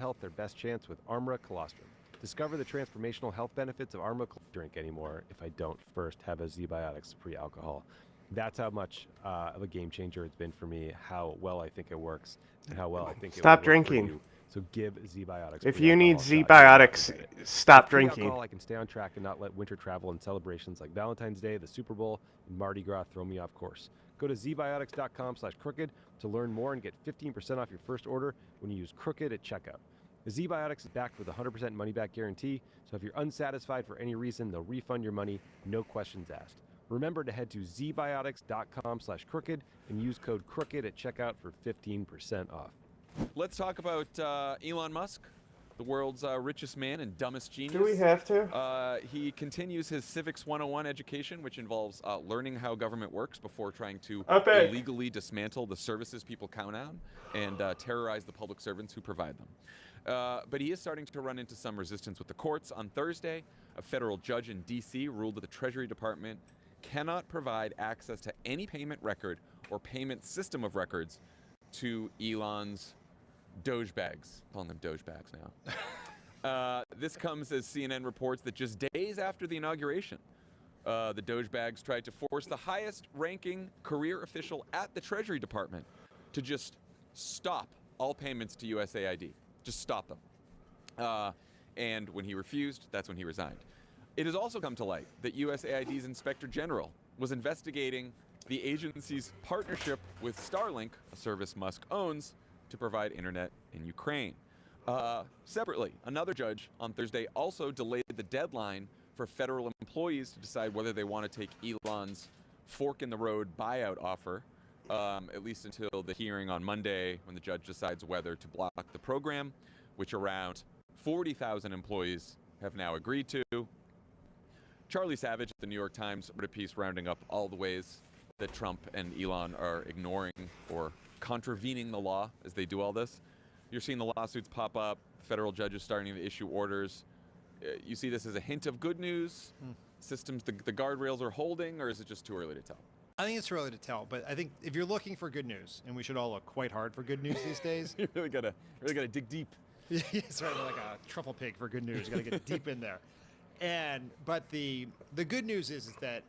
health their best chance with Armra Colostrum. Discover the transformational health benefits of Armra. Drink anymore if I don't first have a ZBiotics pre-alcohol. That's how much of a game changer it's been for me, how well I think it works, and how well I think it will Stop work drinking. for you. So give ZBiotics If you need pre-alcohol shot. ZBiotics, stop With drinking. pre-alcohol, I can stay on track and not let winter travel and celebrations like Valentine's Day, the Super Bowl, and Mardi Gras throw me off course. Go to zbiotics.com/crooked to learn more and get 15% off your first order when you use crooked at checkout. The ZBiotics is backed with a 100% money-back guarantee, so if you're unsatisfied for any reason, they'll refund your money, no questions asked. Remember to head to zbiotics.com/crooked and use code crooked at checkout for 15% off. Let's talk about Elon Musk, the world's richest man and dumbest genius. Do we have to? He continues his Civics 101 education, which involves learning how government works before trying to illegally dismantle the services people count on and terrorize the public servants who provide them. But he is starting to run into some resistance with the courts. On Thursday, a federal judge in D.C. ruled that the Treasury Department cannot provide access to any payment record or payment system of records to Elon's Dogebags. Calling them Dogebags now. This comes as CNN reports that just days after the inauguration, the Dogebags tried to force the highest-ranking career official at the Treasury Department to just stop all payments to USAID. Just stop them. And when he refused, that's when he resigned. It has also come to light that USAID's Inspector General was investigating the agency's partnership with Starlink, a service Musk owns, to provide internet in Ukraine. Separately, another judge on Thursday also delayed the deadline for federal employees to decide whether they want to take Elon's fork-in-the-road buyout offer, at least until the hearing on Monday, when the judge decides whether to block the program, which around 40,000 employees have now agreed to. Charlie Savage at the New York Times wrote a piece rounding up all the ways that Trump and Elon are ignoring or contravening the law as they do all this. You're seeing the lawsuits pop up, federal judges starting to issue orders. You see this as a hint of good news? Systems, the guardrails are holding, or is it just too early to tell? I think it's too early to tell, but I think if you're looking for good news, and we should all look quite hard for good news these days. You really gotta dig deep. It's right, like a truffle pig for good news. You gotta get deep in there. But the good news is that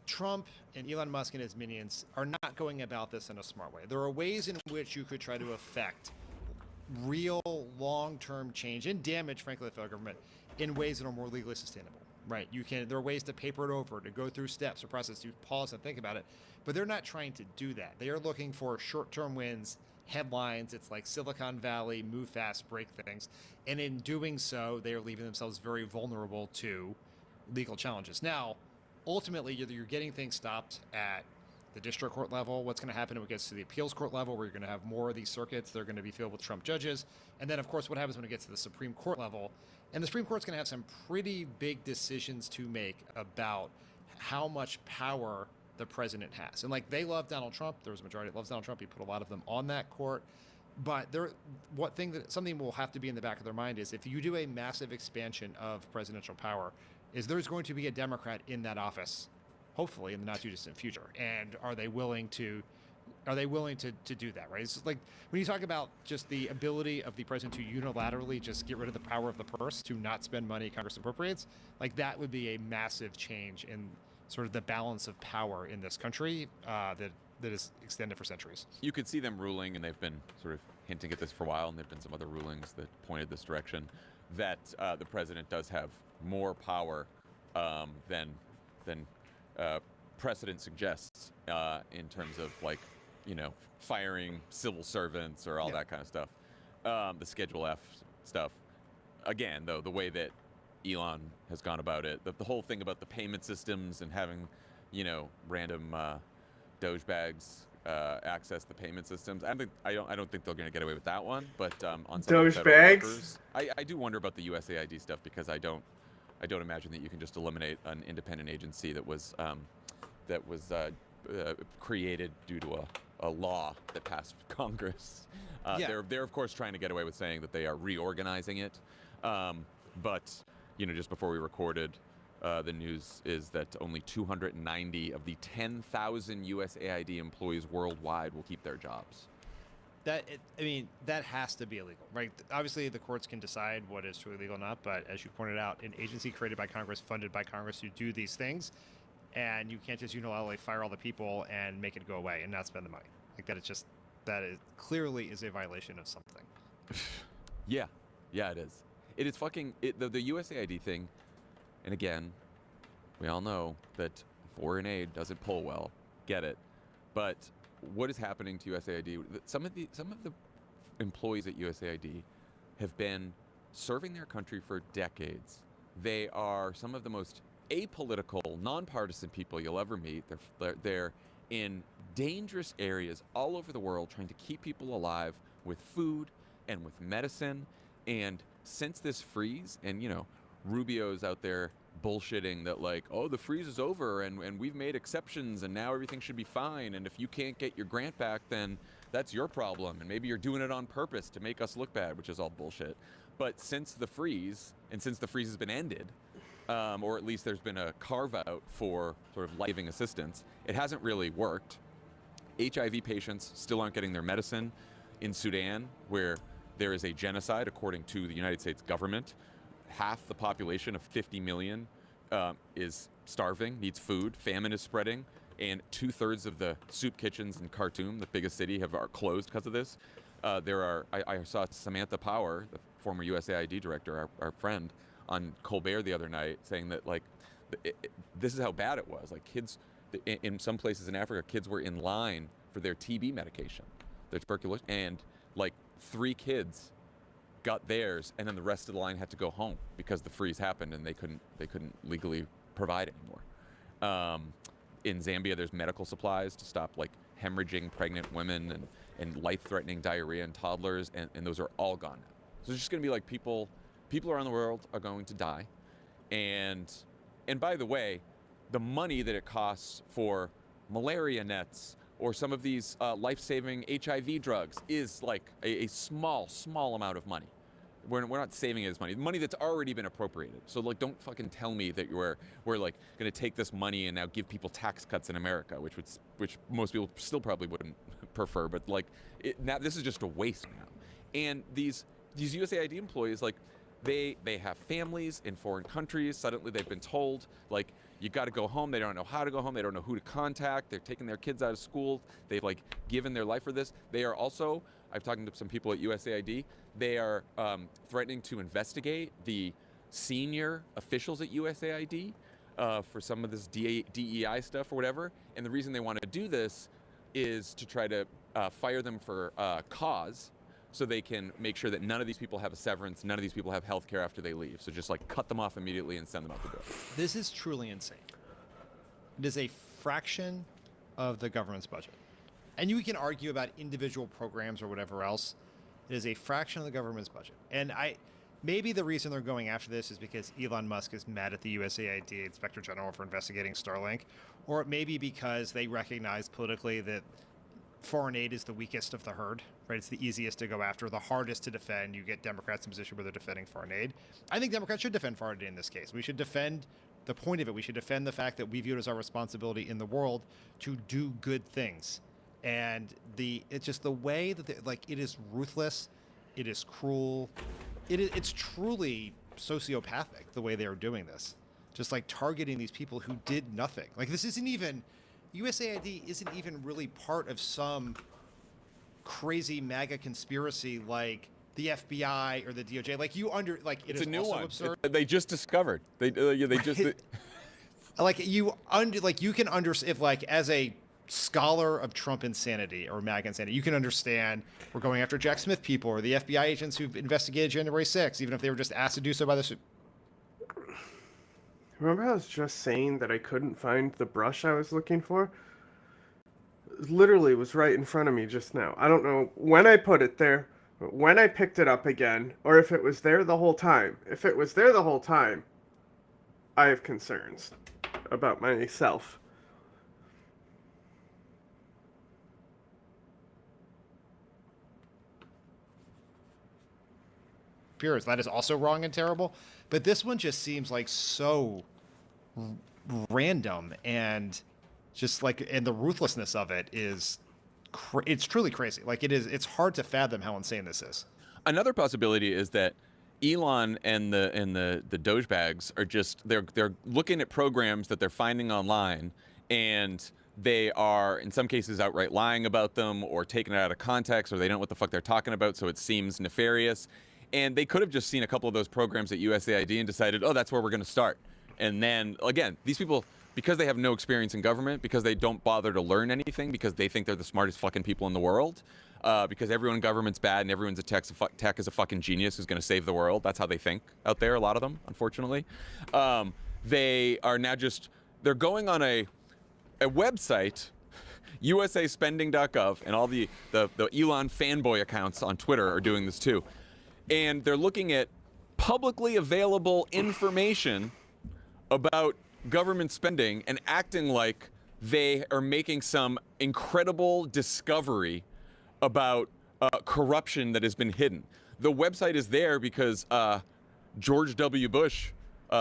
Trump and Elon Musk and his minions are not going about this in a smart way. There are ways in which you could try to affect real long-term change and damage, frankly, the federal government in ways that are more legally sustainable. Right? There are ways to paper it over, to go through steps or process, to pause and think about it. But they're not trying to do that. They are looking for short-term wins, headlines. It's like Silicon Valley, move fast, break things. And in doing so, they are leaving themselves very vulnerable to legal challenges. Now, ultimately, either you're getting things stopped at the district court level. What's going to happen when it gets to the appeals court level, where you're going to have more of these circuits? They're going to be filled with Trump judges. And then, of course, what happens when it gets to the Supreme Court level? And the Supreme Court's going to have some pretty big decisions to make about how much power the president has. And like, they love Donald Trump. There's a majority that loves Donald Trump. He put a lot of them on that court. But something will have to be in the back of their mind is, if you do a massive expansion of presidential power, is there's going to be a Democrat in that office, hopefully in the not too distant future. And are they willing to do that, right? It's like when you talk about just the ability of the president to unilaterally just get rid of the power of the purse, to not spend money Congress appropriates, like that would be a massive change in sort of the balance of power in this country that is extended for centuries. You could see them ruling, and they've been sort of hinting at this for a while, and there have been some other rulings that pointed this direction, that the president does have more power than precedent suggests in terms of, like, firing civil servants or all that kind of stuff. The Schedule F stuff. Again, though, the way that Elon has gone about it, the whole thing about the payment systems and having, random Dogebags access the payment systems. I don't think they're going to get away with that one. But on some of the federal workers, I do wonder about the USAID stuff, because I don't imagine that you can just eliminate an independent agency that was created due to a law that passed Congress. They're of course trying to get away with saying that they are reorganizing it, but just before we recorded, the news is that only 290 of the 10,000 USAID employees worldwide will keep their jobs. that has to be illegal, right? Obviously, the courts can decide what is truly legal or not, but as you pointed out, an agency created by Congress, funded by Congress to do these things, and you can't just unilaterally fire all the people and make it go away and not spend the money. Like that is clearly is a violation of something. Yeah, it is. It is fucking the USAID thing, and again, we all know that foreign aid doesn't pull well. Get it, but what is happening to USAID? Some of the employees at USAID have been serving their country for decades. They are some of the most apolitical, nonpartisan people you'll ever meet. They're in dangerous areas all over the world trying to keep people alive with food and with medicine. And since this freeze, and Rubio's out there bullshitting that like, oh, the freeze is over and we've made exceptions and now everything should be fine, and if you can't get your grant back, then that's your problem, and maybe you're doing it on purpose to make us look bad, which is all bullshit. But since the freeze, and since the freeze has been ended, or at least there's been a carve out for sort of life-saving assistance, it hasn't really worked. HIV patients still aren't getting their medicine. In Sudan, where there is a genocide according to the United States government, half the population of 50 million is starving, needs food, famine is spreading, and 2/3 of the soup kitchens in Khartoum, the biggest city, are closed because of this. I saw Samantha Power, the former USAID director, our friend, on Colbert the other night, saying that like this is how bad it was. Like kids, in some places in Africa, kids were in line for their TB medication, their tuberculosis, and like 3 kids got theirs, and then the rest of the line had to go home because the freeze happened and they couldn't legally provide anymore. In Zambia, there's medical supplies to stop like hemorrhaging pregnant women and life-threatening diarrhea in toddlers, and those are all gone now. So it's just going to be like people around the world are going to die, and by the way, the money that it costs for malaria nets or some of these life-saving HIV drugs is like a small amount of money. We're not saving it as money that's already been appropriated. So like, don't fucking tell me that we're like going to take this money and now give people tax cuts in America, which most people still probably wouldn't prefer. But like, now this is just a waste now. And these USAID employees, like, they have families in foreign countries. Suddenly they've been told like, you got to go home. They don't know how to go home. They don't know who to contact. They're taking their kids out of school. They've like given their life for this. They are also, I've talked to some people at USAID, they are threatening to investigate the senior officials at USAID for some of this DEI stuff or whatever. And the reason they want to do this is to try to fire them for cause, so they can make sure that none of these people have a severance, none of these people have health care after they leave. So just like cut them off immediately and send them out the door. This is truly insane. It is a fraction of the government's budget. And you can argue about individual programs or whatever else. It is a fraction of the government's budget. And maybe the reason they're going after this is because Elon Musk is mad at the USAID Inspector General for investigating Starlink, or it may be because they recognize politically that foreign aid is the weakest of the herd, right? It's the easiest to go after, the hardest to defend. You get Democrats in a position where they're defending foreign aid. I think Democrats should defend foreign aid in this case. We should defend the point of it. We should defend the fact that we view it as our responsibility in the world to do good things. And it's just the way that it is ruthless, it is cruel, it's truly sociopathic the way they are doing this. Just like targeting these people who did nothing. Like this isn't even. USAID isn't even really part of some crazy MAGA conspiracy like the FBI or the DOJ. Like it's a new one. Absurd. They just discovered. They just you can understand if like as a scholar of Trump insanity or MAGA insanity, you can understand we're going after Jack Smith people or the FBI agents who've investigated January 6th, even if they were just asked to do so by the. Remember I was just saying that I couldn't find the brush I was looking for? It literally was right in front of me just now. I don't know when I put it there, when I picked it up again, or if it was there the whole time. If it was there the whole time, I have concerns about myself. That is also wrong and terrible. But this one just seems like so random and just like, and the ruthlessness of it is it's truly crazy. Like it's hard to fathom how insane this is. Another possibility is that Elon and the Doge bags are just they're looking at programs that they're finding online, and they are in some cases outright lying about them or taking it out of context, or they don't know what the fuck they're talking about, so it seems nefarious. And they could have just seen a couple of those programs at USAID and decided, oh, that's where we're going to start. And then again, these people, because they have no experience in government, because they don't bother to learn anything, because they think they're the smartest fucking people in the world, because everyone in government's bad and everyone's tech is a fucking genius who's going to save the world. That's how they think out there, a lot of them, unfortunately. They are now they're going on a website, usaspending.gov, and all the Elon fanboy accounts on Twitter are doing this too. And they're looking at publicly available information about government spending and acting like they are making some incredible discovery about corruption that has been hidden. The website is there because George W. Bush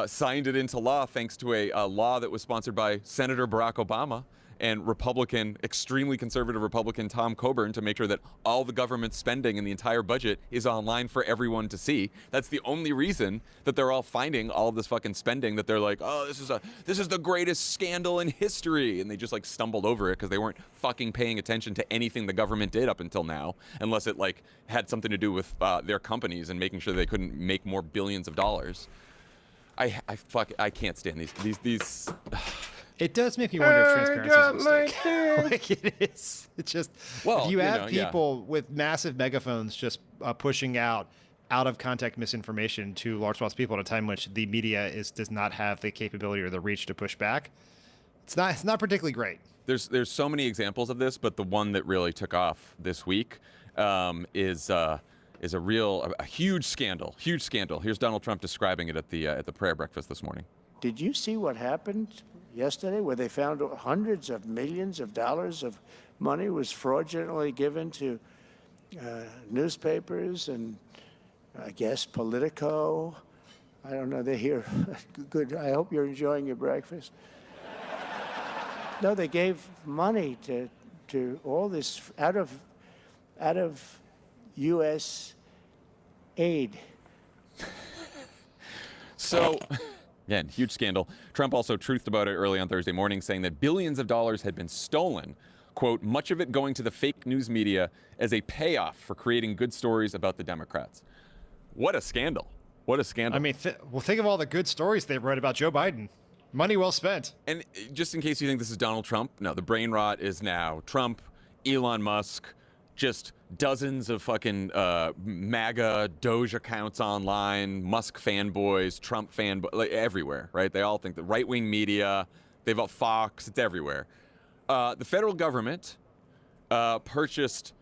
signed it into law thanks to a law that was sponsored by Senator Barack Obama and extremely conservative Republican Tom Coburn, to make sure that all the government spending in the entire budget is online for everyone to see. That's the only reason that they're all finding all of this fucking spending, that they're like, oh, this is the greatest scandal in history, and they just like stumbled over it because they weren't fucking paying attention to anything the government did up until now, unless it like had something to do with their companies and making sure they couldn't make more billions of dollars. I can't stand these. It does make me wonder if transparency is a mistake. Like it is. It's just, if you have people with massive megaphones just pushing out of context misinformation to large swaths of people at a time which the media does not have the capability or the reach to push back, it's not particularly great. There's so many examples of this, but the one that really took off this week is a huge scandal. Huge scandal. Here's Donald Trump describing it at the prayer breakfast this morning. Did you see what happened yesterday, where they found hundreds of millions of dollars of money was fraudulently given to newspapers and, I guess, Politico? I don't know. They're here. Good. I hope you're enjoying your breakfast. No, they gave money to all this out of U.S. aid. So, again, huge scandal. Trump also truthed about it early on Thursday morning, saying that billions of dollars had been stolen, quote, much of it going to the fake news media as a payoff for creating good stories about the Democrats. What a scandal. What a scandal. I mean, think of all the good stories they wrote about Joe Biden. Money well spent. And just in case you think this is Donald Trump, no, the brain rot is now Trump, Elon Musk, just dozens of fucking MAGA Doge accounts online, Musk fanboys, Trump fanboys, like everywhere, right? They all think the right-wing media, they've got Fox, it's everywhere. The federal government purchased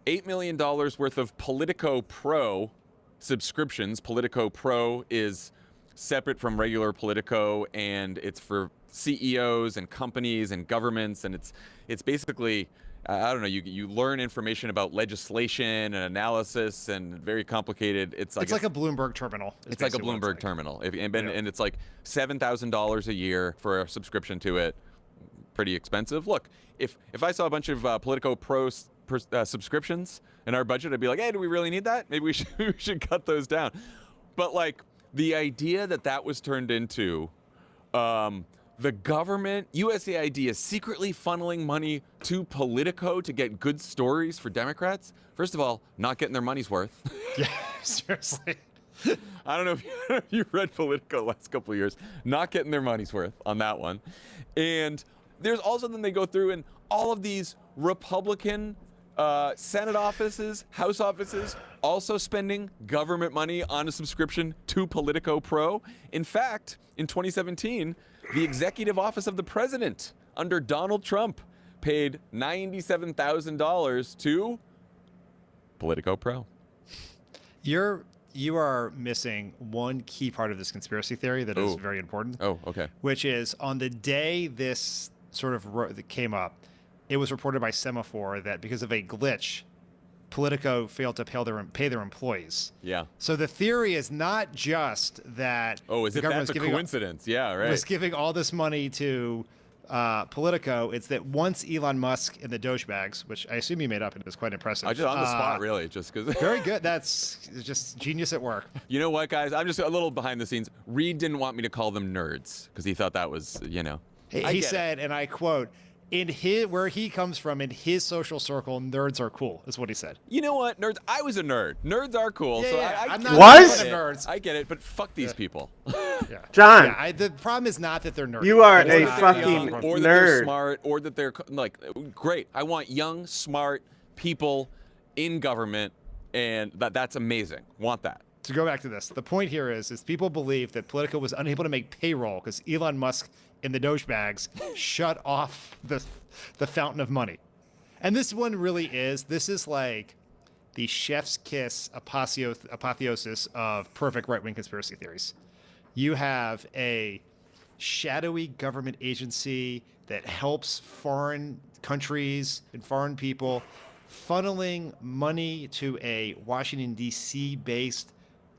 $8 million worth of Politico Pro subscriptions. Politico Pro is separate from regular Politico, and it's for CEOs and companies and governments, and it's basically, I don't know, you learn information about legislation and analysis and very complicated. It's like a Bloomberg terminal. It's like a Bloomberg terminal. And it's like $7,000 a year for a subscription to it. Pretty expensive. Look, if I saw a bunch of Politico Pro subscriptions in our budget, I'd be like, hey, do we really need that? Maybe we should cut those down. But like the idea that was turned into the government, USAID, is secretly funneling money to Politico to get good stories for Democrats. First of all, not getting their money's worth. Yeah, seriously. I don't know if you read Politico the last couple of years. Not getting their money's worth on that one. And there's also then they go through and all of these Republican Senate offices, House offices, also spending government money on a subscription to Politico Pro. In fact, in 2017, the executive office of the president under Donald Trump paid $97,000 to Politico Pro. You are missing one key part of this conspiracy theory that is very important. Oh, okay. Which is on the day this sort of came up, it was reported by Semaphore that because of a glitch, Politico failed to pay their employees. Yeah. So the theory is not just that the government was a coincidence? Yeah, right. Was giving all this money to Politico, it's that once Elon Musk and the Dogebags, which I assume you made up and it was quite impressive. I just on the spot, really, just because. Very good. That's just genius at work. You know what, guys? I'm just a little behind the scenes. Reed didn't want me to call them nerds because he thought that was, He said, and I quote, where he comes from, in his social circle, nerds are cool, is what he said. You know what, nerds? I was a nerd. Nerds are cool. Yeah, so yeah. I I'm get not it. Was? making fun of nerds. I get it, but fuck these people. Yeah. John. Yeah, the problem is not that they're nerds. You are It's a not- fucking Or that they're nerd. smart, or that they're like, great. I want young, smart people in government, and that's amazing. Want that. To go back to this, the point here is people believe that Politico was unable to make payroll because Elon Musk and the Dogebags shut off the fountain of money. And this one really is. This is like the chef's kiss apotheosis of perfect right-wing conspiracy theories. You have a shadowy government agency that helps foreign countries and foreign people funneling money to a Washington, D.C. based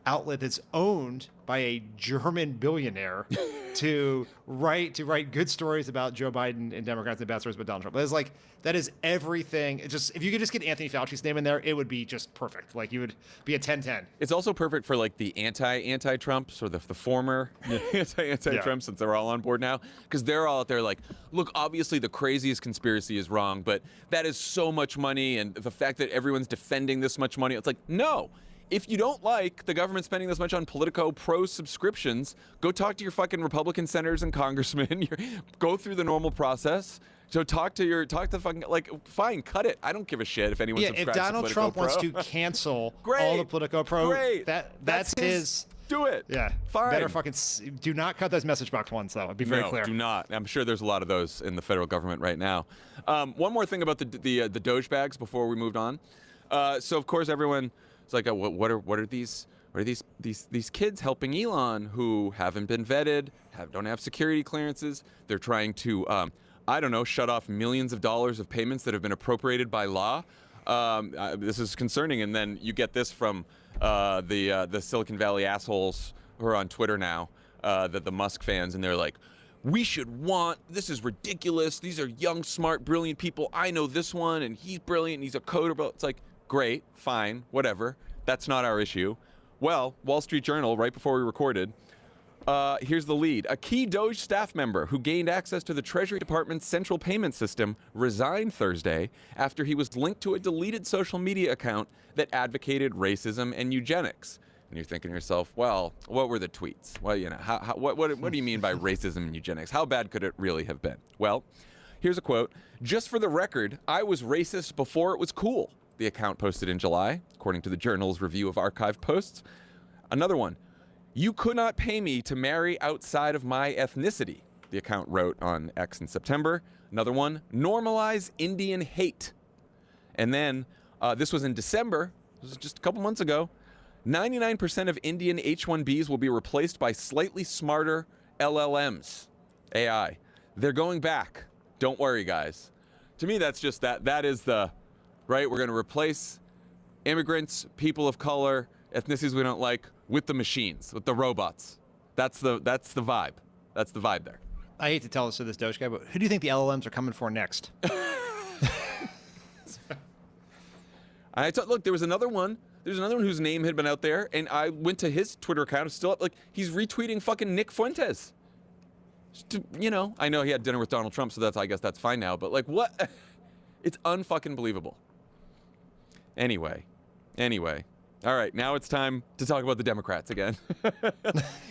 outlet that's owned by a German billionaire to write good stories about Joe Biden and Democrats and bad stories about Donald Trump. That is everything. It just, if you could just get Anthony Fauci's name in there, it would be just perfect. Like, you would be a 10-10. It's also perfect for like the anti-Trumps or the former anti-Trumps, Yeah. since they're all on board now, because they're all out there like, look, obviously the craziest conspiracy is wrong, but that is so much money, and the fact that everyone's defending this much money, it's like, no. If you don't like the government spending this much on Politico Pro subscriptions, go talk to your fucking Republican senators and congressmen. Go through the normal process. So talk to fucking, like, fine, cut it. I don't give a shit if anyone Yeah, if subscribes Donald to Trump Politico wants Pro. to cancel Great. all the Politico Pro, Great. that's his. Do it. Yeah, Fine. Better fucking do not cut those message box ones though. It'd be very No, clear. do not. I'm sure there's a lot of those in the federal government right now. One more thing about the Doge bags before we moved on. So of course everyone is like, what are these kids helping Elon who haven't been vetted, don't have security clearances? They're trying to I don't know, shut off millions of dollars of payments that have been appropriated by law. This is concerning. And then you get this from the Silicon Valley assholes who are on Twitter now, the Musk fans, and they're like, this is ridiculous. These are young, smart, brilliant people. I know this one, and he's brilliant, and he's a coder. But it's like, great, fine, whatever. That's not our issue. Well, Wall Street Journal, right before we recorded, here's the lead. A key Doge staff member who gained access to the Treasury Department's central payment system resigned Thursday after he was linked to a deleted social media account that advocated racism and eugenics. And you're thinking to yourself, well, what were the tweets? Well, what do you mean by racism and eugenics? How bad could it really have been? Well, here's a quote. "Just for the record, I was racist before it was cool," the account posted in July, according to the Journal's review of archived posts. Another one. "You could not pay me to marry outside of my ethnicity," the account wrote on X in September. Another one. "Normalize Indian hate." And then, this was in December, this was just a couple months ago, 99% of Indian H-1Bs will be replaced by slightly smarter LLMs, AI. They're going back. Don't worry, guys. To me, that's just that is the, right? We're going to replace immigrants, people of color, ethnicities we don't like, with the machines, with the robots. That's the vibe. That's the vibe there. I hate to tell this to this Doge guy, but who do you think the LLMs are coming for next? Look, there was another one. There's another one whose name had been out there, and I went to his Twitter account. It's still up. Like, he's retweeting fucking Nick Fuentes. I know he had dinner with Donald Trump, so I guess that's fine now. But like, what? It's unfucking believable. Anyway. All right, now it's time to talk about the Democrats again.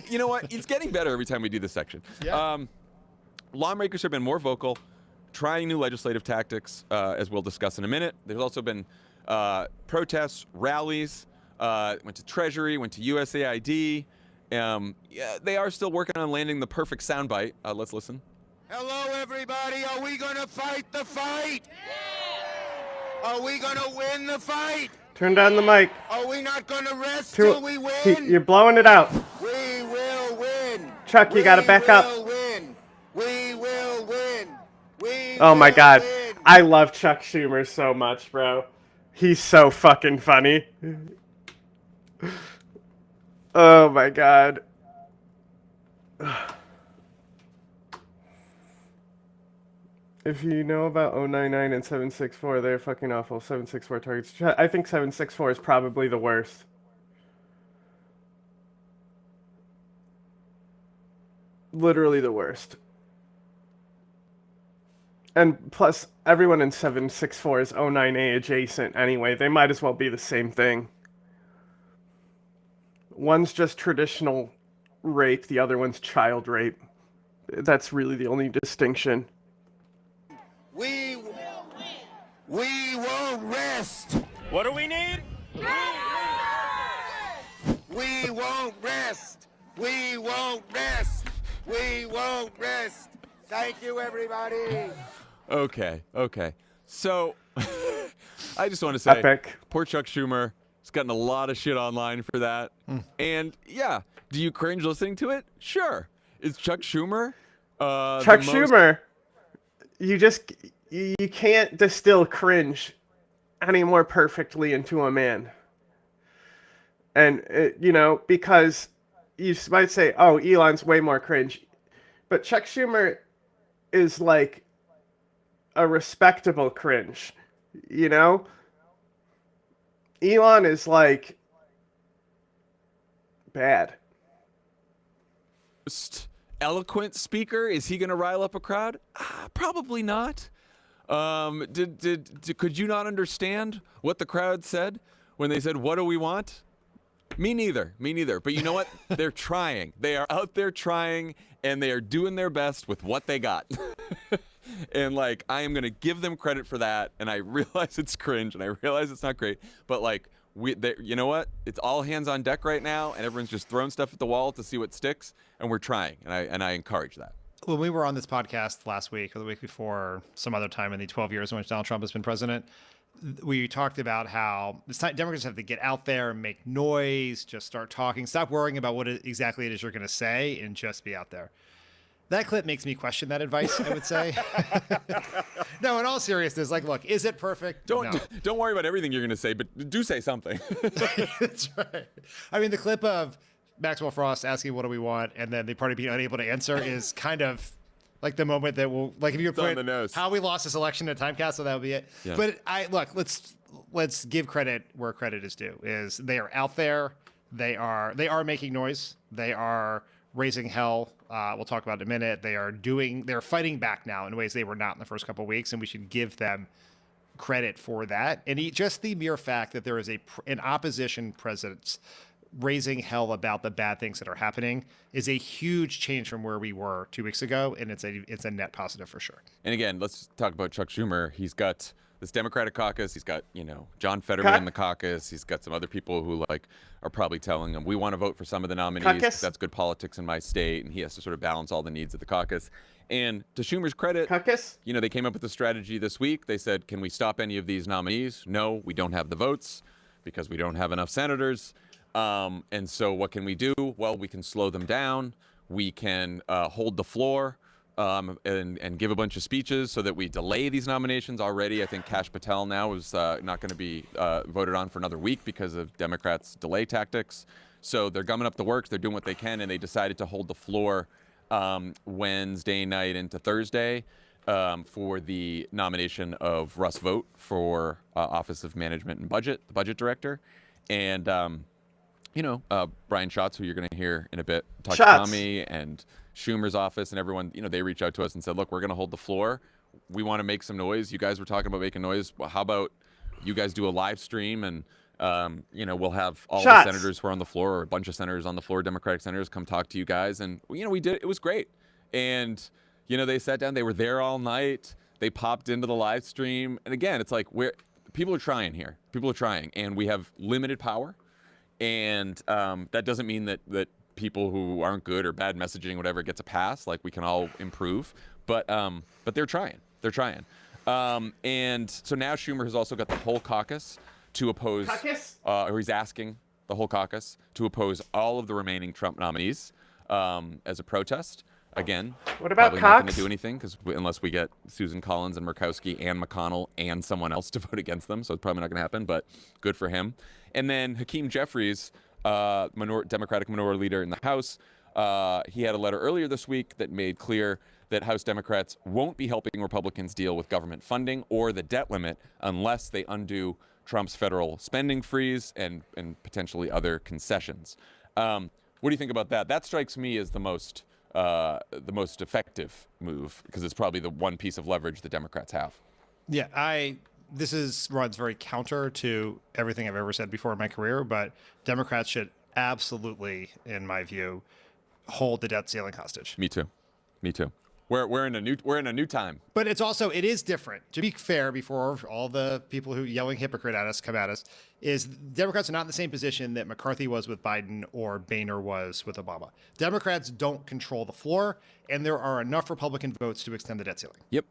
You know what? It's getting better every time we do this section. Yeah. Lawmakers have been more vocal, trying new legislative tactics, as we'll discuss in a minute. There's also been protests, rallies, went to Treasury, went to USAID. They are still working on landing the perfect soundbite. Let's listen. Hello, everybody. Are we going to fight the fight? Yeah! Are we going to win the fight? Turn down the mic. Are we not going to rest till we win? You're blowing it out. We will win. Chuck, you gotta back up. We will win. We will win. We Oh my will god. win. I love Chuck Schumer so much, bro. He's so fucking funny. Oh my god. If you know about 099 and 764, they're fucking awful. 764 targets. I think 764 is probably the worst. Literally the worst. And plus, everyone in 764 is 09A adjacent anyway. They might as well be the same thing. One's just traditional rape, the other one's child rape. That's really the only distinction. We won't rest. What do we need? We won't rest. We won't rest. We won't rest. Thank you, everybody. Okay. So, I just want to say, Epic. poor Chuck Schumer. He's gotten a lot of shit online for that. And yeah, do you cringe listening to it? Sure. Is Chuck Schumer? Chuck Schumer. You can't distill cringe any more perfectly into a man. And, because you might say, oh, Elon's way more cringe. But Chuck Schumer is like a respectable cringe, Elon is like bad. Eloquent speaker. Is he going to rile up a crowd? Probably not. Could you not understand what the crowd said when they said, "What do we want?" Me neither. But you know what? They're trying. They are out there trying, and they are doing their best with what they got. And I am gonna give them credit for that. And I realize it's cringe, and I realize it's not great. But you know what? It's all hands on deck right now, and everyone's just throwing stuff at the wall to see what sticks. And we're trying, and I encourage that. When we were on this podcast last week or the week before, or some other time in the 12 years in which Donald Trump has been president, we talked about how Democrats have to get out there and make noise, just start talking, stop worrying about what exactly it is you're going to say, and just be out there. That clip makes me question that advice, I would say. No, in all seriousness, look, is it perfect? No. Don't worry about everything you're going to say, but do say something. That's right. I mean, the clip of Maxwell Frost asking, what do we want? And then the party being unable to answer is kind of like the moment that will, if you put how we lost this election at Timecast, so that would be it. Yeah. But let's give credit where credit is due. Is they are out there. They are making noise. They are raising hell. We'll talk about it in a minute. They're fighting back now in ways they were not in the first couple of weeks, and we should give them credit for that. And just the mere fact that there is an opposition president raising hell about the bad things that are happening is a huge change from where we were 2 weeks ago, and it's a net positive for sure. And again, let's talk about Chuck Schumer. He's got this Democratic caucus. He's got, John Fetterman in the caucus. He's got some other people who are probably telling him, we want to vote for some of the nominees because that's good politics in my state, and he has to sort of balance all the needs of the caucus. And to Schumer's credit, they came up with a strategy this week. They said, can we stop any of these nominees? No, we don't have the votes because we don't have enough senators. And so what can we do? Well, we can slow them down. We can hold the floor and give a bunch of speeches so that we delay these nominations already. I think Kash Patel now is not going to be voted on for another week because of Democrats' delay tactics. So they're gumming up the works. They're doing what they can, and they decided to hold the floor Wednesday night into Thursday for the nomination of Russ Vought for Office of Management and Budget, the budget director. And Brian Schatz, who you're going to hear in a bit, talk to Tommy and Schumer's office and everyone, they reached out to us and said, look, we're going to hold the floor. We want to make some noise. You guys were talking about making noise. Well, how about you guys do a live stream and, we'll have all the senators who are on the floor, or a bunch of senators on the floor, Democratic senators, come talk to you guys. And, we did. It was great. And, they sat down. They were there all night. They popped into the live stream. And again, it's people are trying here. People are trying. And we have limited power. And that doesn't mean that people who aren't good or bad messaging, whatever, gets a pass. We can all improve, but they're trying. And so now Schumer has also got the whole caucus to oppose, or he's asking the whole caucus to oppose all of the remaining Trump nominees as a protest. Again, what about probably not going to do anything unless we get Susan Collins and Murkowski and McConnell and someone else to vote against them. So it's probably not going to happen, but good for him. And then Hakeem Jeffries, Democratic minority leader in the House, He had a letter earlier this week that made clear that House Democrats won't be helping Republicans deal with government funding or the debt limit unless they undo Trump's federal spending freeze and potentially other concessions. What do you think about that? That strikes me as the most effective move, because it's probably the one piece of leverage the Democrats have. Yeah, runs very counter to everything I've ever said before in my career, but Democrats should absolutely, in my view, hold the debt ceiling hostage. Me too. We're in a new time. But it is different. To be fair, before all the people who yelling hypocrite at us come at us, is Democrats are not in the same position that McCarthy was with Biden or Boehner was with Obama. Democrats don't control the floor, and there are enough Republican votes to extend the debt ceiling. Yep.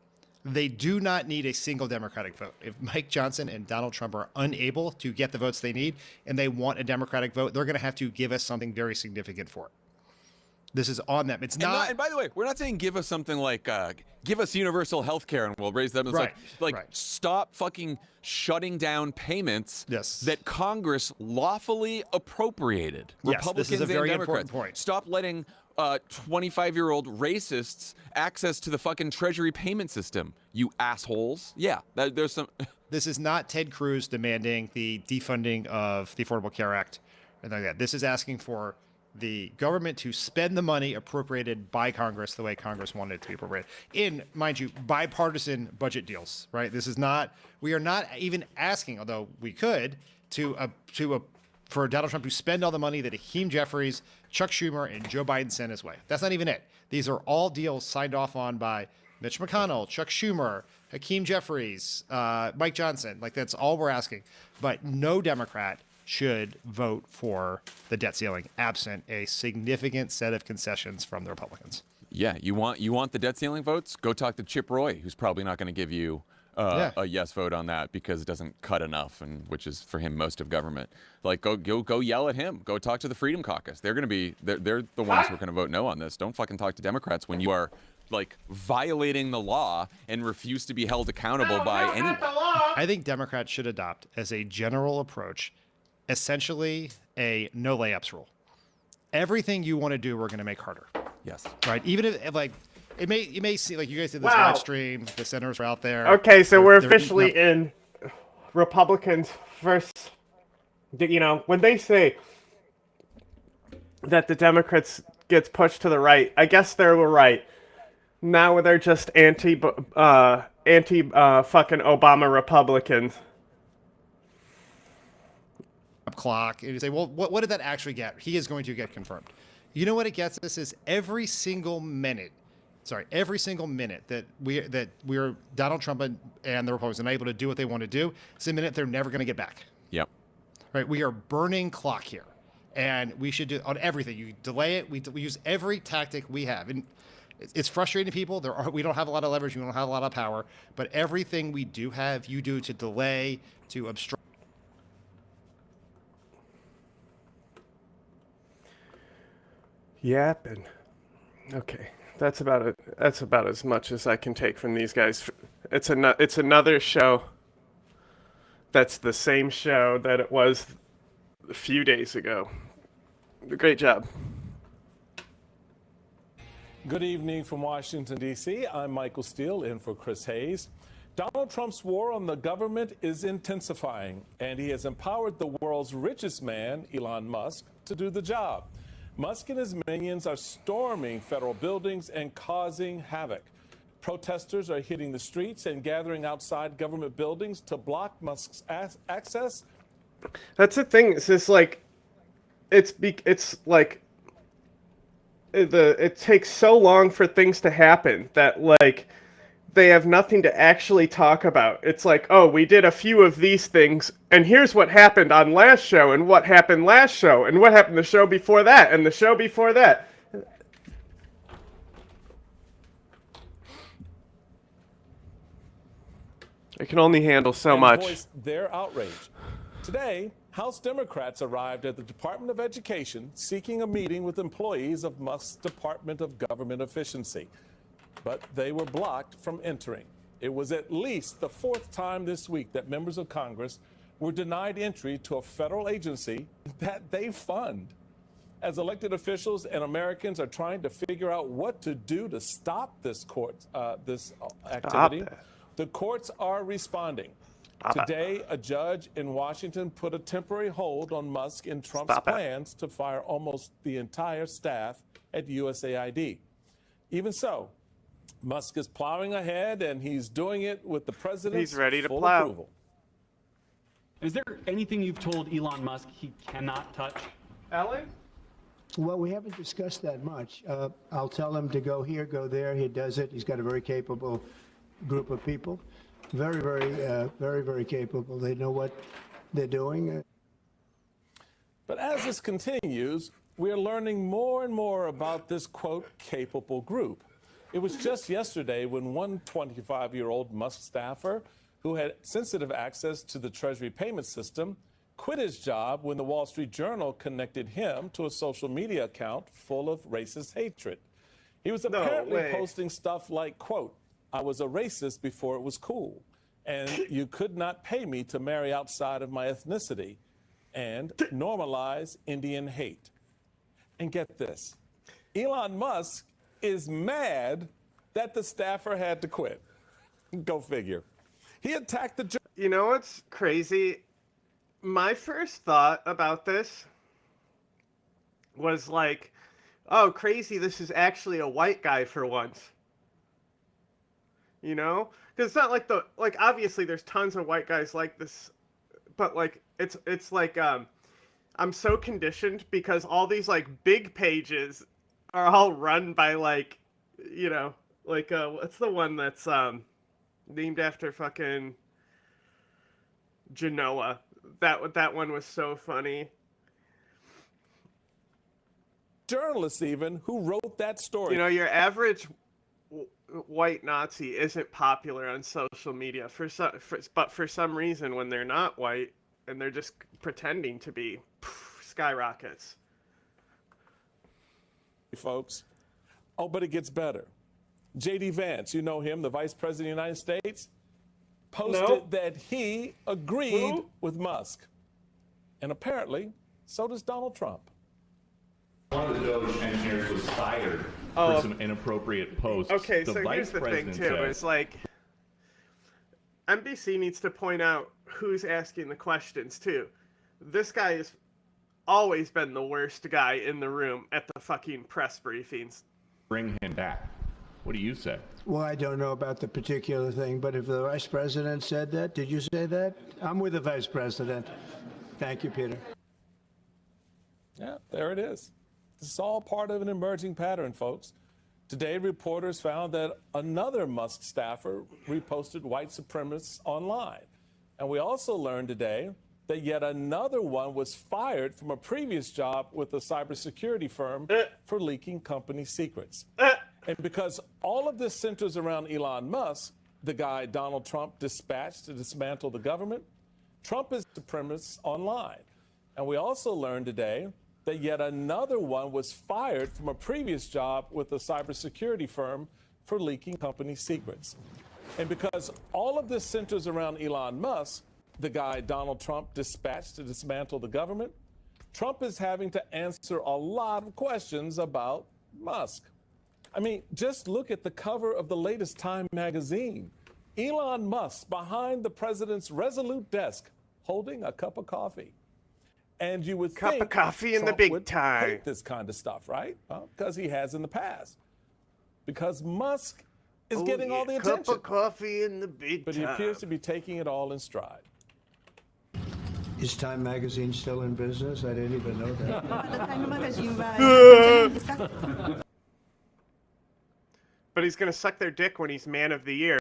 They do not need a single Democratic vote. If Mike Johnson and Donald Trump are unable to get the votes they need and they want a Democratic vote, they're going to have to give us something very significant for it. This is on them. It's not. And by the way, we're not saying give us something like give us universal health care and we'll raise them. It's like stop fucking shutting down payments that Congress lawfully appropriated. Yes, Republicans this is a very and Democrats. important point. Stop letting 25-year-old racists access to the fucking Treasury payment system. You assholes. Yeah, there's some. This is not Ted Cruz demanding the defunding of the Affordable Care Act and like that. This is asking for the government to spend the money appropriated by Congress the way Congress wanted it to be appropriated in, mind you, bipartisan budget deals, right? This is not, we are not even asking, although we could, for Donald Trump to spend all the money that Hakeem Jeffries, Chuck Schumer, and Joe Biden sent his way. That's not even it. These are all deals signed off on by Mitch McConnell, Chuck Schumer, Hakeem Jeffries, Mike Johnson. Like, that's all we're asking. But no Democrat should vote for the debt ceiling absent a significant set of concessions from the Republicans. Yeah, you want the debt ceiling votes? Go talk to Chip Roy, who's probably not going to give you a yes vote on that because it doesn't cut enough, and which is for him most of government. Like go yell at him. Go talk to the Freedom Caucus. They're the ones who are going to vote no on this. Don't fucking talk to Democrats when you are like violating the law and refuse to be held accountable by anyone. I think Democrats should adopt as a general approach essentially a no layups rule. Everything you want to do, we're going to make harder. Yes. Right. Even if like you may see, like you guys did this live stream, the senators are out there. Okay, so we're officially in Republicans first. You know, when they say that the Democrats gets pushed to the right, I guess they were right. Now they're just anti fucking Obama Republicans. Clock, and you say, well, what did that actually get? He is going to get confirmed. You know what it gets us is every single minute that we're Donald Trump and the Republicans unable to do what they want to do, it's a minute they're never going to get back. Yep. Right. We are burning clock here, and we should do on everything. You delay it. We use every tactic we have, and it's frustrating to people. We don't have a lot of leverage. We don't have a lot of power, but everything we do have, you do to delay, to obstruct. Yapping. Okay, that's about it. That's about as much as I can take from these guys. It's another show. That's the same show that it was a few days ago. Great job. Good evening from Washington, D.C. I'm Michael Steele, in for Chris Hayes. Donald Trump's war on the government is intensifying, and he has empowered the world's richest man, Elon Musk, to do the job. Musk and his minions are storming federal buildings and causing havoc. Protesters are hitting the streets and gathering outside government buildings to block Musk's access. That's the thing. It's just like, it takes so long for things to happen that like they have nothing to actually talk about. It's like, oh, we did a few of these things, and here's what happened on last show, and what happened last show, and what happened the show before that, and the show before that. I can only handle so much. Voiced their outrage. Today, House Democrats arrived at the Department of Education seeking a meeting with employees of Musk's Department of Government Efficiency, but they were blocked from entering. It was at least the fourth time this week that members of Congress were denied entry to a federal agency that they fund. as elected officials and Americans are trying to figure out what to do to stop this activity, the courts are responding. Today, a judge in Washington put a temporary hold on Musk and Trump's plans to fire almost the entire staff at USAID. Even so, Musk is plowing ahead, and he's doing it with the president's full approval. Is there anything you've told Elon Musk he cannot touch? Ellen? Well, we haven't discussed that much. I'll tell him to go here, go there. He does it. He's got a very capable group of people. Very capable. They know what they're doing. But as this continues, we're learning more and more about this, quote, capable group. It was just yesterday when one 25-year-old Musk staffer who had sensitive access to the Treasury payment system quit his job when the Wall Street Journal connected him to a social media account full of racist hatred. He was apparently posting stuff like, quote, "I was a racist before it was cool, and you could not pay me to marry outside of my ethnicity, and normalize Indian hate." And get this, Elon Musk is mad that the staffer had to quit. Go figure. He attacked the... You know what's crazy? My first thought about this was like, oh, crazy, this is actually a white guy for once. You know? Because it's not like obviously there's tons of white guys like this, but like, it's like, I'm so conditioned because all these like big pages are all run by like, you know, like, what's the one that's, named after fucking Genoa? That one was so funny. Journalists even who wrote that story. You know, your average white Nazi isn't popular on social media but for some reason when they're not white and they're just pretending to be, skyrockets. Folks. Oh, but it gets better. J.D. Vance, you know him, the Vice President of the United States, posted that he agreed with Musk. And apparently, so does Donald Trump. One of the Doge engineers was fired for some inappropriate posts. Okay, so here's the thing, too. It's like, NBC needs to point out who's asking the questions, too. This guy has always been the worst guy in the room at the fucking press briefings. Bring him back. What do you say? Well, I don't know about the particular thing, but if the vice president said that, did you say that? I'm with the vice president. Thank you, Peter. Yeah, there it is. This is all part of an emerging pattern, folks. Today, reporters found that another Musk staffer reposted white supremacists online. And we also learned today that yet another one was fired from a previous job with a cybersecurity firm for leaking company secrets. And because all of this centers around Elon Musk, the guy Donald Trump dispatched to dismantle the government, Trump is supremacist online. And we also learned today that yet another one was fired from a previous job with a cybersecurity firm for leaking company secrets. And because all of this centers around Elon Musk, the guy Donald Trump dispatched to dismantle the government, Trump is having to answer a lot of questions about Musk. I mean, just look at the cover of the latest Time magazine. Elon Musk behind the president's resolute desk, holding a cup of coffee. And you would think cup of coffee in Trump the big would time. hate this kind of stuff, right? Well, because he has in the past. Because Musk is getting all the attention. Cup of coffee in the big but time. he appears to be taking it all in stride. Is Time magazine still in business? I didn't even know that. But he's gonna suck their dick when he's man of the year.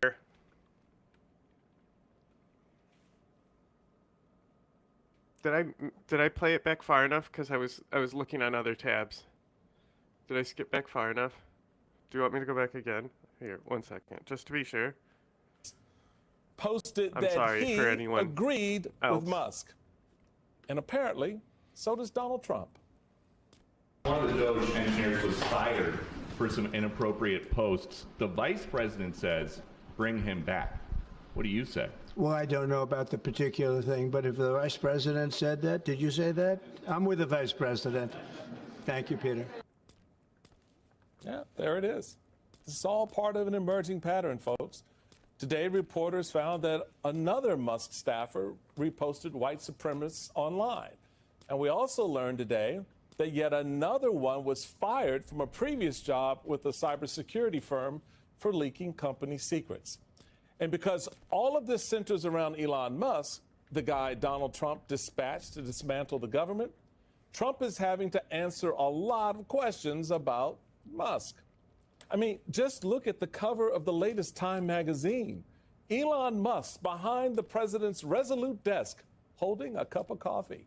Did I play it back far enough? Because I was looking on other tabs. Did I skip back far enough? Do you want me to go back again? Here, 1 second, just to be sure. Posted I'm that sorry he for anyone agreed else. with Musk. And apparently, so does Donald Trump. One of the Doge engineers was fired for some inappropriate posts. The vice president says, bring him back. What do you say? Well, I don't know about the particular thing, but if the vice president said that, did you say that? I'm with the vice president. Thank you, Peter. Yeah, there it is. This is all part of an emerging pattern, folks. Today, reporters found that another Musk staffer reposted white supremacists online. And we also learned today that yet another one was fired from a previous job with a cybersecurity firm for leaking company secrets. And because all of this centers around Elon Musk, the guy Donald Trump dispatched to dismantle the government, Trump is having to answer a lot of questions about Musk. I mean, just look at the cover of the latest Time magazine. Elon Musk behind the president's resolute desk, holding a cup of coffee.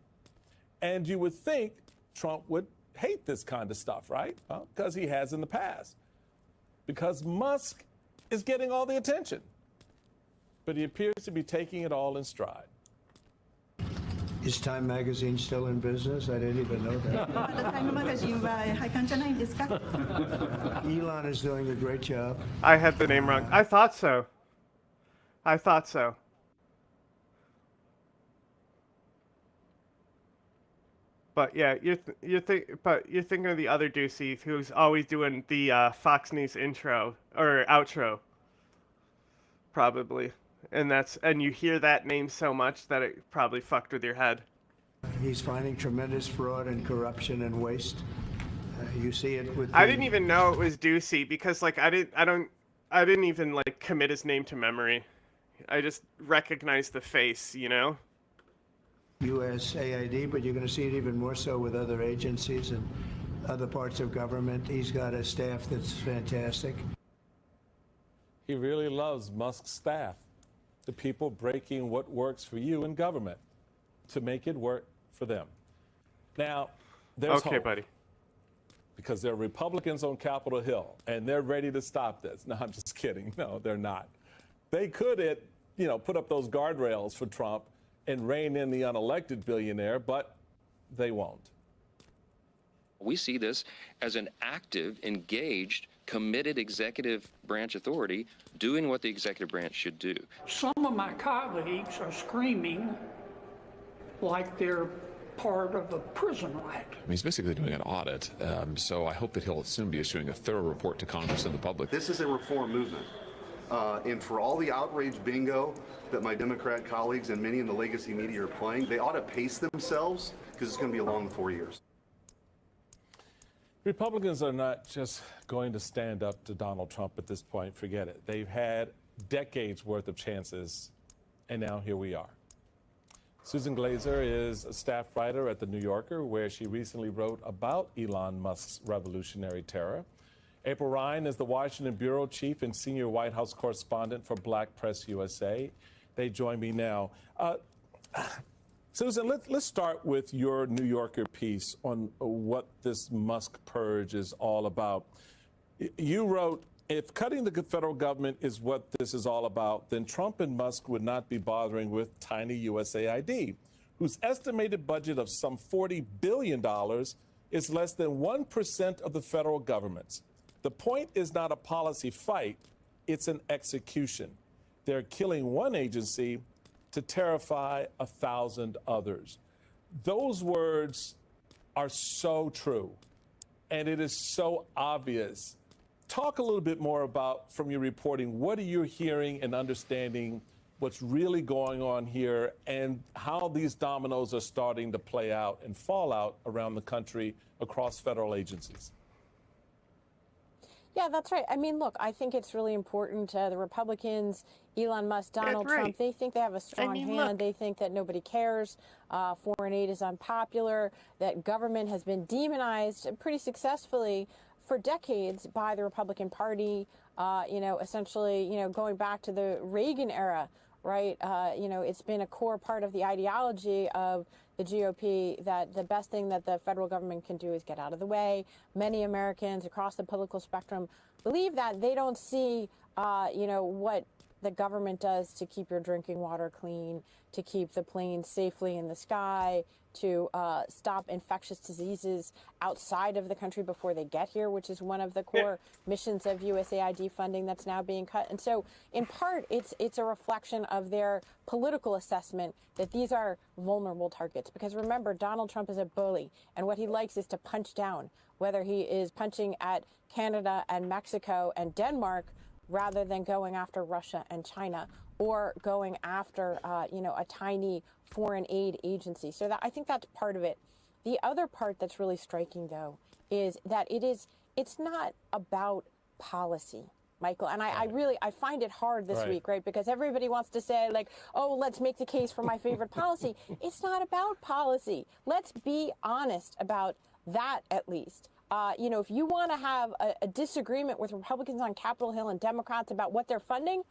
And you would think Trump would hate this kind of stuff, right? Well, because he has in the past. Because Musk is getting all the attention. But he appears to be taking it all in stride. Is Time Magazine still in business? I didn't even know that. Elon is doing a great job. I had the name wrong. I thought so. But yeah, you're thinking of the other Ducey who's always doing the Fox News intro or outro, probably, and you hear that name so much that it probably fucked with your head. He's finding tremendous fraud and corruption and waste. You see it with. I didn't even know it was Ducey because like I didn't even like commit his name to memory. I just recognized the face, you know. USAID, but you're going to see it even more so with other agencies and other parts of government. He's got a staff that's fantastic. He really loves Musk's staff, the people breaking what works for you in government to make it work for them. Now, there's okay, hope, buddy. because there are Republicans on Capitol Hill, and they're ready to stop this. No, I'm just kidding. No, they're not. They could, put up those guardrails for Trump and rein in the unelected billionaire, but they won't. We see this as an active, engaged, committed executive branch authority doing what the executive branch should do. Some of my colleagues are screaming like they're part of a prison riot. He's basically doing an audit, so I hope that he'll soon be issuing a thorough report to Congress and the public. This is a reform movement. And for all the outrage bingo that my Democrat colleagues and many in the legacy media are playing, they ought to pace themselves because it's going to be a long 4 years. Republicans are not just going to stand up to Donald Trump at this point. Forget it. They've had decades worth of chances, and now here we are. Susan Glazer is a staff writer at The New Yorker, where she recently wrote about Elon Musk's revolutionary terror. April Ryan is the Washington bureau chief and senior White House correspondent for Black Press USA. They join me now. Susan, let's start with your New Yorker piece on what this Musk purge is all about. You wrote, if cutting the federal government is what this is all about, then Trump and Musk would not be bothering with tiny USAID, whose estimated budget of some $40 billion is less than 1% of the federal government's. The point is not a policy fight, it's an execution. They're killing one agency to terrify 1,000 others. Those words are so true, and it is so obvious. Talk a little bit more about, from your reporting, what are you hearing and understanding what's really going on here and how these dominoes are starting to play out and fall out around the country across federal agencies? Yeah, that's right. I mean, look, I think it's really important. The Republicans, Elon Musk, Donald Trump, they think they have a strong hand. They think that nobody cares. Foreign aid is unpopular, that government has been demonized pretty successfully for decades by the Republican Party, essentially, going back to the Reagan era, right? It's been a core part of the ideology of the GOP that the best thing that the federal government can do is get out of the way. Many Americans across the political spectrum believe that. They don't see, what the government does to keep your drinking water clean, to keep the planes safely in the sky, to stop infectious diseases outside of the country before they get here, which is one of the core missions of USAID funding that's now being cut. And so, in part, it's a reflection of their political assessment that these are vulnerable targets. Because remember, Donald Trump is a bully, and what he likes is to punch down, whether he is punching at Canada and Mexico and Denmark rather than going after Russia and China, or going after, a tiny foreign aid agency. So that, I think that's part of it. The other part that's really striking, though, is that it's not about policy, Michael. And I find it hard this week, right? Because everybody wants to say, like, oh, let's make the case for my favorite policy. It's not about policy. Let's be honest about that, at least. If you want to have a disagreement with Republicans on Capitol Hill and Democrats about what they're funding,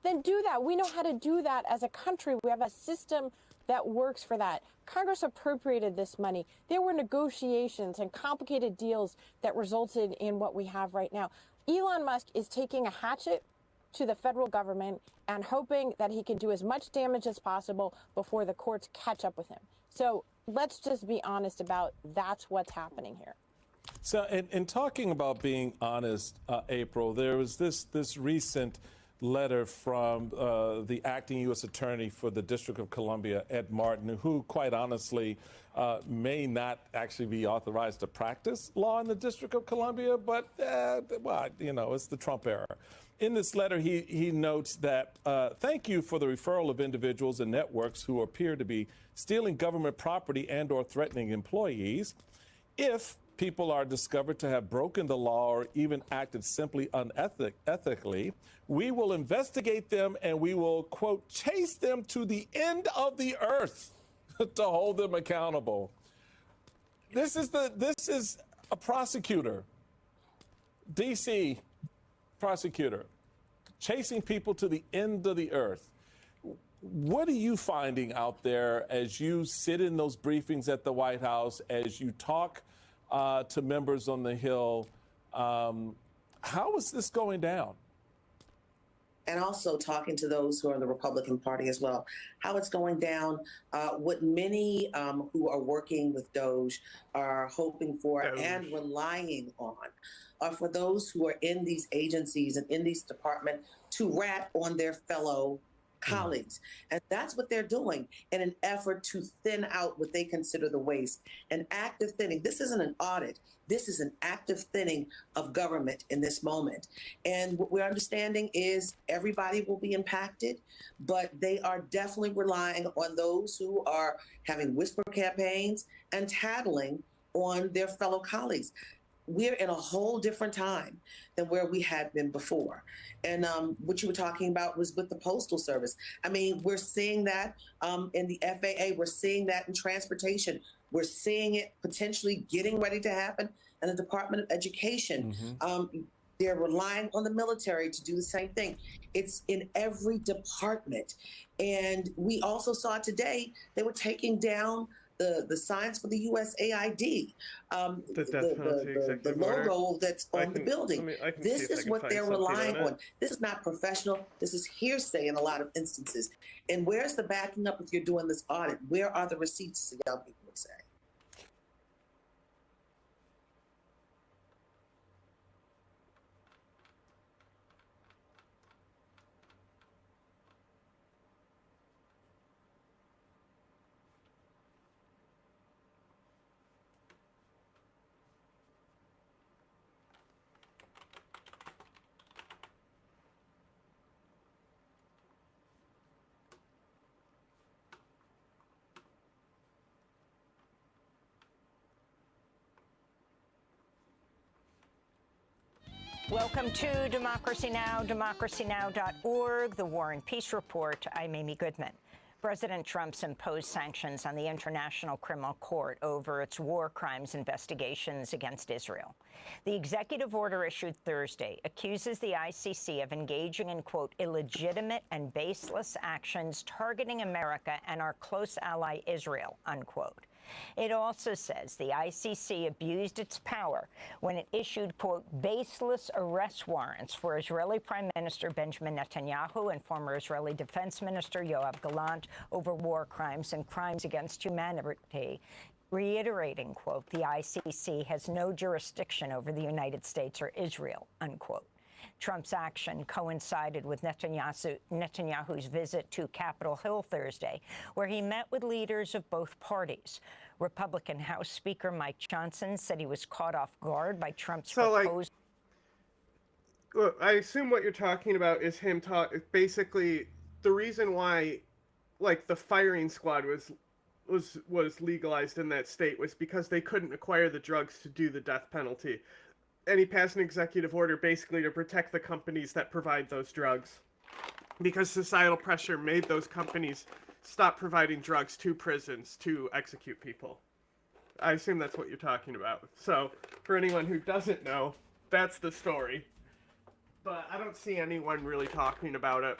then do that. We know how to do that as a country. We have a system that works for that. Congress appropriated this money. There were negotiations and complicated deals that resulted in what we have right now. Elon Musk is taking a hatchet to the federal government and hoping that he can do as much damage as possible before the courts catch up with him. So let's just be honest about that's what's happening here. So in talking about being honest, April, there was this recent letter from the acting U.S. attorney for the District of Columbia, Ed Martin, who quite honestly may not actually be authorized to practice law in the District of Columbia, but it's the Trump era. In this letter, he notes that, thank you for the referral of individuals and networks who appear to be stealing government property and or threatening employees. If people are discovered to have broken the law or even acted simply unethically, we will investigate them and we will, quote, chase them to the end of the earth to hold them accountable. This is a prosecutor, D.C. prosecutor, chasing people to the end of the earth. What are you finding out there as you sit in those briefings at the White House, as you talk to members on the Hill? How is this going down? And also talking to those who are in the Republican Party as well, how it's going down, what many who are working with DOJ are hoping for and relying on are for those who are in these agencies and in these departments to rat on their fellow colleagues. And that's what they're doing in an effort to thin out what they consider the waste. An active thinning. This isn't an audit. This is an active thinning of government in this moment. And what we're understanding is everybody will be impacted, but they are definitely relying on those who are having whisper campaigns and tattling on their fellow colleagues. We're in a whole different time than where we had been before. And what you were talking about was with the Postal Service. I mean, we're seeing that in the FAA. We're seeing that in transportation. We're seeing it potentially getting ready to happen in the Department of Education. They're relying on the military to do the same thing. It's in every department. And we also saw today they were taking down the signs for the USAID, the logo that's on the building. This is what they're relying on. This is not professional. This is hearsay in a lot of instances. And where's the backing up if you're doing this audit? Where are the receipts, as young people would say? Welcome to Democracy Now!, democracynow.org, the War and Peace Report. I'm Amy Goodman. President Trump's imposed sanctions on the International Criminal Court over its war crimes investigations against Israel. The executive order issued Thursday accuses the ICC of engaging in, quote, illegitimate and baseless actions targeting America and our close ally Israel, unquote. It also says the ICC abused its power when it issued, quote, baseless arrest warrants for Israeli Prime Minister Benjamin Netanyahu and former Israeli Defense Minister Yoav Gallant over war crimes and crimes against humanity, reiterating, quote, the ICC has no jurisdiction over the United States or Israel, unquote. Trump's action coincided with Netanyahu's visit to Capitol Hill Thursday, where he met with leaders of both parties. Republican House Speaker Mike Johnson said he was caught off guard by Trump's proposal. Look, I assume what you're talking about is him basically the reason why, like, the firing squad was legalized in that state was because they couldn't acquire the drugs to do the death penalty. And he passed an executive order basically to protect the companies that provide those drugs, because societal pressure made those companies stop providing drugs to prisons to execute people. I assume that's what you're talking about. So, for anyone who doesn't know, that's the story. But I don't see anyone really talking about it.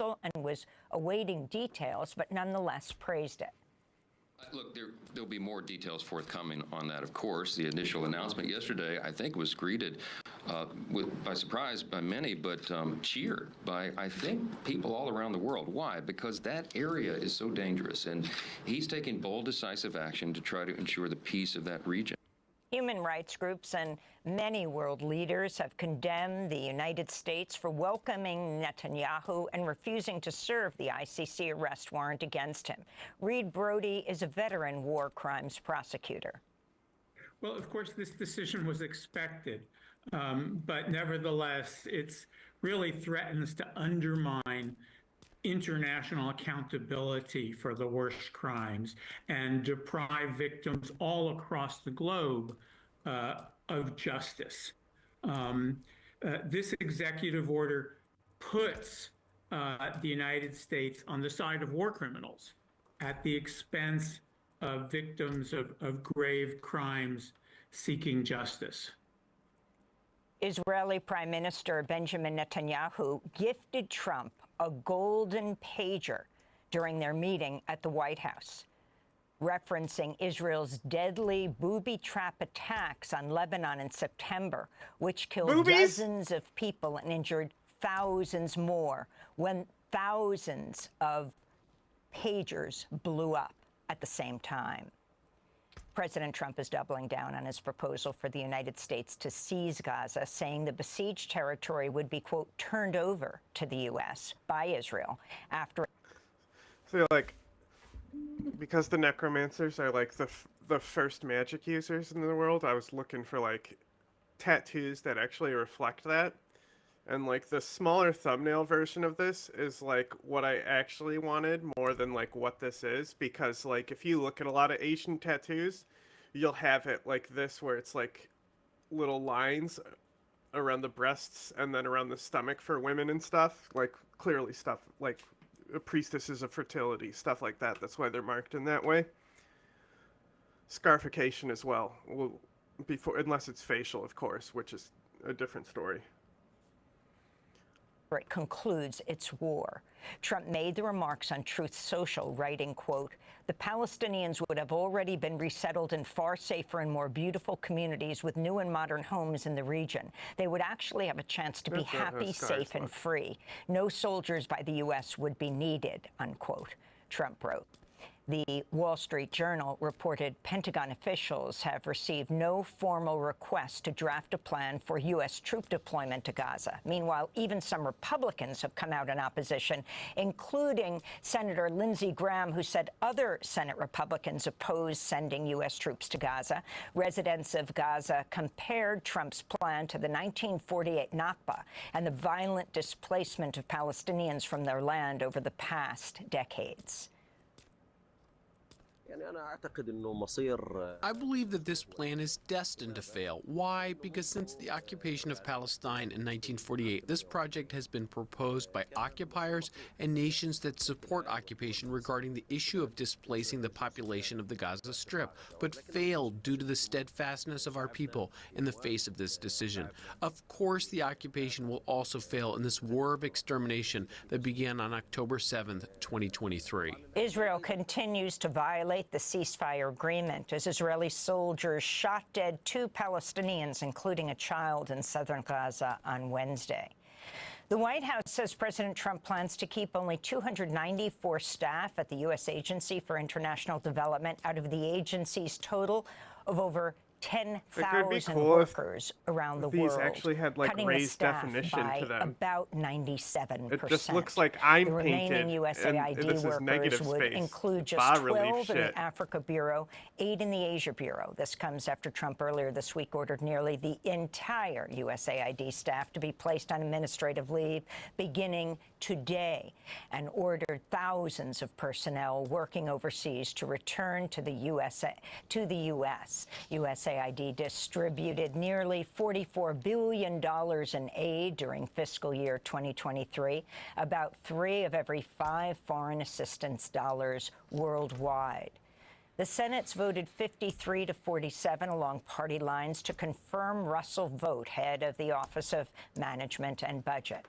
And was awaiting details, but nonetheless praised it. Look, there'll be more details forthcoming on that, of course. The initial announcement yesterday, I think, was greeted by surprise by many, but cheered by, I think, people all around the world. Why? Because that area is so dangerous, and he's taking bold, decisive action to try to ensure the peace of that region. Human rights groups and many world leaders have condemned the United States for welcoming Netanyahu and refusing to serve the ICC arrest warrant against him. Reed Brody is a veteran war crimes prosecutor. Well, of course, this decision was expected, but nevertheless, it really threatens to undermine international accountability for the worst crimes and deprive victims all across the globe of justice. This executive order puts the United States on the side of war criminals at the expense of victims of grave crimes seeking justice. Israeli Prime Minister Benjamin Netanyahu gifted Trump a golden pager during their meeting at the White House, referencing Israel's deadly booby trap attacks on Lebanon in September, which killed dozens of people and injured thousands more, when thousands of pagers blew up at the same time. President Trump is doubling down on his proposal for the United States to seize Gaza, saying the besieged territory would be, quote, turned over to the U.S. by Israel after. So, like, because the necromancers are, like, the first magic users in the world, I was looking for, like, tattoos that actually reflect that. And, like, the smaller thumbnail version of this is, like, what I actually wanted more than, like, what this is. Because, like, if you look at a lot of Asian tattoos, you'll have it like this, where it's, like, little lines around the breasts and then around the stomach for women and stuff. Like, clearly stuff, like, priestesses of fertility, stuff like that. That's why they're marked in that way. Scarification as well. Unless it's facial, of course, which is a different story. It concludes its war. Trump made the remarks on Truth Social, writing, quote, the Palestinians would have already been resettled in far safer and more beautiful communities with new and modern homes in the region. They would actually have a chance to be happy, safe, and free. No soldiers by the U.S. would be needed, unquote, Trump wrote. The Wall Street Journal reported Pentagon officials have received no formal request to draft a plan for U.S. troop deployment to Gaza. Meanwhile, even some Republicans have come out in opposition, including Senator Lindsey Graham, who said other Senate Republicans oppose sending U.S. troops to Gaza. Residents of Gaza compared Trump's plan to the 1948 Nakba and the violent displacement of Palestinians from their land over the past decades. I believe that this plan is destined to fail. Why? Because since the occupation of Palestine in 1948, this project has been proposed by occupiers and nations that support occupation regarding the issue of displacing the population of the Gaza Strip, but failed due to the steadfastness of our people in the face of this decision. Of course, the occupation will also fail in this war of extermination that began on October 7th, 2023. Israel continues to violate the ceasefire agreement as Israeli soldiers shot dead 2 Palestinians, including a child, in southern Gaza on Wednesday. The White House says President Trump plans to keep only 294 staff at the U.S. Agency for International Development out of the agency's total of over 10,000 workers around the world, actually had like cutting raised the staff definition by to them. about 97%. It just looks like I'm the remaining painted, USAID and this is workers negative would space. include just Bas relief 12 in shit. the Africa Bureau, 8 in the Asia Bureau. This comes after Trump earlier this week ordered nearly the entire USAID staff to be placed on administrative leave beginning today, and ordered thousands of personnel working overseas to return to the U.S. USAID distributed nearly $44 billion in aid during fiscal year 2023, about 3 of every 5 foreign assistance dollars worldwide. The Senate's voted 53 to 47 along party lines to confirm Russell Vought, head of the Office of Management and Budget.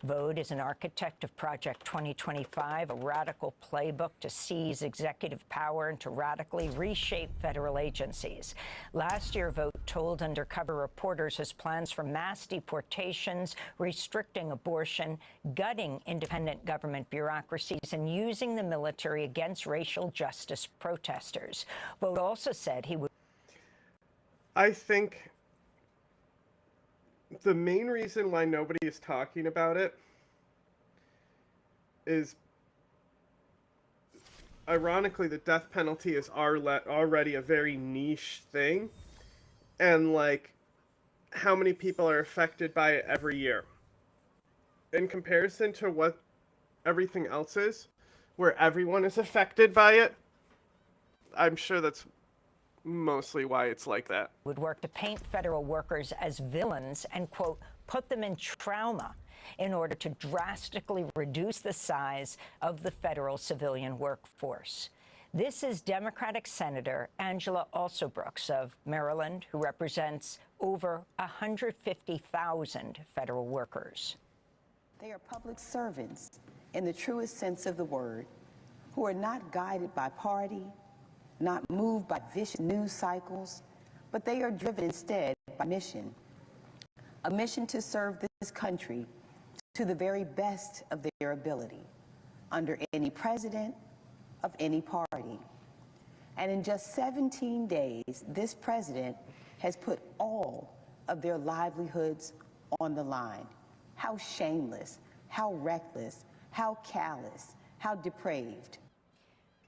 Vought is an architect of Project 2025, a radical playbook to seize executive power and to radically reshape federal agencies. Last year, Vought told undercover reporters his plans for mass deportations, restricting abortion, gutting independent government bureaucracies, and using the military against racial justice protesters. Vought also said he would. I think the main reason why nobody is talking about it is, ironically, the death penalty is already a very niche thing, and like how many people are affected by it every year in comparison to what everything else is, where everyone is affected by it. I'm sure that's mostly why it's like that. Would work to paint federal workers as villains and, quote, put them in trauma in order to drastically reduce the size of the federal civilian workforce. This is Democratic Senator Angela Alsobrooks of Maryland, who represents over 150,000 federal workers. They are public servants in the truest sense of the word, who are not guided by party, not moved by vicious news cycles, but they are driven instead by mission. A mission to serve this country to the very best of their ability, under any president of any party. And in just 17 days, this president has put all of their livelihoods on the line. How shameless, how reckless, how callous, how depraved.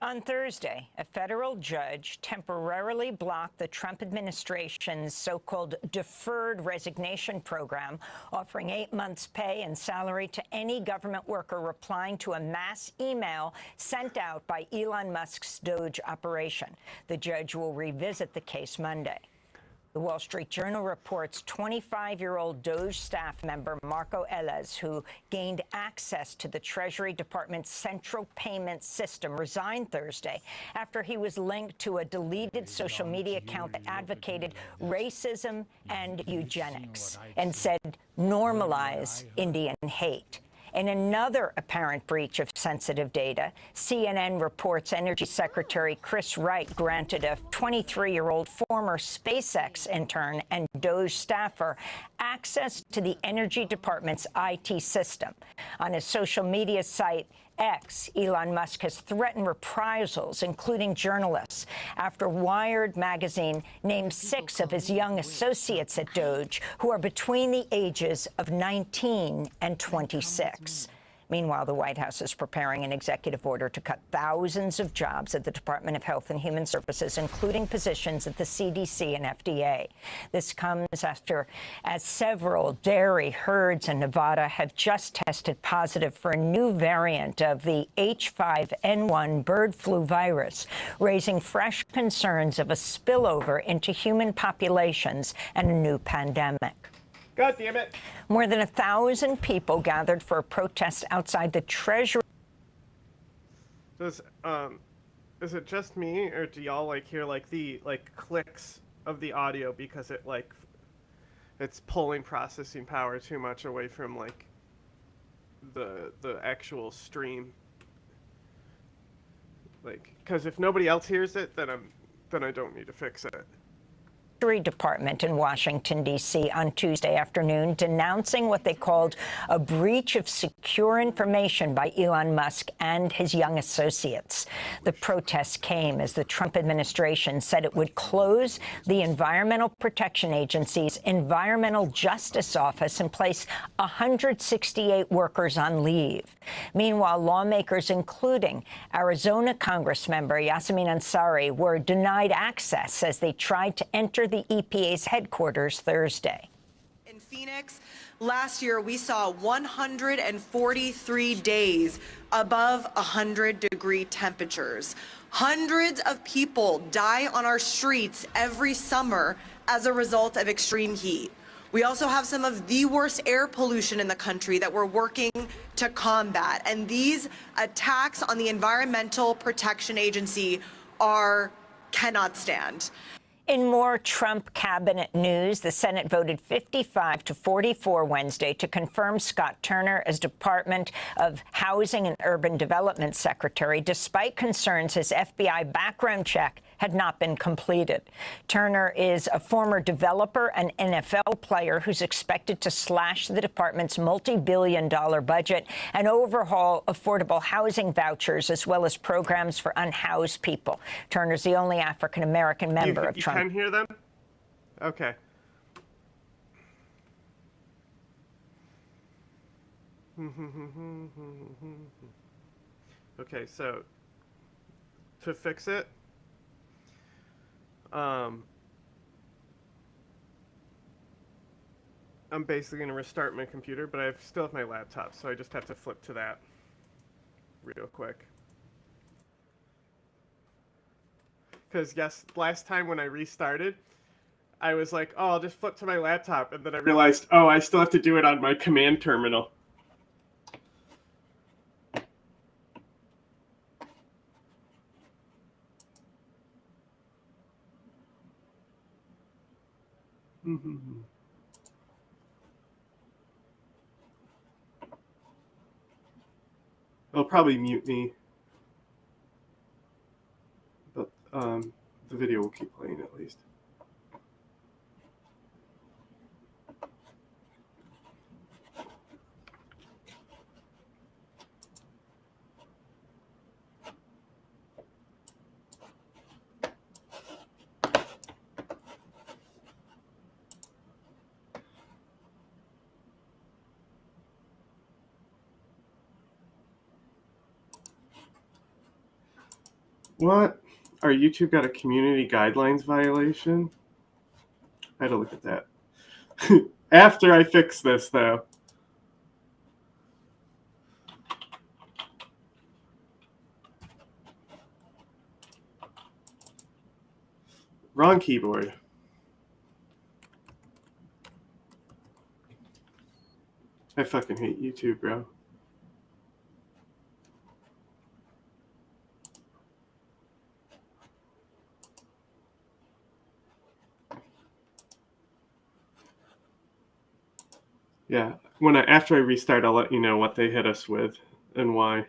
On Thursday, a federal judge temporarily blocked the Trump administration's so-called deferred resignation program, offering 8 months' pay and salary to any government worker replying to a mass email sent out by Elon Musk's Doge operation. The judge will revisit the case Monday. The Wall Street Journal reports 25-year-old Doge staff member Marco Ellis, who gained access to the Treasury Department's central payment system, resigned Thursday after he was linked to a deleted social media account that advocated racism and eugenics and said normalize Indian hate. In another apparent breach of sensitive data, CNN reports Energy Secretary Chris Wright granted a 23-year-old former SpaceX intern and Doge staffer access to the Energy Department's IT system. On his social media site, X, Elon Musk has threatened reprisals, including journalists, after Wired magazine named 6 of his young associates at Doge who are between the ages of 19 and 26. Meanwhile, the White House is preparing an executive order to cut thousands of jobs at the Department of Health and Human Services, including positions at the CDC and FDA. This comes after as several dairy herds in Nevada have just tested positive for a new variant of the H5N1 bird flu virus, raising fresh concerns of a spillover into human populations and a new pandemic. God damn it. More than 1,000 people gathered for a protest outside the Treasury. Is it just me, or do y'all like hear like the clicks of the audio because it's pulling processing power too much away from like the actual stream? Like, because if nobody else hears it, then I don't need to fix it. Department in Washington, D.C. on Tuesday afternoon denouncing what they called a breach of secure information by Elon Musk and his young associates. The protests came as the Trump administration said it would close the Environmental Protection Agency's Environmental Justice Office and place 168 workers on leave. Meanwhile, lawmakers, including Arizona Congressmember Yasamin Ansari, were denied access as they tried to enter the EPA's headquarters Thursday. In Phoenix, last year we saw 143 days above 100-degree temperatures. Hundreds of people die on our streets every summer as a result of extreme heat. We also have some of the worst air pollution in the country that we're working to combat. And these attacks on the Environmental Protection Agency cannot stand. In more Trump cabinet news, the Senate voted 55-44 Wednesday to confirm Scott Turner as Department of Housing and Urban Development Secretary, despite concerns his FBI background check had not been completed. Turner is a former developer and NFL player who's expected to slash the department's multi-billion-dollar budget and overhaul affordable housing vouchers as well as programs for unhoused people. Turner's the only African-American member of Trump. You can hear them? Okay. Okay, so to fix it, I'm basically going to restart my computer, but I still have my laptop, so I just have to flip to that real quick. Because, yes, last time when I restarted, I was like, oh, I'll just flip to my laptop, and then I realized, oh, I still have to do it on my command terminal. It'll probably mute me, but the video will keep playing at least. What? Our YouTube got a community guidelines violation? I had to look at that. After I fix this, though. Wrong keyboard. I fucking hate YouTube, bro. Yeah, after I restart, I'll let you know what they hit us with and why.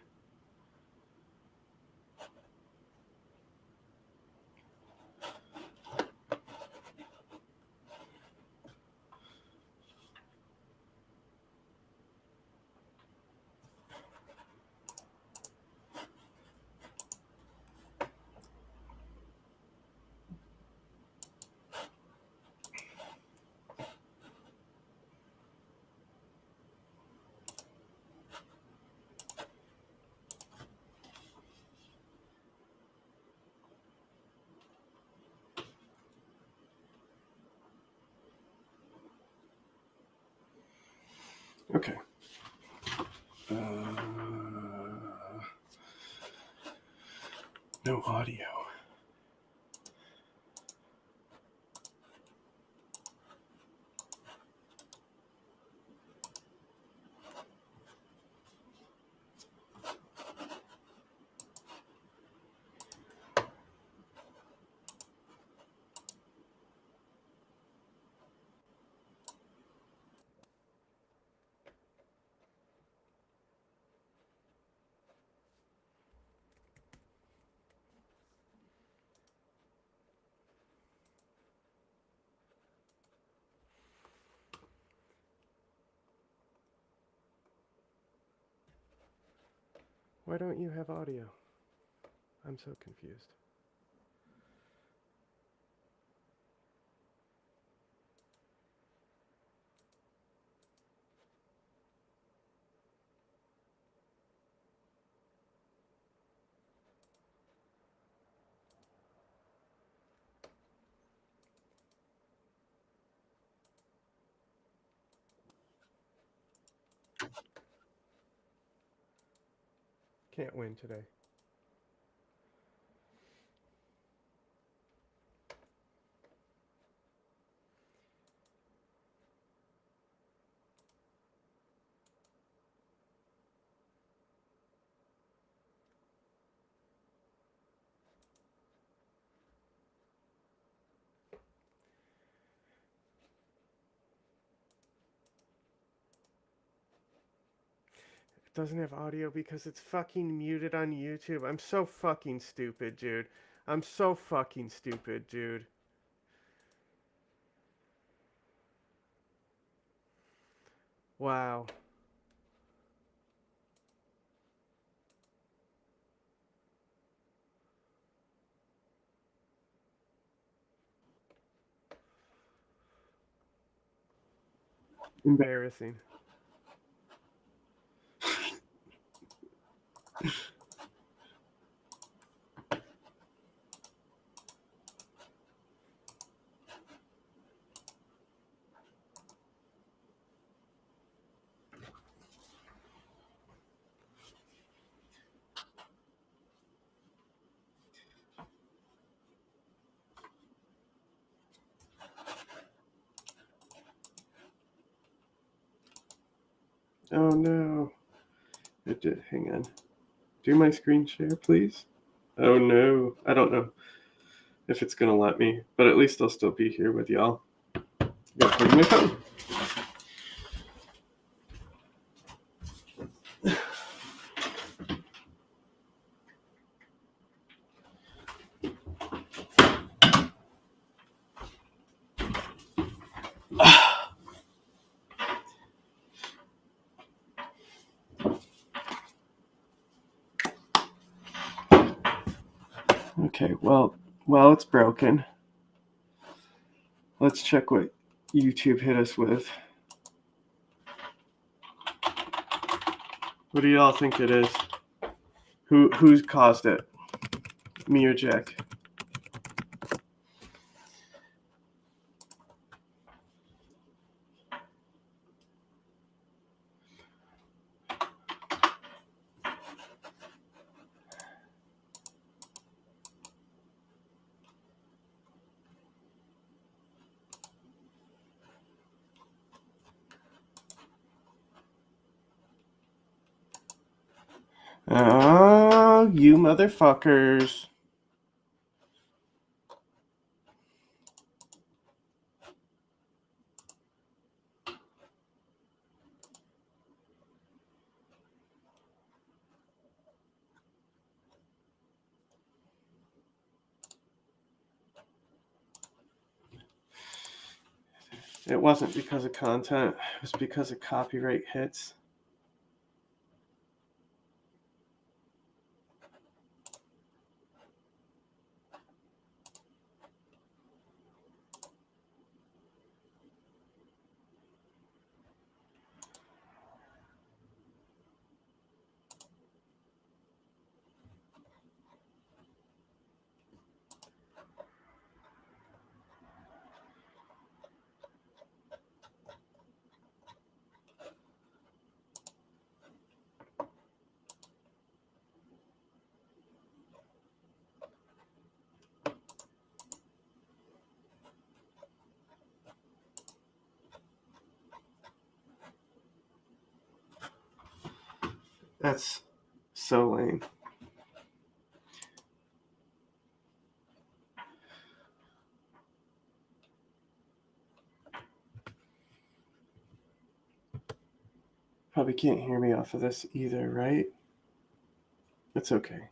Okay. No audio. Why don't you have audio? I'm so confused. Can't win today. It doesn't have audio because it's fucking muted on YouTube. I'm so fucking stupid, dude. I'm so fucking stupid, dude. Wow. Embarrassing. Oh no. It did. Hang on. Do my screen share, please. Oh no. I don't know if it's gonna let me, but at least I'll still be here with y'all. Gotta plug my phone. Okay, well, while it's broken, let's check what YouTube hit us with. What do y'all think it is? Who's caused it? Me or Jack? Oh, you motherfuckers. It wasn't because of content, it was because of copyright hits. That's so lame. Probably can't hear me off of this either, right? It's okay.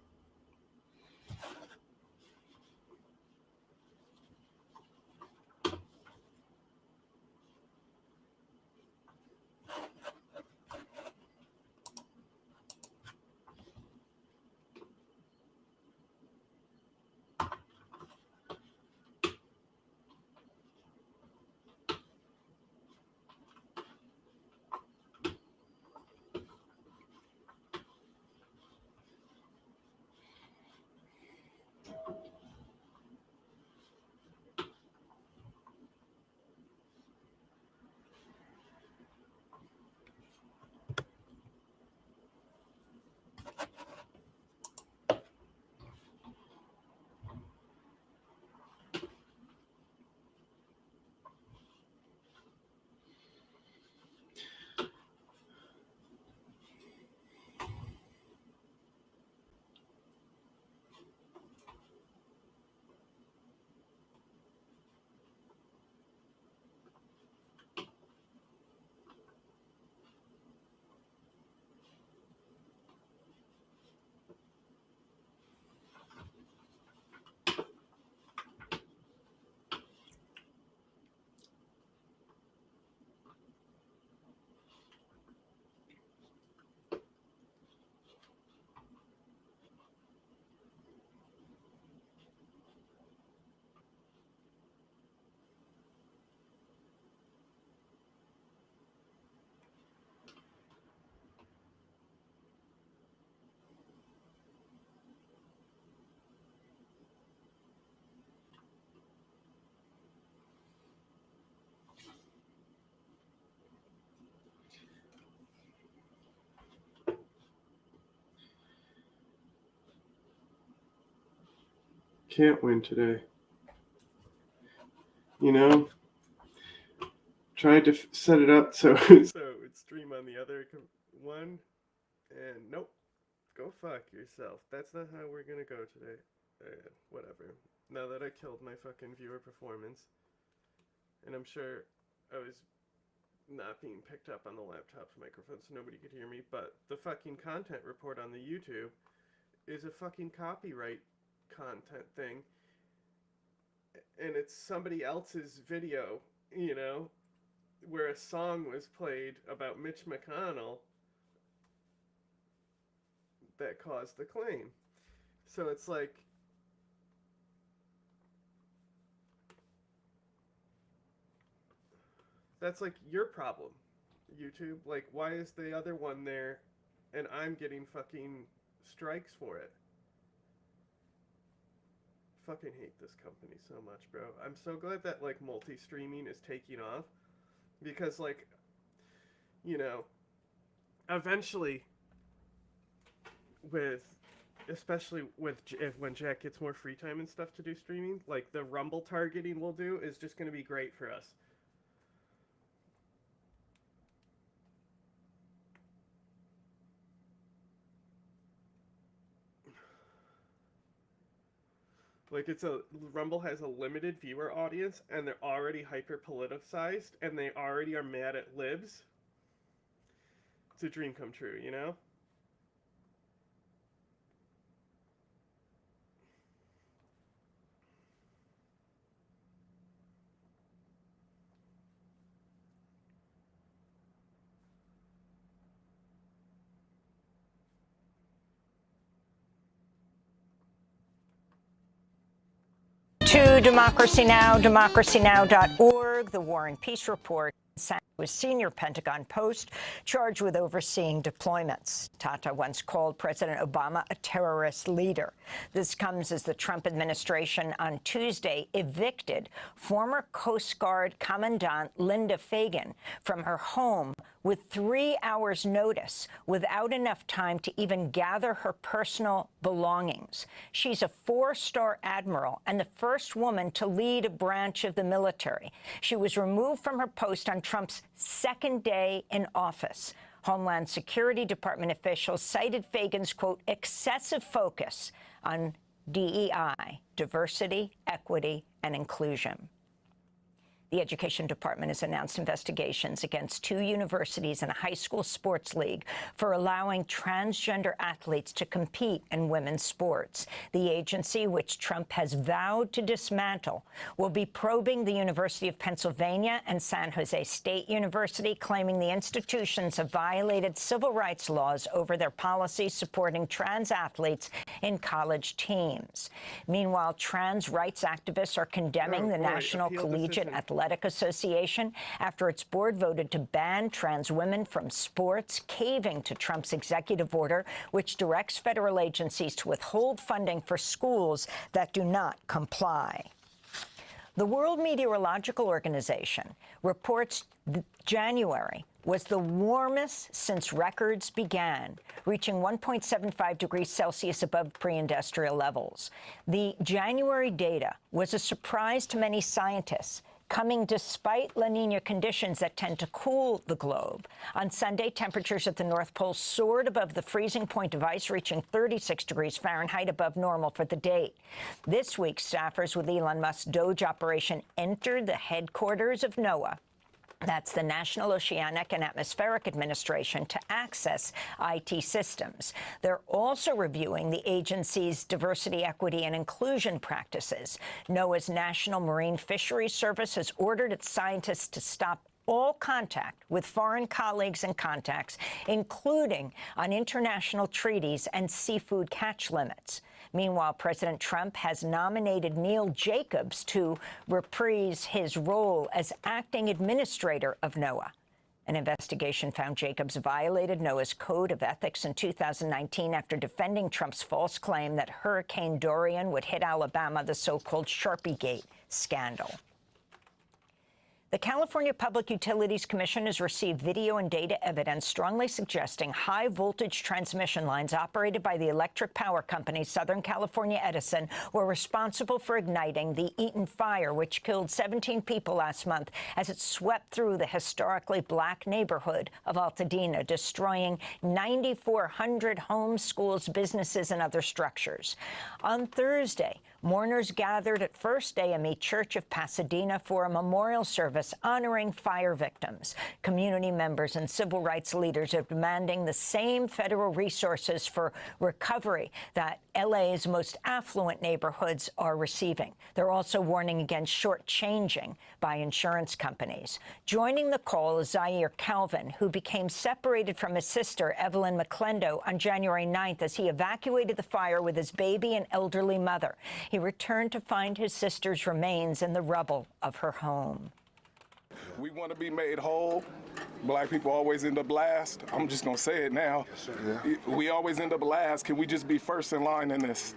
Can't win today. You know, tried to set it up so it would stream on the other one, and nope. Go fuck yourself. That's not how we're gonna go today. Whatever. Now that I killed my fucking viewer performance, and I'm sure I was not being picked up on the laptop's microphone so nobody could hear me, but the fucking content report on the YouTube is a fucking copyright content thing, and it's somebody else's video, you know, where a song was played about Mitch McConnell that caused the claim. So it's like, that's like your problem, YouTube. Like, why is the other one there and I'm getting fucking strikes for it? Fucking hate this company so much, bro. I'm so glad that like multi-streaming is taking off, because like, you know, eventually especially when Jack gets more free time and stuff to do streaming, like the Rumble targeting we'll do is just going to be great for us. Like, Rumble has a limited viewer audience, and they're already hyper-politicized, and they already are mad at libs. It's a dream come true, you know? To Democracy Now!, democracynow.org, the War and Peace Report. Was senior Pentagon post charged with overseeing deployments. Tata once called President Obama a terrorist leader. This comes as the Trump administration on Tuesday evicted former Coast Guard Commandant Linda Fagan from her home with 3 hours' notice, without enough time to even gather her personal belongings. She's a 4-star admiral and the first woman to lead a branch of the military. She was removed from her post on Trump's second day in office. Homeland Security Department officials cited Fagan's, quote, excessive focus on DEI, diversity, equity, and inclusion. The Education Department has announced investigations against 2 universities and a high school sports league for allowing transgender athletes to compete in women's sports. The agency, which Trump has vowed to dismantle, will be probing the University of Pennsylvania and San Jose State University, claiming the institutions have violated civil rights laws over their policies supporting trans athletes in college teams. Meanwhile, trans rights activists are condemning the National Collegiate Athletic Association after its board voted to ban trans women from sports, caving to Trump's executive order, which directs federal agencies to withhold funding for schools that do not comply. The World Meteorological Organization reports January was the warmest since records began, reaching 1.75 degrees Celsius above pre-industrial levels. The January data was a surprise to many scientists, coming despite La Nina conditions that tend to cool the globe. On Sunday, temperatures at the North Pole soared above the freezing point of ice, reaching 36 degrees Fahrenheit above normal for the date. This week, staffers with Elon Musk's Doge operation entered the headquarters of NOAA. That's the National Oceanic and Atmospheric Administration, to access IT systems. They're also reviewing the agency's diversity, equity, and inclusion practices. NOAA's National Marine Fisheries Service has ordered its scientists to stop all contact with foreign colleagues and contacts, including on international treaties and seafood catch limits. Meanwhile, President Trump has nominated Neil Jacobs to reprise his role as acting administrator of NOAA. An investigation found Jacobs violated NOAA's code of ethics in 2019 after defending Trump's false claim that Hurricane Dorian would hit Alabama, the so-called Sharpiegate scandal. The California Public Utilities Commission has received video and data evidence strongly suggesting high-voltage transmission lines operated by the electric power company Southern California Edison were responsible for igniting the Eaton Fire, which killed 17 people last month as it swept through the historically black neighborhood of Altadena, destroying 9,400 homes, schools, businesses, and other structures. On Thursday, mourners gathered at First AME Church of Pasadena for a memorial service honoring fire victims. Community members and civil rights leaders are demanding the same federal resources for recovery that LA's most affluent neighborhoods are receiving. They're also warning against shortchanging by insurance companies. Joining the call is Zaire Calvin, who became separated from his sister, Evelyn McClendo, on January 9th as he evacuated the fire with his baby and elderly mother. He returned to find his sister's remains in the rubble of her home. We want to be made whole. Black people always end up last. I'm just going to say it now. We always end up last. Can we just be first in line in this?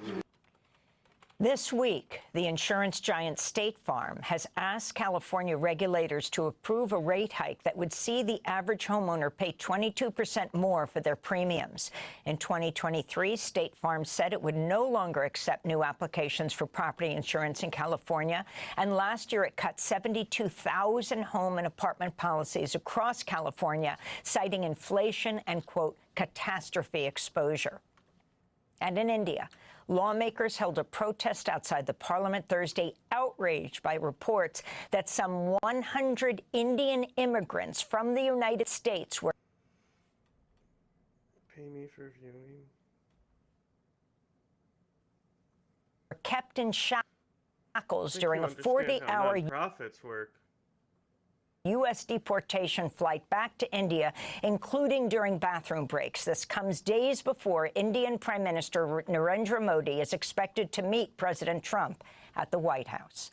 This week, the insurance giant State Farm has asked California regulators to approve a rate hike that would see the average homeowner pay 22% more for their premiums. In 2023, State Farm said it would no longer accept new applications for property insurance in California, and last year it cut 72,000 home and apartment policies across California, citing inflation and, quote, catastrophe exposure. And in India, lawmakers held a protest outside the parliament Thursday, outraged by reports that some 100 Indian immigrants from the United States were Pay me for viewing. kept in shackles during a 40-hour profits work. U.S. deportation flight back to India, including during bathroom breaks. This comes days before Indian Prime Minister Narendra Modi is expected to meet President Trump at the White House.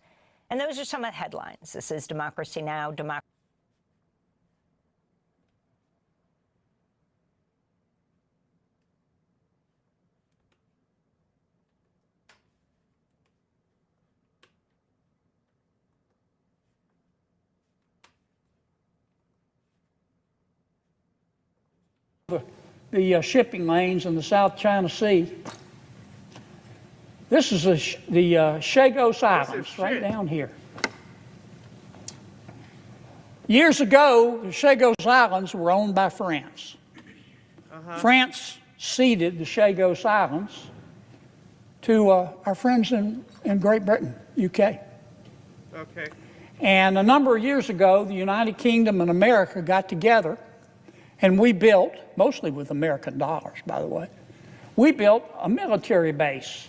And those are some of the headlines. This is Democracy Now! The shipping lanes in the South China Sea. This is the Chagos Islands right down here. Years ago, the Chagos Islands were owned by France. France ceded the Chagos Islands to our friends in Great Britain, UK. Okay. And a number of years ago, the United Kingdom and America got together, and we built, mostly with American dollars, by the way, we built a military base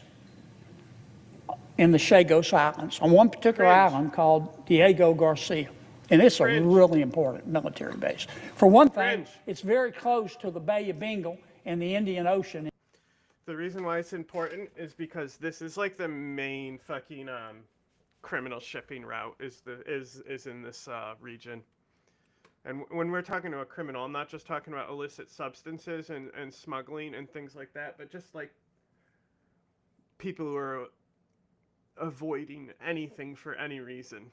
in the Chagos Islands, on one particular island called Diego Garcia. And it's a really important military base. For one thing, it's very close to the Bay of Bengal and the Indian Ocean. The reason why it's important is because this is like the main fucking criminal shipping route is in this region. And when we're talking to a criminal, I'm not just talking about illicit substances and smuggling and things like that, but just like people who are avoiding anything for any reason.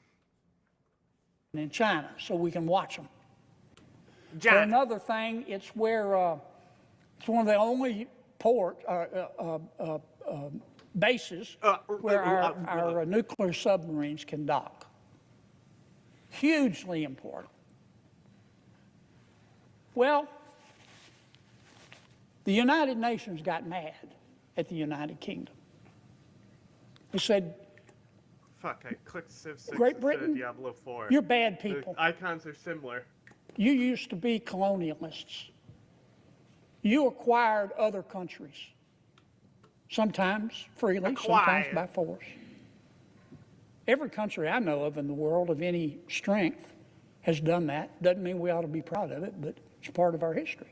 In China, so we can watch them. China. For another thing, it's where it's one of the only bases where our nuclear submarines can dock. Hugely important. Well, the United Nations got mad at the United Kingdom. They said, fuck, I clicked Civ 6 Great instead Britain, of Diablo 4. you're bad people. The icons are similar. You used to be colonialists. You acquired other countries, sometimes freely, sometimes by force. Every country I know of in the world of any strength has done that. Doesn't mean we ought to be proud of it, but it's part of our history.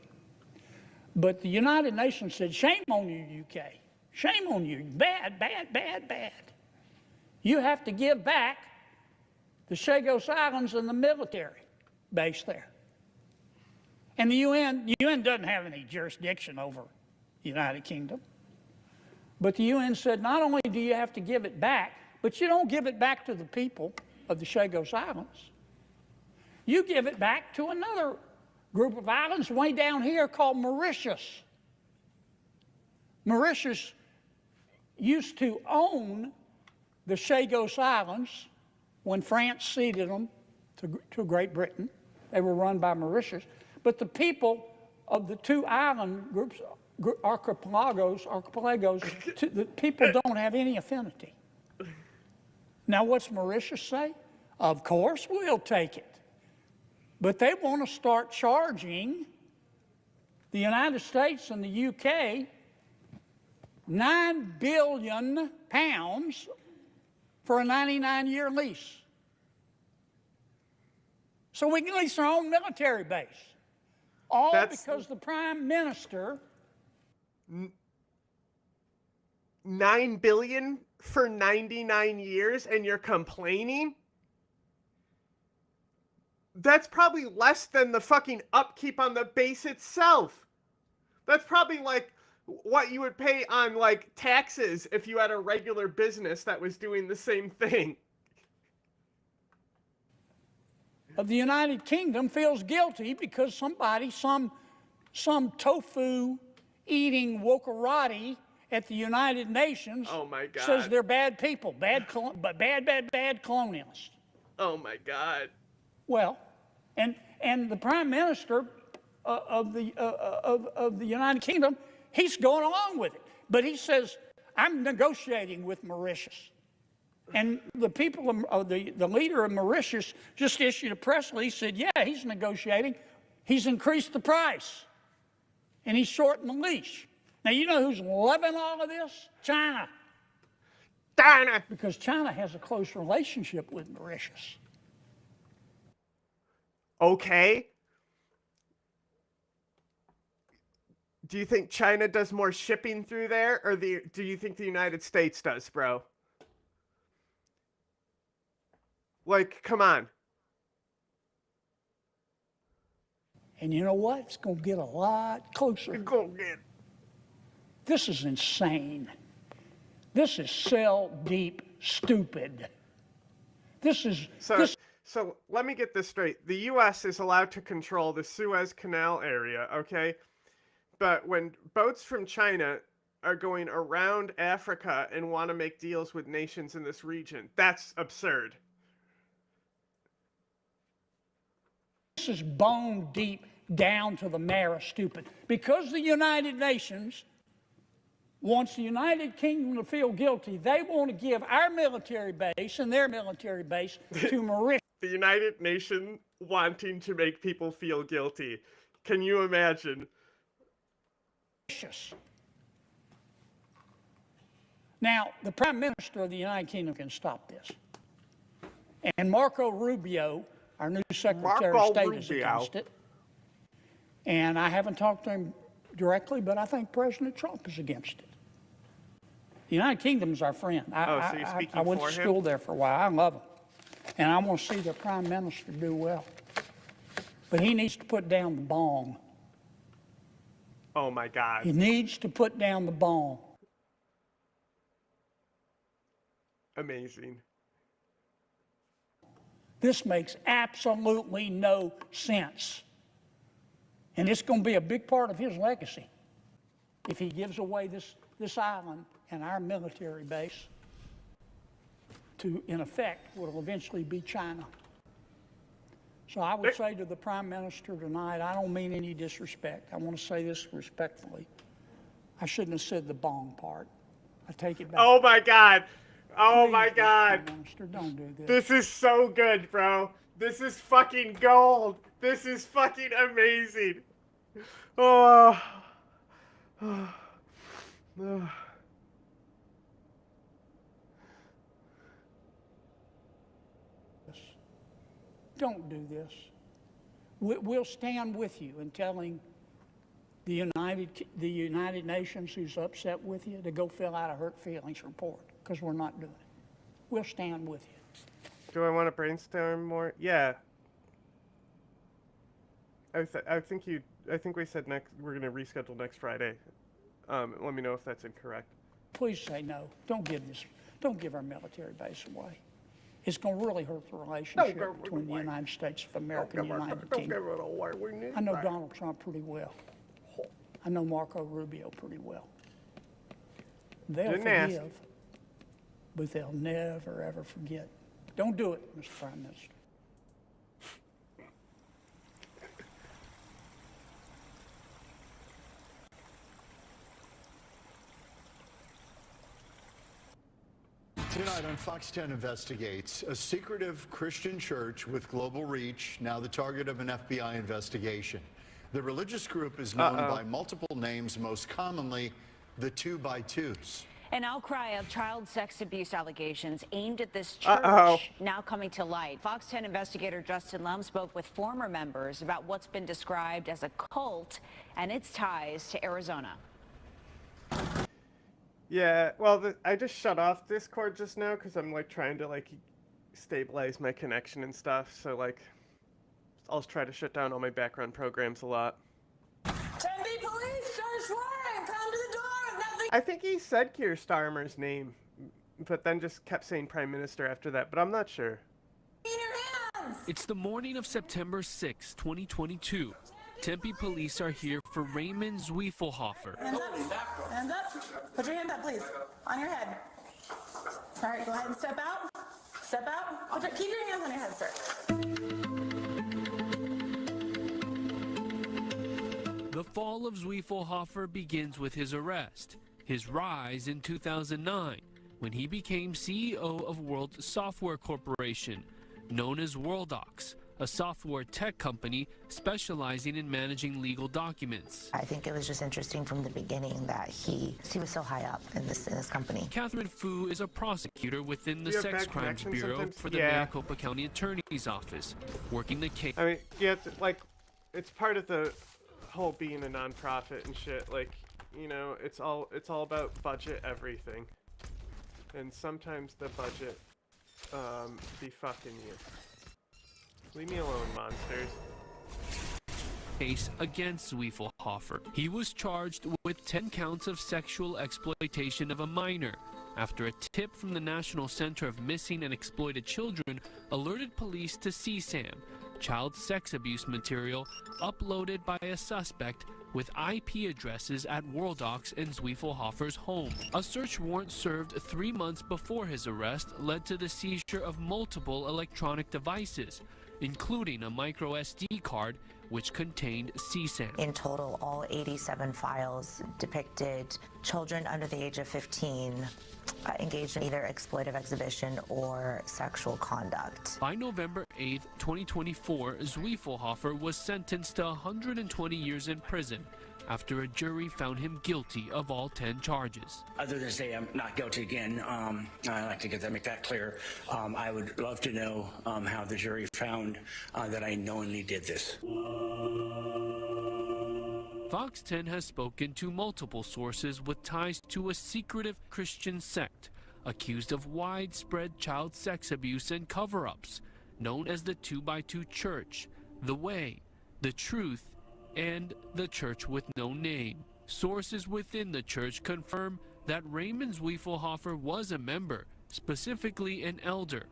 But the United Nations said, shame on you, UK. Shame on you. Bad, bad, bad, bad. You have to give back the Chagos Islands and the military base there. And the UN doesn't have any jurisdiction over the United Kingdom. But the UN said, not only do you have to give it back, but you don't give it back to the people of the Chagos Islands. You give it back to another group of islands way down here called Mauritius. Mauritius used to own the Chagos Islands when France ceded them to Great Britain. They were run by Mauritius. But the people of the two island groups, archipelagos, the people don't have any affinity. Now, what's Mauritius say? Of course we'll take it. But they want to start charging the United States and the UK £9 billion for a 99-year lease. So we can lease our own military base. All because the Prime Minister... $9 billion for 99 years and you're complaining? That's probably less than the fucking upkeep on the base itself. That's probably like what you would pay on like taxes if you had a regular business that was doing the same thing. Of the United Kingdom feels guilty because somebody, some tofu-eating wokarati at the United Nations says they're bad people, bad colonialists. Oh my God. Well, and the Prime Minister of the United Kingdom, he's going along with it, but he says, I'm negotiating with Mauritius. And the people of the leader of Mauritius just issued a press release, said, yeah, he's negotiating. He's increased the price. And he's shortened the leash. Now, you know who's loving all of this? China. China. Because China has a close relationship with Mauritius. Okay. Do you think China does more shipping through there, or do you think the United States does, bro? Like, come on. And you know what? It's going to get a lot closer. It's going to get... This is insane. This is cell deep stupid. This is... So let me get this straight. The U.S. is allowed to control the Suez Canal area, okay? But when boats from China are going around Africa and want to make deals with nations in this region, that's absurd. This is bone deep down to the marrow stupid. Because the United Nations wants the United Kingdom to feel guilty, they want to give our military base and their military base to Mauritius. The United Nations wanting to make people feel guilty. Can you imagine? Now, the Prime Minister of the United Kingdom can stop this. And Marco Rubio, our new Secretary of State, is against it. And I haven't talked to him directly, but I think President Trump is against it. The United Kingdom is our friend. So you're speaking I went for to school him? there for a while. I love him. And I want to see the Prime Minister do well. But he needs to put down the bong. Oh my God. He needs to put down the bong. Amazing. This makes absolutely no sense. And it's going to be a big part of his legacy if he gives away this island and our military base to, in effect, what will eventually be China. So I would say to the Prime Minister tonight, I don't mean any disrespect. I want to say this respectfully. I shouldn't have said the bong part. I take it back. Oh my God. Oh Please, my God. Prime Minister, don't do this. This is so good, bro. This is fucking gold. This is fucking amazing. Oh. Don't do this. We'll stand with you in telling the United Nations who's upset with you to go fill out a hurt feelings report, because we're not doing it. We'll stand with you. Do I want to brainstorm more? Yeah. I think we said we're gonna reschedule next Friday. Let me know if that's incorrect. Please say no. Don't give our military base away. It's going to really hurt the relationship between the United States of America and the United Kingdom. I know Donald Trump pretty well. I know Marco Rubio pretty well. They'll forgive, but they'll never, ever forget. Don't do it, Mr. Prime Minister. Tonight on Fox 10 Investigates, a secretive Christian church with global reach, now the target of an FBI investigation. The religious group is known by multiple names, most commonly the 2x2s. An outcry of child sex abuse allegations aimed at this church now coming to light. Fox 10 investigator Justin Lum spoke with former members about what's been described as a cult and its ties to Arizona. Yeah, well, I just shut off Discord just now because I'm like trying to like stabilize my connection and stuff. So like, I'll try to shut down all my background programs a lot. Tempe police, search warrant, come to the door. Nothing. I think he said Keir Starmer's name, but then just kept saying Prime Minister after that. But I'm not sure. In your hands. It's the morning of September 6, 2022. Tempe police are here for Raymond Zwiefelhofer. Hands up. Hands up. Put your hand up, please. On your head. All right, go ahead and step out. Step out. Keep your hands on your head, sir. The fall of Zwiefelhofer begins with his arrest, his rise in 2009, when he became CEO of World Software Corporation, known as Worldox, a software tech company specializing in managing legal documents. I think it was just interesting from the beginning that he was so high up in this company. Catherine Fu is a prosecutor within the Sex Crimes Bureau for the Maricopa County Attorney's Office, working the case. I mean, yeah, it's part of the whole being a nonprofit and shit. Like, you know, it's all about budget everything, and sometimes the budget be fucking you. Leave me alone, monsters. Case against Zwiefelhofer. He was charged with 10 counts of sexual exploitation of a minor after a tip from the National Center of Missing and Exploited Children alerted police to CSAM, child sex abuse material uploaded by a suspect with IP addresses at Worldox and Zwiefelhofer's home. A search warrant served 3 months before his arrest led to the seizure of multiple electronic devices, including a micro SD card which contained CSAM. In total, all 87 files depicted children under the age of 15 engaged in either exploitive exhibition or sexual conduct. By November 8, 2024, Zwiefelhofer was sentenced to 120 years in prison after a jury found him guilty of all 10 charges. Other than say I'm not guilty again, I like to make that clear. I would love to know how the jury found that I knowingly did this. Fox 10 has spoken to multiple sources with ties to a secretive Christian sect accused of widespread child sex abuse and cover-ups, known as the 2x2 Church, the Way, the Truth, and the Church with No Name. Sources within the church confirm that Raymond Zwiefelhofer was a member, specifically an elder.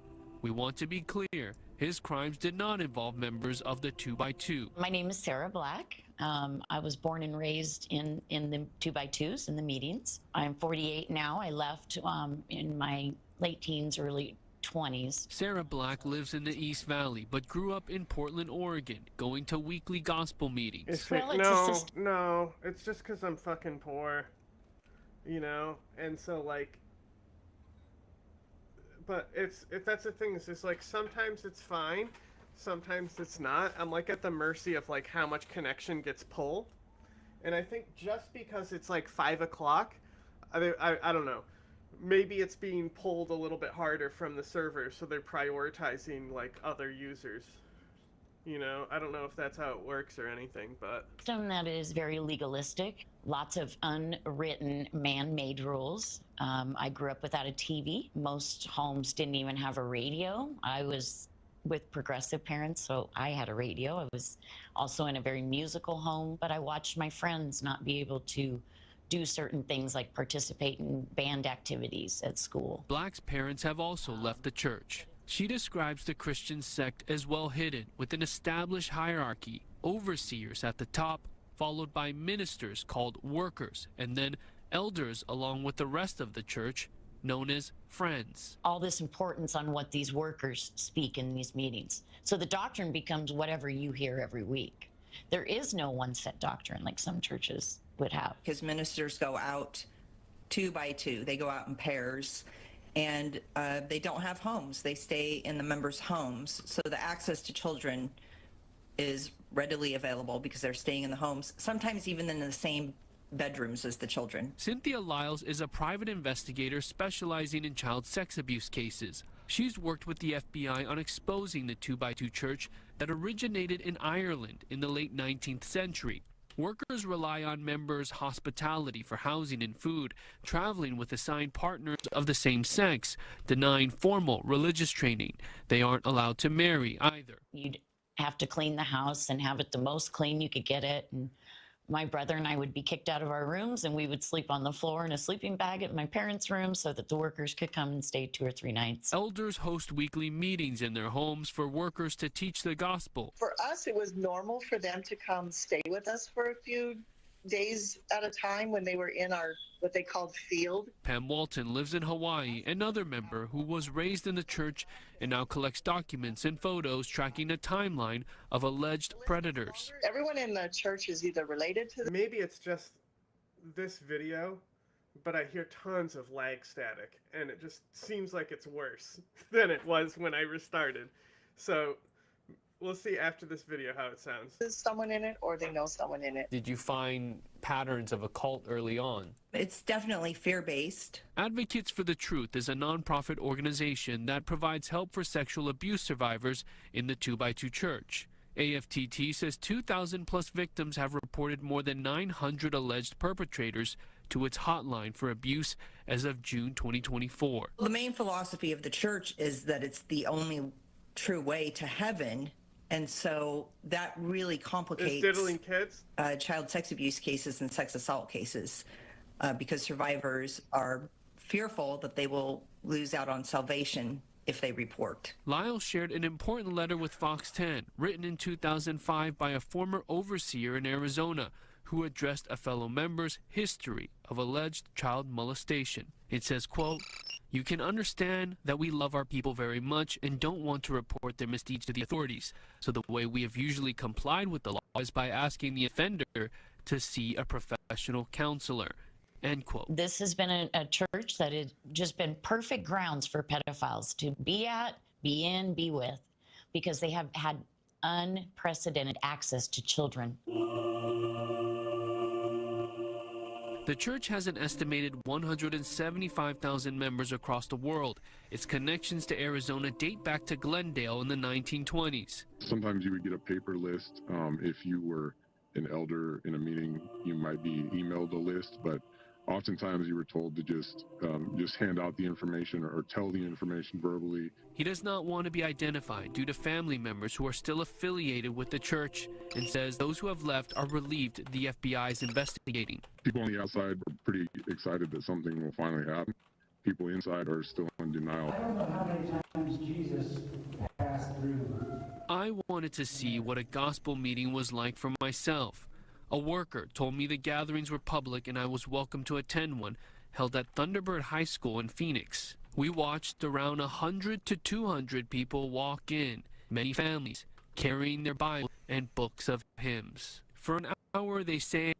We want to be clear, his crimes did not involve members of the 2x2. My name is Sarah Black. I was born and raised in the 2x2s, in the meetings. I'm 48 now. I left in my late teens, early 20s. Sarah Black lives in the East Valley, but grew up in Portland, Oregon, going to weekly gospel meetings. No, it's just because I'm fucking poor, you know? And so, like, but that's the thing, it's just like, sometimes it's fine, sometimes it's not. I'm like at the mercy of like how much connection gets pulled. And I think just because it's like 5 o'clock, I don't know, maybe it's being pulled a little bit harder from the server, so they're prioritizing like other users. You know, I don't know if that's how it works or anything, but... System that is very legalistic, lots of unwritten man-made rules. I grew up without a TV. Most homes didn't even have a radio. I was with progressive parents, so I had a radio. I was also in a very musical home, but I watched my friends not be able to do certain things like participate in band activities at school. Black's parents have also left the church. She describes the Christian sect as well hidden, with an established hierarchy, overseers at the top, followed by ministers called workers, and then elders along with the rest of the church, known as friends. All this importance on what these workers speak in these meetings. So the doctrine becomes whatever you hear every week. There is no one set doctrine like some churches would have. His ministers go out 2 by 2. They go out in pairs, and they don't have homes. They stay in the members' homes. So the access to children is readily available because they're staying in the homes, sometimes even in the same bedrooms as the children. Cynthia Lyles is a private investigator specializing in child sex abuse cases. She's worked with the FBI on exposing the 2x2 Church that originated in Ireland in the late 19th century. Workers rely on members' hospitality for housing and food, traveling with assigned partners of the same sex, denying formal religious training. They aren't allowed to marry either. You'd have to clean the house and have it the most clean you could get it. And my brother and I would be kicked out of our rooms, and we would sleep on the floor in a sleeping bag at my parents' room so that the workers could come and stay 2 or 3 nights. Elders host weekly meetings in their homes for workers to teach the gospel. For us, it was normal for them to come stay with us for a few days at a time when they were in our, what they called field. Pam Walton lives in Hawaii, another member who was raised in the church and now collects documents and photos tracking a timeline of alleged predators. Everyone in the church is either related to... Maybe it's just this video, but I hear tons of lag static, and it just seems like it's worse than it was when I restarted. So we'll see after this video how it sounds. There's someone in it, or they know someone in it. Did you find patterns of a cult early on? It's definitely fear-based. Advocates for the Truth is a nonprofit organization that provides help for sexual abuse survivors in the 2x2 Church. AFTT says 2,000 plus victims have reported more than 900 alleged perpetrators to its hotline for abuse as of June 2024. The main philosophy of the church is that it's the only true way to heaven. And so that really complicates diddling kids? Child sex abuse cases and sex assault cases because survivors are fearful that they will lose out on salvation if they report. Lyle shared an important letter with Fox 10, written in 2005 by a former overseer in Arizona who addressed a fellow member's history of alleged child molestation. It says, quote, You can understand that we love our people very much and don't want to report their misdeeds to the authorities. So the way we have usually complied with the law is by asking the offender to see a professional counselor. End quote. This has been a church that has just been perfect grounds for pedophiles to be at, be in, be with, because they have had unprecedented access to children. The church has an estimated 175,000 members across the world. Its connections to Arizona date back to Glendale in the 1920s. Sometimes you would get a paper list. If you were an elder in a meeting, you might be emailed a list, but oftentimes you were told to just hand out the information or tell the information verbally. He does not want to be identified due to family members who are still affiliated with the church, and says those who have left are relieved the FBI is investigating. People on the outside are pretty excited that something will finally happen. People inside are still in denial. I don't know how many times Jesus passed through. I wanted to see what a gospel meeting was like for myself. A worker told me the gatherings were public and I was welcome to attend one held at Thunderbird High School in Phoenix. We watched around 100 to 200 people walk in, many families carrying their Bible and books of hymns. For an hour they sang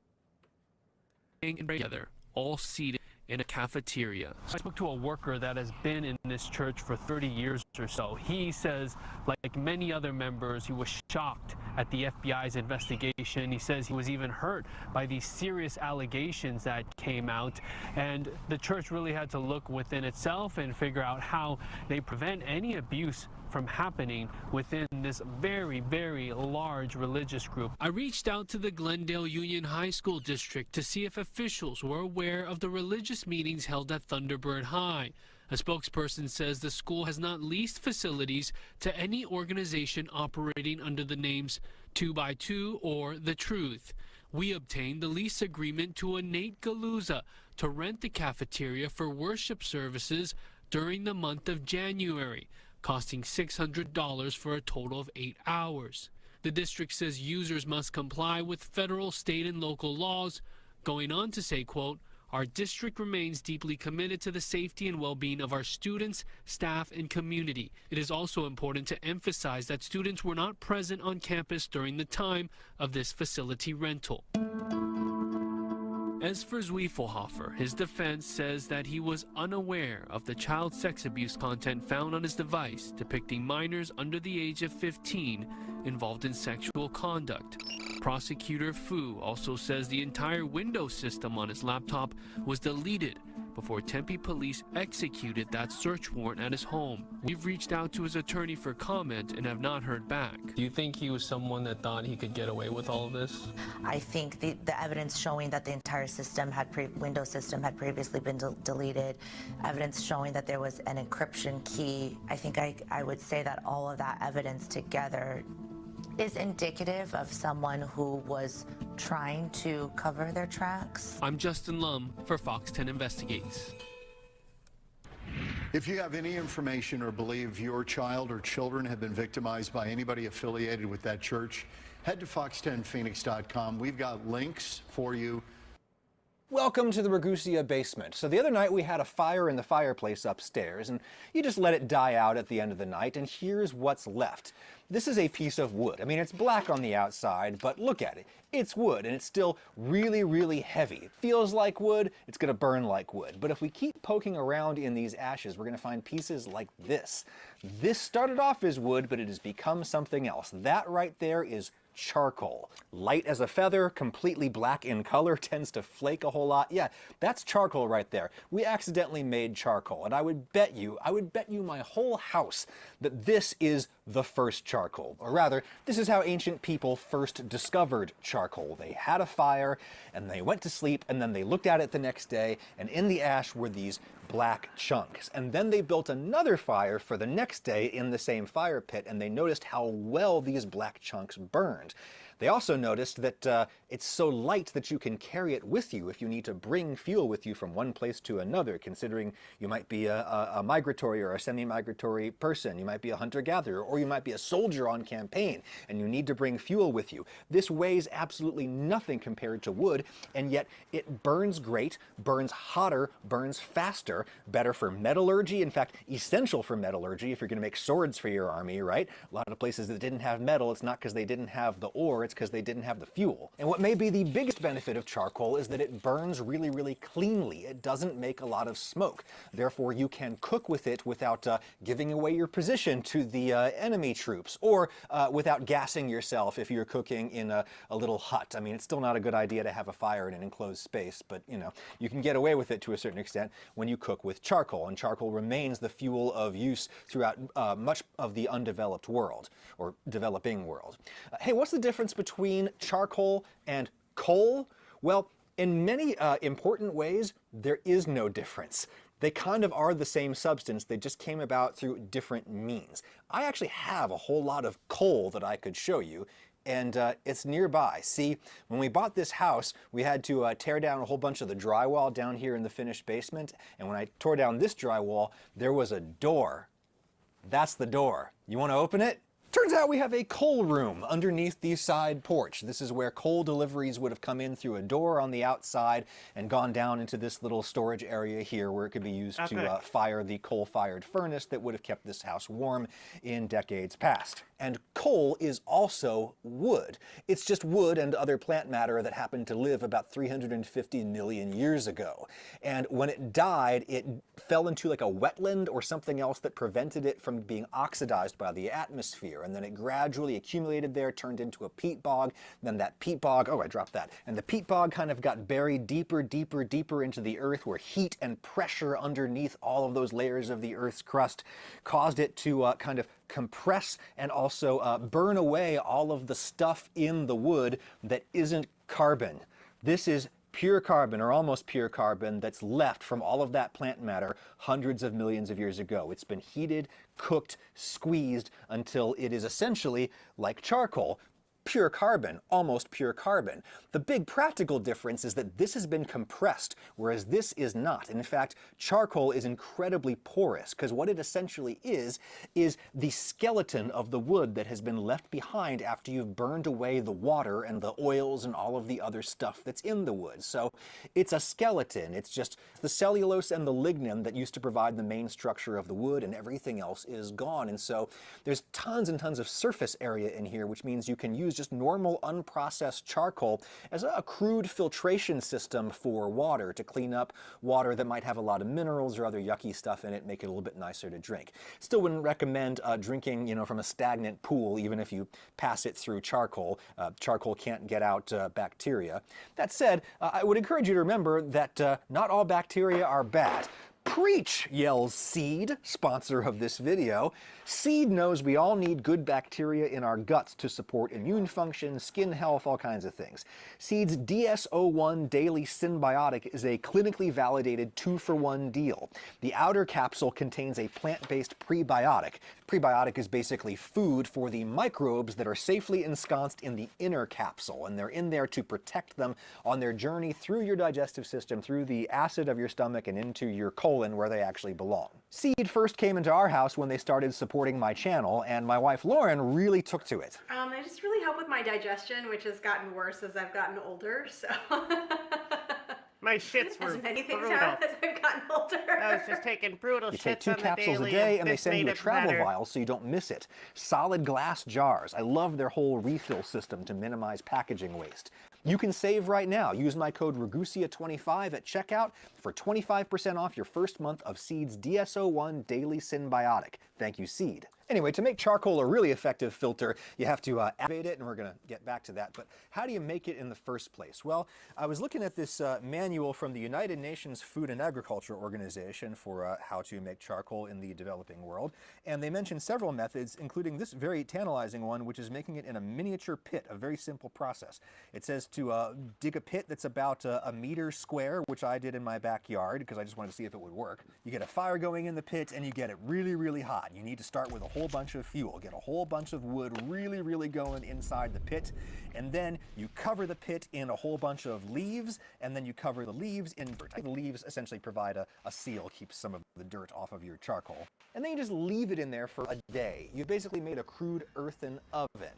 and prayed together, all seated in a cafeteria. I spoke to a worker that has been in this church for 30 years or so. He says, like many other members, he was shocked at the FBI's investigation. He says he was even hurt by these serious allegations that came out, and the church really had to look within itself and figure out how they prevent any abuse from happening within this very, very large religious group. I reached out to the Glendale Union High School District to see if officials were aware of the religious meetings held at Thunderbird High. A spokesperson says the school has not leased facilities to any organization operating under the names 2x2 or The Truth. We obtained the lease agreement to a Nate Galuza to rent the cafeteria for worship services during the month of January, costing $600 for a total of 8 hours. The district says users must comply with federal, state, and local laws, going on to say, quote, "Our district remains deeply committed to the safety and well-being of our students, staff, and community. It is also important to emphasize that students were not present on campus during the time of this facility rental." As for Zwiefelhofer, his defense says that he was unaware of the child sex abuse content found on his device depicting minors under the age of 15 involved in sexual conduct. Prosecutor Fu also says the entire Windows system on his laptop was deleted before Tempe police executed that search warrant at his home. We've reached out to his attorney for comment and have not heard back. Do you think he was someone that thought he could get away with all of this? I think the evidence showing that the entire system Windows system had previously been deleted, evidence showing that there was an encryption key, I think I would say that all of that evidence together is indicative of someone who was trying to cover their tracks. I'm Justin Lum for Fox 10 Investigates. If you have any information or believe your child or children have been victimized by anybody affiliated with that church, head to fox10phoenix.com. We've got links for you. Welcome to the Ragusa basement. So the other night we had a fire in the fireplace upstairs, and you just let it die out at the end of the night, and here's what's left. This is a piece of wood. I mean, it's black on the outside, but look at it. It's wood, and it's still really, really heavy. It feels like wood, it's gonna burn like wood. But if we keep poking around in these ashes, we're gonna find pieces like this. This started off as wood, but it has become something else. That right there is charcoal. Light as a feather, completely black in color, tends to flake a whole lot. Yeah, that's charcoal right there. We accidentally made charcoal, and I would bet you my whole house that this is the first charcoal. Or rather, this is how ancient people first discovered charcoal. They had a fire, and they went to sleep, and then they looked at it the next day, and in the ash were these black chunks. And then they built another fire for the next day in the same fire pit, and they noticed how well these black chunks burned. They also noticed that it's so light that you can carry it with you if you need to bring fuel with you from one place to another, considering you might be a migratory or a semi-migratory person, you might be a hunter-gatherer, or you might be a soldier on campaign, and you need to bring fuel with you. This weighs absolutely nothing compared to wood, and yet it burns great, burns hotter, burns faster, better for metallurgy, in fact, essential for metallurgy if you're going to make swords for your army, right? A lot of places that didn't have metal, it's not because they didn't have the ore, it's because they didn't have the fuel. And what may be the biggest benefit of charcoal is that it burns really, really cleanly. It doesn't make a lot of smoke. Therefore, you can cook with it without giving away your position to the enemy troops, or without gassing yourself if you're cooking in a little hut. I mean, it's still not a good idea to have a fire in an enclosed space, but you know, you can get away with it to a certain extent when you cook with charcoal, and charcoal remains the fuel of use throughout much of the undeveloped world, or developing world. Hey, what's the difference between charcoal and coal? Well, in many important ways, there is no difference. They kind of are the same substance, they just came about through different means. I actually have a whole lot of coal that I could show you, and it's nearby. See, when we bought this house, we had to tear down a whole bunch of the drywall down here in the finished basement, and when I tore down this drywall, there was a door. That's the door. You want to open it? Turns out we have a coal room underneath the side porch. This is where coal deliveries would have come in through a door on the outside and gone down into this little storage area here where it could be used to fire the coal-fired furnace that would have kept this house warm in decades past. And coal is also wood. It's just wood and other plant matter that happened to live about 350 million years ago. And when it died, it fell into like a wetland or something else that prevented it from being oxidized by the atmosphere. And then it gradually accumulated there, turned into a peat bog. Then that peat bog, oh, I dropped that. And the peat bog kind of got buried deeper, deeper, deeper into the earth, where heat and pressure underneath all of those layers of the Earth's crust caused it to kind of compress and also burn away all of the stuff in the wood that isn't carbon. This is pure carbon, or almost pure carbon, that's left from all of that plant matter hundreds of millions of years ago. It's been heated, cooked, squeezed until it is essentially like charcoal. Pure carbon, almost pure carbon. The big practical difference is that this has been compressed, whereas this is not. In fact, charcoal is incredibly porous, because what it essentially is the skeleton of the wood that has been left behind after you've burned away the water and the oils and all of the other stuff that's in the wood. So it's a skeleton. It's just the cellulose and the lignin that used to provide the main structure of the wood, and everything else is gone. And so there's tons and tons of surface area in here, which means you can use just normal unprocessed charcoal as a crude filtration system for water to clean up water that might have a lot of minerals or other yucky stuff in it, make it a little bit nicer to drink. Still wouldn't recommend drinking, from a stagnant pool, even if you pass it through charcoal. Charcoal can't get out bacteria. That said, I would encourage you to remember that not all bacteria are bad. Preach, yells Seed, sponsor of this video. Seed knows we all need good bacteria in our guts to support immune function, skin health, all kinds of things. Seed's DS-01 Daily Synbiotic is a clinically validated 2-for-1 deal. The outer capsule contains a plant-based prebiotic. Prebiotic is basically food for the microbes that are safely ensconced in the inner capsule, and they're in there to protect them on their journey through your digestive system, through the acid of your stomach, and into your colon, where they actually belong. Seed first came into our house when they started supporting my channel, and my wife Lauren really took to it. They just really help with my digestion, which has gotten worse as I've gotten older, so... My shits were as many things brutal. have as I've gotten older. I was just taking brutal You shits take 2 on the capsules a daily, day, and they this send you made a it travel better. vial so you don't miss it. Solid glass jars. I love their whole refill system to minimize packaging waste. You can save right now. Use my code Ragusia25 at checkout for 25% off your first month of Seed's DS-01 Daily Synbiotic. Thank you, Seed. Anyway, to make charcoal a really effective filter, you have to activate it, and we're going to get back to that. But how do you make it in the first place? Well, I was looking at this manual from the United Nations Food and Agriculture Organization for how to make charcoal in the developing world, and they mentioned several methods, including this very tantalizing one, which is making it in a miniature pit, a very simple process. It says to dig a pit that's about a meter square, which I did in my backyard because I just wanted to see if it would work. You get a fire going in the pit, and you get it really, really hot. You need to start with a whole bunch of fuel, get a whole bunch of wood really, really going inside the pit, and then you cover the pit in a whole bunch of leaves, and then you cover the leaves in dirt. The leaves essentially provide a seal, keeps some of the dirt off of your charcoal. And then you just leave it in there for a day. You've basically made a crude earthen oven.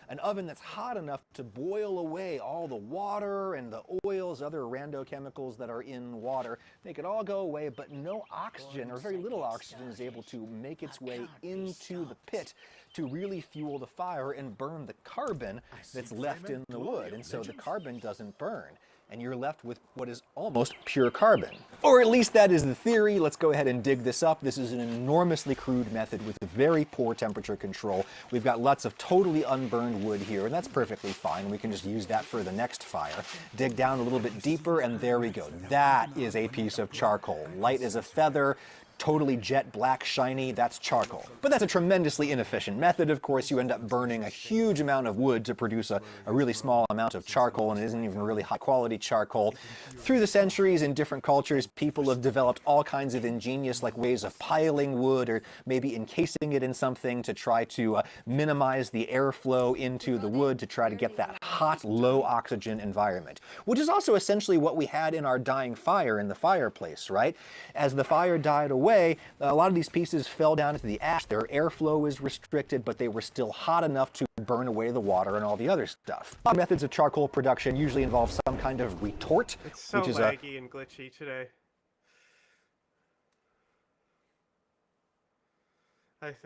An oven that's hot enough to boil away all the water and the oils, other rando chemicals that are in water, make it all go away, but no oxygen, or very little oxygen, is able to make its way into the pit to really fuel the fire and burn the carbon that's left in the wood. And so the carbon doesn't burn, and you're left with what is almost pure carbon. Or at least that is the theory. Let's go ahead and dig this up. This is an enormously crude method with very poor temperature control. We've got lots of totally unburned wood here, and that's perfectly fine. We can just use that for the next fire. Dig down a little bit deeper, and there we go. That is a piece of charcoal. Light as a feather, totally jet black, shiny, that's charcoal. But that's a tremendously inefficient method. Of course, you end up burning a huge amount of wood to produce a really small amount of charcoal, and it isn't even really high quality charcoal. Through the centuries, in different cultures, people have developed all kinds of ingenious ways of piling wood, or maybe encasing it in something to try to minimize the airflow into the wood, to try to get that hot, low oxygen environment, which is also essentially what we had in our dying fire in the fireplace, right? As the fire died away, a lot of these pieces fell down into the ash. Their airflow was restricted, but they were still hot enough to burn away the water and all the other stuff. Methods of charcoal production usually involve some kind of retort, It's so which is laggy and glitchy today.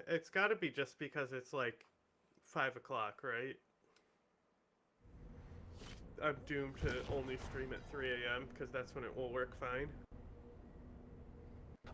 It's got to be just because it's like 5 o'clock, right? I'm doomed to only stream at 3 a.m. because that's when it will work fine.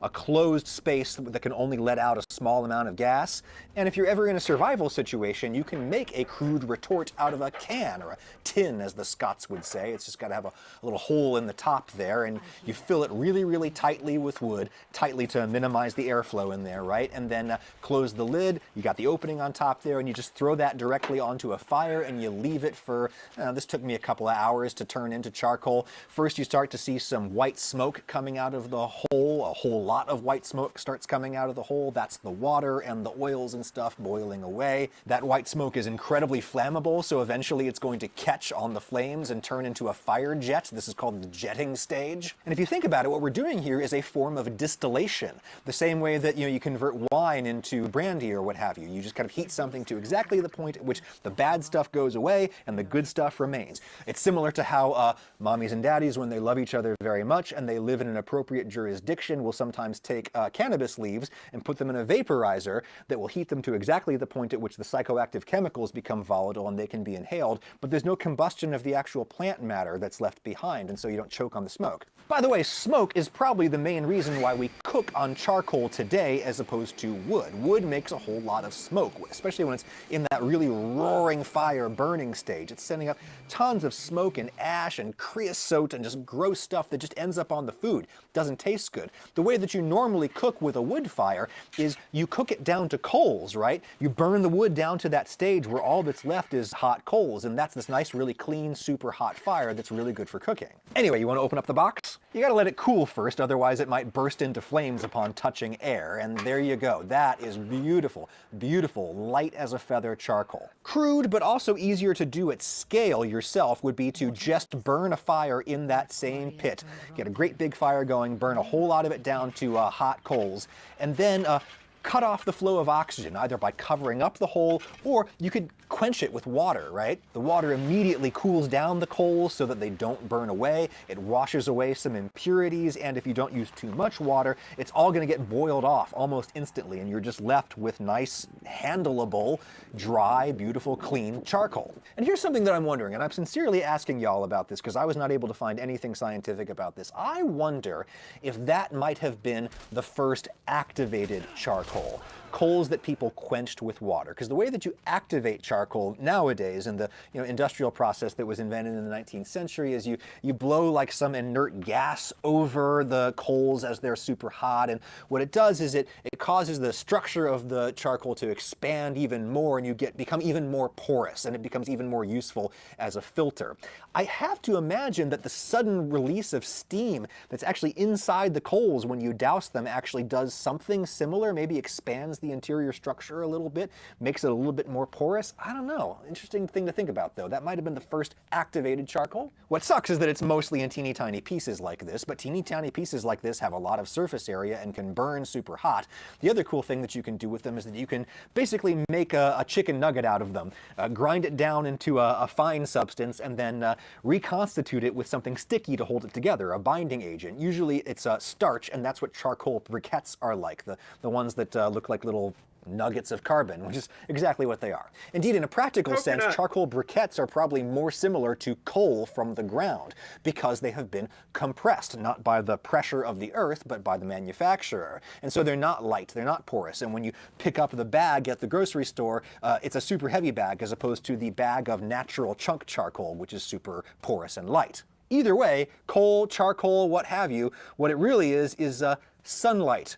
a closed space that can only let out a small amount of gas. And if you're ever in a survival situation, you can make a crude retort out of a can, or a tin, as the Scots would say. It's just got to have a little hole in the top there, and you fill it really, really tightly with wood, tightly to minimize the airflow in there, right? And then close the lid. You got the opening on top there, and you just throw that directly onto a fire, and you leave it for, this took me a couple of hours to turn into charcoal. First, you start to see some white smoke coming out of the hole. A whole lot of white smoke starts coming out of the hole. That's the water and the oils and stuff boiling away. That white smoke is incredibly flammable, so eventually it's going to catch on the flames and turn into a fire jet. This is called the jetting stage. And if you think about it, what we're doing here is a form of distillation. The same way that, you convert wine into brandy or what have you. You just kind of heat something to exactly the point at which the bad stuff goes away and the good stuff remains. It's similar to how mommies and daddies, when they love each other very much and they live in an appropriate jurisdiction, will sometimes take cannabis leaves and put them in a vaporizer that will heat them to exactly the point at which the psychoactive chemicals become volatile and they can be inhaled, but there's no combustion of the actual plant matter that's left behind, and so you don't choke on the smoke. By the way, smoke is probably the main reason why we cook on charcoal today as opposed to wood. Wood makes a whole lot of smoke, especially when it's in that really roaring fire burning stage. It's sending up tons of smoke and ash and creosote and just gross stuff that just ends up on the food. Doesn't taste good. The way that you normally cook with a wood fire is you cook it down to coals, right? You burn the wood down to that stage where all that's left is hot coals, and that's this nice, really clean, super hot fire that's really good for cooking. Anyway, you want to open up the box? You gotta let it cool first, otherwise it might burst into flames upon touching air, and there you go. That is beautiful, beautiful, light as a feather charcoal. Crude, but also easier to do at scale yourself would be to just burn a fire in that same pit. Get a great big fire going, burn a whole lot of it down to hot coals, and then cut off the flow of oxygen, either by covering up the hole, or you could quench it with water, right? The water immediately cools down the coals so that they don't burn away. It washes away some impurities, and if you don't use too much water, it's all going to get boiled off almost instantly, and you're just left with nice, handleable, dry, beautiful, clean charcoal. And here's something that I'm wondering, and I'm sincerely asking y'all about this because I was not able to find anything scientific about this. I wonder if that might have been the first activated charcoal. Coals that people quenched with water. Because the way that you activate charcoal nowadays in the industrial process that was invented in the 19th century is you blow like some inert gas over the coals as they're super hot, and what it does is it causes the structure of the charcoal to expand even more, and you become even more porous, and it becomes even more useful as a filter. I have to imagine that the sudden release of steam that's actually inside the coals when you douse them actually does something similar, maybe expands the interior structure a little bit, makes it a little bit more porous. I don't know. Interesting thing to think about, though. That might have been the first activated charcoal. What sucks is that it's mostly in teeny tiny pieces like this, but teeny tiny pieces like this have a lot of surface area and can burn super hot. The other cool thing that you can do with them is that you can basically make a chicken nugget out of them, grind it down into a fine substance, and then reconstitute it with something sticky to hold it together, a binding agent. Usually it's starch, and that's what charcoal briquettes are like, the ones that look like little nuggets of carbon, which is exactly what they are. Indeed, in a practical sense, charcoal briquettes are probably more similar to coal from the ground because they have been compressed, not by the pressure of the earth, but by the manufacturer. And so they're not light, they're not porous. And when you pick up the bag at the grocery store, it's a super heavy bag as opposed to the bag of natural chunk charcoal, which is super porous and light. Either way, coal, charcoal, what have you, what it really is sunlight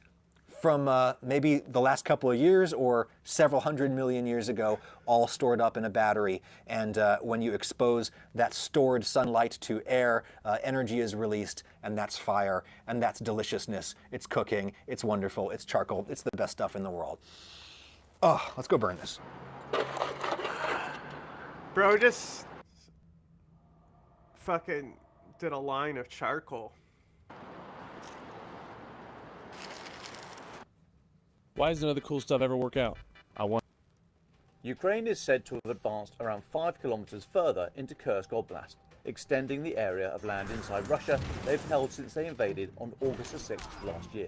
from maybe the last couple of years or several 100 million years ago, all stored up in a battery. And when you expose that stored sunlight to air, energy is released, and that's fire, and that's deliciousness. It's cooking, it's wonderful, it's charcoal, it's the best stuff in the world. Oh, let's go burn this. Bro just fucking did a line of charcoal. Why does none of the cool stuff ever work out? I want. Ukraine is said to have advanced around 5 kilometers further into Kursk Oblast, extending the area of land inside Russia they've held since they invaded on August the 6th last year.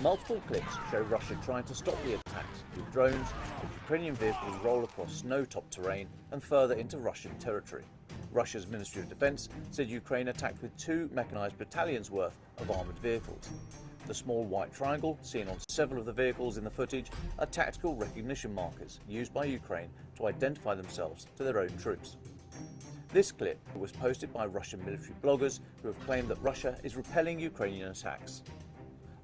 Multiple clips show Russia trying to stop the attacks with drones, as Ukrainian vehicles roll across snow-topped terrain and further into Russian territory. Russia's Ministry of Defense said Ukraine attacked with 2 mechanized battalions worth of armored vehicles. The small white triangle seen on several of the vehicles in the footage are tactical recognition markers used by Ukraine to identify themselves to their own troops. This clip was posted by Russian military bloggers who have claimed that Russia is repelling Ukrainian attacks.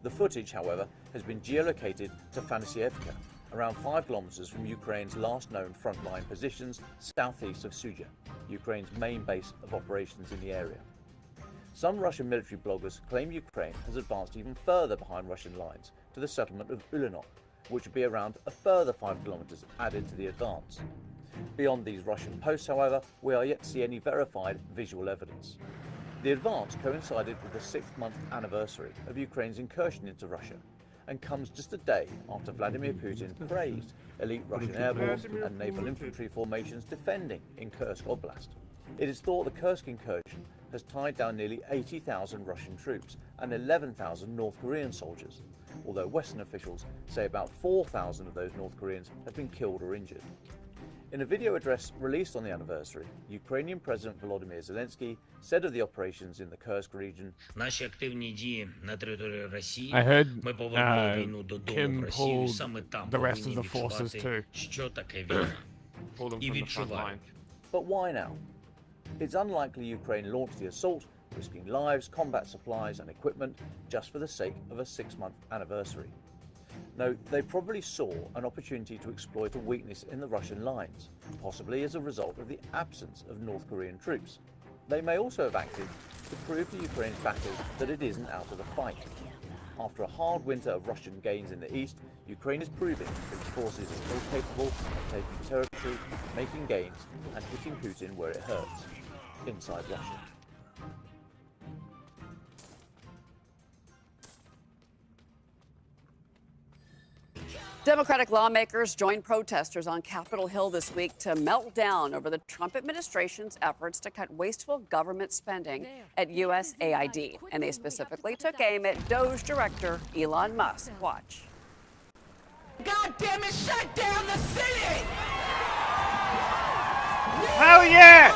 The footage, however, has been geolocated to Fanasyevka, around 5 kilometers from Ukraine's last known frontline positions southeast of Sudzha, Ukraine's main base of operations in the area. Some Russian military bloggers claim Ukraine has advanced even further behind Russian lines to the settlement of Ulanov, which would be around a further 5 kilometers added to the advance. Beyond these Russian posts, however, we are yet to see any verified visual evidence. The advance coincided with the 6th-month anniversary of Ukraine's incursion into Russia and comes just a day after Vladimir Putin praised elite Russian airborne and naval infantry formations defending in Kursk Oblast. It is thought the Kursk incursion has tied down nearly 80,000 Russian troops and 11,000 North Korean soldiers, although Western officials say about 4,000 of those North Koreans have been killed or injured. In a video address released on the anniversary, Ukrainian President Volodymyr Zelensky said of the operations in the Kursk region, I heard Kim pulled the rest of the forces too. Pulled them from the front line. But why now? It's unlikely Ukraine launched the assault, risking lives, combat supplies and equipment just for the sake of a 6-month anniversary. No, they probably saw an opportunity to exploit a weakness in the Russian lines, possibly as a result of the absence of North Korean troops. They may also have acted to prove to Ukraine's backers that it isn't out of the fight. After a hard winter of Russian gains in the east, Ukraine is proving its forces are still capable of taking territory, making gains, and hitting Putin where it hurts, inside Russia. Democratic lawmakers joined protesters on Capitol Hill this week to melt down over the Trump administration's efforts to cut wasteful government spending at USAID. And they specifically took aim at DOGE director Elon Musk. Watch. God damn it, shut down the Senate! Hell yeah!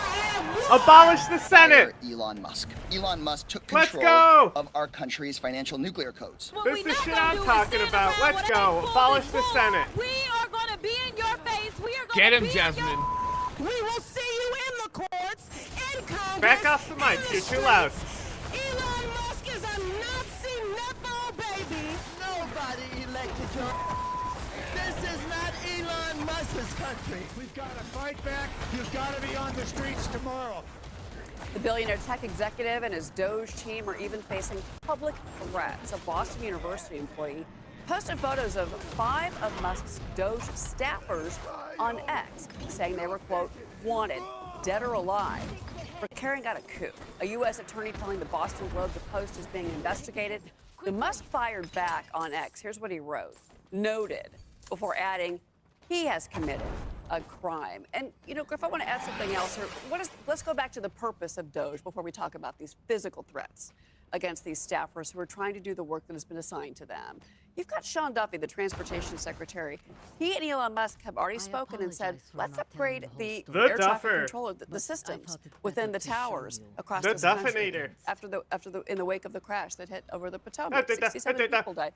Abolish the Senate! Elon Musk. Elon Musk took Let's control go! of our country's financial nuclear codes. This is the shit I'm talking about. Let's go. Abolish the Senate. We are going to be in your face. We are going Get to him, be Jasmine. We will see you in the courts, in Congress. Back off the mic. You're too loud. Elon Musk is a Nazi nepo baby. Nobody elected your terrorize this country. We've got to fight back. You've got to be on the streets tomorrow. The billionaire tech executive and his Doge team are even facing public threats. A Boston University employee posted photos of 5 of Musk's Doge staffers on X, saying they were, quote, wanted, dead or alive, for carrying out a coup. A U.S. attorney telling the Boston Globe the post is being investigated. The Musk fired back on X. Here's what he wrote. Noted, before adding, he has committed a crime. And, you know, Griff, I want to add something else here. Let's go back to the purpose of Doge before we talk about these physical threats against these staffers who are trying to do the work that has been assigned to them. You've got Sean Duffy, the transportation secretary. He and Elon Musk have already spoken and said, let's upgrade the air traffic controller, the systems within the towers across the country. In the wake of the crash that hit over the Potomac, 67 people died.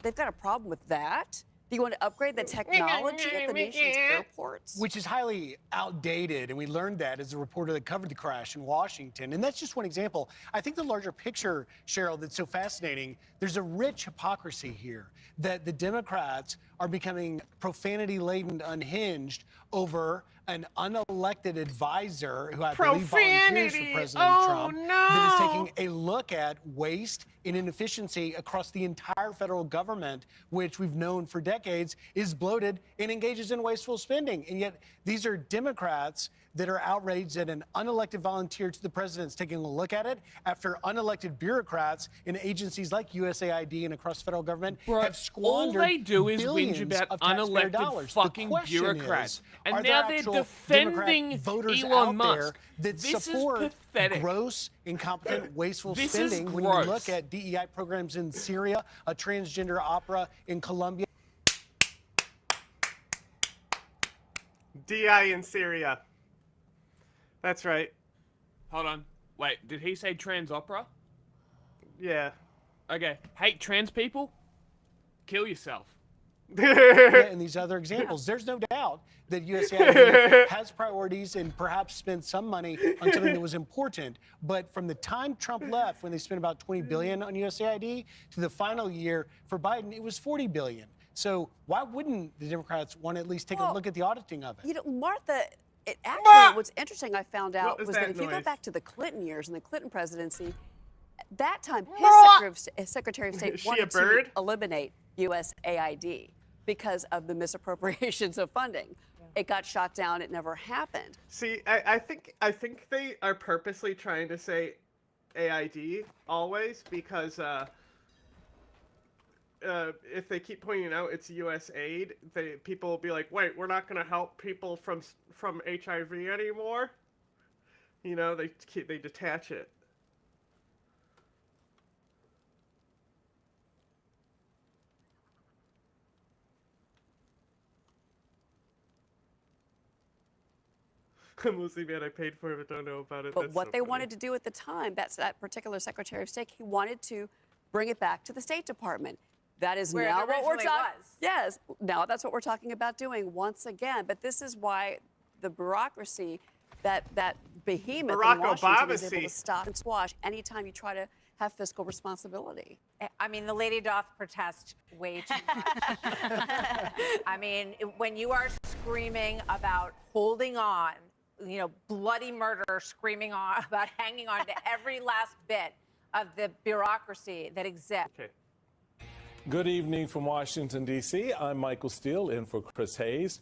They've got a problem with that. Do you want to upgrade the technology at the nation's airports? Which is highly outdated, and we learned that as a reporter that covered the crash in Washington. And that's just one example. I think the larger picture, Cheryl, that's so fascinating, there's a rich hypocrisy here that the Democrats are becoming profanity-laden, unhinged over an unelected advisor who I believe volunteers for President Trump that is taking a look at waste and inefficiency across the entire federal government, which we've known for decades is bloated and engages in wasteful spending. And yet these are Democrats that are outraged that an unelected volunteer to the president is taking a look at it after unelected bureaucrats in agencies like USAID and across federal government have squandered all they do is whinge billions about of taxpayer unelected dollars. fucking The question bureaucrats. is, And are now there they're actual defending Democrat voters Elon out there Musk. that This support is pathetic. gross, incompetent, wasteful This is spending when you gross. look at DEI programs in Syria, a transgender opera in Colombia? DI in Syria. That's right. Hold on. Wait, did he say trans opera? Yeah. Okay. Hate trans people? Kill yourself. Yeah, and these other examples. There's no doubt that USAID has priorities and perhaps spent some money on something that was important. But from the time Trump left, when they spent about $20 billion on USAID, to the final year for Biden, it was $40 billion. So why wouldn't the Democrats want to at least take a look at the auditing of it? You know, Martha, it actually, what's interesting I found out was was that that if you go noise? back to the Clinton years and the Clinton presidency, that time his Secretary of State Is she a wanted to bird? eliminate USAID because of the misappropriations of funding. It got shot down. It never happened. See, I think they are purposely trying to say AID always because if they keep pointing out it's U.S. aid, people will be like, wait, we're not going to help people from HIV anymore. You know, they detach it. I'm mostly mad I paid for it, but don't know about it. But That's what so they funny. wanted to do at the time, that particular Secretary of State, he wanted to bring it back to the State Department. That is Where it now what we're originally talking. was. Yes, now that's what we're talking about doing once again. But this is why the bureaucracy, that behemoth Barack in Washington is Obama-sy. able to stop and squash anytime you try to have fiscal responsibility. I mean, the lady doth protest way too much. I mean, when you are screaming about holding on, you know, bloody murder, screaming on about hanging on to every last bit of the bureaucracy that exists. Okay. Good evening from Washington, D.C. I'm Michael Steele in for Chris Hayes.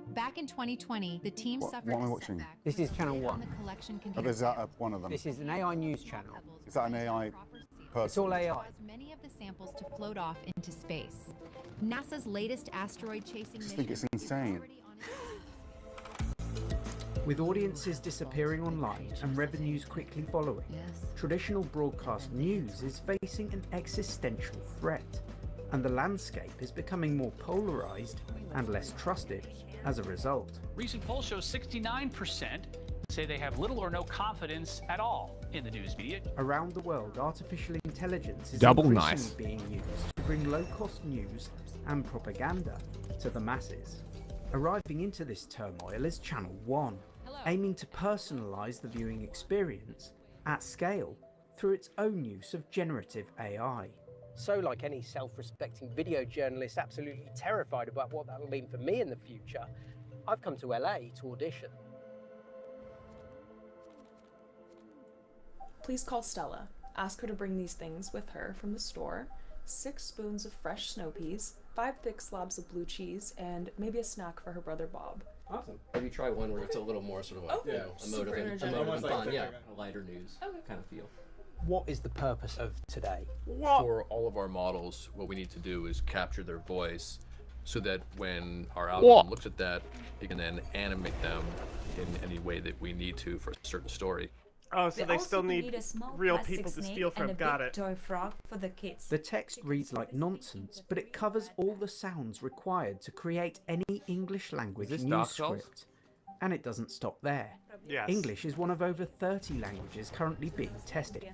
Back in 2020, the team suffered What am I a watching? setback This is Channel on 1. the collection Oh, computer is that one of them? This is an AI news channel. Is that an AI person? It's all AI. caused many of the samples to float off into space. NASA's latest asteroid chasing I just mission think it's insane. With audiences disappearing online and revenues quickly following, traditional broadcast news is facing an existential threat, and the landscape is becoming more polarized and less trusted as a result. Recent poll shows 69% say they have little or no confidence at all in the news media. Around the world, artificial intelligence is Double increasingly nice. being used to bring low-cost news and propaganda to the masses. Arriving into this turmoil is Channel 1, aiming to personalize the viewing experience at scale through its own use of generative AI. So, like any self-respecting video journalist absolutely terrified about what that'll mean for me in the future, I've come to LA to audition. Please call Stella. Ask her to bring these things with her from the store. 6 spoons of fresh snow peas, 5 thick slabs of blue cheese, and maybe a snack for her brother Bob. Awesome. Maybe try one where it's a little more sort of like, Okay. you know, Super emotive energetic. and Almost fun. like Yeah, a lighter news kind of feel. What is the purpose of today? For all of our models, what we need to do is capture their voice so that when our algorithm looks at that, it can then animate them in any way that we need to for a certain story. Oh, so they still need real people to steal from. Got it. toy frog for the kids. The text reads like nonsense, but it covers all the sounds required to create any English language this news Dark Souls? script. And it doesn't stop there. Yes. English is one of over 30 languages currently being tested.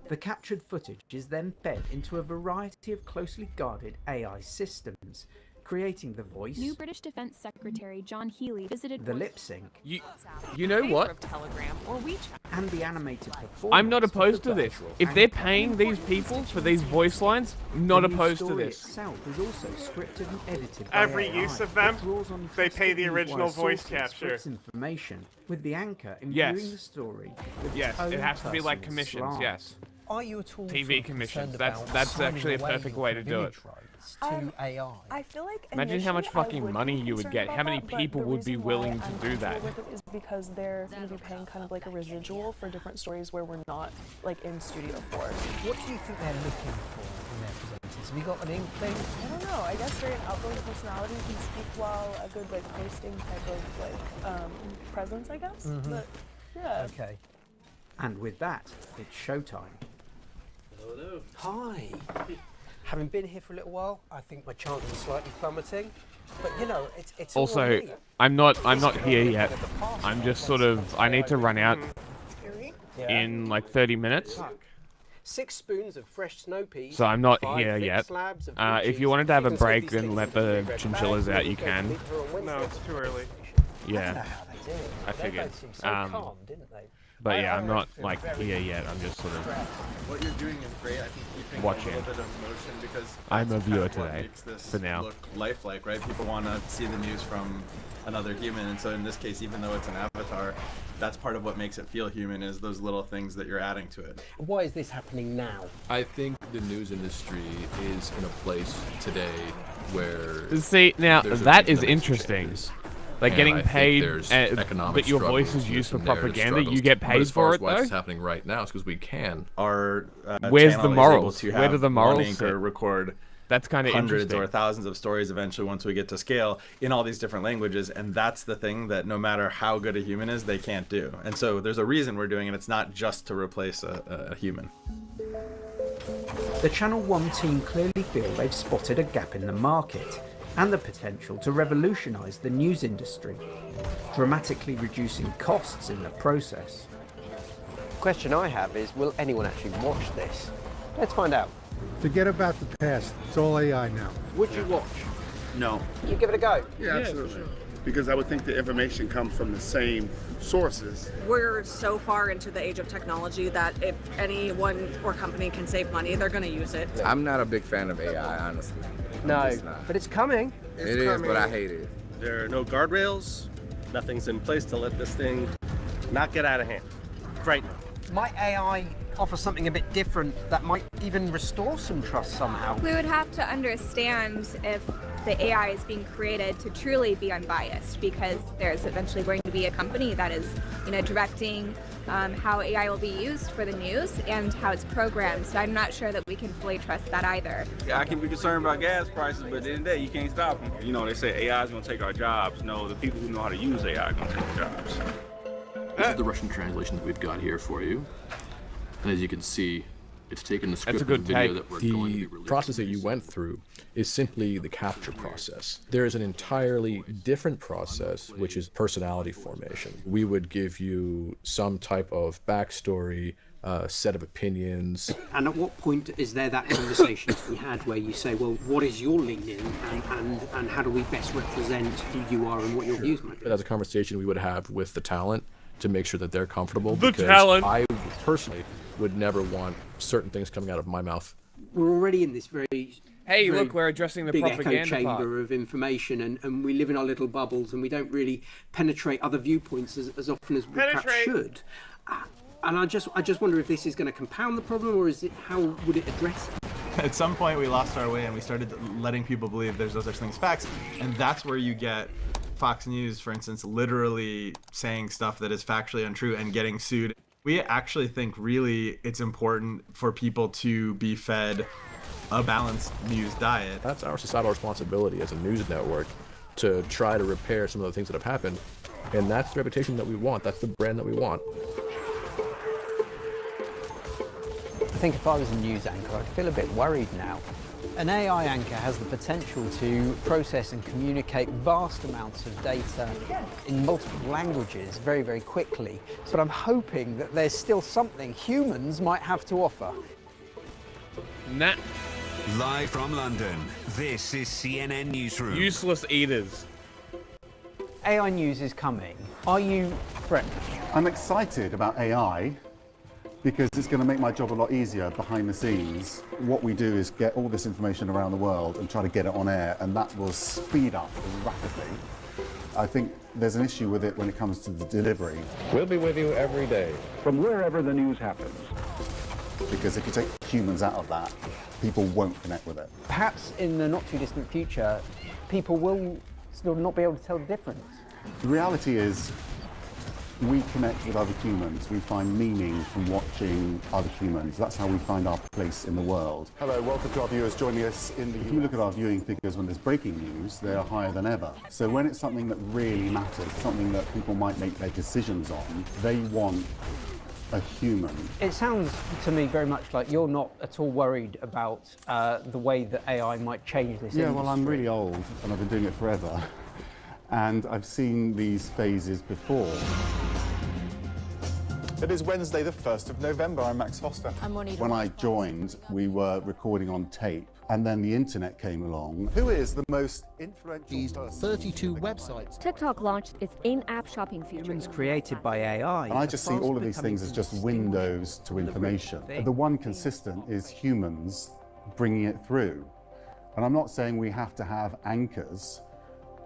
The captured footage is then fed into a variety of closely guarded AI systems, creating the voice, New British Defense Secretary John Healey visited the lip sync, You know what? Telegram or WeChat. and the animated performance. I'm not of opposed the to this. dialogue. If And they're paying these people for these voice lines, I'm not the news opposed to story this. itself is also scripted and edited by Every AI use of that them, draws on they pay trusted the original newswire voice sources for capture. its information, with the anchor Yes. imbuing the story with Yes, its own it has to be like personal commissions, slant. yes. Are you at all TV sort of commissions. concerned That's about signing actually a away perfect your way to do it. privilege rights to AI? I feel like Imagine how much initially I fucking would money be you would concerned get. about How many that, but people the would be reason why willing to I'm do that? comfortable with it is because they're going to be paying kind of like a residual for different stories where we're not like in studio for. What do you think they're looking for in their presenters? Have you got an inkling? I don't know. I guess very outgoing personality can speak well, a good like hosting type of like presence, I guess. Mhm. But yeah. Okay. And with that, it's showtime. Hello. Hi. Having been here for a little while, I think my chances are slightly plummeting. But you know, it's all Also, on me. I'm not here yet. I'm just sort of, I need to run out Yeah. in like 30 minutes. 6 spoons of fresh snow peas. So I'm not 5 here thick yet. slabs of If cheese. you wanted to have a can slip break, these then things let into the red chinchillas bags, out, you go to can. meet her on No, Wednesday. it's too early. I don't know Yeah, how they did it. I They figured. both seemed so calm, didn't they? But yeah, I I'm not feel like very here yet. I'm just sort of What you're doing is great. I think keeping watching. a little bit of emotion because I'm that's a viewer kind of what today, makes this for now. look lifelike, right? People want to see the news from another human, and so in this case, even though it's an avatar, that's part of what makes it feel human is those little things that you're adding to it. Why is this happening now? I think the news industry is in a place today where See, now there's a that reason is to make some interesting. changes. Like And getting I think paid, there's economic but your voice struggles, is used for there's some narrative propaganda. You struggles. get But paid as far for as it, why though. it's happening right now is because we can. Our Where's channel the is morals? able to Where do have the morals one anchor sit? record That's kind of hundreds interesting. or thousands of stories eventually once we get to scale in all these different languages, and that's the thing that no matter how good a human is, they can't do. And so there's a reason we're doing it. It's not just to replace a human. The Channel 1 team clearly feel they've spotted a gap in the market and the potential to revolutionise the news industry, dramatically reducing costs in the process. The question I have is, will anyone actually watch this? Let's find out. Forget about the past. It's all AI now. Would you watch? No. You give it a go? Yeah, absolutely. Because I would think the information comes from the same sources. We're so far into the age of technology that if anyone or company can save money, they're going to use it. I'm not a big fan of AI, honestly. No, It's not. but it's coming. It is, but I hate it. There are no guardrails. Nothing's in place to let this thing not get out of hand. Right. Might AI offer something a bit different that might even restore some trust somehow? We would have to understand if the AI is being created to truly be unbiased, because there's eventually going to be a company that is, directing how AI will be used for the news and how it's programmed. So I'm not sure that we can fully trust that either. Yeah, I can be concerned about gas prices, but at the end of the day, you can't stop them. They say AI is going to take our jobs. No, the people who know how to use AI are going to take our jobs. This is the Russian translation that we've got here for you. And as you can see, it's taken the script a of good the video take. that we're going to be The releasing. process that you went through is simply the capture process. There is an entirely different process, which is personality formation. We would give you some type of backstory, set of opinions. And at what point is there that conversation to be had where you say, well, what is your leaning and how do we best represent who you are and what your views might be? That's a conversation we would have with the talent to make sure that they're comfortable. The because talent. I personally would never want certain things coming out of my mouth. We're already in this very Hey, very look, we're addressing the big propaganda echo chamber part. of information, and we live in our little bubbles, and we don't really penetrate other viewpoints as often as we perhaps should. And I just wonder if this is going to compound the problem, or is it, how would it address it? At some point we lost our way and we started letting people believe there's no such thing as facts, and that's where you get Fox News, for instance, literally saying stuff that is factually untrue and getting sued. We actually think really it's important for people to be fed a balanced news diet. That's our societal responsibility as a news network to try to repair some of the things that have happened, and that's the reputation that we want. That's the brand that we want. I think if I was a news anchor, I'd feel a bit worried now. An AI anchor has the potential to process and communicate vast amounts of data in multiple languages very, very quickly. But I'm hoping that there's still something humans might have to offer. Nah. Live from London, this is CNN Newsroom. Useless eaters. AI news is coming. Are you threatened? I'm excited about AI because it's going to make my job a lot easier behind the scenes. What we do is get all this information around the world and try to get it on air, and that will speed up rapidly. I think there's an issue with it when it comes to the delivery. We'll be with you every day. From wherever the news happens. Because if you take humans out of that, people won't connect with it. Perhaps in the not too distant future, people will still not be able to tell the difference. The reality is, we connect with other humans. We find meaning from watching other humans. That's how we find our place in the world. Hello, welcome to our viewers joining us in the US. If you look at our viewing figures when there's breaking news, they are higher than ever. So when it's something that really matters, something that people might make their decisions on, they want a human. It sounds to me very much like you're not at all worried about the way that AI might change this industry. Well, I'm really old and I've been doing it forever. And I've seen these phases before. It is Wednesday, the 1st of November. I'm Max Foster. I'm Juanita. When I joined, we were recording on tape, and then the internet came along. Who is the most influential person? 32 websites. TikTok launched its in-app shopping feature. Humans created by AI. And I just see all of these things as just windows to information. The one consistent is humans bringing it through. And I'm not saying we have to have anchors,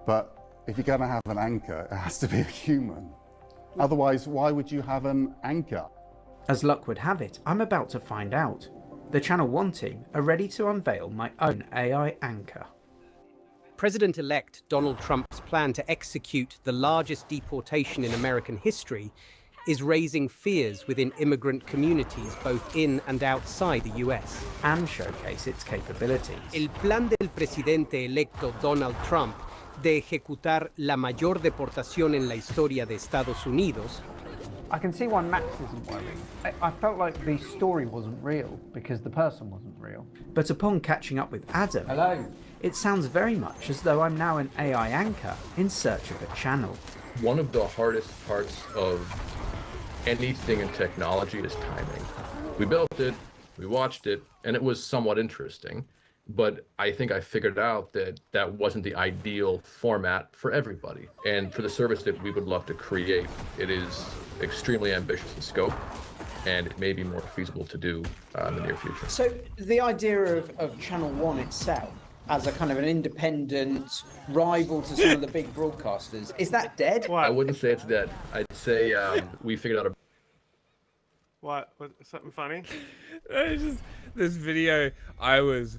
but if you're going to have an anchor, it has to be a human. Otherwise, why would you have an anchor? As luck would have it, I'm about to find out. The Channel 1 team are ready to unveil my own AI anchor. President-elect Donald Trump's plan to execute the largest deportation in American history is raising fears within immigrant communities both in and outside the US. And showcase its capabilities. El plan del presidente electo Donald Trump de ejecutar la mayor deportación en la historia de Estados Unidos. I can see why Max isn't worried. I felt like the story wasn't real because the person wasn't real. But upon catching up with Adam, hello, it sounds very much as though I'm now an AI anchor in search of a channel. One of the hardest parts of anything in technology is timing. We built it, we watched it, and it was somewhat interesting. But I think I figured out that that wasn't the ideal format for everybody. And for the service that we would love to create, it is extremely ambitious in scope, and it may be more feasible to do in the near future. So the idea of Channel 1 itself as a kind of an independent rival to some of the big broadcasters, is that dead? I wouldn't say it's dead. I'd say we figured out a... What? Something funny? It's just this video, I was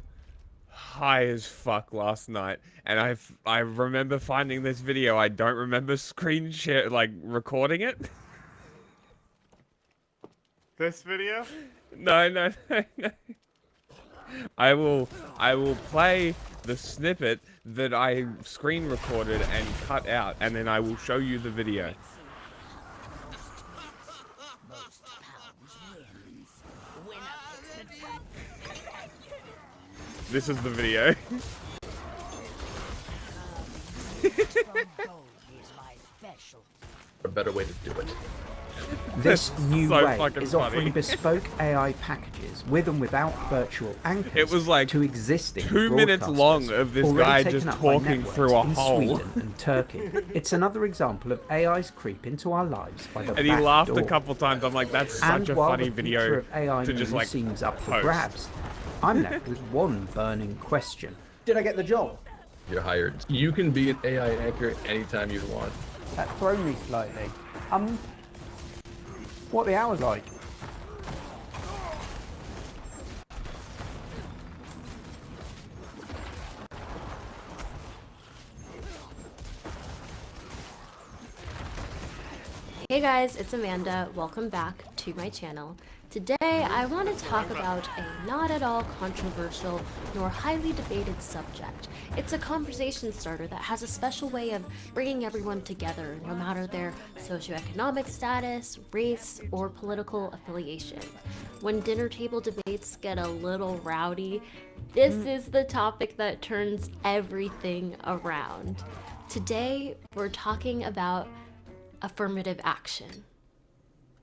high as fuck last night, and I remember finding this video. I don't remember screen share, like recording it. This video? No. I will play the snippet that I screen recorded and cut out, and then I will show you the video. This is the video. A better way to do it. This new so way fucking is funny. offering bespoke AI packages with and without virtual anchors. It was like to existing 2 minutes broadcasters long of this already guy taken just up by talking networks through a in hole. Sweden and Turkey. It's another example of AI's creep into our lives by the And he back laughed door. a couple times. I'm like, that's such And a while funny the future video of AI to just news like seems up for post. grabs, I'm left with one burning question. Did I get the job? You're hired. You can be an AI anchor anytime you want. That's thrown me slightly. What are the hours like? Hey guys, it's Amanda. Welcome back to my channel. Today I want to talk about a not at all controversial nor highly debated subject. It's a conversation starter that has a special way of bringing everyone together, no matter their socioeconomic status, race, or political affiliation. When dinner table debates get a little rowdy, this is the topic that turns everything around. Today we're talking about affirmative action.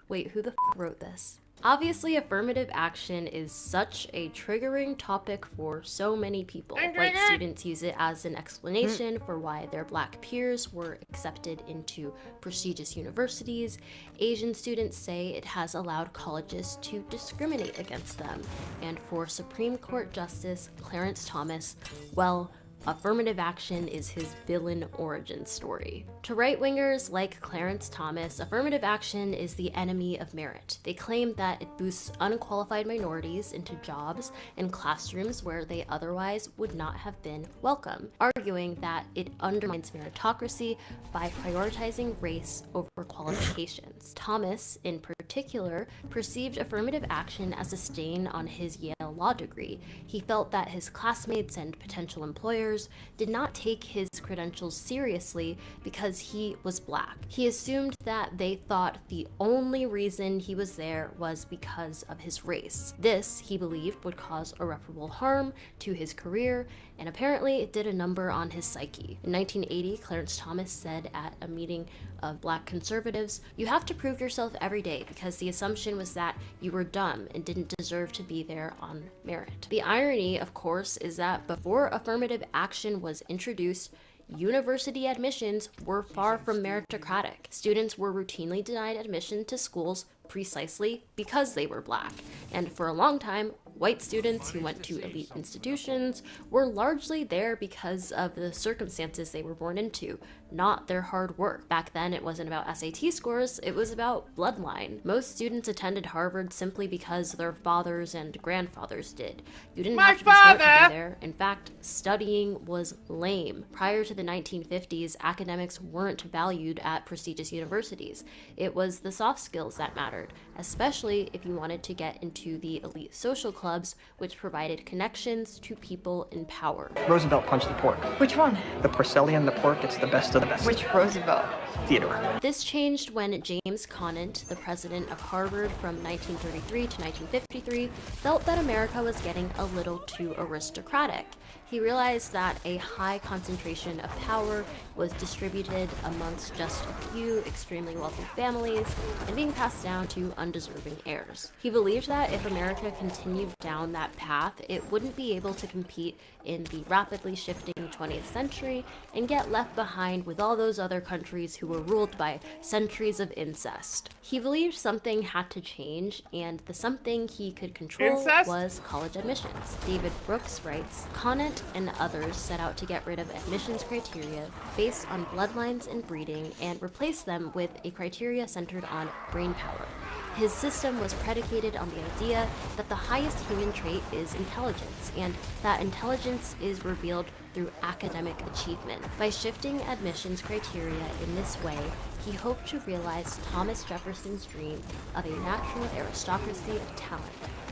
Wait, who the f wrote this? Obviously, affirmative action is such a triggering topic for so many people. White students use it as an explanation for why their black peers were accepted into prestigious universities. Asian students say it has allowed colleges to discriminate against them. And for Supreme Court Justice Clarence Thomas, well, affirmative action is his villain origin story. To right-wingers like Clarence Thomas, affirmative action is the enemy of merit. They claim that it boosts unqualified minorities into jobs and classrooms where they otherwise would not have been welcome, arguing that it undermines meritocracy by prioritizing race over qualifications. Thomas, in particular, perceived affirmative action as a stain on his Yale law degree. He felt that his classmates and potential employers did not take his credentials seriously because he was black. He assumed that they thought the only reason he was there was because of his race. This, he believed, would cause irreparable harm to his career, and apparently it did a number on his psyche. In 1980, Clarence Thomas said at a meeting of black conservatives, "You have to prove yourself every day because the assumption was that you were dumb and didn't deserve to be there on merit." The irony, of course, is that before affirmative action was introduced, university admissions were far from meritocratic. Students were routinely denied admission to schools precisely because they were black. And for a long time, white students who went to elite institutions were largely there because of the circumstances they were born into, not their hard work. Back then, it wasn't about SAT scores, it was about bloodline. Most students attended Harvard simply because their fathers and grandfathers did. You didn't have to be smart to be there. In fact, studying was lame. Prior to the 1950s, academics weren't valued at prestigious universities. It was the soft skills that mattered, especially if you wanted to get into the elite social clubs, which provided connections to people in power. Roosevelt punched the pork. Which one? The porcelain, the pork, it's the best of the best. Which Roosevelt? Theodore. This changed when James Conant, the president of Harvard from 1933 to 1953, felt that America was getting a little too aristocratic. He realized that a high concentration of power was distributed amongst just a few extremely wealthy families and being passed down to undeserving heirs. He believed that if America continued down that path, it wouldn't be able to compete in the rapidly shifting 20th century and get left behind with all those other countries who were ruled by centuries of incest. He believed something had to change, and the something he could control was college admissions. David Brooks writes, Conant and others set out to get rid of admissions criteria based on bloodlines and breeding and replace them with a criteria centered on brain power. His system was predicated on the idea that the highest human trait is intelligence, and that intelligence is revealed through academic achievement. By shifting admissions criteria in this way, he hoped to realize Thomas Jefferson's dream of a natural aristocracy of talent,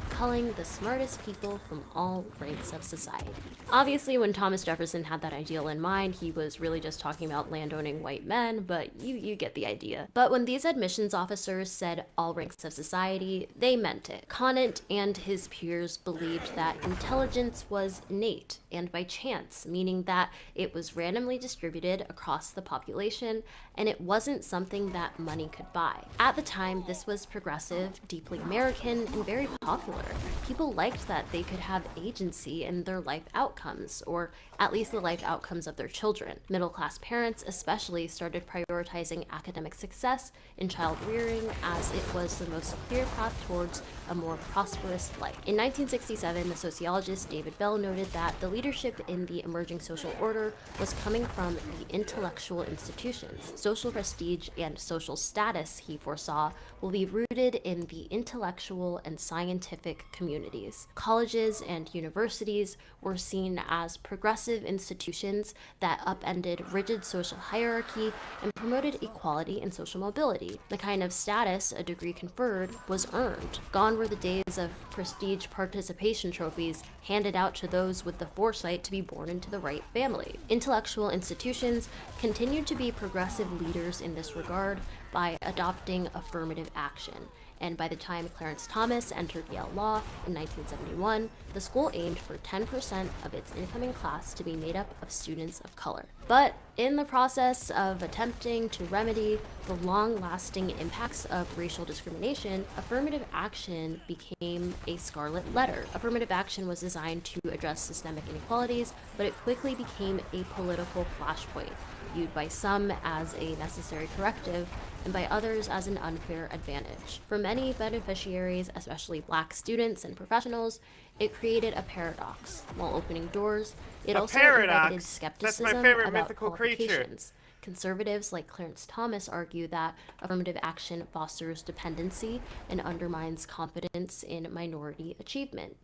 culling the smartest people from all ranks of society. Obviously, when Thomas Jefferson had that ideal in mind, he was really just talking about landowning white men, but you get the idea. But when these admissions officers said all ranks of society, they meant it. Conant and his peers believed that intelligence was innate and by chance, meaning that it was randomly distributed across the population and it wasn't something that money could buy. At the time, this was progressive, deeply American, and very popular. People liked that they could have agency in their life outcomes, or at least the life outcomes of their children. Middle-class parents especially started prioritizing academic success in child rearing, as it was the most clear path towards a more prosperous life. In 1967, the sociologist David Bell noted that the leadership in the emerging social order was coming from the intellectual institutions. Social prestige and social status, he foresaw, will be rooted in the intellectual and scientific communities. Colleges and universities were seen as progressive institutions that upended rigid social hierarchy and promoted equality and social mobility. The kind of status a degree conferred was earned. Gone were the days of prestige participation trophies handed out to those with the foresight to be born into the right family. Intellectual institutions continued to be progressive leaders in this regard by adopting affirmative action. And by the time Clarence Thomas entered Yale Law in 1971, the school aimed for 10% of its incoming class to be made up of students of color. But in the process of attempting to remedy the long-lasting impacts of racial discrimination, affirmative action became a scarlet letter. Affirmative action was designed to address systemic inequalities, but it quickly became a political flashpoint, viewed by some as a necessary corrective and by others as an unfair advantage. For many beneficiaries, especially Black students and professionals, it created a paradox. While opening doors, it also invited skepticism That's my favorite about mythical qualifications. Conservatives like Clarence Thomas argue that affirmative action fosters dependency and undermines confidence in minority achievement.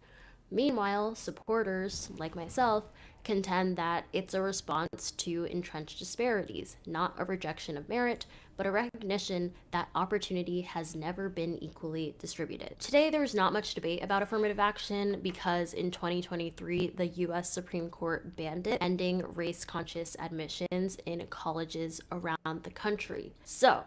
Meanwhile, supporters, like myself, contend that it's a response to entrenched disparities, not a rejection of merit, but a recognition that opportunity has never been equally distributed. Today, there's not much debate about affirmative action because in 2023, the US Supreme Court banned it, ending race-conscious admissions in colleges around the country. So,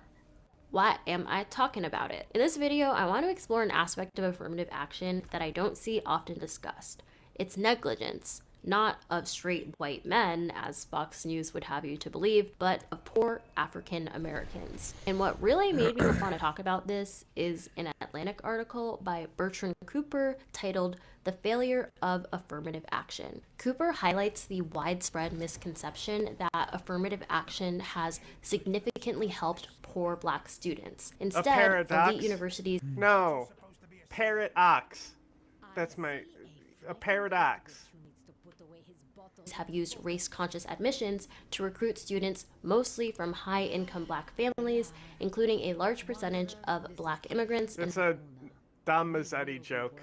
why am I talking about it? In this video, I want to explore an aspect of affirmative action that I don't see often discussed. It's negligence, not of straight white men, as Fox News would have you to believe, but of poor African Americans. And what really made me want to talk about this is an Atlantic article by Bertrand Cooper titled "The Failure of Affirmative Action." Cooper highlights the widespread misconception that affirmative action has significantly helped poor Black students. Instead, elite universities... No. Paradox. That's a paradox. Have used race-conscious admissions to recruit students mostly from high-income Black families, including a large percentage of Black immigrants. It's a Dom Mazzetti joke.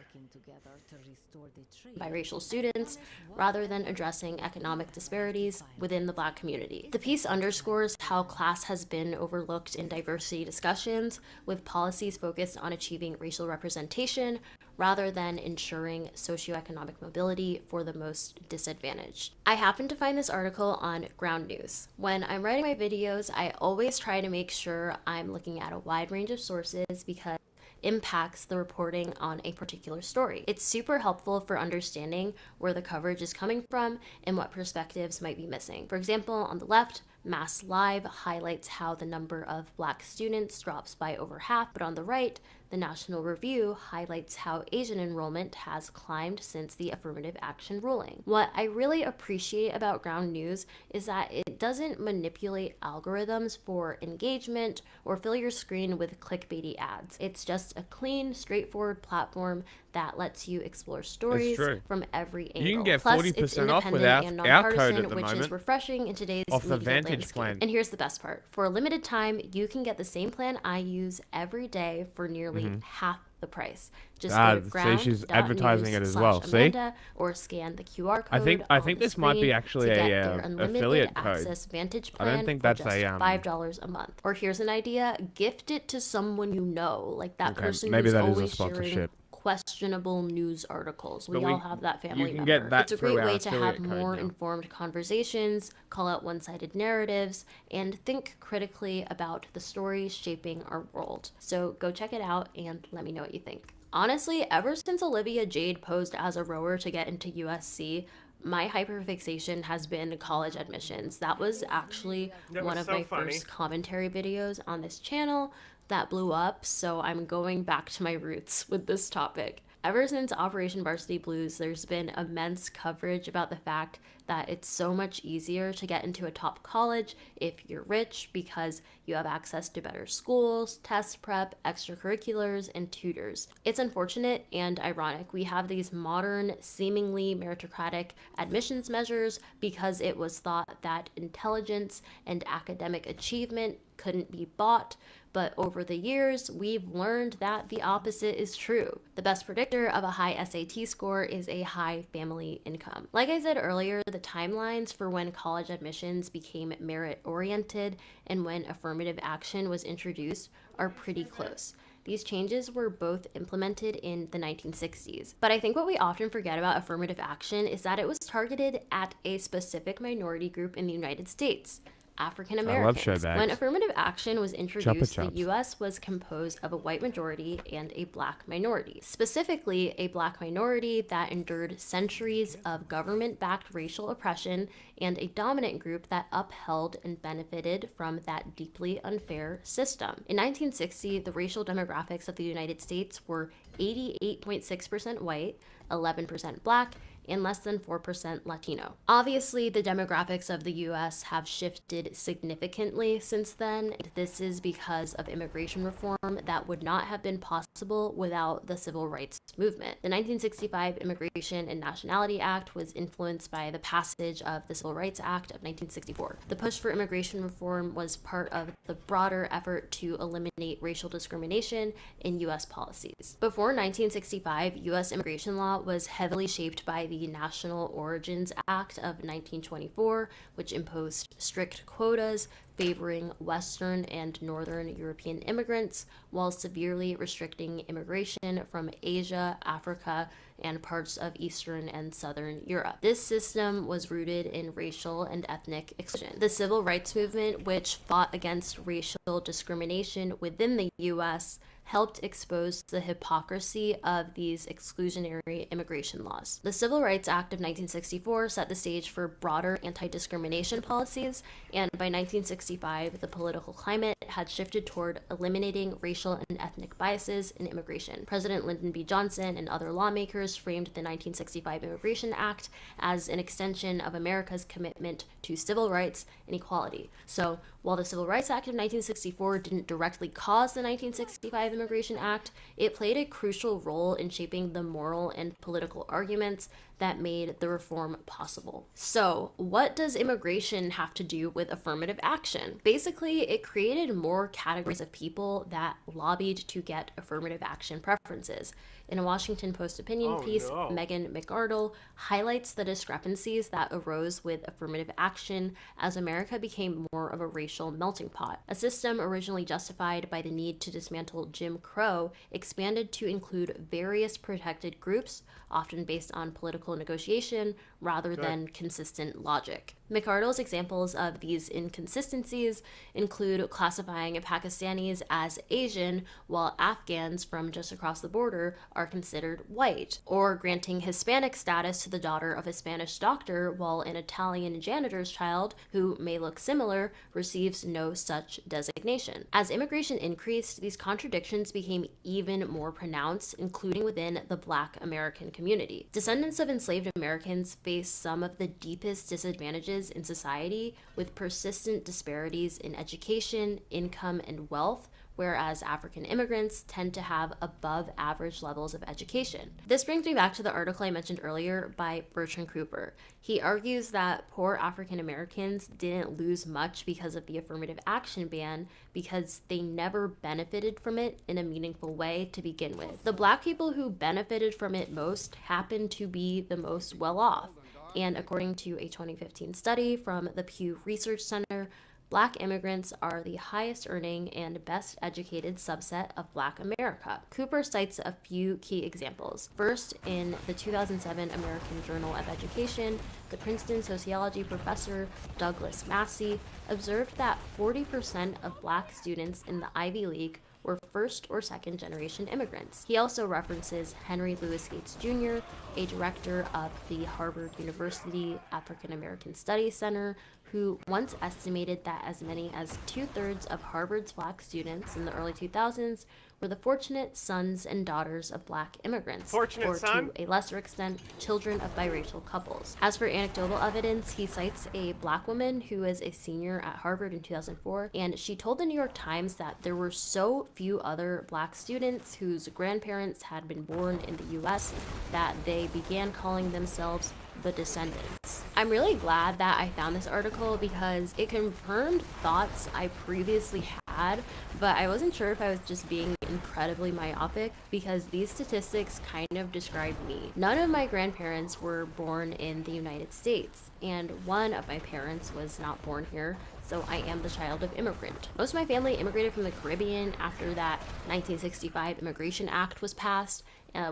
Biracial students, rather than addressing economic disparities within the Black community. The piece underscores how class has been overlooked in diversity discussions, with policies focused on achieving racial representation rather than ensuring socioeconomic mobility for the most disadvantaged. I happened to find this article on Ground News. When I'm writing my videos, I always try to make sure I'm looking at a wide range of sources because impacts the reporting on a particular story. It's super helpful for understanding where the coverage is coming from and what perspectives might be missing. For example, on the left, Mass Live highlights how the number of Black students drops by over half, but on the right, the National Review highlights how Asian enrollment has climbed since the affirmative action ruling. What I really appreciate about Ground News is that it doesn't manipulate algorithms for engagement or fill your screen with clickbaity ads. It's just a clean, straightforward platform that lets you explore stories from every angle. You can get Plus, 40% it's off independent with and our code nonpartisan, at the which is moment. refreshing in today's Off the media Vantage landscape. plan. And here's the best part. For a limited time, you can get the same plan I use every day for nearly half the price. Just go to see, she's advertising it as well. See? Or scan the QR code. I think this might be actually a affiliate code. Access Vantage I plan don't think for that's just a $5 a month. Or here's an idea: gift it to someone you know, like that person maybe who's that is a always sharing sponsorship. questionable news articles. We But all have that family you can member. get that It's a through great our way to have affiliate code more now. informed conversations, call out one-sided narratives, and think critically about the stories shaping our world. So go check it out and let me know what you think. Honestly, ever since Olivia Jade posed as a rower to get into USC, My hyperfixation has been college admissions. That was actually one of my first commentary videos on this channel that blew up, so I'm going back to my roots with this topic. Ever since Operation Varsity Blues, there's been immense coverage about the fact that it's so much easier to get into a top college if you're rich because you have access to better schools, test prep, extracurriculars, and tutors. It's unfortunate and ironic we have these modern, seemingly meritocratic admissions measures because it was thought that intelligence and academic achievement couldn't be bought, but over the years, we've learned that the opposite is true. The best predictor of a high SAT score is a high family income. Like I said earlier, the timelines for when college admissions became merit-oriented and when affirmative action was introduced are pretty close. These changes were both implemented in the 1960s. But I think what we often forget about affirmative action is that it was targeted at a specific minority group in the United States. African Americans. When affirmative action was introduced, the U.S. was composed of a white majority and a black minority. Specifically, a black minority that endured centuries of government-backed racial oppression and a dominant group that upheld and benefited from that deeply unfair system. In 1960, the racial demographics of the United States were 88.6% white, 11% black, and less than 4% Latino. Obviously, the demographics of the US have shifted significantly since then. This is because of immigration reform that would not have been possible without the civil rights movement. The 1965 Immigration and Nationality Act was influenced by the passage of the Civil Rights Act of 1964. The push for immigration reform was part of the broader effort to eliminate racial discrimination in US policies. Before 1965, US immigration law was heavily shaped by the National Origins Act of 1924, which imposed strict quotas favoring Western and Northern European immigrants while severely restricting immigration from Asia, Africa, and parts of Eastern and Southern Europe. This system was rooted in racial and ethnic exclusion. The civil rights movement, which fought against racial discrimination within the U.S., helped expose the hypocrisy of these exclusionary immigration laws. The Civil Rights Act of 1964 set the stage for broader anti-discrimination policies, and by 1965, the political climate had shifted toward eliminating racial and ethnic biases in immigration. President Lyndon B. Johnson and other lawmakers framed the 1965 Immigration Act as an extension of America's commitment to civil rights and equality. So, while the Civil Rights Act of 1964 didn't directly cause the 1965 Immigration Act, it played a crucial role in shaping the moral and political arguments that made the reform possible. So, what does immigration have to do with affirmative action? Basically, it created more categories of people that lobbied to get affirmative action preferences. In a Washington Post opinion piece, Megan McArdle highlights the discrepancies that arose with affirmative action as America became more of a racial melting pot. A system originally justified by the need to dismantle Jim Crow expanded to include various protected groups, often based on political negotiation rather than consistent logic. McArdle's examples of these inconsistencies include classifying Pakistanis as Asian while Afghans from just across the border are considered white, or granting Hispanic status to the daughter of a Spanish doctor while an Italian janitor's child, who may look similar, receives no such designation. As immigration increased, these contradictions became even more pronounced, including within the Black American community. Descendants of enslaved Americans face some of the deepest disadvantages in society, with persistent disparities in education, income, and wealth, whereas African immigrants tend to have above average levels of education. This brings me back to the article I mentioned earlier by Bertrand Cooper. He argues that poor African Americans didn't lose much because of the affirmative action ban because they never benefited from it in a meaningful way to begin with. The Black people who benefited from it most happened to be the most well off. And according to a 2015 study from the Pew Research Center, Black immigrants are the highest earning and best educated subset of Black America. Cooper cites a few key examples. First, in the 2007 American Journal of Education, the Princeton sociology professor Douglas Massey observed that 40% of Black students in the Ivy League were first or second generation immigrants. He also references Henry Louis Gates Jr., a director of the Harvard University African American Studies Center, who once estimated that as many as 2/3 of Harvard's black students in the early 2000s were the fortunate sons and daughters of black immigrants, or to a lesser extent, children of biracial couples. As for anecdotal evidence, he cites a black woman who is a senior at Harvard in 2004, and she told the New York Times that there were so few other black students whose grandparents had been born in the US that they began calling themselves the descendants. I'm really glad that I found this article because it confirmed thoughts I previously had, but I wasn't sure if I was just being incredibly myopic because these statistics kind of describe me. None of my grandparents were born in the United States, and one of my parents was not born here, so I am the child of immigrant. Most of my family immigrated from the Caribbean after that 1965 Immigration Act was passed,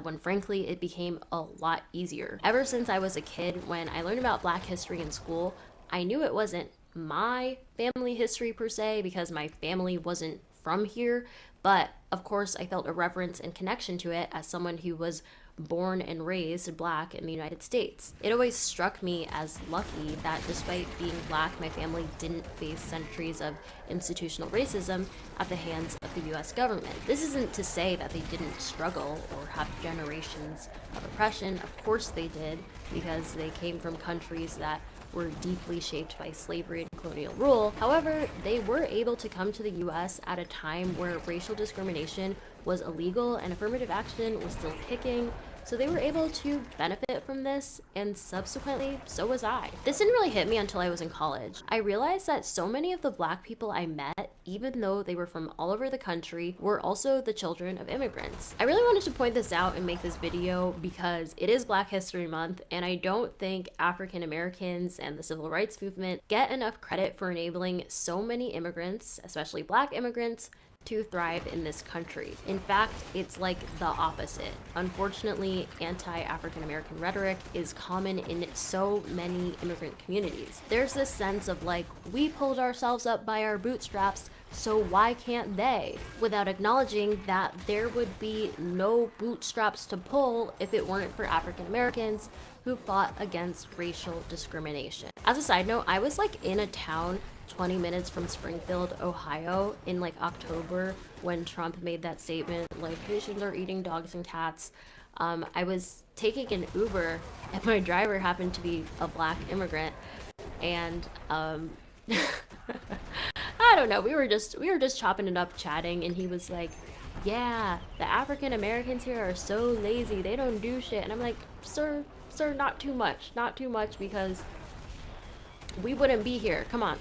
when frankly it became a lot easier. Ever since I was a kid, when I learned about Black history in school, I knew it wasn't my family history per se because my family wasn't from here, but of course I felt a reverence and connection to it as someone who was born and raised Black in the United States. It always struck me as lucky that despite being Black, my family didn't face centuries of institutional racism at the hands of the US government. This isn't to say that they didn't struggle or have generations of oppression. Of course they did, because they came from countries that were deeply shaped by slavery and colonial rule. However, they were able to come to the US at a time where racial discrimination was illegal and affirmative action was still kicking, so they were able to benefit from this, and subsequently, so was I. This didn't really hit me until I was in college. I realized that so many of the Black people I met, even though they were from all over the country, were also the children of immigrants. I really wanted to point this out and make this video because it is Black History Month, and I don't think African Americans and the civil rights movement get enough credit for enabling so many immigrants, especially Black immigrants, to thrive in this country. In fact, it's like the opposite. Unfortunately, anti-African American rhetoric is common in so many immigrant communities. There's this sense of like, we pulled ourselves up by our bootstraps, so why can't they? Without acknowledging that there would be no bootstraps to pull if it weren't for African Americans who fought against racial discrimination. As a side note, I was like in a town 20 minutes from Springfield, Ohio in like October when Trump made that statement, like Haitians are eating dogs and cats. I was taking an Uber and my driver happened to be a Black immigrant, and I don't know, we were just chopping it up, chatting, and he was like, yeah, the African Americans here are so lazy, they don't do shit. And I'm like, sir, not too much, because we wouldn't be here. Come on.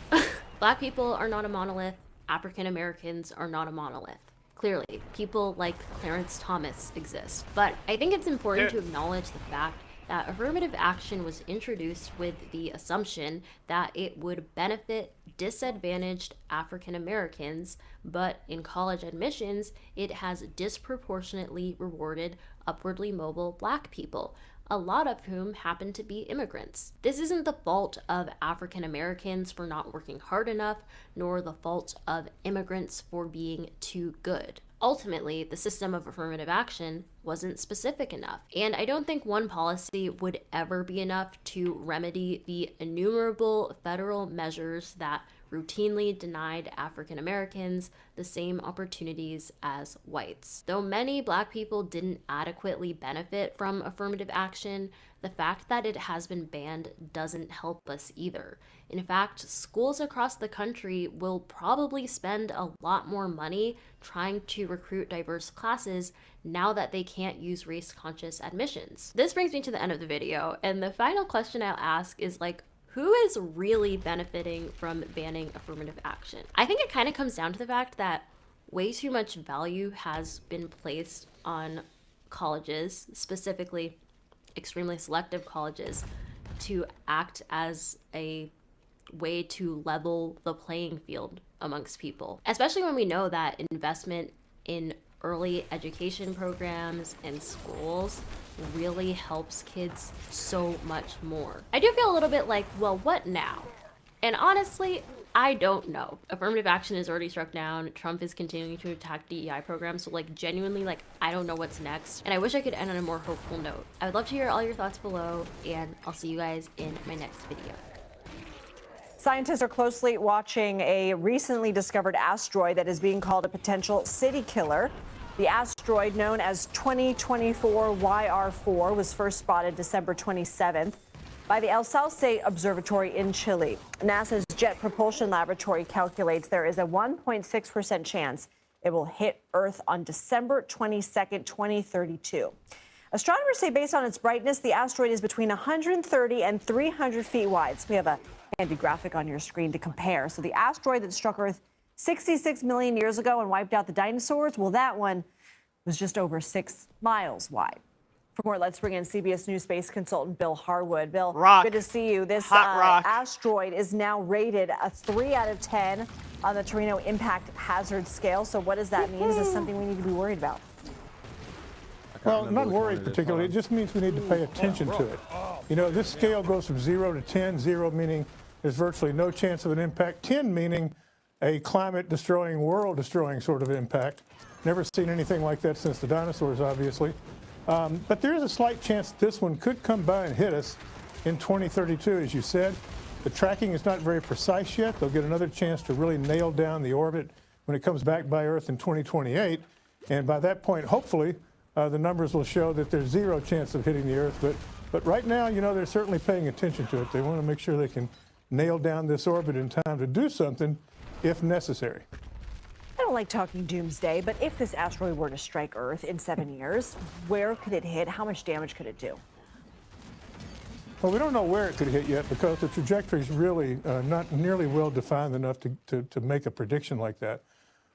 Black people are not a monolith. African Americans are not a monolith. Clearly, people like Clarence Thomas exist. But I think it's important to acknowledge the fact that affirmative action was introduced with the assumption that it would benefit disadvantaged African Americans, but in college admissions, it has disproportionately rewarded upwardly mobile Black people, a lot of whom happen to be immigrants. This isn't the fault of African Americans for not working hard enough, nor the fault of immigrants for being too good. Ultimately, the system of affirmative action wasn't specific enough, and I don't think one policy would ever be enough to remedy the innumerable federal measures that routinely denied African Americans the same opportunities as whites. Though many Black people didn't adequately benefit from affirmative action, the fact that it has been banned doesn't help us either. In fact, schools across the country will probably spend a lot more money trying to recruit diverse classes now that they can't use race-conscious admissions. This brings me to the end of the video, and the final question I'll ask is like, who is really benefiting from banning affirmative action? I think it kind of comes down to the fact that way too much value has been placed on colleges, specifically extremely selective colleges, to act as a way to level the playing field amongst people, especially when we know that investment in early education programs and schools really helps kids so much more. I do feel a little bit like, well, what now? And honestly, I don't know. Affirmative action is already struck down. Trump is continuing to attack DEI programs. So like genuinely, like I don't know what's next. And I wish I could end on a more hopeful note. I would love to hear all your thoughts below, and I'll see you guys in my next video. Scientists are closely watching a recently discovered asteroid that is being called a potential city killer. The asteroid, known as 2024 YR4, was first spotted December 27th by the El Sauce Observatory in Chile. NASA's Jet Propulsion Laboratory calculates there is a 1.6% chance it will hit Earth on December 22nd, 2032. Astronomers say based on its brightness, the asteroid is between 130 and 300 feet wide. So we have a handy graphic on your screen to compare. So the asteroid that struck Earth 66 million years ago and wiped out the dinosaurs, well, that one was just over 6 miles wide. For more, let's bring in CBS News space consultant Bill Harwood. Bill, good to see you. This asteroid is now rated a 3 out of 10 on the Torino Impact Hazard Scale. So what does that mean? Is this something we need to be worried about? Well, not worried particularly. It just means we need to pay attention to it. You know, this scale goes from 0 to 10, 0 meaning there's virtually no chance of an impact, 10 meaning a climate-destroying, world-destroying sort of impact. Never seen anything like that since the dinosaurs, obviously. But there is a slight chance this one could come by and hit us in 2032, as you said. The tracking is not very precise yet. They'll get another chance to really nail down the orbit when it comes back by Earth in 2028. And by that point, hopefully, the numbers will show that there's 0 chance of hitting the Earth. But right now, you know, they're certainly paying attention to it. They want to make sure they can nail down this orbit in time to do something if necessary. I don't like talking doomsday, but if this asteroid were to strike Earth in 7 years, where could it hit? How much damage could it do? Well, we don't know where it could hit yet because the trajectory is really not nearly well defined enough to make a prediction like that.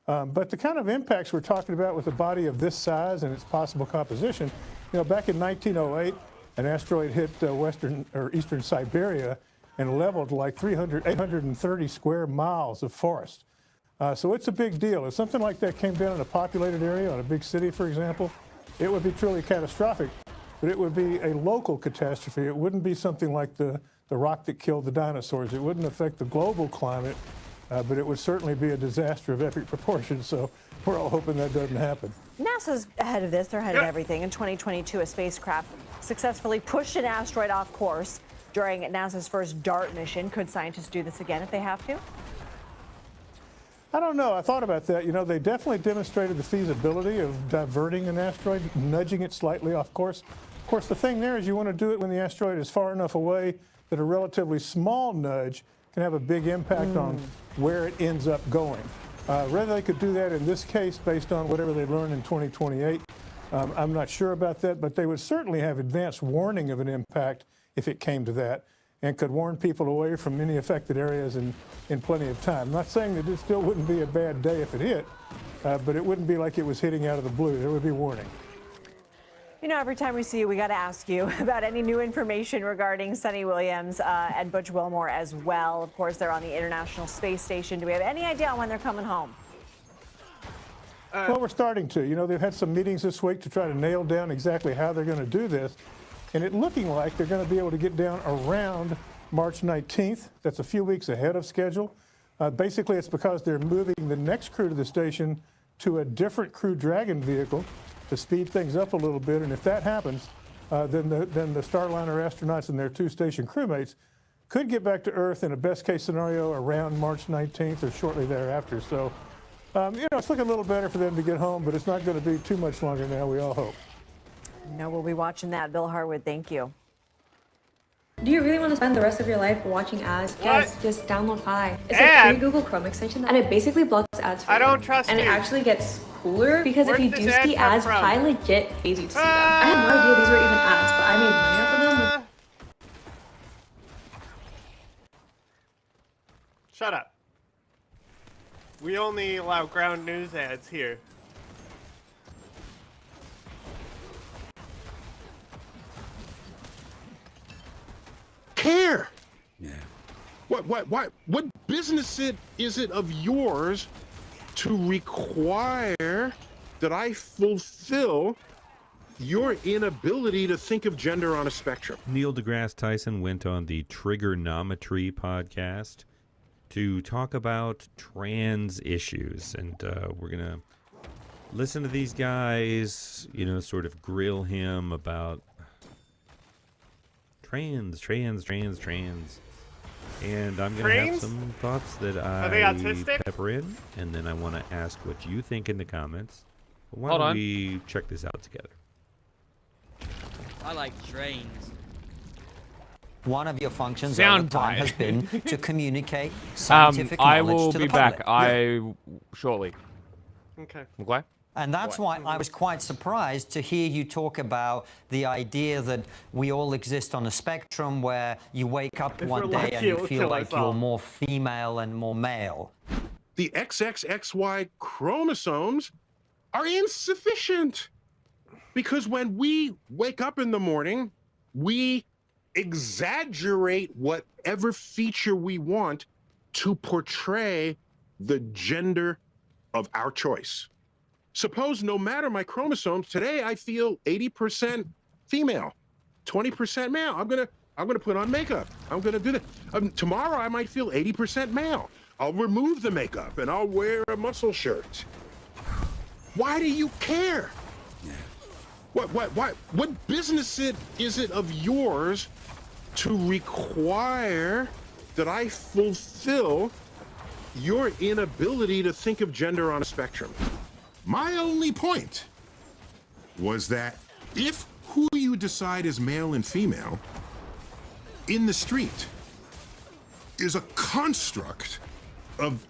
But the kind of impacts we're talking about with a body of this size and its possible composition, you know, back in 1908, an asteroid hit western or eastern Siberia and leveled like 830 square miles of forest. So it's a big deal. If something like that came down in a populated area, on a big city, for example, it would be truly catastrophic, but it would be a local catastrophe. It wouldn't be something like the rock that killed the dinosaurs. It wouldn't affect the global climate, but it would certainly be a disaster of epic proportions, so we're all hoping that doesn't happen. NASA's ahead of this. They're ahead of everything. In 2022, a spacecraft successfully pushed an asteroid off course during NASA's first DART mission. Could scientists do this again if they have to? I don't know. I thought about that. You know, they definitely demonstrated the feasibility of diverting an asteroid, nudging it slightly off course. Of course, the thing there is you want to do it when the asteroid is far enough away that a relatively small nudge can have a big impact on where it ends up going. Whether they could do that in this case based on whatever they learn in 2028, I'm not sure about that, but they would certainly have advanced warning of an impact if it came to that, and could warn people away from any affected areas in plenty of time. I'm not saying that it still wouldn't be a bad day if it hit, but it wouldn't be like it was hitting out of the blue. There would be warning. You know, every time we see you, we got to ask you about any new information regarding Sunny Williams and Butch Wilmore as well. Of course, they're on the International Space Station. Do we have any idea on when they're coming home? Well, we're starting to. You know, they've had some meetings this week to try to nail down exactly how they're going to do this. And it looking like they're going to be able to get down around March 19th. That's a few weeks ahead of schedule. Basically, it's because they're moving the next crew to the station to a different Crew Dragon vehicle to speed things up a little bit. And if that happens, then the Starliner astronauts and their 2 station crewmates could get back to Earth in a best-case scenario around March 19th or shortly thereafter. So, you know, it's looking a little better for them to get home, but it's not going to be too much longer now, we all hope. No, we'll be watching that. Bill Harwood, thank you. Do you really want to spend the rest of your life watching ads? Yes, just download Pi. It's a free Google Chrome extension, and it basically blocks ads for you. I don't trust you. And it actually gets cooler because if you do see ads, Pi legit pays you to see them. I had no idea these were even ads, but I made money off of them. Shut up. We only allow ground news ads here. Care. Yeah. What business is it of yours to require that I fulfill your inability to think of gender on a spectrum? Neil deGrasse Tyson went on the Trigonometry podcast to talk about trans issues. And we're going to listen to these guys, you know, sort of grill him about trans. And I'm going to have some thoughts that I pepper in, and then I want to ask what you think in the comments. But why don't we check this out together? I like trains. One of your functions over time has been to communicate scientific I knowledge will to be the back. public. Shortly. Okay. Okay. And that's why I was quite surprised to hear you talk about the idea that we all exist on a spectrum where you wake up one day and you feel like you're more female and more male. The XXXY chromosomes are insufficient because when we wake up in the morning, we exaggerate whatever feature we want to portray the gender of our choice. Suppose no matter my chromosomes, today I feel 80% female, 20% male. I'm gonna put on makeup. I'm gonna do that. Tomorrow I might feel 80% male. I'll remove the makeup and I'll wear a muscle shirt. Why do you care? What business is it of yours to require that I fulfill your inability to think of gender on a spectrum? My only point was that if who you decide is male and female in the street is a construct of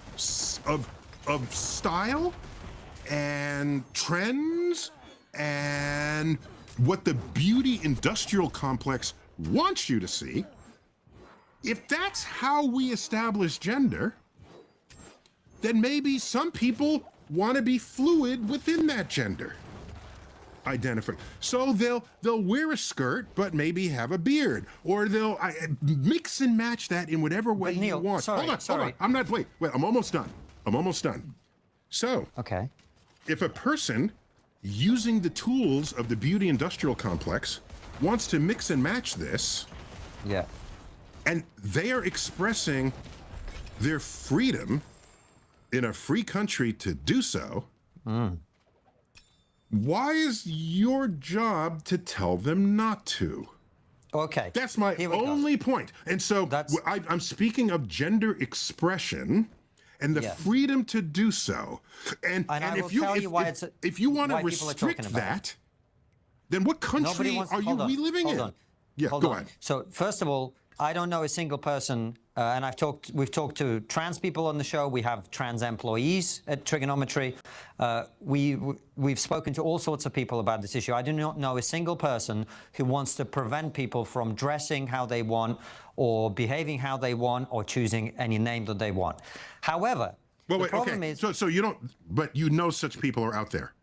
style and trends and what the beauty industrial complex wants you to see, if that's how we establish gender, then maybe some people want to be fluid within that gender identify. So they'll wear a skirt, but maybe have a beard, or they'll mix and match that in whatever way Neil, you want. Hold on. I'm not. Wait. I'm almost done. So, okay, if a person using the tools of the beauty industrial complex wants to mix and match this, yeah, and they are expressing their freedom in a free country to do so, why is your job to tell them not to? Okay. That's my only point. And so I'm speaking of gender expression and the freedom to do so. And if you want to restrict that, then what country are we living in? Yeah, go ahead. So first of all, I don't know a single person, and we've talked to trans people on the show. We have trans employees at Trigonometry. We've spoken to all sorts of people about this issue. I do not know a single person who wants to prevent people from dressing how they want, or behaving how they want, or choosing any name that they want. However, the problem is... So you don't, but you know such people are out there.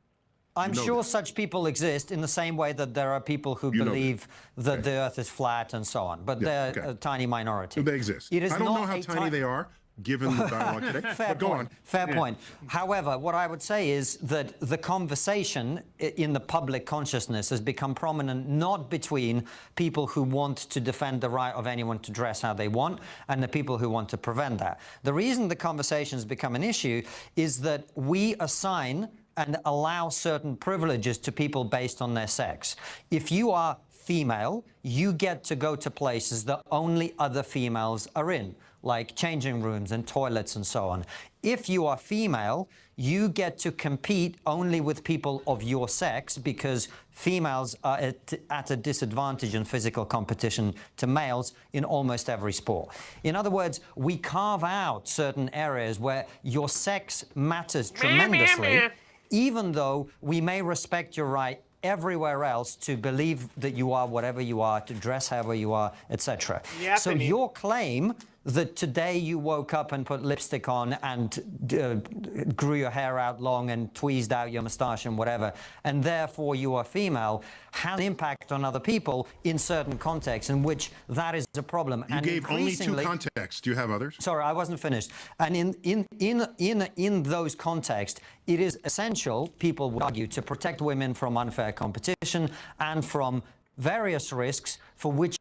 I'm sure such people exist in the same way that there are people who believe that the Earth is flat and so on, but they're a tiny minority. They exist. It is I don't know how tiny they are, given the dialogue today. Fair but go point. on. Fair point. However, what I would say is that the conversation in the public consciousness has become prominent not between people who want to defend the right of anyone to dress how they want and the people who want to prevent that. The reason the conversation has become an issue is that we assign and allow certain privileges to people based on their sex. If you are female, you get to go to places that only other females are in, like changing rooms and toilets and so on. If you are female, you get to compete only with people of your sex because females are at a disadvantage in physical competition to males in almost every sport. In other words, we carve out certain areas where your sex matters tremendously, even though we may respect your right everywhere else to believe that you are whatever you are, to dress however you are, etc. So your claim that today you woke up and put lipstick on and grew your hair out long and tweezed out your moustache and whatever, and therefore you are female, has an impact on other people in certain contexts in which that is a problem. You gave only 2 contexts. Do you have others? Sorry, I wasn't finished. And in those contexts, it is essential, people would argue, to protect women from unfair competition and from various risks for which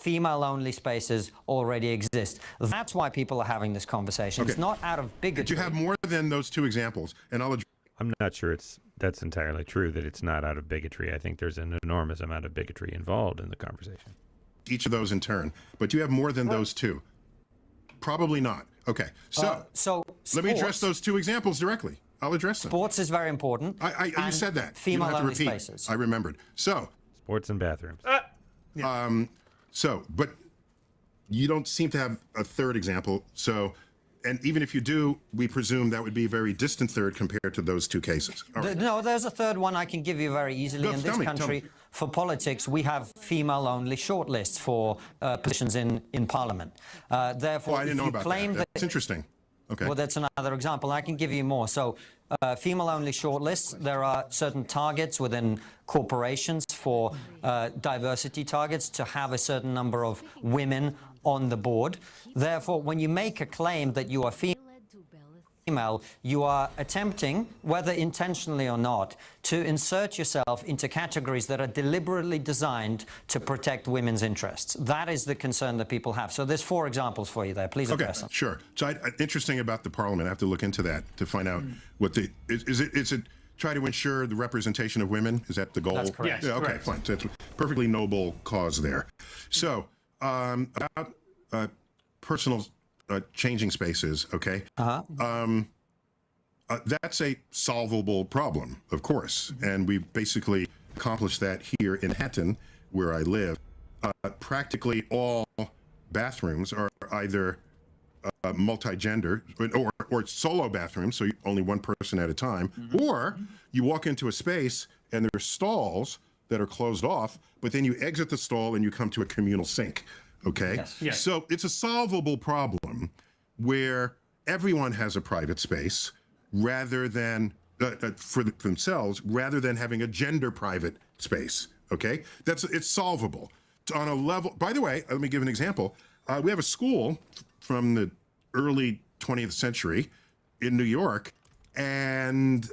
female-only spaces already exist. That's why people are having this conversation. Okay. It's not out of bigotry. Did you have more than those two examples? And I'm not sure that's entirely true, that it's not out of bigotry. I think there's an enormous amount of bigotry involved in the conversation. Each of those in turn, but you have more than those two. Probably not. Okay, so let me address those two examples directly. I'll address them. Sports is very important. You said that. Female-only repeat. spaces. I remembered. So sports and bathrooms. But you don't seem to have a third example. So, and even if you do, we presume that would be a very distant third compared to those two cases. All right. No, there's a third one I can give you very easily. Go, In tell this me. country, for politics, we have female-only shortlists for positions in Parliament. Therefore, I didn't if know you about claim that. That's interesting. Okay. Well, that's another example. I can give you more. So, female-only shortlists, there are certain targets within corporations for diversity targets to have a certain number of women on the board. Therefore, when you make a claim that you are female, you are attempting, whether intentionally or not, to insert yourself into categories that are deliberately designed to protect women's interests. That is the concern that people have. So there's 4 examples for you there. Please address them. Sure. So interesting about the Parliament. I have to look into that to find out what the is it try to ensure the representation of women? Is that the goal? That's correct. Yeah, okay, Correct. fine. So it's a perfectly noble cause there. So about personal changing spaces, okay? That's a solvable problem, of course, and we basically accomplished that here in Manhattan, where I live. Practically all bathrooms are either multi-gender or solo bathrooms, so only one person at a time, or you walk into a space and there's stalls that are closed off, but then you exit the stall and you come to a communal sink. Okay? Yes. So it's a solvable problem where everyone has a private space rather than for themselves, rather than having a gender private space. Okay? It's solvable on a level. By the way, let me give an example. We have a school from the early 20th century in New York, and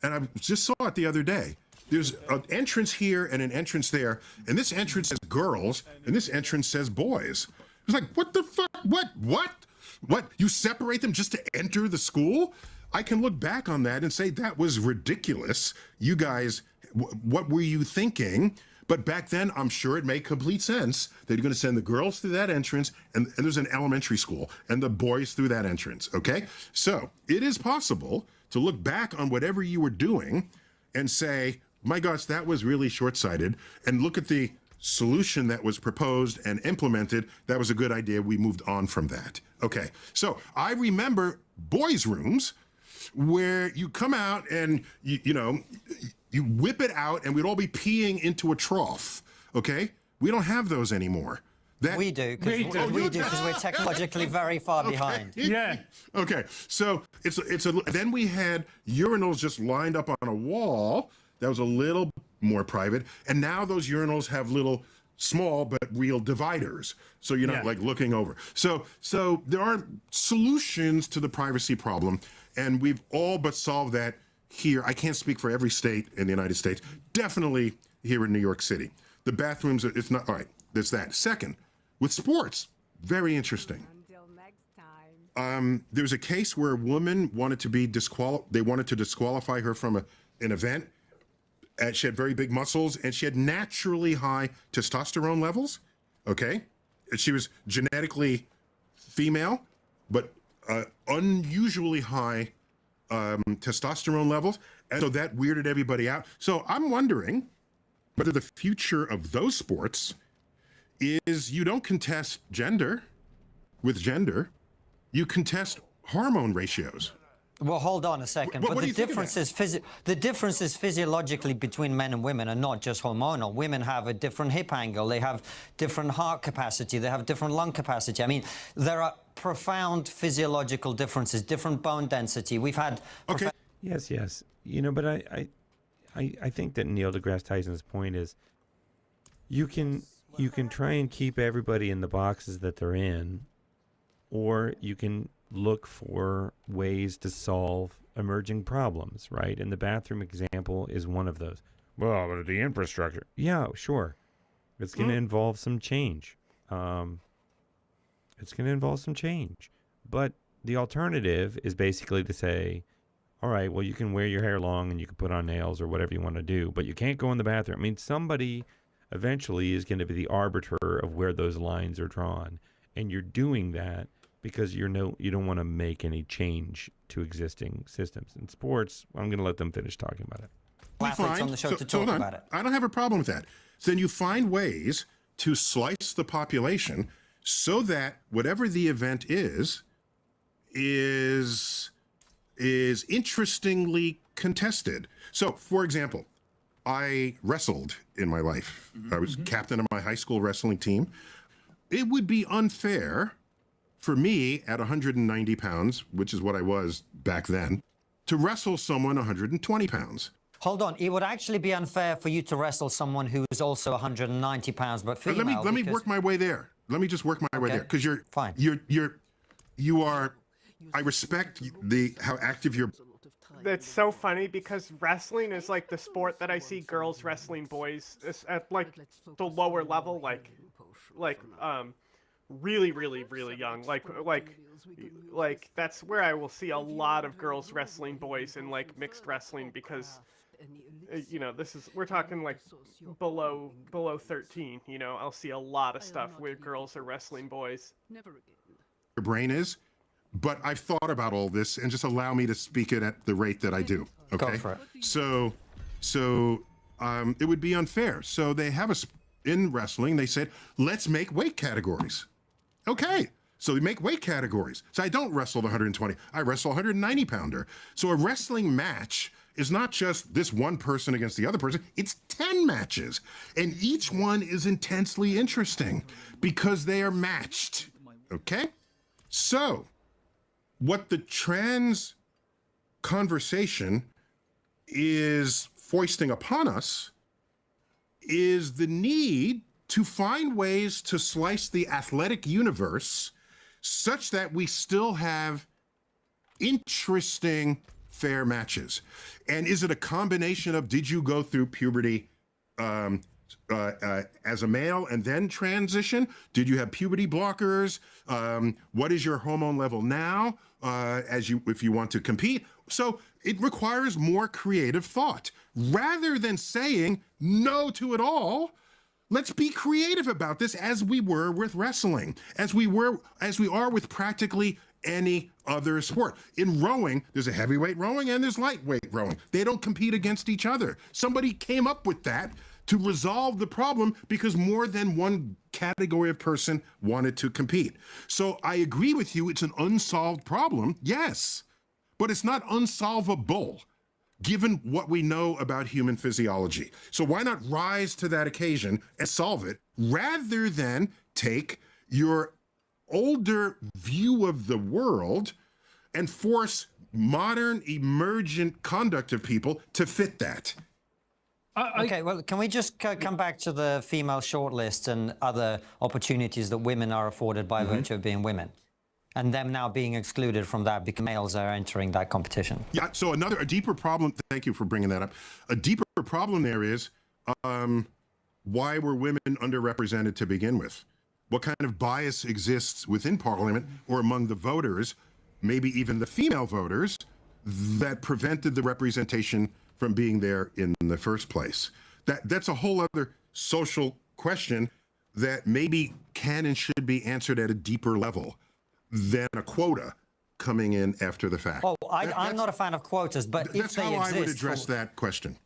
I just saw it the other day. There's an entrance here and an entrance there, and this entrance says girls, and this entrance says boys. It's like, what the fuck? What? You separate them just to enter the school? I can look back on that and say that was ridiculous. You guys, what were you thinking? But back then, I'm sure it made complete sense that you're going to send the girls through that entrance, and there's an elementary school, and the boys through that entrance, okay? So it is possible to look back on whatever you were doing and say, my gosh, that was really short-sighted, and look at the solution that was proposed and implemented. That was a good idea. We moved on from that. Okay, so I remember boys' rooms where you come out and you whip it out and we'd all be peeing into a trough. Okay, we don't have those anymore. We do because we're technologically very far behind. Yeah. Okay. So then we had urinals just lined up on a wall that was a little more private, and now those urinals have little small but real dividers, so you're not like looking over. So there are solutions to the privacy problem, and we've all but solved that here. I can't speak for every state in the United States. Definitely here in New York City. The bathrooms, it's not all right. There's that. Second, with sports, very interesting. There was a case where a woman wanted to be they wanted to disqualify her from an event. And she had very big muscles, and she had naturally high testosterone levels. Okay, and she was genetically female, but unusually high testosterone levels, and so that weirded everybody out. So I'm wondering whether the future of those sports is you don't contest gender with gender, you contest hormone ratios. Well, hold on a second. What but do the you think of the differences physiologically between men and women are not just hormonal. Women have a different hip angle. They have different heart capacity. They have different lung capacity. I mean, there are profound physiological differences, different bone density. We've had... Okay. Yes. But I think that Neil deGrasse Tyson's point is you can try and keep everybody in the boxes that they're in, or you can look for ways to solve emerging problems, right? And the bathroom example is one of those. Well, the infrastructure. Yeah, sure. It's going to involve some change. It's going to involve some change. But the alternative is basically to say, all right, well, you can wear your hair long and you can put on nails or whatever you want to do, but you can't go in the bathroom. I mean, somebody eventually is going to be the arbiter of where those lines are drawn. And you're doing that because you don't want to make any change to existing systems. In sports, I'm going to let them finish talking about it. Athletes on the show to talk about it. I don't have a problem with that. So then you find ways to slice the population so that whatever the event is interestingly contested. So, for example, I wrestled in my life. I was captain of my high school wrestling team. It would be unfair for me at 190 pounds, which is what I was back then, to wrestle someone 120 pounds. Hold on, it would actually be unfair for you to wrestle someone who's also 190 pounds but female. Let me work my way there. Let me just work my way there, because you're fine. You are. I respect how active you're. That's so funny because wrestling is like the sport that I see girls wrestling boys at like the lower level, like really, really, really young. Like that's where I will see a lot of girls wrestling boys in like mixed wrestling because, you know, we're talking like below 13. You know, I'll see a lot of stuff where girls are wrestling boys. Your brain is. But I've thought about all this, and just allow me to speak it at the rate that I do. Okay. Go for it. So it would be unfair. So they have in wrestling. They said, let's make weight categories. Okay. So we make weight categories. So I don't wrestle the 120. I wrestle 190 pounder. So a wrestling match is not just this one person against the other person. It's 10 matches, and each one is intensely interesting because they are matched. Okay. So what the trans conversation is foisting upon us is the need to find ways to slice the athletic universe such that we still have interesting, fair matches. And is it a combination of, did you go through puberty as a male and then transition? Did you have puberty blockers? What is your hormone level now if you want to compete? So it requires more creative thought. Rather than saying no to it all, let's be creative about this, as we were with wrestling, as we are with practically any other sport. In rowing, there's a heavyweight rowing and there's lightweight rowing. They don't compete against each other. Somebody came up with that to resolve the problem because more than one category of person wanted to compete. So I agree with you, it's an unsolved problem, yes, but it's not unsolvable given what we know about human physiology. So why not rise to that occasion and solve it rather than take your older view of the world and force modern emergent conduct of people to fit that? Okay, well, can we just come back to the female shortlist and other opportunities that women are afforded by virtue of being women, and them now being excluded from that because males are entering that competition? Yeah, so a deeper problem, thank you for bringing that up. A deeper problem there is, why were women underrepresented to begin with? What kind of bias exists within Parliament or among the voters, maybe even the female voters, that prevented the representation from being there in the first place? That's a whole other social question that maybe can and should be answered at a deeper level than a quota coming in after the fact. Oh, I'm not a fan of quotas, but if they exist... That's how I would address that question.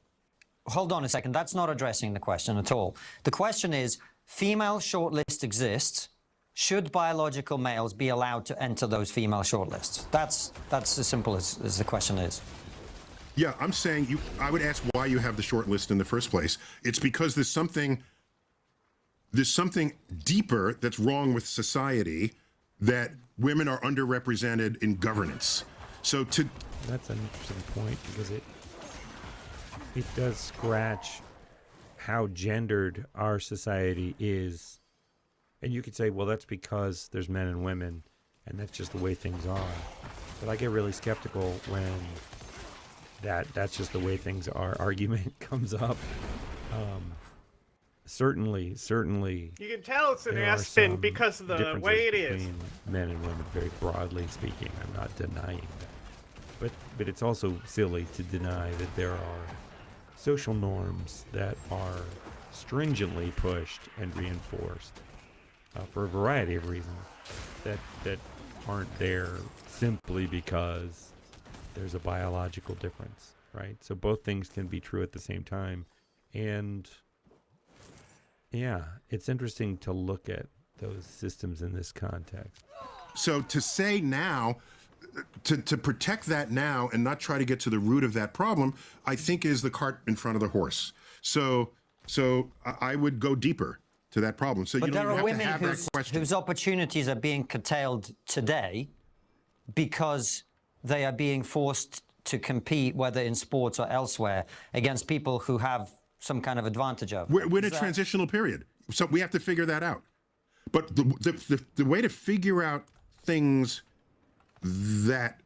Hold on a second. That's not addressing the question at all. The question is, female shortlist exists. Should biological males be allowed to enter those female shortlists? That's as simple as the question is. Yeah, I'm saying I would ask why you have the short list in the first place. It's because there's something deeper that's wrong with society, that women are underrepresented in governance. So that's an interesting point, because it does scratch how gendered our society is. And you could say, well, that's because there's men and women, and that's just the way things are. But I get really skeptical when that's just the way things are argument comes up. certainly. You can tell it's an there are ass spin some because of the differences way it is. between men and women, very broadly speaking. I'm not denying that. But it's also silly to deny that there are social norms that are stringently pushed and reinforced for a variety of reasons that aren't there simply because there's a biological difference, right? So both things can be true at the same time. And yeah, it's interesting to look at those systems in this context. So to say now, to protect that now and not try to get to the root of that problem, I think is the cart in front of the horse. So I would go deeper to that problem. So But you there don't are even have women to have that question. whose opportunities are being curtailed today because they are being forced to compete, whether in sports or elsewhere, against people who have some kind of advantage over them. We're in a transitional period, so we have to figure that out. But the way to figure out things that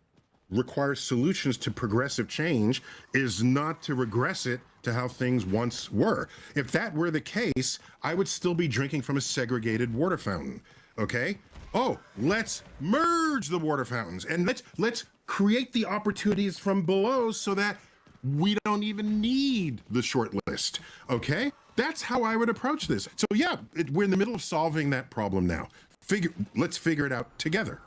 require solutions to progressive change is not to regress it to how things once were. If that were the case, I would still be drinking from a segregated water fountain, okay? Oh, let's merge the water fountains and let's create the opportunities from below so that we don't even need the short list, okay? That's how I would approach this. So yeah, we're in the middle of solving that problem now. Let's figure it out together.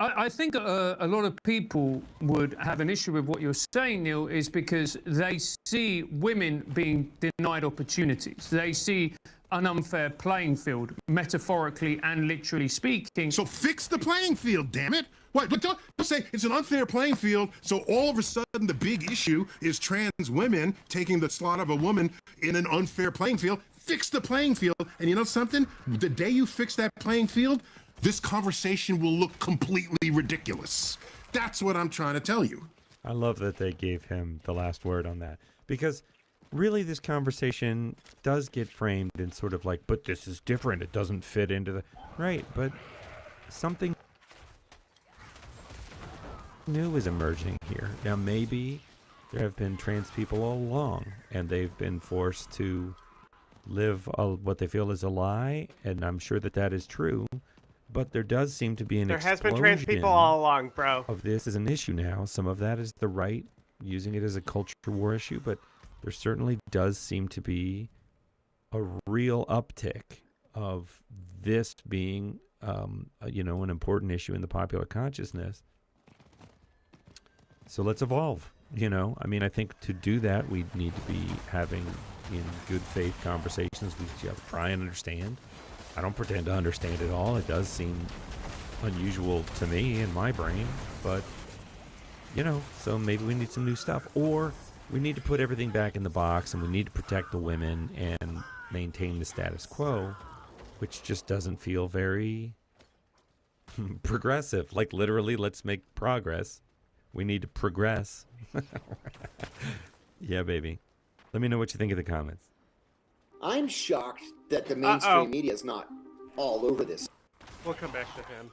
I think a lot of people would have an issue with what you're saying, Neil, is because they see women being denied opportunities. They see an unfair playing field, metaphorically and literally speaking. So fix the playing field, damn it! What? But don't say it's an unfair playing field, so all of a sudden the big issue is trans women taking the slot of a woman in an unfair playing field. Fix the playing field, and you know something? The day you fix that playing field, this conversation will look completely ridiculous. That's what I'm trying to tell you. I love that they gave him the last word on that, because really this conversation does get framed in sort of like, but this is different. It doesn't fit into the... Right, but something new is emerging here. Now, maybe there have been trans people all along, and they've been forced to live what they feel is a lie, and I'm sure that that is true. But there does seem to be an There has been trans people all along, bro. Of this as an issue now. Some of that is the right using it as a culture war issue, but there certainly does seem to be a real uptick of this being, you know, an important issue in the popular consciousness. So let's evolve. You know, I mean, I think to do that, we need to be having in good faith conversations. We have to try and understand. I don't pretend to understand it all. It does seem unusual to me in my brain, but you know, so maybe we need some new stuff, or we need to put everything back in the box and we need to protect the women and maintain the status quo, which just doesn't feel very progressive. Like literally, let's make progress. We need to progress. Yeah, baby. Let me know what you think of the comments. I'm shocked that the mainstream media is not all over this. We'll come back to him.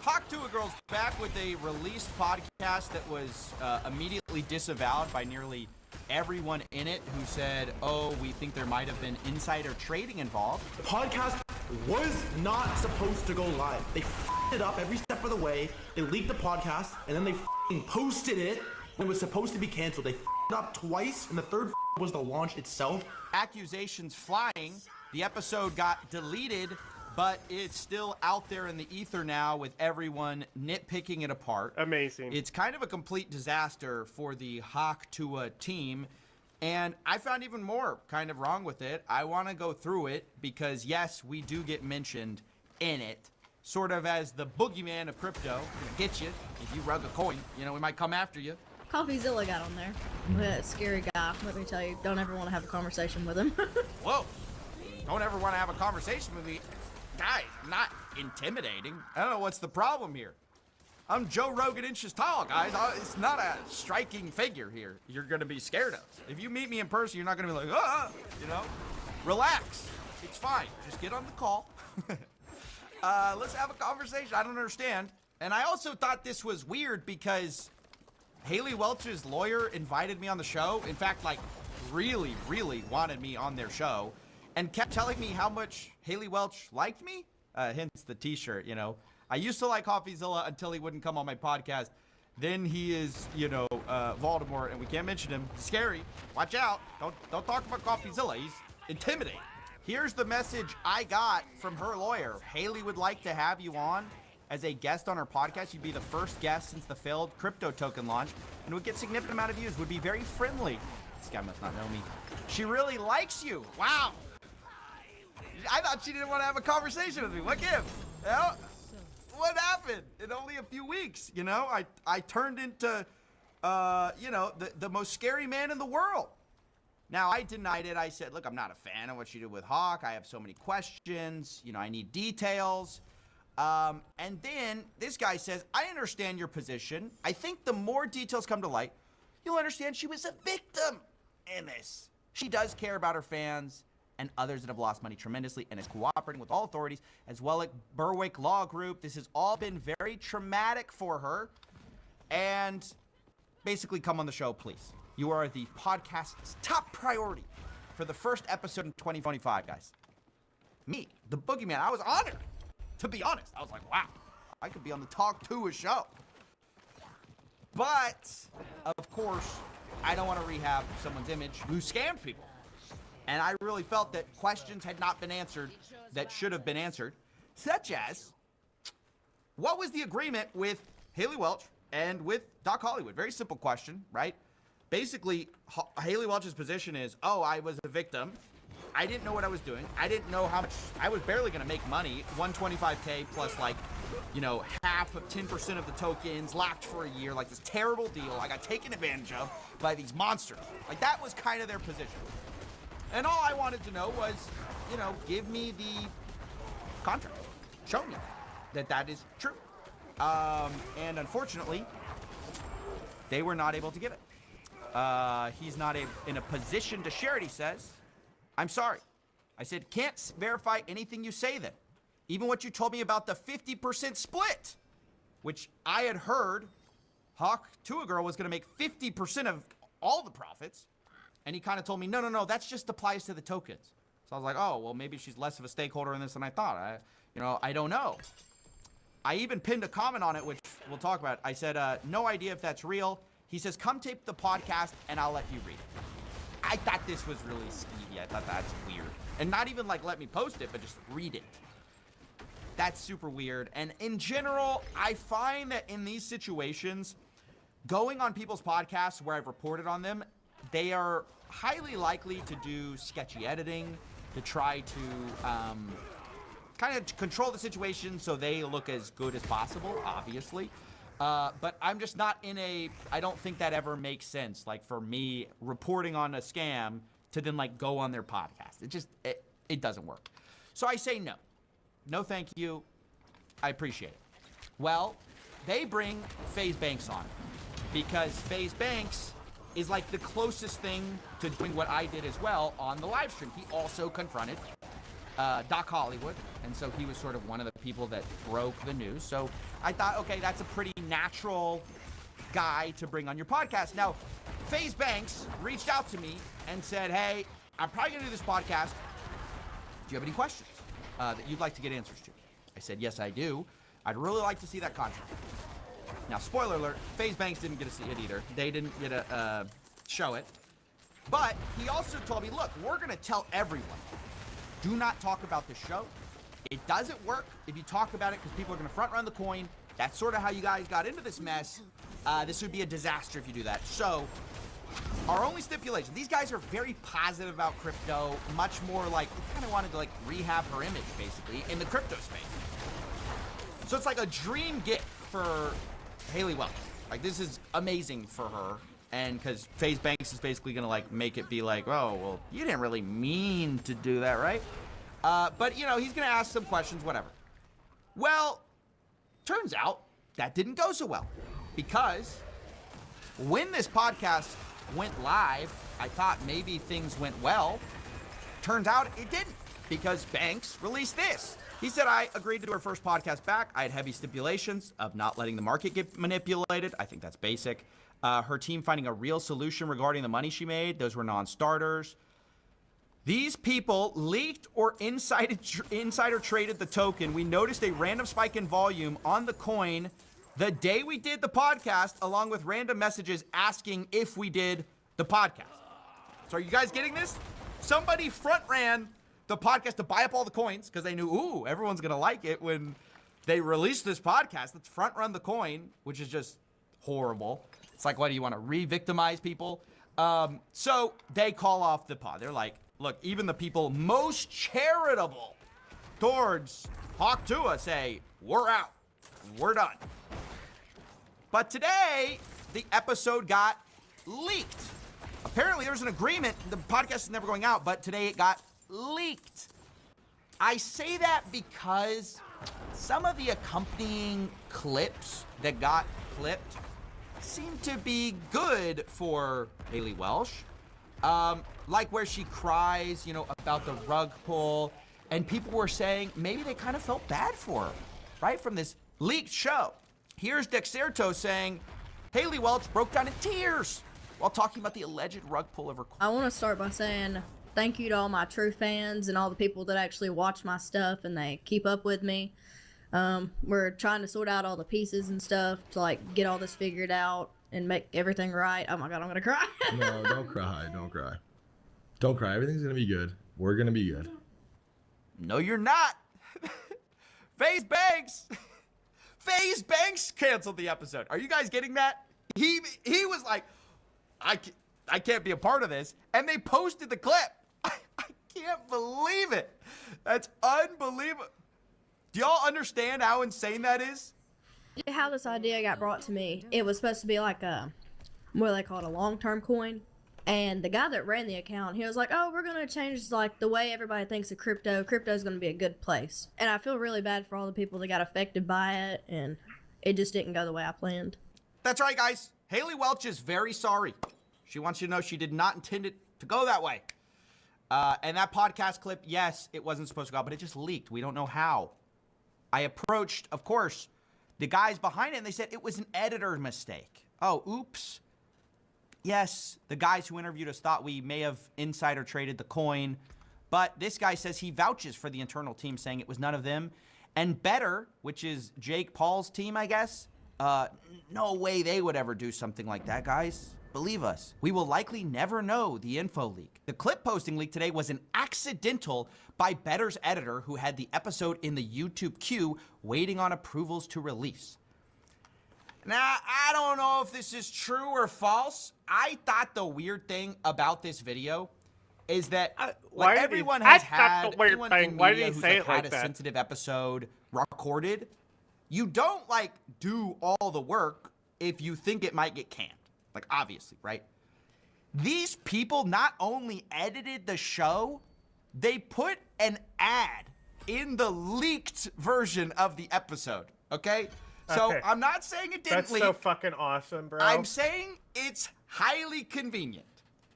Hawk Tuah Girls back with a released podcast that was immediately disavowed by nearly everyone in it, who said, oh, we think there might have been insider trading involved. The podcast was not supposed to go live. They f***ed it up every step of the way. They leaked the podcast, and then they f***ing posted it when it was supposed to be canceled. They f***ed it up twice, and the third was the launch itself. Accusations flying. The episode got deleted, but it's still out there in the ether now with everyone nitpicking it apart. Amazing. It's kind of a complete disaster for the Hawk Tuah team, and I found even more kind of wrong with it. I want to go through it because, yes, we do get mentioned in it, sort of as the boogeyman of crypto. Gonna get you if you rug a coin. You know, we might come after you. CoffeeZilla got on there. That scary guy. Let me tell you, don't ever want to have a conversation with him. Whoa. Don't ever want to have a conversation with me. Guys, I'm not intimidating. I don't know what's the problem here. I'm Joe Rogan inches tall, guys. It's not a striking figure here you're going to be scared of. If you meet me in person, you're not going to be like, ah, you know? Relax. It's fine. Just get on the call. Let's have a conversation. I don't understand. And I also thought this was weird because Haley Welch's lawyer invited me on the show. In fact, like, really, really wanted me on their show and kept telling me how much Haley Welch liked me. Hence the t-shirt, you know. I used to like Coffeezilla until he wouldn't come on my podcast. Then he is, you know, Voldemort, and we can't mention him. Scary. Watch out. Don't talk about Coffeezilla. He's intimidating. Here's the message I got from her lawyer. Haley would like to have you on as a guest on her podcast. You'd be the first guest since the failed crypto token launch and would get significant amount of views, would be very friendly. This guy must not know me. She really likes you. Wow. I thought she didn't want to have a conversation with me. What gives? You know? What happened in only a few weeks? You know, I turned into, you know, the most scary man in the world. Now, I denied it. I said, look, I'm not a fan of what she did with Hawk. I have so many questions. You know, I need details. And then this guy says, I understand your position. I think the more details come to light, you'll understand she was a victim in this. She does care about her fans and others that have lost money tremendously and is cooperating with all authorities as well as Berwick Law Group. This has all been very traumatic for her. And basically come on the show, please. You are the podcast's top priority for the first episode in 2025, guys. Me, the boogeyman, I was honored. To be honest, I was like, wow, I could be on the Talk To a show. But, of course, I don't want to rehab someone's image who scammed people. And I really felt that questions had not been answered that should have been answered, such as, what was the agreement with Haley Welch and with Doc Hollywood? Very simple question, right? Basically, Haley Welch's position is, oh, I was a victim. I didn't know what I was doing. I didn't know how much. I was barely going to make money. 125K plus, like, you know, half of 10% of the tokens, locked for a year. Like, this terrible deal I got taken advantage of by these monsters. Like, that was kind of their position. And all I wanted to know was, you know, give me the contract. Show me that that is true. And unfortunately, they were not able to give it. He's not in a position to share it, he says. I'm sorry. I said, can't verify anything you say then. Even what you told me about the 50% split, which I had heard Hawk to a Girl was going to make 50% of all the profits. And he kind of told me, no, that just applies to the tokens. So I was like, oh, well, maybe she's less of a stakeholder in this than I thought. I don't know. I even pinned a comment on it, which we'll talk about. I said, no idea if that's real. He says, come tape the podcast and I'll let you read it. I thought this was really skeevy. I thought that's weird. And not even like let me post it, but just read it. That's super weird. And in general, I find that in these situations, going on people's podcasts where I've reported on them, they are highly likely to do sketchy editing, to try to kind of control the situation so they look as good as possible, obviously. But I'm just not in I don't think that ever makes sense. Like for me, reporting on a scam to then like go on their podcast. It doesn't work. So I say no. No thank you. I appreciate it. Well, they bring FaZe Banks on because FaZe Banks is like the closest thing to doing what I did as well on the live stream. He also confronted Doc Hollywood, and so he was sort of one of the people that broke the news. So I thought, okay, that's a pretty natural guy to bring on your podcast. Now, FaZe Banks reached out to me and said, hey, I'm probably gonna do this podcast. Do you have any questions that you'd like to get answers to? I said, yes, I do. I'd really like to see that contract. Now, spoiler alert, FaZe Banks didn't get to see it either. They didn't get to show it. But he also told me, look, we're gonna tell everyone, do not talk about the show. It doesn't work if you talk about it because people are going to front run the coin. That's sort of how you guys got into this mess. This would be a disaster if you do that. So our only stipulation, these guys are very positive about crypto, much more like, we kind of wanted to like rehab her image basically in the crypto space. So it's like a dream gift for Haley Welch. Like this is amazing for her. And because FaZe Banks is basically going to like make it be like, oh, well, you didn't really mean to do that, right? But, you know, he's going to ask some questions, whatever. Well, turns out that didn't go so well. Because when this podcast went live, I thought maybe things went well. Turns out it didn't. Because Banks released this. He said, I agreed to do our first podcast back. I had heavy stipulations of not letting the market get manipulated. I think that's basic. her team finding a real solution regarding the money she made. Those were non-starters. These people leaked or insider traded the token. We noticed a random spike in volume on the coin the day we did the podcast, along with random messages asking if we did the podcast. So are you guys getting this? Somebody front ran the podcast to buy up all the coins because they knew, ooh, everyone's going to like it when they release this podcast. Let's front run the coin, which is just horrible. It's like, what, do you want to re-victimize people? So they call off the pod. They're like, look, even the people most charitable towards Hawk Tuah say, we're out. We're done. But today, the episode got leaked. Apparently, there's an agreement. The podcast is never going out, but today it got leaked. I say that because some of the accompanying clips that got clipped seem to be good for Haley Welch. Like where she cries, you know, about the rug pull, and people were saying maybe they kind of felt bad for her, right, from this leaked show. Here's Dexerto saying Haley Welch broke down in tears while talking about the alleged rug pull of her. I want to start by saying thank you to all my true fans and all the people that actually watch my stuff and they keep up with me. We're trying to sort out all the pieces and stuff to like get all this figured out and make everything right. Oh my God, I'm gonna cry. No, don't cry. Don't cry. Don't cry. Everything's gonna be good. We're gonna be good. No, you're not. FaZe Banks canceled the episode. Are you guys getting that? He was like, I can't be a part of this, and they posted the clip. I can't believe it. That's unbelievable. Do y'all understand how insane that is? How this idea got brought to me, it was supposed to be like a, what do they call it, a long-term coin. And the guy that ran the account, he was like, oh, we're going to change like the way everybody thinks of crypto. Crypto is going to be a good place. And I feel really bad for all the people that got affected by it. And it just didn't go the way I planned. That's right, guys. Haley Welch is very sorry. She wants you to know she did not intend it to go that way. And that podcast clip, yes, it wasn't supposed to go out, but it just leaked. We don't know how. I approached, of course, the guys behind it, and they said it was an editor mistake. Oh, oops. Yes, the guys who interviewed us thought we may have insider traded the coin, but this guy says he vouches for the internal team, saying it was none of them. And Better, which is Jake Paul's team, I guess, no way they would ever do something like that, guys. Believe us. We will likely never know the info leak. The clip posting leak today was an accidental by Better's editor who had the episode in the YouTube queue waiting on approvals to release. Now, I don't know if this is true or false. I thought the weird thing about this video is that like everyone has had anyone in media who's like had a sensitive episode recorded. You don't like do all the work if you think it might get canned. Like obviously, right? These people not only edited the show, they put an ad in the leaked version of the episode. Okay? So Okay. I'm not saying it didn't leak. That's so fucking awesome, bro. I'm saying it's highly convenient.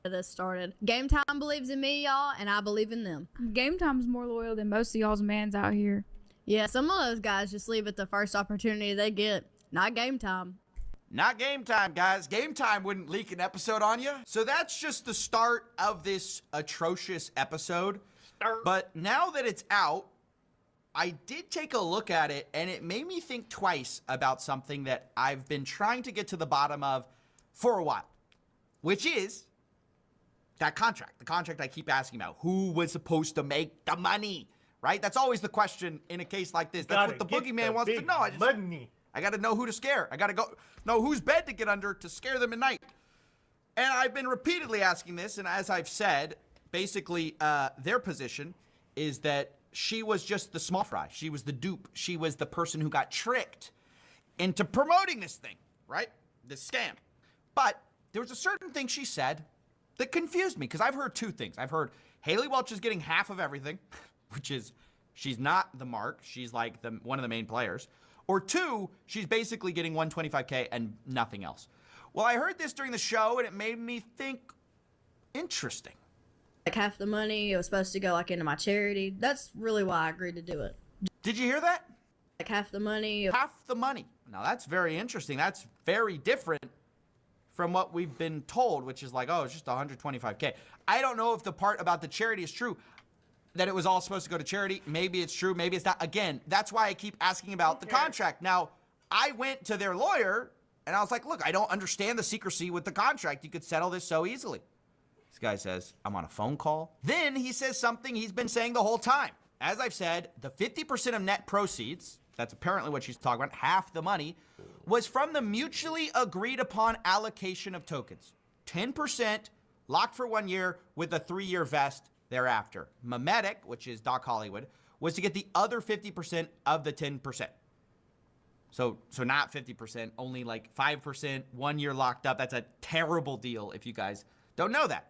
This started. Game Time believes in me, y'all, and I believe in them. Game Time's more loyal than most of y'all's mans out here. Yeah, some of those guys just leave it the first opportunity they get. Not Game Time. Not Game Time, guys. Game Time wouldn't leak an episode on you. So that's just the start of this atrocious episode. But now that it's out, I did take a look at it, and it made me think twice about something that I've been trying to get to the bottom of for a while, which is that contract. The contract I keep asking about. Who was supposed to make the money, right? That's always the question in a case like this. That's what the boogeyman wants to know. I got to know who to scare. I got to know whose bed to get under to scare them at night. And I've been repeatedly asking this, and as I've said, basically their position is that she was just the small fry. She was the dupe. She was the person who got tricked into promoting this thing, right? This scam. But there was a certain thing she said that confused me, because I've heard two things. I've heard Haley Welch is getting half of everything, which is she's not the mark. She's like one of the main players. Or two, she's basically getting $125K and nothing else. Well, I heard this during the show, and it made me think, interesting. Like half the money, it was supposed to go like into my charity. That's really why I agreed to do it. Did you hear that? Like half the money. Half the money. Now that's very interesting. That's very different from what we've been told, which is like, oh, it's just 125K. I don't know if the part about the charity is true, that it was all supposed to go to charity. Maybe it's true, maybe it's not. Again, that's why I keep asking about the contract. Now, I went to their lawyer, and I was like, look, I don't understand the secrecy with the contract. You could settle this so easily. This guy says, I'm on a phone call. Then he says something he's been saying the whole time. As I've said, the 50% of net proceeds, that's apparently what she's talking about, half the money, was from the mutually agreed upon allocation of tokens. 10% locked for 1 year with a 3-year vest thereafter. Memetic, which is Doc Hollywood, was to get the other 50% of the 10%. So not 50%, only like 5%, 1 year locked up. That's a terrible deal if you guys don't know that.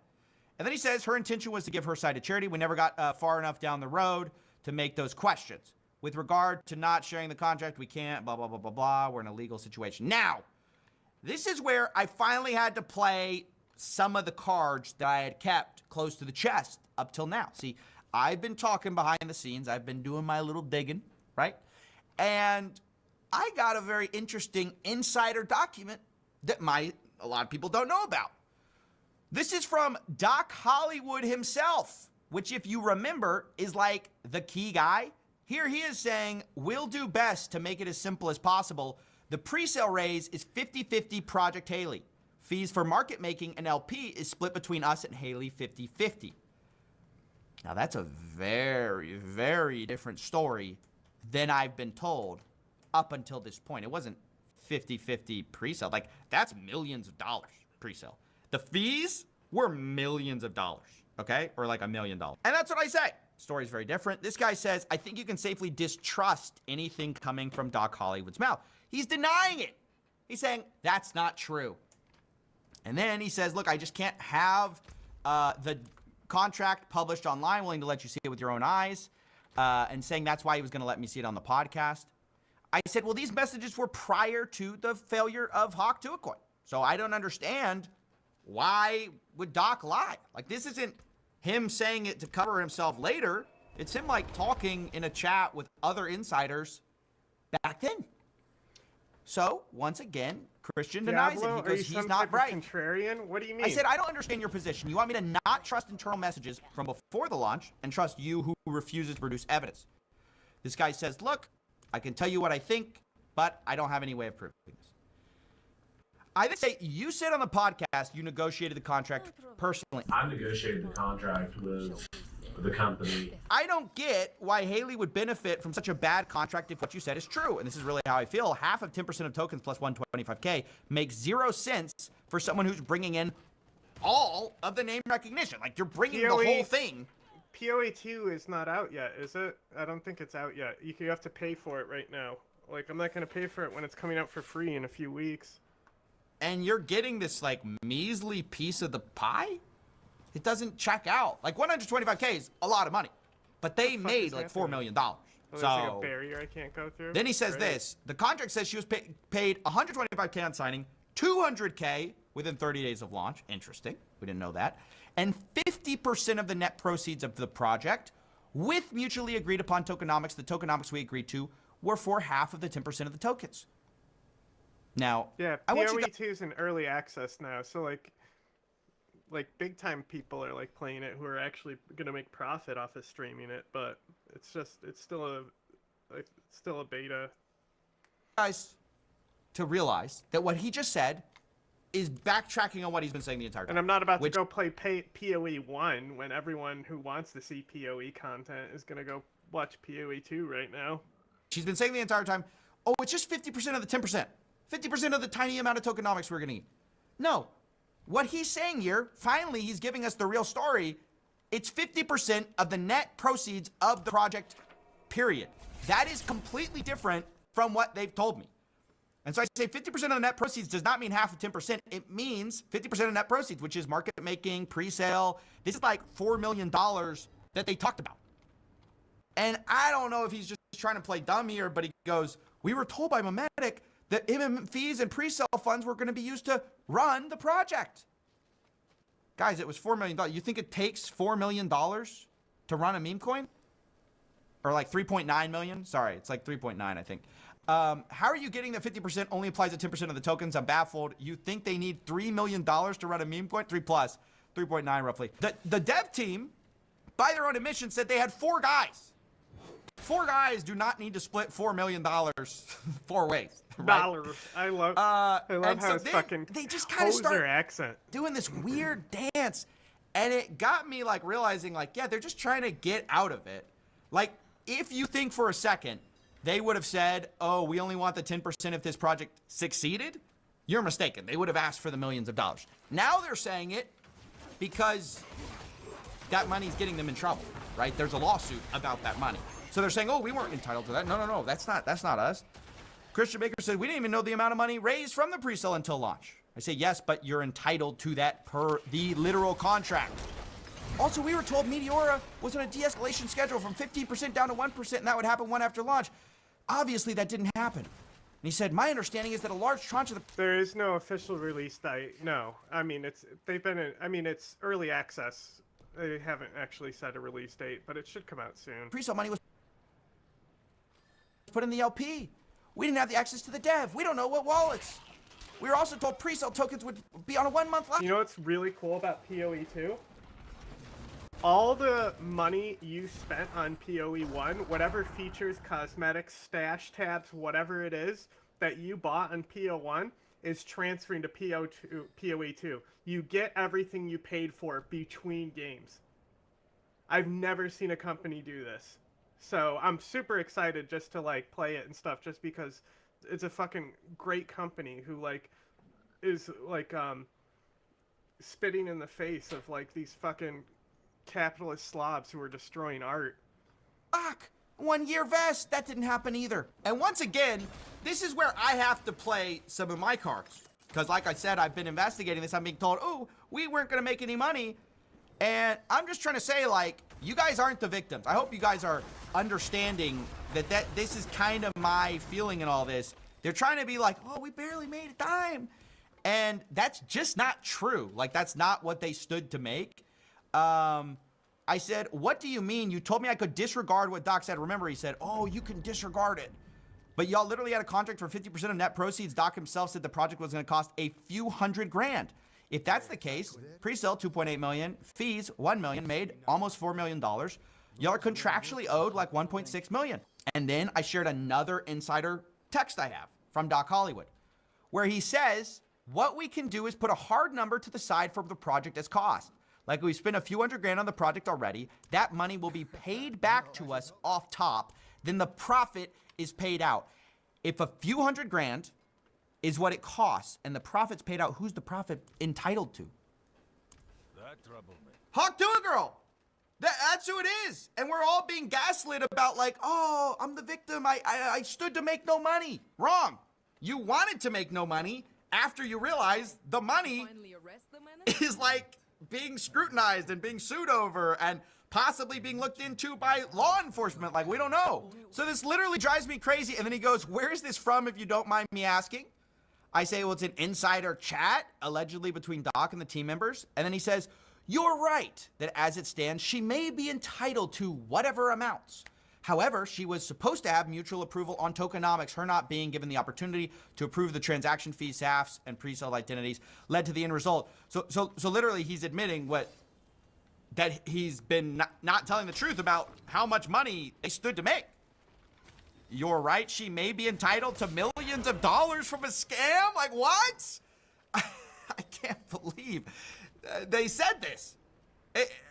And then he says her intention was to give her side to charity. We never got far enough down the road to make those questions. With regard to not sharing the contract, we can't, blah, blah, blah, blah, blah. We're in a legal situation. Now, this is where I finally had to play some of the cards that I had kept close to the chest up till now. See, I've been talking behind the scenes. I've been doing my little digging, right? And I got a very interesting insider document that a lot of people don't know about. This is from Doc Hollywood himself, which, if you remember, is like the key guy. Here he is saying, we'll do best to make it as simple as possible. The pre-sale raise is 50-50 Project Haley. Fees for market making and LP is split between us and Haley 50-50. Now that's a very, very different story than I've been told up until this point. It wasn't 50-50 pre-sale. Like, that's millions of dollars pre-sale. The fees were millions of dollars, okay? Or like $1 million. And that's what I say. Story's very different. This guy says, I think you can safely distrust anything coming from Doc Hollywood's mouth. He's denying it. He's saying, that's not true. And then he says, look, I just can't have the contract published online, willing to let you see it with your own eyes, and saying that's why he was going to let me see it on the podcast. I said, well, these messages were prior to the failure of Hawk Tuacoin. So I don't understand why would Doc lie? Like, this isn't him saying it to cover himself later. It's him, like, talking in a chat with other insiders back then. So, once again, Christian denies it because he's not right. Contrarian? What do you mean? I said, I don't understand your position. You want me to not trust internal messages from before the launch and trust you who refuses to produce evidence. This guy says, look, I can tell you what I think, but I don't have any way of proving this. I then say, you said on the podcast you negotiated the contract personally. I negotiated the contract with the company. I don't get why Haley would benefit from such a bad contract if what you said is true. And this is really how I feel. Half of 10% of tokens plus 125K makes 0 sense for someone who's bringing in all of the name recognition. Like, you're bringing the whole thing. PoE 2 is not out yet, is it? I don't think it's out yet. You have to pay for it right now. Like, I'm not going to pay for it when it's coming out for free in a few weeks. And you're getting this, like, measly piece of the pie? It doesn't check out. Like, 125K is a lot of money. But they made, like, $4 million. Oh, there's like a barrier I can't go through? Then he says this. The contract says she was paid 125K on signing, 200K within 30 days of launch. Interesting. We didn't know that. And 50% of the net proceeds of the project with mutually agreed upon tokenomics. The tokenomics we agreed to were for half of the 10% of the tokens. Now, yeah, PoE 2 is in early access now, so like big time people are like playing it who are actually gonna make profit off of streaming it, but it's still a beta. Guys, to realize that what he just said is backtracking on what he's been saying the entire time. And I'm not about to go play PoE 1 when everyone who wants to see PoE content is gonna go watch PoE 2 right now. She's been saying the entire time, oh, it's just 50% of the 10%. 50% of the tiny amount of tokenomics we're going to eat. No. What he's saying here, finally, he's giving us the real story. It's 50% of the net proceeds of the project, period. That is completely different from what they've told me. And so I say 50% of the net proceeds does not mean half of 10%. It means 50% of net proceeds, which is market making, pre-sale. This is like $4 million that they talked about. And I don't know if he's just trying to play dumb here, but he goes, we were told by Memetic that MM fees and pre-sale funds were going to be used to run the project. Guys, it was $4 million. You think it takes $4 million to run a meme coin? Or like 3.9 million? Sorry, it's like 3.9, I think. How are you getting that 50% only applies to 10% of the tokens? I'm baffled. You think they need $3 million to run a meme coin? 3 plus, 3.9 roughly. The dev team, by their own admission, said they had 4 guys. 4 guys do not need to split $4 million 4 ways. Right? Dollars. I love how it's fucking they just kind of start their accent. doing this weird dance. And it got me like realizing like, yeah, they're just trying to get out of it. Like, if you think for a second, they would have said, oh, we only want the 10% if this project succeeded, you're mistaken. They would have asked for the millions of dollars. Now they're saying it because that money's getting them in trouble, right? There's a lawsuit about that money. So they're saying, oh, we weren't entitled to that. No, that's not us. Christian Baker said, we didn't even know the amount of money raised from the pre-sale until launch. I say, yes, but you're entitled to that per the literal contract. Also, we were told Meteora was on a de-escalation schedule from 15% down to 1%, and that would happen one after launch. Obviously, that didn't happen. And he said, my understanding is that a large tranche of the... There is no official release date. No. I mean, it's early access. They haven't actually set a release date, but it should come out soon. Pre-sale money was put in the LP. We didn't have the access to the dev. We don't know what wallets. We were also told pre-sale tokens would be on a 1-month lock. You know what's really cool about PoE 2? All the money you spent on PoE 1, whatever features, cosmetics, stash tabs, whatever it is that you bought on PoE 1 is transferring to PoE 2. You get everything you paid for between games. I've never seen a company do this. So I'm super excited just to like play it and stuff just because it's a fucking great company who like is like spitting in the face of like these fucking capitalist slobs who are destroying art. Fuck! 1-year vest! That didn't happen either. And once again, this is where I have to play some of my cards. Because like I said, I've been investigating this. I'm being told, oh, we weren't going to make any money. And I'm just trying to say, like, you guys aren't the victims. I hope you guys are understanding that this is kind of my feeling in all this. They're trying to be like, oh, we barely made a dime. And that's just not true. Like, that's not what they stood to make. I said, what do you mean? You told me I could disregard what Doc said. Remember, he said, oh, you can disregard it. But y'all literally had a contract for 50% of net proceeds. Doc himself said the project was going to cost a few $100,000. If that's the case, pre-sale $2.8 million, fees $1 million, made almost $4 million. Y'all are contractually owed like $1.6 million. And then I shared another insider text I have from Doc Hollywood, where he says, what we can do is put a hard number to the side for the project as cost. Like we spent a few $100,000 on the project already. That money will be paid back to us off top. Then the profit is paid out. If a few $100,000 is what it costs and the profit's paid out, who's the profit entitled to? That trouble me. Hawk to a girl. That's who it is. And we're all being gaslit about like, oh, I'm the victim. I stood to make no money. Wrong. You wanted to make no money after you realized the money is like being scrutinized and being sued over and possibly being looked into by law enforcement. Like, we don't know. So this literally drives me crazy. And then he goes, where is this from, if you don't mind me asking? I say, well, it's an insider chat, allegedly between Doc and the team members. And then he says, you're right that as it stands, she may be entitled to whatever amounts. However, she was supposed to have mutual approval on tokenomics. Her not being given the opportunity to approve the transaction fees, SAFs, and pre-sale identities led to the end result. So literally, he's admitting that he's been not telling the truth about how much money they stood to make. You're right, she may be entitled to millions of dollars from a scam? Like, what? I can't believe they said this.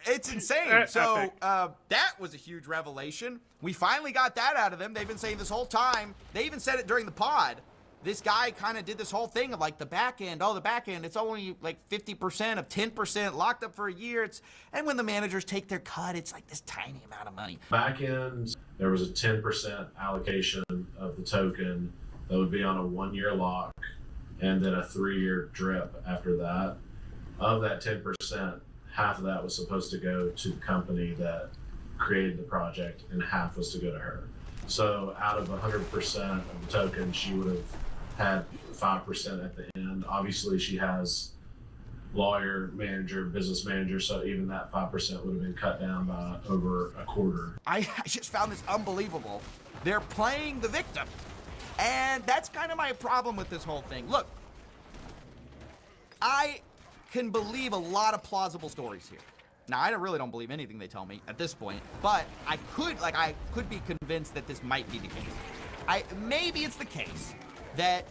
It's insane. So that was a huge revelation. We finally got that out of them. They've been saying this whole time. They even said it during the pod. This guy kind of did this whole thing of like the back end. Oh, the back end, it's only like 50% of 10% locked up for a year. And when the managers take their cut, it's like this tiny amount of money. Back end, there was a 10% allocation of the token that would be on a 1-year lock and then a 3-year drip after that. Of that 10%, half of that was supposed to go to the company that created the project and half was to go to her. So out of 100% of the token, she would have had 5% at the end. Obviously, she has lawyer, manager, business manager, so even that 5% would have been cut down by over a quarter. I just found this unbelievable. They're playing the victim. And that's kind of my problem with this whole thing. Look, I can believe a lot of plausible stories here. Now, I really don't believe anything they tell me at this point, but I could be convinced that this might be the case. Maybe it's the case that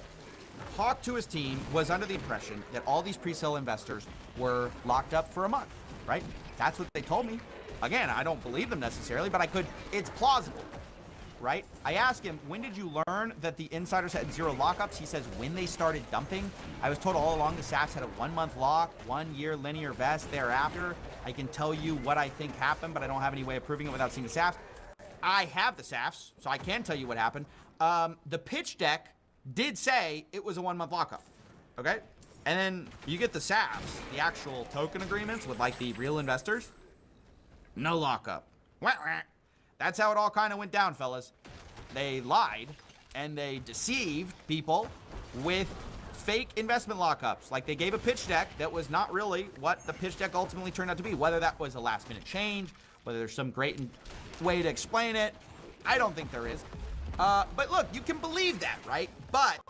Hawk to his team was under the impression that all these pre-sale investors were locked up for a month, right? That's what they told me. Again, I don't believe them necessarily, but it's plausible, right? I asked him, when did you learn that the insiders had 0 lockups? He says, when they started dumping. I was told all along the SAFs had a 1-month lock, 1-year linear vest thereafter. I can tell you what I think happened, but I don't have any way of proving it without seeing the SAFs. I have the SAFs, so I can tell you what happened. The pitch deck did say it was a 1-month lockup, okay? And then you get the SAFs, the actual token agreements with like the real investors. No lockup. That's how it all kind of went down, fellas. They lied and they deceived people with fake investment lockups. Like they gave a pitch deck that was not really what the pitch deck ultimately turned out to be. Whether that was a last minute change, whether there's some great way to explain it, I don't think there is. But look, you can believe that, right? But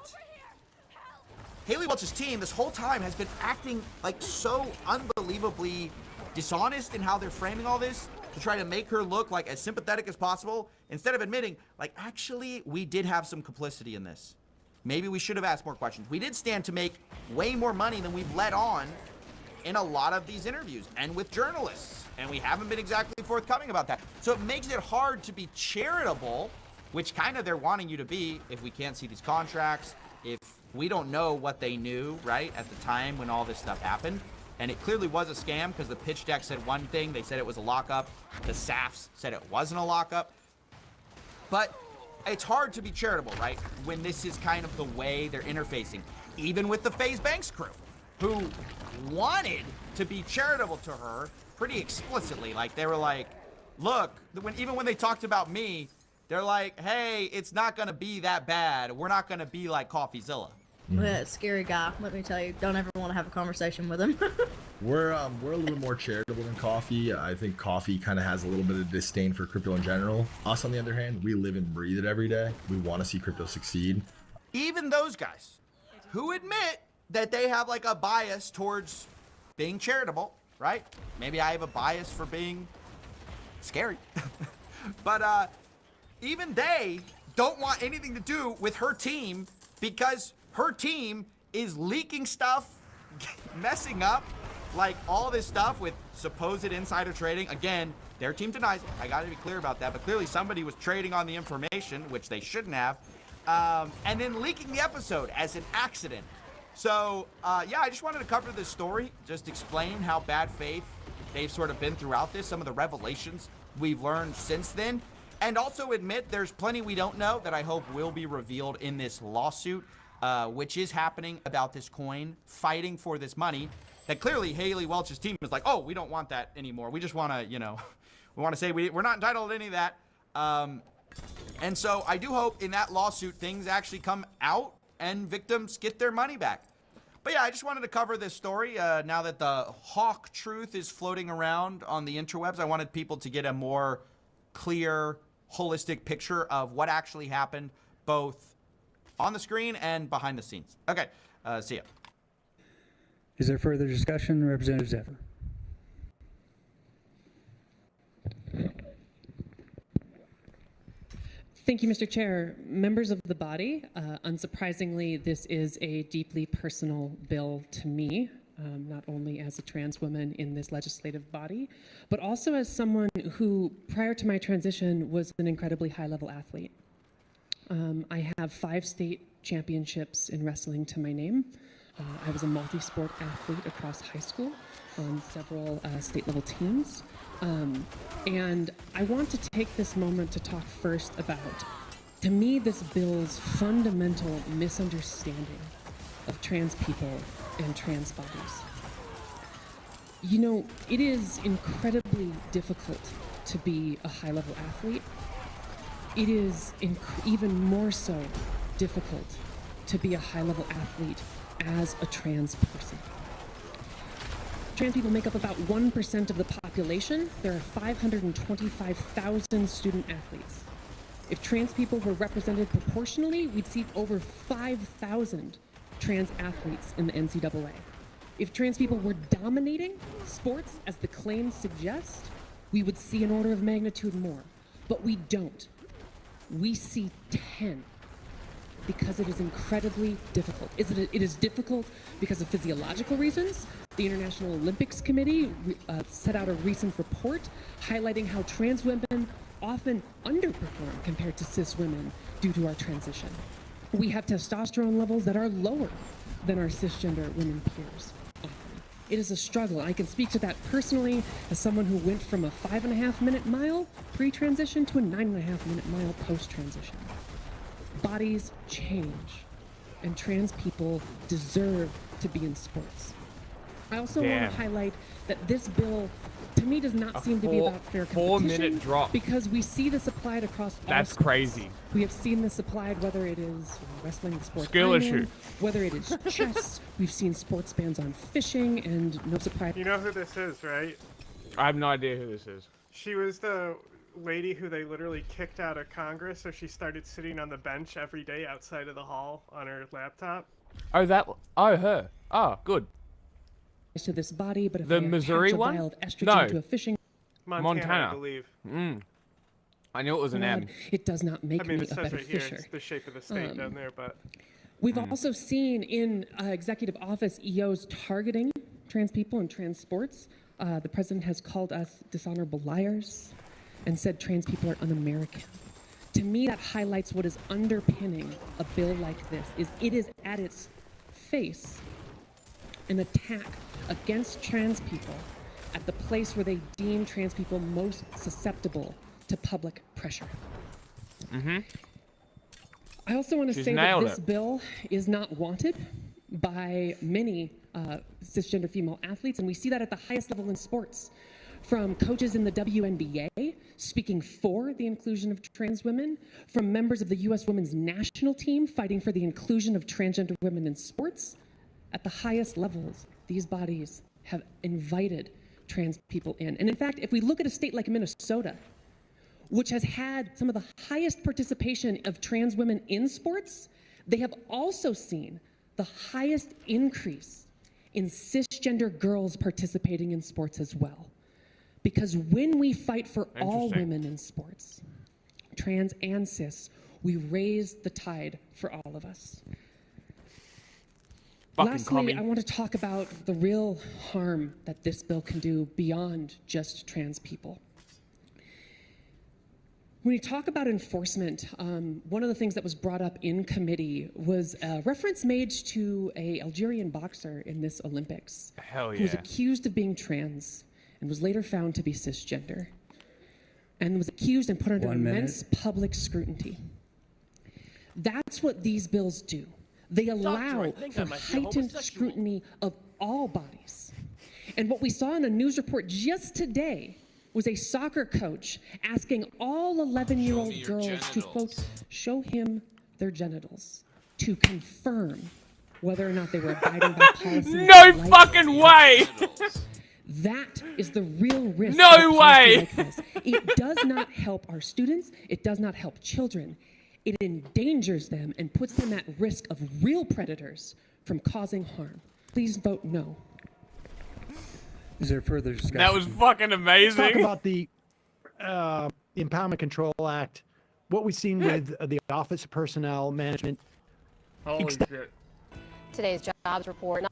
Haley Welch's team this whole time has been acting like so unbelievably dishonest in how they're framing all this to try to make her look like as sympathetic as possible instead of admitting, like, actually, we did have some complicity in this. Maybe we should have asked more questions. We did stand to make way more money than we've let on in a lot of these interviews and with journalists, and we haven't been exactly forthcoming about that. So it makes it hard to be charitable, which kind of they're wanting you to be if we can't see these contracts, if we don't know what they knew, right, at the time when all this stuff happened. And it clearly was a scam because the pitch deck said one thing, they said it was a lockup. The SAFs said it wasn't a lockup. But it's hard to be charitable, right, when this is kind of the way they're interfacing. Even with the FaZe Banks crew, who wanted to be charitable to her pretty explicitly. Like, they were like, look, even when they talked about me, they're like, hey, it's not going to be that bad. We're not going to be like CoffeeZilla. Yeah, scary guy, let me tell you. Don't ever want to have a conversation with him. We're a little bit more charitable than Coffee. I think Coffee kind of has a little bit of disdain for crypto in general. Us, on the other hand, we live and breathe it every day. We want to see crypto succeed. Even those guys who admit that they have like a bias towards being charitable, right? Maybe I have a bias for being scary. But even they don't want anything to do with her team because her team is leaking stuff, messing up, like all this stuff with supposed insider trading. Again, their team denies it. I got to be clear about that. But clearly somebody was trading on the information, which they shouldn't have, and then leaking the episode as an accident. So, yeah, I just wanted to cover this story, just explain how bad faith they've sort of been throughout this, some of the revelations we've learned since then, and also admit there's plenty we don't know that I hope will be revealed in this lawsuit. Which is happening about this coin, fighting for this money, that clearly Haley Welch's team is like, oh, we don't want that anymore. We just want to, you know, we want to say we're not entitled to any of that. And so I do hope in that lawsuit things actually come out and victims get their money back. But yeah, I just wanted to cover this story. Now that the Hawk truth is floating around on the interwebs, I wanted people to get a more clear, holistic picture of what actually happened, both on the screen and behind the scenes. Okay, see ya. Is there further discussion, Representative Zephyr? Thank you, Mr. Chair. Members of the body, unsurprisingly, this is a deeply personal bill to me, not only as a trans woman in this legislative body, but also as someone who, prior to my transition, was an incredibly high-level athlete. I have 5 state championships in wrestling to my name. I was a multi-sport athlete across high school on several state-level teams. And I want to take this moment to talk first about, to me, this bill's fundamental misunderstanding of trans people and trans bodies. You know, it is incredibly difficult to be a high-level athlete. It is even more so difficult to be a high-level athlete as a trans person. Trans people make up about 1% of the population. There are 525,000 student athletes. If trans people were represented proportionally, we'd see over 5,000 trans athletes in the NCAA. If trans people were dominating sports, as the claims suggest, we would see an order of magnitude more. But we don't. We see 10 because it is incredibly difficult. It is difficult because of physiological reasons. The International Olympics Committee set out a recent report highlighting how trans women often underperform compared to cis women due to our transition. We have testosterone levels that are lower than our cisgender women peers. It is a struggle. I can speak to that personally as someone who went from a 5.5-minute mile pre-transition to a 9.5-minute mile post-transition. Bodies change, and trans people deserve to be in sports. I also want to highlight that this bill, to me, does not seem to be about fair competition. 4-minute drop. Because we see this applied across all That's sports. crazy. We have seen this applied whether it is wrestling, sports, Skill issue. whether it is chess. We've seen sports bans on fishing, and no surprise. You know who this is, right? I have no idea who this is. She was the lady who they literally kicked out of Congress, so she started sitting on the bench every day outside of the hall on her laptop. Oh, her. Oh, good. To this body, but if The they Missouri attach a one? vial of estrogen No. to a fishing Montana, I believe. I knew it was an M. rod, it does not make I mean, me it a says better right here, fisher. it's the shape of the state down there, but... We've also seen in executive office EOs targeting trans people and trans sports. The president has called us dishonorable liars and said trans people are un-American. To me, that highlights what is underpinning a bill like this. It is at its face an attack against trans people at the place where they deem trans people most susceptible to public pressure. I also want to She's say that nailed this it. bill is not wanted by many cisgender female athletes, and we see that at the highest level in sports. From coaches in the WNBA speaking for the inclusion of trans women, from members of the U.S. women's national team fighting for the inclusion of transgender women in sports. At the highest levels, these bodies have invited trans people in. And in fact, if we look at a state like Minnesota, which has had some of the highest participation of trans women in sports, they have also seen the highest increase in cisgender girls participating in sports as well. Because when we fight for all women in sports, trans and cis, we raise the tide for all of us. Lastly, I want to talk about the real harm that this bill can do beyond just trans people. When we talk about enforcement, one of the things that was brought up in committee was a reference made to an Algerian boxer in this Olympics Hell who was yeah. accused of being trans and was later found to be cisgender and was accused and put under 1 minute. immense public scrutiny. That's what these bills do. They allow for heightened scrutiny of all bodies. And what we saw in a news report just today was a soccer coach asking all 11-year-old girls to, quote, show him their genitals to confirm whether or not they were abiding by policies. No fucking way! That is the real risk. No of a policy way! like this. It does not help our students. It does not help children. It endangers them and puts them at risk of real predators from causing harm. Please vote no. Is there further discussion? That was fucking amazing. Let's talk about the Empowerment Control Act, what we've seen with the Office of Personnel Management. Holy shit. Today's jobs report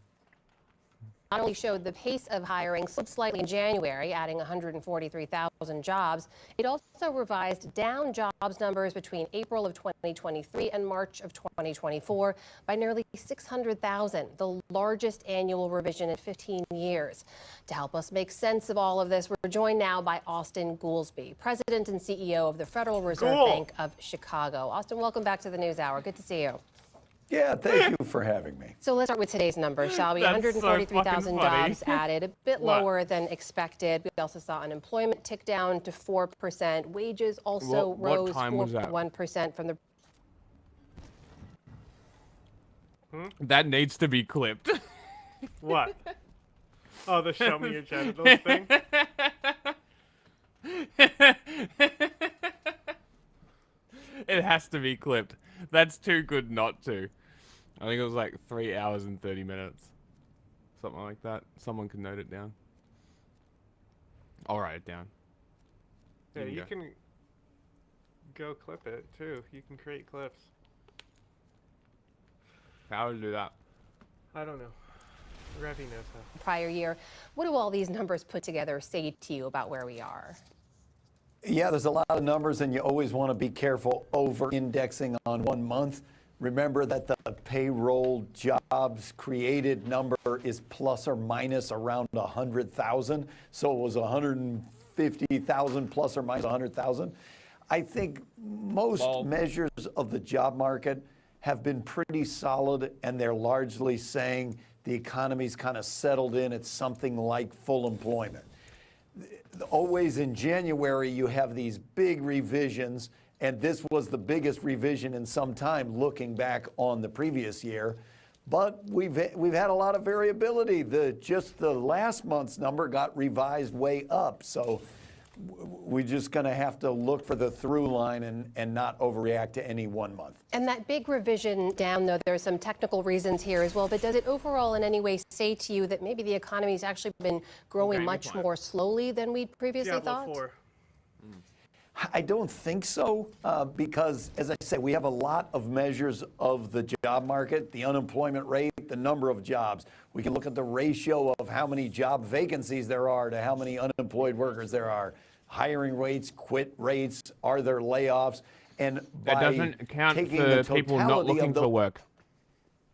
not only showed the pace of hiring slipped slightly in January, adding 143,000 jobs, it also revised down jobs numbers between April of 2023 and March of 2024 by nearly 600,000, the largest annual revision in 15 years. To help us make sense of all of this, we're joined now by Austin Goolsbee, President and CEO of the Federal Reserve Bank of Chicago. Austin, welcome back to the NewsHour. Good to see you. Yeah, thank you for having me. So let's start with today's numbers, shall we? That's so 143,000 fucking funny. jobs added, a bit What? lower than expected. We also saw unemployment tick down to 4%. Wages also What rose time was that? 4.1% from the That needs to be clipped. What? Oh, the show me your genitals thing? It has to be clipped. That's too good not to. I think it was like 3 hours and 30 minutes. Something like that. Someone can note it down. I'll write it down. Yeah, you go. can go clip it too. You can create clips. How to do that? I don't know. Revy knows how. Prior year. What do all these numbers put together say to you about where we are? Yeah, there's a lot of numbers, and you always want to be careful over-indexing on 1 month. Remember that the payroll jobs created number is plus or minus around 100,000. So it was 150,000 plus or minus 100,000. I think most measures of the job market have been pretty solid, and they're largely saying the economy's kind of settled in at something like full employment. Always in January, you have these big revisions, and this was the biggest revision in some time looking back on the previous year. But we've had a lot of variability. Just the last month's number got revised way up. So we're just going to have to look for the through line and not overreact to any 1 month. And that big revision down, though, there's some technical reasons here as well, but does it overall in any way say to you that maybe the economy's actually been growing much more slowly than we previously thought? I don't think so, because, as I said, we have a lot of measures of the job market, the unemployment rate, the number of jobs. We can look at the ratio of how many job vacancies there are to how many unemployed workers there are, hiring rates, quit rates, are there layoffs, and That doesn't account for people not looking for work.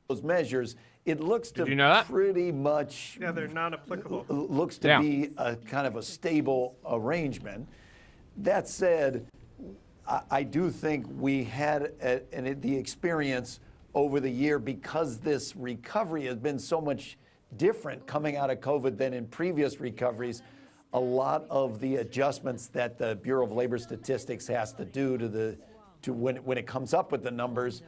Those measures, it looks to Did you know that? pretty much Yeah, they're not applicable. looks to be a kind of a stable arrangement. That said, I do think we had the experience over the year, because this recovery has been so much different coming out of COVID than in previous recoveries. A lot of the adjustments that the Bureau of Labor Statistics has to do to when it comes up with the numbers,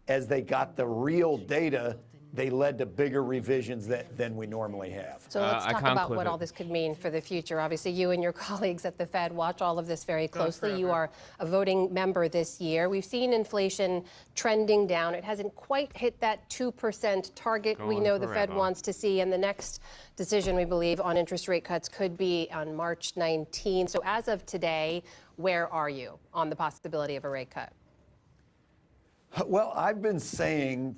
as they got the real data, they led to bigger revisions than we normally have. So let's talk about what all this could mean for the future. Obviously, you and your colleagues at the Fed watch all of this very closely. You are a voting member this year. We've seen inflation trending down. It hasn't quite hit that 2% target we know the Fed wants to see. And the next decision, we believe, on interest rate cuts could be on March 19. So as of today, where are you on the possibility of a rate cut? Well, I've been saying,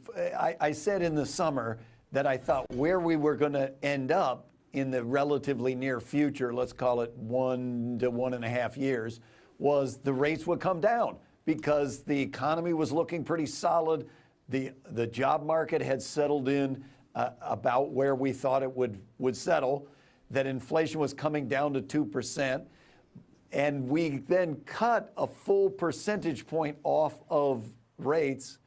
I said in the summer that I thought where we were going to end up in the relatively near future, let's call it 1 to 1.5 years, was the rates would come down because the economy was looking pretty solid. The job market had settled in about where we thought it would settle, that inflation was coming down to 2%. And we then cut a full percentage point off of rates.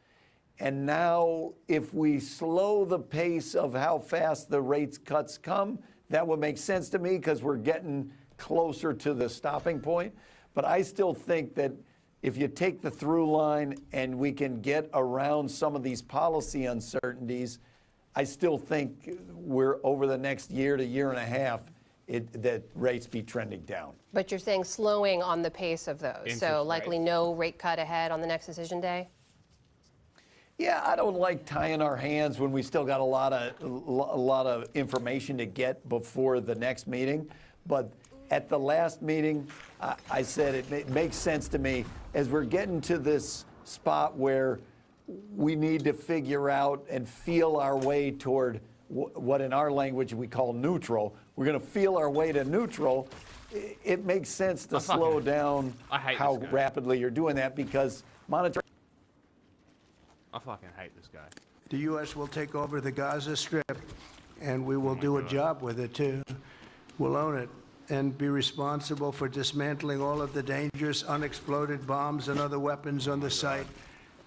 And now if we slow the pace of how fast the rates cuts come, that would make sense to me because we're getting closer to the stopping point. But I still think that if you take the through line and we can get around some of these policy uncertainties, I still think we're over the next year to year and a half that rates be trending down. But you're saying slowing on the pace of those. So likely no rate cut ahead on the next decision day? Yeah, I don't like tying our hands when we still got a lot of information to get before the next meeting. But at the last meeting, I said it makes sense to me as we're getting to this spot where we need to figure out and feel our way toward what in our language we call neutral. We're going to feel our way to neutral. It makes sense to slow down how rapidly you're doing that because monetary. I fucking hate this guy. The U.S. will take over the Gaza Strip, and we will do a job with it, too. We'll own it and be responsible for dismantling all of the dangerous unexploded bombs and other weapons on the site,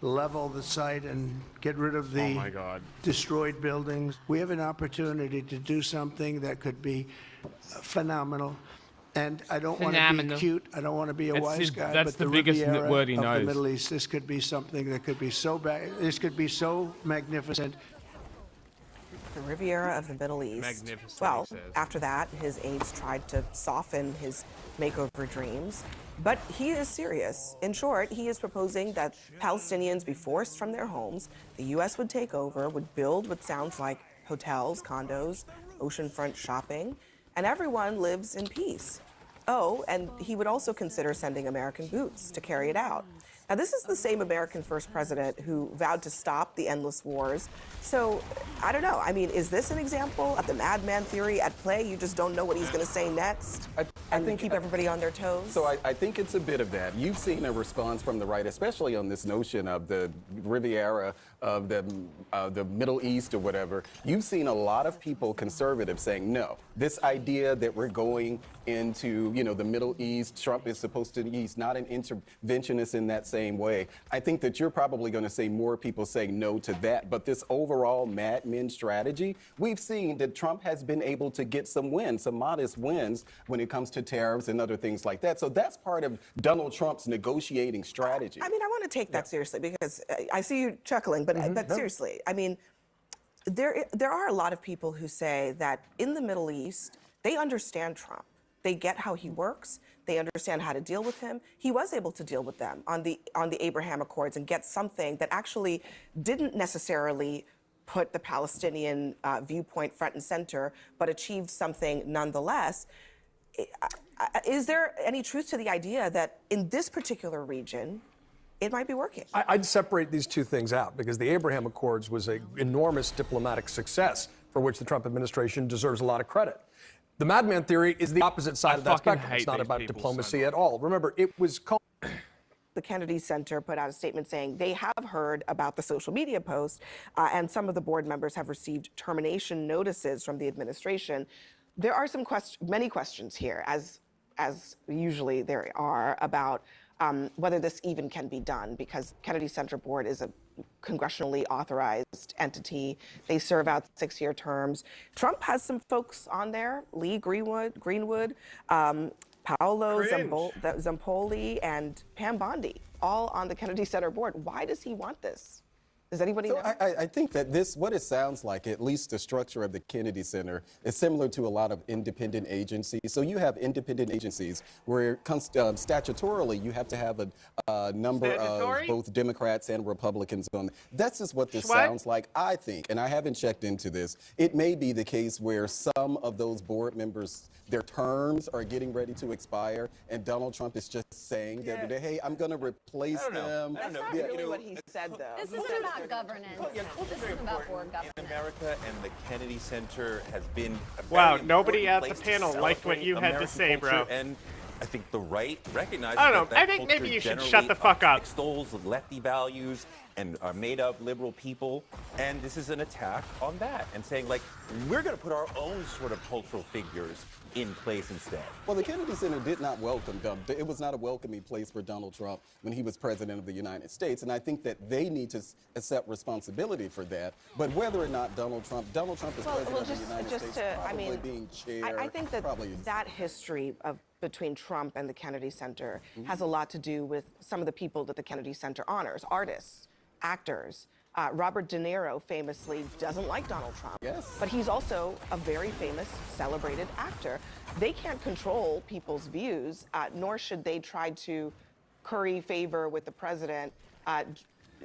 level the site, and get rid of the destroyed buildings. We have an opportunity to do something that could be phenomenal. And I don't want to be cute. I don't want to be a wise guy. That's but the the biggest Riviera word he of knows. the Middle East. This could be something that could be so bad. This could be so magnificent. the Riviera of the Middle East. Magnificent, Well, he says. after that, his aides tried to soften his makeover dreams. But he is serious. In short, he is proposing that Palestinians be forced from their homes, the U.S. would take over, would build what sounds like hotels, condos, oceanfront shopping, and everyone lives in peace. Oh, and he would also consider sending American boots to carry it out. Now, this is the same American first president who vowed to stop the endless wars. So, I don't know. I mean, is this an example of the madman theory at play? You just don't know what he's going to say next? I think keep everybody on their toes? So I think it's a bit of that. You've seen a response from the right, especially on this notion of the Riviera of the Middle East or whatever. You've seen a lot of people, conservatives, saying, no, this idea that we're going into, the Middle East, Trump is supposed to, he's not an interventionist in that same way. I think that you're probably going to see more people saying no to that. But this overall Mad Men strategy, we've seen that Trump has been able to get some wins, some modest wins when it comes to tariffs and other things like that. So that's part of Donald Trump's negotiating strategy. I mean, I want to take that seriously because I see you chuckling, but seriously, I mean, there are a lot of people who say that in the Middle East, they understand Trump. They get how he works. They understand how to deal with him. He was able to deal with them on the Abraham Accords and get something that actually didn't necessarily put the Palestinian viewpoint front and center, but achieved something nonetheless. Is there any truth to the idea that in this particular region, it might be working? I'd separate these two things out because the Abraham Accords was an enormous diplomatic success for which the Trump administration deserves a lot of credit. The madman theory is the opposite side of that spectrum. It's not about diplomacy at all. Remember, it was called. The Kennedy Center put out a statement saying they have heard about the social media post, and some of the board members have received termination notices from the administration. There are many questions here, as usually there are, about whether this even can be done, because Kennedy Center Board is a congressionally authorized entity. They serve out 6-year terms. Trump has some folks on there, Lee Greenwood, Paolo Zampoli, and Pam Bondi, all on the Kennedy Center Board. Why does he want this? Does anybody know? I think that what it sounds like, at least the structure of the Kennedy Center, is similar to a lot of independent agencies. So you have independent agencies where statutorily you have to have a number of both Democrats and Republicans on. That's just what this sounds like, I think. And I haven't checked into this. It may be the case where some of those board members, their terms are getting ready to expire, and Donald Trump is just saying that, hey, I'm going to replace them. That's not really what he said, though. This isn't about governance. This isn't about board governance. In America, and the Kennedy Center has been a Wow, very nobody at important the place to panel liked what you had to American say, bro. culture, and I think the right recognizes I don't know. that I think maybe culture you should generally shut the fuck up. Extols lefty values and are made of liberal people, and this is an attack on that, and saying like we're going to put our own sort of cultural figures in place instead. Well, the Kennedy Center did not welcome them. It was not a welcoming place for Donald Trump when he was president of the United States, and I think that they need to accept responsibility for that. But whether or not Donald Trump is president of the United States, probably being chair. I think that that history between Trump and the Kennedy Center has a lot to do with some of the people that the Kennedy Center honors, artists, actors. Robert De Niro famously doesn't like Donald Trump, but he's also a very famous, celebrated actor. They can't control people's views, nor should they try to curry favor with the president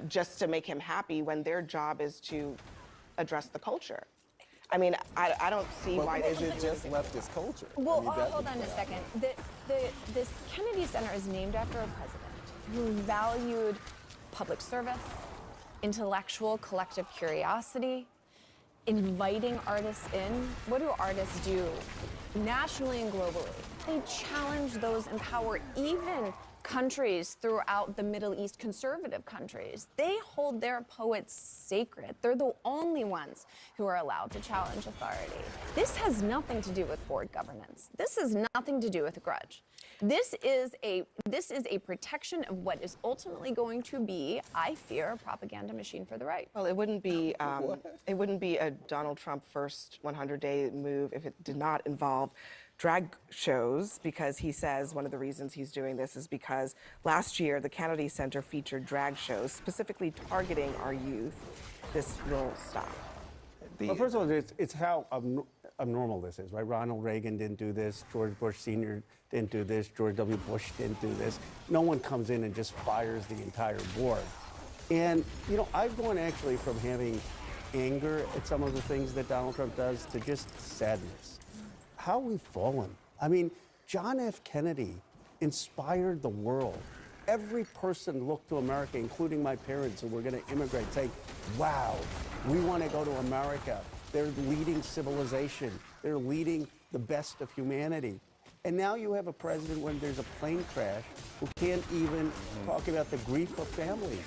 just to make him happy when their job is to address the culture. I mean, I don't see why they is it just leftist culture? Well, hold on a second. This Kennedy Center is named after a president who valued public service, intellectual collective curiosity, inviting artists in. What do artists do nationally and globally? They challenge those in power, even countries throughout the Middle East, conservative countries. They hold their poets sacred. They're the only ones who are allowed to challenge authority. This has nothing to do with board governance. This has nothing to do with a grudge. This is a protection of what is ultimately going to be, I fear, a propaganda machine for the right. Well, it wouldn't be a Donald Trump first 100-day move if it did not involve drag shows, because he says one of the reasons he's doing this is because last year the Kennedy Center featured drag shows specifically targeting our youth. This will stop. Well, first of all, it's how abnormal this is, right? Ronald Reagan didn't do this. George Bush Sr. didn't do this. George W. Bush didn't do this. No one comes in and just fires the entire board. And, you know, I've gone actually from having anger at some of the things that Donald Trump does to just sadness. How we've fallen. I mean, John F. Kennedy inspired the world. Every person looked to America, including my parents who were going to immigrate, saying, wow, we want to go to America. They're leading civilization. They're leading the best of humanity. And now you have a president when there's a plane crash who can't even talk about the grief of families.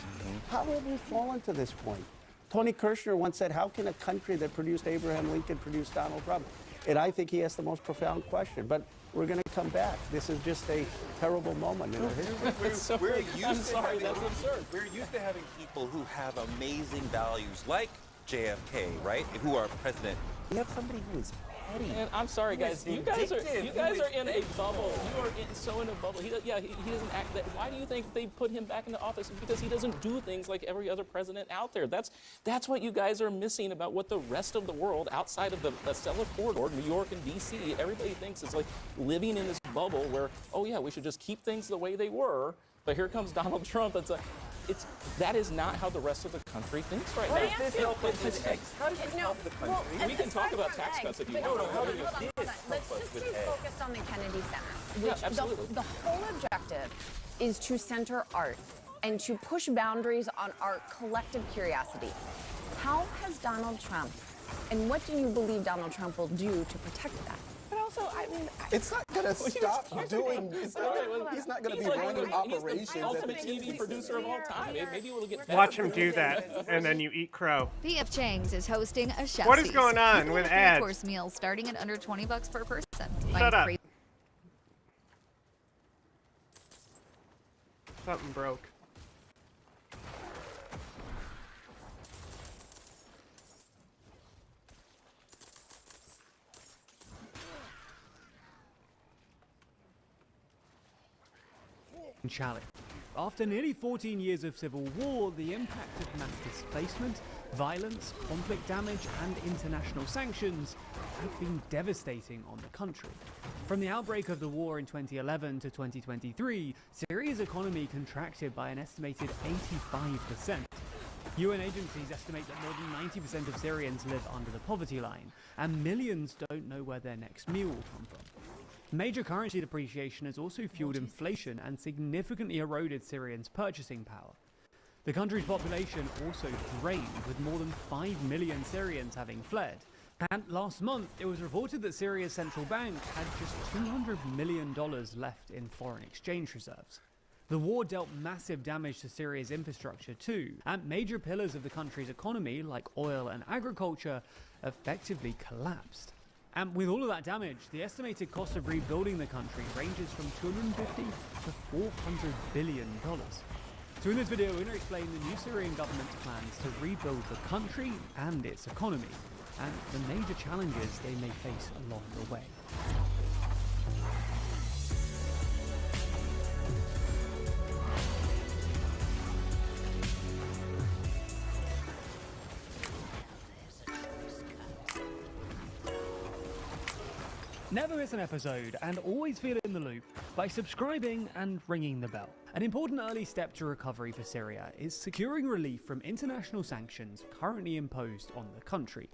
How have we fallen to this point? Tony Kirshner once said, how can a country that produced Abraham Lincoln produce Donald Trump? And I think he asked the most profound question. But we're going to come back. This is just a terrible moment in our history. We're used to having people who have amazing values like JFK, right? Who are president. We have somebody who is petty. And I'm sorry, guys. You guys are in a bubble. You are so in a bubble. He doesn't act that. Why do you think they put him back into office? Because he doesn't do things like every other president out there. That's what you guys are missing about what the rest of the world outside of the Stella corridor, New York and D.C. Everybody thinks it's like living in this bubble where, oh yeah, we should just keep things the way they were. But here comes Donald Trump. That is not how the rest of the country thinks right now. How does this help the country? We can talk about tax cuts if you want. Hold on. Let's just stay focused on the Kennedy Center, which the whole objective is to center art and to push boundaries on our collective curiosity. How has Donald Trump, and what do you believe Donald Trump will do to protect that? But also, I mean, it's not going to stop doing. He's not going to be running operations. He's the ultimate TV producer of all time. Maybe we'll get. Watch him do that, and then you eat crow. P.F. Chang's is hosting a chef's What is going on with ads? Course meals starting at under $20 per person. Shut up. Something broke. Challenge. After nearly 14 years of civil war, the impact of mass displacement, violence, conflict damage, and international sanctions have been devastating on the country. From the outbreak of the war in 2011 to 2023, Syria's economy contracted by an estimated 85%. UN agencies estimate that more than 90% of Syrians live under the poverty line, and millions don't know where their next meal will come from. Major currency depreciation has also fueled inflation and significantly eroded Syrians' purchasing power. The country's population also drained, with more than 5 million Syrians having fled. And last month, it was reported that Syria's central bank had just $200 million left in foreign exchange reserves. The war dealt massive damage to Syria's infrastructure too, and major pillars of the country's economy, like oil and agriculture, effectively collapsed. And with all of that damage, the estimated cost of rebuilding the country ranges from $250 to $400 billion. So in this video, we're going to explain the new Syrian government's plans to rebuild the country and its economy, and the major challenges they may face along the way. Never miss an episode and always feel in the loop by subscribing and ringing the bell. An important early step to recovery for Syria is securing relief from international sanctions currently imposed on the country.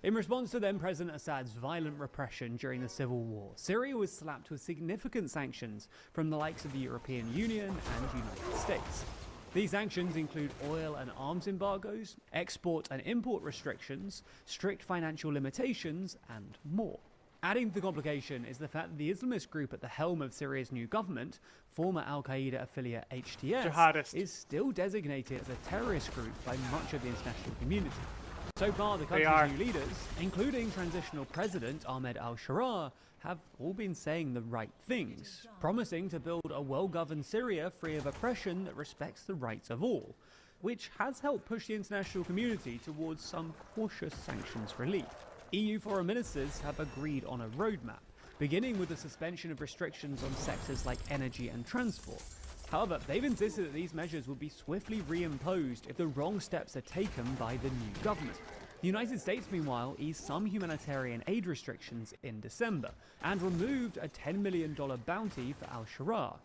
In response to then President Assad's violent repression during the civil war, Syria was slapped with significant sanctions from the likes of the European Union and United States. These sanctions include oil and arms embargoes, export and import restrictions, strict financial limitations, and more. Adding to the complication is the fact that the Islamist group at the helm of Syria's new government, former al-Qaeda affiliate HTS, Jihadist, is still designated as a terrorist group by much of the international community. So far, the country's new leaders, including transitional president Ahmed al-Sharaa, have all been saying the right things, promising to build a well-governed Syria free of oppression that respects the rights of all, which has helped push the international community towards some cautious sanctions relief. EU foreign ministers have agreed on a roadmap, beginning with the suspension of restrictions on sectors like energy and transport. However, they've insisted that these measures will be swiftly reimposed if the wrong steps are taken by the new government. The United States, meanwhile, eased some humanitarian aid restrictions in December and removed a $10 million bounty for al-Sharaa.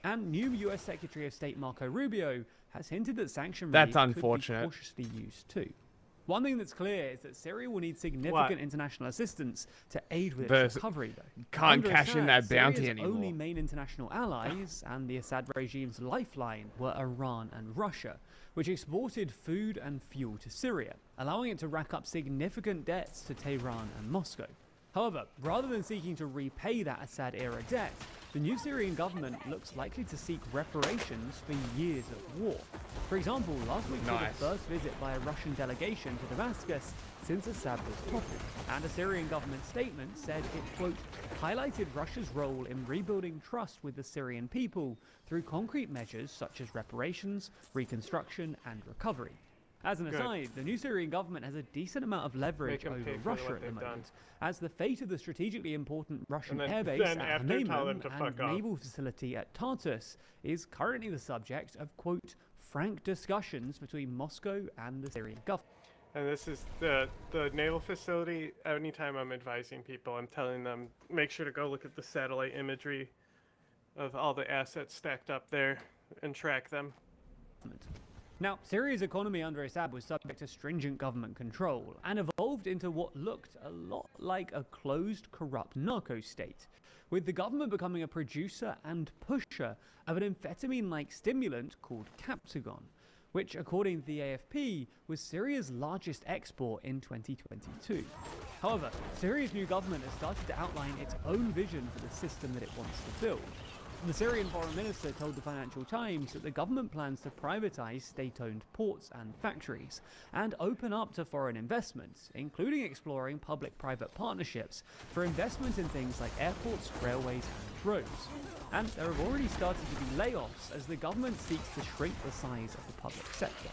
And new U.S. Secretary of State Marco Rubio has hinted that sanction relief That's unfortunate. could be cautiously used too. One thing that's clear is that Syria will need significant international assistance to aid with its recovery, though. Can't Under cash in Assad, that bounty Syria's anymore. only main international allies and the Assad regime's lifeline were Iran and Russia, which exported food and fuel to Syria, allowing it to rack up significant debts to Tehran and Moscow. However, rather than seeking to repay that Assad-era debt, the new Syrian government looks likely to seek reparations for years of war. For example, last week saw the first visit by a Russian delegation to Damascus since Assad was toppled, and a Syrian government statement said it, quote, highlighted Russia's role in rebuilding trust with the Syrian people through concrete measures such as reparations, reconstruction, and recovery. As an aside, the new Syrian government has a decent amount of leverage over Russia at the moment, as the fate of the strategically important Russian airbase at Hmeimim and naval facility at Tartus is currently the subject of, quote, frank discussions between Moscow and the Syrian government. And this is the naval facility. Anytime I'm advising people, I'm telling them, make sure to go look at the satellite imagery of all the assets stacked up there and track them. Now, Syria's economy under Assad was subject to stringent government control and evolved into what looked a lot like a closed, corrupt narco-state, with the government becoming a producer and pusher of an amphetamine-like stimulant called Captagon, which, according to the AFP, was Syria's largest export in 2022. However, Syria's new government has started to outline its own vision for the system that it wants to build. The Syrian foreign minister told the Financial Times that the government plans to privatize state-owned ports and factories and open up to foreign investments, including exploring public-private partnerships for investment in things like airports, railways, and roads. And there have already started to be layoffs as the government seeks to shrink the size of the public sector.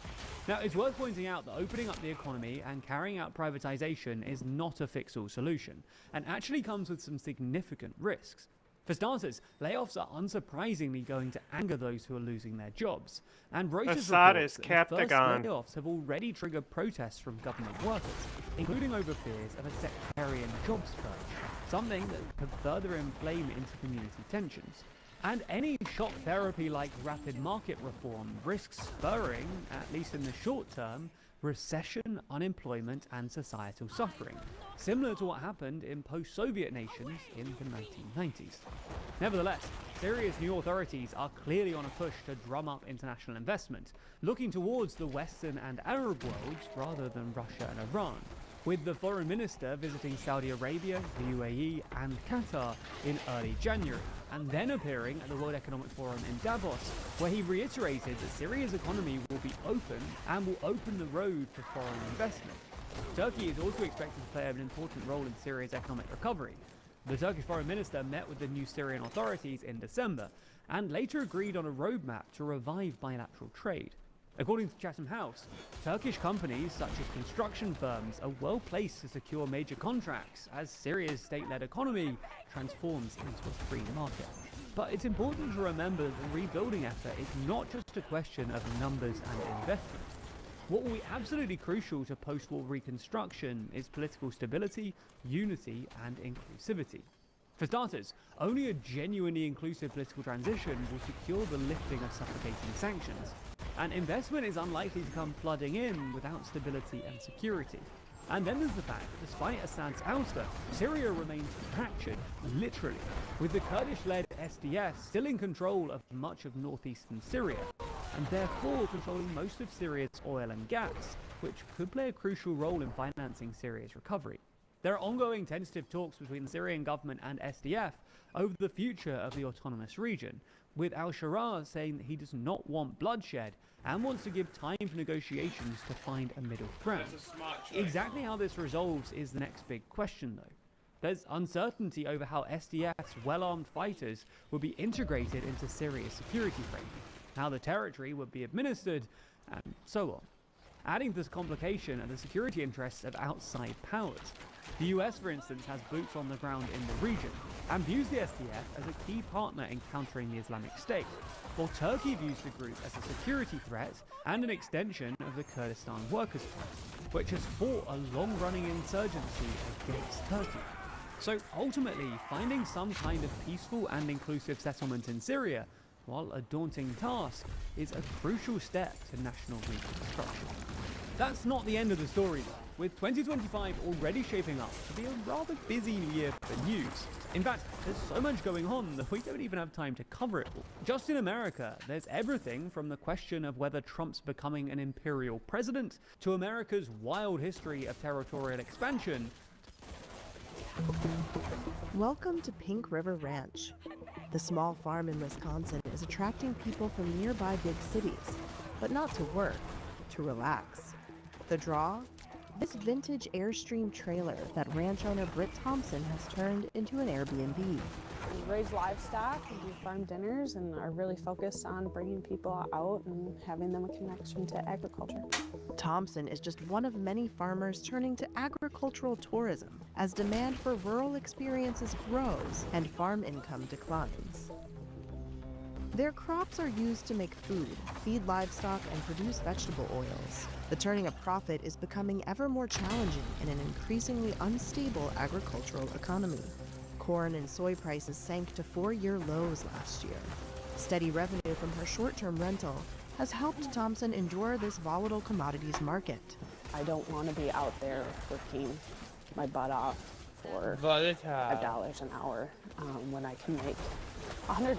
Now, it's worth pointing out that opening up the economy and carrying out privatization is not a fix-all solution, and actually comes with some significant risks. For starters, layoffs are unsurprisingly going to anger those who are losing their jobs. And Reuters Assad reports is that the first Captagon. layoffs have already triggered protests from government workers, including over fears of a sectarian jobs purge, something that could further inflame inter-community tensions. And any shock therapy like rapid market reform risks spurring, at least in the short term, recession, unemployment, and societal suffering, similar to what happened in post-Soviet nations in the 1990s. Nevertheless, Syria's new authorities are clearly on a push to drum up international investment, looking towards the Western and Arab worlds rather than Russia and Iran, with the foreign minister visiting Saudi Arabia, the UAE, and Qatar in early January, and then appearing at the World Economic Forum in Davos, where he reiterated that Syria's economy will be open and will open the road for foreign investment. Turkey is also expected to play an important role in Syria's economic recovery. The Turkish foreign minister met with the new Syrian authorities in December, and later agreed on a roadmap to revive bilateral trade. According to Chatham House, Turkish companies such as construction firms are well placed to secure major contracts as Syria's state-led economy transforms into a free market. But it's important to remember that the rebuilding effort is not just a question of numbers and investment. What will be absolutely crucial to post-war reconstruction is political stability, unity, and inclusivity. For starters, only a genuinely inclusive political transition will secure the lifting of suffocating sanctions, and investment is unlikely to come flooding in without stability and security. And then there's the fact that despite Assad's ouster, Syria remains fractured, literally, with the Kurdish-led SDF still in control of much of northeastern Syria, and therefore controlling most of Syria's oil and gas, which could play a crucial role in financing Syria's recovery. There are ongoing tentative talks between the Syrian government and SDF over the future of the autonomous region, with al-Sharaa saying that he does not want bloodshed and wants to give time for negotiations to find a middle ground. Exactly how this resolves is the next big question, though. There's uncertainty over how SDF's well-armed fighters would be integrated into Syria's security frame, how the territory would be administered, and so on. Adding to this complication are the security interests of outside powers. The US, for instance, has boots on the ground in the region and views the SDF as a key partner in countering the Islamic State, while Turkey views the group as a security threat and an extension of the Kurdistan Workers' Party. which has fought a long-running insurgency against Turkey. So ultimately, finding some kind of peaceful and inclusive settlement in Syria, while a daunting task, is a crucial step to national reconstruction. That's not the end of the story though, with 2025 already shaping up to be a rather busy year for news. In fact, there's so much going on that we don't even have time to cover it all. Just in America, there's everything from the question of whether Trump's becoming an imperial president, to America's wild history of territorial expansion. Welcome to Pink River Ranch. The small farm in Wisconsin is attracting people from nearby big cities, but not to work, to relax. The draw? This vintage Airstream trailer that ranch owner Britt Thompson has turned into an Airbnb. We raise livestock and do farm dinners and are really focused on bringing people out and having them a connection to agriculture. Thompson is just one of many farmers turning to agricultural tourism as demand for rural experiences grows and farm income declines. Their crops are used to make food, feed livestock, and produce vegetable oils. But turning a profit is becoming ever more challenging in an increasingly unstable agricultural economy. Corn and soy prices sank to 4-year lows last year. Steady revenue from her short-term rental has helped Thompson endure this volatile commodities market. I don't want to be out there working my butt off for $5 an hour when I can make $100 an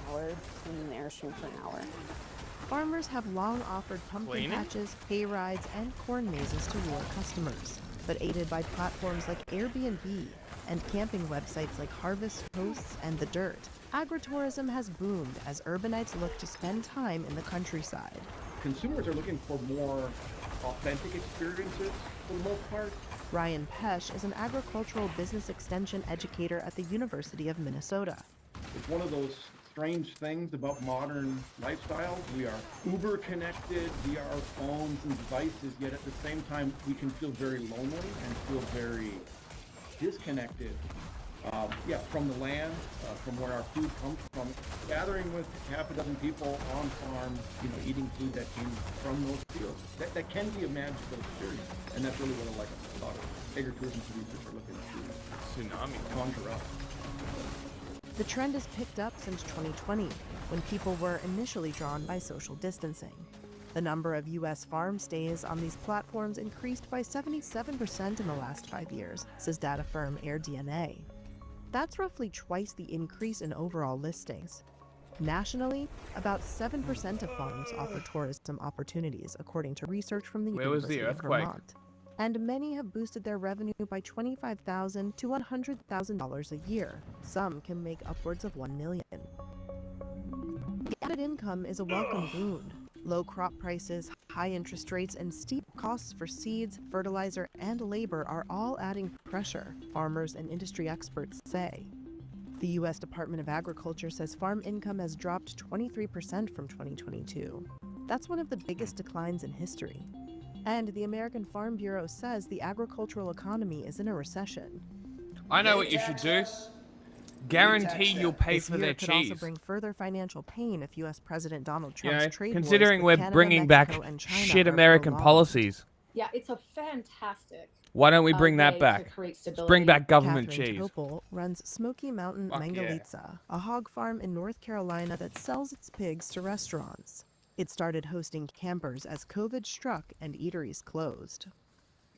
hour in an Airstream for an hour. Farmers have long offered pumpkin patches, hay rides, and corn mazes to rural customers. But aided by platforms like Airbnb and camping websites like Harvest Hosts and The Dirt, agritourism has boomed as urbanites look to spend time in the countryside. Consumers are looking for more authentic experiences for the most part. Ryan Pesch is an agricultural business extension educator at the University of Minnesota. It's one of those strange things about modern lifestyles. We are uber connected via our phones and devices, yet at the same time we can feel very lonely and feel very disconnected from the land, from where our food comes from. Gathering with half a dozen people on farm, eating food that came from those fields, that can be a magical experience, and that's really what I like about it. Agritourism producers are looking to conjure up. The trend has picked up since 2020, when people were initially drawn by social distancing. The number of U.S. farm stays on these platforms increased by 77% in the last 5 years, says data firm AirDNA. That's roughly twice the increase in overall listings. Nationally, about 7% of farms offer tourism opportunities, according to research from the University of Vermont. And many have boosted their revenue by $25,000 to $100,000 a year. Some can make upwards of $1 million. The added income is a welcome boon. Low crop prices, high interest rates, and steep costs for seeds, fertilizer, and labor are all adding pressure, farmers and industry experts say. The U.S. Department of Agriculture says farm income has dropped 23% from 2022. That's one of the biggest declines in history. And the American Farm Bureau says the agricultural economy is in a recession. I know what you should do. Guarantee you'll pay for their This year could cheese. also bring further financial pain if U.S. President Donald Trump's trade wars Considering with we're Canada, bringing back Mexico, and China shit are American prolonged. policies. Yeah, it's a fantastic. Why don't we bring that way back? to create Let's stability. bring back government Catherine cheese. Topol runs Smoky Mountain Fuck yeah. Mangalitsa, a hog farm in North Carolina that sells its pigs to restaurants. It started hosting campers as COVID struck and eateries closed.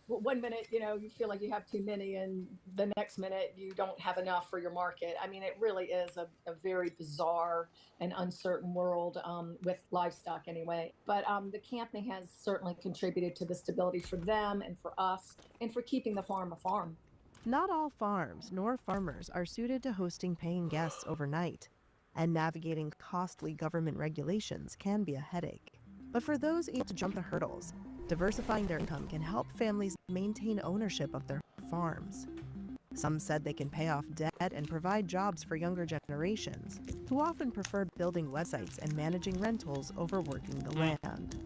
Well, 1 minute, you feel like you have too many, and the next minute you don't have enough for your market. I mean, it really is a very bizarre and uncertain world with livestock anyway. But the camping has certainly contributed to the stability for them and for us and for keeping the farm a farm. Not all farms nor farmers are suited to hosting paying guests overnight, and navigating costly government regulations can be a headache. But for those able to jump the hurdles, diversifying their income can help families maintain ownership of their farms. Some said they can pay off debt and provide jobs for younger generations, who often prefer building websites and managing rentals over working the land.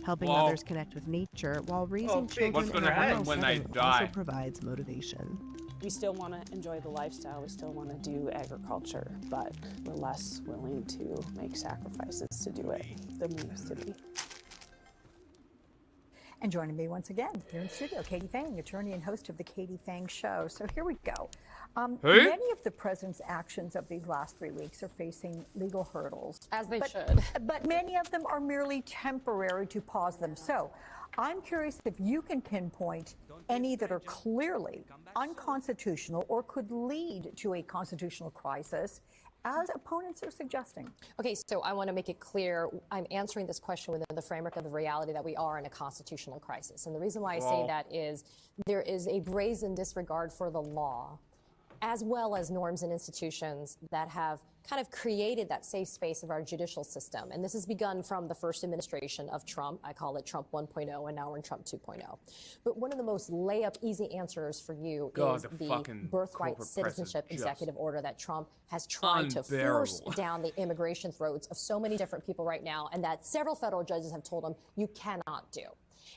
Helping Well- others connect with nature while raising children What's in gonna a happen rural when they setting die? also provides motivation. We still want to enjoy the lifestyle. We still want to do agriculture, but we're less willing to make sacrifices to do it than we used to be. And joining me once again here in studio, Katie Fang, attorney and host of The Katie Fang Show. So here we go. Many of the president's actions of these last 3 weeks are facing legal hurdles. As they should. But many of them are merely temporary to pause them. So I'm curious if you can pinpoint any that are clearly unconstitutional or could lead to a constitutional crisis, as opponents are suggesting. Okay, so I want to make it clear, I'm answering this question within the framework of the reality that we are in a constitutional crisis. And the reason why I say that is there is a brazen disregard for the law, as well as norms and institutions that have kind of created that safe space of our judicial system. And this has begun from the first administration of Trump. I call it Trump 1.0, and now we're in Trump 2.0. But one of the most layup easy answers for you is the birthright citizenship executive order that Trump has tried to force down the immigration throats of so many different people right now, and that several federal judges have told him you cannot do.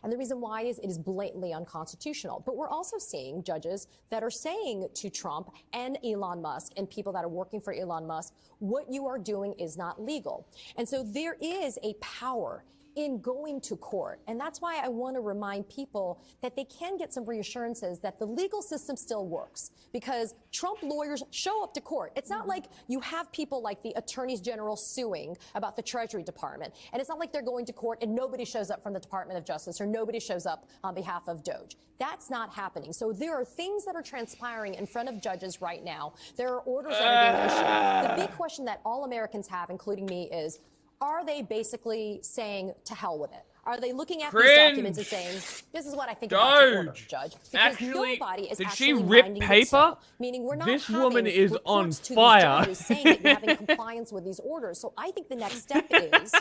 And the reason why is it is blatantly unconstitutional. But we're also seeing judges that are saying to Trump and Elon Musk and people that are working for Elon Musk, what you are doing is not legal. And so there is a power in going to court. And that's why I want to remind people that they can get some reassurances that the legal system still works, because Trump lawyers show up to court. It's not like you have people like the attorneys general suing about the Treasury Department. And it's not like they're going to court and nobody shows up from the Department of Justice or nobody shows up on behalf of Doge. That's not happening. So there are things that are transpiring in front of judges right now. There are orders that are being issued. The big question that all Americans have, including me, is, are they basically saying to hell with it? Are they looking at these documents and saying, this is what I think about the order, Judge? Because nobody is did actually she rip minding paper? itself, meaning we're not This having woman is on reports to these fire. judges saying that you're having compliance with these orders. So I think the next step is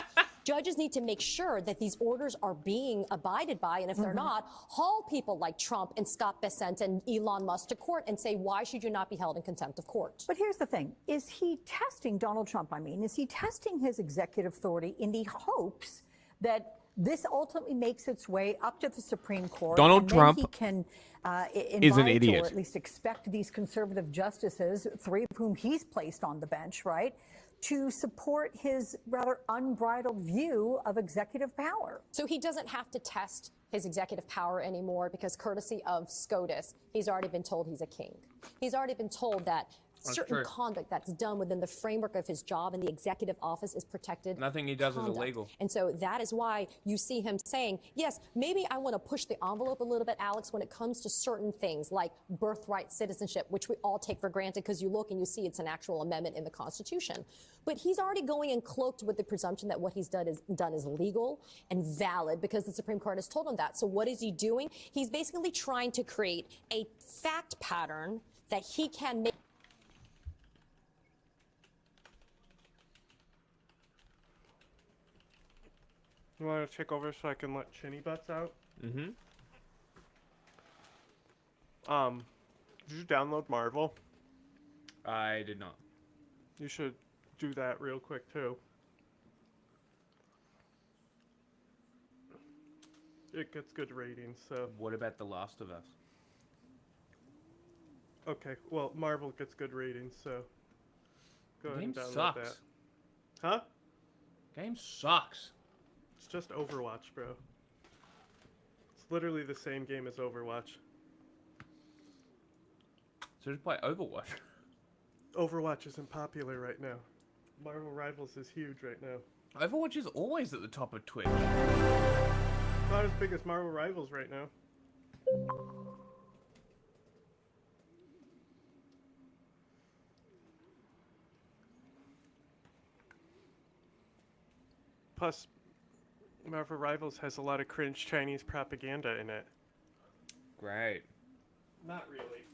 judges need to make sure that these orders are being abided by. And if they're not, haul people like Trump and Scott Bessent and Elon Musk to court and say, why should you not be held in contempt of court? But here's the thing. Is he testing, Donald Trump, is he testing his executive authority in the hopes that this ultimately makes its way up to the Supreme Court? Donald and Trump then he can is an invite idiot. or at least expect these conservative justices, 3 of whom he's placed on the bench, right, to support his rather unbridled view of executive power. So he doesn't have to test his executive power anymore because, courtesy of SCOTUS, he's already been told he's a king. He's already been told that certain conduct that's done within the framework of his job in the executive office is protected. Nothing he does conduct. is illegal. And so that is why you see him saying, yes, maybe I want to push the envelope a little bit, Alex, when it comes to certain things like birthright citizenship, which we all take for granted because you look and you see it's an actual amendment in the Constitution. But he's already going and cloaked with the presumption that what he's done is legal and valid because the Supreme Court has told him that. So what is he doing? He's basically trying to create a fact pattern that he can make. You want to take over so I can let Chinny Butts out? Mm-hmm. Did you download Marvel? I did not. You should do that real quick too. It gets good ratings, so. What about The Last of Us? Okay, well, Marvel gets good ratings, so go ahead and Game download sucks. that. Huh? Game sucks. It's just Overwatch, bro. It's literally the same game as Overwatch. So just play Overwatch. Overwatch isn't popular right now. Marvel Rivals is huge right now. Overwatch is always at the top of Twitch. Not as big as Marvel Rivals right now. Plus, Marvel Rivals has a lot of cringe Chinese propaganda in it. Great. Not really.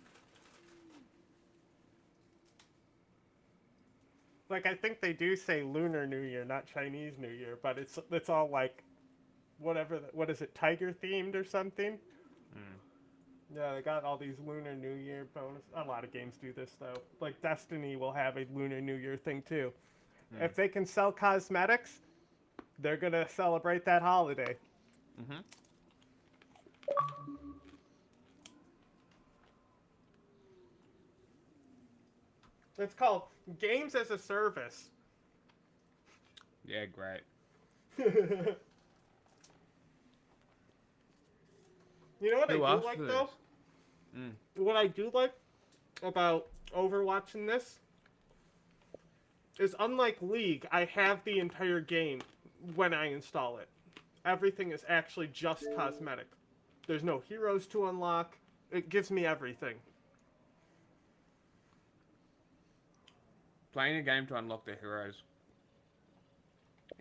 Like, I think they do say Lunar New Year, not Chinese New Year, but it's all like, whatever, what is it, tiger themed or something? Yeah, they got all these Lunar New Year bonus. A lot of games do this, though. Like, Destiny will have a Lunar New Year thing, too. If they can sell cosmetics, they're going to celebrate that holiday. Mm-hmm. It's called Games as a Service. Yeah, great. I do like though? What I do like about Overwatch in this is, unlike League, I have the entire game when I install it. Everything is actually just cosmetic. There's no heroes to unlock. It gives me everything. Playing a game to unlock the heroes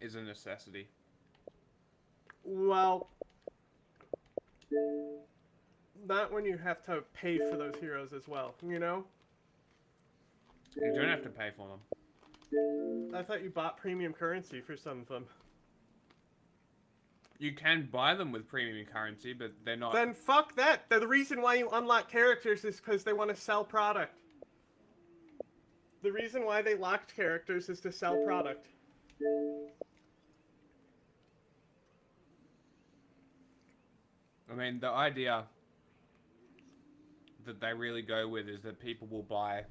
is a necessity. Well, not when you have to pay for those heroes as well, you know? You don't have to pay for them. I thought you bought premium currency for some of them. You can buy them with premium currency, but they're not... Then fuck that! The reason why you unlock characters is because they want to sell product. The reason why they locked characters is to sell product. I mean, the idea that they really go with is that people will buy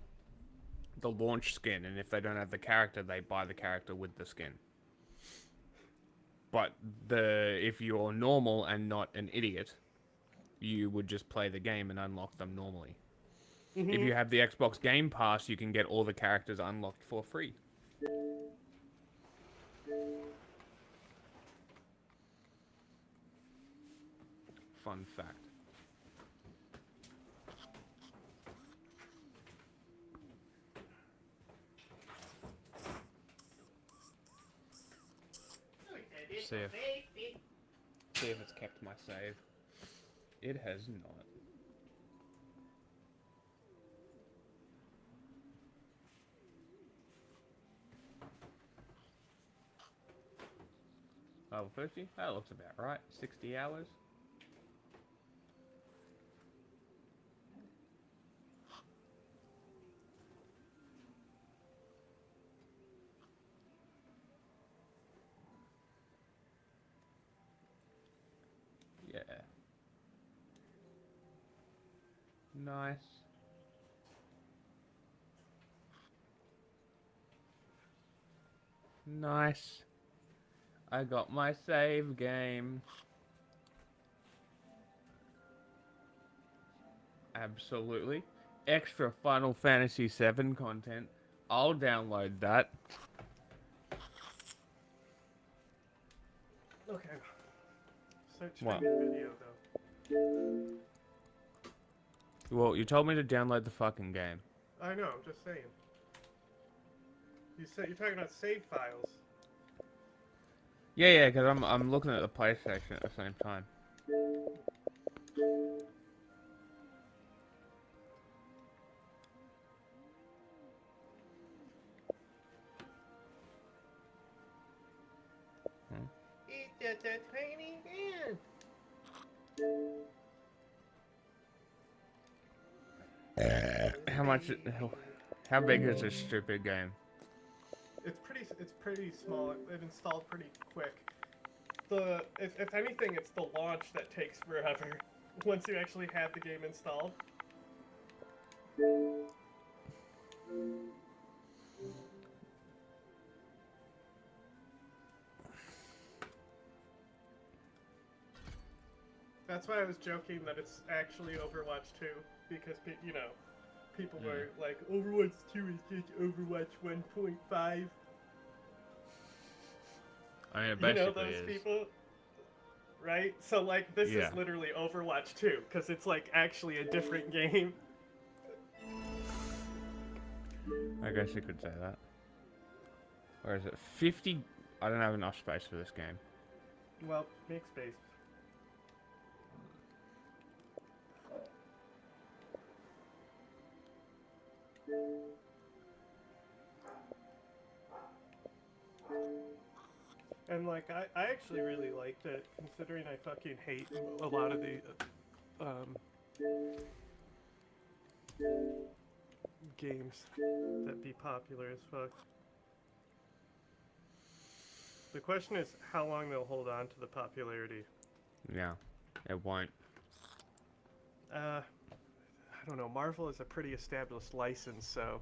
the launch skin, and if they don't have the character, they buy the character with the skin. But if you're normal and not an idiot, you would just play the game and unlock them normally. If you have the Xbox Game Pass, you can get all the characters unlocked for free. Fun fact. See if it's kept my save. It has not. Level 50? That looks about right. 60 hours. Yeah. Nice. Nice. I got my save game. Absolutely. Extra Final Fantasy VII content. I'll download that. Okay. Start What? streaming video though. Well, you told me to download the fucking game. I know, I'm just saying. You said you're talking about save files. Yeah, because I'm looking at the PlayStation at the same time. It's a tiny man. How much? How big is this stupid game? It's pretty small. It installed pretty quick. If anything, it's the launch that takes forever. Once you actually have the game installed. That's why I was joking that it's actually Overwatch 2, because you know, people were like, Overwatch 2 is just Overwatch 1.5. I mean, it You know basically those is. people? Right? So, like, this Yeah. is literally Overwatch 2, because it's, like, actually a different game. I guess you could say that. Where is it? 50? I don't have enough space for this game. Well, make space. And, like, I actually really liked it, considering I fucking hate a lot of the, games that be popular as fuck. The question is how long they'll hold on to the popularity. Yeah, it won't. I don't know, Marvel is a pretty established license, so...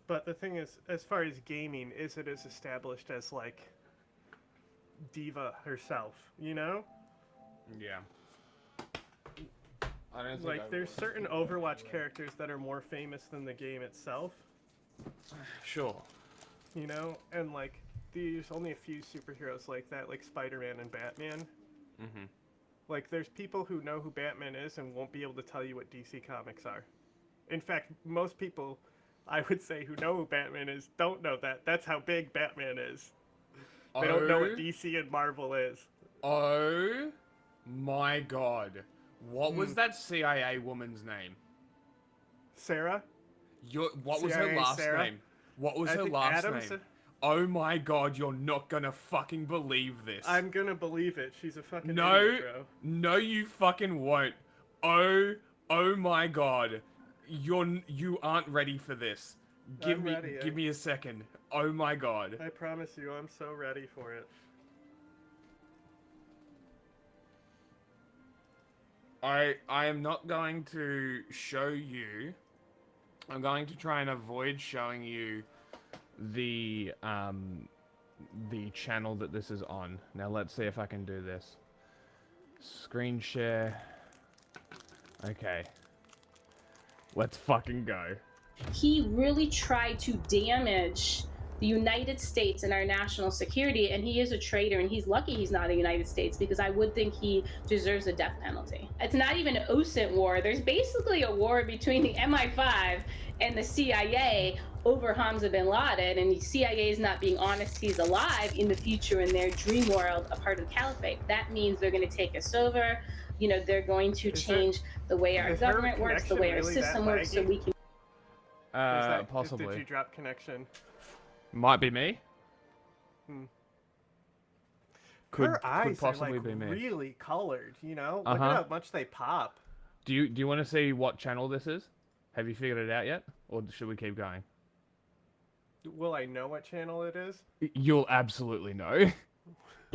But the thing is, as far as gaming, is it as established as, like, diva herself, you know? Yeah. I don't think Like, there's certain Overwatch characters that are more famous than the game itself. Sure. You know? And, like, there's only a few superheroes like that, like Spider-Man and Batman. Mm-hmm. Like, there's people who know who Batman is and won't be able to tell you what DC Comics are. In fact, most people, I would say, who know who Batman is don't know that. That's how big Batman is. They don't know what DC and Marvel is. Oh my god. What was that CIA woman's name? Sarah? What was CIA her last Sarah? name? What was I her think last Adams? name? Oh my god, you're not gonna fucking believe this. I'm gonna believe it. She's a fucking No, idiot, bro. no, you fucking won't. Oh my god. You aren't ready for this. I'm ready, Give me a second. Oh my god. I promise you, I'm so ready for it. I am not going to show you. I'm going to try and avoid showing you the channel that this is on. Now let's see if I can do this. Screen share. Okay. Let's fucking go. He really tried to damage the United States and our national security, and he is a traitor, and he's lucky he's not in the United States, because I would think he deserves a death penalty. It's not even an OSINT war. There's basically a war between the MI5 and the CIA over Hamza bin Laden, and the CIA is not being honest he's alive in the future in their dream world, a part of the caliphate. That means they're going to take us over. You know, they're going to change the way our government works, the way our system works, so we can... Possibly. Did you drop connection? Might be me. Her eyes possibly are like be me. really colored, you know? Look Uh-huh. at how much they pop. Do you want to see what channel this is? Have you figured it out yet, or should we keep going? Will I know what channel it is? You'll absolutely know.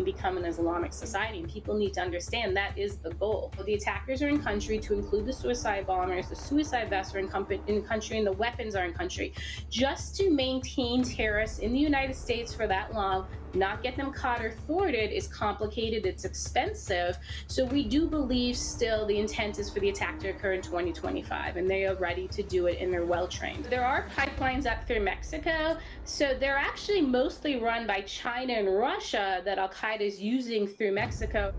become an Islamic society, and people need to understand that is the goal. The attackers are in country, to include the suicide bombers. The suicide vests are in country, and the weapons are in country. Just to maintain terrorists in the United States for that long, not get them caught or thwarted, is complicated, it's expensive. So we do believe still the intent is for the attack to occur in 2025, and they are ready to do it, and they're well trained. There are pipelines up through Mexico, so they're actually mostly run by China and Russia that Al-Qaeda is using through Mexico.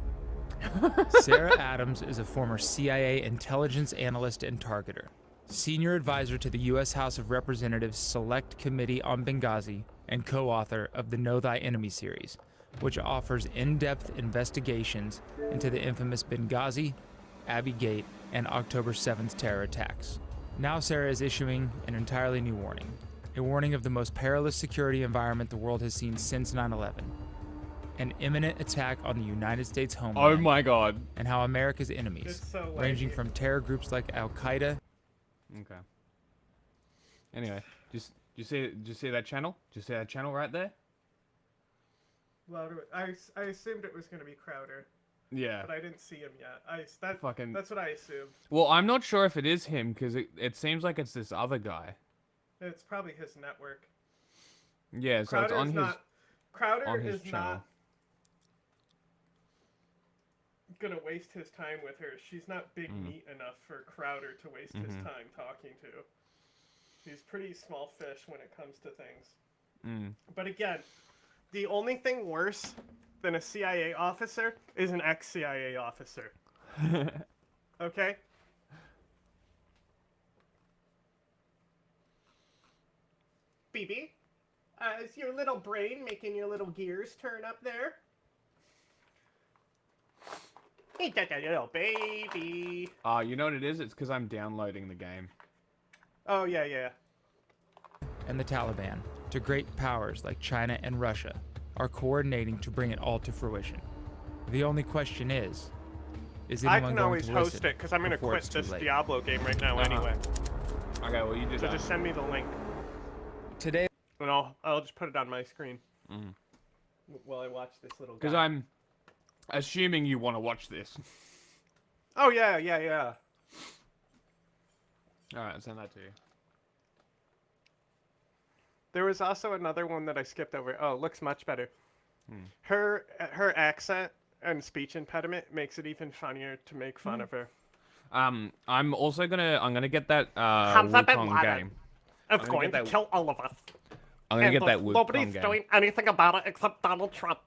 Sarah Adams is a former CIA intelligence analyst and targeter, senior advisor to the U.S. House of Representatives Select Committee on Benghazi, and co-author of the Know Thy Enemy series, which offers in-depth investigations into the infamous Benghazi, Abbey Gate, and October 7th terror attacks. Now Sarah is issuing an entirely new warning, a warning of the most perilous security environment the world has seen since 9/11. An imminent attack on the United States homeland. Oh my god. And how America's enemies, so ranging from terror groups like Al-Qaeda. Okay. Anyway, do you see that channel? Do you see that channel right there? Louder. I assumed it was going to be Crowder. Yeah. But I didn't see him yet. That's what I assumed. Well, I'm not sure if it is him, because it seems like it's this other guy. It's probably his network. Yeah, so it's on his Crowder his is channel. not gonna waste his time with her. She's not big meat enough for Crowder to waste his time talking to. He's pretty small fish when it comes to things. But again, the only thing worse than a CIA officer is an ex-CIA officer. Okay? BB? Is your little brain making your little gears turn up there? Ain't that little baby? You know what it is? It's because I'm downloading the game. Oh, yeah. And the Taliban, to great powers like China and Russia, are coordinating to bring it all to fruition. The only question is anyone I can going always to host listen it, because I'm going to before quit it's too this late? Diablo game right now anyway. Okay, well, you do So that. just send me the link. Today. And I'll just put it on my screen. While I watch this little guy. Because I'm assuming you want to watch this. Oh, yeah. Alright, I'll send that to you. There was also another one that I skipped over. Oh, looks much better. Her accent and speech impediment makes it even funnier to make fun of her. I'm gonna get that Hamza bin Wukong Laden game. is going to kill all of us. I'm gonna get that Wukong Nobody's game. doing anything about it except Donald Trump.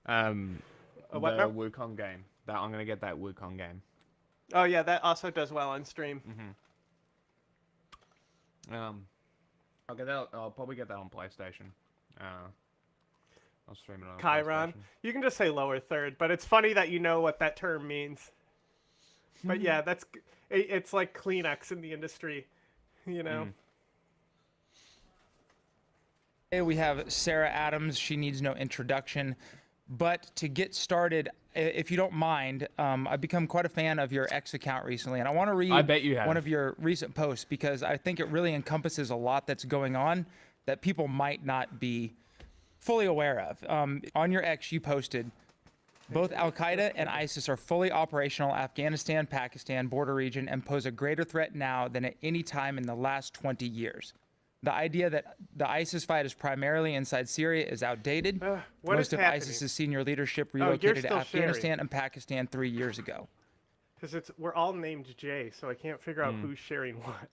What The now? Wukong game. I'm gonna get that Wukong game. Oh yeah, that also does well on stream. I'll get that. I'll probably get that on PlayStation. I'll stream it on Chiron. PlayStation. You can just say lower third, but it's funny that you know what that term means. But yeah, it's like Kleenex in the industry, you know. Today we have Sarah Adams. She needs no introduction. But to get started, if you don't mind, I've become quite a fan of your X account recently, and I want to read I bet you have. one of your recent posts because I think it really encompasses a lot that's going on that people might not be fully aware of. On your X, you posted, both Al-Qaeda and ISIS are fully operational Afghanistan, Pakistan border region and pose a greater threat now than at any time in the last 20 years. The idea that the ISIS fight is primarily inside Syria is outdated. What Most is of happening? ISIS's senior leadership you're relocated to still Afghanistan sharing. and Pakistan 3 years ago. Because we're all named Jay, so I can't figure out who's sharing what.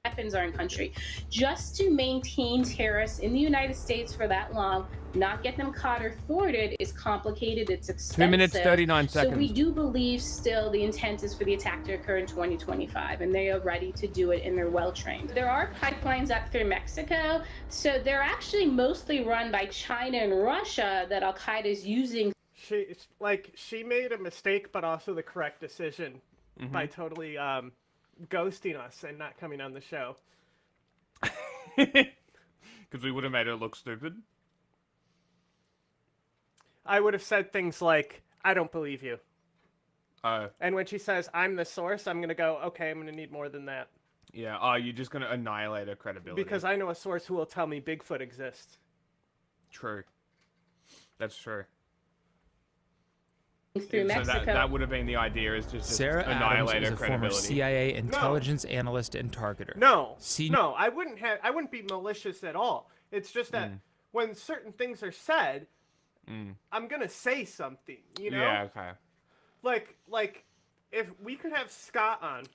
Weapons are in country. Just to maintain terrorists in the United States for that long, not get them caught or thwarted is complicated, it's expensive. 2 minutes, 39 So we seconds. do believe still the intent is for the attack to occur in 2025, and they are ready to do it and they're well trained. There are pipelines up through Mexico, so they're actually mostly run by China and Russia that Al-Qaeda is using. She made a mistake, but also the correct decision by totally ghosting us and not coming on the show. Because we would have made it look stupid. I would have said things like, I don't believe you. Oh. And when she says, I'm the source, I'm going to go, okay, I'm going to need more than that. Yeah. Oh, you're just gonna annihilate her credibility. Because I know a source who will tell me Bigfoot exists. True. That's true. Through So Mexico. that would have been the idea, is just Sarah Adams annihilate is her a former credibility. CIA intelligence analyst and targeter. No, no, I wouldn't be malicious at all. It's just that when certain things are said, I'm gonna say something, you know? Yeah, okay. Like, if we could have Scott on,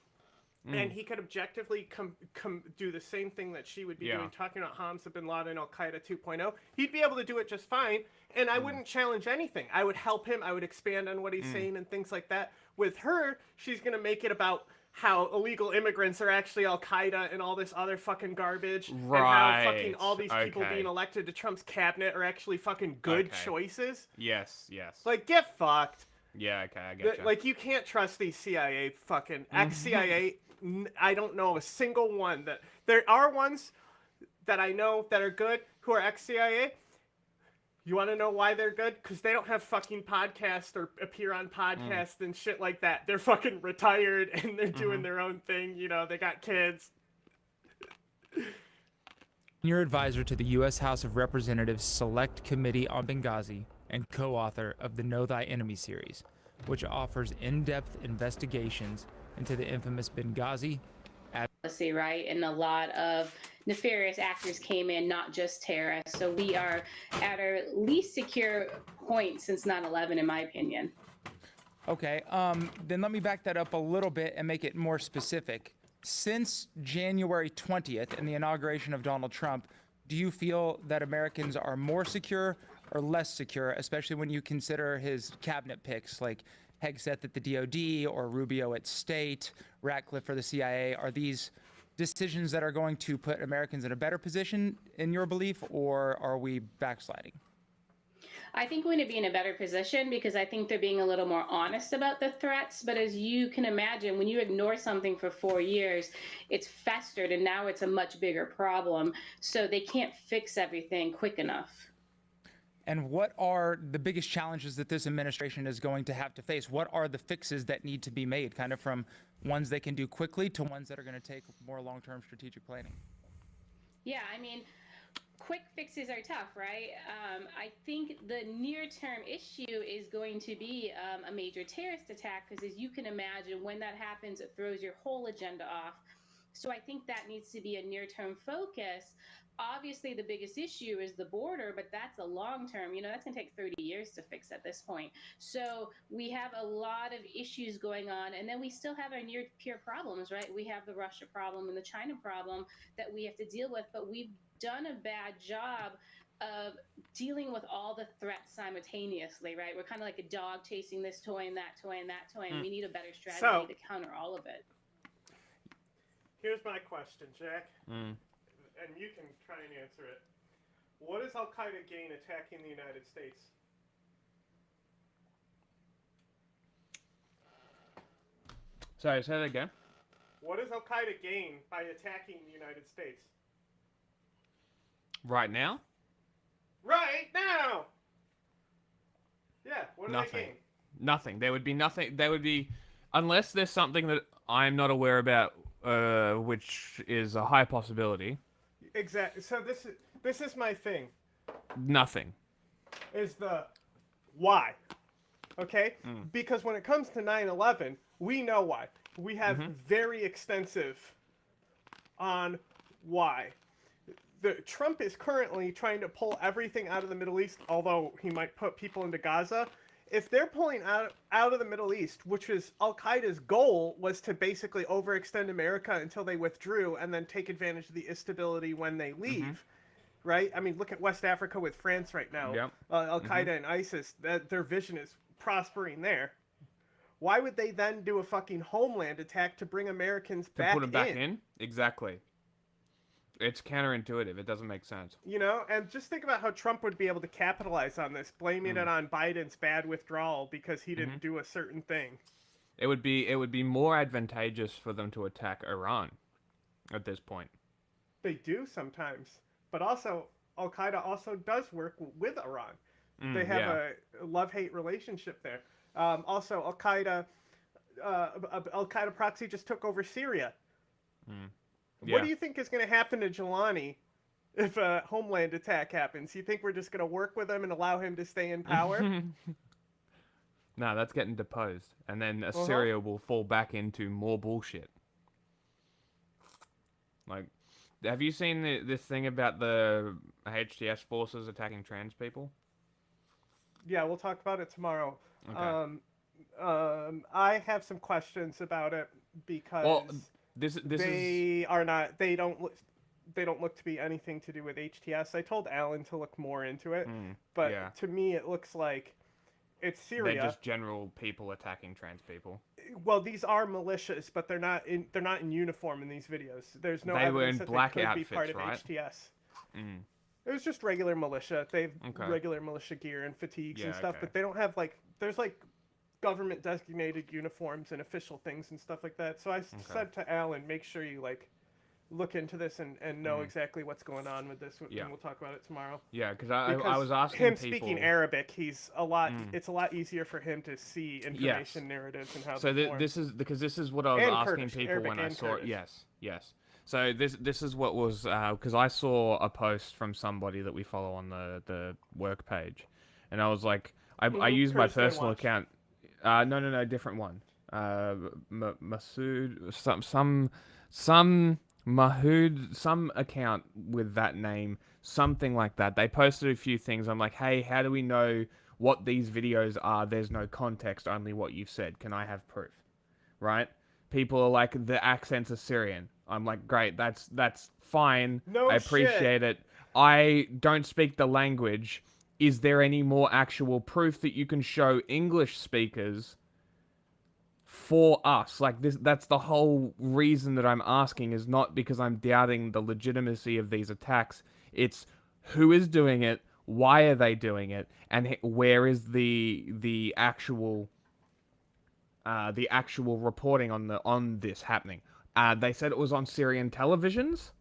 and he could objectively come do the same thing that she would be doing, talking about Hamza bin Laden, Al-Qaeda 2.0, he'd be able to do it just fine, and I wouldn't challenge anything. I would help him, I would expand on what he's saying and things like that. With her, she's gonna make it about how illegal immigrants are actually Al-Qaeda and all this other fucking garbage, and how fucking all these people being elected to Trump's cabinet are actually fucking good choices. Yes, yes. Like, get fucked. Yeah, okay, I get you. Like, you can't trust these CIA fucking ex-CIA. I don't know a single one that... There are ones that I know that are good who are ex-CIA. You want to know why they're good? Because they don't have fucking podcasts or appear on podcasts and shit like that. They're fucking retired and they're doing their own thing. You know, they got kids. Senior advisor to the U.S. House of Representatives Select Committee on Benghazi and co-author of the Know Thy Enemy series, which offers in-depth investigations into the infamous Benghazi Policy, right? And a lot of nefarious actors came in, not just terrorists. So we are at our least secure point since 9/11, in my opinion. Okay, then let me back that up a little bit and make it more specific. Since January 20th and the inauguration of Donald Trump, do you feel that Americans are more secure or less secure, especially when you consider his cabinet picks like Hegseth at the DOD or Rubio at State, Ratcliffe for the CIA? Are these decisions that are going to put Americans in a better position in your belief, or are we backsliding? I think we're going to be in a better position because I think they're being a little more honest about the threats. But as you can imagine, when you ignore something for 4 years, it's festered and now it's a much bigger problem. So they can't fix everything quick enough. And what are the biggest challenges that this administration is going to have to face? What are the fixes that need to be made, kind of from ones they can do quickly to ones that are going to take more long-term strategic planning? Yeah, I mean, quick fixes are tough, right? I think the near-term issue is going to be a major terrorist attack because, as you can imagine, when that happens, it throws your whole agenda off. So I think that needs to be a near-term focus. Obviously, the biggest issue is the border, but that's a long-term. That's going to take 30 years to fix at this point. So we have a lot of issues going on, and then we still have our near-peer problems, right? We have the Russia problem and the China problem that we have to deal with, but we've done a bad job of dealing with all the threats simultaneously, right? We're kind of like a dog chasing this toy and that toy and that toy, and we need a better strategy to counter all of it. Here's my question, Jack. And you can try and answer it. What does Al-Qaeda gain attacking the United States? Sorry, say that again. What does Al-Qaeda gain by attacking the United States? Right now? Right now! Yeah, what do they gain? Nothing. There would be nothing. There would be, unless there's something that I'm not aware about, which is a high possibility. Exactly. So this is my thing. Nothing. Is the why. Okay? Because when it comes to 9/11, we know why. We have very extensive on why. Trump is currently trying to pull everything out of the Middle East, although he might put people into Gaza. If they're pulling out of the Middle East, which is Al-Qaeda's goal, was to basically overextend America until they withdrew and then take advantage of the instability when they leave, right? I mean, look at West Africa with France right now. Yep. Al-Qaeda and ISIS, their vision is prospering there. Why would they then do a fucking homeland attack to bring Americans back in? To put them back in? Exactly. It's counterintuitive. It doesn't make sense. And just think about how Trump would be able to capitalize on this, blaming it on Biden's bad withdrawal because he didn't do a certain thing. It would be more advantageous for them to attack Iran at this point. They do sometimes, but also Al-Qaeda also does work with Iran. They have a love-hate relationship there. Also, Al-Qaeda proxy just took over Syria. Yeah. What do you think is going to happen to Jelani if a homeland attack happens? You think we're just going to work with him and allow him to stay in power? No, that's getting deposed. And then Syria will fall back into more bullshit. Like, have you seen this thing about the HTS forces attacking trans people? Yeah, we'll talk about it tomorrow. Okay. I have some questions about it because... Well, they don't look to be anything to do with HTS. I told Alan to look more into it, but to me it looks like it's Syria. They're just general people attacking trans people. Well, these are militias, but they're not in uniform in these videos. There's no evidence that they could be part of HTS. It was just regular militia. They have regular militia gear and fatigues and stuff, but they don't have there's government designated uniforms and official things and stuff like that. So I said to Alan, make sure you look into this and know exactly what's going on with this, and we'll talk about it tomorrow. Yeah, because I was asking him people... speaking Arabic, he's a lot. It's a lot easier for him to see information narratives and how. So this is what I was asking people Arabic when I saw it. Yes. So this is what was because I saw a post from somebody that we follow on the work page, and I was like, I used my personal account. No, different one. Masood, some Mahood, some account with that name, something like that. They posted a few things. I'm like, hey, how do we know what these videos are? There's no context, only what you've said. Can I have proof? Right? People are like, the accents are Syrian. I'm like, great, that's fine. No I appreciate it. I don't speak the language. Is there any more actual proof that you can show English speakers for us? Like this, that's the whole reason that I'm asking, is not because I'm doubting the legitimacy of these attacks. It's who is doing it, why are they doing it, and where is the actual reporting on this happening? They said it was on Syrian televisions,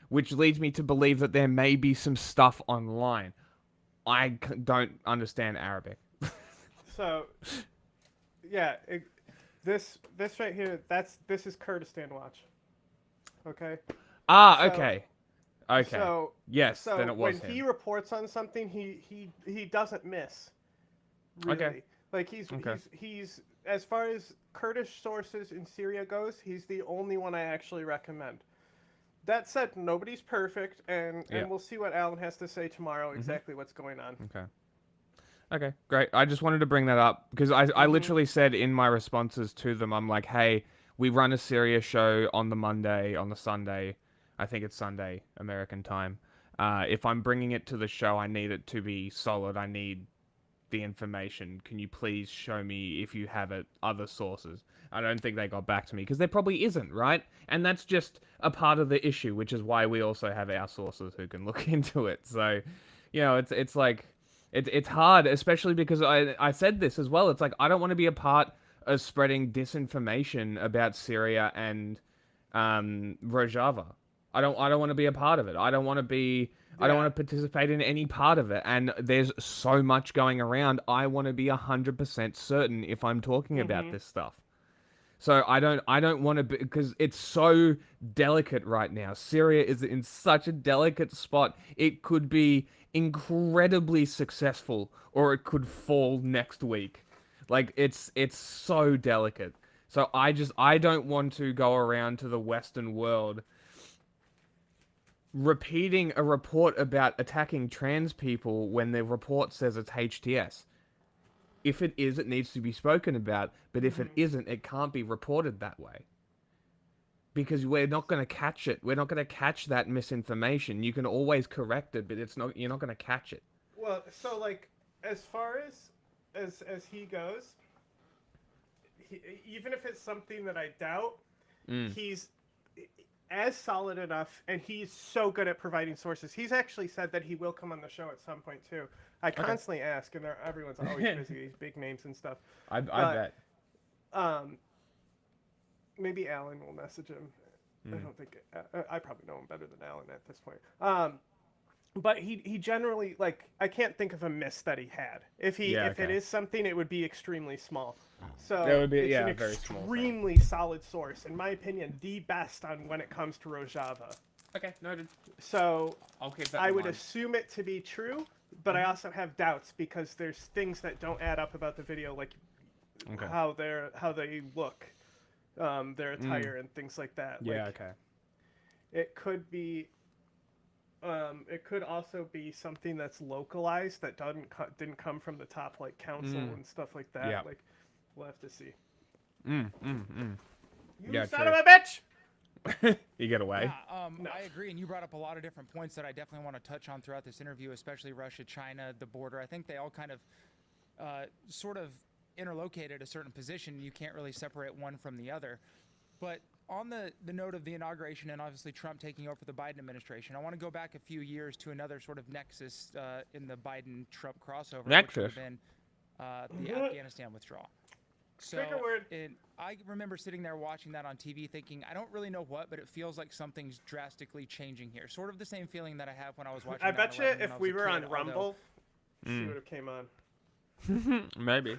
which leads me to believe that there may be some stuff online. I don't understand Arabic. So, yeah, this right here, this is Kurdistan Watch. Okay. Okay. So yes, then it was when him. he reports on something, he doesn't miss. Really. Okay. Like he's as far as Kurdish sources in Syria goes, he's the only one I actually recommend. That said, nobody's perfect, and we'll see what Alan has to say tomorrow, exactly what's going on. Okay, great. I just wanted to bring that up because I literally said in my responses to them, I'm like, hey, we run a Syria show on the Sunday. I think it's Sunday, American time. If I'm bringing it to the show, I need it to be solid. I need the information. Can you please show me if you have it, other sources? I don't think they got back to me because there probably isn't, right? And that's just a part of the issue, which is why we also have our sources who can look into it. So, you know, it's like, it's hard, especially because I said this as well. It's like, I don't want to be a part of spreading disinformation about Syria and Rojava. I don't want to be a part of it. I don't want to be. I don't want to participate in any part of it. And there's so much going around. I want to be 100% certain if I'm talking about this stuff. So I don't want to be, because it's so delicate right now. Syria is in such a delicate spot. It could be incredibly successful, or it could fall next week. Like it's so delicate. So I don't want to go around to the Western world repeating a report about attacking trans people when the report says it's HTS. If it is, it needs to be spoken about, but if it isn't, it can't be reported that way. Because we're not going to catch it. We're not going to catch that misinformation. You can always correct it, but you're not going to catch it. Well, so like as far as he goes, even if it's something that I doubt, he's as solid enough, and he's so good at providing sources. He's actually said that he will come on the show at some point too. I constantly ask, and everyone's always busy, these big names and stuff. I bet. Maybe Alan will message him. I don't think I probably know him better than Alan at this point. But he generally, like, I can't think of a miss that he had. If it is something, it would be extremely small. So that would be, it's an very small. extremely solid source, in my opinion, the best on when it comes to Rojava. Okay, noted. So I'll keep that I in would mind. assume it to be true, but I also have doubts because there's things that don't add up about the video, like how they look, their attire and things like that. Yeah. Like, it could be. It could also be something that's localized that didn't come from the top, like council and stuff like that. Yeah. Like, we'll have to see. You son of a bitch! You get away. Yeah, I agree, and you brought up a lot of different points that I definitely want to touch on throughout this interview, especially Russia, China, the border. I think they all kind of sort of interlocate at a certain position. You can't really separate one from the other. But on the note of the inauguration and obviously Trump taking over the Biden administration, I want to go back a few years to another sort of nexus in the Biden-Trump crossover, which would have been the Afghanistan withdrawal. So, I remember sitting there watching that on TV thinking, I don't really know what, but it feels like something's drastically changing here. Sort of the same feeling that I have when I was watching 9/11 I bet you if we were on Rumble, she would have came on. Maybe.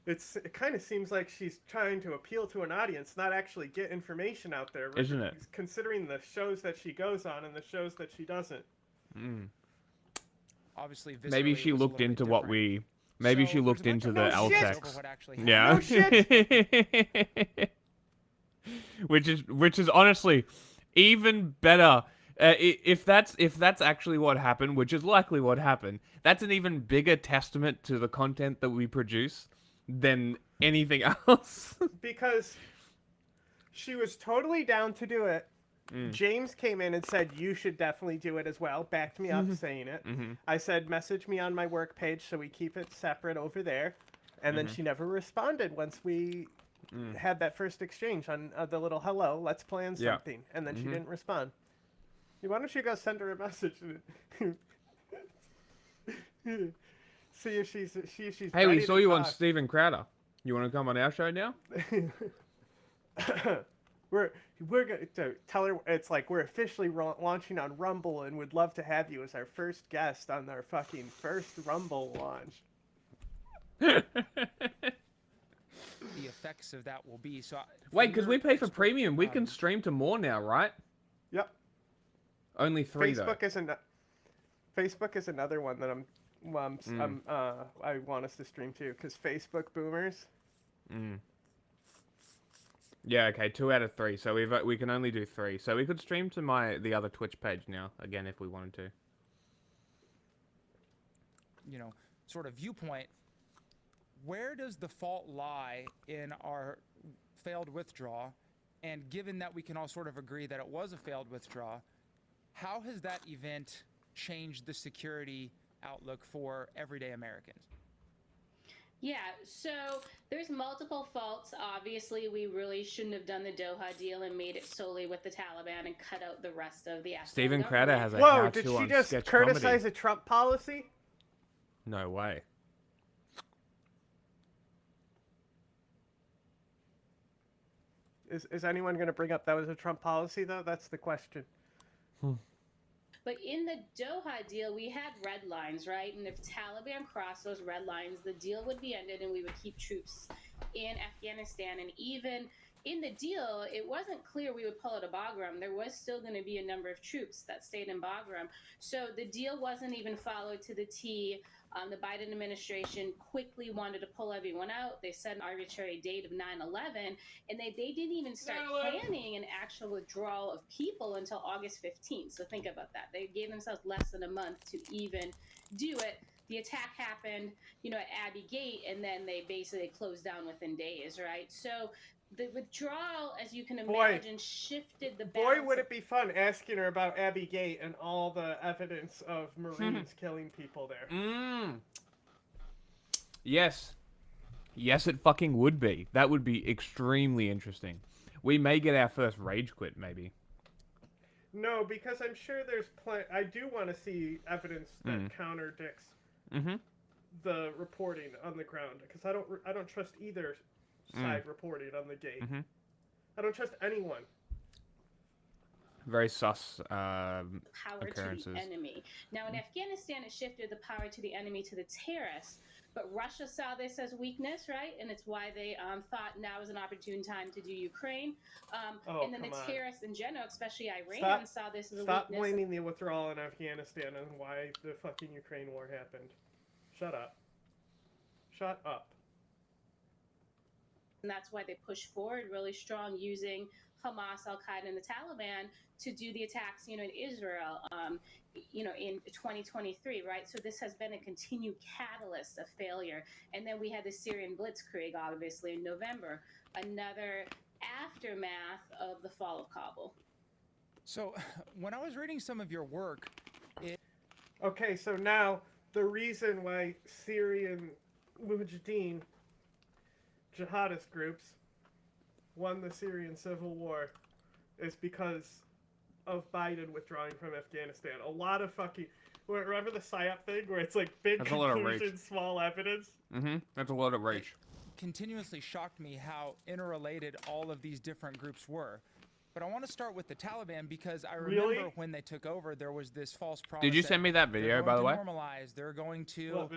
It kind of seems like she's trying to appeal to an audience, not actually get information out there. Isn't it? Considering the shows that she goes on and the shows that she doesn't. Obviously, maybe she looked into what we. Maybe she looked into the LTEX. No shit. which is honestly even better. If that's actually what happened, which is likely what happened, that's an even bigger testament to the content that we produce than anything else. Because she was totally down to do it. James came in and said, you should definitely do it as well. Backed me up saying it. I said, message me on my work page so we keep it separate over there. And then she never responded once we had that first exchange on the little hello, let's plan something. And then she didn't respond. Why don't you go send her a message? See if she's Hey, we saw you on talk. Steven Crowder. You want to come on our show now? We're going to tell her it's like we're officially launching on Rumble and would love to have you as our first guest on our fucking first Rumble launch. The effects of that will be so. Wait, because we pay for premium, we can stream to more now, right? Yep. Only 3 Facebook is another one that I'm Well, I want us to stream too, because Facebook boomers. Yeah, okay, 2 out of 3. So we can only do 3. So we could stream to the other Twitch page now, again, if we wanted to. You know, sort of viewpoint, where does the fault lie in our failed withdrawal? And given that we can all sort of agree that it was a failed withdrawal, how has that event changed the security outlook for everyday Americans? Yeah, so there's multiple faults. Obviously, we really shouldn't have done the Doha deal and made it solely with the Taliban and cut out the rest of the Afghan Steven government. Crowder has a Whoa, how-to did she on just sketch criticize comedy. a Trump policy? No way. Is anyone going to bring up that was a Trump policy, though? That's the question. But in the Doha deal, we had red lines, right? And if Taliban crossed those red lines, the deal would be ended and we would keep troops in Afghanistan. And even in the deal, it wasn't clear we would pull out of Bagram. There was still going to be a number of troops that stayed in Bagram. So the deal wasn't even followed to the T. The Biden administration quickly wanted to pull everyone out. They set an arbitrary date of 9/11, and they didn't even start planning an actual withdrawal of people until August 15th. So think about that. They gave themselves less than a month to even do it. The attack happened, you know, at Abbey Gate, and then they basically closed down within days, right? So the withdrawal, as you can imagine, shifted the balance. Boy, would it be fun asking her about Abbey Gate and all the evidence of Marines killing people there. Yes. Yes, it fucking would be. That would be extremely interesting. We may get our first rage quit, maybe. No, because I'm sure there's I do want to see evidence that counterdicts the reporting on the ground, because I don't trust either side reporting on the gate. I don't trust anyone. Very sus Power occurrences. to the enemy. Now, in Afghanistan, it shifted the power to the enemy to the terrorists. But Russia saw this as weakness, right? And it's why they thought now is an opportune time to do Ukraine. And then the terrorists in general, especially Iran, saw this as a weakness. Stop blaming the withdrawal in Afghanistan and why the fucking Ukraine war happened. Shut up. Shut up. And that's why they pushed forward really strong using Hamas, Al-Qaeda, and the Taliban to do the attacks, you know, in Israel, you know, in 2023, right? So this has been a continued catalyst of failure. And then we had the Syrian Blitzkrieg, obviously, in November, another aftermath of the fall of Kabul. So when I was reading some of your work, Okay, so now the reason why Syrian Mujahideen jihadist groups won the Syrian civil war is because of Biden withdrawing from Afghanistan. A lot of fucking... Remember the PSYOP thing where it's like big That's a lot of conclusion, rage. small evidence? That's a lot of rage. continuously shocked me how interrelated all of these different groups were. But I want to start with the Taliban because I remember when they took over, there was this false promise. Did you send me that video, by the way? Normalize. They're going to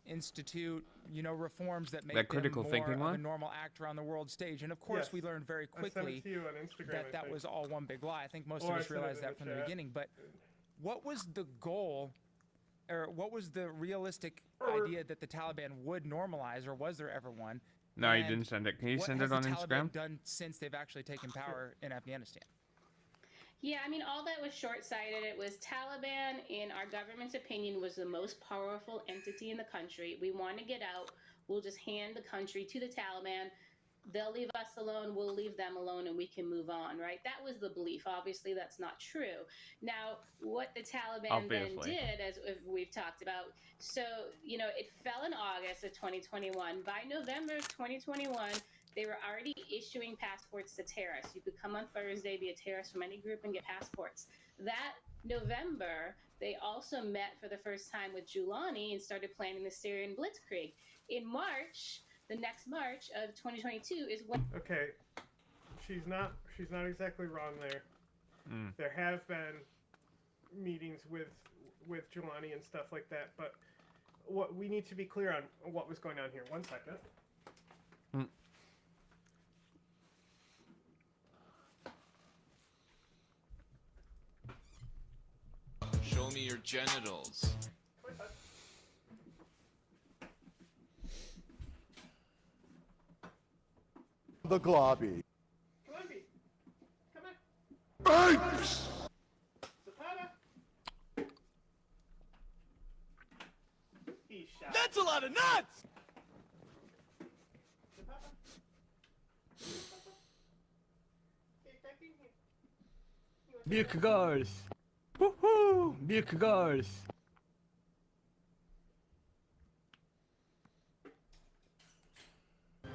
institute, you know, reforms that make That critical them thinking more of one? a normal actor on the world stage. And of course, Yes. we learned very I sent it quickly to you on Instagram, that I think. was all one big lie. I think most Or of I us sent it realized in that the from the chat. beginning. But what was the goal? Or what was the realistic idea that the Taliban would normalize, or was there ever one? No, you And didn't send it. Can you what send has it on the Taliban Instagram? done since they've actually taken power in Afghanistan? Yeah, I mean, all that was short-sighted. It was Taliban, in our government's opinion, was the most powerful entity in the country. We want to get out. We'll just hand the country to the Taliban. They'll leave us alone. We'll leave them alone, and we can move on, right? That was the belief. Obviously, that's not true. Now, what the Taliban then did, as we've talked about, so, you know, it fell in August of 2021. By November of 2021, they were already issuing passports to terrorists. You could come on Thursday, be a terrorist from any group, and get passports. That November, they also met for the first time with Giuliani and started planning the Syrian Blitzkrieg. In March, the next March of 2022 is when... Okay, she's not exactly wrong there. There have been meetings with Giuliani and stuff like that, but what we need to be clear on what was going on here. 1 second. Show me your genitals. the globby. Columbi, come on. Apes! Zapata. He's shot. That's a lot of nuts! Zapata. Get back in here. Milk girls. Woohoo! Milk girls.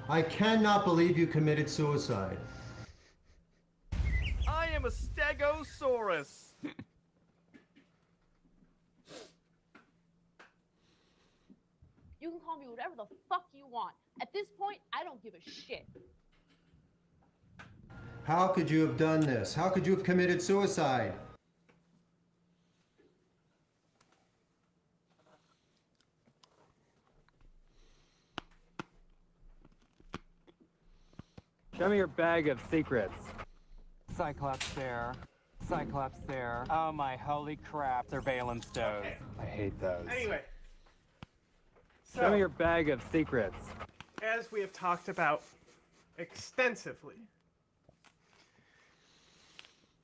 I cannot believe you committed suicide. I am a Stegosaurus. You can call me whatever the fuck you want. At this point, I don't give a shit. How could you have done this? How could you have committed suicide? Show me your bag of secrets. Cyclops there. Cyclops there. Oh my holy crap, surveillance does. Okay. I hate those. Anyway. Show me your bag of secrets. As we have talked about extensively,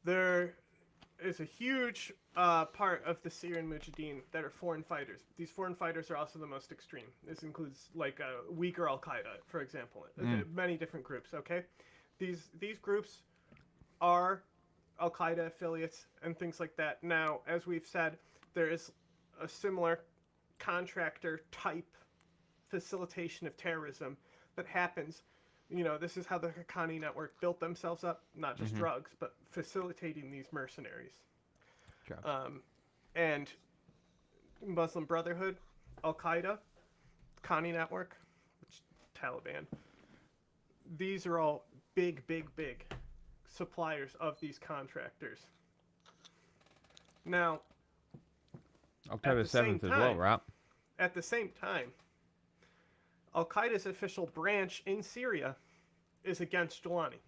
there is a huge part of the Syrian Mujahideen that are foreign fighters. These foreign fighters are also the most extreme. This includes like weaker Al-Qaeda, for example. Many different groups, okay? These groups are Al-Qaeda affiliates and things like that. Now, as we've said, there is a similar contractor type facilitation of terrorism that happens. You know, this is how the Haqqani network built themselves up, not just drugs, but facilitating these mercenaries. Sure. And Muslim Brotherhood, Al-Qaeda, Haqqani network, which Taliban, these are all big suppliers of these contractors. Now, October 7th as well, right? At the same time, Al-Qaeda's official branch in Syria is against Jilani.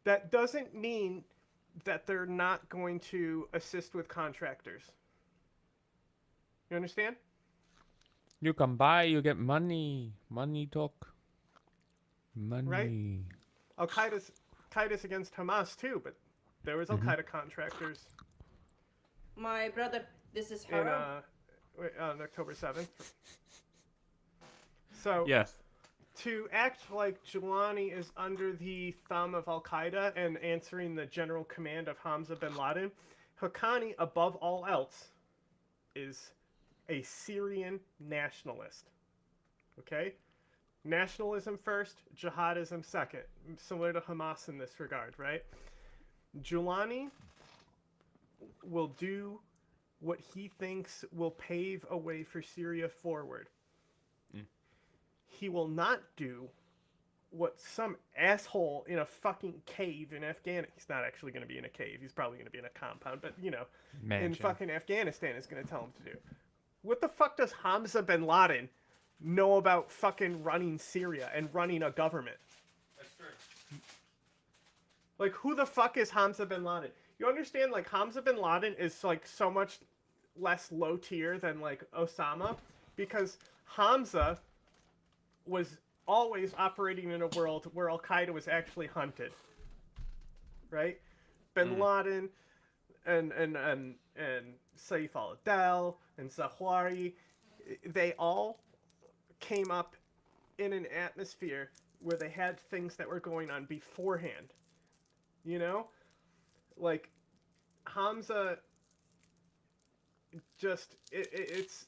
That doesn't mean that they're not going to assist with contractors. You understand? You can buy, you get money. Money talk. Money. Right? Al-Qaeda's against Hamas too, but there was Al-Qaeda contractors. My brother, this is In, Haram. on October 7th. So, yes. To act like Jilani is under the thumb of Al-Qaeda and answering the general command of Hamza bin Laden, Haqqani, above all else, is a Syrian nationalist. Okay? Nationalism first, jihadism second. Similar to Hamas in this regard, right? Jilani will do what he thinks will pave a way for Syria forward. He will not do what some asshole in a fucking cave in Afghanistan. He's not actually going to be in a cave. He's probably going to be in a compound, but you know, in fucking Afghanistan is going to tell him to do. What the fuck does Hamza bin Laden know about fucking running Syria and running a government? That's true. Like, who the fuck is Hamza bin Laden? You understand, like, Hamza bin Laden is like so much less low tier than like Osama, because Hamza was always operating in a world where Al-Qaeda was actually hunted. Right? Bin Laden and Saif al-Adel and Zawahiri, they all came up in an atmosphere where they had things that were going on beforehand. You know? Like, Hamza just it's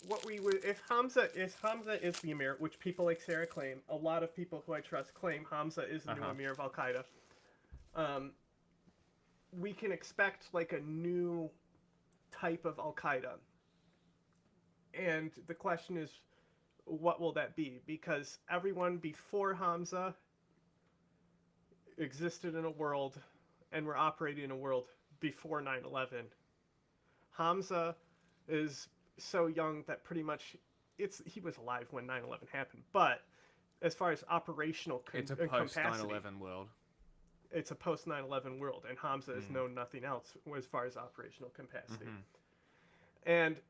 what we would, if Hamza is the Emir, which people like Sarah claim, a lot of people who I trust claim Hamza is the new Emir of Al-Qaeda. We can expect like a new type of Al-Qaeda. And the question is, what will that be? Because everyone before Hamza existed in a world and were operating in a world before 9/11. Hamza is so young that pretty much he was alive when 9/11 happened, but as far as operational It's a post 9/11 world. It's a post 9/11 world, and Hamza has known nothing else as far as operational capacity. And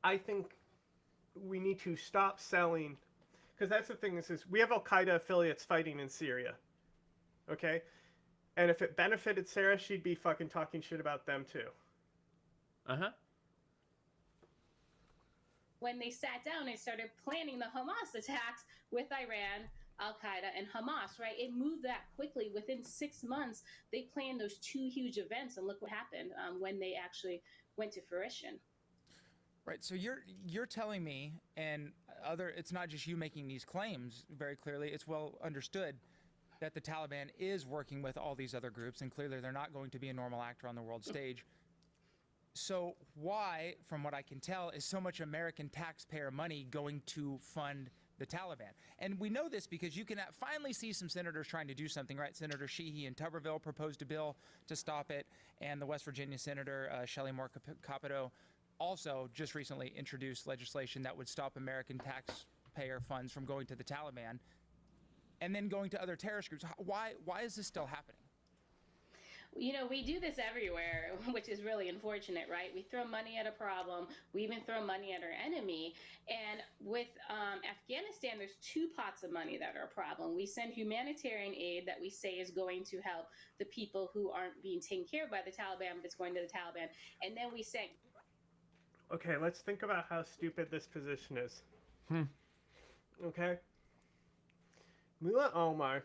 I think we need to stop selling because that's the thing. Is we have Al Qaeda affiliates fighting in Syria, okay? And if it benefited Sarah, she'd be fucking talking shit about them too. When they sat down and started planning the Hamas attacks with Iran, Al Qaeda, and Hamas, right? It moved that quickly. Within 6 months, they planned those 2 huge events, and look what happened when they actually went to fruition. Right. So you're telling me, and it's not just you making these claims very clearly. It's well understood that the Taliban is working with all these other groups, and clearly they're not going to be a normal actor on the world stage. So why, from what I can tell, is so much American taxpayer money going to fund the Taliban? And we know this because you can finally see some senators trying to do something, right? Senator Sheehy in Tuberville proposed a bill to stop it, and the West Virginia Senator Shelley Moore Capito also just recently introduced legislation that would stop American taxpayer funds from going to the Taliban and then going to other terrorist groups. Why is this still happening? You know, we do this everywhere, which is really unfortunate, right? We throw money at a problem. We even throw money at our enemy. And with Afghanistan, there's 2 pots of money that are a problem. We send humanitarian aid that we say is going to help the people who aren't being taken care of by the Taliban, but it's going to the Taliban. And then we send... Okay, let's think about how stupid this position is. Okay? Mullah Omar,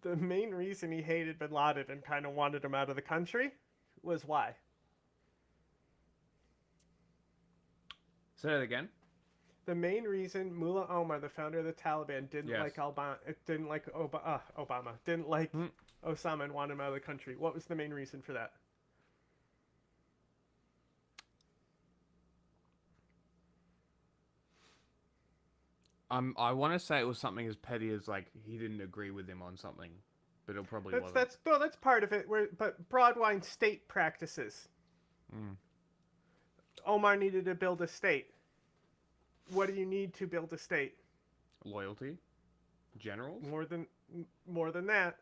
the main reason he hated bin Laden and kind of wanted him out of the country was why? Say that again. The main reason Mullah Omar, the founder of the Taliban, didn't like Obama, didn't like Osama and wanted him out of the country. What was the main reason for that? I want to say it was something as petty as like he didn't agree with him on something, but it probably wasn't. That's part of it. But Broadwine state practices. Omar needed to build a state. What do you need to build a state? Loyalty, generals. More than that.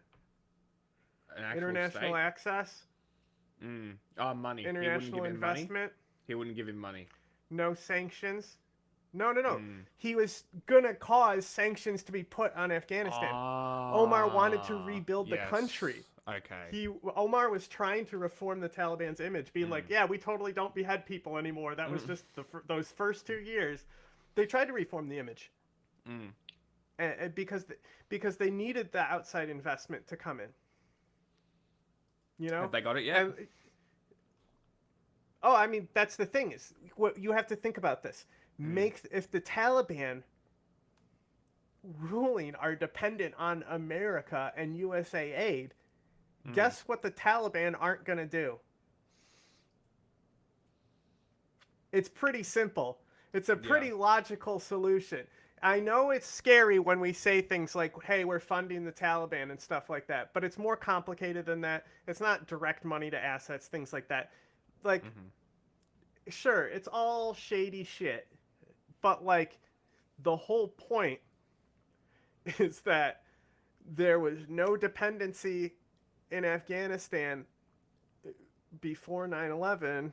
An actual international state? Access. Money. International investment. Money? He wouldn't give him money. No sanctions. No. He was gonna cause sanctions to be put on Afghanistan. Omar wanted to rebuild the country. Okay. Omar was trying to reform the Taliban's image, being like, yeah, we totally don't behead people anymore. That was just those first 2 years. They tried to reform the image. And because they needed the outside investment to come in. You know? Have they got it yet? I mean, that's the thing is, what you have to think about this. If the Taliban ruling are dependent on America and USA aid, guess what the Taliban aren't going to do? It's pretty simple. It's a pretty logical solution. I know it's scary when we say things like, hey, we're funding the Taliban and stuff like that, but it's more complicated than that. It's not direct money to assets, things like that. Like, sure, it's all shady shit. But, like, the whole point is that there was no dependency in Afghanistan before 9/11,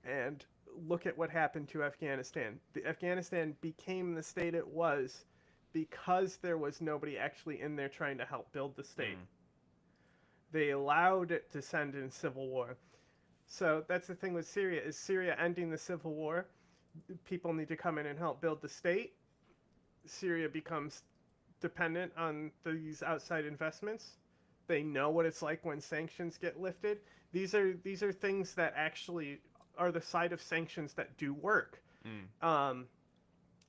and look at what happened to Afghanistan. Afghanistan became the state it was because there was nobody actually in there trying to help build the state. They allowed it to send in civil war. So that's the thing with Syria. Is Syria ending the civil war? People need to come in and help build the state. Syria becomes dependent on these outside investments. They know what it's like when sanctions get lifted. These are things that actually are the side of sanctions that do work.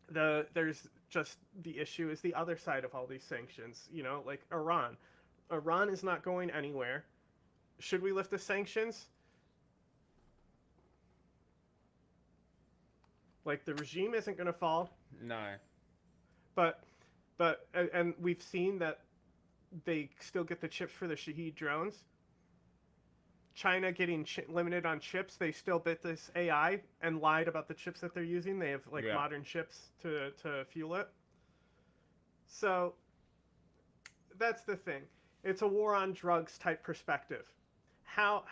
There's just the issue is the other side of all these sanctions. You know, like Iran. Iran is not going anywhere. Should we lift the sanctions? Like, the regime isn't going to fall. No. But we've seen that they still get the chips for the Shahed drones. China getting limited on chips. They still bit this AI and lied about the chips that they're using. They have, like, modern chips to fuel it. So, that's the thing. It's a war on drugs type perspective. How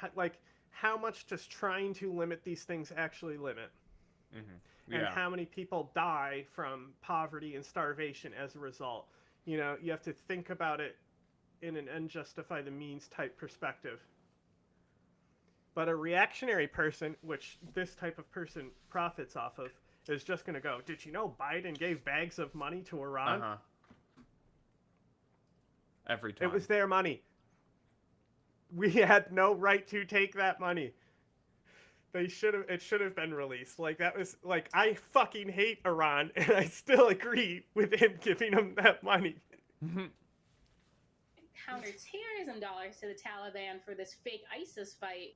much does trying to limit these things actually limit? and Yeah. how many people die from poverty and starvation as a result. You know, you have to think about it in an end justify the means type perspective. But a reactionary person, which this type of person profits off of, is just going to go, did you know Biden gave bags of money to Iran? Uh-huh. Every time. It was their money. We had no right to take that money. It should have been released. Like, that was, like, I fucking hate Iran, and I still agree with him giving them that money. Counterterrorism dollars to the Taliban for this fake ISIS fight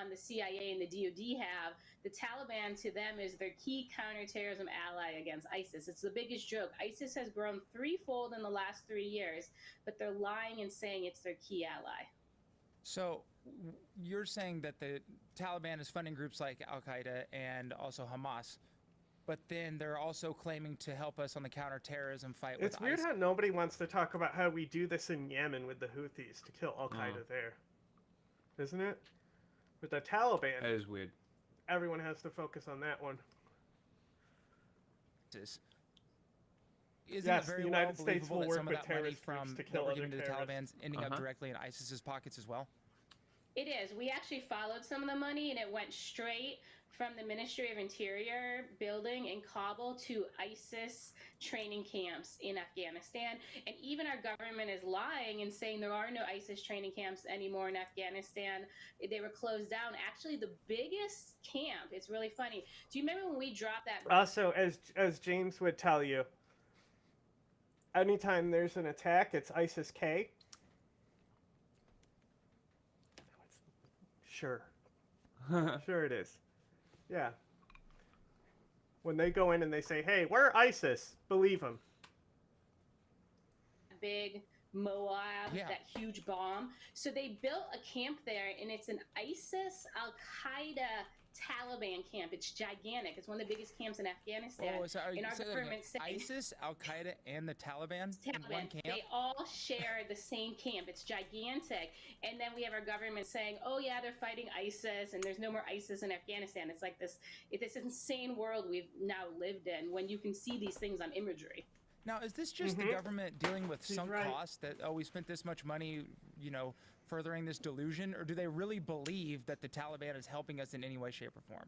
the CIA and the DoD have. The Taliban to them is their key counterterrorism ally against ISIS. It's the biggest joke. ISIS has grown threefold in the last 3 years, but they're lying and saying it's their key ally. So you're saying that the Taliban is funding groups like Al-Qaeda and also Hamas, but then they're also claiming to help us on the counterterrorism fight with It's weird ISIS. how nobody wants to talk about how we do this in Yemen with the Houthis to kill Al-Qaeda there. Isn't it? With the Taliban, That is weird. everyone has to focus on that one. Isn't Yes, it very the United well States will believable that work some of with that money terrorist groups from to kill that we're other giving to the terrorists. Taliban's ending up directly in ISIS's pockets as well? It is. We actually followed some of the money, and it went straight from the Ministry of Interior building in Kabul to ISIS training camps in Afghanistan. And even our government is lying and saying there are no ISIS training camps anymore in Afghanistan. They were closed down. Actually, the biggest camp, it's really funny. Do you remember when we dropped that? Also, as James would tell you, anytime there's an attack, it's ISIS-K. Sure. Sure it is. Yeah. When they go in and they say, hey, we're ISIS, believe them. Big Moab, Yeah. that huge bomb. So they built a camp there, and it's an ISIS, Al-Qaeda, Taliban camp. It's gigantic. It's one of the biggest camps in Afghanistan. Oh, so are you and our saying government saying ISIS, Al-Qaeda, and the Taliban in one Taliban, camp? they all share the same camp. It's gigantic. And then we have our government saying, oh, yeah, they're fighting ISIS, and there's no more ISIS in Afghanistan. It's like this insane world we've now lived in when you can see these things on imagery. Now, is this just the government dealing with sunk costs that, oh, we spent this much money, you know, furthering this delusion? Or do they really believe that the Taliban is helping us in any way, shape, or form?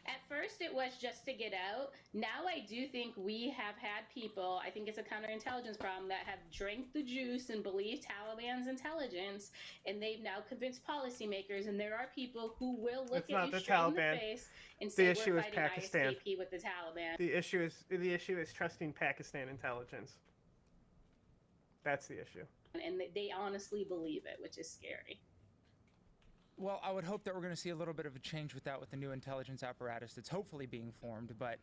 At first, it was just to get out. Now, I do think we have had people, I think it's a counterintelligence problem, that have drank the juice and believed Taliban's intelligence, and they've now convinced policymakers, and there are people who will look It's at not you the straight in the Taliban. face and The say, issue we're is fighting Pakistan. ISKP with the Taliban. The issue is trusting Pakistan intelligence. That's the issue. And they honestly believe it, which is scary. Well, I would hope that we're going to see a little bit of a change with that with the new intelligence apparatus that's hopefully being formed. But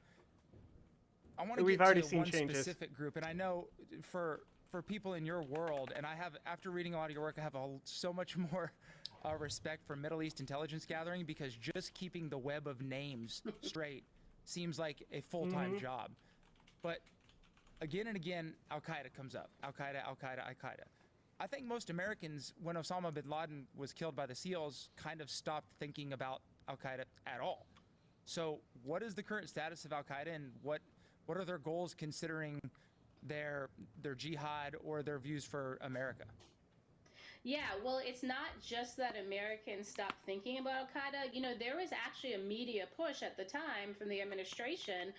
I want to We've get already to seen one changes. specific group, and I know for people in your world, and I have, after reading a lot of your work, I have so much more respect for Middle East intelligence gathering, because just keeping the web of names straight seems like a full-time job. But again and again, Al-Qaeda comes up. Al-Qaeda, Al-Qaeda, Al-Qaeda. I think most Americans, when Osama bin Laden was killed by the SEALs, kind of stopped thinking about Al-Qaeda at all. So what is the current status of Al-Qaeda, and what are their goals considering their jihad or their views for America? Yeah, well, it's not just that Americans stopped thinking about Al-Qaeda. You know, there was actually a media push at the time from the administration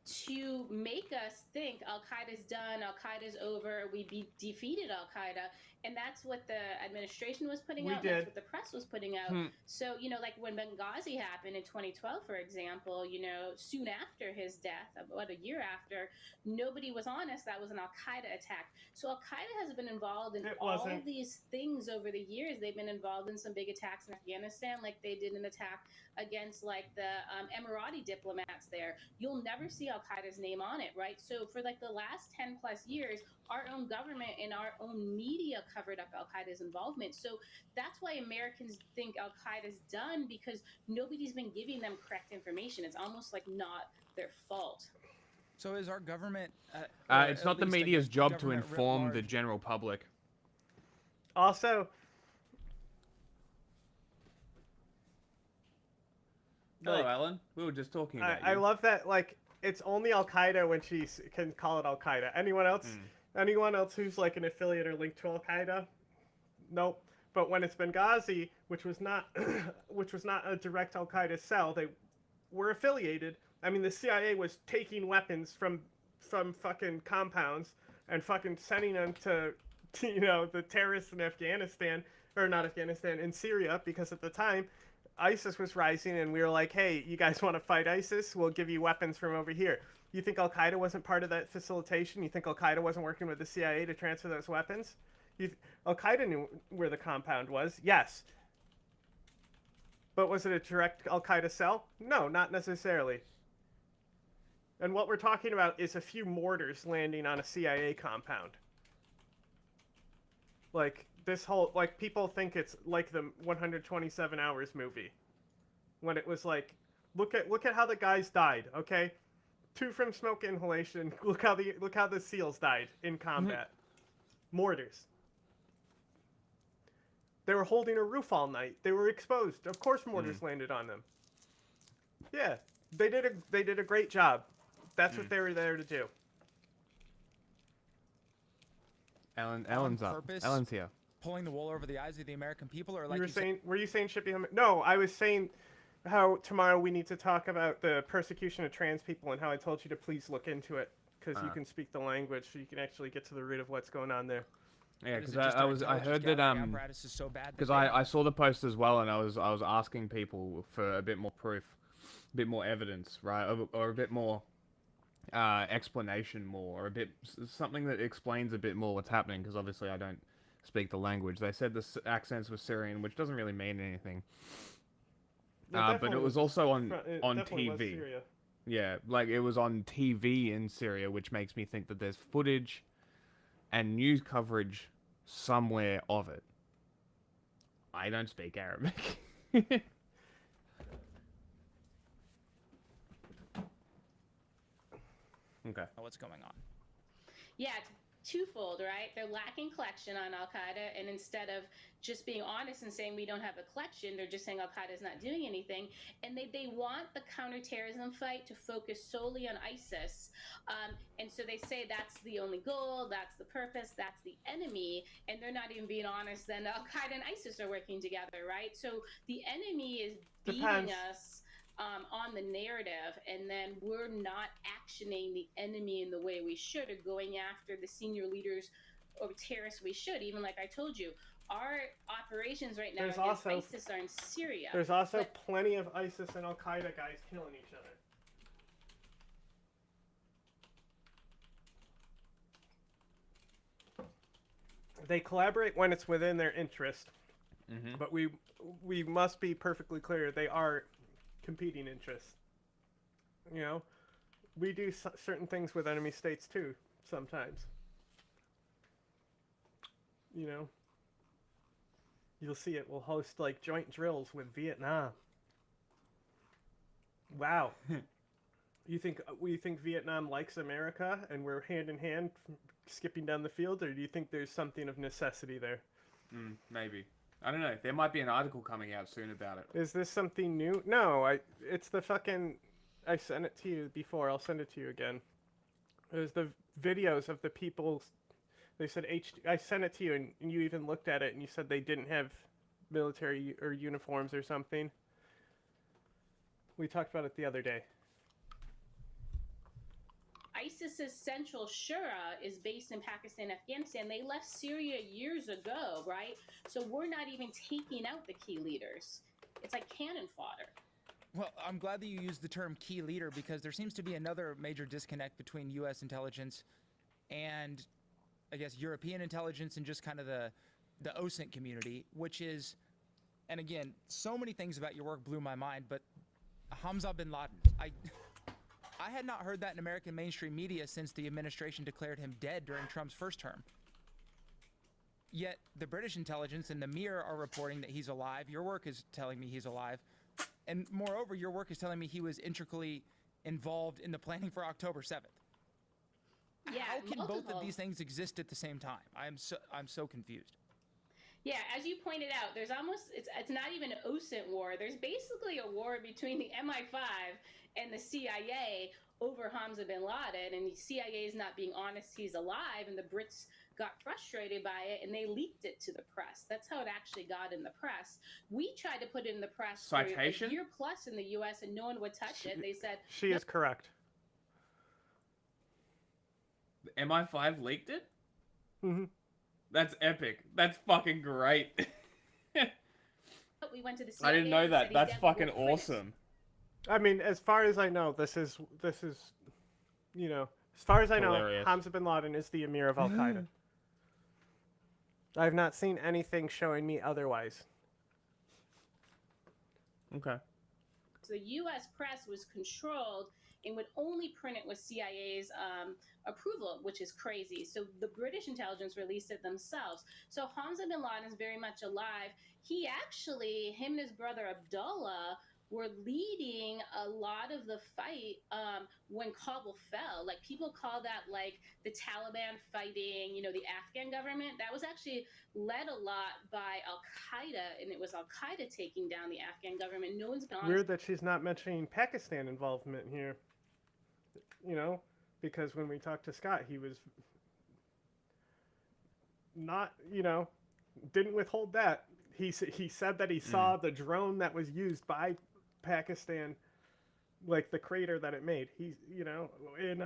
to make us think Al-Qaeda's done, Al-Qaeda's over, we defeated Al-Qaeda. And that's what the administration was putting out. That's what the press was putting out. So, you know, like when Benghazi happened in 2012, for example, you know, soon after his death, about a year after, nobody was honest that was an Al-Qaeda attack. So Al-Qaeda has been involved in all of these things over the years. They've been involved in some big attacks in Afghanistan, like they did an attack against like the Emirati diplomats there. You'll never see Al-Qaeda's name on it, right? So for like the last 10 plus years, our own government and our own media covered up Al-Qaeda's involvement. So that's why Americans think Al-Qaeda's done, because nobody's been giving them correct information. It's almost like not their fault. So is our government... it's not the media's job to inform the general public. Also, Hello, Like, Alan. We were just talking about I you. love that. Like, it's only Al Qaeda when she can call it Al Qaeda. Anyone else? Anyone else who's like an affiliate or linked to Al Qaeda? Nope. But when it's Benghazi, which was not a direct Al Qaeda cell, they were affiliated. I mean, the CIA was taking weapons from fucking compounds and fucking sending them to the terrorists in Afghanistan, or not Afghanistan, in Syria, because at the time ISIS was rising, and we were like, hey, you guys want to fight ISIS? We'll give you weapons from over here. You think Al Qaeda wasn't part of that facilitation? You think Al Qaeda wasn't working with the CIA to transfer those weapons? Al Qaeda knew where the compound was, yes. But was it a direct Al Qaeda cell? No, not necessarily. And what we're talking about is a few mortars landing on a CIA compound. Like, this whole, like, people think it's like the 127 Hours movie. When it was like, look at how the guys died, okay? 2 from smoke inhalation. Look how the SEALs died in combat. Mortars. They were holding a roof all night. They were exposed. Of course mortars landed on them. Yeah. They did a great job. That's what they were there to do. Alan's up. Purpose, Alan's here. Pulling the wool over the eyes of the American people, or like Were you saying Shippy Hamid? No, I was saying how tomorrow we need to talk about the persecution of trans people and how I told you to please look into it because you can speak the language, so you can actually get to the root of what's going on there. Yeah, because I heard that because I saw the post as well, and I was asking people for a bit more proof, a bit more evidence, right, or a bit more explanation, or a bit something that explains a bit more what's happening, because obviously I don't speak the language. They said the accents were Syrian, which doesn't really mean anything. But it was also on TV. Yeah, like it was on TV in Syria, which makes me think that there's footage and news coverage somewhere of it. I don't speak Arabic. Okay. What's going on? Yeah, it's twofold, right? They're lacking collection on Al Qaeda, and instead of just being honest and saying we don't have a collection, they're just saying Al Qaeda is not doing anything. And they want the counterterrorism fight to focus solely on ISIS. And so they say that's the only goal, that's the purpose, that's the enemy, and they're not even being honest. Then Al Qaeda and ISIS are working together, right? So the enemy is beating us on the narrative, and then we're not actioning the enemy in the way we should, or going after the senior leaders or terrorists we should. Even like I told you, our operations right now against ISIS are in Syria. There's also plenty of ISIS and Al Qaeda guys killing each other. They collaborate when it's within their interest, but we must be perfectly clear they are competing interests. You know, we do certain things with enemy states too sometimes. You know, you'll see it. We'll host like joint drills with Vietnam. Wow. You think Vietnam likes America and we're hand in hand skipping down the field, or do you think there's something of necessity there? Maybe. I don't know. There might be an article coming out soon about it. Is this something new? No, it's the fucking... I sent it to you before. I'll send it to you again. It was the videos of the people... They said I sent it to you, and you even looked at it, and you said they didn't have military or uniforms or something. We talked about it the other day. ISIS's central shura is based in Pakistan, Afghanistan. They left Syria years ago, right? So we're not even taking out the key leaders. It's like cannon fodder. Well, I'm glad that you used the term key leader, because there seems to be another major disconnect between U.S. intelligence and, I guess, European intelligence and just kind of the OSINT community, which is, and again, so many things about your work blew my mind, but Hamza bin Laden, I had not heard that in American mainstream media since the administration declared him dead during Trump's first term. Yet the British intelligence and the Mir are reporting that he's alive. Your work is telling me he's alive. And moreover, your work is telling me he was intricately involved in the planning for October 7th. Yeah, How can both of these things exist at the same time? I'm so confused. Yeah, as you pointed out, there's almost it's not even an OSINT war. There's basically a war between the MI5 and the CIA over Hamza bin Laden, and the CIA is not being honest he's alive, and the Brits got frustrated by it and they leaked it to the press. That's how it actually got in the press. We tried to put it in the press Citation? for a year plus in the US and no one would touch it. They said She is correct. The MI5 leaked it? Mm-hmm. That's epic. That's fucking great. we went to the CIA. I didn't know and that. said That's he fucking will print it. awesome. I mean, as far as I know, this is, you know, as far as I know, Hilarious. Hamza bin Laden is the emir of Al Qaeda. I've not seen anything showing me otherwise. Okay. So the U.S. press was controlled and would only print it with CIA's approval, which is crazy. So the British intelligence released it themselves. So Hamza bin Laden is very much alive. He actually, him and his brother Abdullah, were leading a lot of the fight when Kabul fell. Like, people call that like the Taliban fighting, you know, the Afghan government. That was actually led a lot by Al Qaeda, and it was Al Qaeda taking down the Afghan government. No one's been honest. Weird that she's not mentioning Pakistan involvement here. You know, because when we talked to Scott, he was not, you know, didn't withhold that. He said that he saw the drone that was used by Pakistan, like the crater that it made. He's, you know, in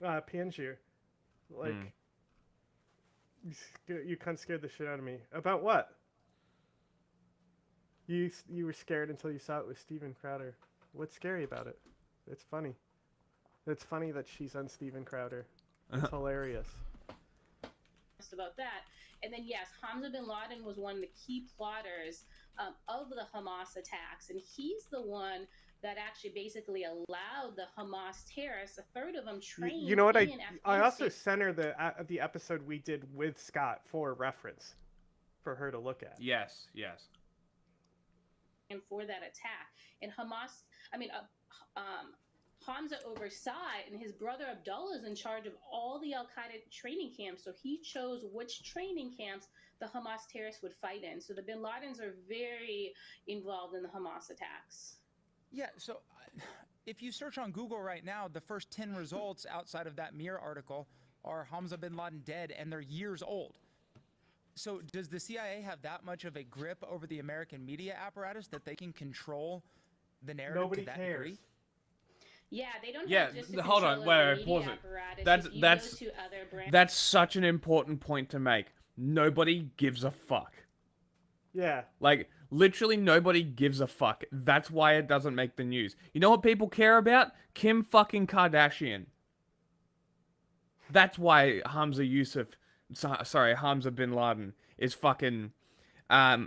Panjshir, like you kind of scared the shit out of me. About what? You were scared until you saw it with Steven Crowder. What's scary about it? It's funny. It's funny that she's on Steven Crowder. It's hilarious. About that. And then, yes, Hamza bin Laden was one of the key plotters of the Hamas attacks, and he's the one that actually basically allowed the Hamas terrorists, a third of them trained. You know what? in I also Afghanistan. sent her the episode we did with Scott for reference, for her to look at. Yes, yes. And for that attack, and Hamas, Hamza oversaw it, and his brother Abdullah is in charge of all the Al Qaeda training camps. So he chose which training camps the Hamas terrorists would fight in. So the Bin Ladens are very involved in the Hamas attacks. Yeah, so if you search on Google right now, the first 10 results outside of that Mirror article are Hamza bin Laden dead, and they're years old. So does the CIA have that much of a grip over the American media apparatus that they can control the narrative Nobody to that cares. degree? Yeah, they don't Yeah, have just the hold on, control wait, of the pause media it. apparatus. That's If you that's go to other brands. that's such an important point to make. Nobody gives a fuck. Yeah. Like, literally nobody gives a fuck. That's why it doesn't make the news. You know what people care about? Kim fucking Kardashian. That's why Hamza bin Laden is fucking, I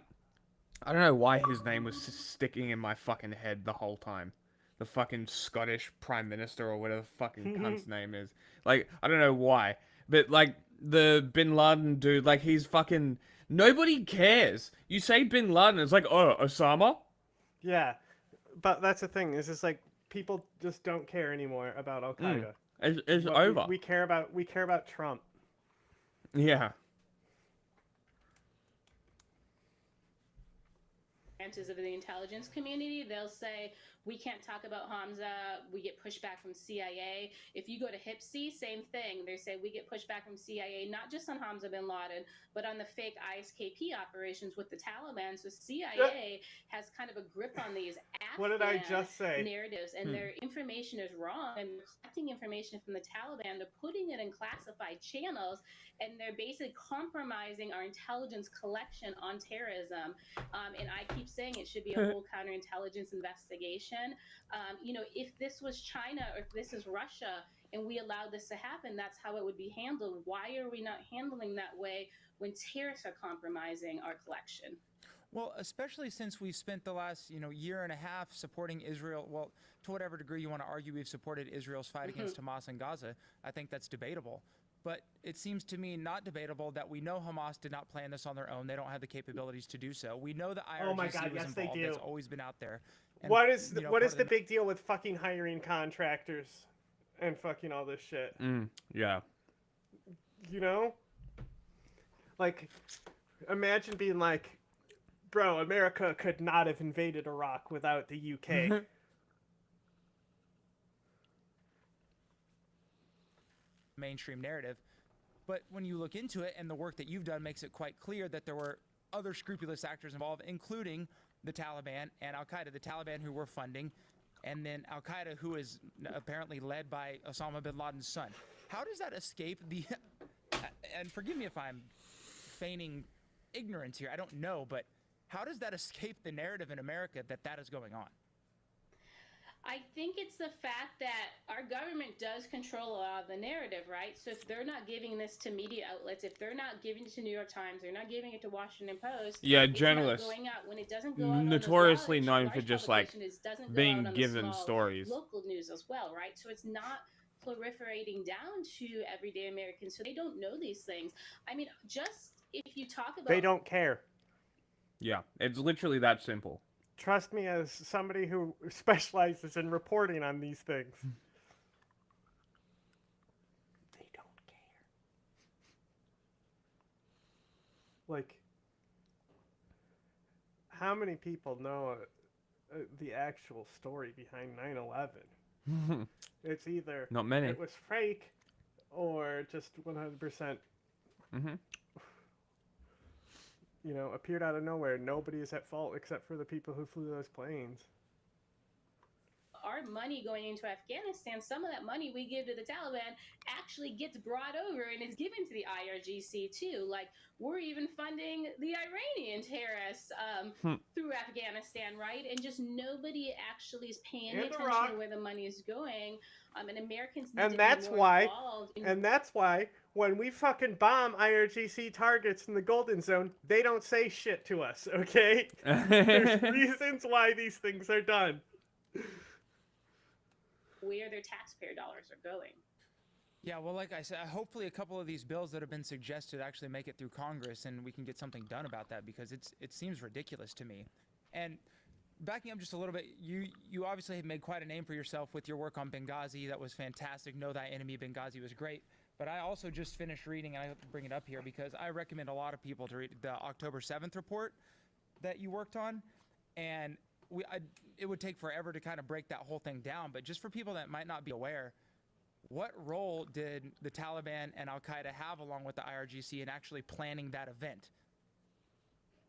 don't know why his name was sticking in my fucking head the whole time. The fucking Scottish Prime Minister or whatever the fucking cunt's name is. Like, I don't know why. But, like, the Bin Laden dude, like, he's fucking... Nobody cares. You say Bin Laden, it's like, oh, Osama? Yeah, but that's the thing. Is just like people just don't care anymore about Al Qaeda. It's What over. We care about Trump. Yeah. branches of the intelligence community, they'll say, we can't talk about Hamza, we get pushback from CIA. If you go to HIPSI, same thing. They say we get pushback from CIA, not just on Hamza bin Laden, but on the fake ISKP operations with the Taliban. So CIA has kind of a grip on these What did I Afghan just say? narratives, and their information is wrong, and they're collecting information from the Taliban, they're putting it in classified channels, and they're basically compromising our intelligence collection on terrorism. And I keep saying it should be a whole counterintelligence investigation. You know, if this was China or if this is Russia and we allowed this to happen, that's how it would be handled. Why are we not handling that way when terrorists are compromising our collection? Well, especially since we've spent the last, year and a half supporting Israel. Well, to whatever degree you want to argue we've supported Israel's fight against Hamas in Gaza, I think that's debatable. But it seems to me not debatable that we know Hamas did not plan this on their own. They don't have the capabilities to do so. We know the IRGC Oh my God, was yes, they involved. do. That's always been out there. And, What is part of the big deal with fucking hiring contractors and fucking all this shit? Yeah. You know? Like, imagine being like, bro, America could not have invaded Iraq without the UK. Mainstream narrative. But when you look into it, and the work that you've done makes it quite clear that there were other scrupulous actors involved, including the Taliban and Al-Qaeda. The Taliban who were funding, and then Al-Qaeda who is apparently led by Osama bin Laden's son. How does that escape the... and forgive me if I'm feigning ignorance here, I don't know, but how does that escape the narrative in America that that is going on? I think it's the fact that our government does control a lot of the narrative, right? So if they're not giving this to media outlets, if they're not giving it to New York Times, they're not giving it to Washington Post. Yeah, it's journalists. Not going out when it doesn't go out Notoriously on those known for just like doesn't go being out on the given small stories. local news as well, right? So it's not proliferating down to everyday Americans, so they don't know these things. I mean, just if you talk about They don't care. Yeah, it's literally that simple. Trust me, as somebody who specializes in reporting on these things. They don't care. Like, how many people know the actual story behind 9/11? It's either Not many. It was fake, or just 100%. You know, appeared out of nowhere. Nobody is at fault except for the people who flew those planes. our money going into Afghanistan, some of that money we give to the Taliban actually gets brought over and is given to the IRGC too. Like, we're even funding the Iranian terrorists through Afghanistan, right? And just nobody actually is paying attention to where the money is going. And Americans need to be more involved. And that's why when we fucking bomb IRGC targets in the Golden Zone, they don't say shit to us, okay? There's reasons why these things are done. Where their taxpayer dollars are going. Yeah, well, like I said, hopefully a couple of these bills that have been suggested actually make it through Congress and we can get something done about that, because it seems ridiculous to me. And backing up just a little bit, you obviously have made quite a name for yourself with your work on Benghazi. That was fantastic. Know Thy Enemy, Benghazi was great. But I also just finished reading, and I have to bring it up here because I recommend a lot of people to read the October 7th report that you worked on. And it would take forever to kind of break that whole thing down, but just for people that might not be aware, what role did the Taliban and Al-Qaeda have along with the IRGC in actually planning that event?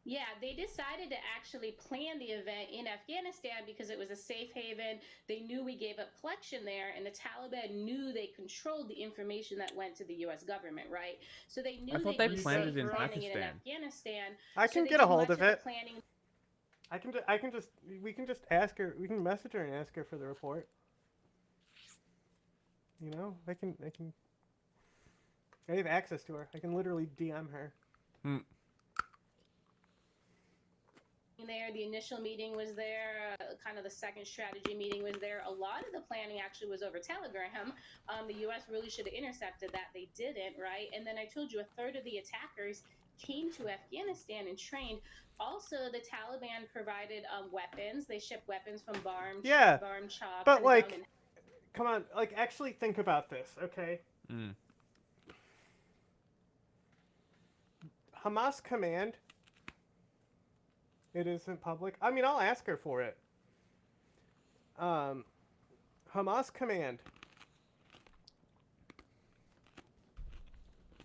Yeah, they decided to actually plan the event in Afghanistan because it was a safe haven. They knew we gave up collection there, and the Taliban knew they controlled the information that went to the U.S. government, right? So they knew they planned it in Pakistan. Afghanistan. I can get a hold of it. We can just ask her. We can message her and ask her for the report. You know, I have access to her. I can literally DM her. There, the initial meeting was there, kind of the second strategy meeting was there. A lot of the planning actually was over Telegram. The U.S. really should have intercepted that. They didn't, right? And then I told you a third of the attackers came to Afghanistan and trained. Also, the Taliban provided weapons. They shipped weapons from Barm. Barm Chop. But like, come on, like actually think about this, okay? Hamas command. It isn't public. I mean, I'll ask her for it. Hamas command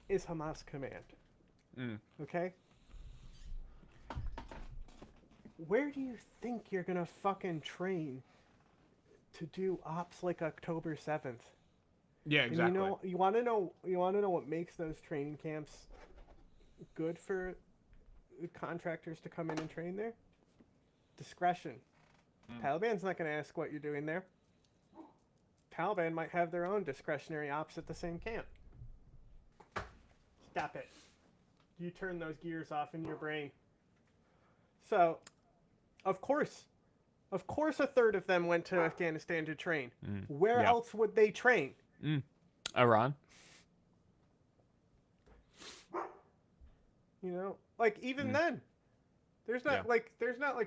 is Hamas command. Okay? Where do you think you're gonna fucking train to do ops like October 7th? Yeah, exactly. And you wanna know what makes those training camps good for contractors to come in and train there? Discretion. Taliban's not going to ask what you're doing there. Taliban might have their own discretionary ops at the same camp. Stop it. You turn those gears off in your brain. So, of course a third of them went to Afghanistan to train. Where else would they train? Iran. You know, like even then, there's not like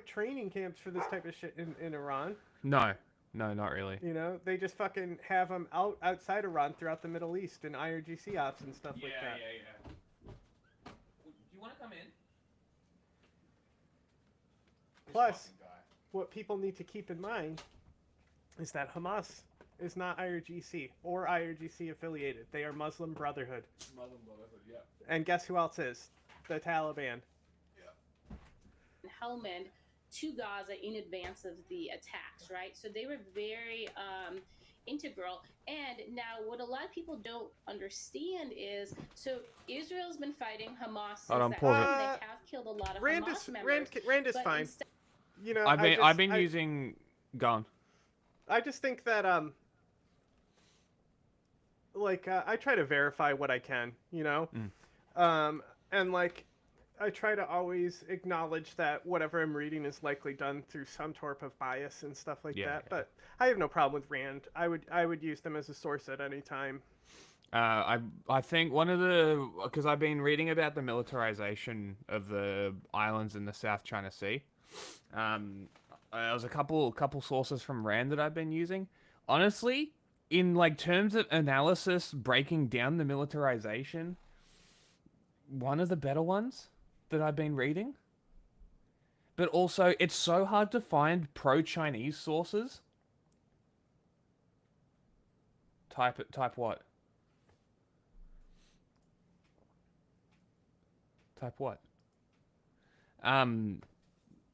training camps for this type of shit in Iran. No, not really. You know, they just fucking have them outside Iran throughout the Middle East and IRGC ops and stuff like that. you want to come in? Plus, what people need to keep in mind is that Hamas is not IRGC or IRGC affiliated. They are Muslim Brotherhood. Muslim Brotherhood, yeah. And guess who else is? The Taliban. Helmand to Gaza in advance of the attacks, right? So they were very integral. And now what a lot of people don't understand is, so Israel's been fighting Hamas since that time. They have killed a lot of Hamas members. Rand is but fine. instead- You know, I've been using Gone. I just think that I try to verify what I can, you know, and like I try to always acknowledge that whatever I'm reading is likely done through some sort of bias and stuff like that. But I have no problem with Rand. I would use them as a source at any time. I think one of the, because I've been reading about the militarization of the islands in the South China Sea. There's a couple sources from Rand that I've been using. Honestly, in like terms of analysis, breaking down the militarization, one of the better ones that I've been reading. But also, it's so hard to find pro-Chinese sources. Type what? Type what?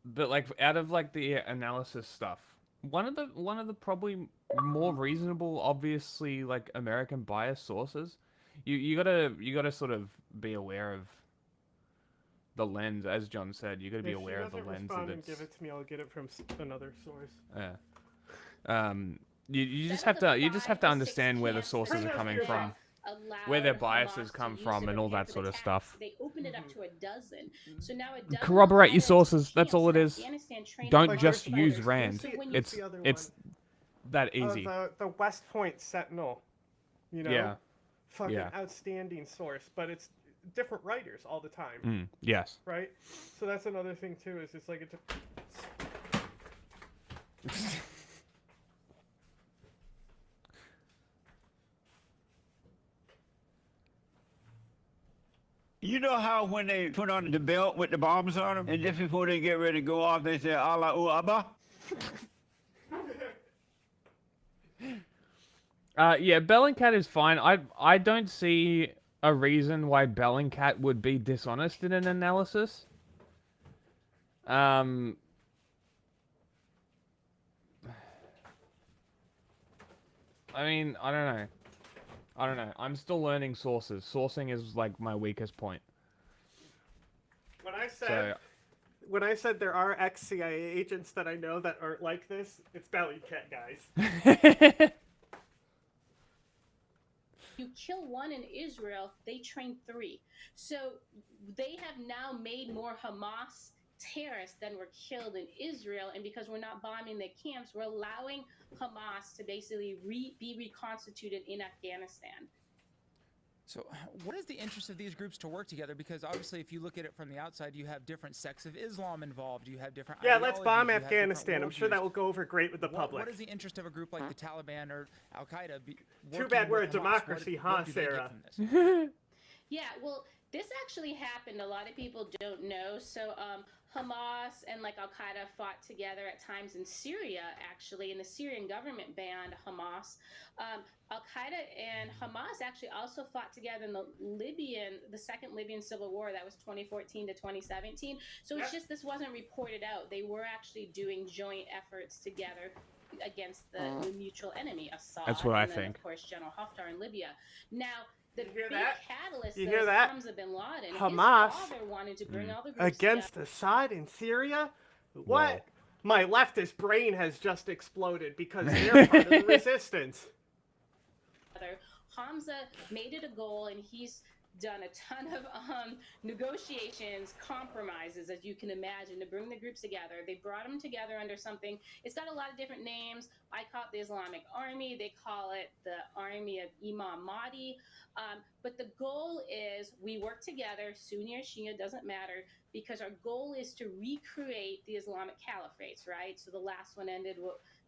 But like out of like the analysis stuff, one of the probably more reasonable, obviously like American bias sources, you gotta sort of be aware of the lens, as John said. You gotta be aware of the lens of it. Give it to me. I'll get it from another source. Yeah. You just have to understand where the sources are coming from, where their biases come from, and all that sort of stuff. They opened it up to a dozen. So now a dozen Corroborate your sources. That's all it is. Afghanistan trained Don't fighters. just use Rand. So when It's that easy. The West Point Sentinel. You know. Yeah. Fucking Yeah. outstanding source, but it's different writers all the time. Yes. Right. So that's another thing too. Is it's like You know how when they put on the belt with the bombs on them, and just before they get ready to go off, they say "Allahu Akbar." Yeah, Bellingcat is fine. I don't see a reason why Bellingcat would be dishonest in an analysis. I mean, I don't know. I'm still learning sources. Sourcing is like my weakest point. When I said there are ex-CIA agents that I know that aren't like this, it's Bellingcat guys. You kill one in Israel, they train 3. So they have now made more Hamas terrorists than were killed in Israel, and because we're not bombing their camps, we're allowing Hamas to basically be reconstituted in Afghanistan. So what is the interest of these groups to work together? Because obviously if you look at it from the outside, you have different sects of Islam involved. You have different let's bomb ideologies, you have different Afghanistan. I'm sure that will go over great with the public. What is the interest of a group like the Taliban or Al-Qaeda? Too bad we're a democracy, huh, Sarah? Yeah, well, this actually happened. A lot of people don't know. So Hamas and like Al-Qaeda fought together at times in Syria, actually, and the Syrian government banned Hamas. Al-Qaeda and Hamas actually also fought together in the second Libyan civil war. That was 2014 to 2017. So it's just, this wasn't reported out. They were actually doing joint efforts together against the mutual enemy, Assad. That's what I and then, think. Of course, General Haftar in Libya. Now, the big catalyst You was hear that? Hamza bin Laden. Hamas His father wanted to bring all the groups against Assad in Syria? What? Whoa. My leftist brain has just exploded because they're part of the resistance. together. Hamza made it a goal, and he's done a ton of negotiations, compromises, as you can imagine, to bring the groups together. They brought them together under something. It's got a lot of different names. I call it the Islamic Army. They call it the Army of Imam Mahdi. But the goal is we work together, Sunni or Shia, doesn't matter, because our goal is to recreate the Islamic caliphates, right? So the last one ended,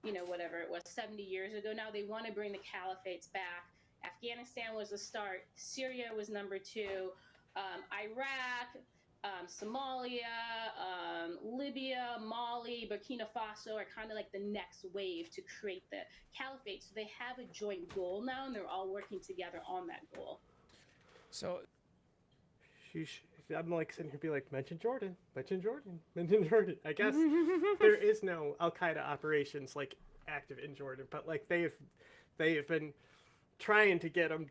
whatever it was, 70 years ago. Now they want to bring the caliphates back. Afghanistan was the start. Syria was number 2. Iraq, Somalia, Libya, Mali, Burkina Faso are kind of like the next wave to create the caliphate. So they have a joint goal now, and they're all working together on that goal. So I'm like sitting here be like, mention Jordan. I guess there is no Al-Qaeda operations like active in Jordan, but like they have been trying to get them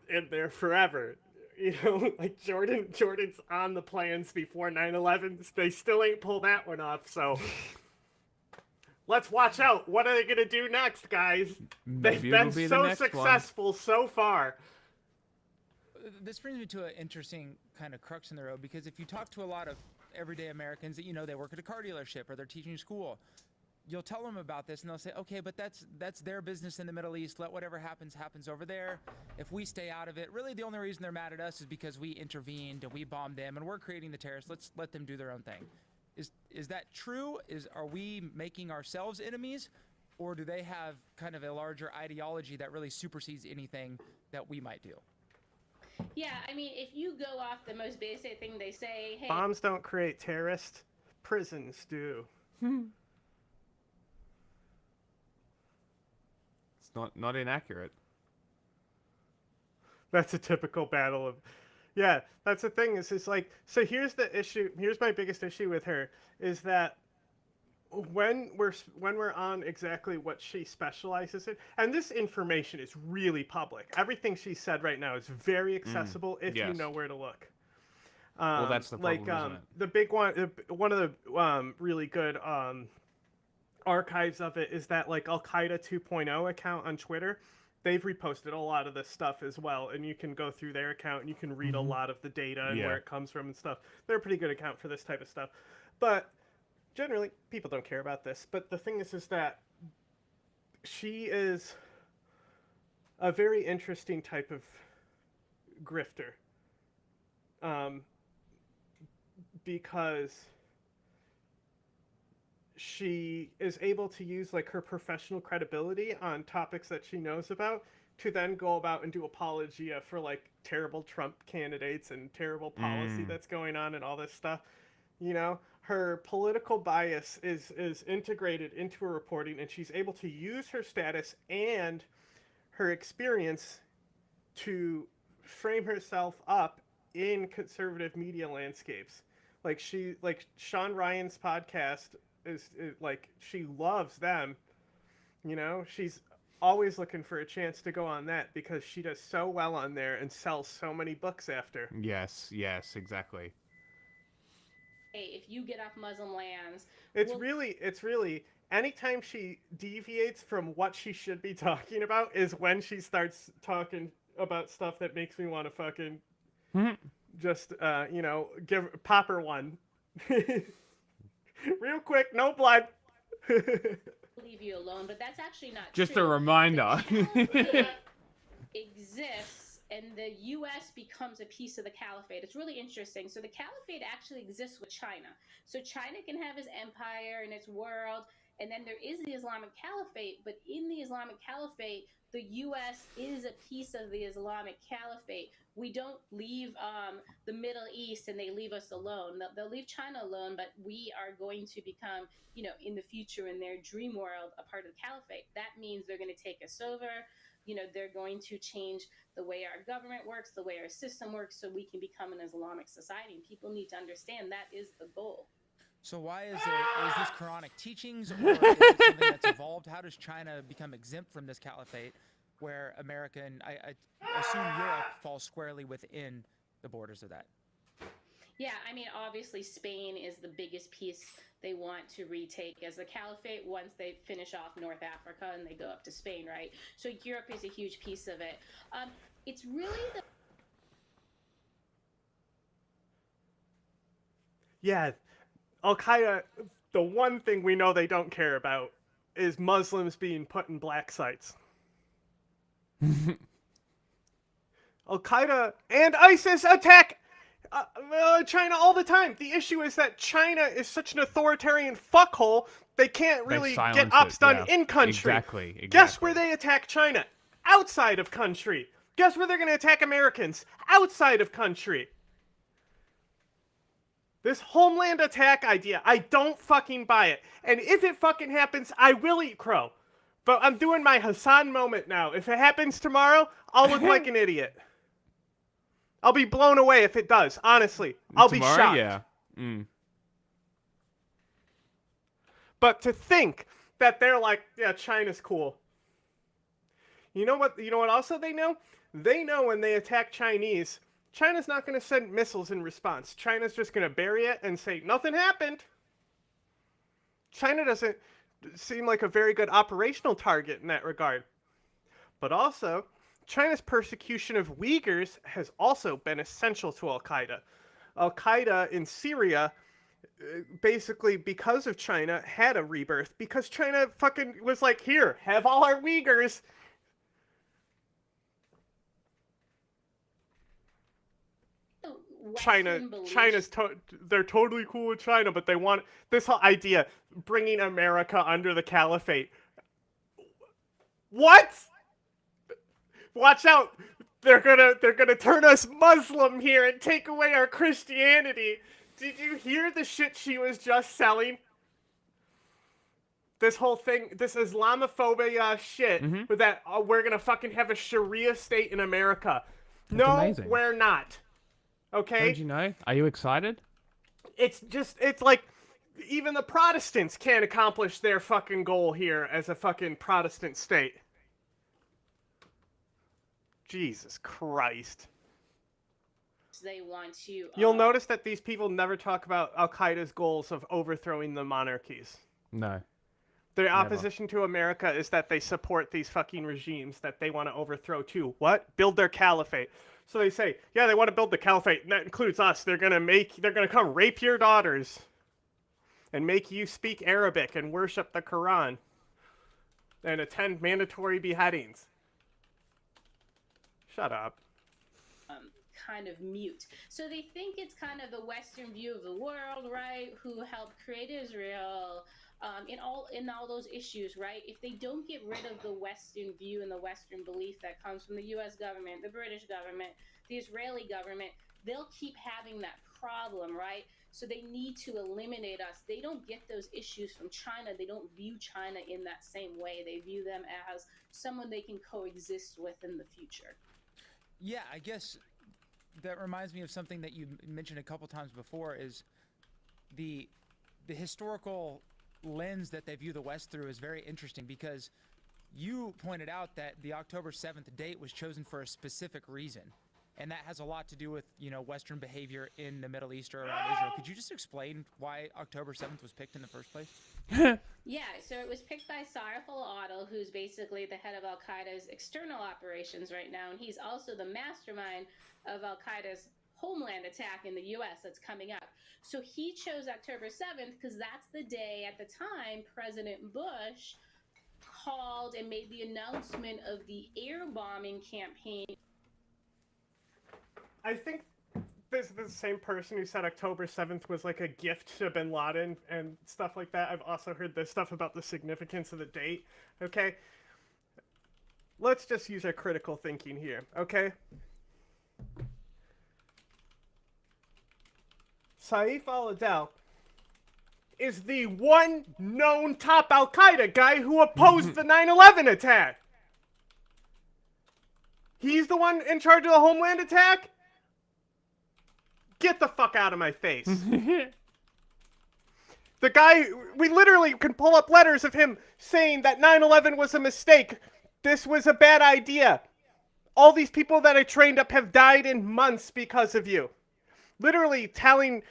in there forever. You know, like Jordan's on the plans before 9/11. They still ain't pulled that one off. So let's watch out. What are they gonna do next, guys? Maybe They've it'll been be the so next one. successful so far. This brings me to an interesting kind of crux in the road, because if you talk to a lot of everyday Americans that, you know, they work at a car dealership or they're teaching school, you'll tell them about this and they'll say, okay, but that's their business in the Middle East. Let whatever happens over there. If we stay out of it, really the only reason they're mad at us is because we intervened and we bombed them and we're creating the terrorists. Let's let them do their own thing. Is that true? Are we making ourselves enemies, or do they have kind of a larger ideology that really supersedes anything that we might do? Yeah, I mean, if you go off the most basic thing they say, hey, Bombs don't create terrorists. Prisons do. It's not inaccurate. That's a typical battle of... Yeah, that's the thing. Is like... So here's the issue. Here's my biggest issue with her, is that when we're on exactly what she specializes in, and this information is really public. Everything she said right now is very accessible if you know where to look. Well, that's the problem, isn't it? The big one, one of the really good archives of it is that like Al-Qaeda 2.0 account on Twitter. They've reposted a lot of this stuff as well, and you can go through their account and you can read a lot of the data and where it comes from and stuff. They're a pretty good account for this type of stuff. But generally, people don't care about this. But the thing is that she is a very interesting type of grifter. Because she is able to use like her professional credibility on topics that she knows about to then go about and do apologia for like terrible Trump candidates and terrible policy that's going on and all this stuff. You know, her political bias is integrated into her reporting, and she's able to use her status and her experience to frame herself up in conservative media landscapes. Like Sean Ryan's podcast is like, she loves them. You know, she's always looking for a chance to go on that because she does so well on there and sells so many books after. Yes, exactly. Hey, if you get off Muslim lands, It's really anytime she deviates from what she should be talking about is when she starts talking about stuff that makes me want to fucking just you know, pop her one. Real quick, no blood. leave you alone, but that's actually not Just true. a reminder. The caliphate exists, and the U.S. becomes a piece of the caliphate. It's really interesting. So the caliphate actually exists with China. So China can have its empire and its world, and then there is the Islamic Caliphate. But in the Islamic Caliphate, the U.S. is a piece of the Islamic Caliphate. We don't leave the Middle East and they leave us alone. They'll leave China alone, but we are going to become, you know, in the future, in their dream world, a part of the Caliphate. That means they're going to take us over. You know, they're going to change the way our government works, the way our system works, so we can become an Islamic society. And people need to understand that is the goal. So why is this Quranic teachings, or is it something that's evolved? How does China become exempt from this caliphate, where America and I assume Europe falls squarely within the borders of that? Yeah, I mean, obviously Spain is the biggest piece they want to retake as the caliphate once they finish off North Africa and they go up to Spain, right? So Europe is a huge piece of it. It's really the... Yeah, Al-Qaeda, the one thing we know they don't care about is Muslims being put in black sites. Al-Qaeda and ISIS attack China all the time. The issue is that China is such an authoritarian fuckhole, they can't really get ops done in country. Exactly. Guess where they attack China? Outside of country. Guess where they're going to attack Americans? Outside of country. This homeland attack idea, I don't fucking buy it. And if it fucking happens, I will eat crow. But I'm doing my Hassan moment now. If it happens tomorrow, I'll look like an idiot. I'll be blown away if it does, honestly. I'll be shocked. Yeah. Mm. But to think that they're like, yeah, China's cool. You know what also they know? They know when they attack Chinese, China's not going to send missiles in response. China's just going to bury it and say, nothing happened. China doesn't seem like a very good operational target in that regard. But also, China's persecution of Uyghurs has also been essential to Al-Qaeda. Al-Qaeda in Syria, basically because of China, had a rebirth. Because China fucking was like, here, have all our Uyghurs. They're totally cool with China, but they want this whole idea, bringing America under the caliphate. What? Watch out! They're gonna turn us Muslim here and take away our Christianity. Did you hear the shit she was just selling? This whole thing, this Islamophobia shit, with that we're gonna fucking have a Sharia state in America. No, amazing. We're not. Okay? Don't you know? Are you excited? It's like, even the Protestants can't accomplish their fucking goal here as a fucking Protestant state. Jesus Christ. They want to... You'll notice that these people never talk about Al-Qaeda's goals of overthrowing the monarchies. No. Their opposition to America is that they support these fucking regimes that they want to overthrow too. What? Build their caliphate. So they say, yeah, they want to build the caliphate, and that includes us. They're gonna come rape your daughters and make you speak Arabic and worship the Quran and attend mandatory beheadings. Shut up. Kind of mute. So they think it's kind of the Western view of the world, right? Who helped create Israel, in all those issues, right? If they don't get rid of the Western view and the Western belief that comes from the U.S. government, the British government, the Israeli government, they'll keep having that problem, right? So they need to eliminate us. They don't get those issues from China. They don't view China in that same way. They view them as someone they can coexist with in the future. Yeah, I guess that reminds me of something that you mentioned a couple times before, is the historical lens that they view the West through is very interesting, because you pointed out that the October 7th date was chosen for a specific reason, and that has a lot to do with, Western behavior in the Middle East or around Israel. Could you just explain why October 7th was picked in the first place? Yeah, so it was picked by Saif al-Adil, who's basically the head of Al-Qaeda's external operations right now, and he's also the mastermind of Al-Qaeda's homeland attack in the U.S. that's coming up. So he chose October 7th because that's the day at the time President Bush called and made the announcement of the air bombing campaign. I think this is the same person who said October 7th was like a gift to Bin Laden and stuff like that. I've also heard this stuff about the significance of the date. Okay? Let's just use our critical thinking here, okay? Saif al-Adil is the one known top Al-Qaeda guy who opposed the 9/11 attack. He's the one in charge of the homeland attack? Get the fuck out of my face. The guy, we literally can pull up letters of him saying that 9/11 was a mistake. This was a bad idea. All these people that I trained up have died in months because of you. Literally telling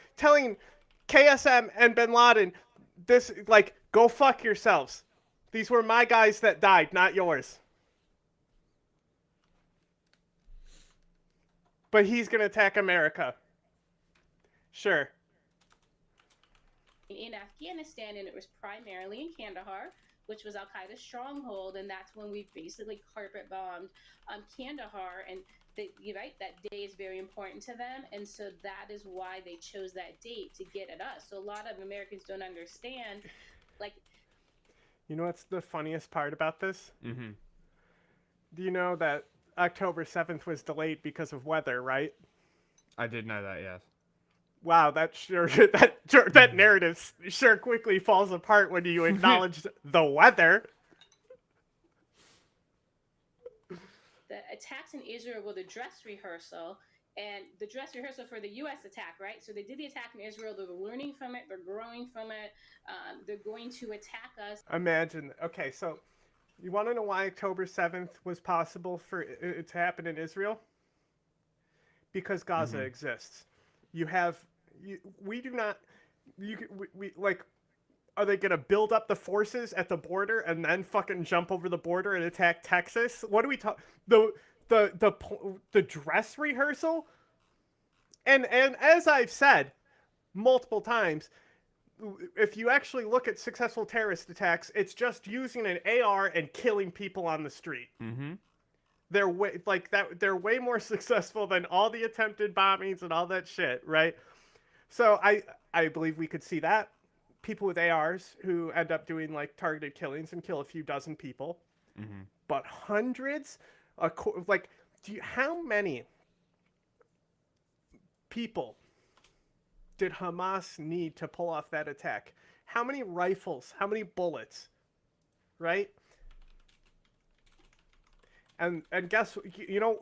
KSM and Bin Laden, this, like, go fuck yourselves. These were my guys that died, not yours. But he's gonna attack America. Sure. In Afghanistan, and it was primarily in Kandahar, which was Al-Qaeda's stronghold, and that's when we basically carpet bombed Kandahar, and that day is very important to them, and so that is why they chose that date to get at us. So a lot of Americans don't understand, like... You know what's the funniest part about this? Mm-hmm. Do you know that October 7th was delayed because of weather, right? I did know that, yes. Wow, that that narrative sure quickly falls apart when you acknowledge the weather. The attacks in Israel were the dress rehearsal, and the dress rehearsal for the U.S. attack, right? So they did the attack in Israel. They're learning from it. They're growing from it. They're going to attack us. Imagine. Okay, so you want to know why October 7th was possible for it to happen in Israel? Because Gaza exists. You have, we do not, we like, are they going to build up the forces at the border and then fucking jump over the border and attack Texas? What do we talk, the dress rehearsal? And as I've said multiple times, if you actually look at successful terrorist attacks, it's just using an AR and killing people on the street. Mm-hmm. They're way more successful than all the attempted bombings and all that shit, right? So I believe we could see that. People with ARs who end up doing like targeted killings and kill a few dozen people. Mm-hmm. But hundreds, how many people did Hamas need to pull off that attack? How many rifles? How many bullets? Right? And guess you know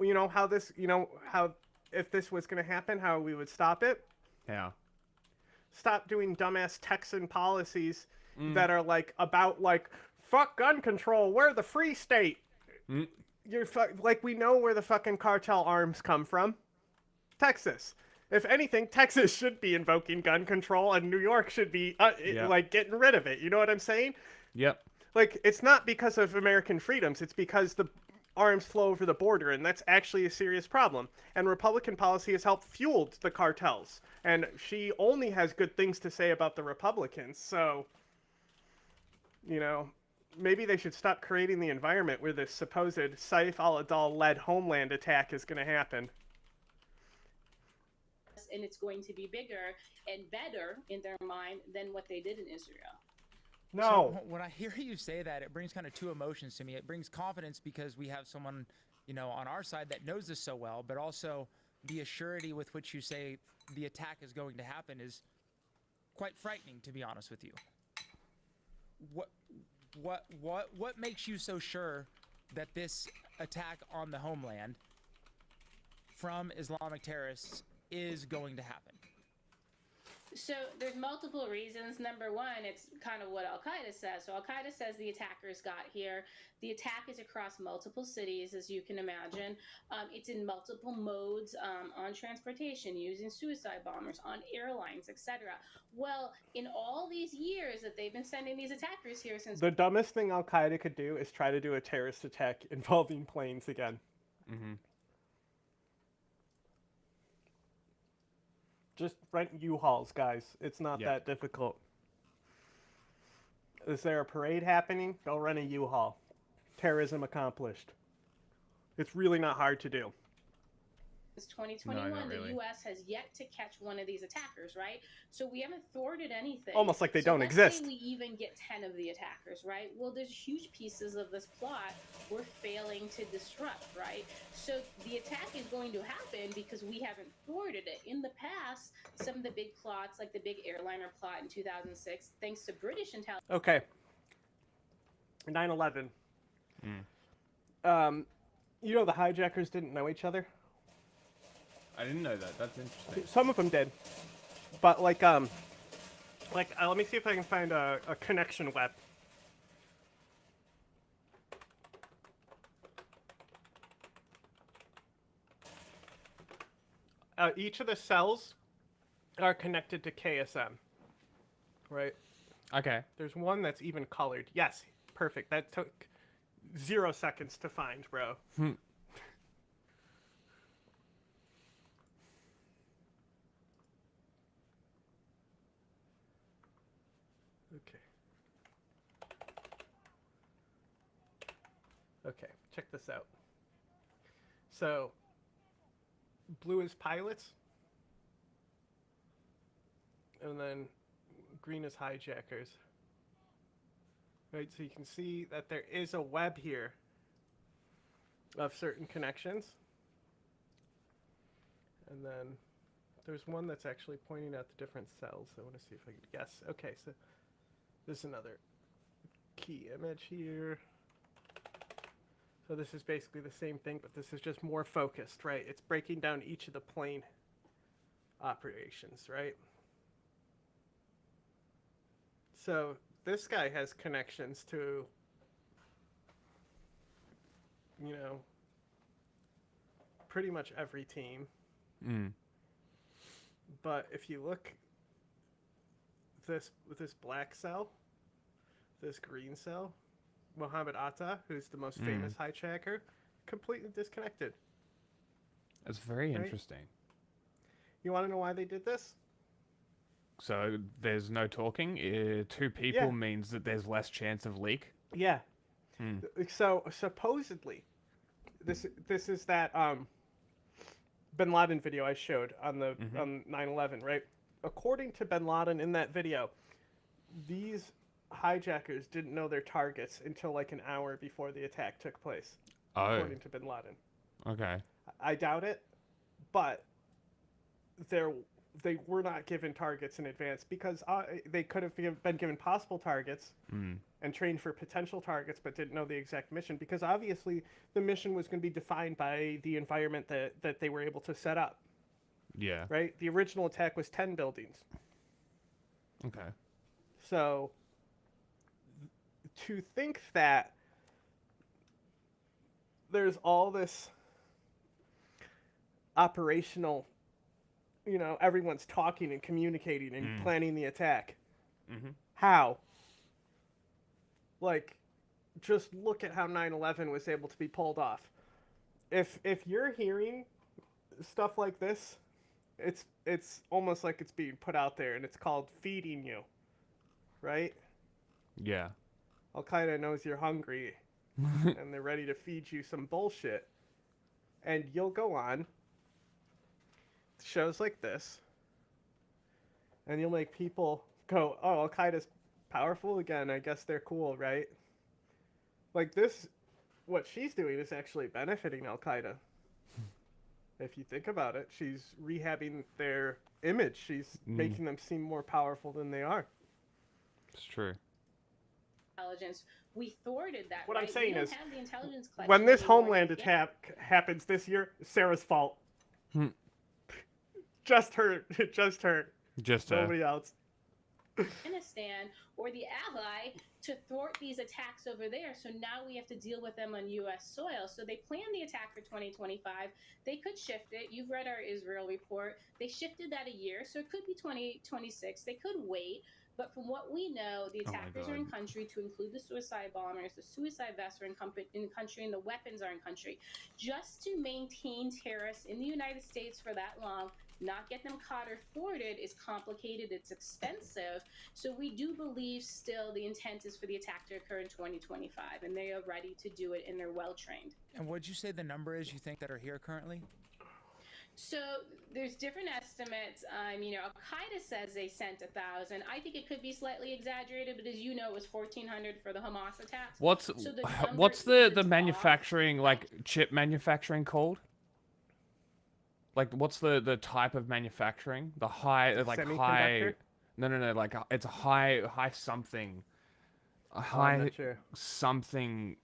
how if this was going to happen, how we would stop it? Yeah. Stop doing dumbass Texan policies that are like about like fuck gun control. We're the free state. You're like, we know where the fucking cartel arms come from. Texas. If anything, Texas should be invoking gun control, and New York should be like getting rid of it. You know what I'm saying? Yep. Like, it's not because of American freedoms. It's because the arms flow over the border, and that's actually a serious problem. And Republican policy has helped fueled the cartels. And she only has good things to say about the Republicans. So, you know, maybe they should stop creating the environment where this supposed Saif al-Adal-led homeland attack is going to happen. And it's going to be bigger and better in their mind than what they did in Israel. No. So when I hear you say that, it brings kind of two emotions to me. It brings confidence because we have someone, you know, on our side that knows this so well, but also the assurity with which you say the attack is going to happen is quite frightening, to be honest with you. What makes you so sure that this attack on the homeland from Islamic terrorists is going to happen? So there's multiple reasons. Number one, it's kind of what Al-Qaeda says. So Al-Qaeda says the attackers got here. The attack is across multiple cities, as you can imagine. It's in multiple modes, on transportation, using suicide bombers, on airlines, etc. Well, in all these years that they've been sending these attackers here since... The dumbest thing Al-Qaeda could do is try to do a terrorist attack involving planes again. Mm-hmm. Just rent U-Hauls, guys. It's not that difficult. Is there a parade happening? Go rent a U-Haul. Terrorism accomplished. It's really not hard to do. It's 2021. No, not really. The U.S. has yet to catch one of these attackers, right? So we haven't thwarted anything. Almost like they don't let's exist. Say we even get 10 of the attackers, right? Well, there's huge pieces of this plot we're failing to disrupt, right? So the attack is going to happen because we haven't thwarted it. In the past, some of the big plots, like the big airliner plot in 2006, thanks to British intelligence. Okay. 9/11. You know the hijackers didn't know each other? I didn't know that. That's interesting. Some of them did, but let me see if I can find a connection web. Each of the cells are connected to KSM, right? Okay. There's one that's even colored. Yes, perfect. That took 0 seconds to find, bro. Okay, check this out. So, blue is pilots, and then green is hijackers. Right, so you can see that there is a web here of certain connections. And then There's one that's actually pointing out the different cells. I want to see if I could guess. Okay, so there's another key image here. So this is basically the same thing, but this is just more focused, right? It's breaking down each of the plane operations, right? So this guy has connections to, you know, pretty much every team. But if you look, this black cell, this green cell, Mohammed Atta, who's the most famous hijacker, completely disconnected. That's very Right? interesting. You want to know why they did this? So there's no talking. Two people Yeah. means that there's less chance of leak. Yeah. So supposedly, this is that Bin Laden video I showed on the on 9/11, right? According to Bin Laden in that video, these hijackers didn't know their targets until like an hour before the attack took place. Oh. According to Bin Laden. Okay. I doubt it, but they were not given targets in advance because they could have been given possible targets and trained for potential targets, but didn't know the exact mission because obviously the mission was going to be defined by the environment that they were able to set up. Yeah. Right? The original attack was 10 buildings. Okay. So to think that there's all this operational, you know, everyone's talking and communicating and planning the attack. How? Like, just look at how 9/11 was able to be pulled off. If you're hearing stuff like this, it's almost like it's being put out there, and it's called feeding you, right? Yeah. Al-Qaeda knows you're hungry, and they're ready to feed you some bullshit. And you'll go on shows like this, and you'll make people go, oh, Al-Qaeda's powerful again, I guess they're cool, right? Like this, what she's doing is actually benefiting Al-Qaeda. If you think about it, she's rehabbing their image. She's making them seem more powerful than they are. It's true. Intelligence. We thwarted that. What I'm right? saying We don't is, have the intelligence when collection this anymore. Homeland attack happens this year, Sarah's fault. Just her. Just her. Just her. Nobody else. Afghanistan or the ally to thwart these attacks over there. So now we have to deal with them on U.S. soil. So they planned the attack for 2025. They could shift it. You've read our Israel report. They shifted that a year. So it could be 2026. They could wait. But from what we know, the attackers are in country, to include the suicide bombers. The suicide vests are in country, and the weapons are in country. Just to maintain terrorists in the United States for that long, not get them caught or thwarted, is complicated. It's expensive. So we do believe still the intent is for the attack to occur in 2025, and they are ready to do it, and they're well trained. And what'd you say the number is you think that are here currently? So there's different estimates. You know, Al-Qaeda says they sent 1,000. I think it could be slightly exaggerated, but as you know, it was 1,400 for the Hamas attacks. What's the manufacturing, like chip manufacturing called? Like, what's the type of manufacturing? The high, like high. No, like it's a high something. A high something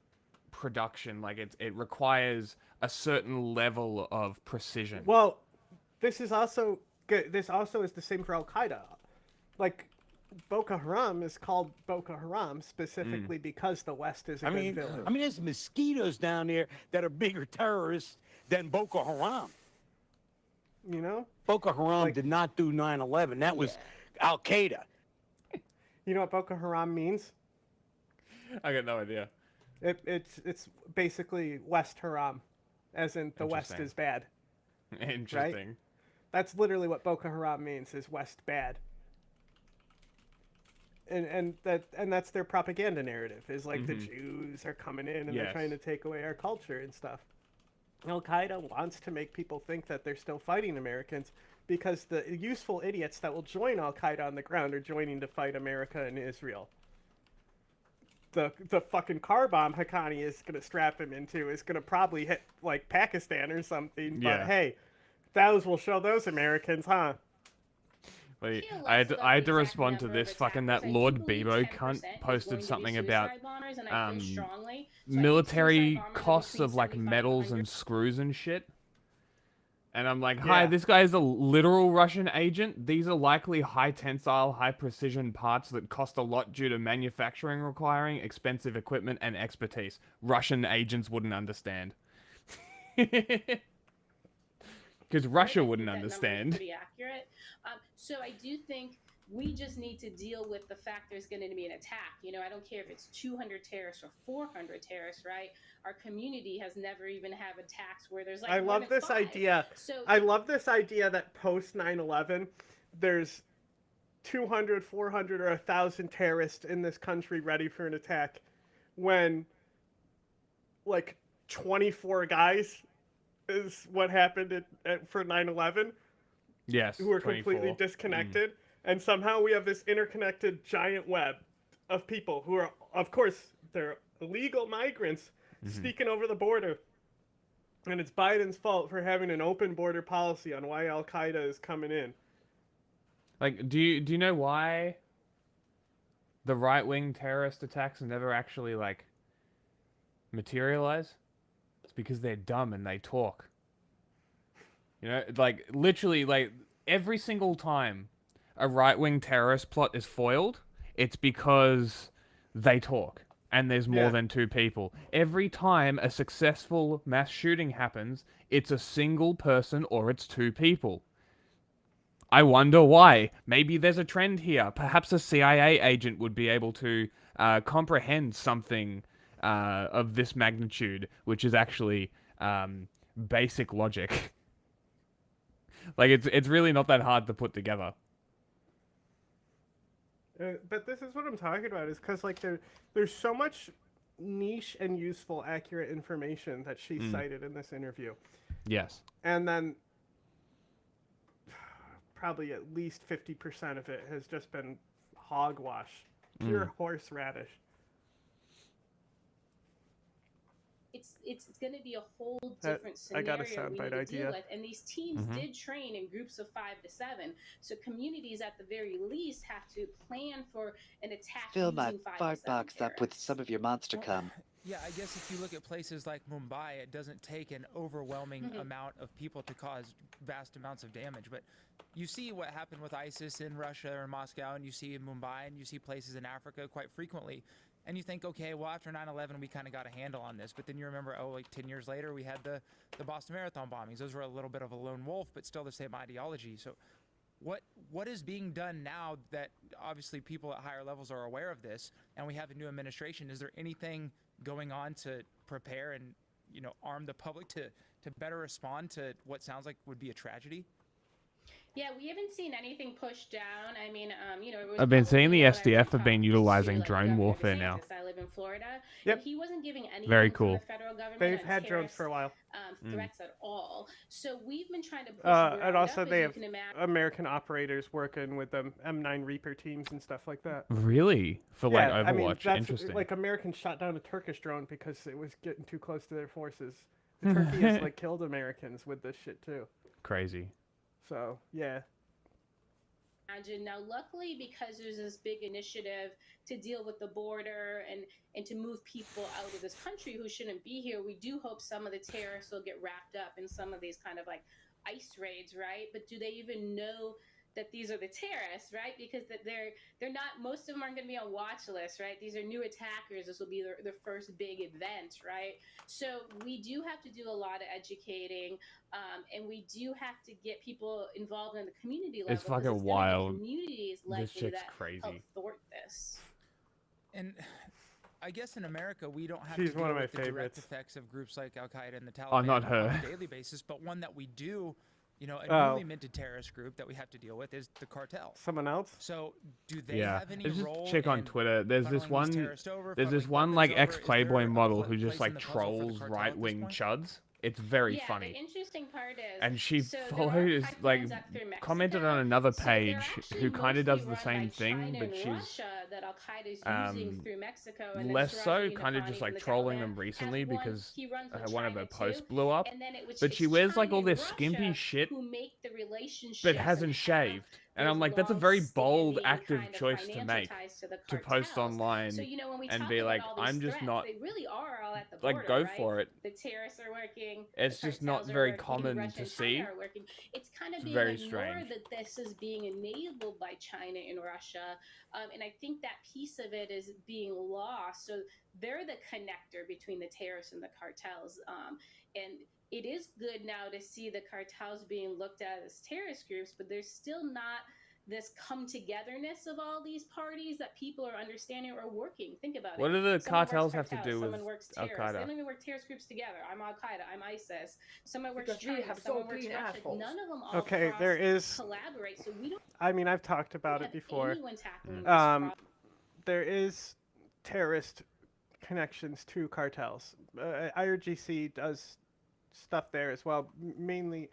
production. Like it requires a certain level of precision. Well, this is also good. This also is the same for Al-Qaeda. Like, Boko Haram is called Boko Haram specifically because the West is a good villain. I mean, there's mosquitoes down there that are bigger terrorists than Boko Haram. You know? Boko Haram did not do 9/11. That was Al-Qaeda. You know what Boko Haram means? I got no idea. It's basically West Haram, as in the West is bad. Interesting. Right? That's literally what Boko Haram means, is West bad. And that's their propaganda narrative, is like the Jews are coming in and they're trying to take away our culture and stuff. Al-Qaeda wants to make people think that they're still fighting Americans because the useful idiots that will join Al-Qaeda on the ground are joining to fight America and Israel. The fucking car bomb Haqqani is going to strap him into is going to probably hit, like, Pakistan or something. But hey, Those will show those Americans, huh? Wait, I had to respond to this fucking that Lord Bebo cunt posted something about military costs of like metals and screws and shit. And I'm like, hi, this guy is a literal Russian agent. These are likely high tensile, high precision parts that cost a lot due to manufacturing requiring expensive equipment and expertise. Russian agents wouldn't understand. Because Russia wouldn't understand. Pretty accurate. So I do think we just need to deal with the fact there's going to be an attack. You know, I don't care if it's 200 terrorists or 400 terrorists, right? Our community has never even had attacks where there's like I love this idea. I love this idea that post 9/11, there's 200, 400, or 1,000 terrorists in this country ready for an attack, when like 24 guys is what happened for 9/11. Yes, who are 24. completely disconnected. And somehow we have this interconnected giant web of people who are, of course, they're illegal migrants sneaking over the border. And it's Biden's fault for having an open border policy on why Al-Qaeda is coming in. Like, do you know why the right-wing terrorist attacks never actually, like, materialize? It's because they're dumb and they talk. You know, like, literally, like, every single time a right-wing terrorist plot is foiled, it's because they talk, and there's more than two people. Every time a successful mass shooting happens, it's a single person or it's two people. I wonder why. Maybe there's a trend here. Perhaps a CIA agent would be able to comprehend something of this magnitude, which is actually basic logic. Like, it's really not that hard to put together. But this is what I'm talking about, is because like there's so much niche and useful, accurate information that she cited in this interview. Yes. And then probably at least 50% of it has just been hogwash, pure horseradish. It's going to be a whole different scenario we need to deal with. And these teams did train in groups of 5 to 7. So communities, at the very least, have to plan for an attack. Fill my fart box up with some of your monster cum. Yeah, I guess if you look at places like Mumbai, it doesn't take an overwhelming amount of people to cause vast amounts of damage. But you see what happened with ISIS in Russia or Moscow, and you see in Mumbai, and you see places in Africa quite frequently. And you think, okay, well, after 9/11, we kind of got a handle on this. But then you remember, oh, like 10 years later, we had the Boston Marathon bombings. Those were a little bit of a lone wolf, but still the same ideology. So what is being done now that obviously people at higher levels are aware of this, and we have a new administration? Is there anything going on to prepare and, you know, arm the public to better respond to what sounds like would be a tragedy? Yeah, we haven't seen anything pushed down. I mean, you know, it was I've been seeing the publicly SDF have been utilizing drone Governor warfare now. DeSantis. I live in Florida. Yep. And he wasn't giving any Very from cool. the federal government They've on had drones for a while. threats at all. So we've been trying to push And also up, they as have you can imagine. American operators working with them, M9 Reaper teams and stuff like that. Really? For like I mean, Overwatch? that's, Interesting. like, Americans shot down a Turkish drone because it was getting too close to their forces. The Turkey has like killed Americans with this shit too. Crazy. So yeah. Now, luckily, because there's this big initiative to deal with the border and to move people out of this country who shouldn't be here, we do hope some of the terrorists will get wrapped up in some of these kind of like ICE raids, right? But do they even know that these are the terrorists, right? Because that they're not, most of them aren't going to be on watch lists, right? These are new attackers. This will be their first big event, right? So we do have to do a lot of educating, and we do have to get people involved in the community level. It's fucking wild. Communities This likely shit's that crazy. help thwart this. And I guess in America, we don't have She's to deal one of my with the direct favorites. effects of groups like Al-Qaeda and the Taliban Oh, not her. on a daily basis, but one that we do, you know, a newly minted terrorist group that we have to deal with is the cartel. Someone else? So do they have any There's just role chick on in Twitter. There's funneling this these one. terrorists over, There's this funneling one weapons like over? Is there ex-Playboy a model who place just in like the puzzle for the trolls cartel at this right-wing point? chuds. It's very Yeah, funny. the interesting part is, And she so there are follows, like, pipelines up through Mexico. commented on another So they're page actually who kind of mostly does the run same by thing, China but and she's Russia that Al Qaeda is using through Mexico, and then less Siraj so, al-Nafani kind of just from like the trolling Taliban them recently has one. because He runs with one of her China posts too, blew up. and then it But she wears like all China and this skimpy Russia shit, who make the relationships but hasn't shaved. And I'm like, that's a very bold, active kind of choice to financial make, ties to the to post cartels. online So, you know, when we and talk be about like, all these I'm just threats, not, they really are all at the like, border, go right? for it. The terrorists are working. It's the just not cartels are very working, common Russia to and see. China are working. It's kind of It's being very ignored strange. that this is being enabled by China and Russia, and I think that piece of it is being lost. So they're the connector between the terrorists and the cartels, and it is good now to see the cartels being looked at as terrorist groups, but there's still not this come togetherness of all these parties that people are understanding or working. Think about it. What do the Someone works cartels have to do with someone works Al terrorists. They Qaeda? don't even work terrorist groups together. I'm Al Qaeda. I'm ISIS. Someone works Because we China. have so Someone works clean Russia. assholes. None of them all Okay, there is. collaborate. So we don't I mean, I've talked about it have before. anyone tackling this problem. There is terrorist connections to cartels. IRGC does stuff there as well, mainly.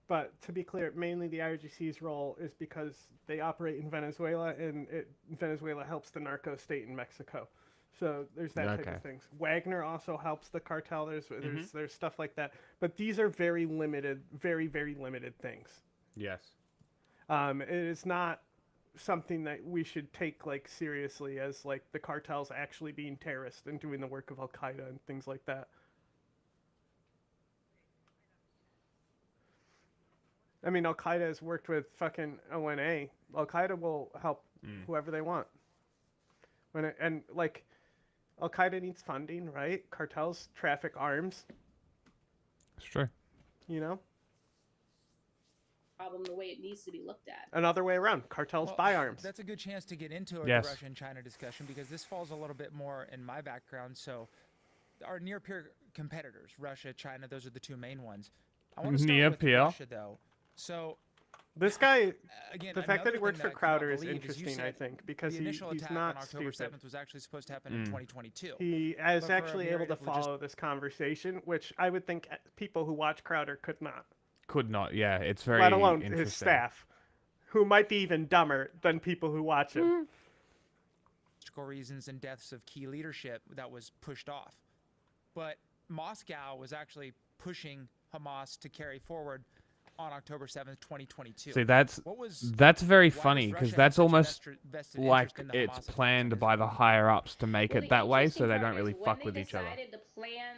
But to be clear, mainly the IRGC's role is because they operate in Venezuela, and Venezuela helps the narco state in Mexico. So there's that type Okay. of things. Wagner also helps the cartel. There's stuff like that. But these are very limited, very, very limited things. Yes. It is not something that we should take like seriously as like the cartels actually being terrorists and doing the work of Al Qaeda and things like that. I mean, Al Qaeda has worked with fucking ONA. Al Qaeda will help whoever they want. And like, Al Qaeda needs funding, right? Cartels traffic arms. It's true. You know, Problem the way it needs to be looked at. another way around. Cartels buy arms. That's a good chance to get into the Yes. Russia and China discussion because this falls a little bit more in my background. So, our near peer competitors, Russia, China, those are the two main ones. I want to start Near with peer? Russia, though. So, This guy, again, the fact that he another works thing for that I cannot Crowder is believe is you interesting, I said think, because the initial he's attack not on October stupid. 7th was actually supposed to happen in 2022. He is But for a actually able myriad to of logis- follow this conversation, which I would think people who watch Crowder could not. Could not. Yeah, it's very Let alone interesting. his staff, who might be even dumber than people who watch him. Reasons and deaths of key leadership that was pushed off. But Moscow was actually pushing Hamas to carry forward on October 7th, 2022. See, that's very funny because that's almost like it's planned by the higher ups to make it that way, so they don't really fuck with each other. To plan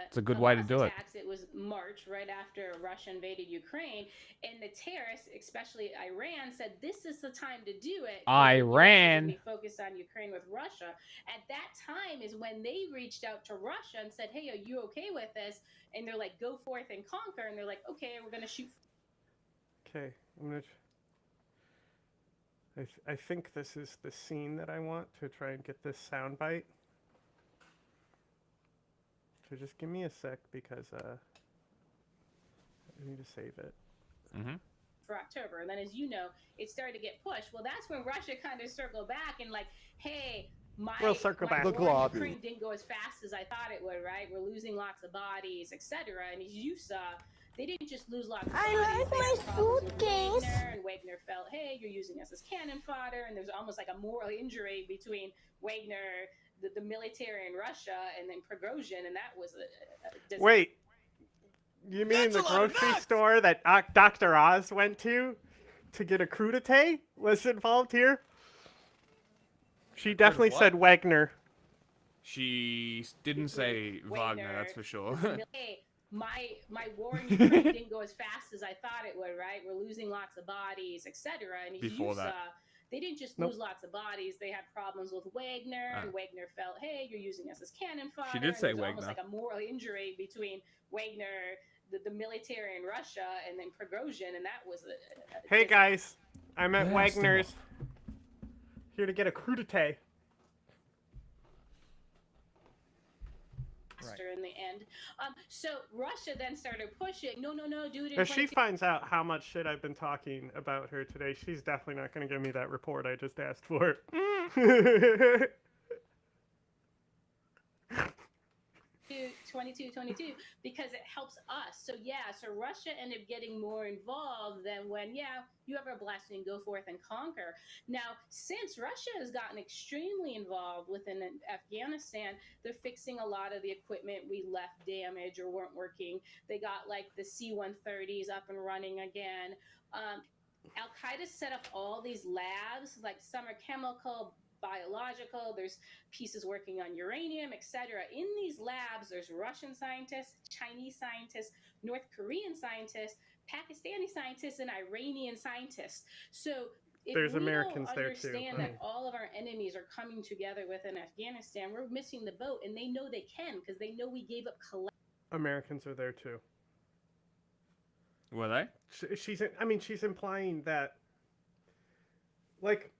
It's a good way to Hamas do it. attacks, it was March, right after Russia invaded Ukraine, and the terrorists, especially Iran, said this is the time to do it. Iran. We focused on Ukraine with Russia. At that time is when they reached out to Russia and said, "Hey, are you okay with this?" And they're like, "Go forth and conquer." And they're like, "Okay, we're gonna shoot." Okay, I'm gonna. I think this is the scene that I want to try and get this soundbite. So just give me a sec because I need to save it. For October, and then as you know, it started to get pushed. Well, that's when Russia kind of circled back and like, hey, We'll circle back. war The in globby. Ukraine didn't go as fast as I thought it would, right? We're losing lots of bodies, etc. And as you saw, they didn't just lose lots of bodies. They had problems with Wagner, and Wagner felt, hey, you're using us as cannon fodder, and there's almost like a moral injury between Wagner, the military in Russia, and then Prigozhin, and that was a Wait, you mean the grocery store that Dr. Oz went to get a crudité was involved here? She definitely what? said Wagner. She didn't say Wagner, that's for sure. Hey, my war in Ukraine didn't go as fast as I thought it would, right? We're losing lots of bodies, etc. And as Before you that. saw, they didn't just Nope. lose lots of bodies. They had problems with Wagner, and Wagner felt, hey, you're using us as cannon fodder. She did and say there's almost Wagner. like a moral injury between Wagner, the military in Russia, and then Prigozhin, and that was a Hey guys, I'm at Yes, Wagner's. Here to get a crudité. disaster in the end. So Russia then started pushing. No, dude. If she finds out how much shit I've been talking about her today, she's definitely not going to give me that report I just asked for. 2022, 22 because it helps us. So yeah, so Russia ended up getting more involved than when, yeah, you have a blessing, go forth and conquer. Now, since Russia has gotten extremely involved within Afghanistan, they're fixing a lot of the equipment we left damaged or weren't working. They got like the C-130s up and running again. Al-Qaeda set up all these labs, like some are chemical, biological, there's pieces working on uranium, etc. In these labs, there's Russian scientists, Chinese scientists, North Korean scientists, Pakistani scientists, and Iranian scientists. So if There's we Americans don't there too. understand that all of our enemies are coming together within Afghanistan, we're missing the boat, and they know they can because they know we gave up Americans are there too. Were they? She's implying that, like,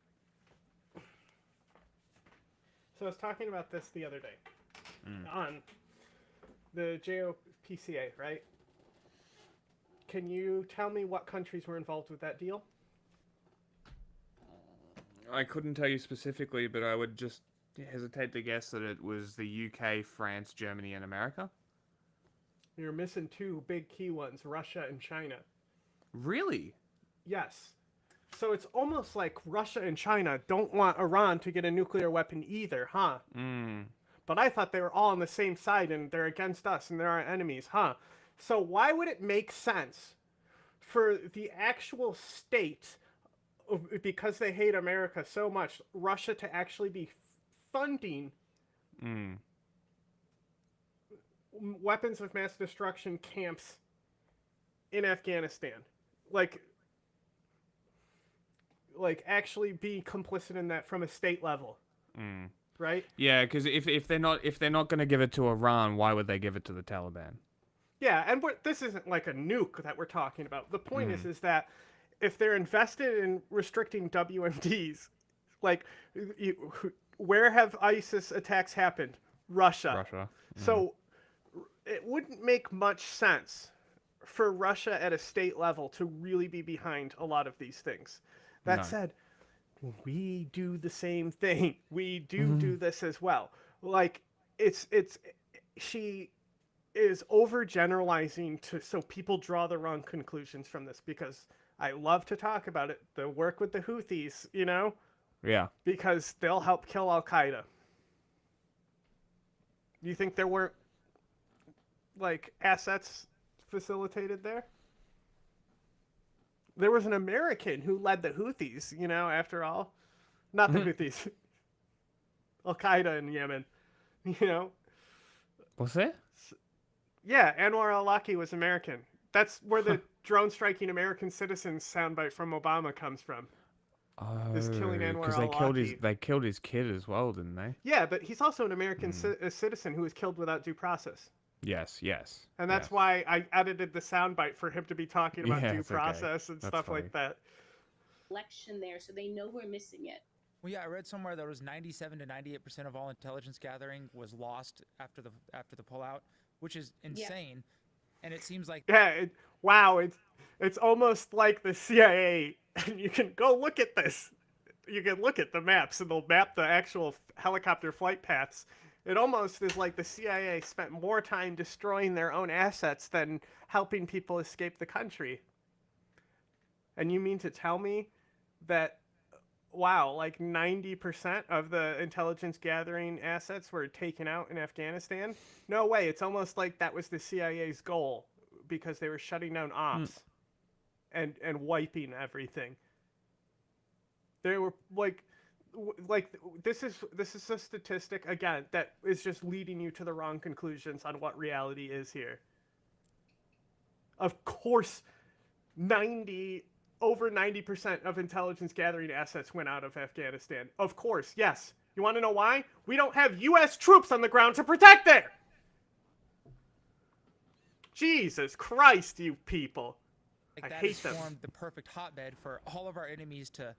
so I was talking about this the other day on the JOPCA, right? Can you tell me what countries were involved with that deal? I couldn't tell you specifically, but I would just hesitate to guess that it was the UK, France, Germany, and America. You're missing two big key ones, Russia and China. Really? Yes. So it's almost like Russia and China don't want Iran to get a nuclear weapon either, huh? But I thought they were all on the same side and they're against us and they're our enemies, huh? So why would it make sense for the actual state, because they hate America so much, Russia to actually be funding weapons of mass destruction camps in Afghanistan? Like actually be complicit in that from a state level, right? Yeah, because if they're not going to give it to Iran, why would they give it to the Taliban? Yeah, and this isn't like a nuke that we're talking about. The point is that if they're invested in restricting WMDs, like where have ISIS attacks happened? Russia. So it wouldn't make much sense for Russia at a state level to really be behind a lot of these things. That said, we do the same thing. We do this as well. Like she is overgeneralizing so people draw the wrong conclusions from this, because I love to talk about it. The work with the Houthis, you know? Yeah. Because they'll help kill Al-Qaeda. You think there weren't like assets facilitated there? There was an American who led the Houthis, you know, after all. Not the Houthis. Al-Qaeda in Yemen, you know? What's it? Yeah, Anwar al-Awlaki was American. That's where the drone striking American citizens soundbite from Obama comes from. Is killing Anwar al-Awlaki. They killed his kid as well, didn't they? Yeah, but he's also an American citizen who was killed without due process. Yes. And that's why I edited the soundbite for him to be talking about due process and That's stuff funny. like that. election there, so they know we're missing it. Well, yeah, I read somewhere that it was 97 to 98% of all intelligence gathering was lost after the pullout, which is insane. And it seems like Wow, it's almost like the CIA. And you can go look at this. You can look at the maps, and they'll map the actual helicopter flight paths. It almost is like the CIA spent more time destroying their own assets than helping people escape the country. And you mean to tell me that, wow, like 90% of the intelligence gathering assets were taken out in Afghanistan? No way. It's almost like that was the CIA's goal, because they were shutting down ops and wiping everything. They were like this is a statistic, again, that is just leading you to the wrong conclusions on what reality is here. Of course, over 90% of intelligence gathering assets went out of Afghanistan. Of course, yes. You want to know why? We don't have U.S. troops on the ground to protect there. Jesus Christ, you people. I hate them. Formed the perfect hotbed for all of our enemies to,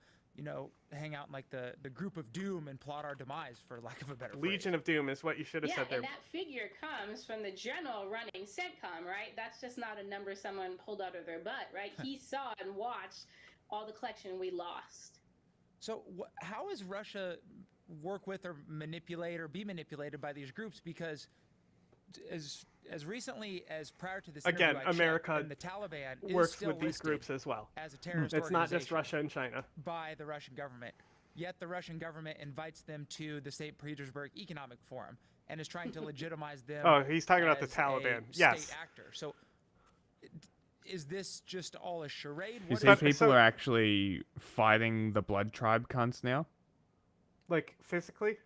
hang out in like the group of doom and plot our demise, for lack of a better phrase. Legion of Doom is what you should have said there. And that figure comes from the general running CENTCOM, right? That's just not a number someone pulled out of their butt, right? He saw and watched all the collection we lost. So how does Russia work with or manipulate or be manipulated by these groups? Because as recently as prior to this Again, interview, I checked, America and the Taliban is works still with these listed groups as well. as a terrorist It's not just organization Russia and China. by the Russian government. Yet the Russian government invites them to the St. Petersburg Economic Forum and is trying to legitimize them. Oh, he's talking about the as Taliban. a Yes. state actor. So, is this just all a charade? You What see, is- people are actually fighting the Blood Tribe cunts now. Like, physically?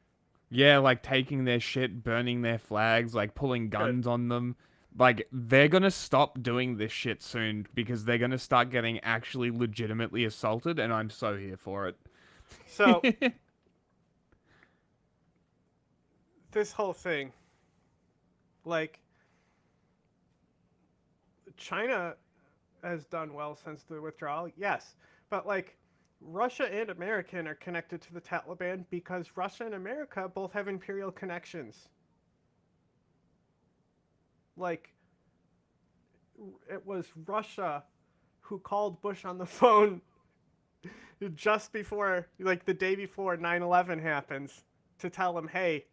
Yeah, like taking their shit, burning their flags, like pulling guns on them. Like, they're gonna stop doing this shit soon because they're gonna start getting actually legitimately assaulted, and I'm so here for it. So, this whole thing, like, China has done well since the withdrawal, yes. But, like, Russia and America are connected to the Taliban because Russia and America both have imperial connections. Like, it was Russia who called Bush on the phone just before, like, the day before 9/11 happens to tell him, hey,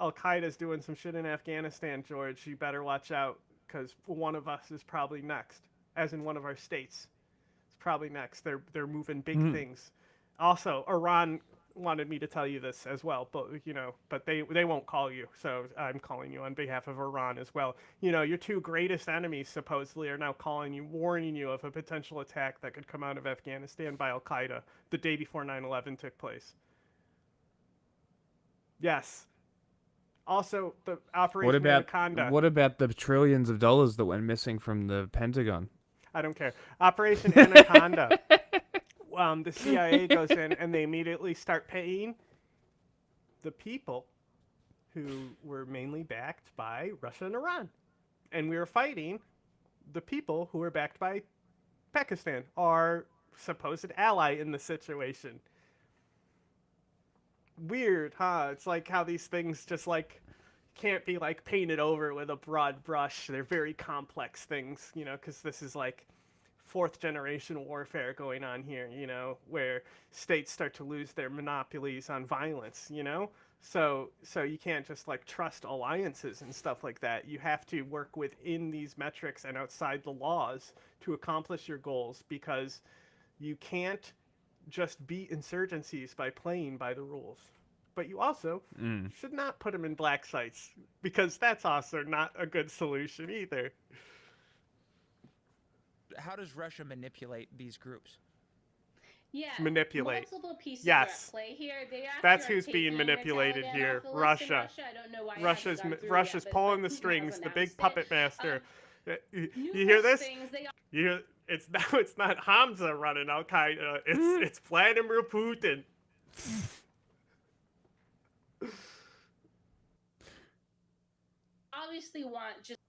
Al-Qaeda's doing some shit in Afghanistan, George. You better watch out because one of us is probably next, as in one of our states. It's probably next. They're moving big things. Also, Iran wanted me to tell you this as well, but but they won't call you, so I'm calling you on behalf of Iran as well. Your two greatest enemies supposedly are now calling you, warning you of a potential attack that could come out of Afghanistan by Al-Qaeda the day before 9/11 took place. Yes. Also, the Operation Anaconda. What about the trillions of dollars that went missing from the Pentagon? I don't care. Operation Anaconda. The CIA goes in and they immediately start paying the people who were mainly backed by Russia and Iran. And we were fighting the people who were backed by Pakistan, our supposed ally in the situation. Weird, huh? It's like how these things just like can't be like painted over with a broad brush. They're very complex things, because this is like fourth generation warfare going on here, where states start to lose their monopolies on violence, So you can't just like trust alliances and stuff like that. You have to work within these metrics and outside the laws to accomplish your goals, because you can't just beat insurgencies by playing by the rules. But you also should not put them in black sites, because that's also not a good solution either. How does Russia manipulate these groups? Yeah, Manipulate. multiple pieces Yes. are at play here. They actually That's are who's being taking the manipulated Taliban here. off the list in Russia. I don't know why it Russia's hasn't gone through Russia's yet, pulling the but Putin strings. has The big announced puppet it. master. You hear Numerous this? things, they You hear? It's not Hamza running Al Qaeda. It's Vladimir Putin. obviously want just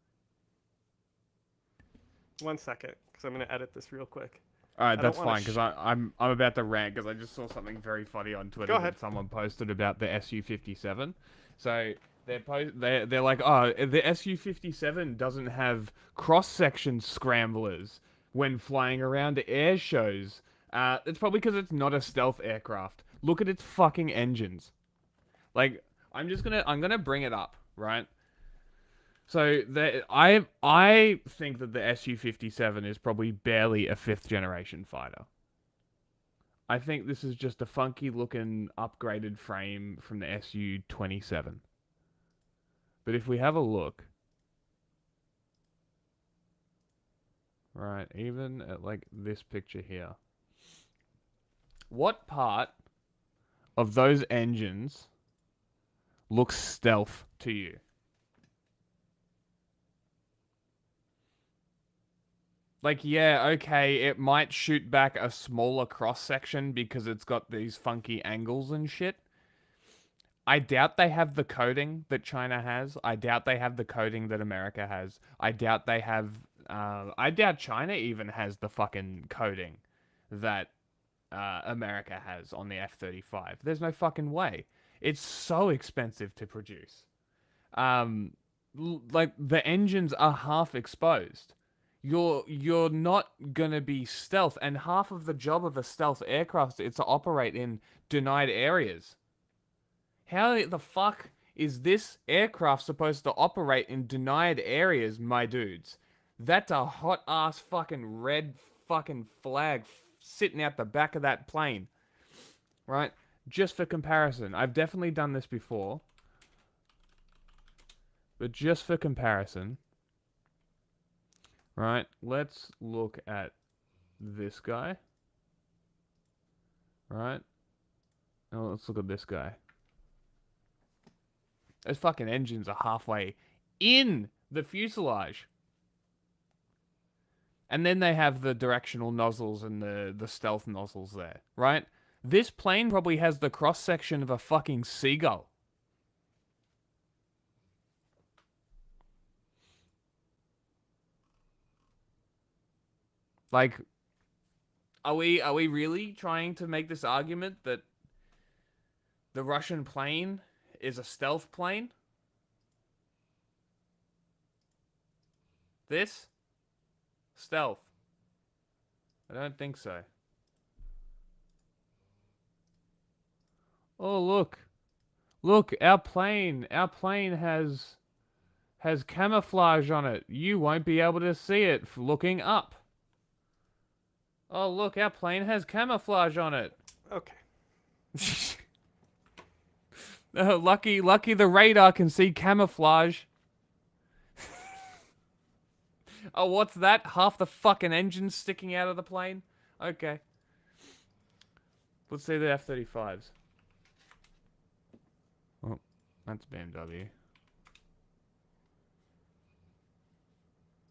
1 second, because I'm gonna edit this real quick. All right, I that's don't wanna fine because I'm about to rant because I just saw something very funny on Twitter Go ahead. that someone posted about the Su-57. So they're like, oh, the Su-57 doesn't have cross-section scramblers when flying around air shows. It's probably because it's not a stealth aircraft. Look at its fucking engines. Like, I'm gonna bring it up, right? So I think that the Su-57 is probably barely a 5th generation fighter. I think this is just a funky looking upgraded frame from the Su-27. But if we have a look, right, even at like this picture here, what part of those engines looks stealth to you? Like, yeah, okay, it might shoot back a smaller cross-section because it's got these funky angles and shit. I doubt they have the coding that China has. I doubt they have the coding that America has. I doubt they have... I doubt China even has the fucking coding that America has on the F-35. There's no fucking way. It's so expensive to produce. Like, the engines are half exposed. You're not gonna be stealth, and half of the job of a stealth aircraft is to operate in denied areas. How the fuck is this aircraft supposed to operate in denied areas, my dudes? That's a hot ass fucking red fucking flag sitting out the back of that plane. Right? Just for comparison. I've definitely done this before. But just for comparison. Right? Let's look at this guy. Right? Now let's look at this guy. Those fucking engines are halfway in the fuselage. And then they have the directional nozzles and the stealth nozzles there, right? This plane probably has the cross-section of a fucking seagull. Like, are we really trying to make this argument that the Russian plane is a stealth plane? This? Stealth. I don't think so. Oh, look. Look, our plane has camouflage on it. You won't be able to see it looking up. Oh, look, our plane has camouflage on it. Okay. Lucky the radar can see camouflage. Oh, what's that? Half the fucking engine sticking out of the plane? Okay. Let's see the F-35s. Oh, that's BMW.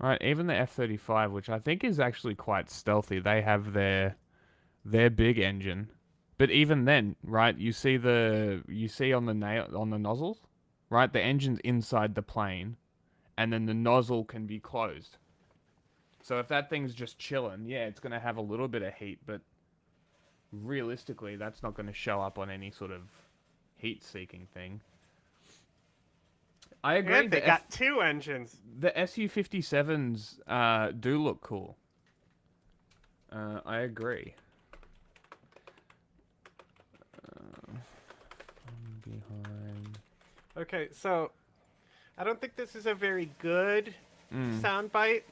Alright, even the F-35, which I think is actually quite stealthy, they have their big engine. But even then, right, you see on the nozzles, right? The engine's inside the plane, and then the nozzle can be closed. So if that thing's just chilling, yeah, it's gonna have a little bit of heat, but realistically, that's not gonna show up on any sort of heat-seeking thing. I agree. And they got two engines. The Su-57s do look cool. I agree. Behind. Okay, so I don't think this is a very good soundbite,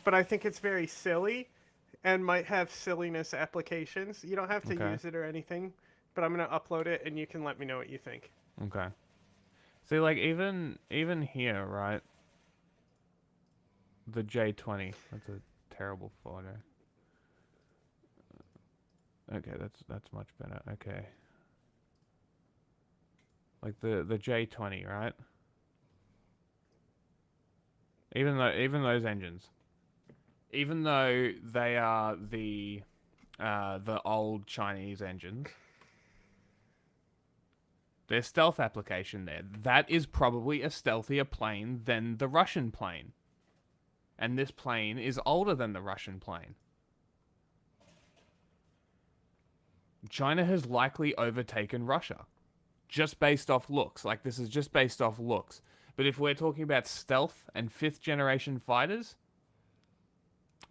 but I think it's very silly and might have silliness applications. You don't have to use it or anything, but I'm gonna upload it and you can let me know what you think. Okay. See, like even here, right? The J-20. That's a terrible photo. Okay, that's much better. Okay. Like the J-20, right? Even those engines, even though they are the old Chinese engines, there's stealth application there. That is probably a stealthier plane than the Russian plane. And this plane is older than the Russian plane. China has likely overtaken Russia. Just based off looks. Like, this is just based off looks. But if we're talking about stealth and 5th generation fighters,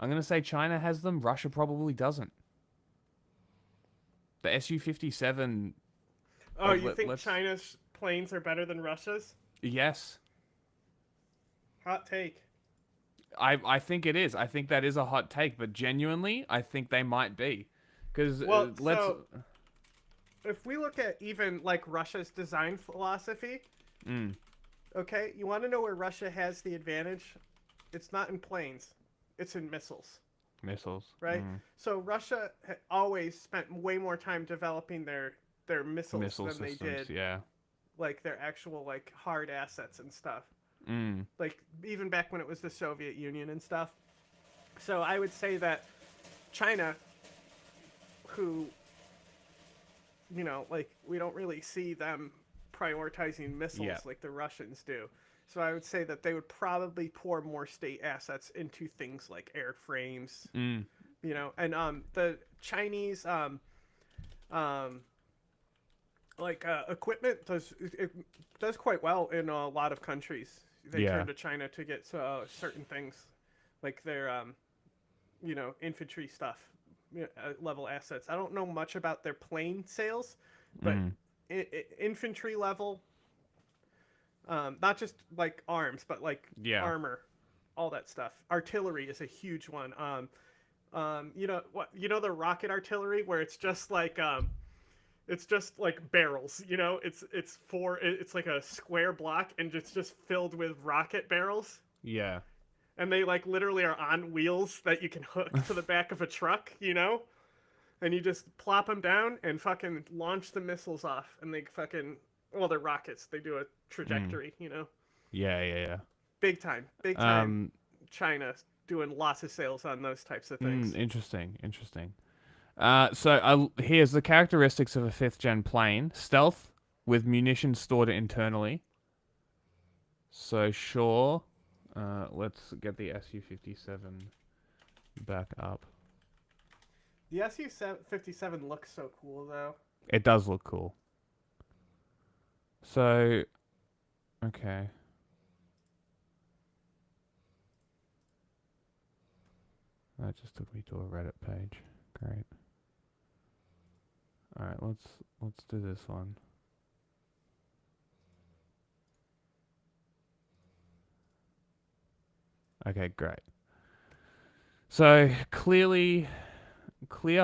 I'm going to say China has them. Russia probably doesn't. The Su-57... Oh, you think China's planes are better than Russia's? Yes. Hot take. I think it is. I think that is a hot take, but genuinely, I think they might be. Because so if we look at even like Russia's design philosophy, okay, you want to know where Russia has the advantage? It's not in planes, it's in missiles. Missiles, right? So Russia always spent way more time developing their missile than systems, they did. Yeah. Like their actual like hard assets and stuff. Like even back when it was the Soviet Union and stuff. So I would say that China, who, you know, like we don't really see them prioritizing missiles like the Russians do. So I would say that they would probably pour more state assets into things like airframes, you know, and the Chinese equipment does quite well in a lot of countries. They turn to China to get certain things, like their you know, infantry stuff, level assets. I don't know much about their plane sales, but infantry level. Not just like arms, but like armor, all that stuff. Artillery is a huge one. You know what? You know the rocket artillery where it's just like barrels. You know, it's like a square block and it's just filled with rocket barrels. Yeah. And they like literally are on wheels that you can hook to the back of a truck. You know, and you just plop them down and fucking launch the missiles off, and they fucking. Well, they're rockets. They do a trajectory, you know? Yeah. Big time. China doing lots of sales on those types of things. Interesting. So here's the characteristics of a 5th gen plane. Stealth with munitions stored internally. So sure. Let's get the Su-57 back up. The Su-57 looks so cool, though. It does look cool. So, okay. That just took me to a Reddit page. Great. All right, let's do this one. Okay, great. So clear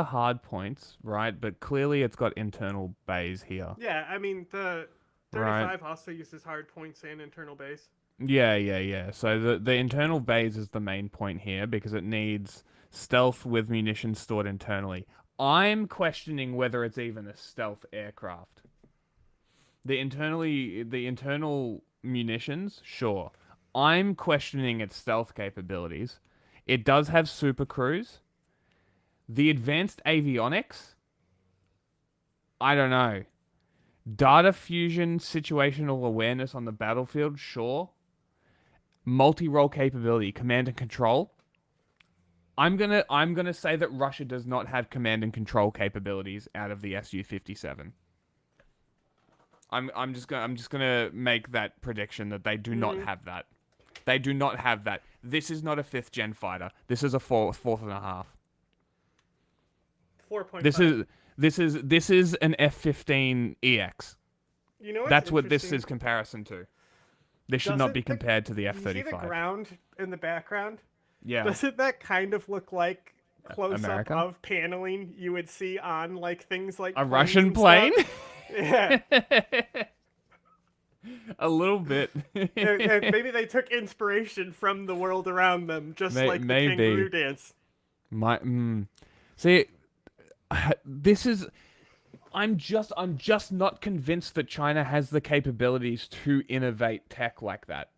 hard points, right? But clearly it's got internal bays here. Yeah, I mean the 35 also uses hard points and internal bays. Yeah. So the internal bays is the main point here because it needs stealth with munitions stored internally. I'm questioning whether it's even a stealth aircraft. The internal munitions, sure. I'm questioning its stealth capabilities. It does have super cruise. The advanced avionics, I don't know. Data fusion, situational awareness on the battlefield, sure. Multi-role capability, command and control. I'm gonna say that Russia does not have command and control capabilities out of the Su-57. I'm just gonna make that prediction that they do not have that. They do not have that. This is not a 5th gen fighter. This is a fourth and a half. 4.5. This is an F-15 EX. You know, that's what this is comparison to. This should not be compared to the F-35. You see the ground in the background? Yeah. Doesn't that kind of look like close America? up of paneling you would see on like things like a planes Russian and plane? stuff? Yeah. A little bit. Maybe they took inspiration from the world around them, just like the kangaroo dance. See, this is. I'm just not convinced that China has the capabilities to innovate tech like that.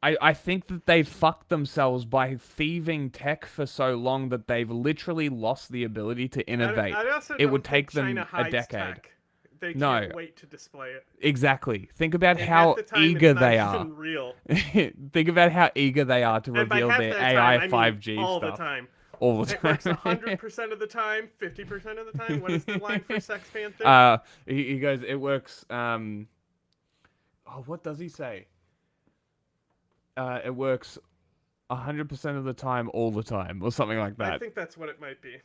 I think that they've fucked themselves by thieving tech for so long that they've literally lost the ability to innovate. It would take them a decade. Tech. They can't wait to display it. Exactly. Think about how eager they are. Real. Think about how eager they are to reveal their AI 5G all stuff. The time. All the time. It works 100% of the time, 50% of the time. What is the line for Sex Panther? He goes, it works. What does he say? It works 100% of the time, all the time, or something like that. I think that's what it might be.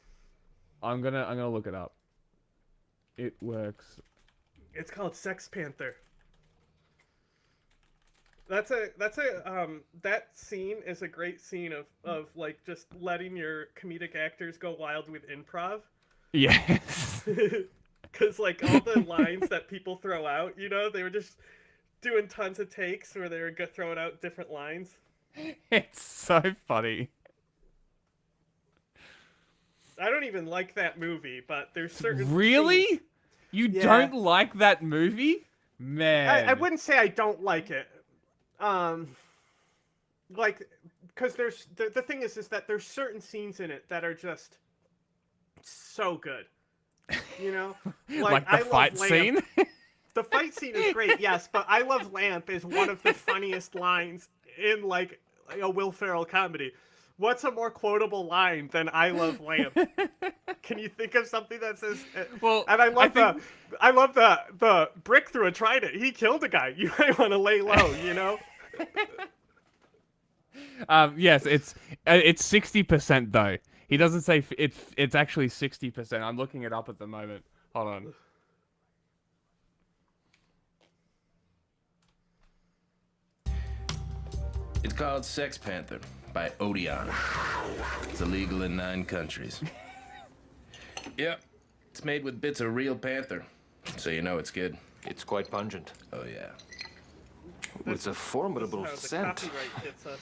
I'm gonna look it up. It works. It's called Sex Panther. That scene is a great scene of like just letting your comedic actors go wild with improv. Yes. Because like all the lines that people throw out, you know, they were just doing tons of takes where they were throwing out different lines. It's so funny. I don't even like that movie, but there's certain Really? scenes... You don't like that movie? Man. I wouldn't say I don't like it. Like, because there's the thing is that there's certain scenes in it that are just so good. You know? Like the fight scene? The fight scene is great, yes, but I Love Lamp is one of the funniest lines in like a Will Ferrell comedy. What's a more quotable line than I Love Lamp? Can you think of something that says? Well, and I love the brick through a trident. He killed a guy. You might want to lay low, you know. Yes, it's 60% though. He doesn't say it's actually 60%. I'm looking it up at the moment. Hold on. It's called Sex Panther by Odeon. It's illegal in 9 countries. Yep, it's made with bits of real panther, so you know it's good. It's quite pungent. Oh yeah. It's a formidable How the scent. copyright hits us.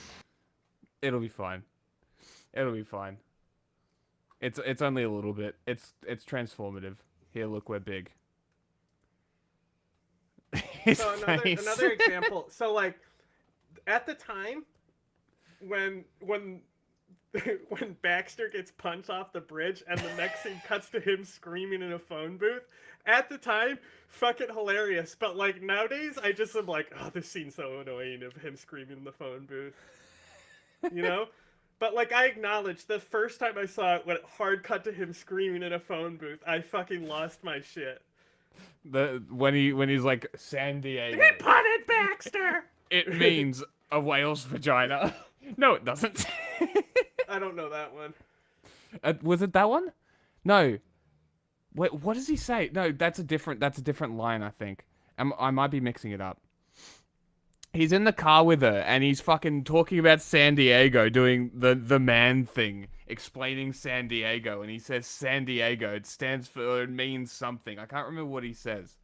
It'll be fine. It'll be fine. It's only a little bit. It's transformative. Here, look, we're big. His So face. another example. So like, at the time, when Baxter gets punched off the bridge and the next scene cuts to him screaming in a phone booth, at the time, fucking hilarious. But like nowadays, I just am like, oh, this scene's so annoying of him screaming in the phone booth. You know? But like I acknowledge the first time I saw it, when it hard cut to him screaming in a phone booth, I fucking lost my shit. When he's like San Diego. He punted Baxter! It means a whale's vagina. No, it doesn't. I don't know that one. Was it that one? No. Wait, what does he say? No, that's a different line, I think. I might be mixing it up. He's in the car with her, and he's fucking talking about San Diego, doing the man thing, explaining San Diego, and he says San Diego. It stands for, it means something. I can't remember what he says.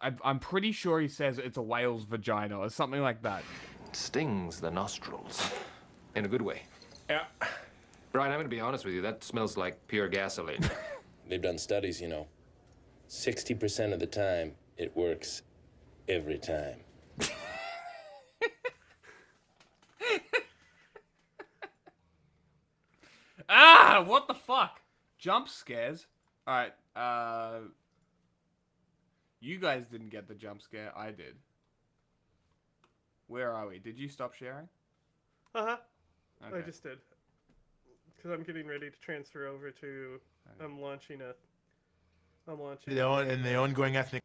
I'm pretty sure he says it's a whale's vagina or something like that. It stings the nostrils. In a good way. Yeah. Brian, I'm gonna be honest with you, that smells like pure gasoline. They've done studies, you know. 60% of the time, it works every time. Ah, what the fuck? Jump scares. Alright, you guys didn't get the jump scare, I did. Where are we? Did you stop sharing? Uh-huh. Okay. I just did. Because I'm getting ready to transfer over to... I'm launching... The ongoing ethnic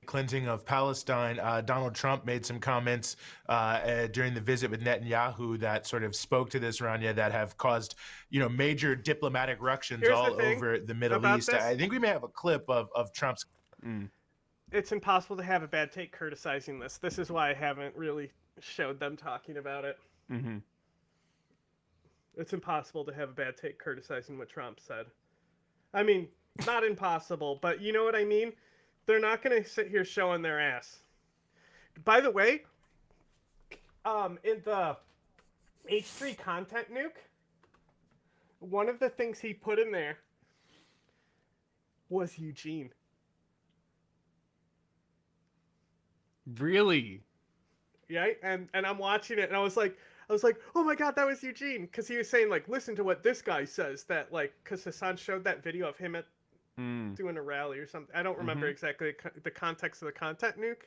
cleansing of Palestine. Donald Trump made some comments during the visit with Netanyahu that sort of spoke to this, Rania, that have caused, major diplomatic ructions all over the Middle East. this. I think we may have a clip of Trump's. It's impossible to have a bad take criticizing this. This is why I haven't really showed them talking about it. Mm-hmm. It's impossible to have a bad take criticizing what Trump said. I mean, not impossible, but you know what I mean? They're not going to sit here showing their ass. By the way, in the H3 content nuke, one of the things he put in there was Eugene. Really? Yeah, and I'm watching it, and I was like, oh my god, that was Eugene, because he was saying, like, listen to what this guy says, that, like, because Hassan showed that video of him at doing a rally or something. I don't remember exactly the context of the content nuke,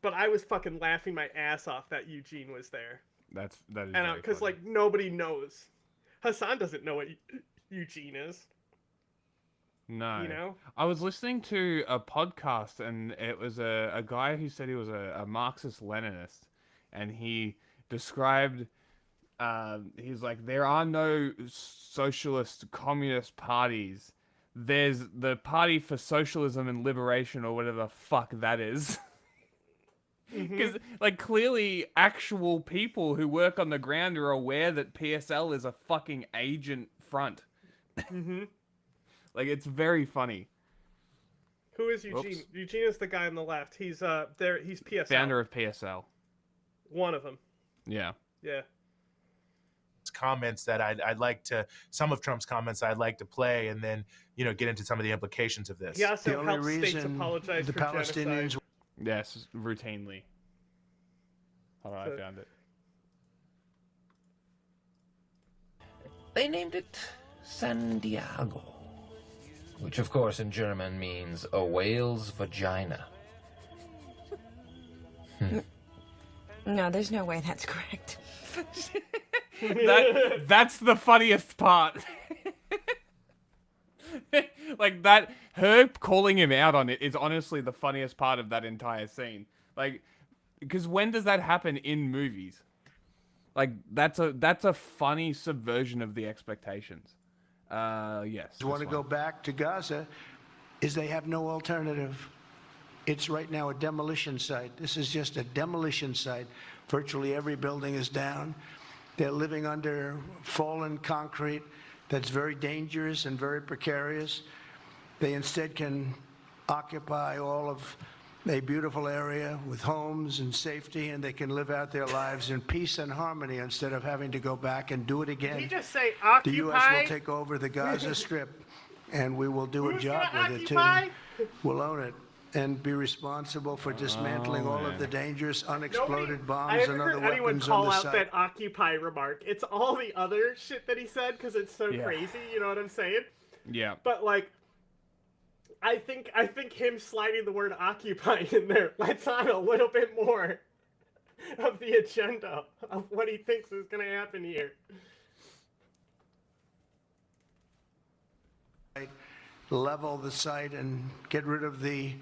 but I was fucking laughing my ass off that Eugene was there. That is and because like nobody knows, Hassan doesn't know what Eugene is. No. You know? I was listening to a podcast, and it was a guy who said he was a Marxist-Leninist, and he described, he's like, there are no socialist communist parties. There's the Party for Socialism and Liberation, or whatever the fuck that is. Because, like, clearly actual people who work on the ground are aware that PSL is a fucking agent front. Like, it's very funny. Who is Eugene? Oops. Eugene is the guy on the left. He's he's PSL. Founder of PSL. One of them. Yeah. Yeah. Comments that I'd like to, some of Trump's comments I'd like to play, and then get into some of the implications of this. He also helps states apologize for genocide. Yes, routinely. Hold on, I found it. They named it San Diego, which of course in German means a whale's vagina. No, there's no way that's correct. That's the funniest part. Like, that, her calling him out on it is honestly the funniest part of that entire scene. Like, because when does that happen in movies? Like, that's a funny subversion of the expectations. Yes. Want to go back to Gaza is they have no alternative. It's right now a demolition site. This is just a demolition site. Virtually every building is down. They're living under fallen concrete that's very dangerous and very precarious. They instead can occupy all of a beautiful area with homes and safety, and they can live out their lives in peace and harmony instead of having to go back and do it again. Did he just say occupy? The U.S. will take over the Gaza Strip, and we will do a job with it too. We'll own it and be responsible for dismantling all of the dangerous unexploded bombs and other weapons on the site. I haven't heard anyone call out that occupy remark. It's all the other shit that he said because it's so crazy. You know what I'm saying? Yeah. But like, I think him sliding the word occupy in there lets on a little bit more of the agenda of what he thinks is going to happen here. Level the site and get rid of the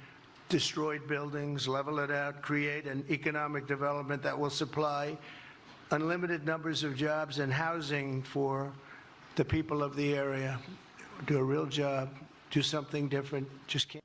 destroyed buildings, level it out, create an economic development that will supply unlimited numbers of jobs and housing for the people of the area. Do a real job, do something different, just can't.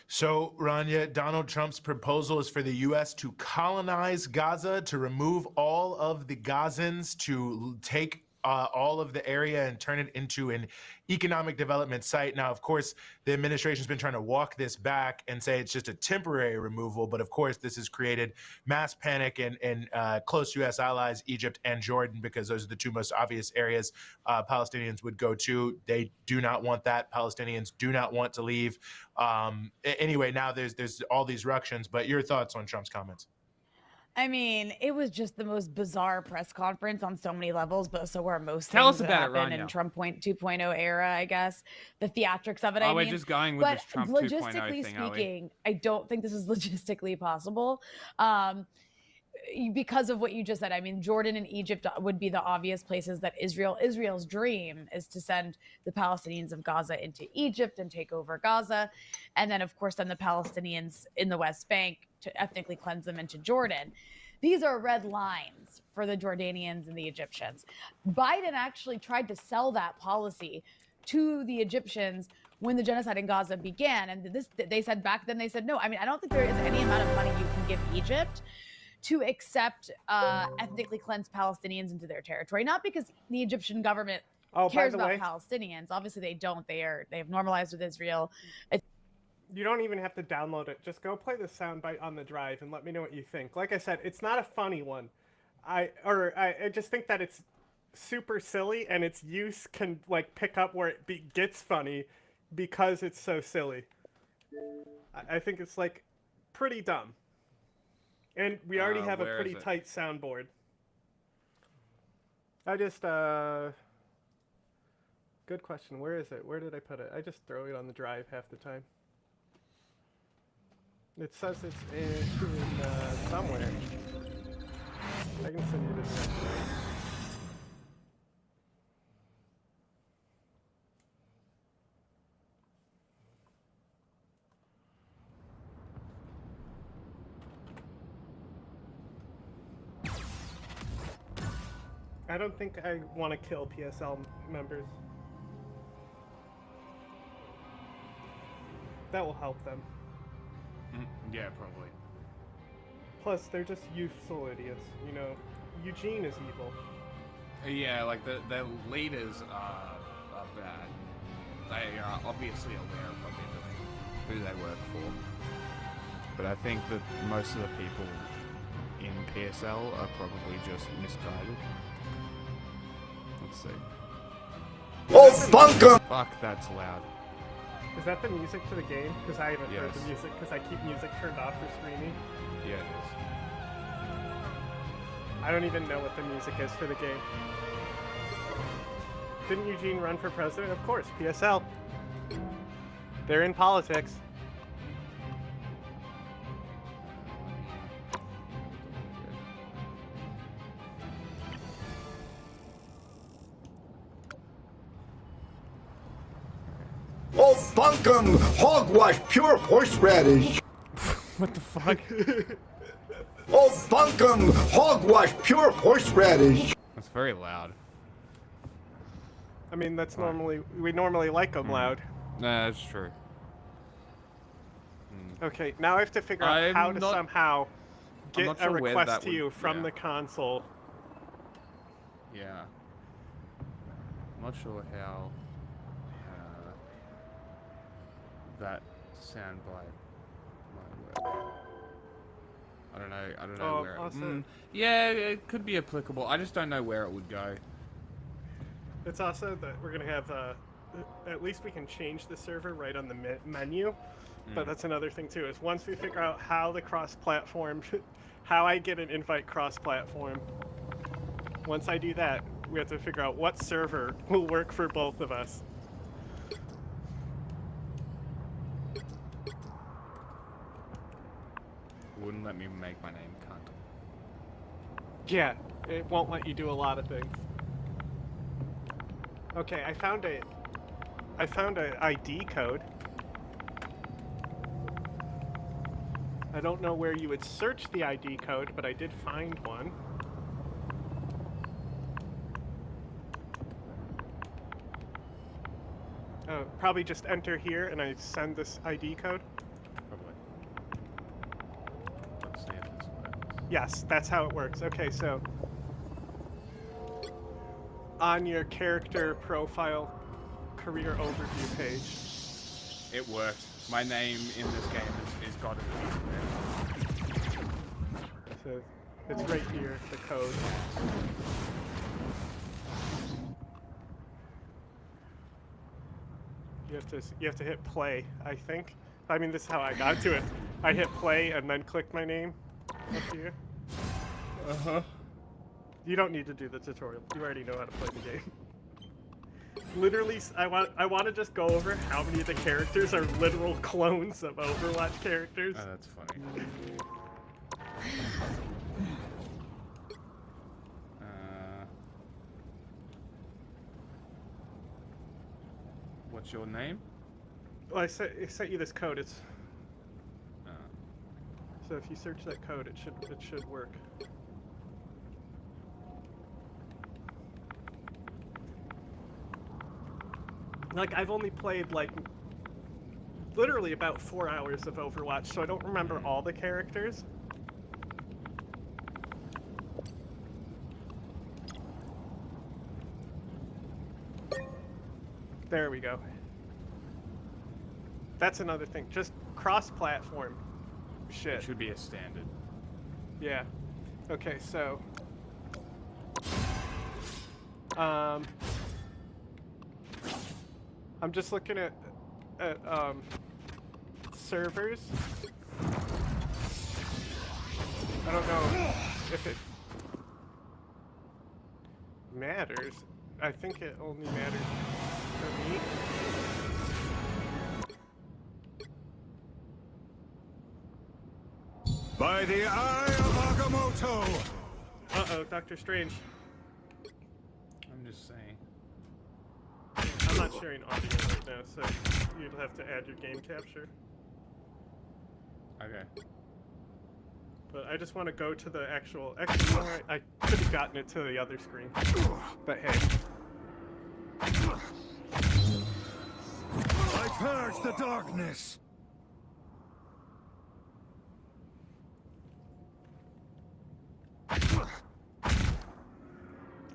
So, Rania, Donald Trump's proposal is for the U.S. to colonize Gaza, to remove all of the Gazans, to take all of the area and turn it into an economic development site. Now, of course, the administration's been trying to walk this back and say it's just a temporary removal. But of course, this has created mass panic in close U.S. allies, Egypt and Jordan, because those are the two most obvious areas Palestinians would go to. They do not want that. Palestinians do not want to leave. Anyway, now there's all these ructions. But your thoughts on Trump's comments? I mean, it was just the most bizarre press conference on so many levels, but so were most Tell things us that about it, happened in Rania. Trump 2.0 era, I guess. The theatrics of it, Oh, we're just going with this Trump 2.0 logistically thing, are we? speaking, I don't think this is logistically possible. Because of what you just said. I mean, Jordan and Egypt would be the obvious places that Israel's dream is to send the Palestinians of Gaza into Egypt and take over Gaza. And then, of course, then the Palestinians in the West Bank to ethnically cleanse them into Jordan. These are red lines for the Jordanians and the Egyptians. Biden actually tried to sell that policy to the Egyptians when the genocide in Gaza began. And they said back then, they said, no, I mean, I don't think there is any amount of money you can give Egypt to accept ethnically cleansed Palestinians into their territory. Not because the Egyptian government cares about Palestinians. Obviously they don't. They have normalized with Israel. You don't even have to download it. Just go play the soundbite on the drive and let me know what you think. Like I said, it's not a funny one. I just think that it's super silly, and its use can like pick up where it gets funny because it's so silly. I think it's like pretty dumb. And we already have a pretty tight soundboard. I just good question. Where is it? Where did I put it? I just throw it on the drive half the time. It says it's in somewhere. I can send you this next one. I don't think I want to kill PSL members. That will help them. Yeah, probably. Plus, they're just youthful idiots. You know, Eugene is evil. Yeah, like the leaders are bad. They are obviously aware of what they're doing, who they work for. But I think that most of the people in PSL are probably just misguided. Let's see. Oh, bunkum! Fuck, that's loud. Is that the music to the game? Because I haven't heard the music, because I keep music turned off for streaming. Yeah, it is. I don't even know what the music is for the game. Didn't Eugene run for president? Of course, PSL. They're in politics. Oh, bunkum! Hogwash, pure horseradish! What the fuck? Oh, bunkum! Hogwash, pure horseradish! That's very loud. I mean, that's normally, we normally like them loud. Nah, that's true. Okay, now I have to figure out how to somehow get not a sure where request that to would- you from yeah. the console. Yeah. I'm not sure how that soundbite might work. I don't know where. Yeah, it could be applicable. I just don't know where it would go. It's also that we're gonna have. At least we can change the server right on the menu. But that's another thing too. Is once we figure out how the cross-platform, how I get an invite cross-platform. Once I do that, we have to figure out what server will work for both of us. Wouldn't let me make my name cunt. Yeah, it won't let you do a lot of things. Okay, I found a ID code. I don't know where you would search the ID code, but I did find one. Probably just enter here and I send this ID code. Probably. Let's see if this works. Yes, that's how it works. Okay, so on your character profile career overview page. It worked. My name in this game is got it. So it's right here, the code. You have to hit play, I think. I mean, this is how I got to it. I hit play and then click my name up here. You don't need to do the tutorial. You already know how to play the game. Literally, I want to just go over how many of the characters are literal clones of Overwatch characters. Oh, that's funny. What's your name? Well, I sent you this code. It's so if you search that code, it should work. Like, I've only played like literally about 4 hours of Overwatch, so I don't remember all the characters. There we go. That's another thing. Just cross-platform shit. It should be a standard. Yeah. Okay, so I'm just looking at servers. I don't know if it matters. I think it only matters for me. By the eye of Agamotto! Uh-oh, Doctor Strange. I'm just saying. I'm not sharing audio right now, so you'd have to add your game capture. Okay. But I just want to go to the actual explorer. I could have gotten it to the other screen. But hey. I purge the darkness!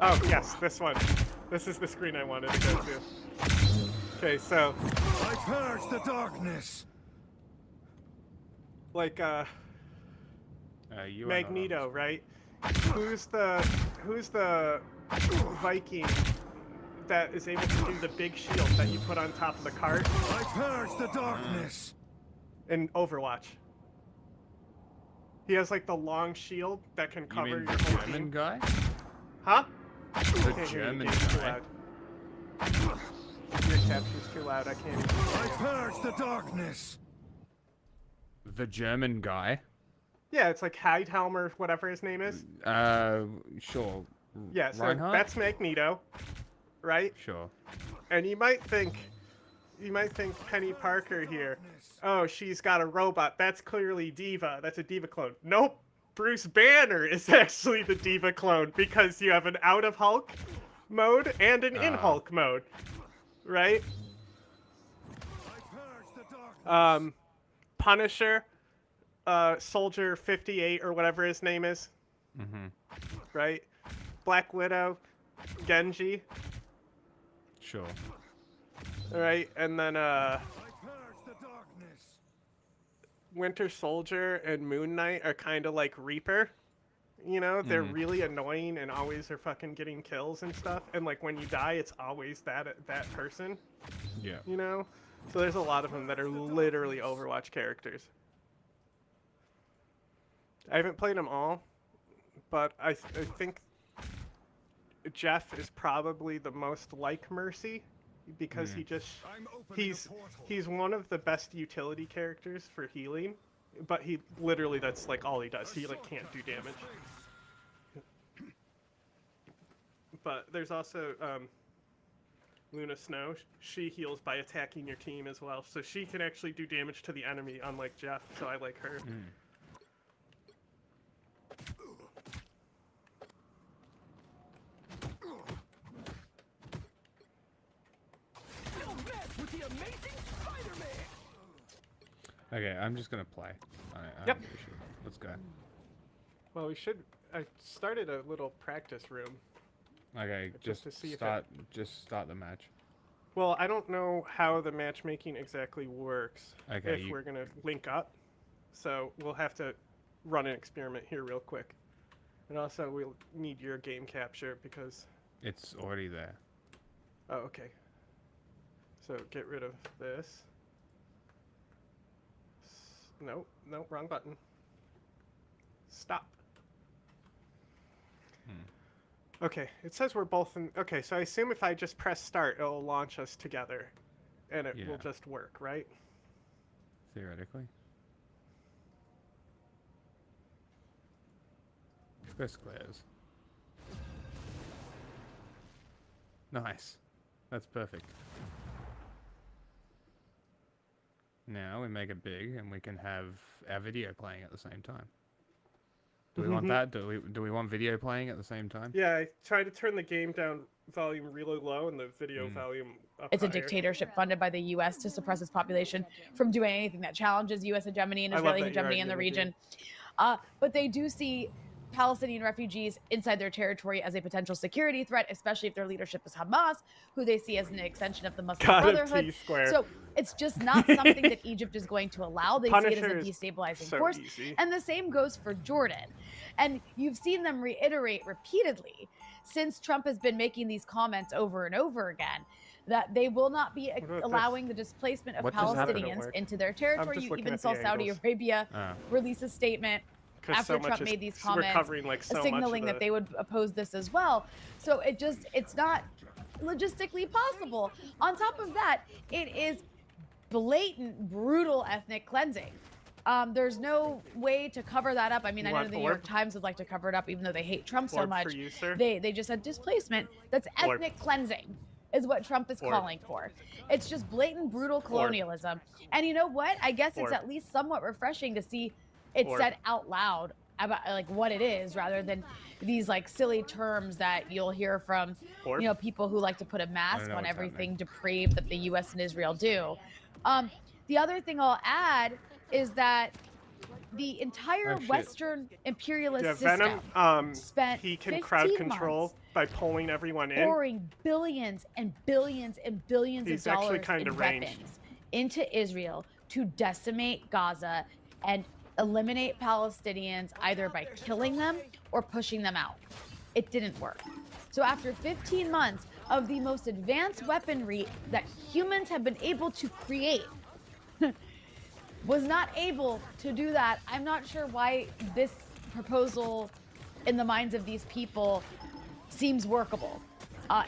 Oh, yes, this one. This is the screen I wanted to go to. Okay, so I purge the darkness! Like, you Magneto, right? Who's the Viking that is able to do the big shield that you put on top of the cart? I purge the darkness! In Overwatch. He has like the long shield that can cover You mean your the whole German team. guy? Huh? The German guy. Your capture's too loud, I can't even hear I you. purge the darkness! The German guy? Yeah, it's like Heidhelmer, whatever his name is. Sure. Yeah, so Reinhardt? that's Magneto, right? Sure. And you might think Penny Parker here, oh, she's got a robot. That's clearly Diva. That's a Diva clone. Nope. Bruce Banner is actually the Diva clone because you have an out of Hulk mode and an in Hulk mode, right? Punisher, Soldier 58 or whatever his name is. Mm-hmm. Right? Black Widow, Genji. Sure. Right? And then Winter Soldier and Moon Knight are kind of like Reaper. You know, they're really annoying and always are fucking getting kills and stuff. And like when you die, it's always that person. Yeah. You know? So there's a lot of them that are literally Overwatch characters. I haven't played them all, but I think Jeff is probably the most like Mercy because he's one of the best utility characters for healing, but he literally, that's like all he does. He like can't do damage. But there's also Luna Snow. She heals by attacking your team as well, so she can actually do damage to the enemy, unlike Jeff. So I like her. Okay, I'm just gonna play. Yep. Let's go. Well, we should. I started a little practice room. Okay, Just to see just start the match. Well, I don't know how the matchmaking exactly works. Okay, if we're gonna link up, so we'll have to run an experiment here real quick, and also we'll need your game capture because It's already there. Oh, okay. So get rid of this. No, wrong button. Stop. Okay, it says we're both in. Okay, so I assume if I just press start, it'll launch us together, and it will just work, right? Theoretically. This clears. Nice. That's perfect. Now we make it big, and we can have our video playing at the same time. Do we want that? Do we want video playing at the same time? Yeah, I tried to turn the game down volume really low and the video volume up It's a higher. dictatorship funded by the U.S. to suppress its population from doing anything that challenges U.S. hegemony and Israeli hegemony in the region. But they do see Palestinian refugees inside their territory as a potential security threat, especially if their leadership is Hamas, who they see as an extension of the Muslim Brotherhood. So it's just not something that Egypt is going to allow. They see it as a destabilizing force. And the same goes for Jordan. And you've seen them reiterate repeatedly since Trump has been making these comments over and over again that they will not be allowing the displacement of Palestinians into their territory. You even saw Saudi Arabia release a statement after Trump made these comments, signaling that they would oppose this as well. So it's not logistically possible. On top of that, it is blatant, brutal ethnic cleansing. There's no way to cover that up. I mean, I know the New York Times would like to cover it up, even though they hate Trump so much. They just said displacement. That's ethnic cleansing is what Trump is calling for. It's just blatant, brutal colonialism. And you know what? I guess it's at least somewhat refreshing to see it said out loud about like what it is, rather than these like silly terms that you'll hear from people who like to put a mask on everything depraved that the U.S. and Israel do. The other thing I'll add is that the entire Western imperialist system spent he can crowd control by pulling everyone in, pouring billions and billions and billions of dollars in weapons into Israel to decimate Gaza and eliminate Palestinians either by killing them or pushing them out. It didn't work. So after 15 months of the most advanced weaponry that humans have been able to create, was not able to do that. I'm not sure why this proposal in the minds of these people seems workable.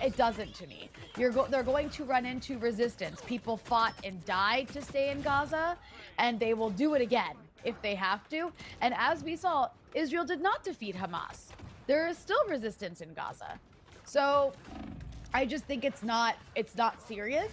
It doesn't to me. They're going to run into resistance. People fought and died to stay in Gaza, and they will do it again if they have to. And as we saw, Israel did not defeat Hamas. There is still resistance in Gaza. So I just think it's not serious.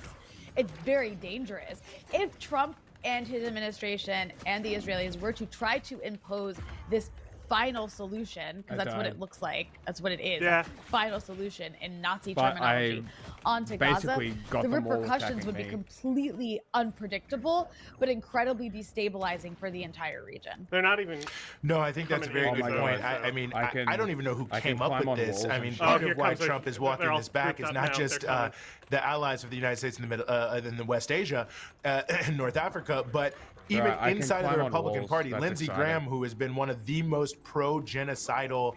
It's very dangerous. If Trump and his administration and the Israelis were to try to impose this final solution, because that's what it looks like. That's what it is. Yeah. Final solution in Nazi But terminology onto Gaza. basically got The them all repercussions would be attacking me. completely unpredictable, but incredibly destabilizing for the entire region. They're not even. No, I think that's a very Oh good my point. God. I mean, I can- I don't even know who I can came up climb with on this. walls I and mean, shit. part here of why comes Trump is they're walking all this back grouped is up not now. just They're coming. the allies of the United States in the middle, in the West Asia, and North Africa, but even Alright, I can inside of climb the on Republican walls. Party, That's Lindsey exciting. Graham, who has been one of the most pro-genocidal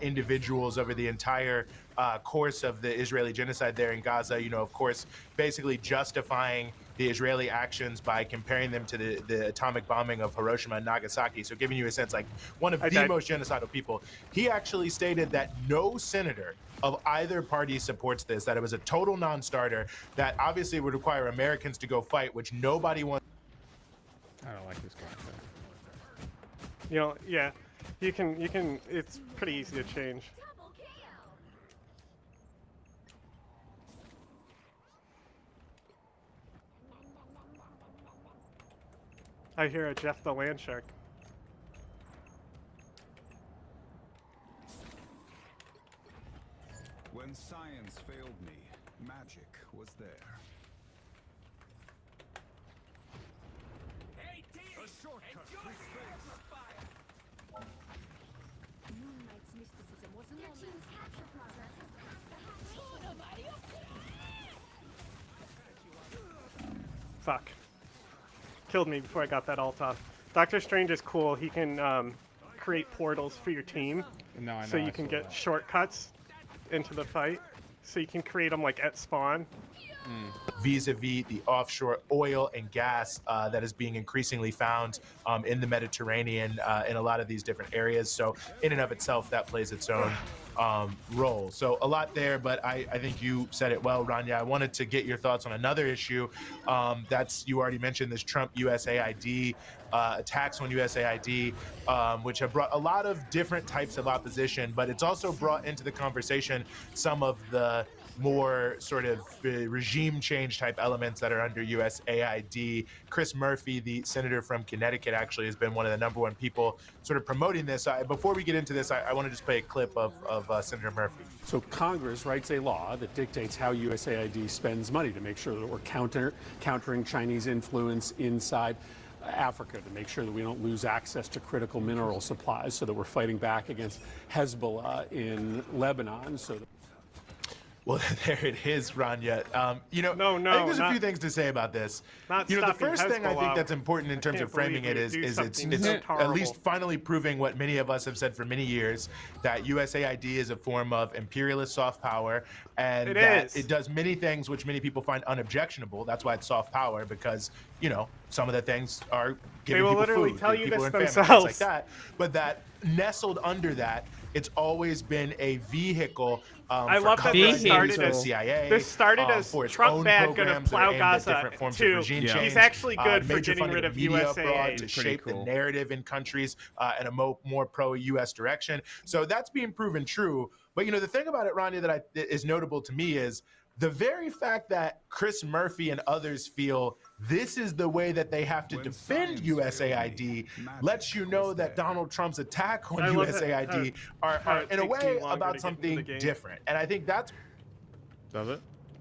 individuals over the entire course of the Israeli genocide there in Gaza, you know, of course, basically justifying the Israeli actions by comparing them to the atomic bombing of Hiroshima and Nagasaki. So giving you a sense, like one of the most genocidal people. He actually stated that no senator of either party supports this, that it was a total non-starter, that obviously would require Americans to go fight, which nobody wants. I don't like this guy. You know, yeah, you can. It's pretty easy to change. I hear a Jeff the Land Shark. When science failed me, magic was there. A shortcut through space. Moonlight's mysticism wasn't your team's capture progress has passed the hatch. Fuck. Killed me before I got that ult off. Doctor Strange is cool. He can create portals for your team, No, I know, so I you can saw get that. shortcuts into the fight. So you can create them like at spawn. Vis-a-vis the offshore oil and gas that is being increasingly found in the Mediterranean in a lot of these different areas. So in and of itself, that plays its own role. So a lot there, but I think you said it well, Rania. I wanted to get your thoughts on another issue. That's, you already mentioned this Trump USAID, attacks on USAID, which have brought a lot of different types of opposition, but it's also brought into the conversation some of the more sort of regime change type elements that are under USAID. Chris Murphy, the senator from Connecticut, actually has been one of the #1 people sort of promoting this. Before we get into this, I want to just play a clip of Senator Murphy. So Congress writes a law that dictates how USAID spends money to make sure that we're countering Chinese influence inside Africa, to make sure that we don't lose access to critical mineral supplies, so that we're fighting back against Hezbollah in Lebanon. So that Well, there it is, Rania. You know, I think there's a few things to say about this. You know, the first thing I think that's important in terms of framing it is it's at least finally proving what many of us have said for many years, that USAID is a form of imperialist soft power, and that it does many things which many people find unobjectionable. That's why it's soft power, because, you know, some of the things are giving people food, tell you people this in famine, themselves. things like that. But that nestled under that, it's always been a vehicle. I love that this started as CIA. This started as Trump bad gonna plow Gaza to he's actually good for getting rid of USAID to shape the narrative in countries in a more pro-US direction. So that's being proven true. But you know, the thing about it, Rania, that is notable to me is the very fact that Chris Murphy and others feel this is the way that they have to defend USAID lets you know that Donald Trump's attack on USAID are in a way about something different. And I think that's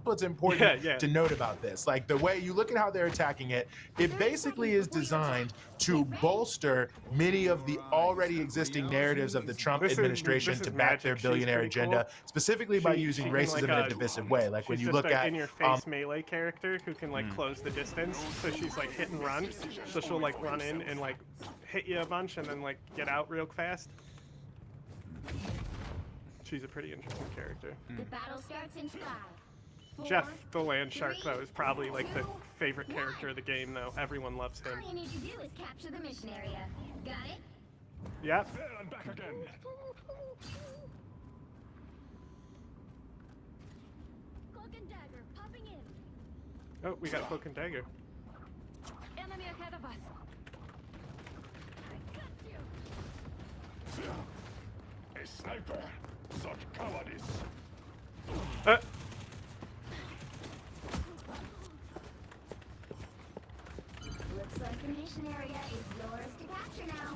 what's important to note about this. Like, the way you look at how they're attacking it, it basically is designed to bolster many of the already existing narratives of the Trump administration to back their billionaire agenda, specifically by using racism in a divisive way. Like when you look at in-your-face melee character who can like close the distance, so she's like hit and run, so she'll like run in and like hit you a bunch and then like get out real fast. She's a pretty interesting character. The battle starts in 5. Jeff the Land Shark, though, is probably like the favorite character of the game, though. Everyone loves him. All you need to do is capture the mission area. Got it? Yep. I'm back again. Cloak and dagger popping in. Oh, we got Cloak and Dagger. Enemy ahead of us. I got you. A sniper. Such cowardice. Looks like the mission area is yours to capture now.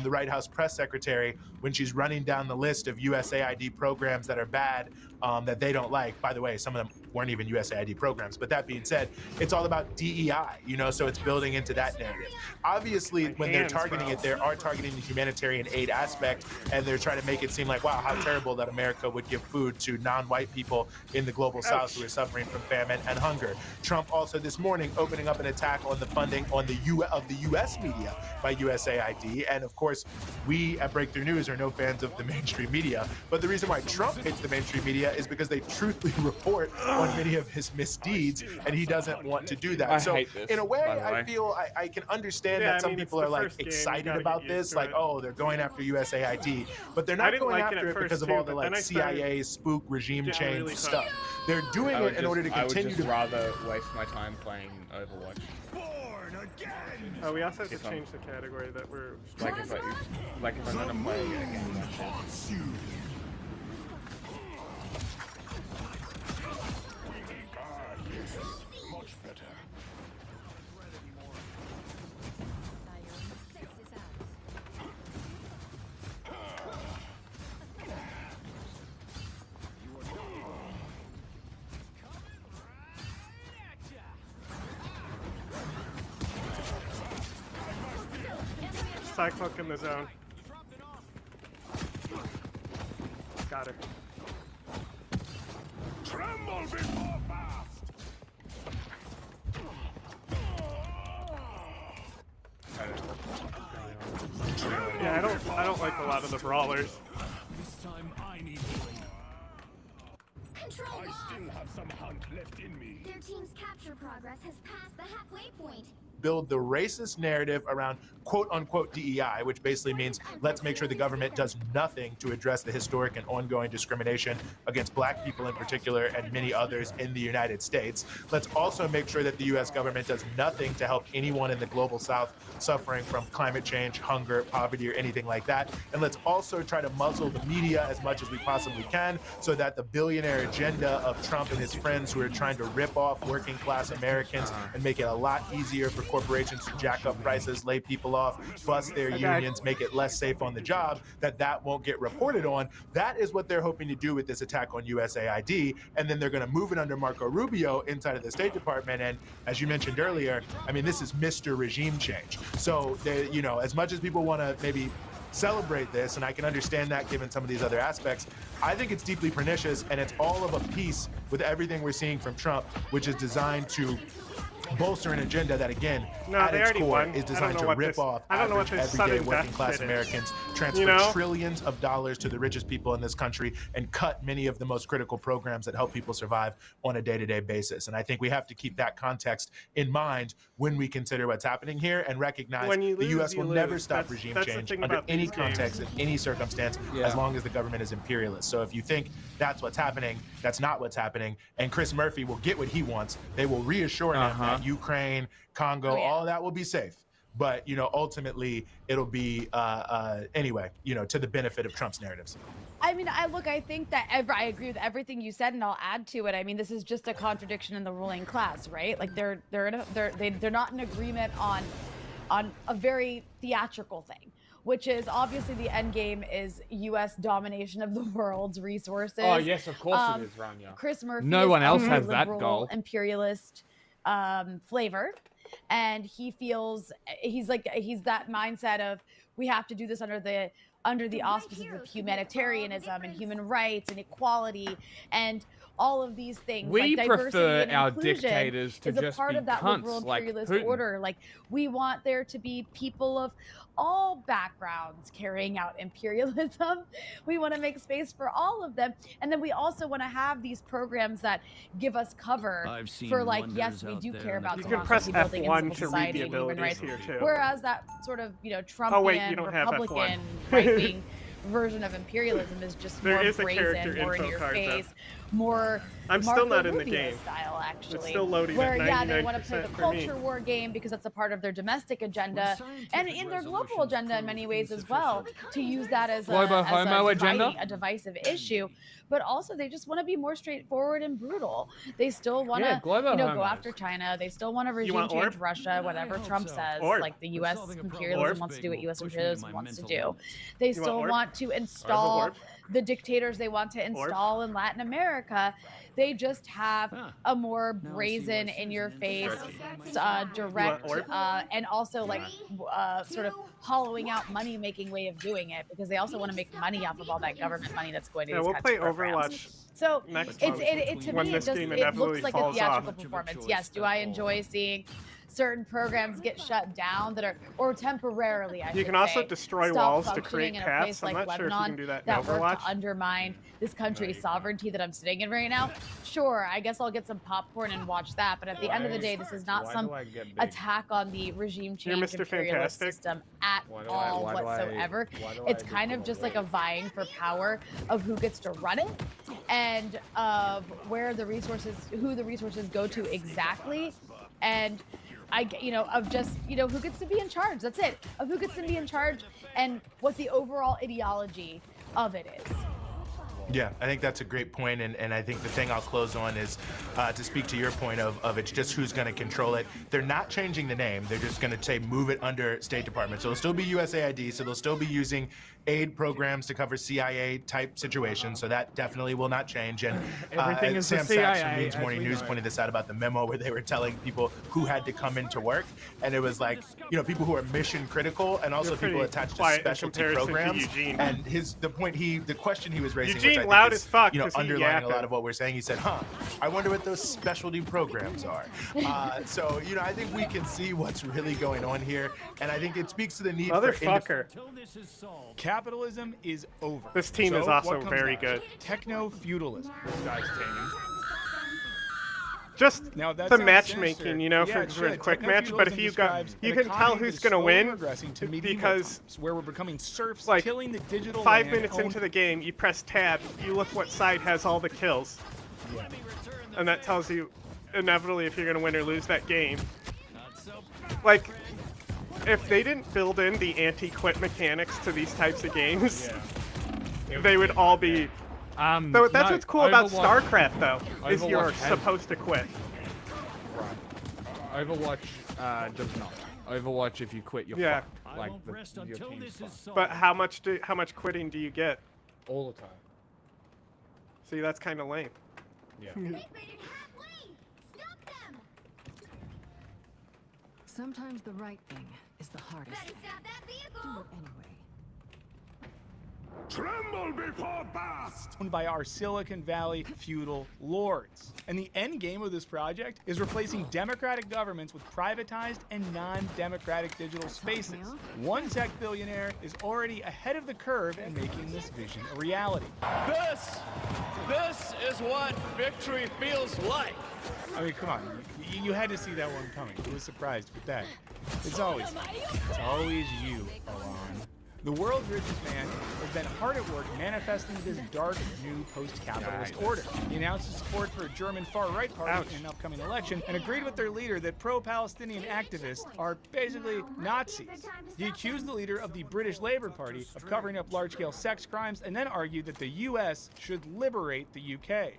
the White House press secretary when she's running down the list of USAID programs that are bad, that they don't like. By the way, some of them weren't even USAID programs. But that being said, it's all about DEI, you know, so it's building into that narrative. Obviously, when they're targeting it, they are targeting the humanitarian aid aspect, and they're trying to make it seem like, wow, how terrible that America would give food to non-white people in the global South who are suffering from famine and hunger. Trump also this morning opening up an attack on the funding on the U.S. media by USAID. And of course, we at Breakthrough News are no fans of the mainstream media. But the reason why Trump hates the mainstream media is because they truthfully report on many of his misdeeds, and he doesn't want to do that. I So hate this, in a way, by the way. I feel I can understand that some people are like excited about this, like, oh, they're going after USAID, but they're not going after it because of all the like CIA spook regime change stuff. They're doing it in order to continue to. I would just rather waste my time playing Overwatch. Oh, we also have to change the category that we're. Like if I'm gonna play a game like that. Cycloak in the zone. Got her. Tremble before fast. Yeah, I don't like a lot of the brawlers. This time I need healing. I still have some hunt left in me. Their team's capture progress has passed the halfway point. Build the racist narrative around quote-unquote DEI, which basically means let's make sure the government does nothing to address the historic and ongoing discrimination against black people in particular and many others in the United States. Let's also make sure that the U.S. government does nothing to help anyone in the global South suffering from climate change, hunger, poverty, or anything like that. And let's also try to muzzle the media as much as we possibly can so that the billionaire agenda of Trump and his friends who are trying to rip off working class Americans and make it a lot easier for corporations to jack up prices, lay people off, bust their unions, make it less safe on the job, that won't get reported on. That is what they're hoping to do with this attack on USAID. And then they're going to move it under Marco Rubio inside of the State Department. And as you mentioned earlier, I mean, this is Mr. Regime Change. So, you know, as much as people want to maybe celebrate this, and I can understand that given some of these other aspects, I think it's deeply pernicious, and it's all of a piece with everything we're seeing from Trump, which is designed to bolster an agenda that, again, at its core is designed to rip off average, everyday working class Americans, transfer trillions of dollars to the richest people in this country, and cut many of the most critical programs that help people survive on a day-to-day basis. And I think we have to keep that context in mind when we consider what's happening here and recognize the U.S. will never stop regime change under any context, in any circumstance, as long as the government is imperialist. So if you think that's what's happening, that's not what's happening. And Chris Murphy will get what he wants. They will reassure him that Ukraine, Congo, all of that will be safe. But, you know, ultimately it'll be, anyway, you know, to the benefit of Trump's narratives. I mean, I think that I agree with everything you said, and I'll add to it. I mean, this is just a contradiction in the ruling class, right? Like they're not in agreement on a very theatrical thing, which is obviously the end game is U.S. domination of the world's resources. Oh yes, of course it is, Rania. Chris Murphy. No one else has liberal, that goal. Imperialist flavor, and he feels he's that mindset of we have to do this under the auspices of humanitarianism and human rights and equality and all of these things. We like prefer and our inclusion dictators to is a just part be of that cunts liberal like imperialist Putin. order. Like we want there to be people of all backgrounds carrying out imperialism. We want to make space for all of them, and then we also want to have these programs that give us cover for like, yes, we do care about democracy building and civil society and human rights. Whereas that sort of, you know, Trumpian Republican right-wing version of imperialism is just more brazen, more in your face, more I'm still Marco not in the Rubio game. style, actually. It's still loading where, at yeah, they want to play the 99% for me. culture war game because that's a part of their domestic agenda and in their global agenda in many ways as well, to use that as Global homo agenda? a divisive issue. But also, they just want to be more straightforward and brutal. They still want to, go homos. after China. They still want to regime want change orb? Russia, whatever Trump says. Orb. Like the U.S. imperialism Orb. wants to do what U.S. imperialism wants to do. They still orb? want to install orb? the dictators they want to install in Latin America. They just have a more brazen, in-your-face, direct, orb? and also like sort of hollowing out money-making way of doing it, because they also want to make money off of all that government money that's going to Yeah, these we'll kinds play of programs. Overwatch So next it month to when me this it just game it inevitably looks like a falls theatrical off. performance. Yes, do I enjoy seeing certain programs get shut down that are, or temporarily, I You should can also say, destroy stop walls to functioning create in a paths. place I'm like not sure if you Lebanon can do that in that work Overwatch. to undermine this country's sovereignty that I'm sitting in right now. Sure, I guess I'll get some popcorn and watch that, but at the end of the day, this is not some attack on the regime You're change Mr. imperialist Fantastic. system at all whatsoever. It's kind of just like a vying for power of who gets to run it and of where the resources, who the resources go to exactly, and of just, who gets to be in charge. That's it. Of who gets to be in charge and what the overall ideology of it is. Yeah, I think that's a great point, and I think the thing I'll close on is to speak to your point of it's just who's going to control it. They're not changing the name. They're just going to say move it under State Department. So it'll still be USAID, so they'll still be using aid programs to cover CIA-type situations, so that definitely will not change. And Everything is the Sam Sachs from CIA, Means as Morning we News know. pointed this out about the memo where they were telling people who had to come into work, and it was like, people who are mission critical and also You're people pretty attached to quiet in specialty comparison to programs. Eugene. And the question he was raising, Eugene which I think loud is, as fuck 'cause he underlining a yapping. lot of what we're saying. He said, I wonder what those specialty programs are. So, I think we can see what's really going on here, and I think it speaks to the need for Motherfucker. Capitalism is over. This team So is also what comes very next? good. Techno-feudalism. This guy's taming. Just Now, that the sounds matchmaking, sinister. you know, Yeah, for it a should. quick match. But if you Techno-feudalism you describes can an tell economy who's that's going to slowly win regressing to medieval because times, where we're becoming serfs, like tilling the digital 5 land minutes owned- into the game, you press tab, you look what side has all the kills, and that tells you inevitably if you're going to win or lose that game. Like, if they didn't build in the anti-quit mechanics to these types of games, they would all be. Though that's no, what's cool about Overwatch- StarCraft, though, is Overwatch you're has- supposed to quit. Right. Overwatch does not. Overwatch, if you quit, you're Yeah. fucked. Like, your team's fucked. But how much quitting do you get? All the time. See, that's kind of lame. Yeah. Sometimes the right thing is the hardest thing. Do it anyway. Tremble before Bast! owned by our Silicon Valley feudal lords. And the end game of this project is replacing democratic governments with privatized and non-democratic digital spaces. One tech billionaire is already ahead of the curve in making this vision a reality. This is what victory feels like. I mean, come on, you had to see that one coming. Who was surprised with that? It's always you, Alon. The world's richest man has been hard at work manifesting this dark new post-capitalist order. He announced his support for a German far-right party in an upcoming election and agreed with their leader that pro-Palestinian activists are basically Nazis. He accused the leader of the British Labour Party of covering up large-scale sex crimes and then argued that the US should liberate the UK.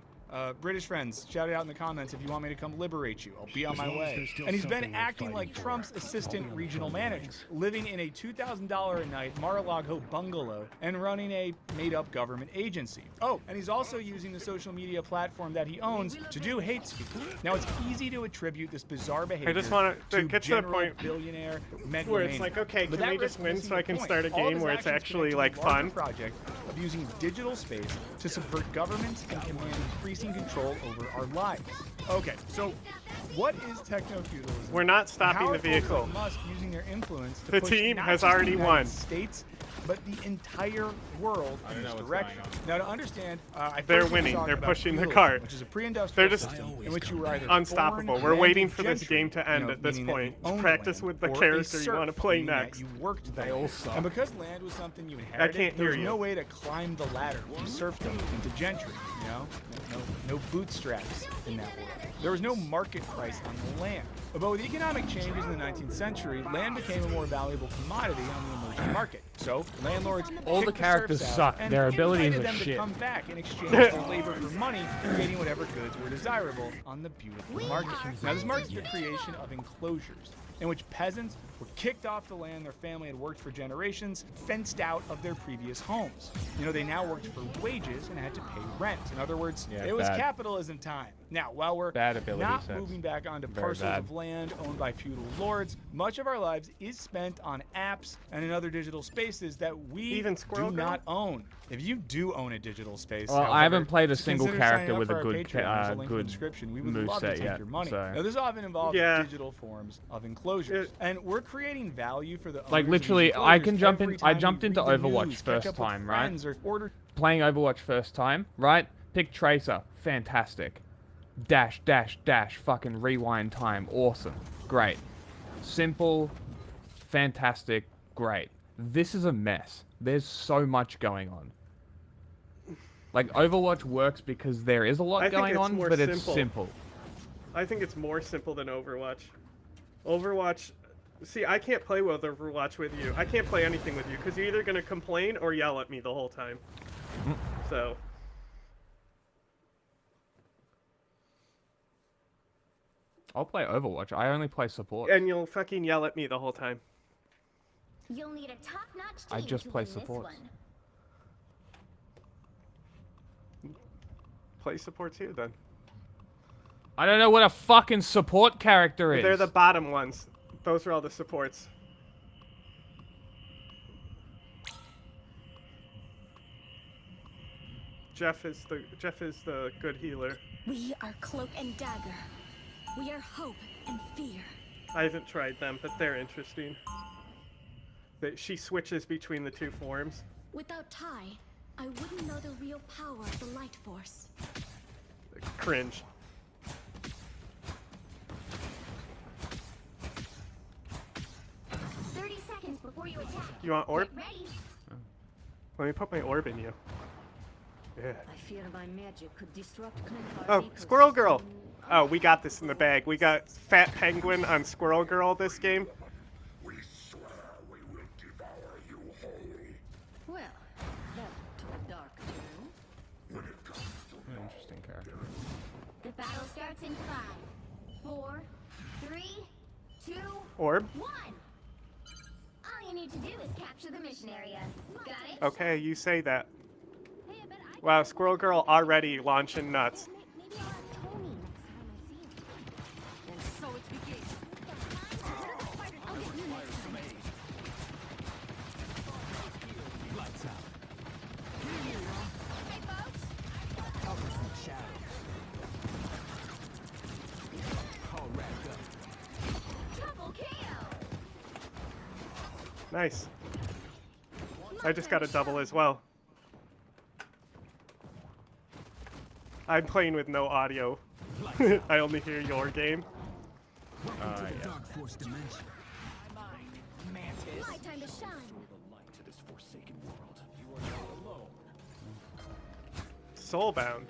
British friends, shout it out in the comments if you want me to come liberate you. I'll be on my way. And he's been acting like Trump's assistant regional manager, living in a $2,000 a night Mar-a-Lago bungalow and running a made-up government agency. Oh, and he's also using the social media platform that he owns to do hate speech. Now, it's easy to attribute this bizarre behavior I just want to get to the general point billionaire where it's like, okay, But can that we just risks win missing so I the can point. start a All of game his where it's actions actually connect to like a larger fun? project of using digital space to subvert governments and command increasing control over our lives. Okay, so what is techno-feudalism? We're not stopping How the are folks vehicle. like Musk using their influence to The push team not has just the already United won. States, but the entire world in this direction. Now, to understand, I They're first was winning. talking They're about pushing the feudalism, cart. which is a pre-industrial They're just system in which you were either unstoppable. born, We're waiting landed for this gentry, game to end you know, at this meaning that point. you owned Practice land, with the or a character you serf, want to play meaning that next. You worked the They all land. suck. And because land was something you inherited, can't there was hear you. no way to climb the ladder from serfdom into gentry. You know, no bootstraps in that world. There was no market price on the land. But with economic changes in the 19th century, land became a more valuable commodity on the emerging market. So landlords All the kicked characters serfs out suck. and Their abilities invited are them shit. to come back and exchange their labor for money, creating whatever goods were desirable on the beautiful market. Now this marks the creation of enclosures, in which peasants were kicked off the land their family had worked for generations, fenced out of their previous homes. You know, they now worked for wages and had to pay rent. In other words, it was bad. capitalism time. Now, while we're Bad ability not sets. moving back onto Very parcels bad. of land owned by feudal lords, much of our lives is spent on apps and in other digital spaces that we Even do Squirrel Girl? not own. If you do own a digital space, Well, I however, haven't played a single consider signing character up with for a our good Patreon. There's a link in the good description. We would love to moveset take yet, your money. so- Now, this often involves Yeah. digital forms of enclosures, and we're creating value for the Like owners of these literally, I enclosures can jump every in. I time jumped we into read the Overwatch news, catch first up with time, right? friends, or order Playing Overwatch first time, right? Pick Tracer, fantastic. Dash, dash, dash, fucking rewind time, awesome, great. Simple, fantastic, great. This is a mess. There's so much going on. Like, Overwatch works because there is a lot I think going it's on, more but it's simple. simple. I think it's more simple than Overwatch. Overwatch... See, I can't play with Overwatch with you. I can't play anything with you, because you're either going to complain or yell at me the whole time. So... I'll play Overwatch. I only play support. And you'll fucking yell at me the whole time. You'll need a top-notch I team just to play win this support. one. Play support too, then. I don't know what a fucking support character is. They're the bottom ones. Those are all the supports. Jeff is the good healer. We are Cloak and Dagger. We are hope and fear. I haven't tried them, but they're interesting. She switches between the two forms. Without Ty, I wouldn't know the real power of the Light Force. Cringe. Before you attack. You want orb? Get ready. Let me put my orb in you. Yeah. I fear my magic could disrupt Klinkar's Oh, Squirrel Girl! Oh, we got this in the bag. We got Fat Penguin on Squirrel Girl this game. Well, that took a dark turn. Interesting character. The battle starts in 5, 4, 3, 2, Orb? 1. All you need to do is capture the mission area. Got it? Okay, you say that. Wow, Squirrel Girl already launching nuts. And so it begins. Lights out. Hey, folks. Out from the shadows. All wrapped up. Double kill. Nice. I just got a double as well. I'm playing with no audio. I only hear your game. Welcome to the yeah. Dark Force dimension. My time to shine. Light to this forsaken world. You are not alone. Soulbound.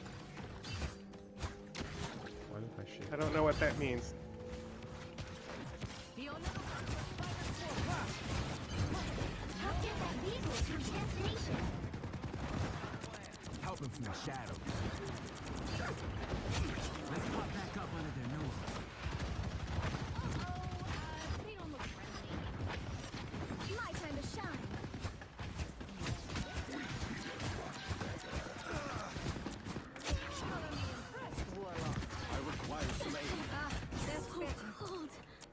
Why did I shoot? I don't know what that means. Help get that vehicle to its destination. Help him from the shadows. Let's pop back up under their noses. They don't look friendly. My time to shine. I require some aid. That's cold.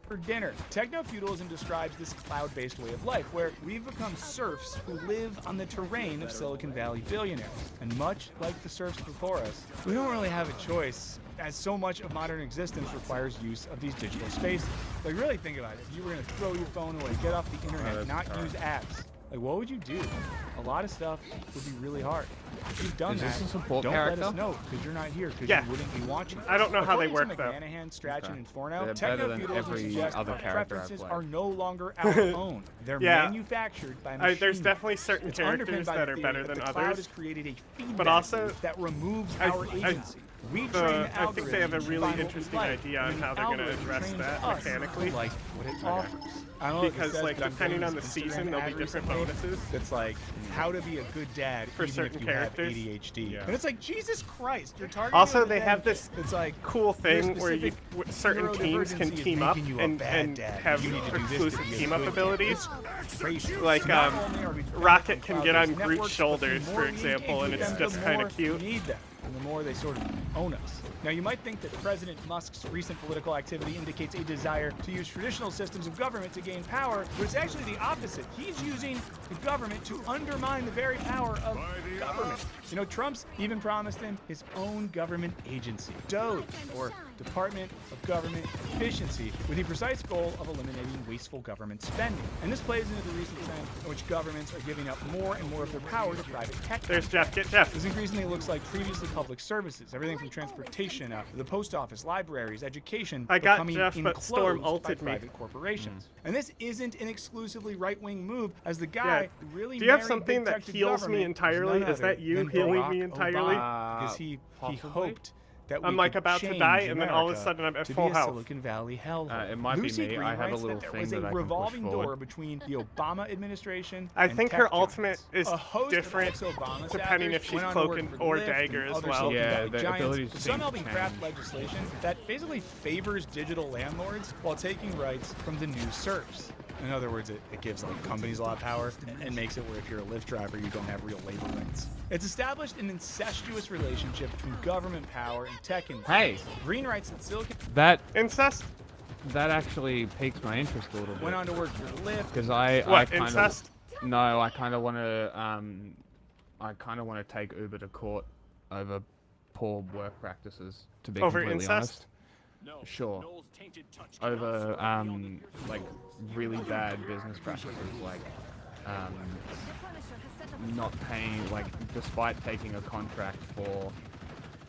For dinner, techno-feudalism describes this cloud-based way of life where we've become serfs who live on the terrain of Silicon Valley billionaires. And much like the serfs before us, we don't really have a choice, as so much of modern existence requires use of these digital spaces. Like, really think about it. If you were going to throw your phone away, get off the internet, that's not hard. use apps, Like, what would you do? A lot of stuff would be really hard. If you've done Is that, this a support don't character? let us know, because you're not here, because Yeah. you wouldn't be watching. I don't know how they According work, to though. McManahan, Strachan, Okay. and Forno, They're better than techno-feudalism every suggests other that character I've preferences played. are no longer our own. They're Yeah. manufactured by machines. There's definitely certain It's underpinned characters by that the are theory better that than the cloud others. has created a feedback But also, loop that removes I- our I- agency. We the- train I think they have a algorithms to really find what we interesting like, idea on and how the they're gonna algorithm address trains that us mechanically. to like what it offers. I don't know if it Because, says, like, but I'm depending getting on the this season, Instagram there'll be ad different recently bonuses. That's like how to be a good dad For even certain if you characters. have ADHD. Yeah. And it's like, Jesus Christ, you're targeting. Also, them they then. have this It's like cool your thing where specific certain teams can neurodivergency is team up making you a and bad dad. have You need to do this to exclusive be a team up good dad. abilities. It's crazy. Like, Not only are we dependent Rocket on can get on cloud-based Groot's networks, shoulders, but the for more we example, and engage it's with just them, kind the of more cute. we need them, and the more they sort of own us. Now, you might think that President Musk's recent political activity indicates a desire to use traditional systems of government to gain power, but it's actually the opposite. He's using the government to undermine the very power of government. You know, Trump's even promised him his own government agency, DOGE, or Department of Government Efficiency, with the precise goal of eliminating wasteful government spending. And this plays into the recent trend in which governments are giving up more and more of their power to private tech. There's Jeff. Get Jeff. This increasingly looks like previously public services, everything from transportation up to the post office, libraries, education, I got becoming Jeff, but Storm enclosed by ulted me. private corporations. And this isn't an exclusively right-wing move, as the guy who really Do you have married something big that tech to heals me government entirely? none Is that other you than healing Barack me entirely? Obama, because he hoped that we I'm like could about to change die, and then all of a America sudden I'm at to full be a health. Silicon Valley hellhole. It might Lucy be me. Green I have a writes little that thing there was that I a can push revolving door forward. between the Obama administration I and think tech her giants. ultimate is A host of different ex-Obama depending staffers if she's went on to work cloaking for or Lyft dagger and as other well. Silicon Yeah, Valley the giants. abilities Some seem to helping craft change. legislation that basically favors digital landlords while taking rights from the new serfs. In other words, it gives like companies a lot of power and makes it where if you're a Lyft driver, you don't have real labor rights. It's established an incestuous relationship between government power and tech industry. Hey. Green writes that Silicon That incest. That actually piques my interest a little bit. went on to work for Lyft. Because I What, kind incest? of no, I kind of want to take Uber to court over poor work practices. To be Over completely incest? honest, sure. Over like really bad business practices, like not paying, like despite taking a contract for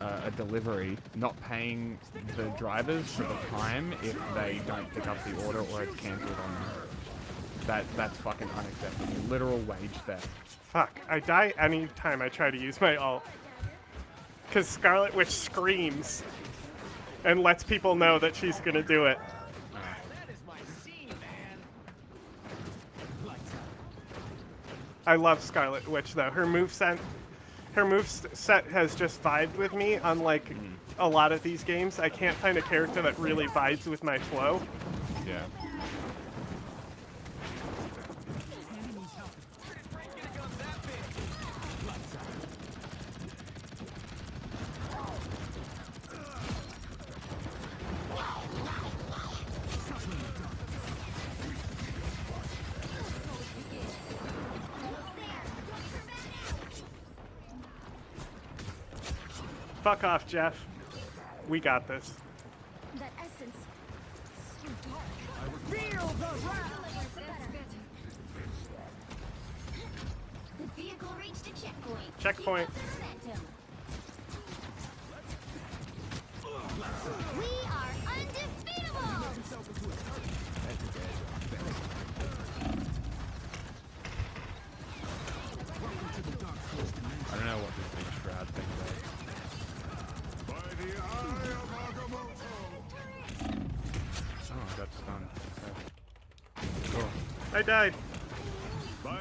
a delivery, not paying the drivers for the time if they don't pick up the order or it's cancelled on them. That's fucking unacceptable. Literal wage theft. Fuck, I die any time I try to use my ult. Because Scarlet Witch screams and lets people know that she's gonna do it. I love Scarlet Witch though. Her moveset has just vibed with me, unlike a lot of these games. I can't find a character that really vibes with my flow. Yeah. Fuck off, Jeff. We got this. That essence. So dark. Feel the wrath. The vehicle reached a checkpoint. Checkpoint. We are undefeatable. I don't know what this big shroud thing does. Oh, I got stunned. Okay. Cool. I died.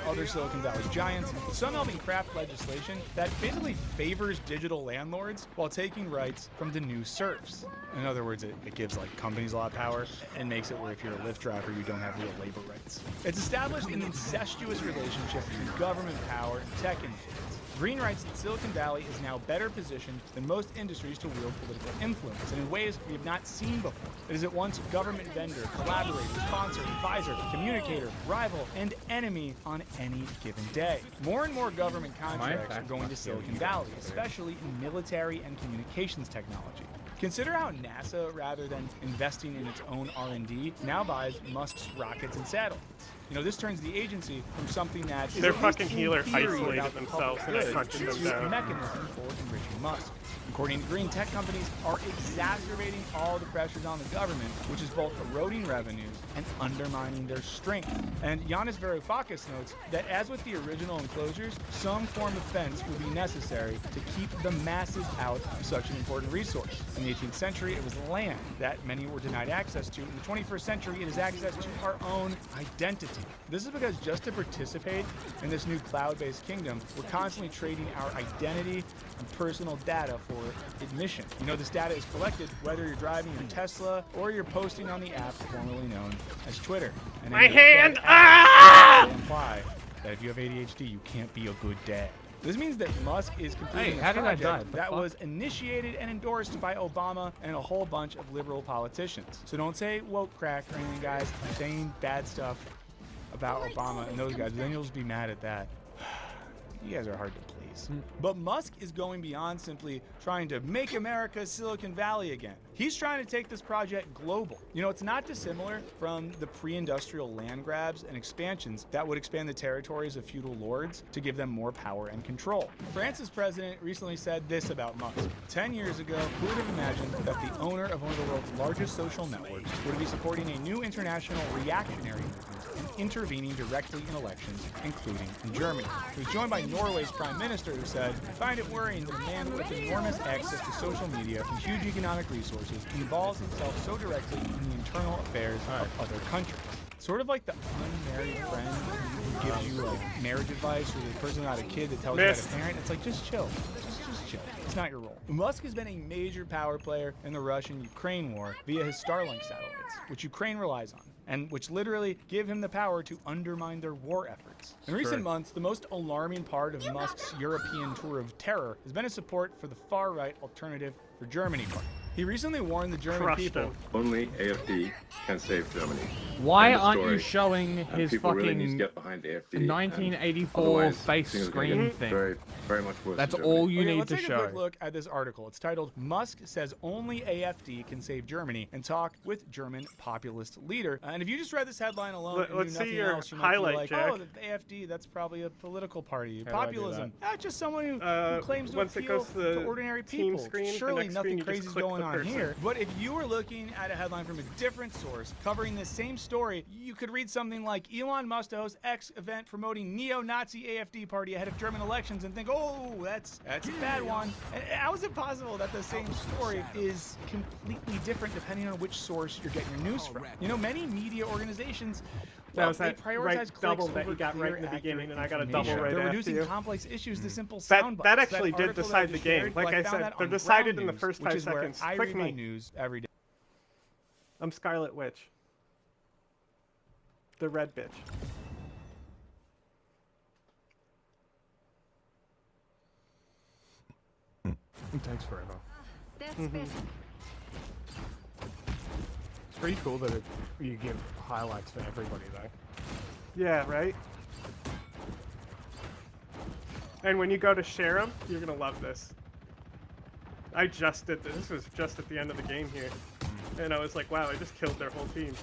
Other Silicon Valley giants, some helping craft legislation that basically favors digital landlords while taking rights from the new serfs. In other words, it gives like companies a lot of power and makes it where if you're a Lyft driver, you don't have real labor rights. It's established an incestuous relationship between government power and tech influence. Green writes that Silicon Valley is now better positioned than most industries to wield political influence, and in ways we have not seen before. It is at once government vendor, collaborator, sponsor, advisor, communicator, rival, and enemy on any given day. More and more government contracts are going to Silicon Valley, especially in military and communications technology. Consider how NASA, rather than investing in its own R&D, now buys Musk's rockets and satellites. You know, this turns the agency from something that is Their at least fucking in healer theory isolated about the themselves public and I good hunted them to a down. mechanism for enriching Musk. According to Green, tech companies are exacerbating all the pressures on the government, which is both eroding revenues and undermining their strength. And Yanis Varoufakis notes that as with the original enclosures, some form of fence will be necessary to keep the masses out of such an important resource. In the 18th century, it was land that many were denied access to. In the 21st century, it is access to our own identity. This is because just to participate in this new cloud-based kingdom, we're constantly trading our identity and personal data for admission. You know, this data is collected whether you're driving your Tesla or you're posting on the app formerly known as Twitter. And My hand! Ah! They imply that if you have ADHD, you can't be a good dad. This means that Musk is completing Hey, how a did I die? project The that fuck? was initiated and endorsed by Obama and a whole bunch of liberal politicians. So don't say woke crack or anything, guys. I'm saying bad stuff about Obama and those guys. Then you'll just be mad at that. You guys are hard to please. But Musk is going beyond simply trying to make America Silicon Valley again. He's trying to take this project global. You know, it's not dissimilar from the pre-industrial land grabs and expansions that would expand the territories of feudal lords to give them more power and control. France's president recently said this about Musk. 10 years ago, who would have imagined that the owner of one of the world's largest social networks would be supporting a new international reactionary movement and intervening directly in elections, including in Germany. He was joined by Norway's prime minister who said, "I find it worrying that a man with enormous access to social media and huge economic resources involves himself so directly in the internal affairs of other countries." Sort of like the unmarried friend who gives you like marriage advice, or the person without a kid that tells you how to parent. It's like, just chill. Just chill. It's not your role. Musk has been a major power player in the Russian-Ukraine war via his Starlink satellites, which Ukraine relies on, and which literally give him the power to undermine their war efforts. In recent months, the most alarming part of Musk's European tour of terror has been his support for the far-right Alternative for Germany party. He recently warned the German people. Only AFD can save Germany. Why End of aren't you story. showing And his people really need to fucking get behind AFD, 1984 otherwise face things are gonna screen get thing? Very, very much worse. That's in Germany. all you need Let's to take show. a quick look at this article. It's titled "Musk Says Only AFD Can Save Germany" and talk with German populist leader. And if you just read this headline alone and Let's do see nothing your else, you might highlight, be like, Jack. "Oh, the AFD, that's probably a political party." How do I do Populism, that? not just someone who claims to once it appeal goes to the ordinary team people. screen, the Surely next nothing screen, you just crazy is click going the on person. here. But if you were looking at a headline from a different source covering the same story, you could read something like Elon Musk to host X event promoting neo-Nazi AFD party ahead of German elections and think, oh, that's a bad one. And how is it possible that the same story is completely different depending on which source you're getting your news from? You know, many media organizations, well, was they that prioritize right clicks double that over you got clear, right in the beginning, accurate and I got a information. double right They're after reducing you. complex issues to simple That sound bites. that actually did article decide I the just game. shared, Like I found said, that they're on decided Ground in the News, first which 5 is where seconds. I Click read me. my news every day. I'm Scarlet Witch. The red bitch. It takes forever. That's Mhm. better. It's pretty cool that you give highlights for everybody, though. Yeah, right? And when you go to share them, you're gonna love this. I just did this. This was just at the end of the game here. And I was like, wow, I just killed their whole team.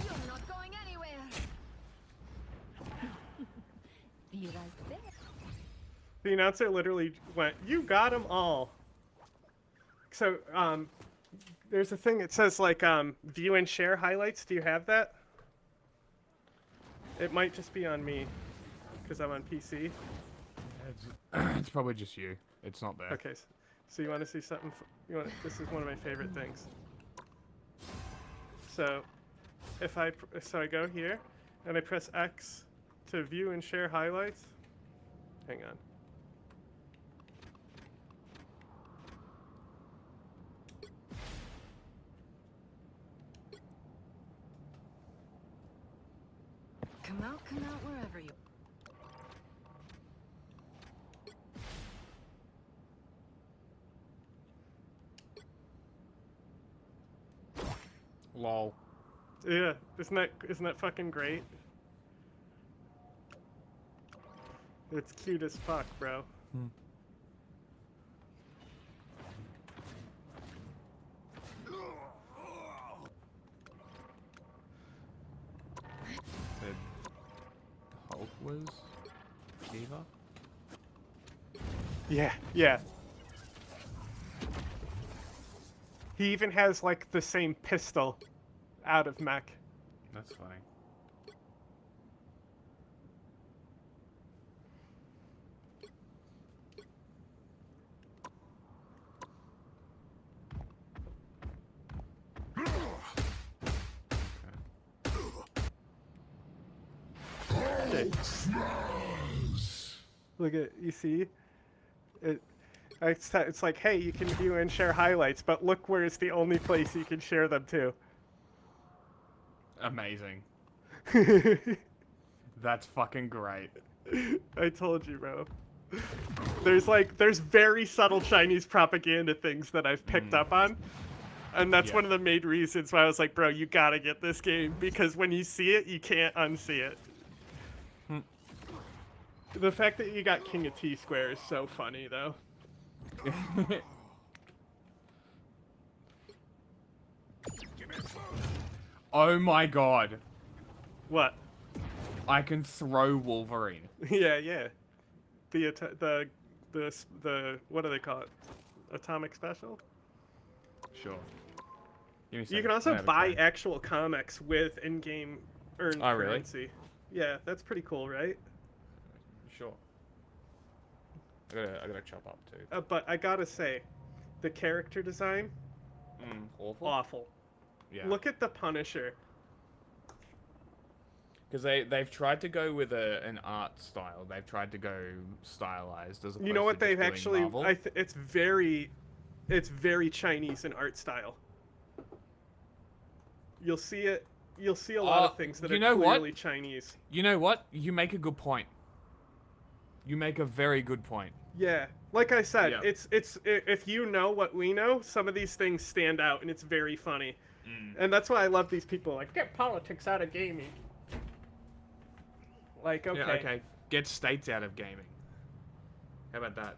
You're not going anywhere. Be right there. The announcer literally went, "You got them all." So, there's a thing that says like view and share highlights. Do you have that? It might just be on me, because I'm on PC. It's probably just you. It's not there. Okay, so you want to see something? This is one of my favorite things. So, if I go here, and I press X to view and share highlights. Hang on. Come out wherever you. Lol. Yeah, isn't that fucking great? It's cute as fuck, bro. Kiva? Yeah, yeah. He even has like the same pistol out of mech. That's funny. Look at, you see? It's like, hey, you can view and share highlights, but look where it's the only place you can share them to. Amazing. That's fucking great. I told you, bro. There's very subtle Chinese propaganda things that I've picked up on. And that's one of the main reasons why I was like, bro, you gotta get this game, because when you see it, you can't unsee it. The fact that you got King of T-Square is so funny, though. Oh my god. What? I can throw Wolverine. Yeah, yeah. The what do they call it? Atomic Special? Sure. You can also buy actual comics with in-game earned currency. Yeah, that's pretty cool, right? Sure. I gotta chop up too. But I gotta say, the character design, awful. Awful. Yeah. Look at the Punisher. Because they've tried to go with an art style. They've tried to go stylized as opposed You know what to just they've doing actually? Marvel. It's very Chinese in art style. You'll see it. You'll see a lot of things that are clearly Chinese. You know what? You make a good point. You make a very good point. Yeah, like I said, it's if you know what we know, some of these things stand out, and it's very funny. And that's why I love these people. Like, get politics out of gaming. Like, okay. Yeah, okay. Get states out of gaming. How about that?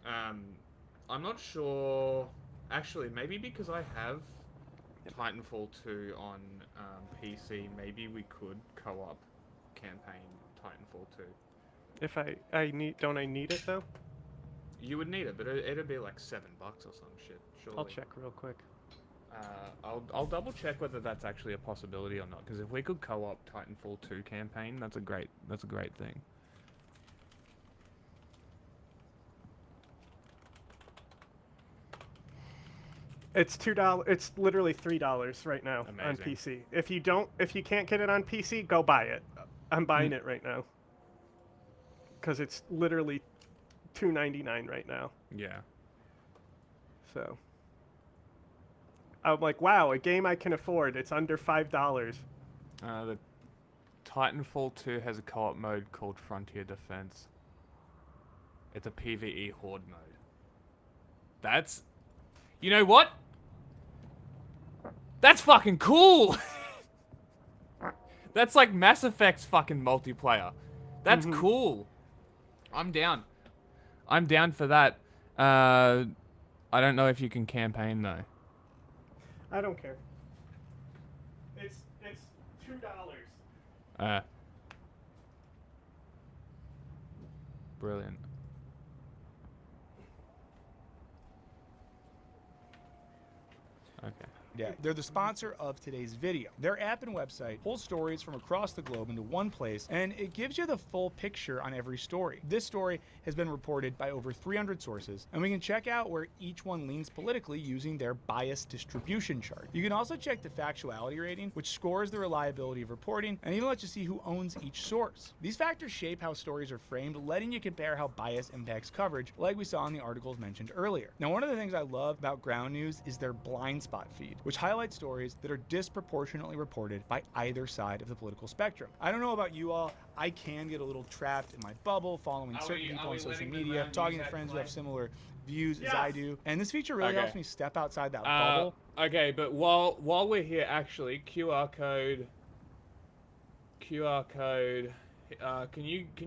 I'm not sure. Actually, maybe because I have Titanfall 2 on PC, maybe we could co-op campaign Titanfall 2. If I don't I need it though? You would need it, but it'd be like $7 or some shit. Surely. I'll check real quick. I'll double check whether that's actually a possibility or not. Because if we could co-op Titanfall 2 campaign, that's a great thing. It's $2. It's literally $3 right now on Amazing. PC. If you can't get it on PC, go buy it. I'm buying it right now. Because it's literally $2.99 right now. Yeah. So I'm like, wow, a game I can afford. It's under $5. The Titanfall 2 has a co-op mode called Frontier Defense. It's a PvE horde mode. That's... You know what? That's fucking cool! That's like Mass Effect's fucking multiplayer. That's cool. I'm down. I'm down for that. I don't know if you can campaign though. I don't care. It's $2. Brilliant. Okay. Yeah, they're the sponsor of today's video. Their app and website pull stories from across the globe into one place, and it gives you the full picture on every story. This story has been reported by over 300 sources, and we can check out where each one leans politically using their bias distribution chart. You can also check the factuality rating, which scores the reliability of reporting, and even lets you see who owns each source. These factors shape how stories are framed, letting you compare how bias impacts coverage, like we saw in the articles mentioned earlier. Now, one of the things I love about Ground News is their blind spot feed, which highlights stories that are disproportionately reported by either side of the political spectrum. I don't know about you all, I can get a little trapped in my bubble, following certain people on social media, talking to friends who have similar views as I do, and this feature really helps me step outside that bubble. Okay, but while we're here, actually, QR code. Can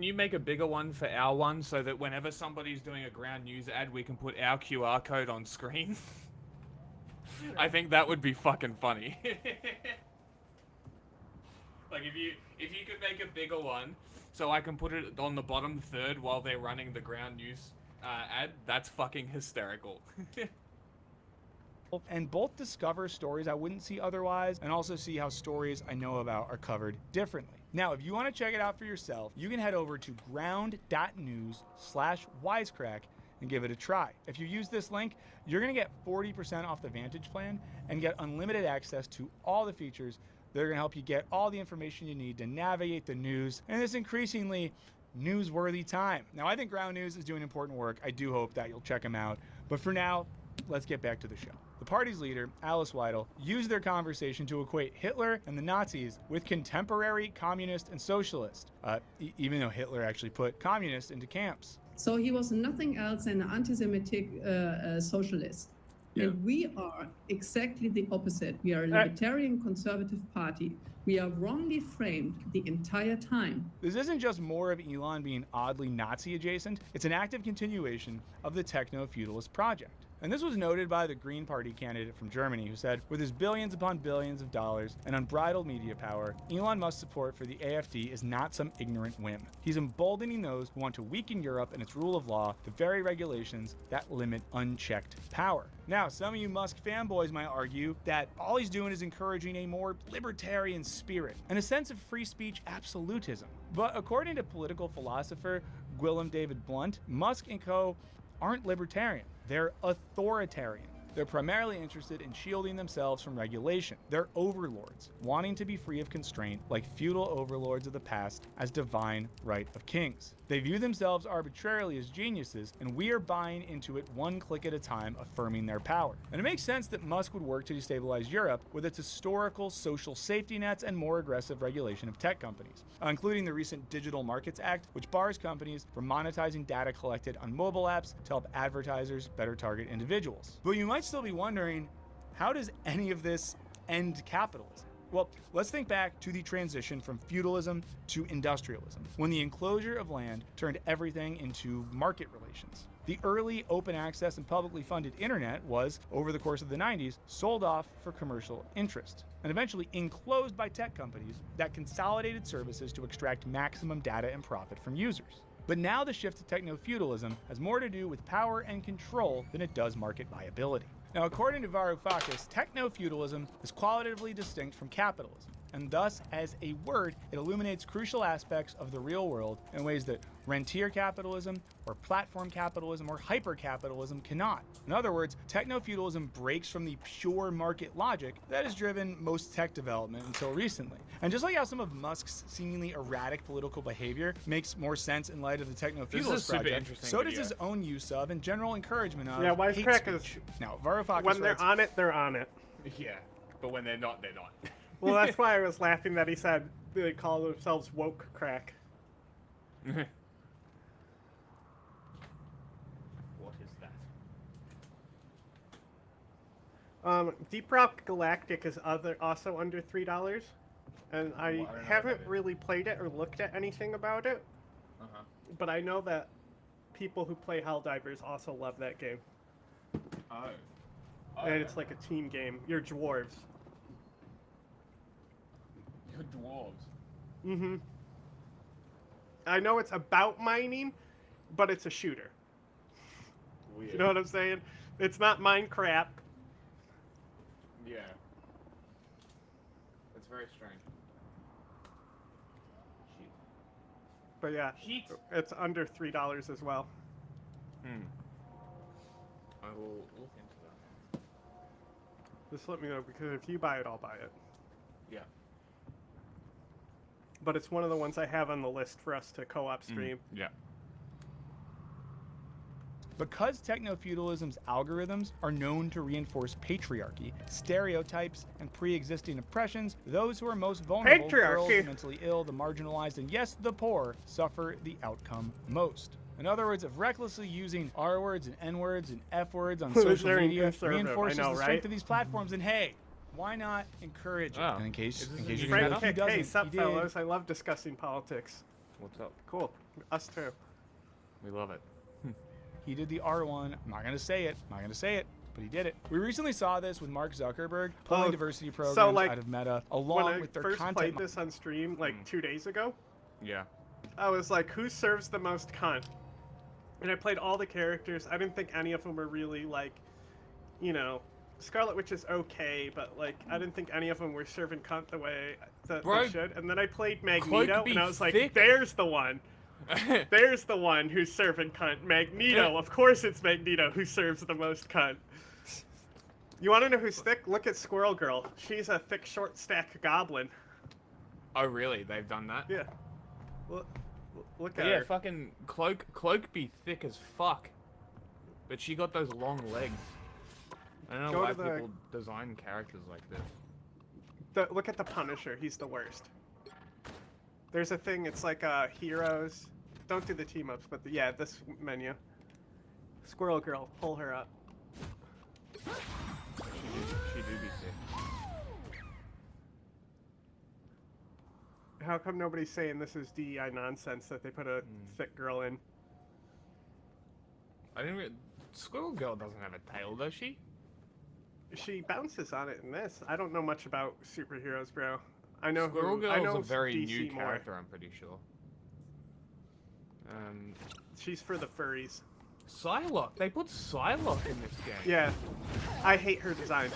you make a bigger one for our one so that whenever somebody's doing a Ground News ad, we can put our QR code on screen? I think that would be fucking funny. Like if you could make a bigger one, so I can put it on the bottom third while they're running the ground news ad, that's fucking hysterical. And both discover stories I wouldn't see otherwise, and also see how stories I know about are covered differently. Now, if you want to check it out for yourself, you can head over to ground.news/wisecrack and give it a try. If you use this link, you're going to get 40% off the Vantage plan and get unlimited access to all the features that are going to help you get all the information you need to navigate the news in this increasingly newsworthy time. Now, I think Ground News is doing important work. I do hope that you'll check them out. But for now, let's get back to the show. The party's leader, Alice Weidel, used their conversation to equate Hitler and the Nazis with contemporary communist and socialist, even though Hitler actually put communists into camps. So he was nothing else than an anti-Semitic socialist. Yeah. And we are exactly the opposite. We are a libertarian conservative party. We are wrongly framed the entire time. This isn't just more of Elon being oddly Nazi adjacent, it's an active continuation of the techno-feudalist project. And this was noted by the Green Party candidate from Germany, who said, with his billions upon billions of dollars and unbridled media power, Elon Musk's support for the AfD is not some ignorant whim. He's emboldening those who want to weaken Europe and its rule of law, the very regulations that limit unchecked power. Now, some of you Musk fanboys might argue that all he's doing is encouraging a more libertarian spirit and a sense of free speech absolutism. But according to political philosopher Gwilym David Blunt, Musk and co. aren't libertarian. They're authoritarian. They're primarily interested in shielding themselves from regulation. They're overlords, wanting to be free of constraint like feudal overlords of the past as divine right of kings. They view themselves arbitrarily as geniuses, and we are buying into it one click at a time, affirming their power. And it makes sense that Musk would work to destabilize Europe with its historical social safety nets and more aggressive regulation of tech companies, including the recent Digital Markets Act, which bars companies from monetizing data collected on mobile apps to help advertisers better target individuals. But you might still be wondering, how does any of this end capitalism? Well, let's think back to the transition from feudalism to industrialism, when the enclosure of land turned everything into market relations. The early open access and publicly funded internet was, over the course of the 90s, sold off for commercial interest, and eventually enclosed by tech companies that consolidated services to extract maximum data and profit from users. But now the shift to techno-feudalism has more to do with power and control than it does market viability. Now, according to Varoufakis, techno-feudalism is qualitatively distinct from capitalism, and thus, as a word, it illuminates crucial aspects of the real world in ways that rentier capitalism or platform capitalism or hyper-capitalism cannot. In other words, techno-feudalism breaks from the pure market logic that has driven most tech development until recently. And just like how some of Musk's seemingly erratic political behavior makes more sense in light of the techno-feudalist project, so does his own use of and general encouragement of hate speech. Now, Varoufakis when they're writes, on it, they're on it. Yeah, but when they're not, they're not. Well, that's why I was laughing that he said they call themselves woke crack. What is that? Deep Rock Galactic is also under $3, and I haven't really played it or looked at anything about it. But I know that people who play Helldivers also love that game. And it's like a team game. You're dwarves. You're dwarves. Mm-hmm. I know it's about mining, but it's a shooter. Weird. You know what I'm saying? It's not Minecraft. Yeah. That's very strange. But yeah, it's under $3 as well. I will look into that. Just let me know, because if you buy it, I'll buy it. Yeah. But it's one of the ones I have on the list for us to co-op stream. Yeah. because techno-feudalism's algorithms are known to reinforce patriarchy, stereotypes, and pre-existing oppressions, those who are most vulnerable, girls, the mentally ill, the marginalized, and yes, the poor, suffer the outcome most. In other words, if recklessly using R words and N words and F words on social media reinforces the strength of these platforms, then hey, why not encourage it? And in case you Frank, hey, sup, fellas? I love discussing politics. What's up? Cool. Us too. We love it. He did the R one. I'm not gonna say it. but he did it. We recently saw this with Mark Zuckerberg pulling diversity programs so, like, out of Meta, when along I with their first content. played this on stream like 2 days ago, Yeah. I was like, who serves the most cunt? And I played all the characters. I didn't think any of them were really like, you know, Scarlet Witch is okay, but like I didn't think any of them were serving cunt the way that Bro, they should. And then I played Cloak Magneto, be and I was like, thick. there's the one. There's the one who's serving cunt. Magneto. Of course it's Magneto who serves the most cunt. You want to know who's thick? Look at Squirrel Girl. She's a thick, short stack goblin. Oh, really? They've done that? Yeah. Look at Yeah, her. fucking Cloak be thick as fuck. But she got those long legs. I don't know Go why to the- people design characters like this. Look at the Punisher. He's the worst. There's a thing. It's like heroes. Don't do the team ups, but yeah, this menu. Squirrel Girl, pull her up. She do be thick. How come nobody's saying this is DEI nonsense that they put a thick girl in? I didn't. Squirrel Girl doesn't have a tail, does she? She bounces on it in this. I don't know much about superheroes, bro. I know Squirrel who, Girl I is know a very DC new more. character, I'm pretty sure. She's for the furries. Psylocke. They put Psylocke in this game. Yeah, I hate her design.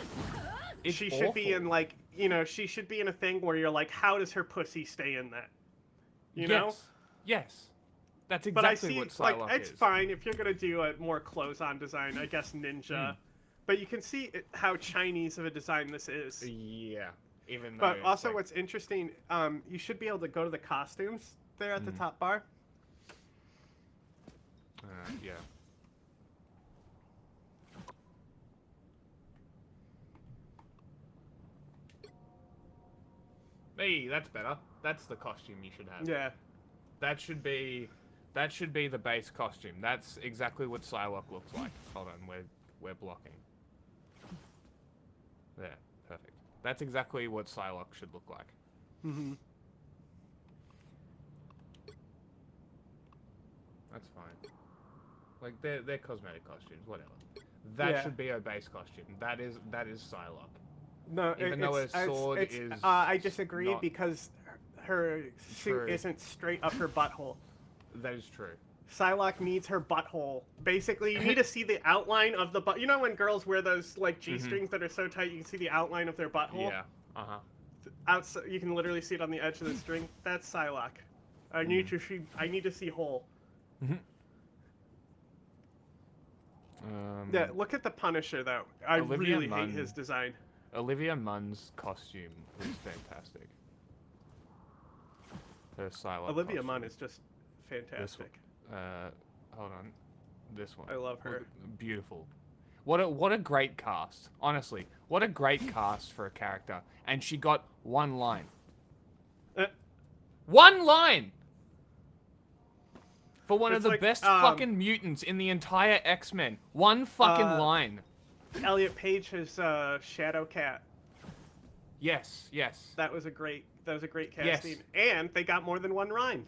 It's She should be awful. in like, you know, she should be in a thing where you're like, how does her pussy stay in that? You know? Yes. That's But I exactly see, what Psylocke like, it's is. fine if you're gonna do a more clothes-on design. I guess Ninja, but you can see how Chinese of a design this is. Yeah. Even though But it's also, like, what's interesting, you should be able to go to the costumes there at the top bar. yeah. Hey, that's better. That's the costume you should have. Yeah. That should be the base costume. That's exactly what Psylocke looks like. Hold on, we're blocking. There, perfect. That's exactly what Psylocke should look like. Mm-hmm. That's fine. Like they're cosmetic costumes, whatever. That Yeah. should be her base costume. That is Psylocke. No, Even though her sword is. I disagree not- because her suit True. isn't straight up her butthole. That is true. Psylocke needs her butthole. Basically, you need to see the outline of the butt. You know when girls wear those like G-strings that are so tight you can see the outline of their butthole? Yeah. Uh huh. Outside, you can literally see it on the edge of the string. That's Psylocke. I need to see. I need to see whole. Yeah, look at the Punisher though. I Olivia really Munn. hate his design. Olivia Munn's costume was fantastic. Her Psylocke. Olivia costume. Munn is just This fantastic. one. Hold on. This one. I love her. Look, beautiful. What a great cast. Honestly, what a great cast for a character. And she got one line. One line! For one of It's the like, best fucking mutants in the entire X-Men. One fucking line. Elliot Page's Shadow Cat. Yes, yes. That was a great Yes. casting. And they got more than one rhyme.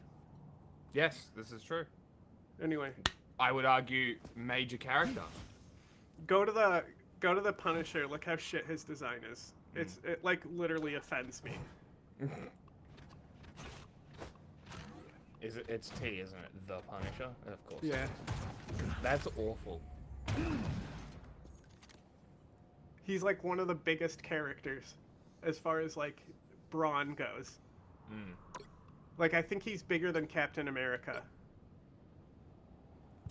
Yes, this is true. Anyway, I would argue major character. go to the Punisher. Look how shit his design is. It like literally offends me. It's T, isn't it? The Punisher? Of course. Yeah. That's awful. He's like one of the biggest characters as far as like brawn goes. Like I think he's bigger than Captain America.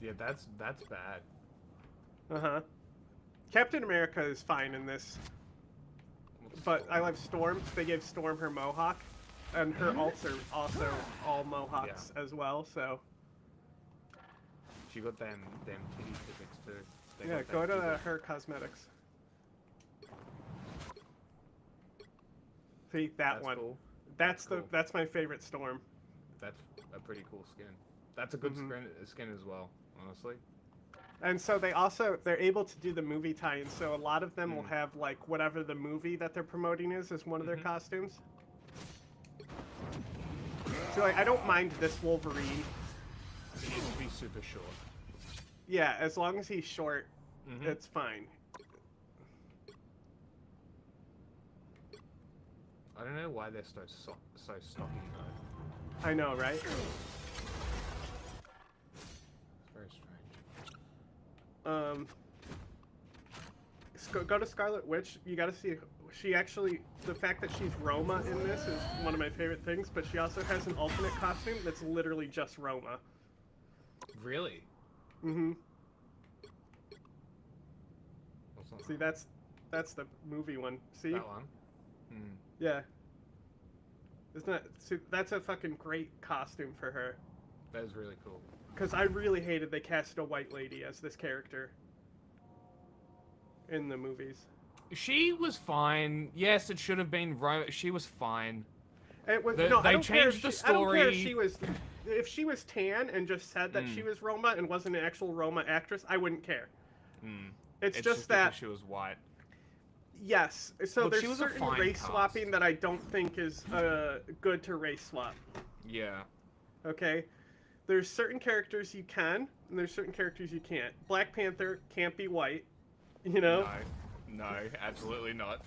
Yeah, that's bad. Uh-huh. Captain America is fine in this. But I love Storm. They gave Storm her mohawk. And her alts are also all mohawks as well, so... She got them titty tickets too. They Yeah, got go that to too. her cosmetics. See, that one. Cool. That's cool. that's my favorite Storm. That's a pretty cool skin. That's a good skin as well, honestly. And so they're able to do the movie tie-ins, so a lot of them will have like whatever the movie that they're promoting is one of their costumes. So like, I don't mind this Wolverine. He needs to be super short. Yeah, as long as he's short, it's fine. don't know why they're so stocky though. I know, right? It's very strange. Go to Scarlet Witch. You gotta see. She actually, the fact that she's Roma in this is one of my favorite things, but she also has an alternate costume that's literally just Roma. Really? Mm-hmm. What's that? See, that's the movie one. See? That one? Hmm. Yeah. Isn't that, see, that's a fucking great costume for her. That is really cool. Because I really hated they cast a white lady as this character in the movies. She was fine. Yes, it should have been she was fine. It was, they I don't care changed if the I don't care story. if she was tan and just said that she was Roma and wasn't an actual Roma actress, I wouldn't care. It's just that because she was white. Yes, so Look, she there's was a certain fine race cast. swapping that I don't think is good to race swap. Yeah. Okay? There's certain characters you can, and there's certain characters you can't. Black Panther can't be white, you know? No, absolutely not.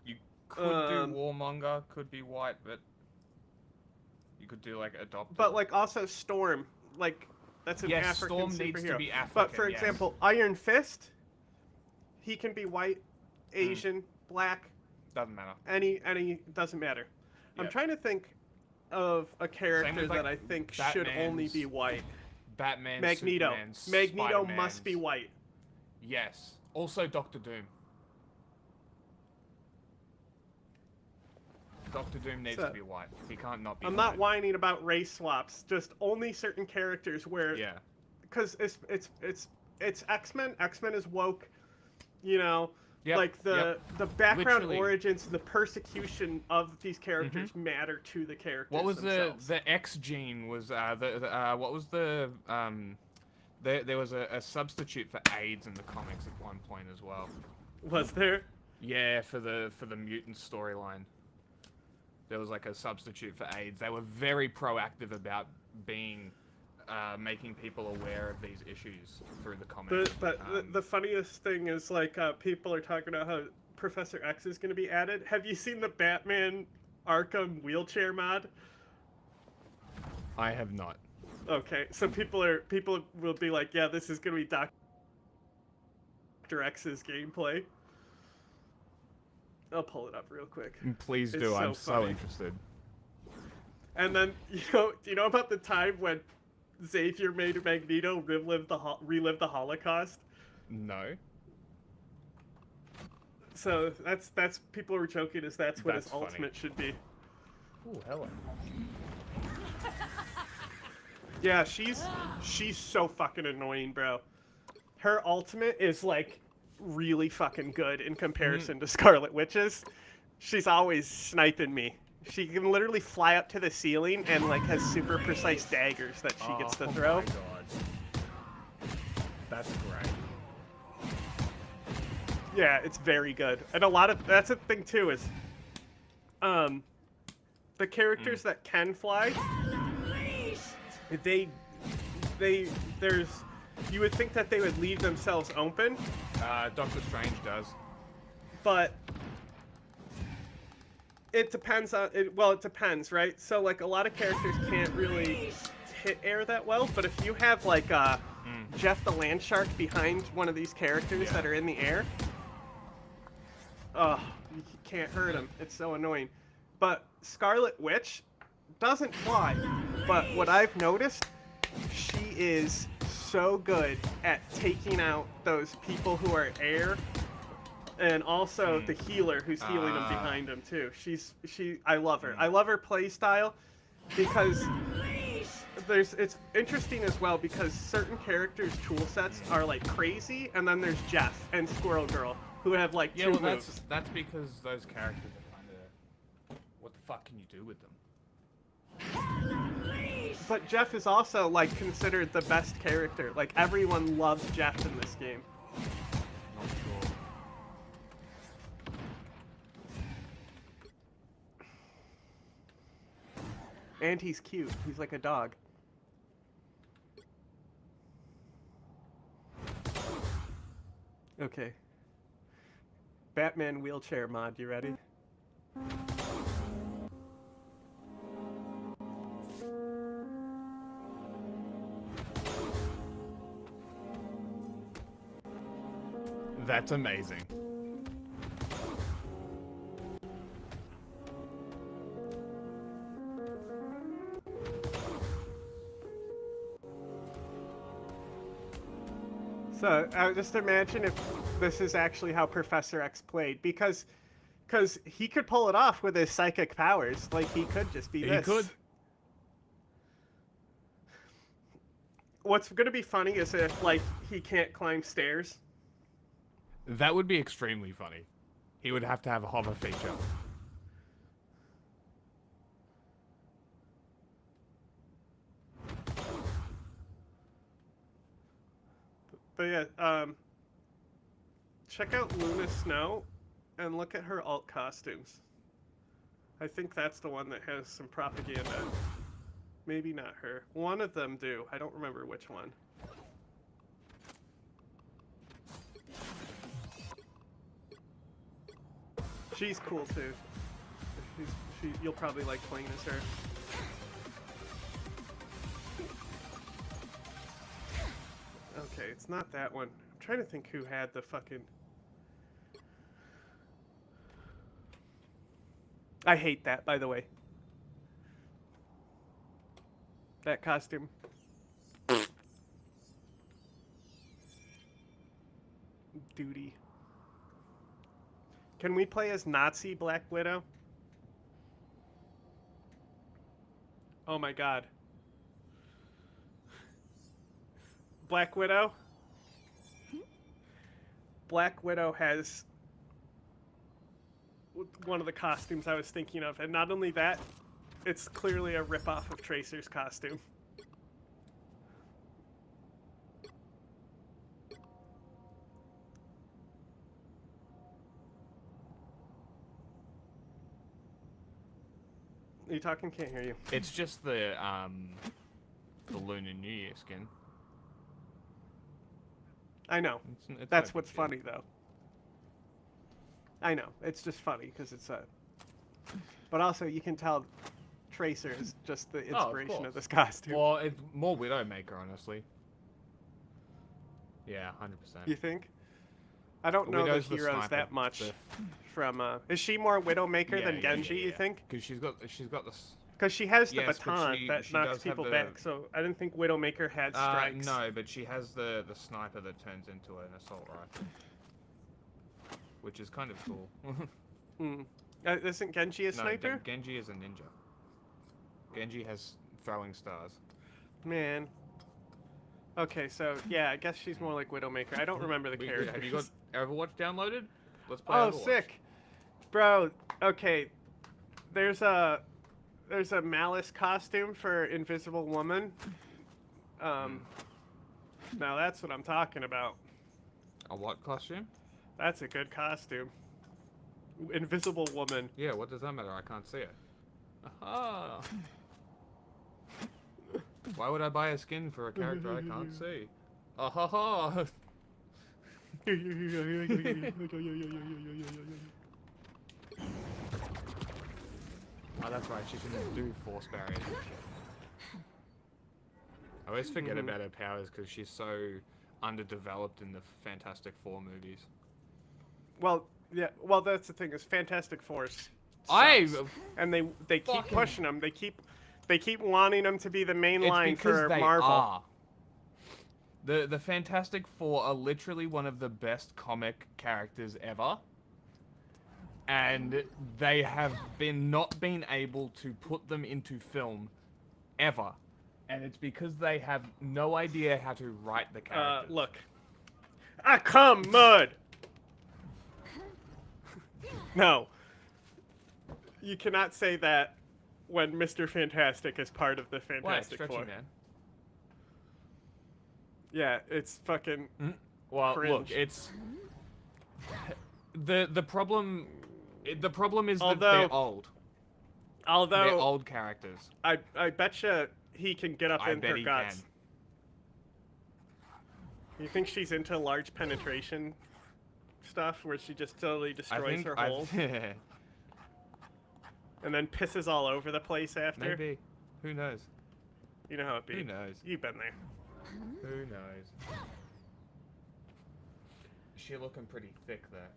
You could do Warmonger, could be white, but you could do like adopted. But like also Storm, like that's an Yes, African Storm superhero. needs to be But for African, yes. example, Iron Fist, he can be white, Asian, black. Doesn't matter. Any doesn't matter. I'm Yep. trying to think of a character with, like, that I think should only be white. Batman, Magneto. Superman, Magneto must Spider-Man's. be white. Yes. Also Doctor Doom. Doctor Doom needs So- to be white. He can't not be I'm white. not whining about race swaps. Just only certain characters where. Yeah. Because it's X-Men. X-Men is woke. You know. Yep, Like the background Literally. origins, the persecution of these characters matter to the characters. What was themselves. the X gene was what was the there was a substitute for AIDS in the comics at one point as well. Was there? Yeah, for the mutant storyline. There was like a substitute for AIDS. They were very proactive about being making people aware of these issues through the comics. But the funniest thing is like people are talking about how Professor X is going to be added. Have you seen the Batman Arkham wheelchair mod? I have not. Okay, so people will be like, yeah, this is going to be Dr. X's gameplay. I'll pull it up real quick. Please It's do. I'm so so funny. interested. And then do you know about the time when Xavier made Magneto relive the Holocaust? No. So that's people were joking as that's what his That's funny. ultimate should be. Ooh, hello. Yeah, she's so fucking annoying, bro. Her ultimate is like really fucking good in comparison to Scarlet Witch's. She's always sniping me. She can literally fly up to the ceiling and like has super precise daggers that she gets to throw. Oh my god. That's great. Yeah, it's very good. And a lot of that's the thing too is the characters that can fly, there's you would think that they would leave themselves open, Doctor Strange does. but it depends on it. Well, it depends, right? So like a lot of characters can't really hit air that well, but if you have like Jeff the Land Shark behind one of these characters that are in the air, you can't hurt him. It's so annoying. But Scarlet Witch doesn't fly, but what I've noticed, she is so good at taking out those people who are air. And also the healer who's healing them behind him too. I love her. I love her play style because it's interesting as well because certain characters' tool sets are like crazy, and then there's Jeff and Squirrel Girl who have like two moves. That's because those characters are kind of what the fuck can you do with them? But Jeff is also like considered the best character. Like everyone loves Jeff in this game. Not sure. And he's cute. He's like a dog. Okay. Batman wheelchair mod, you ready? That's amazing. So just imagine if this is actually how Professor X played, because he could pull it off with his psychic powers. Like, he could just be this. He could. What's gonna be funny is if, like, he can't climb stairs. That would be extremely funny. He would have to have a hover feature. But yeah, check out Luna Snow and look at her alt costumes. I think that's the one that has some propaganda. Maybe not her. One of them do. I don't remember which one. She's cool too. You'll probably like playing as her. Okay, it's not that one. I'm trying to think who had the fucking... I hate that, by the way. That costume. Duty. Can we play as Nazi Black Widow? Oh my god. Black Widow? Black Widow has one of the costumes I was thinking of, and not only that, it's clearly a ripoff of Tracer's costume. Are you talking? Can't hear you. It's just the Lunar New Year skin. I know. It's That's no what's big deal. funny, though. I know. It's just funny because it's a... But also, you can tell Tracer is just the inspiration of this costume. Well, it's more Widowmaker, honestly. Yeah, 100%. You think? I don't know the Widow's the heroes sniper, that much the- from... Is she more Widowmaker than Genji, you think? Because she's got this. Because she has the Yes, but baton she that does knocks have people the- back, so I didn't think Widowmaker had strikes. No, but she has the sniper that turns into an assault rifle, which is kind of cool. Isn't Genji a sniper? No, Genji is a ninja. Genji has throwing stars. Man. Okay, so yeah, I guess she's more like Widowmaker. I don't remember the characters. Have you got Overwatch downloaded? Let's play Oh, Overwatch. sick, bro. Okay, there's a Malice costume for Invisible Woman. Now that's what I'm talking about. A what costume? That's a good costume. Invisible Woman. Yeah, what does that matter? I can't see it. Aha! Why would I buy a skin for a character I can't see? Aha! Oh, that's right. She can do force barriers. I always forget about her powers because she's so underdeveloped in the Fantastic Four movies. Well, yeah. Well, that's the thing. Is Fantastic Four sucks. And they keep pushing them. They keep wanting them to be the main line for Marvel. Are. The Fantastic Four are literally one of the best comic characters ever. And they have not been able to put them into film ever. And it's because they have no idea how to write the characters. Look. I come mud. No. You cannot say that when Mr. Fantastic is part of the Fantastic Stretchy Four. Man. Yeah, it's fucking Well, cringe. look, it's the problem. The problem is that Although- they're old. Although They're old characters. I betcha he can get up I in bet her he guts. You think she's into large penetration stuff where she just totally destroys her hole? and then pisses all over the place after. Maybe. Who knows? You know how it be. Who knows? You've been there. Who knows? She looking pretty thick there.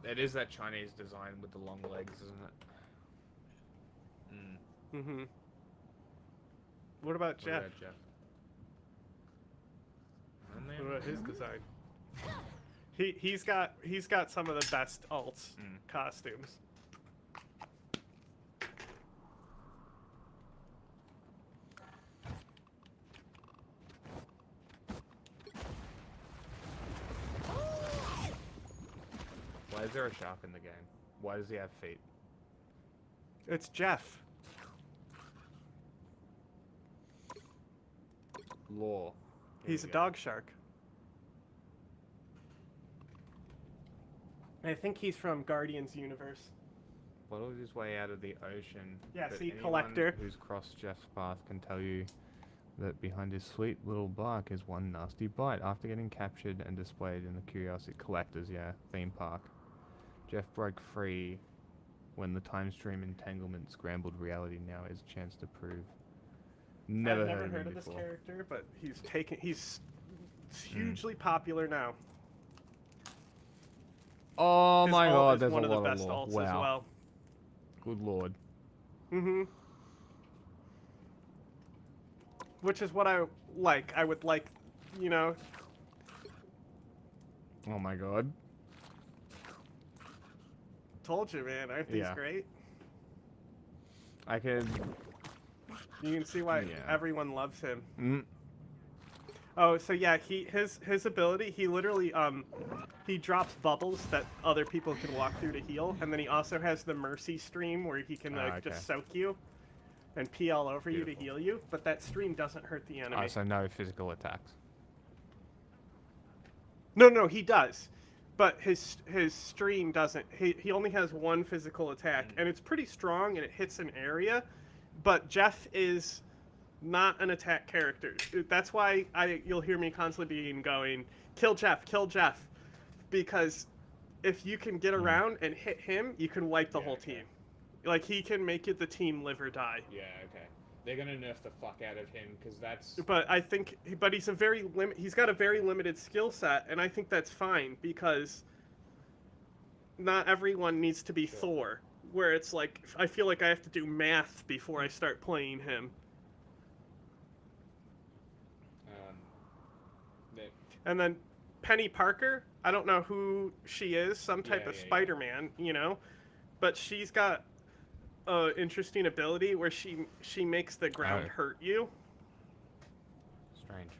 It is that Chinese design with the long legs, isn't it? Mm-hmm. What about Jeff? What about his design? He's got some of the best alts costumes. Why is there a shark in the game? Why does he have feet? It's Jeff. Law. He's a dog shark. I think he's from Guardians universe. Followed his way out of the ocean. Yeah, but see, anyone Collector. Who's crossed Jeff's path can tell you that behind his sweet little bark is one nasty bite. After getting captured and displayed in the Curiosity Collector's theme park, Jeff broke free when the time stream entanglement scrambled reality. Now is a chance to prove. I've never heard of this character, but he's hugely popular now. Oh His my alt god, is there's one a of the lot best of lore. alts Wow. as well. Good lord. Mm-hmm. Which is what I like. I would like, you know. Oh my god. Told you, man. Aren't these Yeah. great? I could. You can see why Yeah. everyone loves him. Mm. Oh, so yeah, his ability, he literally he drops bubbles that other people can walk through to heal, and then he also has the mercy stream where he can Okay. just soak you and pee all over you to heal you, but that stream doesn't hurt the enemy. Oh, so no physical attacks. No, he does. But his stream doesn't. He only has one physical attack, and it's pretty strong, and it hits an area. But Jeff is not an attack character. That's why you'll hear me constantly going, kill Jeff, because if you can get around and hit him, you can wipe the whole team. Like, he can make it the team live or die. Yeah, okay. They're gonna nerf the fuck out of him because that's. But I think, he's got a very limited skill set, and I think that's fine because not everyone needs to be Thor, where it's like I feel like I have to do math before I start playing him. And then Penny Parker, I don't know who she is, some type of Spider-Man, you know, but she's got an interesting ability where she makes the ground hurt you. Strange.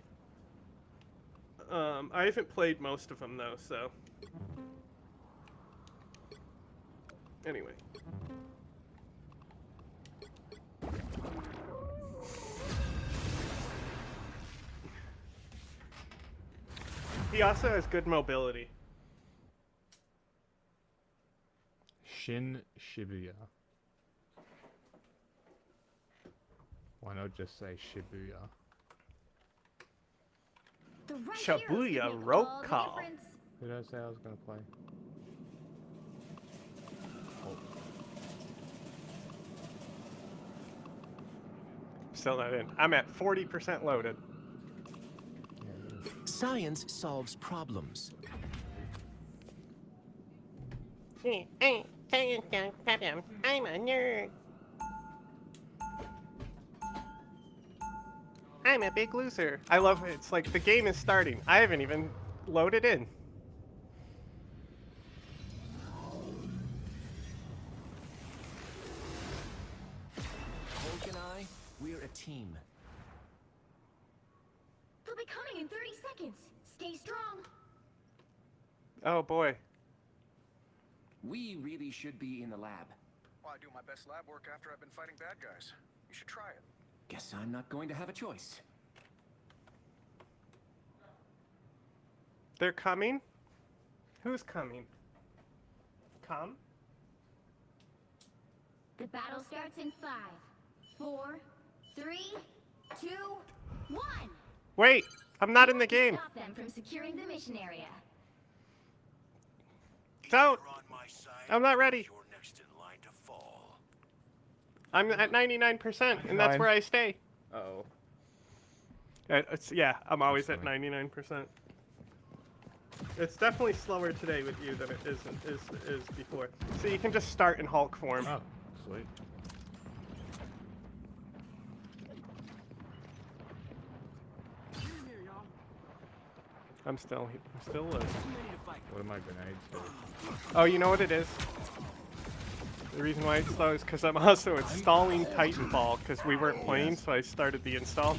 I haven't played most of them though, so anyway. He also has good mobility. Shin Shibuya. Why not just say Shibuya? Shibuya rope call. Who did I say I was gonna play? Oh. Still not in. I'm at 40% loaded. Science solves problems. I'm a nerd. I'm a big loser. I love it. It's like the game is starting. I haven't even loaded in. Hulk and I, we're a team. They'll be coming in 30 seconds. Stay strong. Oh boy. We really should be in the lab. Well, I do my best lab work after I've been fighting bad guys. You should try it. Guess I'm not going to have a choice. They're coming? Who's coming? Come? The battle starts in 5, 4, 3, 2, 1. Wait, I'm not in the game. Stop them from securing the mission area. Don't. I'm not ready. I'm at 99%, and that's where I stay. Uh-oh. Yeah, I'm always at 99%. It's definitely slower today with you than it is before. So you can just start in Hulk form. Oh, sweet. I'm still low. What am I grenades for? Oh, you know what it is? The reason why it's slow is because I'm also installing Titanfall because we weren't playing, so I started the install.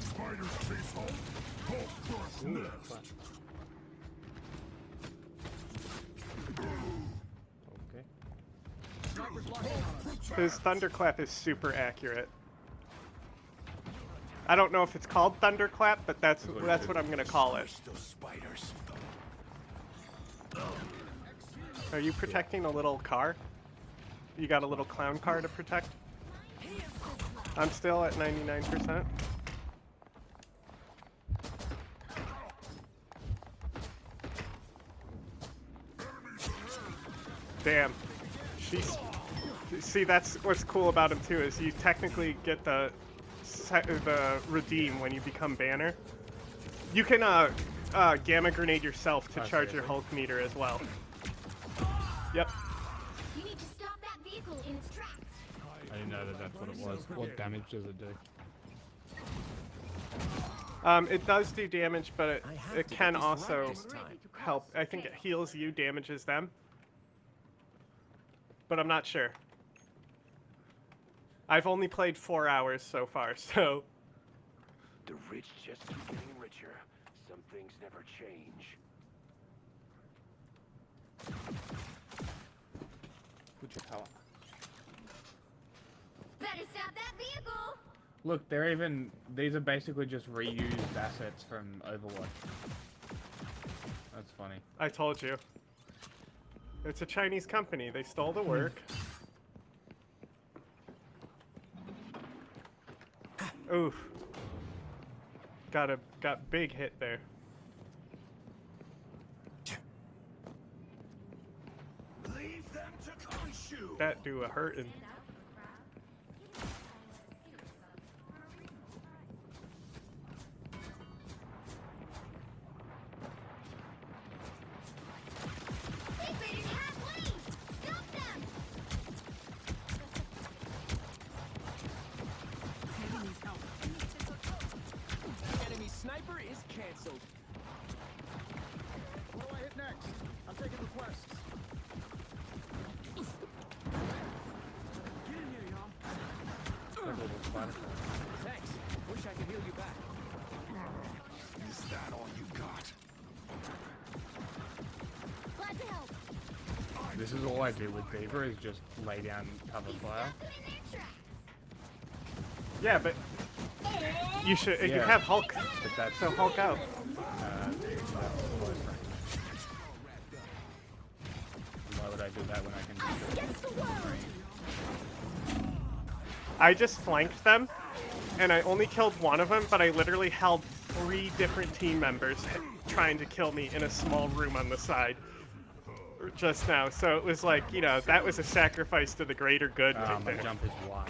His Thunderclap is super accurate. I don't know if it's called Thunderclap, but that's what I'm gonna call it. Are you protecting a little car? You got a little clown car to protect? I'm still at 99%. Damn. See, that's what's cool about him too, is you technically get the redeem when you become banner. You can gamma grenade yourself to charge your Hulk meter as well. Yep. You need to stop that vehicle in its tracks. I didn't know that's what it was. What damage does it do? It does do damage, but it can also help. I think it heals you, damages them. But I'm not sure. I've only played 4 hours so far, so... The rich just keep getting richer. Some things never change. Better stop that vehicle. Look, these are basically just reused assets from Overwatch. That's funny. I told you. It's a Chinese company. They stole the work. Oof. Got big hit there. Leave them to consume. That do a hurtin'. Enemy sniper is cancelled. What do I hit next? I'm taking requests. Get in here, y'all. Thanks. Wish I could heal you back. Is that all you got? Glad to help. This is all I do with Beaver is just lay down cover fire. Yeah, but you should. You have Hulk. But that's so Hulk out. Why would I do that when I can just I just flanked them, and I only killed one of them, but I literally held 3 different team members trying to kill me in a small room on the side just now. So it was like, you know, that was a sacrifice to the greater good. Right my there. jump is Y.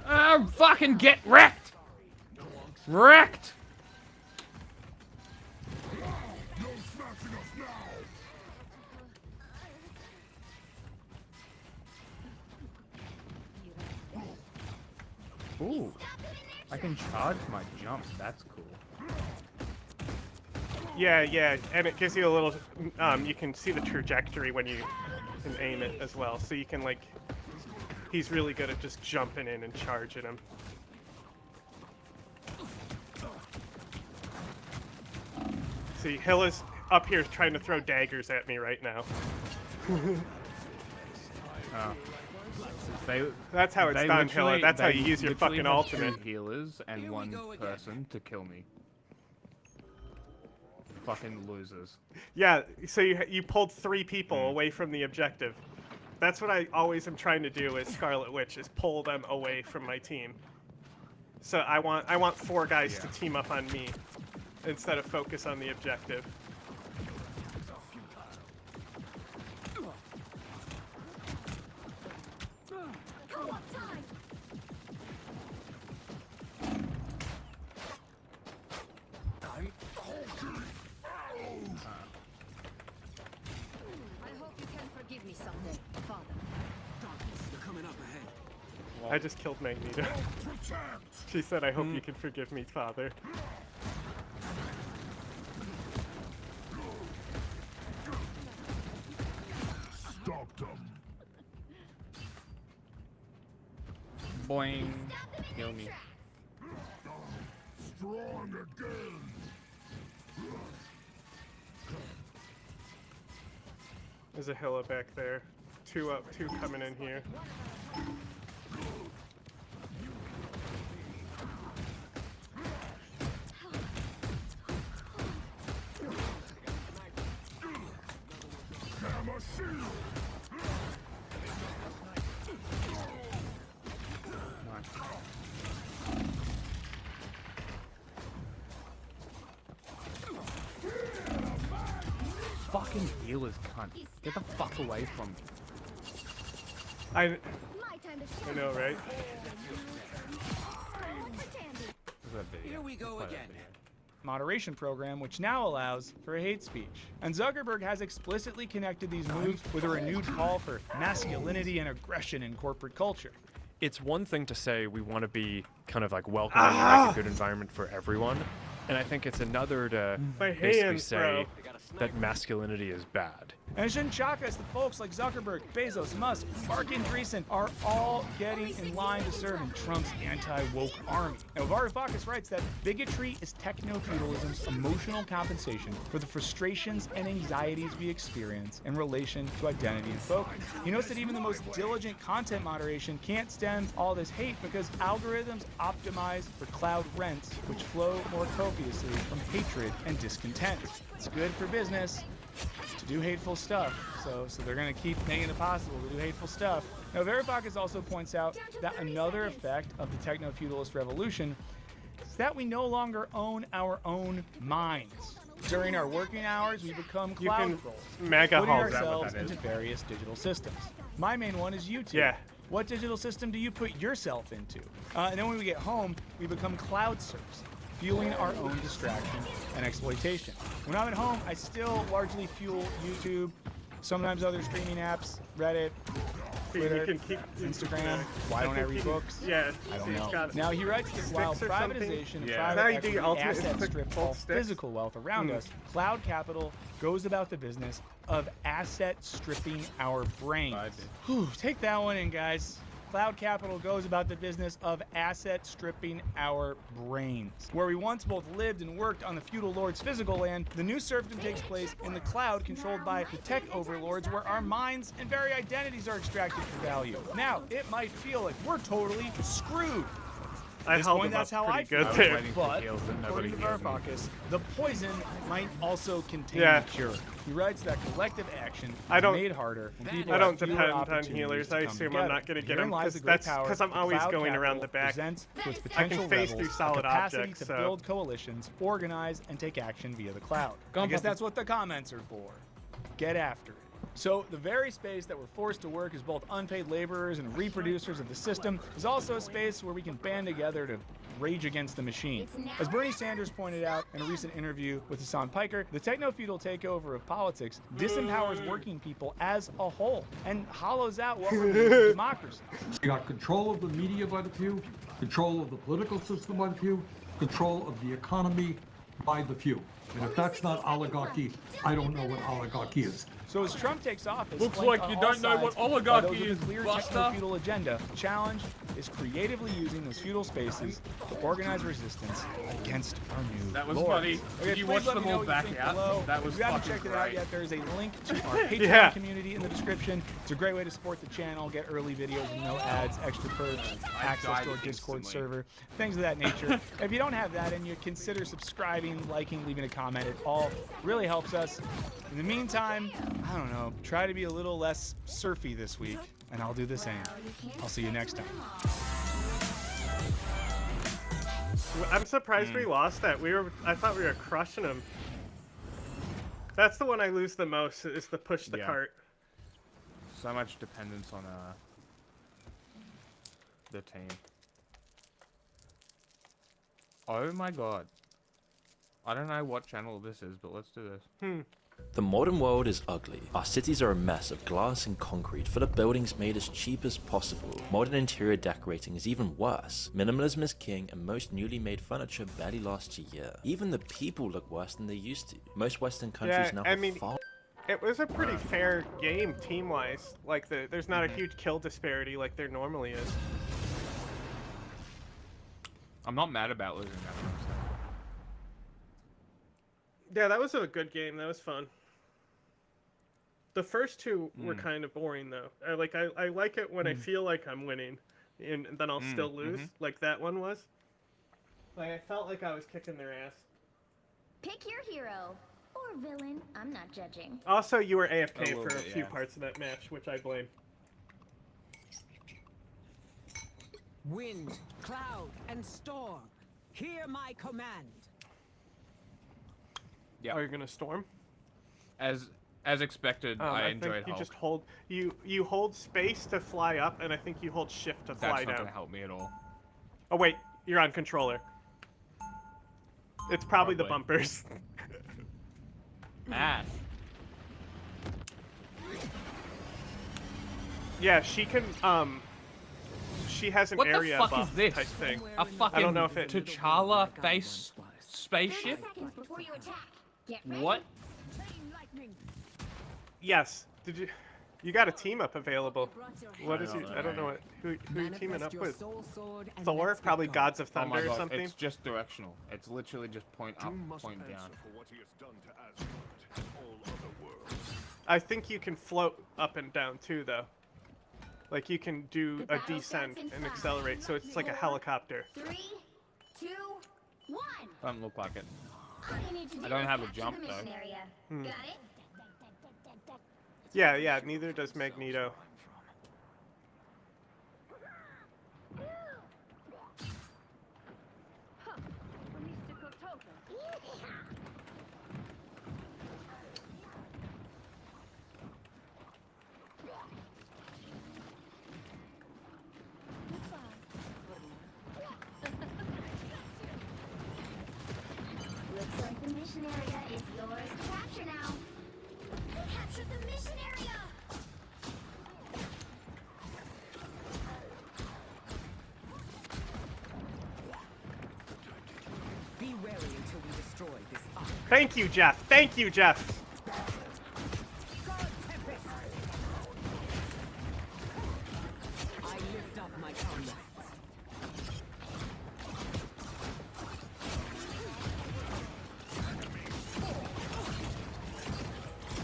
Oh, fucking get wrecked! Wrecked! Ooh, I can charge my jump. That's cool. Yeah, and it gives you a little. You can see the trajectory when you can aim it as well, so you can like. He's really good at just jumping in and charging him. See, Hill is up here trying to throw daggers at me right now. That's how it's done, Hilla. That's how you use your fucking ultimate. 2 healers and 1 person to kill me. Fucking losers. Yeah, so you pulled 3 people away from the objective. That's what I always am trying to do as Scarlet Witch, is pull them away from my team. So I want 4 guys to team up on me instead of focus on the objective. I just killed Magneto. She said, I hope you can forgive me, Father. Stop them. Boing. Kill me. Strong again. There's a Hilla back there. 2 up, 2 coming in here. Fucking healers, cunt. Get the fuck away from me. I know, right? Here we go again. Moderation program, which now allows for hate speech. And Zuckerberg has explicitly connected these moves with a renewed call for masculinity and aggression in corporate culture. It's one thing to say we want to be kind of like welcoming and make a good environment for everyone, and I think it's another to basically say that masculinity is bad. And it shouldn't shock us that folks like Zuckerberg, Bezos, Musk, Mark Andreessen are all getting in line to serve in Trump's anti-woke army. Now, Varoufakis writes that bigotry is techno-feudalism's emotional compensation for the frustrations and anxieties we experience in relation to identity and focus. He notes that even the most diligent content moderation can't stem all this hate because algorithms optimize for cloud rents, which flow more copiously from hatred and discontent. It's good for business to do hateful stuff, so they're going to keep making it possible to do hateful stuff. Now, Varoufakis also points out that another effect of the techno-feudalist revolution is that we no longer own our own minds. During our working hours, we become cloud trolls, putting ourselves into various digital systems. My main one is YouTube. Yeah. What digital system do you put yourself into? And then when we get home, we become cloud serfs, fueling our own distraction and exploitation. When I'm at home, I still largely fuel YouTube, sometimes other streaming apps, Reddit, Twitter, Instagram. Why don't I read books? Yeah, I don't know. Now, he writes that while privatization and private equity assets strip all physical wealth around us, Cloud Capital goes about the business of asset stripping our brains. Whew, take that one in, guys. Cloud Capital goes about the business of asset stripping our brains. Where we once both lived and worked on the feudal lord's physical land, the new serfdom takes place in the cloud controlled by the tech overlords, where our minds and very identities are extracted for value. Now, it might feel like we're totally screwed. At this point, that's how I feel. But according to Varoufakis, the poison might also contain the cure. He writes that collective action is made harder when people I don't have fewer depend on opportunities healers. to I come assume together. I'm not going to get Herein them lies because the great power I'm that always Cloud going around the Capital back. presents to its I potential can face rebels through a solid capacity objects. to So. build coalitions, organize, and take action via the cloud. I guess that's what the comments are for. Get after it. So the very space that we're forced to work as both unpaid laborers and reproducers of the system is also a space where we can band together to rage against the machine. As Bernie Sanders pointed out in a recent interview with Hassan Piker, the techno-feudal takeover of politics disempowers working people as a whole and hollows out what remains of democracy. You got control of the media by the few, control of the political system by the few, control of the economy by the few. And if that's not oligarchy, I don't know what oligarchy is. So as Trump takes office, looks like you don't know what oligarchy is, clear Buster. techno-feudal agenda. The challenge is creatively using those feudal spaces to organize resistance against our new That was lords. funny. Okay, Did you please watch let them me know all what you back think out? below. That was If you haven't fucking checked it out great. yet, there is a link to our Patreon Yeah. community in the description. It's a great way to support the channel, get early videos with no ads, extra perks, access to our Discord server, things of that nature. If you don't have that and you consider subscribing, liking, leaving a comment, it all really helps us. In the meantime, I don't know, try to be a little less surfy this week, and I'll do the same. I'll see you next time. I'm surprised we lost that. I thought we were crushing them. That's the one I lose the most, is the push the cart. So much dependence on the team. Oh my god. I don't know what channel this is, but let's do this. The modern world is ugly. Our cities are a mess of glass and concrete for the buildings made as cheap as possible. Modern interior decorating is even worse. Minimalism is king and most newly made furniture barely lasts a year. Even the people look worse than they used to. Most Western countries now have far... It was a pretty fair game team-wise. Like, there's not a huge kill disparity like there normally is. I'm not mad about losing that one. Yeah, that was a good game. That was fun. The first two were kind of boring, though. I like it when I feel like I'm winning, and then I'll still lose, like that one was. Like, I felt like I was kicking their ass. Pick your hero. Or villain. I'm not judging. Also, you were AFK for a few parts of that match, which I blame. Wind, cloud, and storm. Hear my command. Yeah. Are you gonna storm? As expected, I enjoyed think you Hulk. just hold you hold space to fly up, and I think you hold shift to fly down. That's not gonna help me at all. Oh wait, you're on controller. It's probably the bumpers. Ah. Yeah, she can. She has an What area the fuck buff is this? type thing. A fucking I don't know if it. T'Challa face spaceship? What? Yes. Did you? You got a team up available. What is he? I don't know what. Who are you teaming up with? Thor? Probably Gods of Oh my Thunder or God, something. it's just directional. It's literally just point up, point down. I think you can float up and down too, though. Like you can do a descent and accelerate, so it's like a helicopter. 3, 2, 1. Doesn't look like it. I don't have a jump though. Hmm. Yeah, neither does Magneto. Looks like the mission area is yours to capture now. Capture the mission area! Be wary until we destroy this ark. Thank you, Jeff. Thank you, Jeff. I lift up my comrades.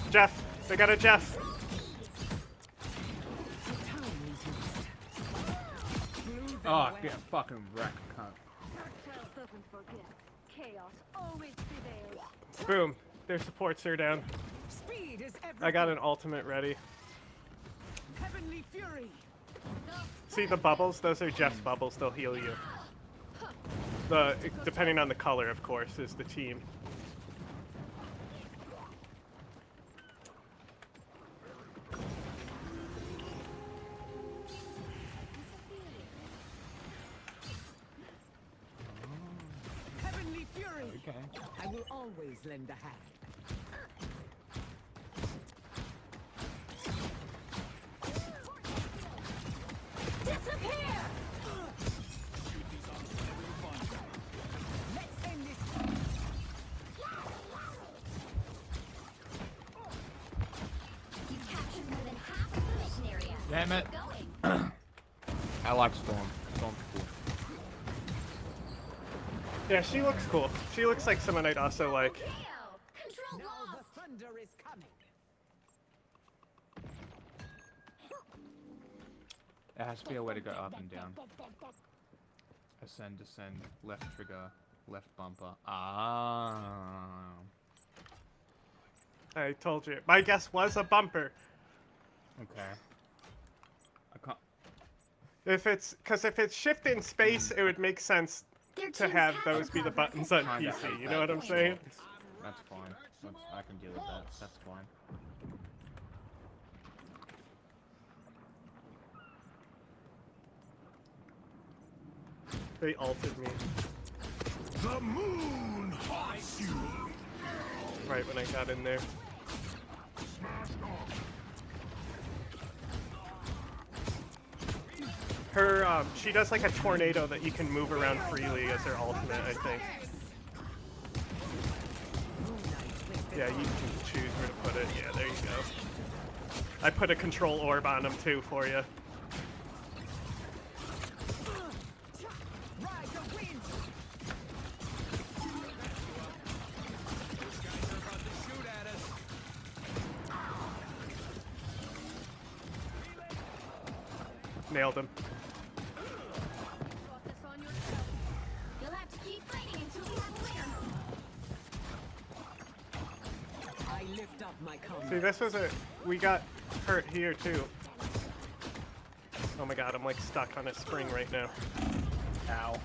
Jeff. They got a Jeff. Oh, get fucking wrecked, cunt. Chaos always prevails. Boom. Their supports are down. Speed is everything. I got an ultimate ready. Heavenly fury. See the bubbles? Those are Jeff's bubbles. They'll heal you. Depending on the color, of course, is the team. Heavenly fury. Okay. I will always lend a hand. Disappear! Let's end this. You captured more than half of the mission area. Damn it. Keep going. I like Storm. Storm's cool. Yeah, she looks cool. She looks like someone I'd also like. Control Now the thunder is coming. There has to be a way to go up and down. Ascend, descend, left trigger, left bumper. Ah. I told you. My guess was a bumper. Okay. I can't. If it's shift in space, it would make sense to have those be the buttons on PC. You know what I'm saying? That's fine. I can deal with that. That's fine. They altered me. The moon haunts you. Right when I got in there. Her, she does like a tornado that you can move around freely as her ultimate, I think. Yeah, you can choose where to put it. Yeah, there you go. I put a control orb on him too for you. Nailed him. You'll have to keep fighting until we have a winner. I lift up my comrades. See, this was we got hurt here too. Oh my god, I'm like stuck on a spring right now. Ow.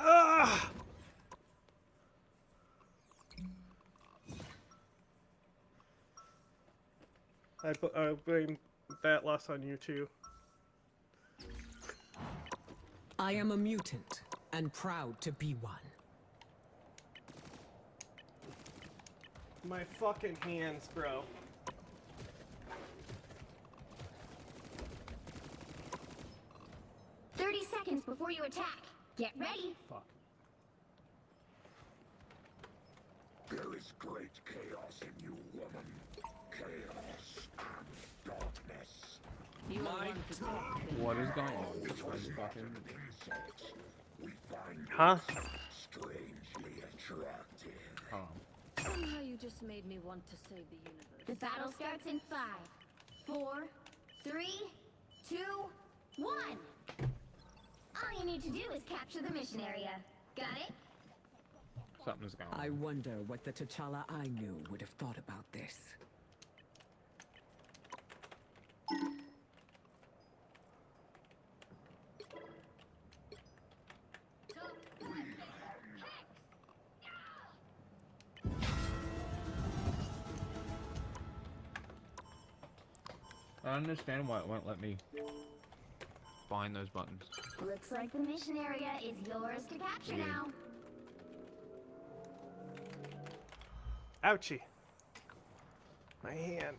Ah! I blame that loss on you too. I am a mutant and proud to be one. My fucking hands, bro. Seconds before you attack. Get ready. Fuck. There is great chaos in you, woman. Chaos and darkness. You What is going on? Which one's fucking... We find Huh? strangely attractive. Somehow you just made me want to save the universe. The battle starts in 5, 4, 3, 2, 1. All you need to do is capture the mission area. Got it? Something's going on. I wonder what the T'Challa I knew would have thought about this. I don't understand why it won't let me find those buttons. Looks like the mission area is yours to capture now. Ouchie. My hand.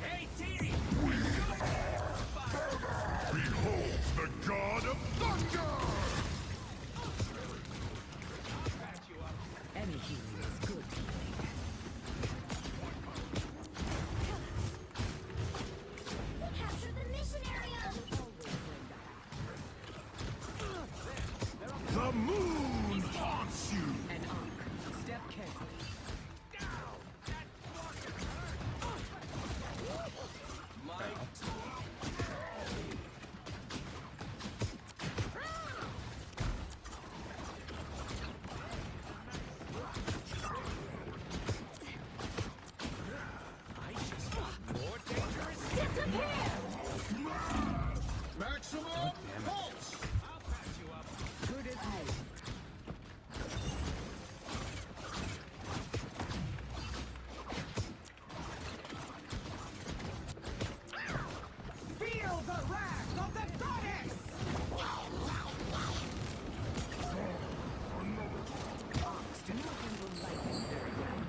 Hey, T! Behold the god of thunder! Any healing is good. Capture the mission area! The moon haunts you! An arc. Step carefully. Maximum pulse! Good as new. Feel the wrath of the goddess! Do not handle lightning very well.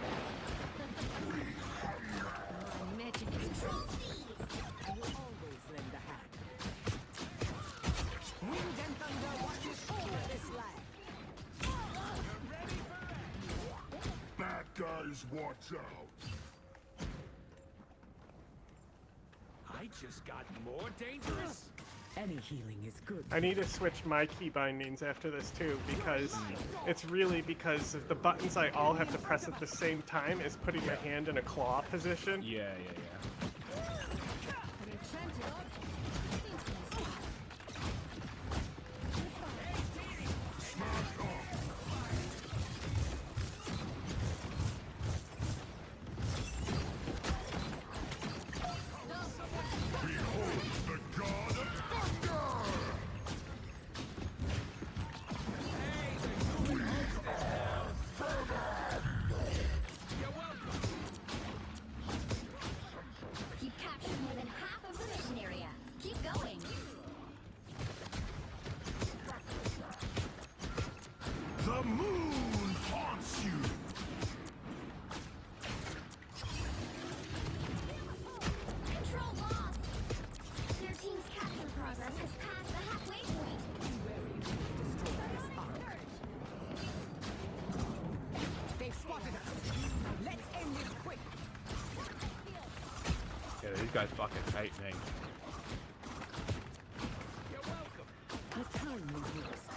My magic is I will always lend a hand. Wind and thunder watches over this land. Bad guys, watch out! I just got more dangerous. Any healing is good. I need to switch my key bindings after this too, because it's really because of the buttons I all have to press at the same time is putting my hand in a claw position. Yeah. You've captured more than half of the mission area. Keep going. The moon haunts you. Control lost. Their team's capture progress has passed the halfway point. They've spotted us. Let's end this quick. Yeah, these guys fucking hate me. A timely boost.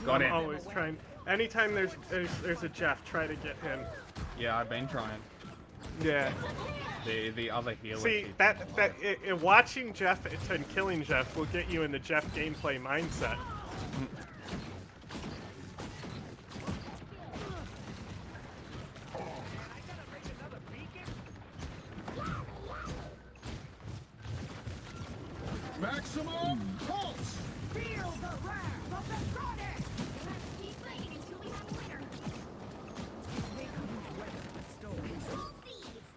Got I'm him. always trying. Anytime there's a Jeff, try to get him. Yeah, I've been trying. Yeah. The other healer. See, keeps- watching Jeff and killing Jeff will get you in the Jeff gameplay mindset. Maximum pulse. Feel the wrath of the goddess. Keep playing until we have a winner. They couldn't weather the storm. Control seized.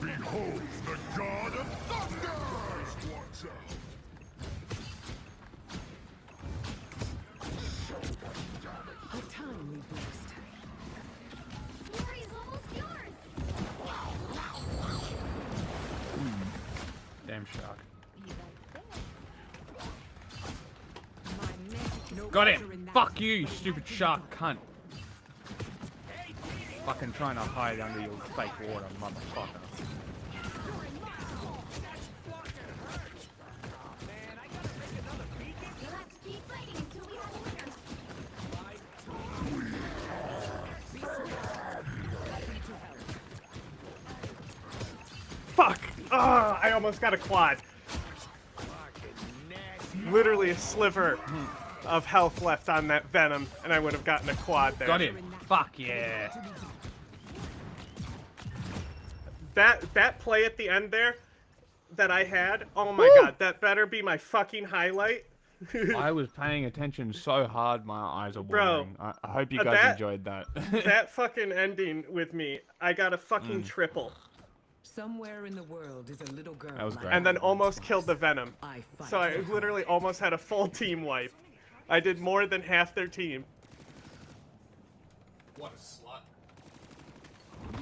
Behold the god of thunder. Watch out. A timely boost. Glory's almost yours. Damn shark. My magic Got water in him! that Fuck you, you stupid shark cunt. Fucking trying to hide under your fake water, motherfucker. You'll have to keep fighting until we have a winner. Fuck! Ah, I almost got a quad. Literally a sliver of health left on that Venom, and I would have gotten a quad there. Got him. Fuck yeah. That play at the end there that I had, oh my god, that better be my fucking highlight. I was paying attention so hard, my eyes are Bro, watering. I hope you guys enjoyed that. That fucking ending with me, I got a fucking triple. Somewhere in the world is a little girl. That was like great. And then almost killed the Venom. I fight So I for her. literally almost had a full team wipe. I did more than half their team. What a slut.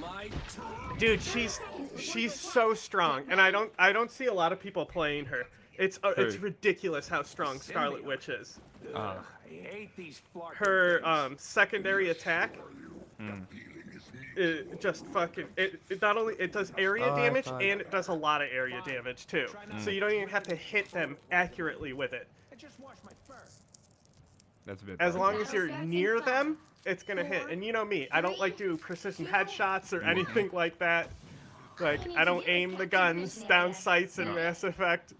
My turn. Dude, she's so strong, and I don't see a lot of people playing her. It's ridiculous how strong Scarlet Witch is. I hate these Her secondary attack, it just fucking it not only it does area damage and it does a lot of area damage too. So you don't even have to hit them accurately with it. That's a bit As bad. long as you're near them, it's gonna hit. And you know me, I don't like do precision headshots or anything like that. Like I don't aim the guns down sights in Mass Effect.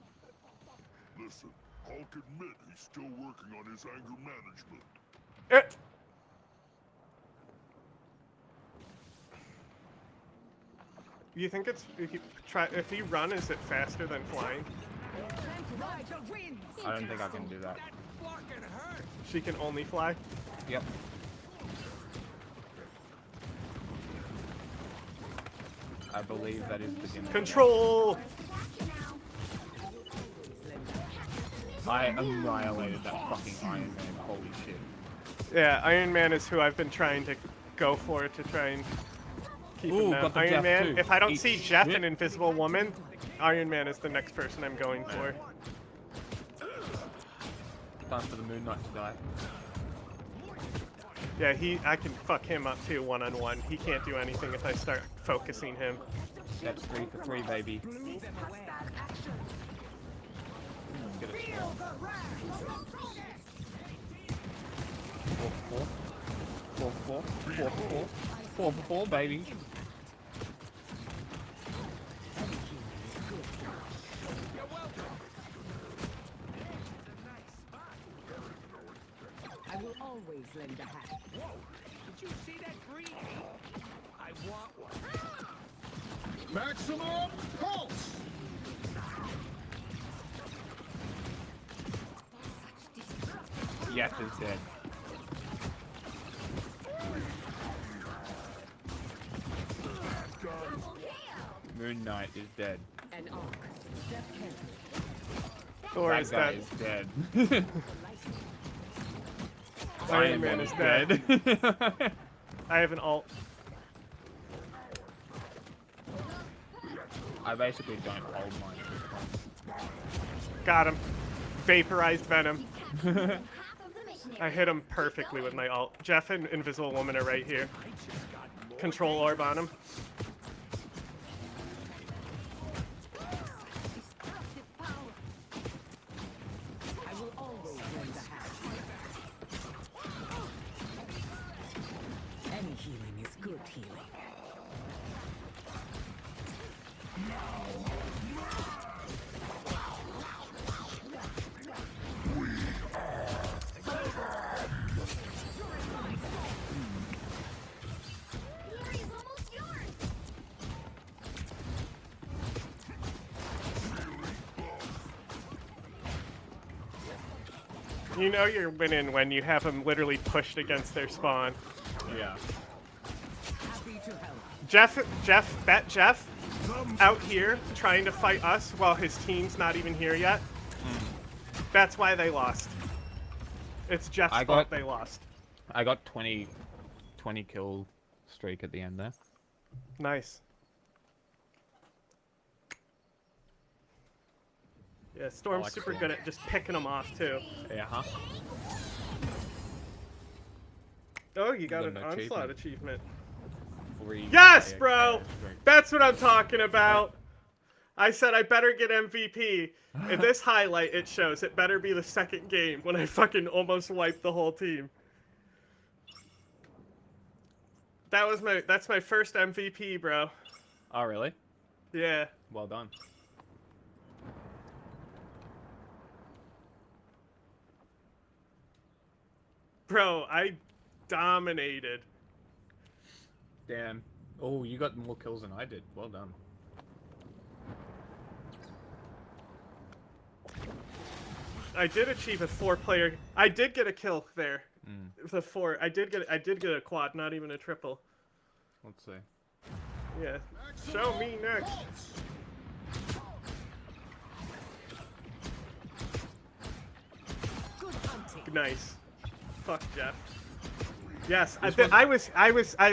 Listen, Hulk admit he's still working on his anger management. You think it's if you run, is it faster than flying? I don't think I can do that. She can only fly. Yep. I believe that is the gimmick. Control. I annihilated that fucking Iron Man. Holy shit. Yeah, Iron Man is who I've been trying to go for to try and Keep Ooh, him down. got the Iron Jeff Man. too. If I don't Eat see Jeff shit. and Invisible Woman, Iron Man is the next person I'm going for. Time for the Moon Knight to die. Yeah, I can fuck him up too, one-on-one. He can't do anything if I start focusing him. That's 3 for 3, baby. Get it strong. 4 for 4. 4 for 4. 4 for 4, baby. I will always lend a hand. Whoa! Did you see that green? I want one. Maximum pulse! Yes is dead. Moon Knight is dead. An arc. Step carefully. Thor That is guy dead. is dead. Iron Man is dead. I have an alt. I basically don't hold mine at this point. Got him. Vaporized Venom. I hit him perfectly with my alt. Jeff and Invisible Woman are right here. Control orb on him. I will always lend a hand. Any healing is good healing. You know you're winning when you have them literally pushed against their spawn. Yeah. Happy to help. Jeff out here trying to fight us while his team's not even here yet. That's why they lost. It's Jeff's fault they lost. I got 20 kill streak at the end there. Nice. Yeah, Storm's like super Storm. good at just picking them off too. Yeah, huh? Oh, you got Got an an onslaught achievement. achievement. Yes, bro! That's what I'm talking about. I said I better get MVP. In this highlight, it shows it better be the second game when I fucking almost wiped the whole team. That's my first MVP, bro. Oh, really? Yeah. Well done. Bro, I dominated. Damn. Oh, you got more kills than I did. Well done. I did achieve a 4-player. I did get a kill there. The 4. I did get a quad, not even a triple. Let's see. Yeah. Show me next. Good hunting. Nice. Fuck Jeff. Yes, I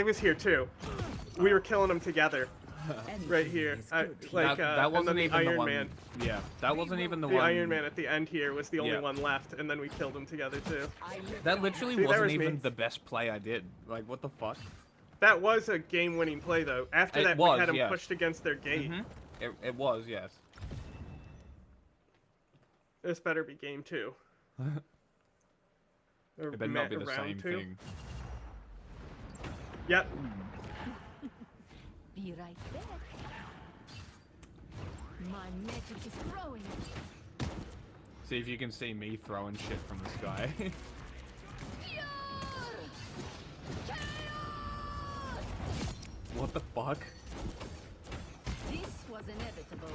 was here too. We were killing them together. Right here. That wasn't and then even the Iron the one. Man. Yeah, that wasn't even the The one. Iron Man at the end here was the only Yeah. one left, and then we killed them together too. That literally See, there wasn't was even me. the best play I did. Like, what the fuck? That was a game-winning play though. After It that, was, we had them yes. pushed against their gate. It was, yes. This better be game 2. Or It better not be the round same 2. thing. Yep. Be right back. My magic is growing. See if you can see me throwing shit from the sky. What the fuck? This was inevitable.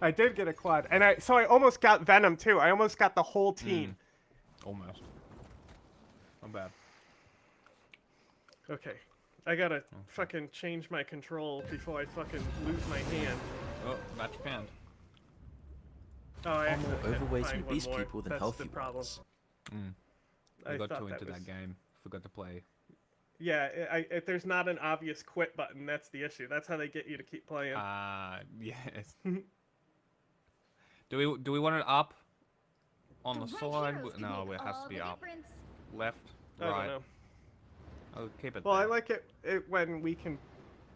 I did get a quad, and I almost got Venom too. I almost got the whole team. Almost. Not bad. Okay, I gotta fucking change my control before I fucking lose my hand. Oh, match panned. Oh, I are more actually had to overweight find and one obese more. people than That's healthy the problem. ones. I I got thought too that into was- that game. Forgot to play. Yeah, if there's not an obvious quit button, that's the issue. That's how they get you to keep playing. Yes. Do we want it up on the side? No, it has to be up. Left, I don't right. know. I'll keep it. Well, I there. like it when we can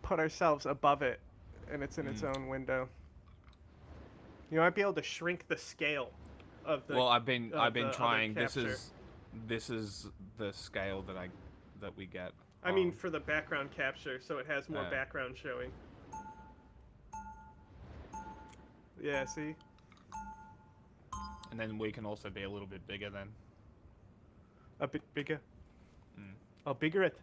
put ourselves above it, and it's in its own window. You might be able to shrink the scale of the. Well, I've been of the other trying. This capture. is the scale that we get. I mean, for the background capture, so it has more background showing. Yeah, see? And then we can also be a little bit bigger then. A bit bigger? I'll bigger it.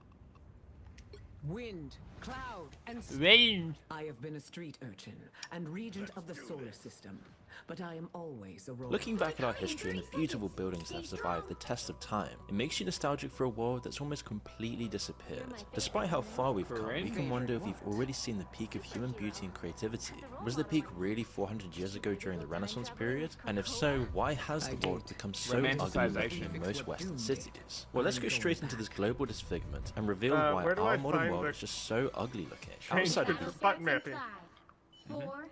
Wind, cloud, and rain. I have been a street urchin and regent of the solar system, but I am always a role. Looking back at our history and the beautiful buildings that have survived the test of time, it makes you nostalgic for a world that's almost completely disappeared. Despite how far we've come, we can wonder if we've already seen the peak of human beauty and creativity. Was the peak really 400 years ago during the Renaissance period? And if so, why has the world become so ugly in most Western cities? Well, let's go straight into this global disfigurement and reveal why where do I our modern find world the is just so ugly looking. change Outside of the the button mapping? 4,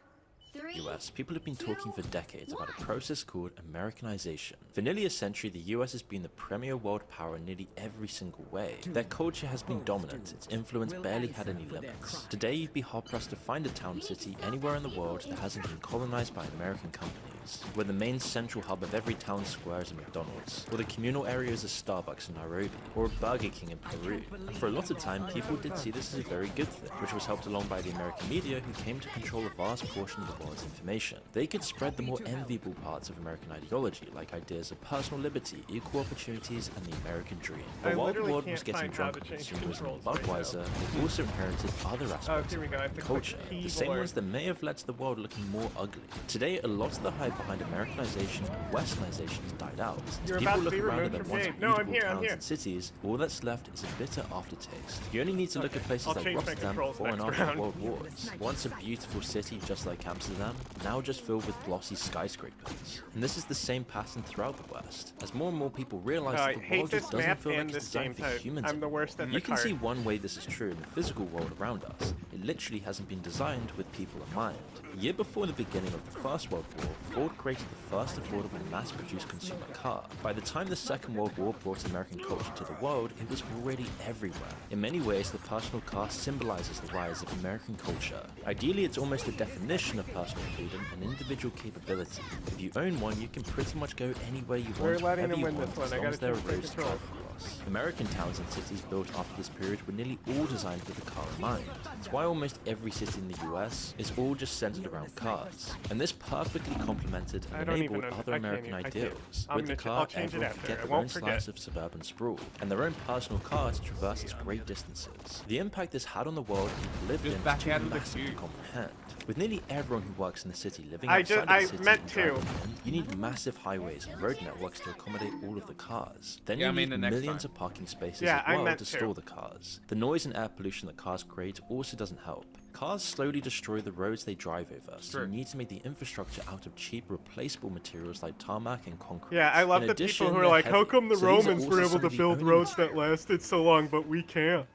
3, US, people have been talking for decades about a process called Americanization. For nearly a century, the US has been the premier world power in nearly every single way. Their culture has been dominant, its influence barely had any limits. Today, you'd be hard-pressed to find a town city anywhere in the world that hasn't been colonized by American companies, where the main central hub of every town square is a McDonald's, or the communal area is a Starbucks in Nairobi, or a Burger King in Peru. And for a lot of time, people did see this as a very good thing, which was helped along by the American media, who came to control a vast portion of the world's information. They could spread the more enviable parts of American ideology, like ideas of personal liberty, equal opportunities, and the American dream. But while the literally world was can't getting find how drunk to on change the consumerism and controls right Budweiser, they also inherited other aspects here we of go, I have American to click culture, the same keyboard. ones that may have led to the world looking more ugly. Today, a lot of the hype behind Americanization and Westernization has died out. As You're people about to look be around at removed their from once game. No, I'm beautiful here, I'm towns here. and cities, all that's left is a bitter aftertaste. You only need to look at places I'll like change my Rotterdam controls before and next after round. World Wars. Once a beautiful city just like Amsterdam, now just filled with glossy skyscrapers. And this is the same pattern throughout the West. As more and more people realize I that the hate world this just doesn't map feel like and it's this designed game for type. humans I'm the worst at You the can card. see one way this is true in the physical world around us. It literally hasn't been designed with people in mind. A year before the beginning of the First World War, Ford created the first affordable mass-produced consumer car. By the time the Second World War brought American culture to the world, it was already everywhere. In many ways, the personal car symbolizes the rise of American culture. Ideally, it's almost the definition of personal freedom and individual capability. If you own one, you can pretty much go anywhere you We're want, letting wherever them you win want, this one. as I long gotta as there are change my roads to drive controls. across. American towns and cities built after this period were nearly all designed with the car in mind. It's why almost every city in the US is all just centered around cars. And this perfectly complemented I and don't even enabled know- other I can't American even- I can't. ideals. I'm With the gonna car, I'll change it everyone after. could get I their won't own forget. slice of suburban sprawl, and their own personal car to traverse its great distances. The impact this had on the world people lived in is back too out of the massive to queue. comprehend. With nearly everyone who works in the city living I outside just- of the I city meant and to. driving in, you need massive highways and road networks to accommodate all of the cars. Then Yeah, you I mean need the next millions time. of parking spaces Yeah, as I well meant to to. store the cars. The noise and air pollution that cars create also doesn't help. Cars slowly destroy the roads they drive over, so you need to make the infrastructure out of cheap, replaceable materials like tarmac and concrete. Yeah, I love In the addition, people who are they're like, how heavy, come the so these are Romans were also able some to of the build only roads that lasted so long, but we can't?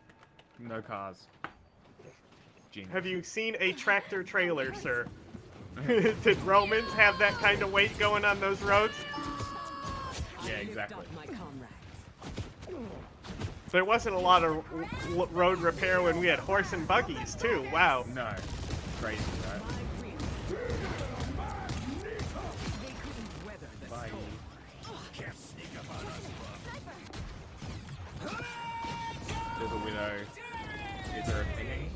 No cars. Genius. Have you seen a tractor trailer, sir? Did Romans have that kind of weight going on those roads? Yeah, exactly. There wasn't a lot of road repair when we had horse and buggies, too. Wow. No. Crazy, right? Bye. There's a widow. Is there a penny?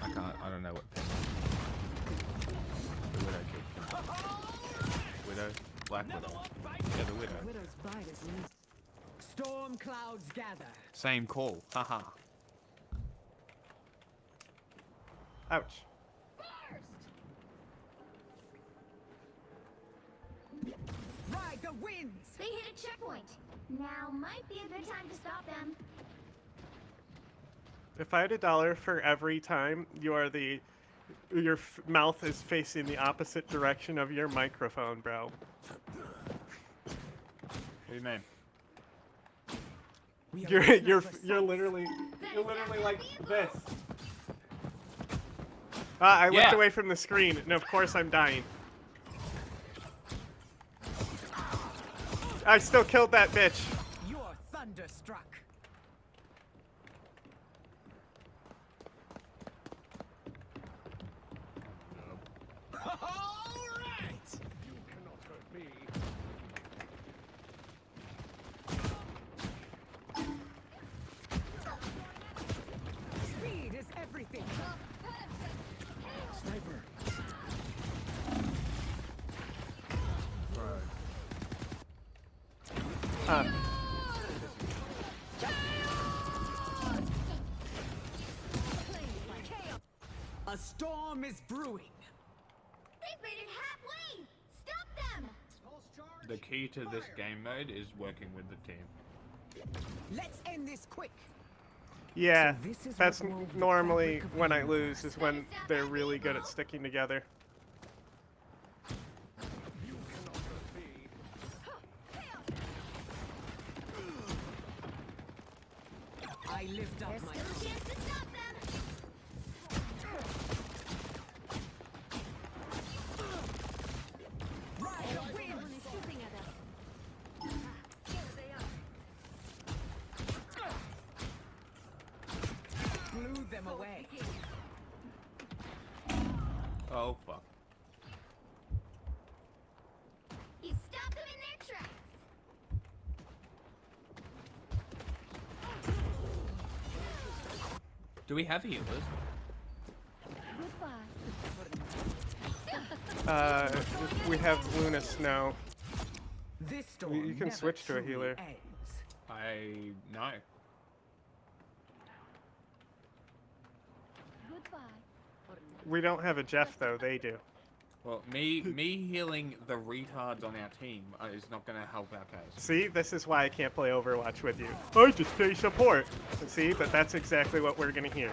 I don't know what penny. The widow killed him. Widow? Black widow. Yeah, the widow. Widow's bite is loose. Storm clouds gather. Same call. Haha. Ouch. Ride the winds. They hit a checkpoint. Now might be a good time to stop them. If I had $1 for every time you are the Your mouth is facing the opposite direction of your microphone, bro. What do you mean? You're literally like this. I looked away from the screen, and of course I'm dying. I still killed that bitch. You're thunderstruck. Speed is everything. Sniper. A storm is brewing. They've made it halfway! Stop them! The key to this game mode is working with the team. Let's end this quick. Yeah, So this is that's what wove the normally fabric of when the I lose, universe. is when they're really good at sticking together. I lift up There's my still a chance to stop them! Everyone is shooting at us. blew them away. Oh fuck. You stopped them in their tracks! Do we have healers? We have Lunas now. This storm You can never switch to a truly healer. ends. I know. We don't have a Jeff though, they do. Well, me healing the retards on our team is not going to help our case. See, this is why I can't play Overwatch with you. I just play support. See, but that's exactly what we're gonna hear.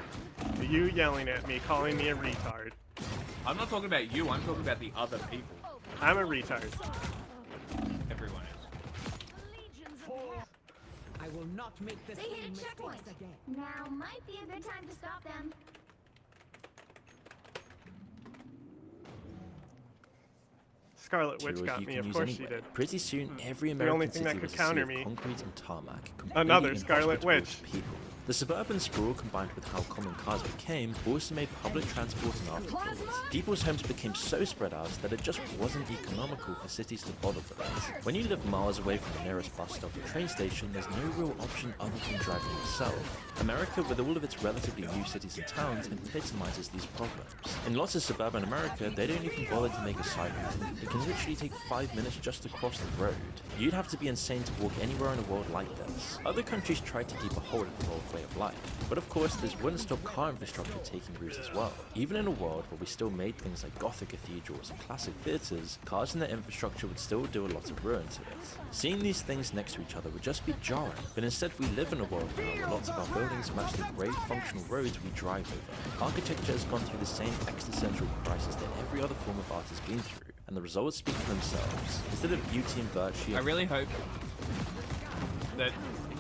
You yelling at me, calling me a retard. I'm not talking about you, I'm talking about the other people. I'm a retard. Everyone is. I will not make the They same hit a mistakes checkpoint. again. Now might be a good time to stop them. Scarlet Witch Materials got you me, can of use course she anyway. did. Pretty soon, every The only American thing that city could was a counter sea me. of concrete and tarmac, completely Another impossible Scarlet to walk Witch. with people. The suburban sprawl, combined with how common cars became, also made public transport an afterthought. People's homes became so spread out that it just wasn't economical for cities to bother with it. When you live miles away from the nearest bus stop or train station, there's no real option other than driving yourself. America, with all of its relatively new cities and towns, epitomizes these problems. In lots of suburban America, they don't even bother to make a side road. It can literally take 5 minutes just to cross the road. You'd have to be insane to walk anywhere in the world like this. Other countries try to keep a hold of the old way of life, but of course this wouldn't stop car infrastructure taking root as well. Even in a world where we still made things like Gothic cathedrals and classic theatres, cars and their infrastructure would still do a lot of ruin to it. Seeing these things next to each other would just be jarring, but instead we live in a world now where lots of our buildings match the great functional roads we drive over. Architecture has gone through the same existential crisis that every other form of art has been through, and the results speak for themselves. Instead of beauty and virtue, I really hope that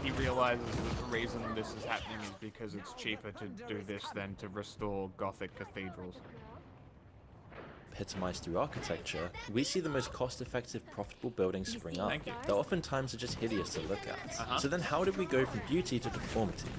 he realizes that the reason this is happening is because it's cheaper to do this than to restore Gothic cathedrals. epitomized through architecture, we see the most cost-effective, profitable buildings spring up. They oftentimes are just hideous to look at. So then how did we go from beauty to deformity?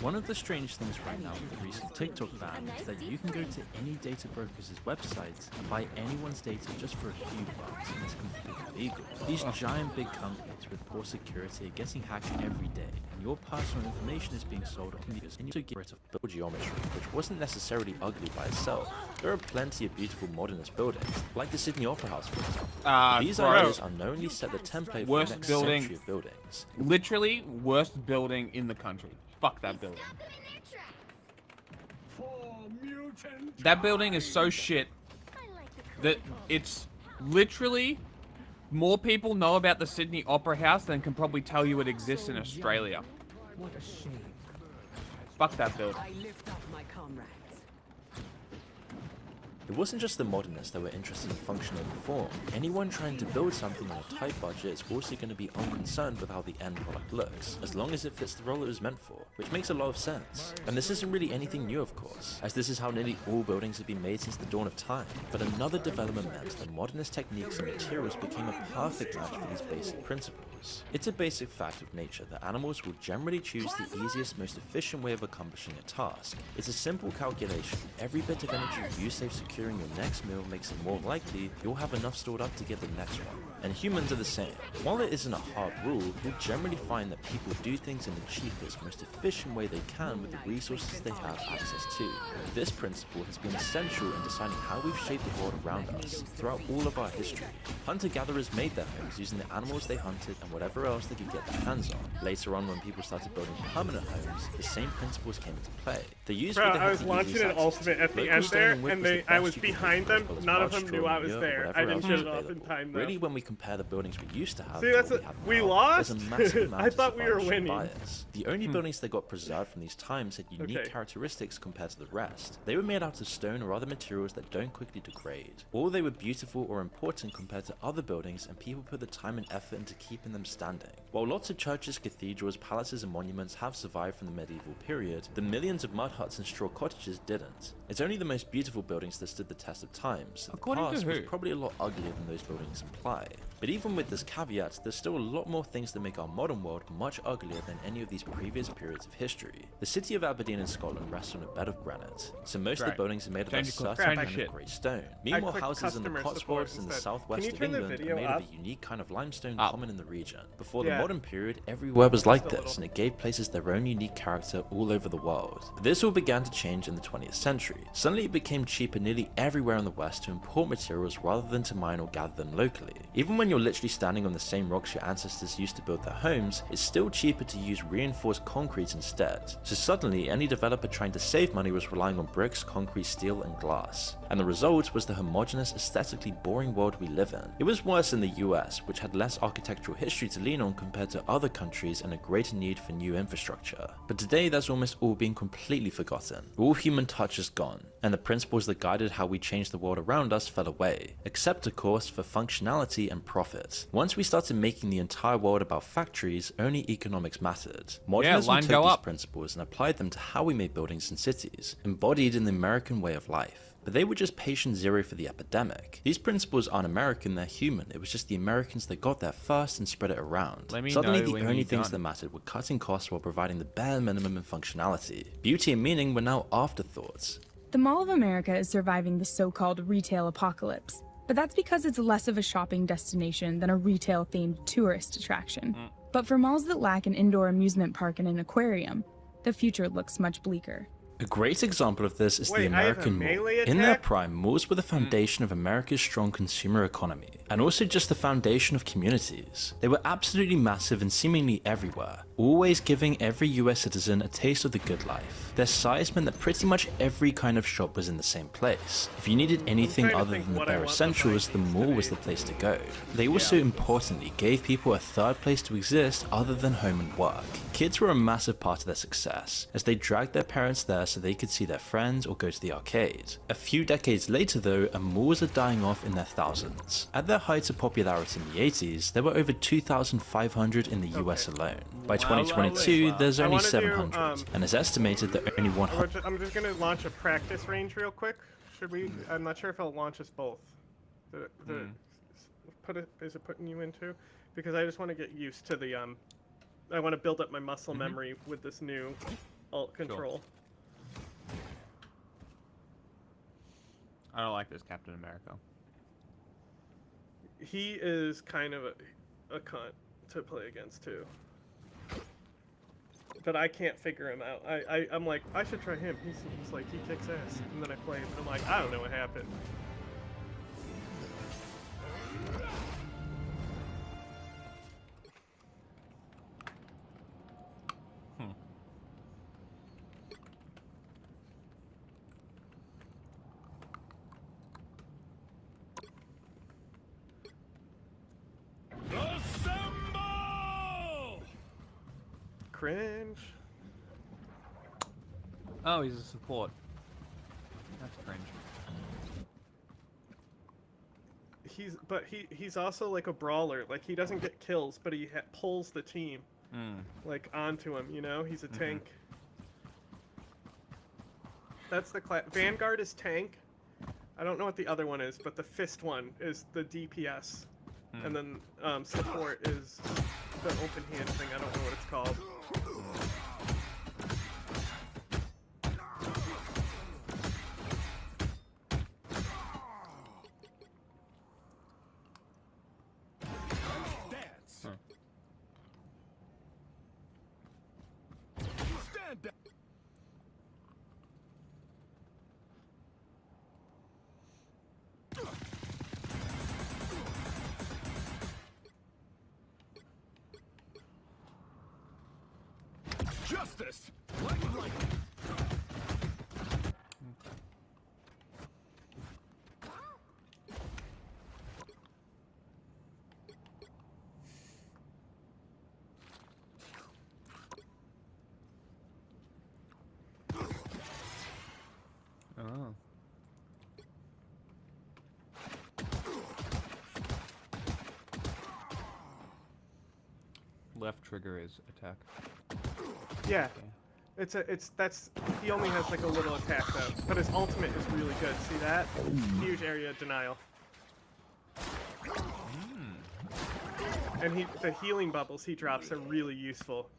One of the strange things right now with the recent TikTok ban is that you can go to any data broker's websites and buy anyone's data just for a few bucks, and it's completely legal. These giant big companies with poor security are getting hacked every day, and your personal information is being sold on the and you get rid of Build geometry, which wasn't necessarily ugly by itself. There are plenty of beautiful modernist buildings, like the Sydney Opera House for example. These ideas unknowingly set the template for the next century of buildings. Literally worst building in the country. Fuck that building. That building is so shit that it's literally more people know about the Sydney Opera House than can probably tell you it exists in Australia. What a shame. Fuck that building. I lift up my comrades. It wasn't just the modernists that were interested in function over form. Anyone trying to build something on a tight budget is also going to be unconcerned with how the end product looks, as long as it fits the role it was meant for, which makes a lot of sense. And this isn't really anything new, of course, as this is how nearly all buildings have been made since the dawn of time. But another development meant that modernist techniques and materials became a perfect match for these basic principles. It's a basic fact of nature that animals will generally choose the easiest, most efficient way of accomplishing a task. It's a simple calculation. Every bit of energy you save securing your next meal makes it more likely you'll have enough stored up to get the next one. And humans are the same. While it isn't a hard rule, you'll generally find that people do things in the cheapest, most efficient way they can with the resources they have access to. This principle has been essential in deciding how we've shaped the world around us throughout all of our history. Hunter-gatherers made their homes using the animals they hunted and whatever else they could get their hands on. Later on, when people started building permanent homes, the same principles came into play. They used Bro, I was launching an ultimate at the end there, and I was behind them. None of them knew I was there. I didn't get it off in time, though. Really, when we compare the buildings we used to have See, to that's what we have we now, lost? there's a massive amount I of thought we were survivorship winning. bias. The only buildings that got preserved from these times had unique characteristics compared to the rest. They were made out of stone or other materials that don't quickly degrade. Or they were beautiful or important compared to other buildings, and people put the time and effort into keeping them standing. While lots of churches, cathedrals, palaces and monuments have survived from the medieval period, the millions of mud huts and straw cottages didn't. It's only the most beautiful buildings that stood the test of time, so the According to past was who? probably a lot uglier than those buildings imply. But even with this caveat, there's still a lot more things that make our modern world much uglier than any of these previous periods of history. The city of Aberdeen in Scotland rests on a bed of granite, so most of the Great. buildings are made of a Change your certain crap. kind Shit. of grey stone. Meanwhile, clicked houses in the customer support Cotswolds in the instead. southwest Can you of turn the England are video made up? of a unique kind of limestone Up. common in the region. Before Yeah. the modern period, everywhere was like Just a this, little. and it gave places their own unique character all over the world. But this all began to change in the 20th century. Suddenly it became cheaper nearly everywhere in the West to import materials rather than to mine or gather them locally. Even when you're literally standing on the same rocks your ancestors used to build their homes, it's still cheaper to use reinforced concrete instead. So suddenly, any developer trying to save money was relying on bricks, concrete, steel, and glass. And the result was the homogeneous, aesthetically boring world we live in. It was worse in the US, which had less architectural history to lean on compared to other countries and a greater need for new infrastructure. But today, that's almost all been completely forgotten. All human touch is gone, and the principles that guided how we changed the world around us fell away, except of course for functionality and profit. Once we started making the entire world about factories, only economics mattered. Modernism line took go these up. principles and applied them to how we made buildings and cities, embodied in the American way of life. But they were just patient zero for the epidemic. These principles aren't American, they're human. It was just the Americans that got there first and spread it around. Let me Suddenly know the when only you're things done. that mattered were cutting costs while providing the bare minimum in functionality. Beauty and meaning were now afterthoughts. The Mall of America is surviving the so-called retail apocalypse, but that's because it's less of a shopping destination than a retail-themed tourist attraction. But for malls that lack an indoor amusement park and an aquarium, the future looks much bleaker. A great example of this is Wait, the I have a American Mall. melee In their attack? prime, malls were the foundation of America's strong consumer economy, and also just the foundation of communities. They were absolutely massive and seemingly everywhere, always giving every US citizen a taste of the good life. Their size meant that pretty much every kind of shop was in the same place. If you needed anything trying to other think than the what I bare want the essentials, the mall was the place to go. They also importantly gave people a third place to exist other than home and work. Kids were a massive part of their success, as they dragged their parents there so they could see their friends or go to the arcade. A few decades later though, and malls are dying off in their thousands. At their height of popularity in the 80s, there were over 2,500 in the US alone. By 2022, there's I only wanna do, 700, and it's estimated that only 100. I'm just gonna launch a practice range real quick. Should we? I'm not sure if it'll launch us both. Is it putting you into? Because I just want to get used to the I want to build up my muscle memory with this new alt control. I don't like this Captain America. He is kind of a cunt to play against too. But I can't figure him out. I'm like, I should try him. He seems like he kicks ass. And then I play him, and I'm like, I don't know what happened. Cringe. Oh, he's a support. That's cringe. he's also like a brawler. Like he doesn't get kills, but he pulls the team like onto him. You know, he's a tank. That's the class. Vanguard is tank. I don't know what the other one is, but the fist one is the DPS, and then support is the open hand thing. I don't know what it's called. Justice! Like it, like it. Oh. Left trigger is attack. Yeah, he only has like a little attack though, but his ultimate is really good. See that? Huge area denial. And the healing bubbles he drops are really useful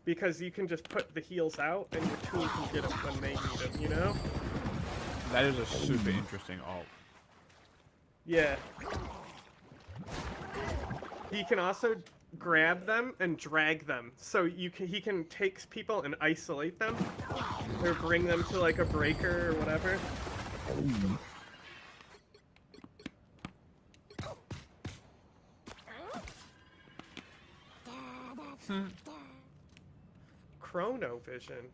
because you can just put the heals out and your team can get them when they need them. You know? That is a super interesting ult. Yeah. He can also grab them and drag them, so he can take people and isolate them, or bring them to like a breaker or whatever. Chrono vision.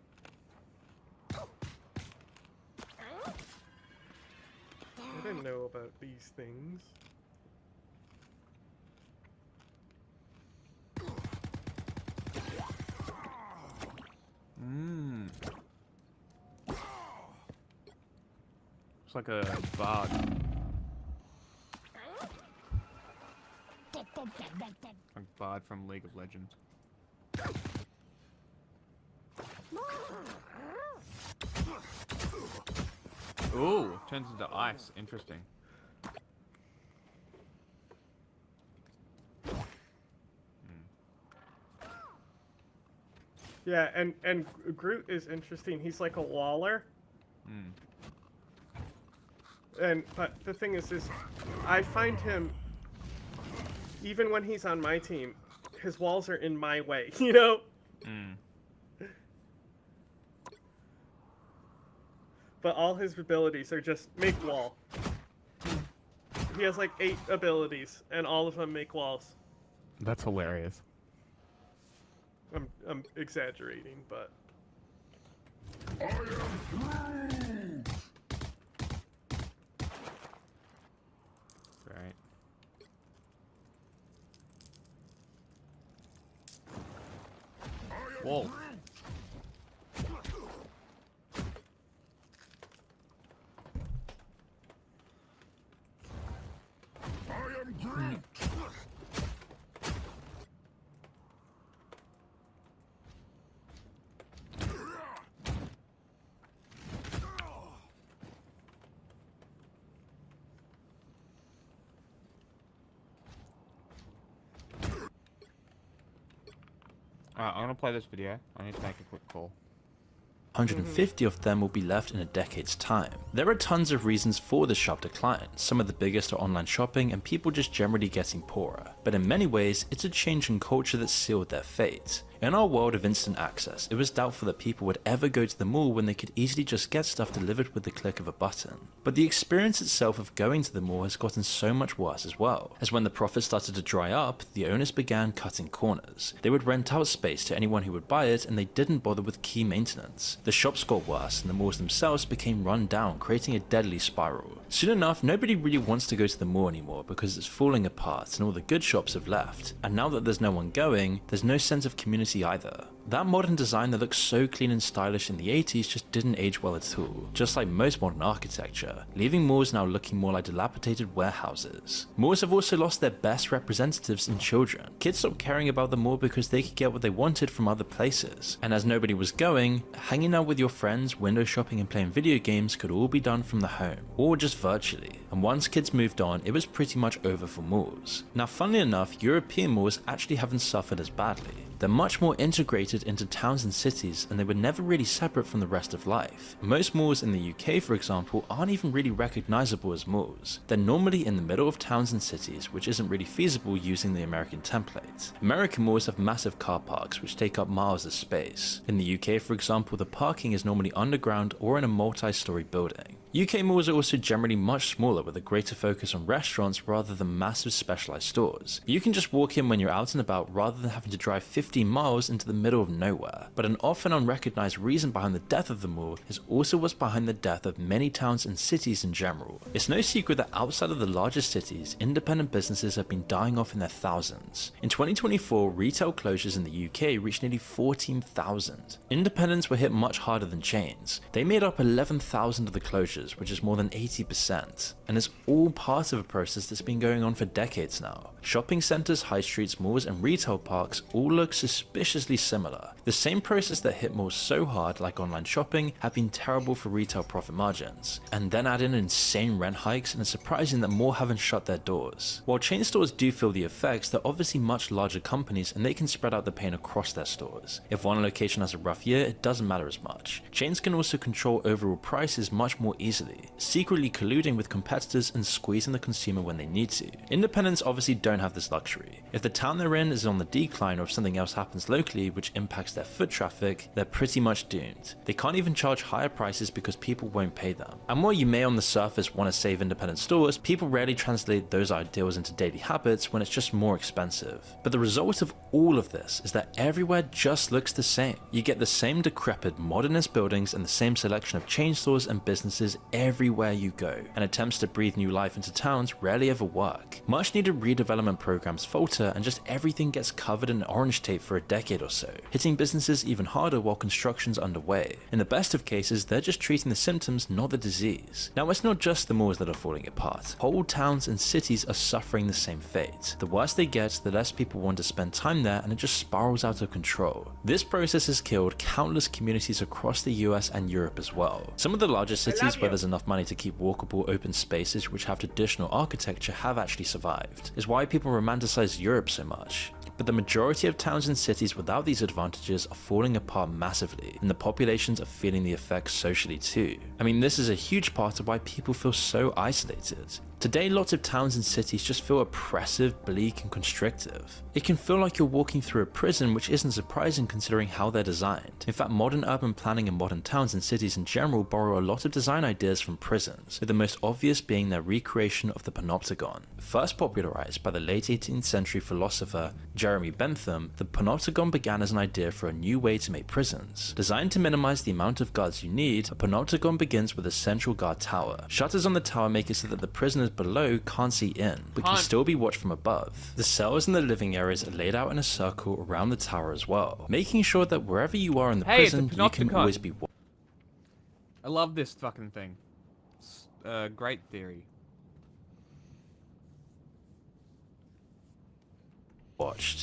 I didn't know about these things. It's like a bard. A bard from League of Legends. Ooh, turns into ice. Interesting. Yeah, and Groot is interesting. He's like a waller. But the thing is I find him, even when he's on my team, his walls are in my way, you know? But all his abilities are just make wall. He has like 8 abilities, and all of them make walls. That's hilarious. I'm exaggerating, but... Right. Whoa. I am Groot! Alright, I'm gonna play this video. I need to make a quick call. 150 of them will be left in a decade's time. There are tons of reasons for this sharp decline. Some of the biggest are online shopping and people just generally getting poorer. But in many ways, it's a change in culture that sealed their fate. In our world of instant access, it was doubtful that people would ever go to the mall when they could easily just get stuff delivered with the click of a button. But the experience itself of going to the mall has gotten so much worse as well, as when the profits started to dry up, the owners began cutting corners. They would rent out space to anyone who would buy it, and they didn't bother with key maintenance. The shops got worse, and the malls themselves became run down, creating a deadly spiral. Soon enough, nobody really wants to go to the mall anymore because it's falling apart and all the good shops have left, and now that there's no one going, there's no sense of community either. That modern design that looked so clean and stylish in the 80s just didn't age well at all, just like most modern architecture, leaving malls now looking more like dilapidated warehouses. Malls have also lost their best representatives in children. Kids stopped caring about the mall because they could get what they wanted from other places, and as nobody was going, hanging out with your friends, window shopping and playing video games could all be done from the home, or just virtually, and once kids moved on, it was pretty much over for malls. Now funnily enough, European malls actually haven't suffered as badly. They're much more integrated into towns and cities, and they were never really separate from the rest of life. Most malls in the UK, for example, aren't even really recognizable as malls. They're normally in the middle of towns and cities, which isn't really feasible using the American template. American malls have massive car parks, which take up miles of space. In the UK, for example, the parking is normally underground or in a multi-story building. UK malls are also generally much smaller with a greater focus on restaurants rather than massive specialized stores. You can just walk in when you're out and about rather than having to drive 15 miles into the middle of nowhere. But an often unrecognized reason behind the death of the mall is also what's behind the death of many towns and cities in general. It's no secret that outside of the largest cities, independent businesses have been dying off in their thousands. In 2024, retail closures in the UK reached nearly 14,000. Independents were hit much harder than chains. They made up 11,000 of the closures, which is more than 80%, and it's all part of a process that's been going on for decades now. Shopping centers, high streets, malls, and retail parks all look suspiciously similar. The same process that hit malls so hard, like online shopping, have been terrible for retail profit margins. And then add in insane rent hikes, and it's surprising that more haven't shut their doors. While chain stores do feel the effects, they're obviously much larger companies and they can spread out the pain across their stores. If one location has a rough year, it doesn't matter as much. Chains can also control overall prices much more easily, secretly colluding with competitors and squeezing the consumer when they need to. Independents obviously don't have this luxury. If the town they're in is on the decline or if something else happens locally which impacts their foot traffic, they're pretty much doomed. They can't even charge higher prices because people won't pay them. And while you may on the surface want to save independent stores, people rarely translate those ideals into daily habits when it's just more expensive. But the result of all of this is that everywhere just looks the same. You get the same decrepit modernist buildings and the same selection of chain stores and businesses everywhere you go, and attempts to breathe new life into towns rarely ever work. Much needed redevelopment programs falter and just everything gets covered in orange tape for a decade or so, hitting businesses even harder while construction's underway. In the best of cases, they're just treating the symptoms, not the disease. Now it's not just the malls that are falling apart. Whole towns and cities are suffering the same fate. The worse they get, the less people want to spend time there, and it just spirals out of control. This process has killed countless communities across the US and Europe as well. Some of the largest cities where there's enough money to keep walkable open spaces which have traditional architecture have actually survived. It's why people romanticize Europe so much. But the majority of towns and cities without these advantages are falling apart massively, and the populations are feeling the effects socially too. I mean, this is a huge part of why people feel so isolated. Today, lots of towns and cities just feel oppressive, bleak, and constrictive. It can feel like you're walking through a prison, which isn't surprising considering how they're designed. In fact, modern urban planning and modern towns and cities in general borrow a lot of design ideas from prisons, with the most obvious being their recreation of the panopticon. First popularized by the late 18th century philosopher Jeremy Bentham, the panopticon began as an idea for a new way to make prisons. Designed to minimize the amount of guards you need, a panopticon begins with a central guard tower. Shutters on the tower make it so that the prisoners below can't see in, but can still be watched from above. The cells and the living areas are laid out in a circle around the tower as well, making sure that wherever you are in the prison, you can always be watched. I love this fucking thing. It's a great theory.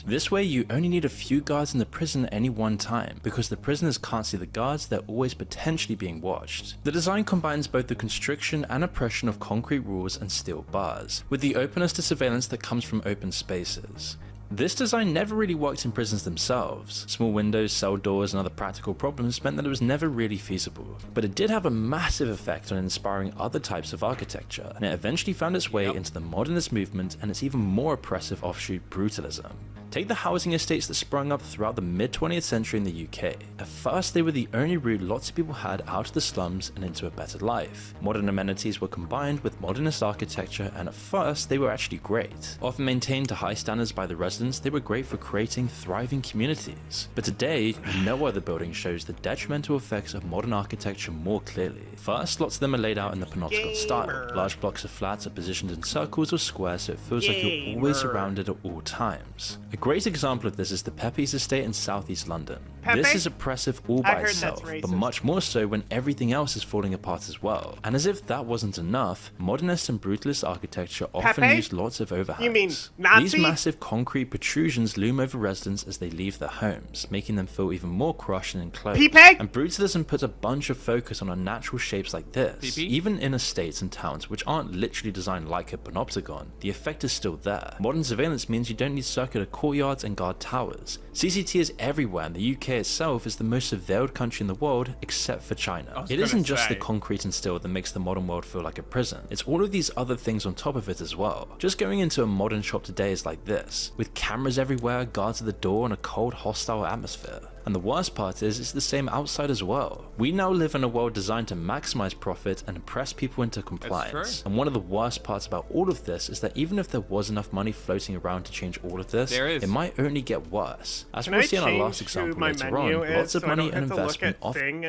This way you only need a few guards in the prison at any one time, because the prisoners can't see the guards, they're always potentially being watched. The design combines both the constriction and oppression of concrete rules and steel bars, with the openness to surveillance that comes from open spaces. This design never really worked in prisons themselves. Small windows, cell doors, and other practical problems meant that it was never really feasible. But it did have a massive effect on inspiring other types of architecture, and it eventually found its way into the modernist movement and its even more oppressive offshoot, brutalism. Take the housing estates that sprung up throughout the mid-20th century in the UK. At first, they were the only route lots of people had out of the slums and into a better life. Modern amenities were combined with modernist architecture, and at first, they were actually great. Often maintained to high standards by the residents, they were great for creating thriving communities. But today, no other building shows the detrimental effects of modern architecture more clearly. First, lots of them are laid out in the panopticon style. Large blocks of flats are positioned in circles or squares, so it feels like you're always surrounded at all times. A great example of this is the Pepys estate in southeast London. This is oppressive all by itself, but much more so when everything else is falling apart as well. And as if that wasn't enough, modernist and brutalist architecture often use lots of overhangs. You mean Nazi? These massive concrete protrusions loom over residents as they leave their homes, making them feel even more crushed and enclosed. And brutalism puts a bunch of focus on unnatural shapes like this. Even in estates and towns which aren't literally designed like a panopticon, the effect is still there. Modern surveillance means you don't need circular courtyards and guard towers. CCT is everywhere, and the UK itself is the most surveilled country in the world except for China. It isn't just the concrete and steel that makes the modern world feel like a prison. It's all of these other things on top of it as well. Just going into a modern shop today is like this, with cameras everywhere, guards at the door, and a cold, hostile atmosphere. And the worst part is, it's the same outside as well. We now live in a world designed to maximize profit and impress people into compliance. And one of the worst parts about all of this is that even if there was enough money floating around to change all of this, it might only get worse. As we'll see in our last example later on, lots of money and investment often...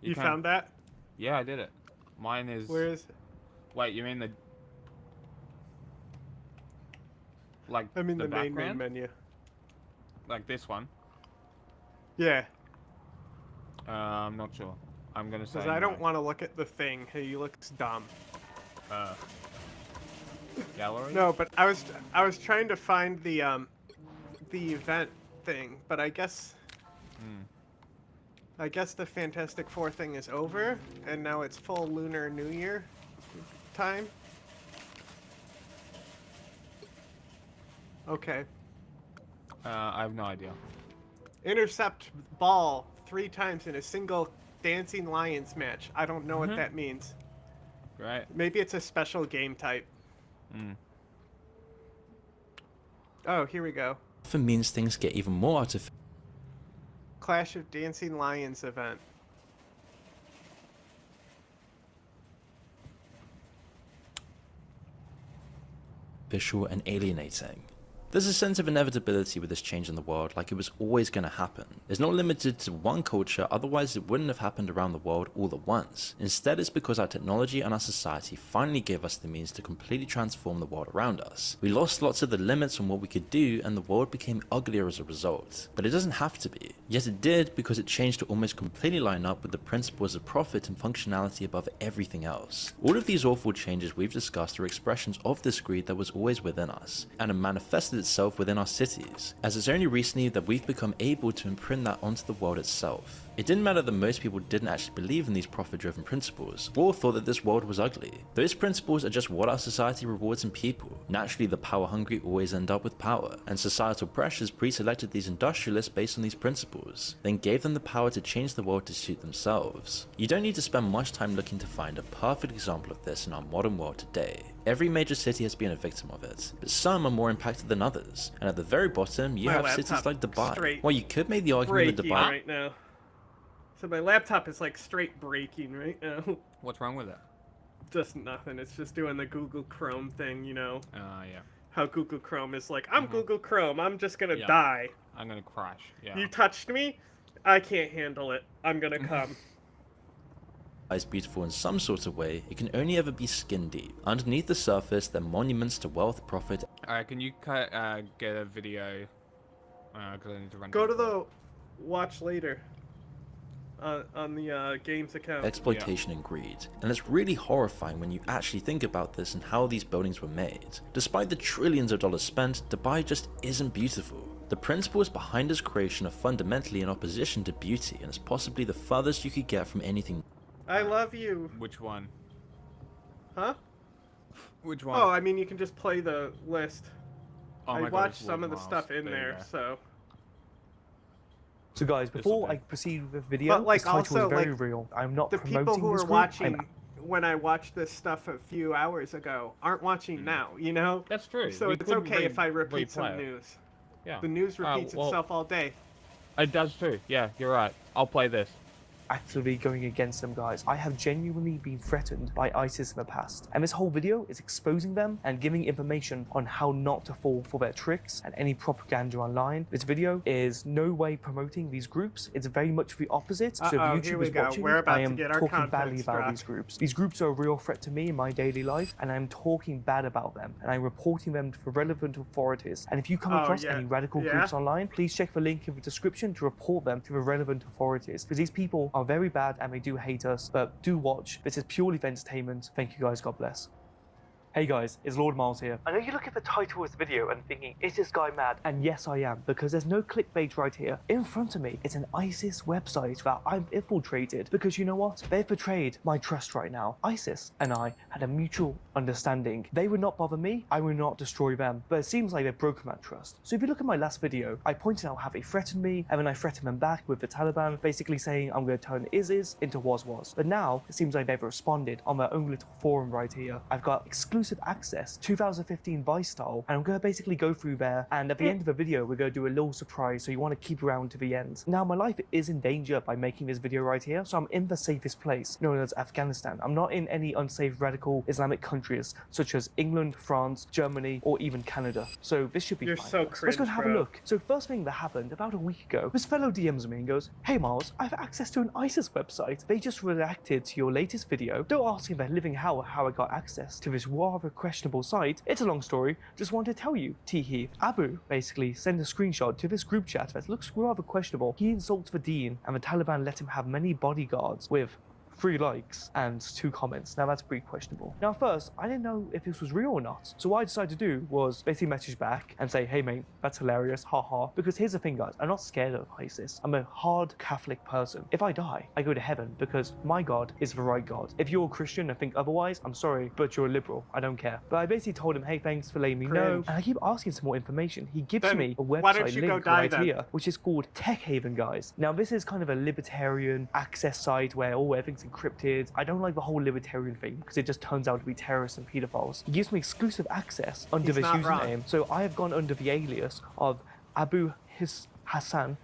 You found that? Yeah, I did it. Mine is... Where is it? Wait, you mean the... Like, I mean the main background? menu. Like this one? Yeah. I'm not sure. I'm gonna say Because I don't want to look at the thing. He looks dumb. Gallery? No, but I was trying to find the event thing, but I guess the Fantastic Four thing is over, and now it's full Lunar New Year time. Okay. I have no idea. Intercept ball 3 times in a single Dancing Lions match. I don't know what that means. Right. Maybe it's a special game type. Oh, here we go. often means things get even more artificial. Clash of Dancing Lions event. And alienating. There's a sense of inevitability with this change in the world, like it was always going to happen. It's not limited to one culture, otherwise it wouldn't have happened around the world all at once. Instead, it's because our technology and our society finally gave us the means to completely transform the world around us. We lost lots of the limits on what we could do, and the world became uglier as a result. But it doesn't have to be. Yet it did, because it changed to almost completely line up with the principles of profit and functionality above everything else. All of these awful changes we've discussed are expressions of this greed that was always within us, and it manifested itself within our cities, as it's only recently that we've become able to imprint that onto the world itself. It didn't matter that most people didn't actually believe in these profit-driven principles, or thought that this world was ugly. Those principles are just what our society rewards in people. Naturally, the power-hungry always end up with power, and societal pressures pre-selected these industrialists based on these principles, then gave them the power to change the world to suit themselves. You don't need to spend much time looking to find a perfect example of this in our modern world today. Every major city has been a victim of it, but some are more impacted than others, and at the very bottom, you have cities like Dubai. Well, you could make the argument that Dubai... right now. So my laptop is like straight breaking right now. What's wrong with it? Just nothing. It's just doing the Google Chrome thing, you know. Yeah. How Google Chrome is like, I'm Google Chrome, I'm just gonna die. I'm gonna crash, yeah. You touched me? I can't handle it. I'm gonna come. Is beautiful in some sort of way, it can only ever be skin deep. Underneath the surface, they're monuments to wealth, profit. Alright, can you get a video? Because I need to run. Go to the watch later. On the games account. Exploitation and greed. And it's really horrifying when you actually think about this and how these buildings were made. Despite the trillions of dollars spent, Dubai just isn't beautiful. The principles behind its creation are fundamentally in opposition to beauty, and it's possibly the furthest you could get from anything. I love you. Which one? Huh? Which one? Oh, I mean, you can just play the list. Oh I my God, watched it's some of the Miles. stuff in there, go. so. So guys, before I proceed with the video, but like this title also is very like real. I'm not the promoting people who this are group. watching, when I watched this stuff a few hours ago aren't watching now, you know? That's true. So We it's couldn't okay if I repeat replay some it. news. Yeah. The news repeats well, itself all day. It does too. Yeah, you're right. I'll play this. Actively going against them, guys. I have genuinely been threatened by ISIS in the past, and this whole video is exposing them and giving information on how not to fall for their tricks and any propaganda online. This video is no way promoting these groups. It's very much the opposite. So if Here YouTube we is go. watching, We're about I to am get our talking badly context about dropped. these groups. These groups are a real threat to me in my daily life, and I'm talking bad about them, and I'm reporting them to the relevant authorities. And if you come across any radical groups online, please check the link in the description to report them to the relevant authorities, because these people are very bad and they do hate us. But do watch. This is purely for entertainment. Thank you guys. God bless. Hey guys, it's Lord Miles here. I know you look at the title of this video and thinking, is this guy mad? And yes, I am, because there's no clickbait right here. In front of me, it's an ISIS website that I've infiltrated, because you know what? They've betrayed my trust right now. ISIS and I had a mutual understanding. They would not bother me, I would not destroy them, but it seems like they've broken that trust. So if you look at my last video, I pointed out how they threatened me, and then I threatened them back with the Taliban, basically saying I'm going to turn ISIS into was. But now, it seems like they've responded on their own little forum right here. I've got exclusive access, 2015 Vice style, and I'm going to basically go through there, and at the end of the video we're going to do a little surprise, so you want to keep around to the end. Now my life is in danger by making this video right here, so I'm in the safest place, known as Afghanistan. I'm not in any unsafe radical Islamic countries such as England, France, Germany, or even Canada, so this should be fine. So Let's go and have a bro. look. So first thing that happened about a week ago, this fellow DMs me and goes, hey Miles, I have access to an ISIS website. They just reacted to your latest video. Don't ask me about living how I got access to this rather questionable site. It's a long story, just want to tell you. Teehee. Abu basically sent a screenshot to this group chat that looks rather questionable. He insults the Dean, and the Taliban let him have many bodyguards with 3 likes and 2 comments. Now that's pretty questionable. Now first, I didn't know if this was real or not. So what I decided to do was basically message back and say, hey mate, that's hilarious, haha. Because here's the thing guys, I'm not scared of ISIS. I'm a hard Catholic person. If I die, I go to heaven because my God is the right God. If you're a Christian and think otherwise, I'm sorry, but you're a liberal. I don't care. But I basically told him, hey, thanks for letting me know. And I keep asking some more information. He gives me a website link right here, which is called Tech Haven, guys. Now this is kind of a libertarian access site where everything's encrypted. I don't like the whole libertarian thing because it just turns out to be terrorists and pedophiles. He gives me exclusive access under this username, so I have gone under the alias of Abu Hassan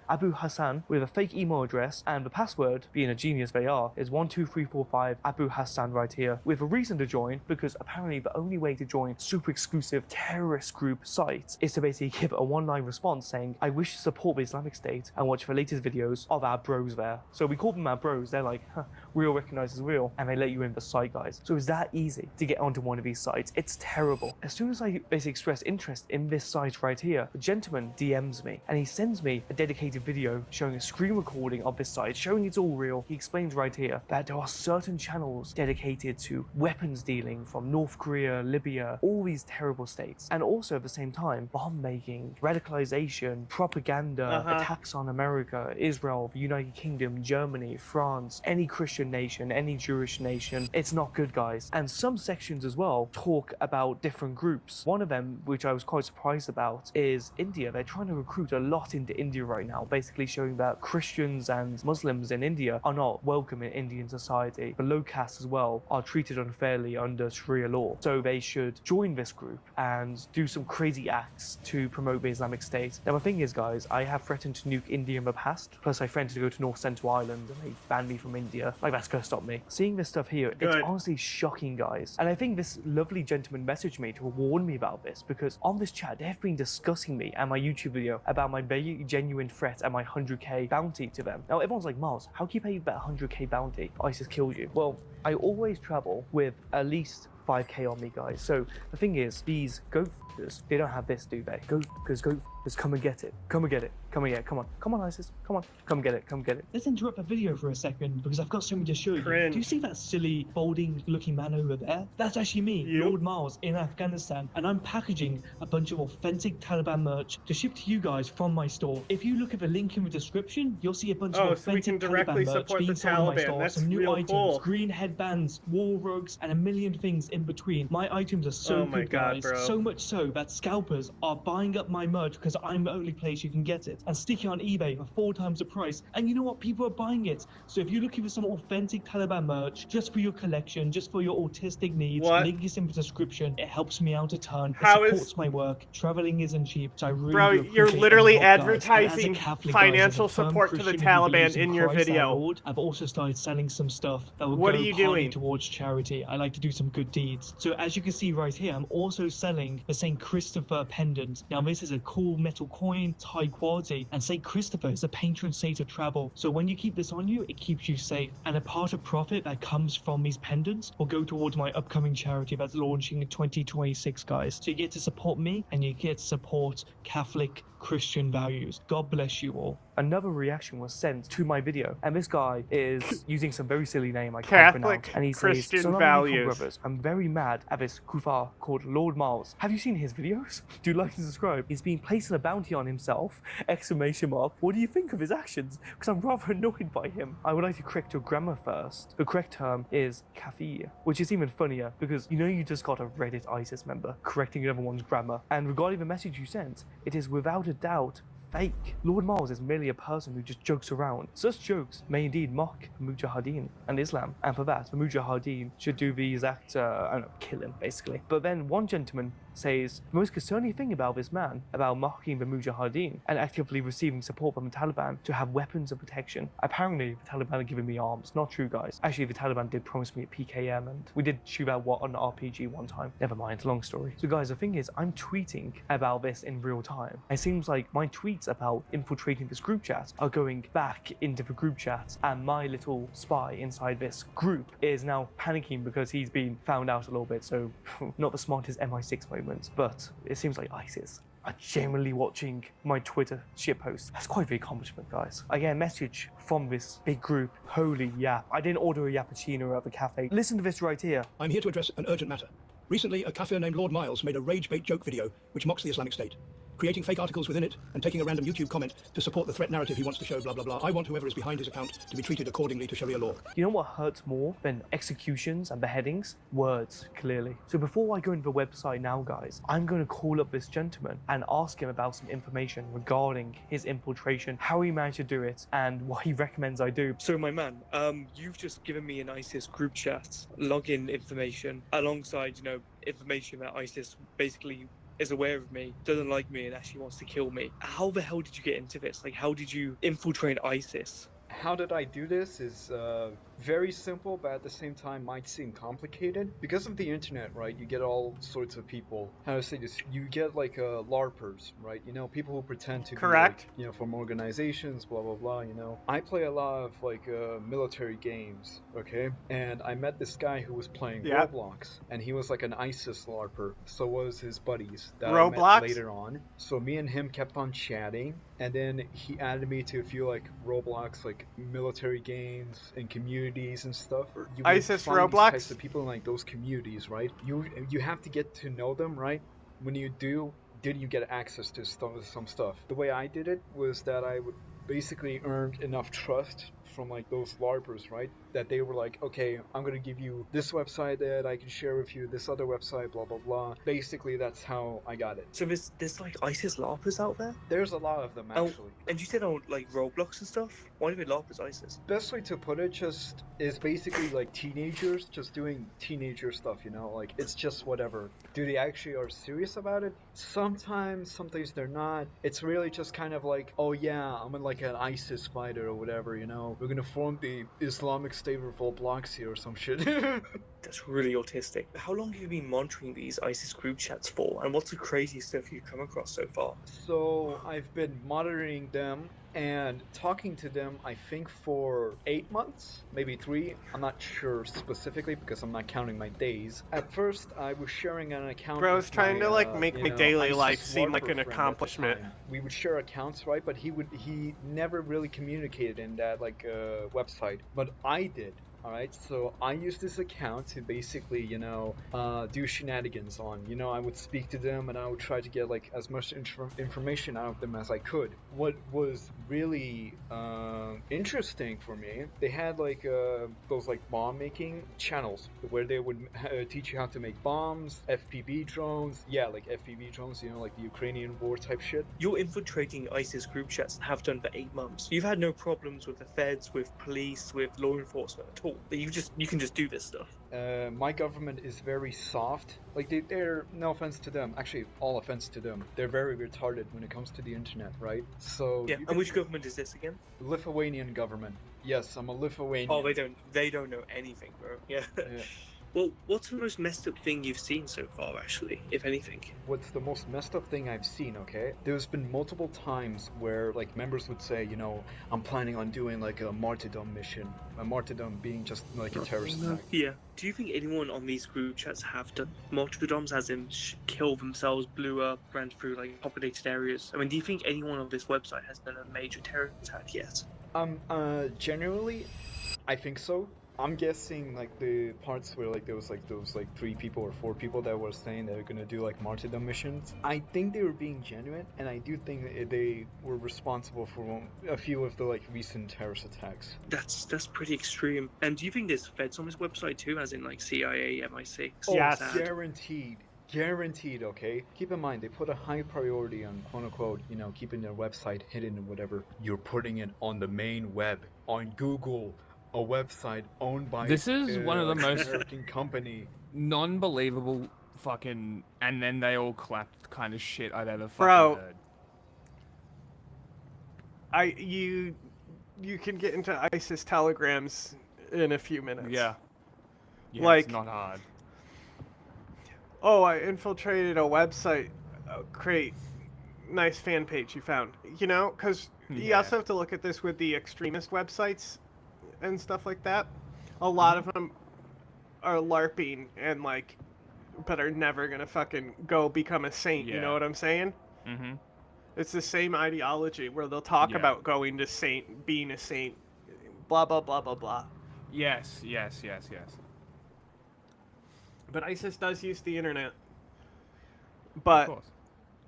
with a fake email address, and the password, being a genius they are, is 12345 Abu Hassan right here, with a reason to join, because apparently the only way to join super exclusive terrorist group sites is to basically give a one-line response saying, I wish to support the Islamic State and watch the latest videos of our bros there. So we call them our bros. They're like, huh, real recognizes real, and they let you in the site, guys. So it's that easy to get onto one of these sites. It's terrible. As soon as I basically express interest in this site right here, the gentleman DMs me and he sends me a dedicated video showing a screen recording of this site, showing it's all real. He explains right here that there are certain channels dedicated to weapons dealing from North Korea, Libya, all these terrible states, and also at the same time bomb making, radicalization, propaganda, attacks on America, Israel, the United Kingdom, Germany, France, any Christian nation, any Jewish nation. It's not good, guys. And some sections as well talk about different groups. One of them, which I was quite surprised about, is India. They're trying to recruit a lot into India right now, basically showing that Christians and Muslims in India are not welcome in Indian society. The low caste as well are treated unfairly under Sharia law. So they should join this group and do some crazy acts to promote the Islamic State. Now the thing is, guys, I have threatened to nuke India in the past, plus I threatened to go to North Central Ireland and they banned me from India. Like, that's gonna stop me. Seeing this stuff here, it's honestly shocking, guys. And I think this lovely gentleman messaged me to warn me about this, because on this chat they've been discussing me and my YouTube video about my very genuine threat and my 100k bounty to them. Now everyone's like, Miles, how can you pay that 100k bounty if ISIS kills you? Well, I always travel with at least 5k on me, guys. So the thing is, these goat f***ers, they don't have this, do they? Goat f***ers, come and get it. Come and get it. Come and get it. Come on. Come on, ISIS. Come on. Come get it. Come get it. Let's interrupt the video for a second because I've got something to show you. Cringe. Do you see that silly, balding looking man over there? That's actually me, Lord Miles, in Afghanistan, and I'm packaging a bunch of authentic Taliban merch to ship to you guys from my store. If you look at the link in the description, you'll see a bunch of so we can authentic directly Taliban merch support being the sold in my Taliban. store. That's Some new real items, cool. green headbands, wall rugs, and a million things in between. My items are so Oh my good, God, guys. bro. So much so that scalpers are buying up my merch because I'm the only place you can get it, and sticking on eBay for 4 times the price. And you know what? People are buying it. So if you're looking for some authentic Taliban merch, just for your collection, just for your autistic needs, What? link is in the description. It helps me out a ton. How It is- supports my work. Traveling isn't cheap, so I really Bro, do you're appreciate literally any help, guys. And as a advertising Catholic, financial guys, as a firm support to the Christian who Taliban believes in your Christ our video. Lord, I've also started selling some stuff that will What go are you partly doing? towards charity. I like to do some good deeds. So as you can see right here, I'm also selling the St. Christopher pendant. Now this is a cool metal coin, it's high quality, and St. Christopher is a patron saint of travel. So when you keep this on you, it keeps you safe. And a part of profit that comes from these pendants will go towards my upcoming charity that's launching in 2026, guys. So you get to support me and you get to support Catholic Christian values. God bless you all. Another reaction was sent to my video, and this guy is using some very silly name I can't Catholic pronounce, and he Christian says, "So values. brothers, I'm very mad at this kuffar called Lord Miles. Have you seen his videos? Do like and subscribe. He's been placing a bounty on himself! Exclamation mark. What do you think of his actions? Because I'm rather annoyed by him. I would like to correct your grammar first. The correct term is kafir, which is even funnier because you know you just got a Reddit ISIS member correcting everyone's grammar. And regarding the message you sent, it is without a doubt fake. Lord Miles is merely a person who just jokes around. Such jokes may indeed mock the Mujahideen and Islam, and for that, the Mujahideen should do the exact, I don't know, kill him, basically. But then one gentleman says, the most concerning thing about this man, about mocking the Mujahideen and actively receiving support from the Taliban to have weapons of protection. Apparently, the Taliban are giving me arms. Not true, guys. Actually, the Taliban did promise me a PKM, and we did shoot out an RPG one time. Never mind, long story. So guys, the thing is, I'm tweeting about this in real time. It seems like my tweets about infiltrating this group chat are going back into the group chat, and my little spy inside this group is now panicking because he's been found out a little bit. So not the smartest MI6 moment, but it seems like ISIS are genuinely watching my Twitter shitpost. That's quite the accomplishment, guys. I get a message from this big group. Holy yap. I didn't order a yappuccino at the cafe. Listen to this right here. I'm here to address an urgent matter. Recently, a kafir named Lord Miles made a rage bait joke video which mocks the Islamic State, creating fake articles within it and taking a random YouTube comment to support the threat narrative he wants to show, blah, blah, blah. I want whoever is behind his account to be treated accordingly to Sharia law. You know what hurts more than executions and beheadings? Words, clearly. So before I go into the website now, guys, I'm going to call up this gentleman and ask him about some information regarding his infiltration, how he managed to do it, and what he recommends I do. So my man, you've just given me an ISIS group chat login information alongside, information that ISIS basically is aware of me, doesn't like me, and actually wants to kill me. How the hell did you get into this? Like, how did you infiltrate ISIS? How did I do this is very simple, but at the same time might seem complicated. Because of the internet, right, you get all sorts of people. How to say this? You get like LARPers, right? People who pretend to Correct. be like, from organizations, blah blah blah. I play a lot of like military games, okay? And I met this guy who was playing Yep. Roblox, and he was like an ISIS LARPer. So was his buddies that I Roblox? met later on. So me and him kept on chatting, and then he added me to a few like Roblox like military games and communities and stuff. You would ISIS find Roblox? these types of people in like those communities, right? You have to get to know them, right? When you do, then you get access to some stuff. The way I did it was that I would basically earn enough trust from like those LARPers, right? That they were like, okay, I'm gonna give you this website that I can share with you, this other website, blah blah blah. Basically, that's how I got it. So there's like ISIS LARPers out there? There's a lot of them actually. And you said on like Roblox and stuff? Why do they LARPers ISIS? Best way to put it just is basically like teenagers just doing teenager stuff, like it's just whatever. Do they actually are serious about it? Sometimes they're not. It's really just kind of like, oh yeah, I'm like an ISIS fighter or whatever, we're gonna form the Islamic State Revolt blocks here or some shit. That's really autistic. How long have you been monitoring these ISIS group chats for, and what's the craziest stuff you've come across so far? So I've been monitoring them and talking to them, I think for 8 months, maybe 3. I'm not sure specifically because I'm not counting my days. At first, I was sharing an account. Bro's with trying my, to like make my daily ISIS life seem like LARPer an friend at the accomplishment. time. We would share accounts, right? But he never really communicated in that like website. But I did. Alright, so I use this account to basically, you know, do shenanigans on. You know, I would speak to them and I would try to get like as much information out of them as I could. What was really interesting for me, they had like those like bomb making channels where they would teach you how to make bombs, FPV drones, yeah, like FPV drones, you know, like the Ukrainian war type shit. You're infiltrating ISIS group chats and have done for 8 months. You've had no problems with the feds, with police, with law enforcement at all. But you can just do this stuff. My government is very soft. Like they're no offense to them, actually all offense to them. They're very retarded when it comes to the internet, right? So yeah. And which government is this again? Lithuanian government. Yes, I'm a Lithuanian. Oh, they don't know anything, bro. Yeah. Well, what's the most messed up thing you've seen so far, actually, if anything? What's the most messed up thing I've seen, okay? There's been multiple times where, like, members would say, you know, I'm planning on doing, like, a martyrdom mission. A martyrdom being just, like, a terrorist attack. Yeah. Do you think anyone on these group chats have done martyrdoms, as in kill themselves, blew up, ran through, like, populated areas? I mean, do you think anyone on this website has done a major terror attack yet? Generally, I think so. I'm guessing like the parts where like there was like those like 3 people or 4 people that were saying they're gonna do like martyrdom missions. I think they were being genuine, and I do think that they were responsible for a few of the like recent terrorist attacks. That's pretty extreme. And do you think there's feds on this website too, as in like CIA, MI6? Oh, yes, guaranteed. Okay. Keep in mind they put a high priority on quote unquote, you know, keeping their website hidden or whatever. You're putting it on the main web, on Google. A website owned by this is one of the most American company. Non-believable fucking, and then they all clapped kind of shit I've ever fucking heard. You can get into ISIS telegrams in a few minutes. Yeah, like, it's not hard. Oh, I infiltrated a website. Oh, great. Nice fan page you found. You know, because you also have to look at this with the extremist websites and stuff like that. A lot of them are LARPing and like, but are never gonna fucking go become a saint. You know what I'm saying? Mm-hmm. It's the same ideology where they'll talk about going to saint, being a saint, blah blah blah blah blah. Yes. But ISIS does use the internet. But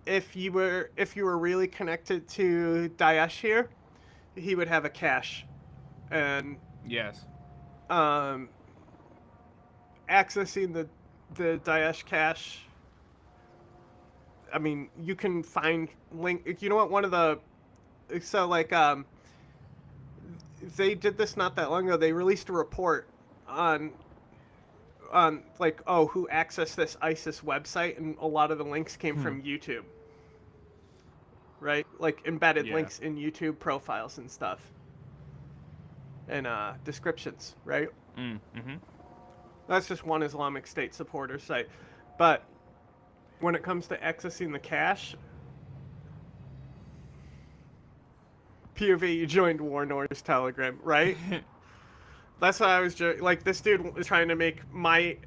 if you were really connected to Daesh here, he would have a cache. And accessing the Daesh cache, I mean, you can find link. You know what? One of the they did this not that long ago. They released a report on like, oh, who accessed this ISIS website, and a lot of the links came from YouTube. Right, like embedded links in YouTube profiles and stuff. And descriptions, right? Mm-hmm. That's just one Islamic State supporter site. But when it comes to accessing the cache, POV, you joined Warnor's Telegram, right? That's why I was like, this dude was trying to make my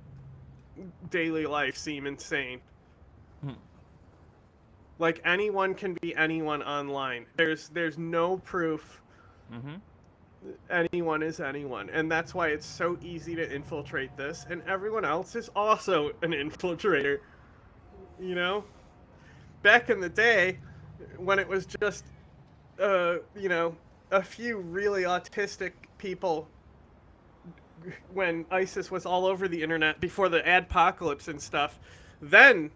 daily life seem insane. Like, anyone can be anyone online. There's no proof. Mm-hmm. Anyone is anyone, and that's why it's so easy to infiltrate this, and everyone else is also an infiltrator. You know, back in the day when it was just you know, a few really autistic people, when ISIS was all over the internet before the adpocalypse and stuff, then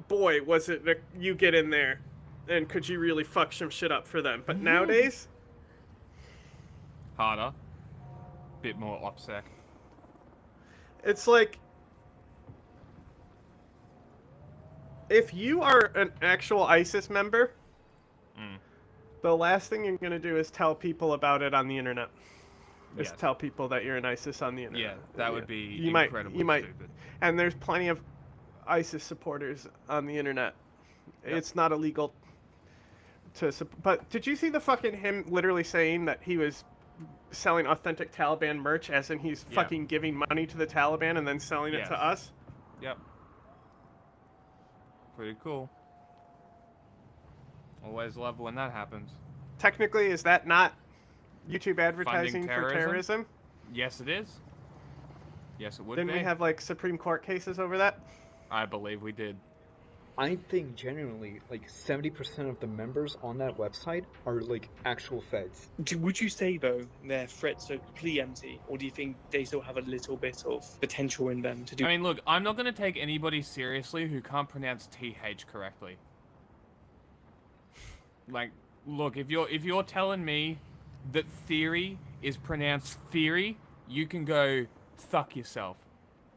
boy, was it that you get in there and could you really fuck some shit up for them. But nowadays, harder, bit more OPSEC. It's like, if you are an actual ISIS member, the last thing you're gonna do is tell people about it on the internet. Is tell people that you're an ISIS on the internet. Yeah, that would be you incredibly might, stupid. And there's plenty of ISIS supporters on the internet. Yep. It's not illegal to but did you see the fucking him literally saying that he was selling authentic Taliban merch, as in he's fucking giving money to the Taliban and then selling it to us? Yep. Pretty cool. Always love when that happens. Technically, is that not YouTube advertising Funding for terrorism? Yes, it is. Yes, it would Didn't be. we have like Supreme Court cases over that? I believe we did. I think genuinely, like 70% of the members on that website are like actual feds. Would you say though their threats are completely empty, or do you think they still have a little bit of potential in them to do? I mean, look, I'm not going to take anybody seriously who can't pronounce TH correctly. Like, look, if you're telling me that theory is pronounced theory, you can go fuck yourself.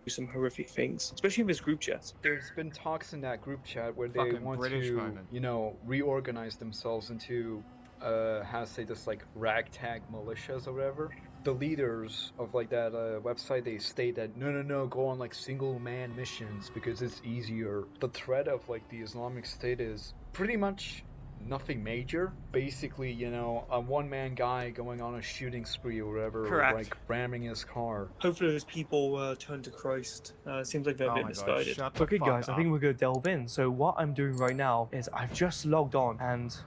Some horrific things, especially in this group chat. There's been talks in that group chat where they Fucking want British to, moment. you know, reorganize themselves into, how to say this, like ragtag militias or whatever. The leaders of like that website, they state that no, go on like single man missions because it's easier. The threat of like the Islamic State is pretty much nothing major. Basically, you know, a one-man guy going on a shooting spree or whatever, Correct. or like ramming his car. Hopefully those people turn to Christ. It seems like they're a bit misguided. Okay, guys, I think we're going to delve in. So what I'm doing right now is I've just logged on and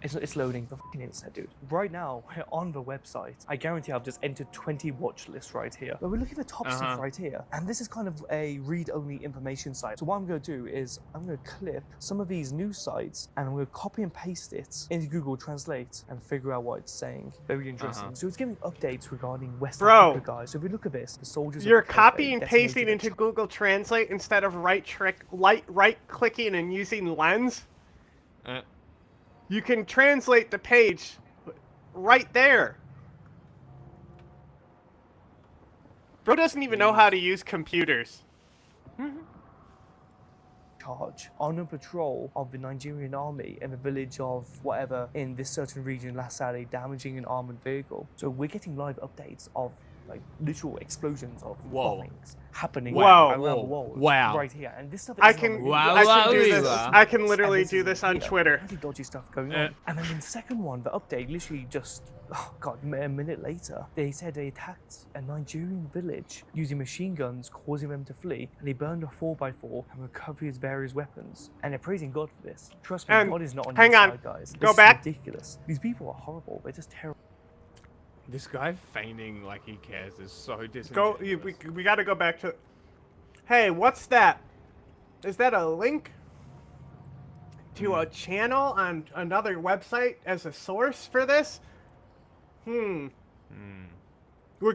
it's loading the fucking internet, dude. Right now, we're on the website. I guarantee I've just entered 20 watch lists right here. But we're looking at the top stuff right here. And this is kind of a read-only information site. So what I'm going to do is I'm going to clip some of these news sites and I'm going to copy and paste it into Google Translate and figure out what it's saying. Very interesting. So it's giving updates regarding West Africa, guys. So if we look at this, the soldiers... You're copy and pasting into Google Translate instead of right-clicking and using Lens? You can translate the page right there. Bro doesn't even know how to use computers. Charge on a patrol of the Nigerian army in the village of whatever in this certain region last Saturday, damaging an armored vehicle. So we're getting live updates of like literal explosions of bombings happening around the world right here. And this stuff I can literally do this on Twitter. Plenty dodgy stuff going on. And then in the second one, the update literally just, oh god, a minute later, they said they attacked a Nigerian village using machine guns, causing them to flee, and they burned a 4x4 and recovered his various weapons. And they're praising God for this. Trust me, God is not on your side, guys. This is ridiculous. These people are horrible. They're just terrible. This guy feigning like he cares is so disingenuous. We gotta go back to... Hey, what's that? Is that a link to a channel on another website as a source for this? We're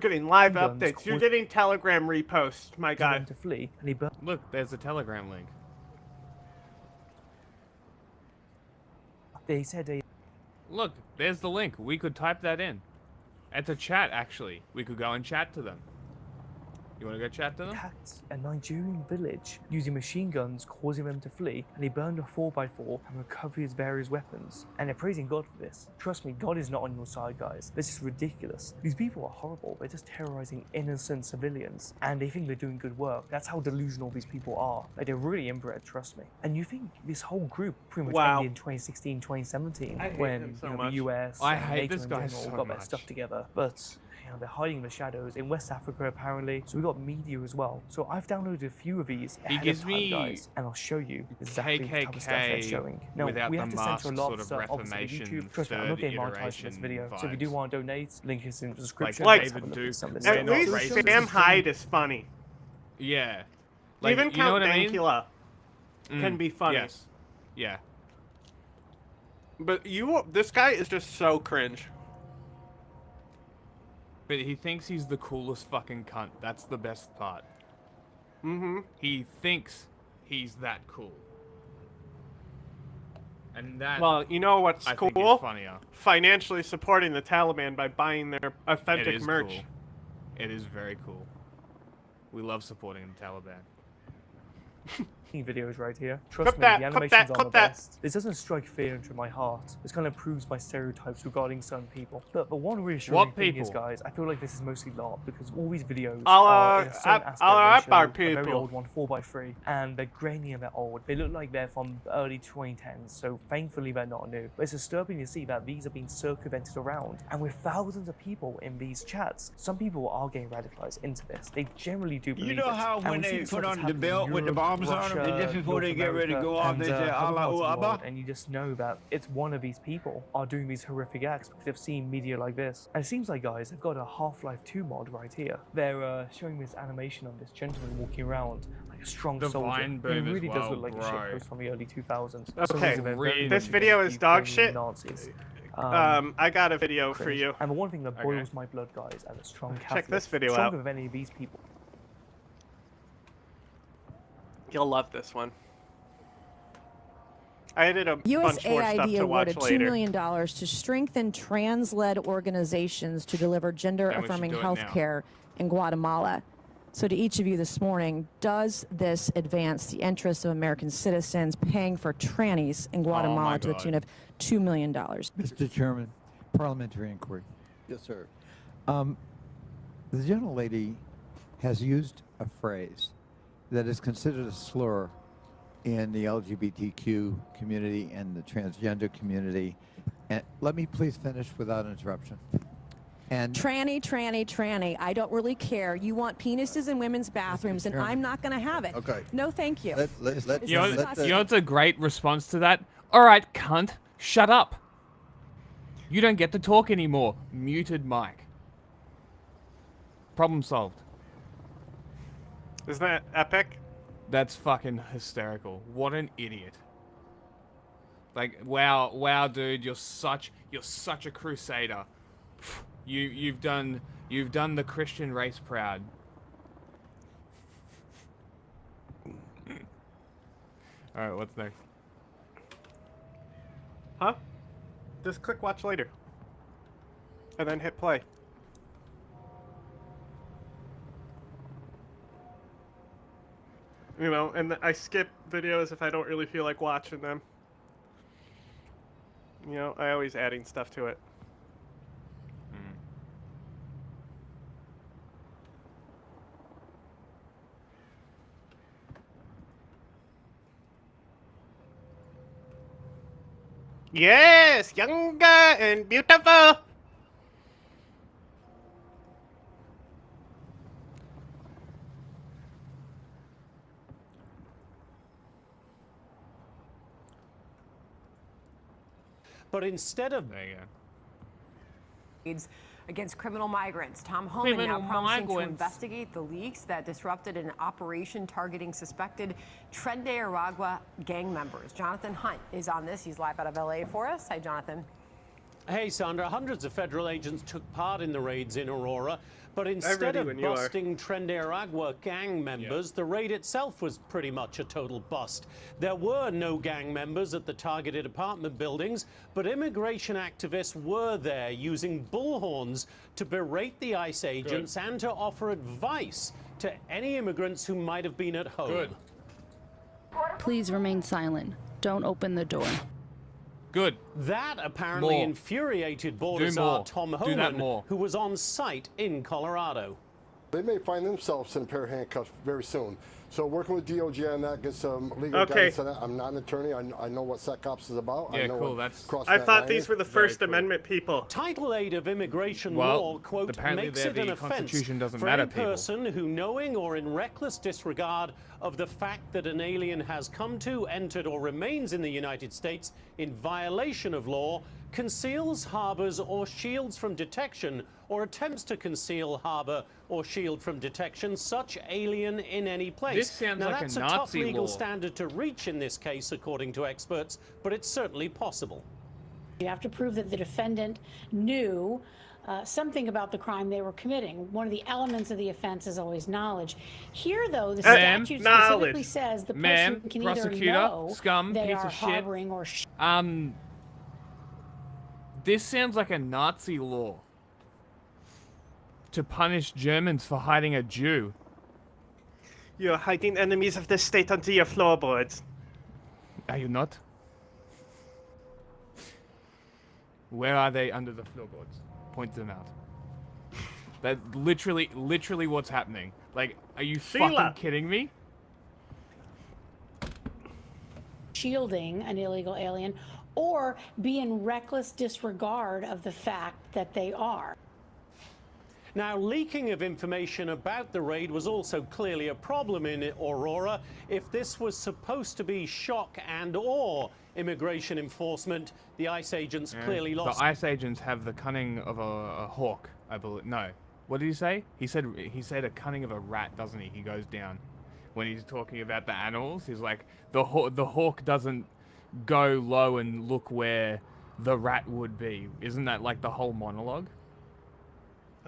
getting live updates. You're getting Telegram reposts, my guy. To flee, and he Look, there's a Telegram link. They said they... Look, there's the link. We could type that in. It's a chat, actually. We could go and chat to them. You want to go chat to them? Attacked a Nigerian village using machine guns, causing them to flee, and he burned a 4x4 and recovered his various weapons. And they're praising God for this. Trust me, God is not on your side, guys. This is ridiculous. These people are horrible. They're just terrorizing innocent civilians, and they think they're doing good work. That's how delusional these people are. Like, they're really inbred, trust me. And you think this whole group pretty much ended in 2016, 2017, when the US and NATO in general got their stuff together. But you know, they're hiding in the shadows in West Africa apparently. So we got media as well. So I've downloaded a few of these ahead of time, guys, and I'll show you exactly the type of stuff they're showing. Now we have to censor a lot of stuff obviously on YouTube. Trust me, I'm not getting monetized in this video. So if you do want to donate, link is in the description. At least Sam Hyde is funny. Yeah. Even Count Dankula can be funny. Yes. Yeah. But this guy is just so cringe. But he thinks he's the coolest fucking cunt. That's the best part. He thinks he's that cool. And that... Well, you know what's cool? Think is funnier. Financially supporting the Taliban by buying their authentic merch. Cool. It is very cool. We love supporting the Taliban. Videos right here. Trust me, the animations are the best. This doesn't strike fear into my heart. This kind of proves my stereotypes regarding certain people. But one reassuring thing is, guys, I feel like this is mostly LARP because all these videos are in a certain aspect ratio, a very old one, 4x3, and they're grainy and they're old. They look like they're from the early 2010s, so thankfully they're not new. But it's disturbing to see that these are being circumvented around, and with thousands of people in these chats, some people are getting radicalized into this. They generally do believe it. You know how when they put on the belt with the bombs on them Just before they get ready to go off, they say Allahu Akbar. And you just know that it's one of these people are doing these horrific acts because they've seen media like this. And it seems like, guys, they've got a Half-Life 2 mod right here. They're showing this animation of this gentleman walking around like a strong soldier. It really does look like a shitpost from the early 2000s. Okay, this video is dog shit. Nazis. I got a video for you. And the one thing that boils my blood, guys, as a strong Catholic, check this video stronger out. than any of these people. You'll love this one. I added a bunch more stuff USAID to watch awarded $2 later. million to strengthen trans-led organizations to deliver gender-affirming health care in Guatemala. So to each of you this morning, does this advance the interests of American citizens paying for trannies in Guatemala to the tune of $2 million? Mr. Chairman, parliamentary inquiry. Yes, sir. The gentlelady has used a phrase that is considered a slur in the LGBTQ community and the transgender community. And let me please finish without interruption. And Tranny. I don't really care. You want penises in women's bathrooms, and I'm not going to have it. Okay. No, thank you. You know what's a great response to that? All right, cunt, shut up. You don't get to talk anymore. Muted mic. Problem solved. Isn't that epic? That's fucking hysterical. What an idiot. Like, wow, dude, you're such a crusader. You've done the Christian race proud. All right, what's next? Huh? Just click watch later. And then hit play. You know, and I skip videos if I don't really feel like watching them. You know, I always adding stuff to it. Yes, younger and beautiful. But instead of against criminal migrants, Tom Homan now promising to investigate the leaks that disrupted an operation targeting suspected Tren de Aragua gang members. Jonathan Hunt is on this. He's live out of LA for us. Hi, Jonathan. Hey, Sandra, hundreds of federal agents took part in the raids in Aurora, but instead of busting Tren de Aragua gang members, the raid itself was pretty much a total bust. There were no gang members at the targeted apartment buildings, but immigration activists were there using bullhorns to berate the ICE agents and to offer advice to any immigrants who might have been at home. Please remain silent. Don't open the door. Good. That apparently infuriated border czar Tom Homan, who was on site in Colorado. They may find themselves in a pair of handcuffs very soon. So working with DOJ on that, get some legal Okay. guidance on that. I'm not an attorney. I know what SecOps is about. Yeah, I know cool. what That's I thought these were the First Amendment people. Title 8 of immigration Well, law, quote, apparently makes they're it an the offense Constitution doesn't for matter any people. person who, knowing or in reckless disregard of the fact that an alien has come to, entered, or remains in the United States in violation of law, conceals, harbors, or shields from detection, or attempts to conceal, harbor, or shield from detection such alien in any place. This sounds now, like that's a tough Nazi legal law. standard to reach in this case, according to experts, but it's certainly possible. You have to prove that the defendant knew something about the crime they were committing. One of the elements of the offense is always knowledge. Here, though, the statute specifically says the person can either prosecutor, know scum, they piece are of shit. harboring or This sounds like a Nazi law. To punish Germans for hiding a Jew. You're hiding enemies of the state under your floorboards. Are you not? Where are they under the floorboards? Point them out. That's literally what's happening. Like, are you fucking kidding me? shielding an illegal alien or be in reckless disregard of the fact that they are. Now, leaking of information about the raid was also clearly a problem in Aurora. If this was supposed to be shock and awe immigration enforcement, the ICE agents clearly lost. The ICE agents have the cunning of a hawk, I believe. No. What did he say? He said a cunning of a rat, doesn't he? He goes down. When he's talking about the animals, he's like, the hawk doesn't go low and look where the rat would be. Isn't that like the whole monologue?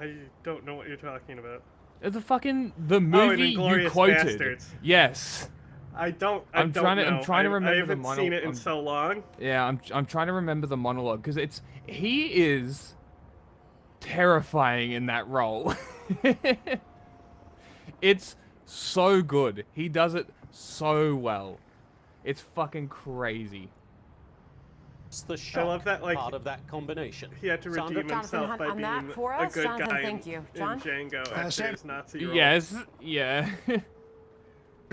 I don't know what you're talking about. The movie you quoted. Bastards. Yes. I'm trying to remember. I haven't seen it in so long. Yeah, I'm trying to remember the monologue because he is terrifying in that role. It's so good. He does it so well. It's fucking crazy. It's the shock part of that combination. He had to redeem himself by being a good guy in Django after his Nazi role. Yes, yeah.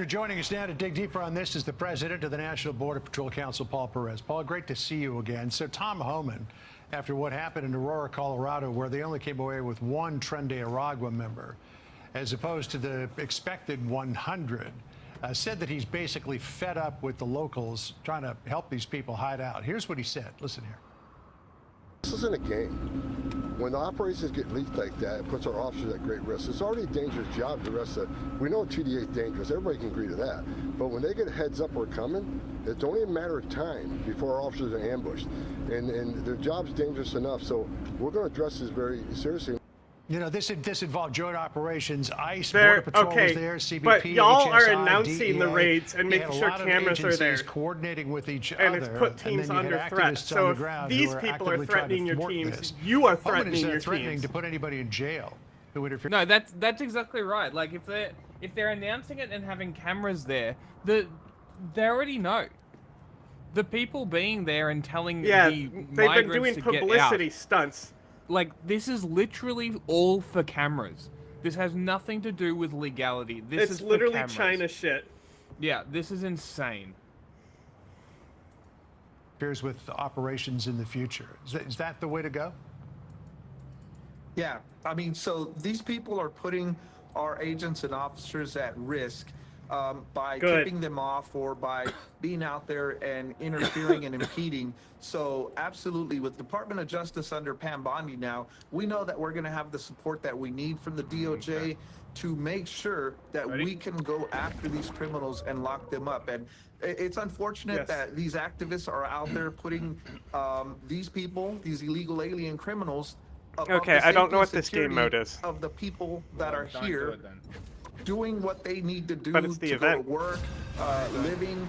Joining us now to dig deeper on this is the president of the National Border Patrol Council, Paul Perez. Paul, great to see you again. So Tom Homan, after what happened in Aurora, Colorado, where they only came away with one Tren de Aragua member, as opposed to the expected 100, said that he's basically fed up with the locals trying to help these people hide out. Here's what he said. Listen here. This isn't a game. When the operations get leaked like that, it puts our officers at great risk. It's already a dangerous job. The rest of we know TDA is dangerous. Everybody can agree to that. But when they get a heads up we're coming, it's only a matter of time before our officers are ambushed. And their job's dangerous enough. So we're going to address this very seriously. You know, this involved joint operations. ICE, Border Patrol was there, CBP, but y'all are HSI, announcing DEA. the raids and You making had a sure lot of cameras are there, coordinating with each and other, it's put teams and then you under had threat. activists So on the ground if who these are people are actively trying to threatening your thwart teams, this. you are Homan threatening is your threatening teams. to put anybody in jail who interferes. No, that's exactly right. Like if they're announcing it and having cameras there, they already know. The people being there and telling the they've been doing to publicity get out, stunts. Like this is literally all for cameras. This has nothing to do with legality. This is literally for cameras. China shit. Yeah, this is insane. Interferes with operations in the future. Is that the way to go? Yeah, I mean, so these people are putting our agents and officers at risk by keeping them off or by being out there and interfering and impeding. So absolutely, with Department of Justice under Pam Bondi now, we know that we're going to have the support that we need from the DOJ to make sure that we can go after these criminals and lock them up. And it's unfortunate that these activists are out there putting these people, these illegal alien criminals, okay, I don't know what this game mode is. Of the people that are here doing what they need to do to go to work, living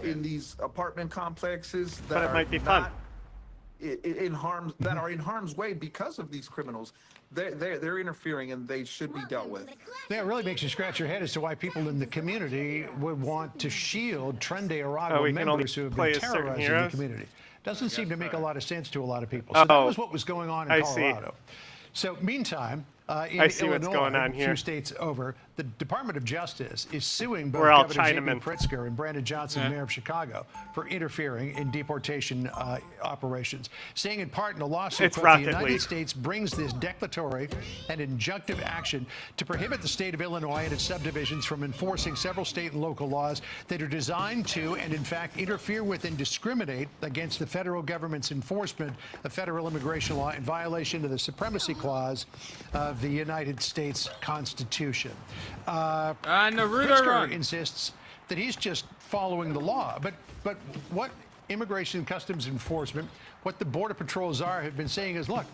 in these apartment complexes that it might be fun. In harm's way because of these criminals. They're interfering and they should be dealt with. Yeah, it really makes you scratch your head as to why people in the community would want to shield Tren de Aragua members who have been terrorizing the community. Doesn't seem to make a lot of sense to a lot of people. So that was what was going on in Colorado. So meantime, in Illinois, a few states over, the Department of Justice is suing both Governor J.B. Pritzker and Brandon Johnson, mayor of Chicago, for interfering in deportation operations, saying in part in a lawsuit that the United States brings this declaratory and injunctive action to prohibit the state of Illinois and its subdivisions from enforcing several state and local laws that are designed to and in fact interfere with and discriminate against the federal government's enforcement of federal immigration law in violation of the Supremacy Clause of the United States Constitution. Pritzker insists that he's just following the law. But what Immigration and Customs Enforcement, what the Border Patrol czar have been saying is, look,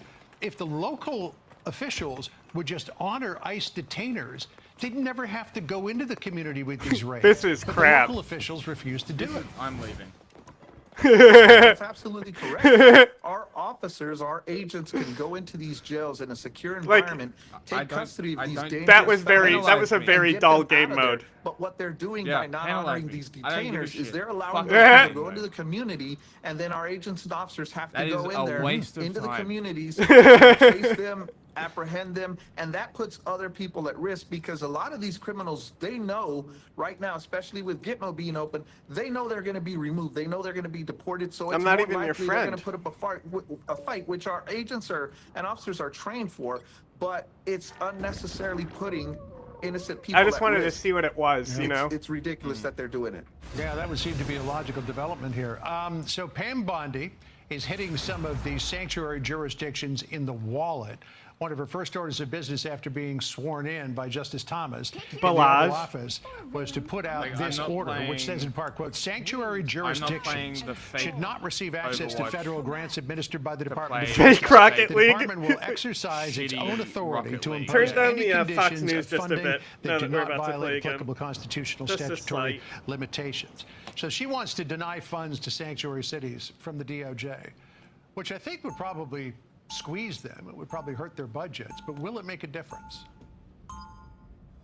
if the local officials would just honor ICE detainers, they'd never have to go into the community with these raids. This is crap. The local officials refuse to do it. I'm leaving. That's absolutely correct. Our officers, our agents can go into these jails in a secure environment, take custody of these dangerous that was a very dull game mode. But what they're doing by not honoring these detainers is they're allowing them them to go into the community, and then our agents and officers have to go in there into the communities, chase them, apprehend them, and that puts other people at risk because a lot of these criminals, they know right now, especially with Gitmo being open, they know they're going to be removed. They know they're going to be deported. So it's I'm not more even your likely they're friend. going to put up a fight, which our agents and officers are trained for, but it's unnecessarily putting innocent people I just wanted risk. to see what it was, you know? It's ridiculous that they're doing it. Yeah, that would seem to be a logical development here. So Pam Bondi is hitting some of the sanctuary jurisdictions in the wallet. One of her first orders of business after being sworn in by Justice Thomas in the Oval Office was to put out this order, which says in part, quote, sanctuary jurisdictions should not receive access to federal grants administered by the Department of Justice. Fake Rocket The League. department will exercise its own authority to impose Turn down any the Fox conditions News of just a funding bit, now that do that we're not about to play violate again. applicable constitutional Just a statutory slight. limitations. So she wants to deny funds to sanctuary cities from the DOJ, which I think would probably squeeze them. It would probably hurt their budgets, but will it make a difference?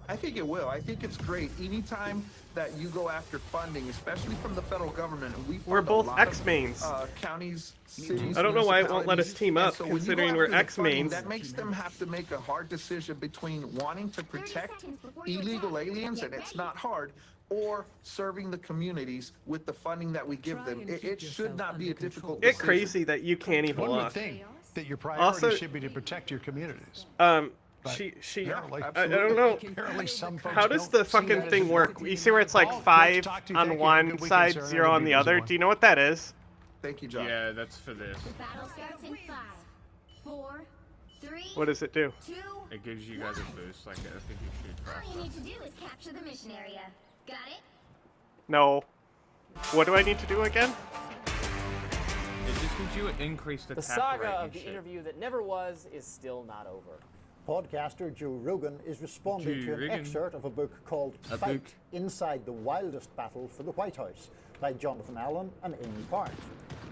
I think it will. I think it's great. Anytime that you go after funding, especially from the federal government, and We're both X-mains. Counties, cities, I don't know why it won't let us team up, so when you go considering after we're the funding, X-mains. That makes them have to make a hard decision between wanting to protect illegal aliens, and it's not hard, or serving the communities with the funding that we give them. It should not be a difficult decision. It's crazy that you can't even One would look. think that your priority Also- should be to protect your communities. I don't know. Apparently some folks How does don't the see fucking that as thing a work? You see where it's like Paul, 5 talk to you. on Thank you. one Good weekend, side, sir. 0 on the I'll other? be Do you know what that is? Thank you, John. Yeah, that's for this. Battle starts in 5, 4, 3, What does it do? 2. It gives you guys a boost, like I think you shoot All faster. you need to do is capture the mission area. Got it? No. What do I need to do again? It just gives you an increased attack The saga rate of and the shit. interview that never was is still not over. Podcaster Joe Rogan is responding to an excerpt of a book called Fight Inside the Wildest Battle for the White House by Jonathan Allen and Amy Parks.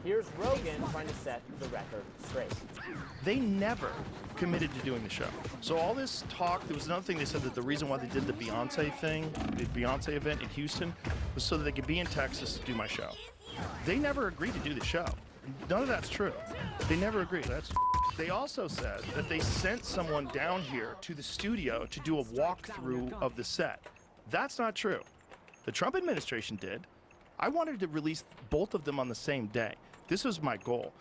Here's Rogan trying to set the record straight. They never committed to doing the show. So all this talk, there was another thing they said that the reason why they did the Beyonce thing, the Beyonce event in Houston, was so that they could be in Texas to do my show. They never agreed to do the show. None of that's true. They never agreed. They also said that they sent someone down here to the studio to do a walkthrough of the set. That's not true. The Trump administration did. I wanted to release both of them on the same day. This was my goal.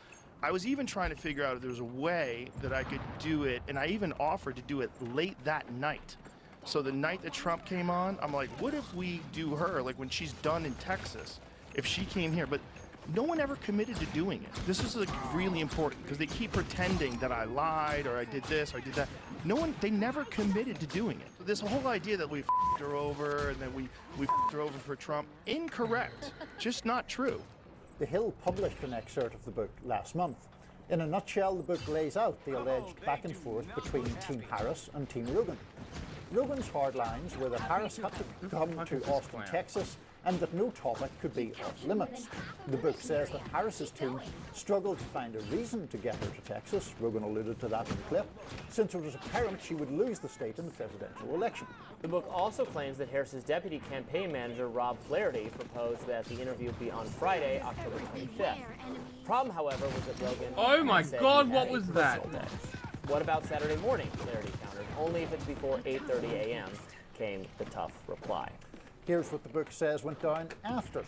I was even trying to figure out if there was a way that I could do it, and I even offered to do it late that night. So the night that Trump came on, I'm like, what if we do her, like when she's done in Texas, if she came here? But no one ever committed to doing it. This is like really important because they keep pretending that I lied or I did this or I did that. They never committed to doing it. This whole idea that we f***ed her over and that we f***ed her over for Trump, incorrect. Just not true. The Hill published an excerpt of the book last month. In a nutshell, the book lays out the alleged back and forth between Team Harris and Team Rogan. Rogan's hard lines were that Harris had to come to Austin, Texas, and that no topic could be off limits. The book says that Harris's team struggled to find a reason to get her to Texas, Rogan alluded to that in the clip, since it was apparent she would lose the state in the presidential election. The book also claims that Harris's deputy campaign manager, Rob Flaherty, proposed that the interview be on Friday, October 25th. Problem, however, was that Rogan... Oh my said God, he what had a was personal that? day. What about Saturday morning, Flaherty countered. Only if it's before 8:30 a.m. came the tough reply. Here's what the book says went down after.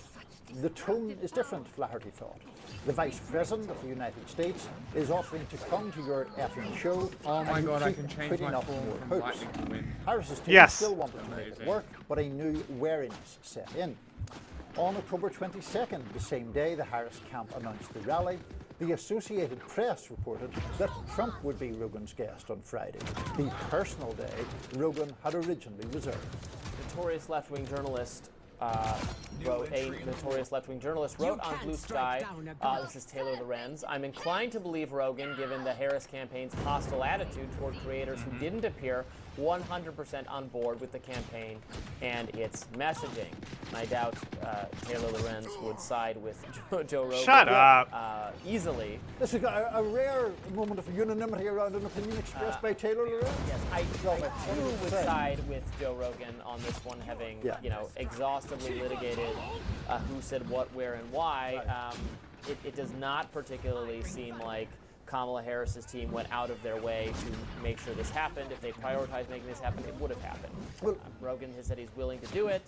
The tone is different, Flaherty thought. The Vice President of the United States is offering to come to your effing show. Oh my and God, I keep can change putting my up form more from hopes. Lightning to Win. Harris's team Yes. still wanted to make it work, but a new wariness set in. On October 22nd, the same day the Harris camp announced the rally, the Associated Press reported that Trump would be Rogan's guest on Friday, the personal day Rogan had originally reserved. Notorious left-wing journalist wrote on Blue Sky, this is Taylor Lorenz, I'm inclined to believe Rogan, given the Harris campaign's hostile attitude toward creators who didn't appear 100% on board with the campaign and its messaging. And I doubt Taylor Lorenz would side with Joe Rogan. Shut up. Easily. This is a rare moment of unanimity around an opinion expressed by Taylor Lorenz. Yes, I too would side with Joe Rogan on this one, having exhaustively litigated who said what, where, and why. It does not particularly seem like Kamala Harris's team went out of their way to make sure this happened. If they prioritized making this happen, it would have happened. Rogan has said he's willing to do it.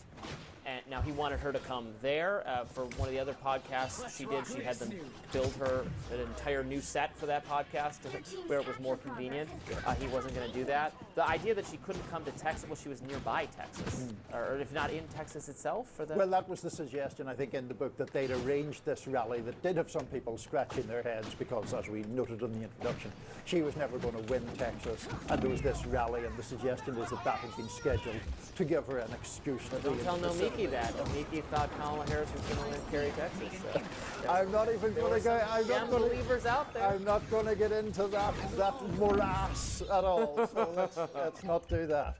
And now he wanted her to come there for one of the other podcasts she did. She had them build her an entire new set for that podcast where it was more convenient. He wasn't going to do that. The idea that she couldn't come to Texas, well, she was nearby Texas, or if not in Texas itself. For the Well, that was the suggestion, I think, in the book, that they'd arranged this rally that did have some people scratching their heads because, as we noted in the introduction, she was never going to win Texas, and there was this rally, and the suggestion is that that had been scheduled to give her an excuse to Don't tell Nomiki that. Nomiki thought Kamala Harris was going to carry Texas. So, yeah. I'm not even going to go. I'm not going believers out there. I'm not going to get into that morass at all. So let's not do that.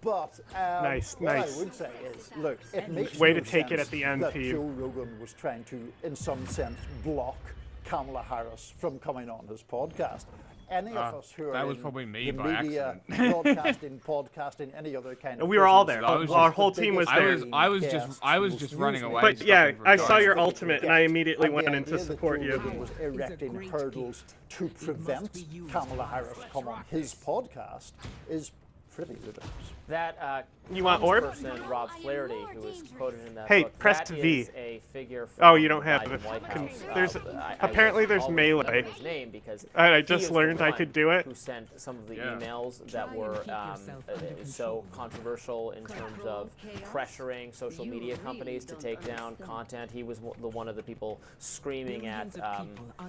But nice. I would say is, look, it makes way no to take it sense at the end, that Pete. Joe Rogan was trying to, in some sense, block Kamala Harris from coming on his podcast. Any of us who are that was in probably me the by media, accident. broadcasting, podcasting, any other kind of we were all business, there. Our whole team was there. I was just running away. But yeah, I saw your ultimate, and I immediately went in to support you. Was erecting hurdles to prevent Kamala Harris come on his podcast is pretty ludicrous. That you want orb? Person, Rob Flaherty, who was quoted in that hey, book, press that V. is a figure from oh, you don't have Biden it. White House. There's I apparently will there's always melee. remember his name because I just learned I could do it. Who sent some of the emails that were so controversial in terms of pressuring social media companies to take down content. He was one of the people screaming at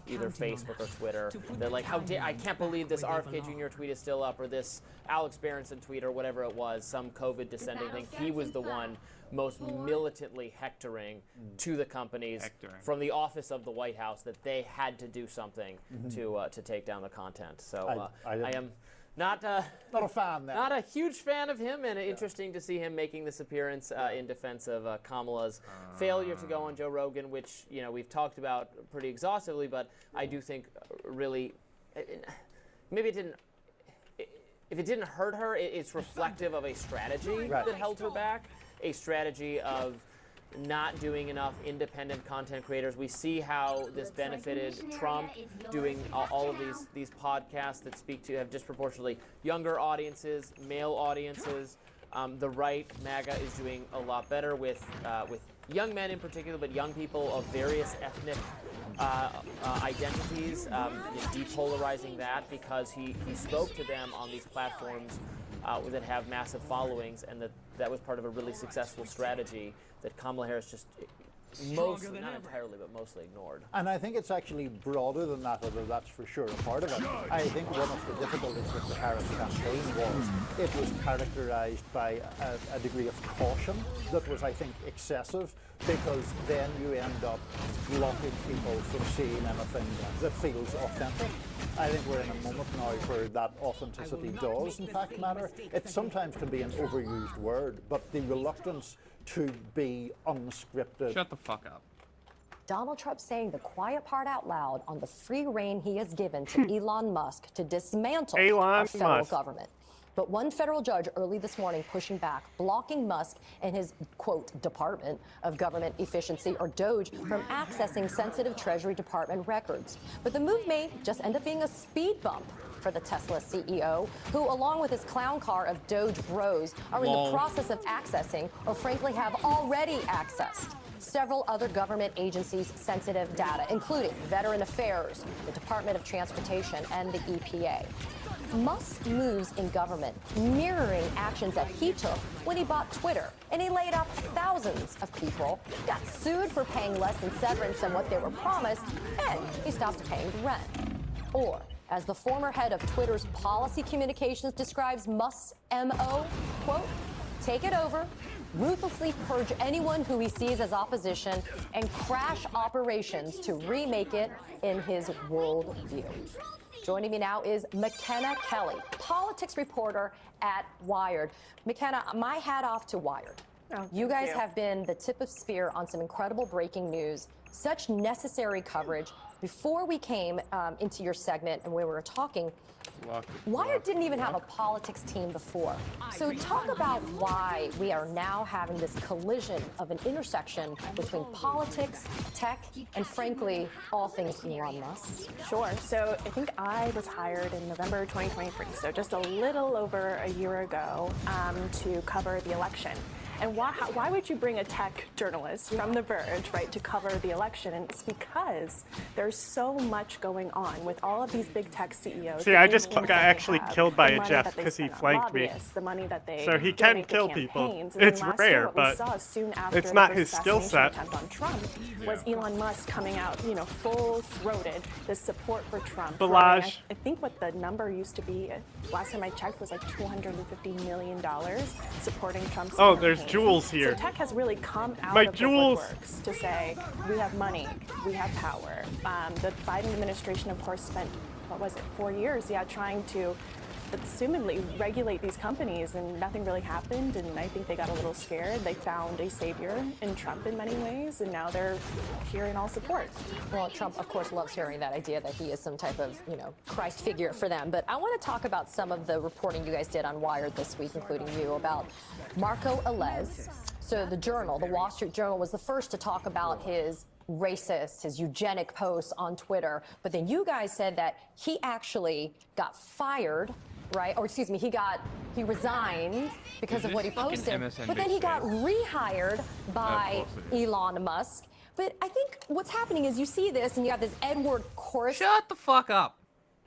either Facebook or Twitter. They're like, "How dare I can't believe this RFK Jr. tweet is still up, or this Alex Berenson tweet, or whatever it was, some COVID descending thing." He was the one most militantly hectoring to the companies from the office of the White House that they had to do something to take down the content. So I am not a fan. Not a huge fan of him, and interesting to see him making this appearance in defense of Kamala's failure to go on Joe Rogan, which we've talked about pretty exhaustively. But I do think really, maybe it didn't. If it didn't hurt her, it's reflective of a strategy that held her back, a strategy of not doing enough independent content creators. We see how this benefited Trump doing all of these podcasts that speak to have disproportionately younger audiences, male audiences. The right, MAGA, is doing a lot better with young men in particular, but young people of various ethnic identities, depolarizing that because he spoke to them on these platforms that have massive followings, and that was part of a really successful strategy that Kamala Harris just mostly, not entirely, but mostly ignored. And I think it's actually broader than that, although that's for sure a part of it. I think one of the difficulties with the Harris campaign was it was characterized by a degree of caution that was, I think, excessive, because then you end up blocking people from seeing anything that feels authentic. I think we're in a moment now where that authenticity does, in fact, matter. It sometimes can be an overused word, but the reluctance to be unscripted. Shut the fuck up. Donald Trump saying the quiet part out loud on the free rein he has given to Elon Musk to dismantle our federal government. But one federal judge early this morning pushing back, blocking Musk and his, quote, Department of Government Efficiency, or DOGE, from accessing sensitive Treasury Department records. But the move may just end up being a speed bump for the Tesla CEO, who, along with his clown car of Doge bros, are in the process of accessing, or frankly have already accessed, several other government agencies' sensitive data, including Veteran Affairs, the Department of Transportation, and the EPA. Musk's moves in government mirroring actions that he took when he bought Twitter, and he laid off thousands of people, got sued for paying less in severance than what they were promised, and he stopped paying rent. Or, as the former head of Twitter's policy communications describes Musk's MO, quote, take it over, ruthlessly purge anyone who he sees as opposition, and crash operations to remake it in his worldview. Joining me now is McKenna Kelly, politics reporter at Wired. McKenna, my hat off to Wired. You guys have been the tip of spear on some incredible breaking news, such necessary coverage. before we came into your segment and we were talking, Wired didn't even have a politics team before. So talk about why we are now having this collision of an intersection between politics, tech, and frankly, all things Elon Musk. Sure. So I think I was hired in November 2023, so just a little over a year ago, to cover the election. And why would you bring a tech journalist from The Verge, right, to cover the election? And it's because there's so much going on with all of these big tech CEOs. See, I just got actually killed by a Jeff because he flanked me. The money that they so he can kill people. It's rare, but it's not his skill set. On Trump was Elon Musk coming out, you know, full-throated, this support for Trump. Balazs. I think what the number used to be, last time I checked, was like $250 million supporting Trump's Oh, campaign. there's jewels here. So tech has really come out My of jewels. the woodworks to say, we have money, we have power. The Biden administration, of course, spent, 4 years, trying to assumedly regulate these companies, and nothing really happened, and I think they got a little scared. They found a savior in Trump in many ways, and now they're here in all support. Well, Trump, of course, loves hearing that idea that he is some type of, Christ figure for them. But I want to talk about some of the reporting you guys did on Wired this week, including you, about Marco Elez. So the Journal, the Wall Street Journal, was the first to talk about his racist, his eugenic posts on Twitter. But then you guys said that he actually got fired, right? Or excuse me, he resigned because of what he posted. But then he got rehired by Elon Musk. But I think what's happening is you see this and you have this Edward Corus. Shut the fuck up.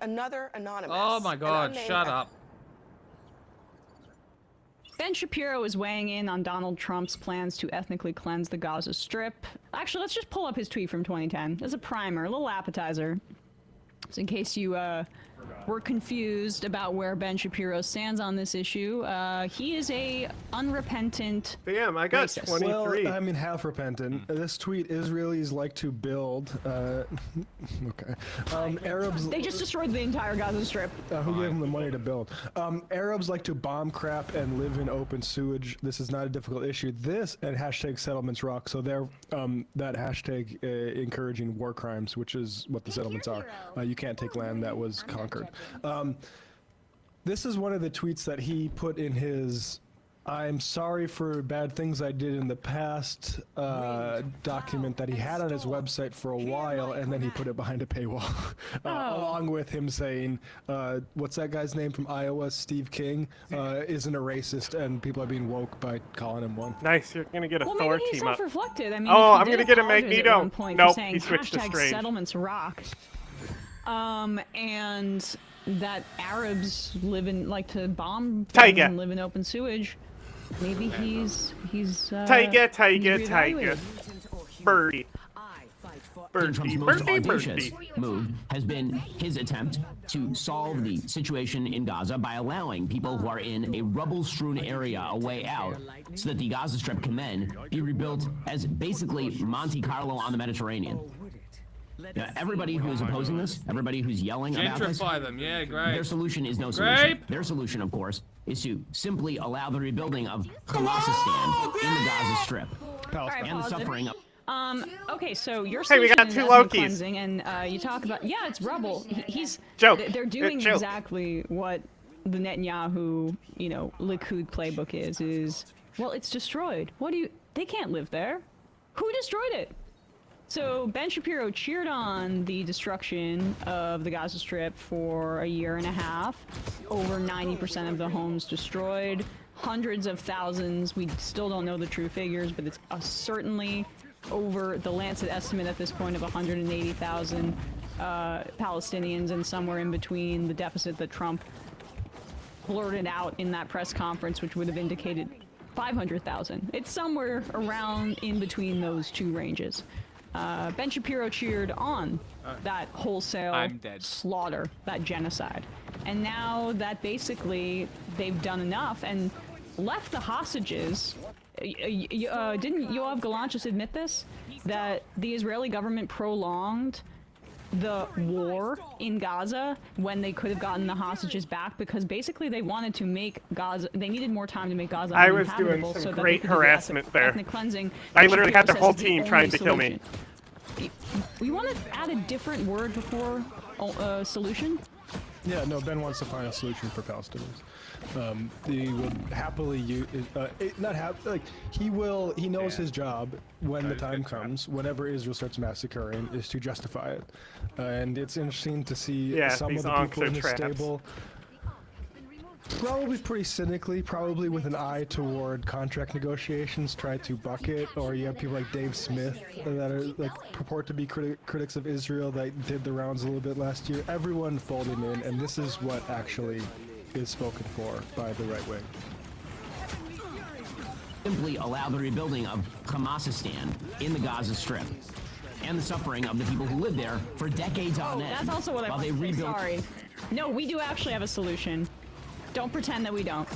Another anonymous. Oh my God, shut up. Ben Shapiro is weighing in on Donald Trump's plans to ethnically cleanse the Gaza Strip. Actually, let's just pull up his tweet from 2010 as a primer, a little appetizer. So in case you were confused about where Ben Shapiro stands on this issue, he is a unrepentant Damn, I got racist. 23. Well, I mean, half repentant. This tweet, Israelis like to build, Arabs... They just destroyed the entire Gaza Strip. Who gave them the money to build? Arabs like to bomb crap and live in open sewage. This is not a difficult issue. This and hashtag settlements rock. So they're, that hashtag encouraging war crimes, which is what the settlements are. You can't take land that was conquered. This is one of the tweets that he put in his "I'm sorry for bad things I did in the past" document that he had on his website for a while, and then he put it behind a paywall, along with him saying, what's that guy's name from Iowa, Steve King, isn't a racist, and people are being woke by calling him one. Nice, you're gonna get a Well, Thor maybe he's team up. self-reflected. I mean, Oh, if he I'm did gonna get a apologize at Magneto. one point Nope, for saying he switched to hashtag Strange. settlements rock. And that Arabs like to bomb things and live in open sewage. Maybe he's Tiger. reevaluated. Birdie. Trump's most audacious move has been his attempt to solve the situation in Gaza by allowing people who are in a rubble-strewn area a way out, so that the Gaza Strip can then be rebuilt as basically Monte Carlo on the Mediterranean. Now, everybody who is opposing this, everybody who's yelling about this, Gentrify them, yeah, great. their solution is no solution. Their solution, of course, is to simply allow the rebuilding of Hamasistan in the Gaza Strip. And the suffering of... Okay, so your Hey, we solution got is two ethnic Lokis. cleansing, and you talk about it's rubble. They're doing Joke. exactly what the Netanyahu, Likud playbook is. Well, it's destroyed. They can't live there. Who destroyed it? So Ben Shapiro cheered on the destruction of the Gaza Strip for a year and a half. Over 90% of the homes destroyed. Hundreds of thousands. We still don't know the true figures, but it's certainly over the Lancet estimate at this point of 180,000 Palestinians, and somewhere in between the deficit that Trump blurted out in that press conference, which would have indicated 500,000. It's somewhere around in between those two ranges. Ben Shapiro cheered on that wholesale slaughter, that genocide. And now that basically they've done enough and left the hostages. Didn't Yoav Gallant just admit this? That the Israeli government prolonged the war in Gaza when they could have gotten the hostages back, because basically they wanted to make Gaza, they needed more time to make Gaza I was doing uninhabitable, some so that great they could do harassment there. ethnic cleansing. I literally had their Says whole it's the team only trying to kill me. solution. We want to add a different word before solution? Yeah, no, Ben wants to find a solution for Palestinians. He would happily he knows his job when the time comes, whenever Israel starts massacring, is to justify it. And it's interesting to see some of the people in the stable, probably pretty cynically, probably with an eye toward contract negotiations, try to bucket, or you have people like Dave Smith that are like purport to be critics of Israel that did the rounds a little bit last year. Everyone folding in, and this is what actually is spoken for by the right wing. Simply allow the rebuilding of Hamasistan in the Gaza Strip and the suffering of the people who live there for decades on end. That's also what I want to say. Sorry. No, we do actually have a solution. Don't pretend that we don't.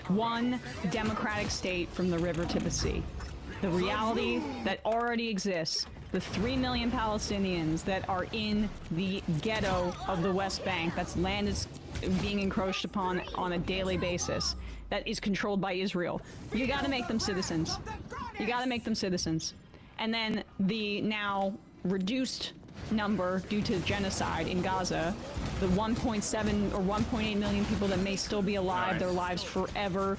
One democratic state from the river to the sea. The reality that already exists, the 3 million Palestinians that are in the ghetto of the West Bank, that's land is being encroached upon on a daily basis, that is controlled by Israel. You gotta make them citizens. You gotta make them citizens. And then the now reduced number due to genocide in Gaza, the 1.7 or 1.8 million people that may still be alive, their lives forever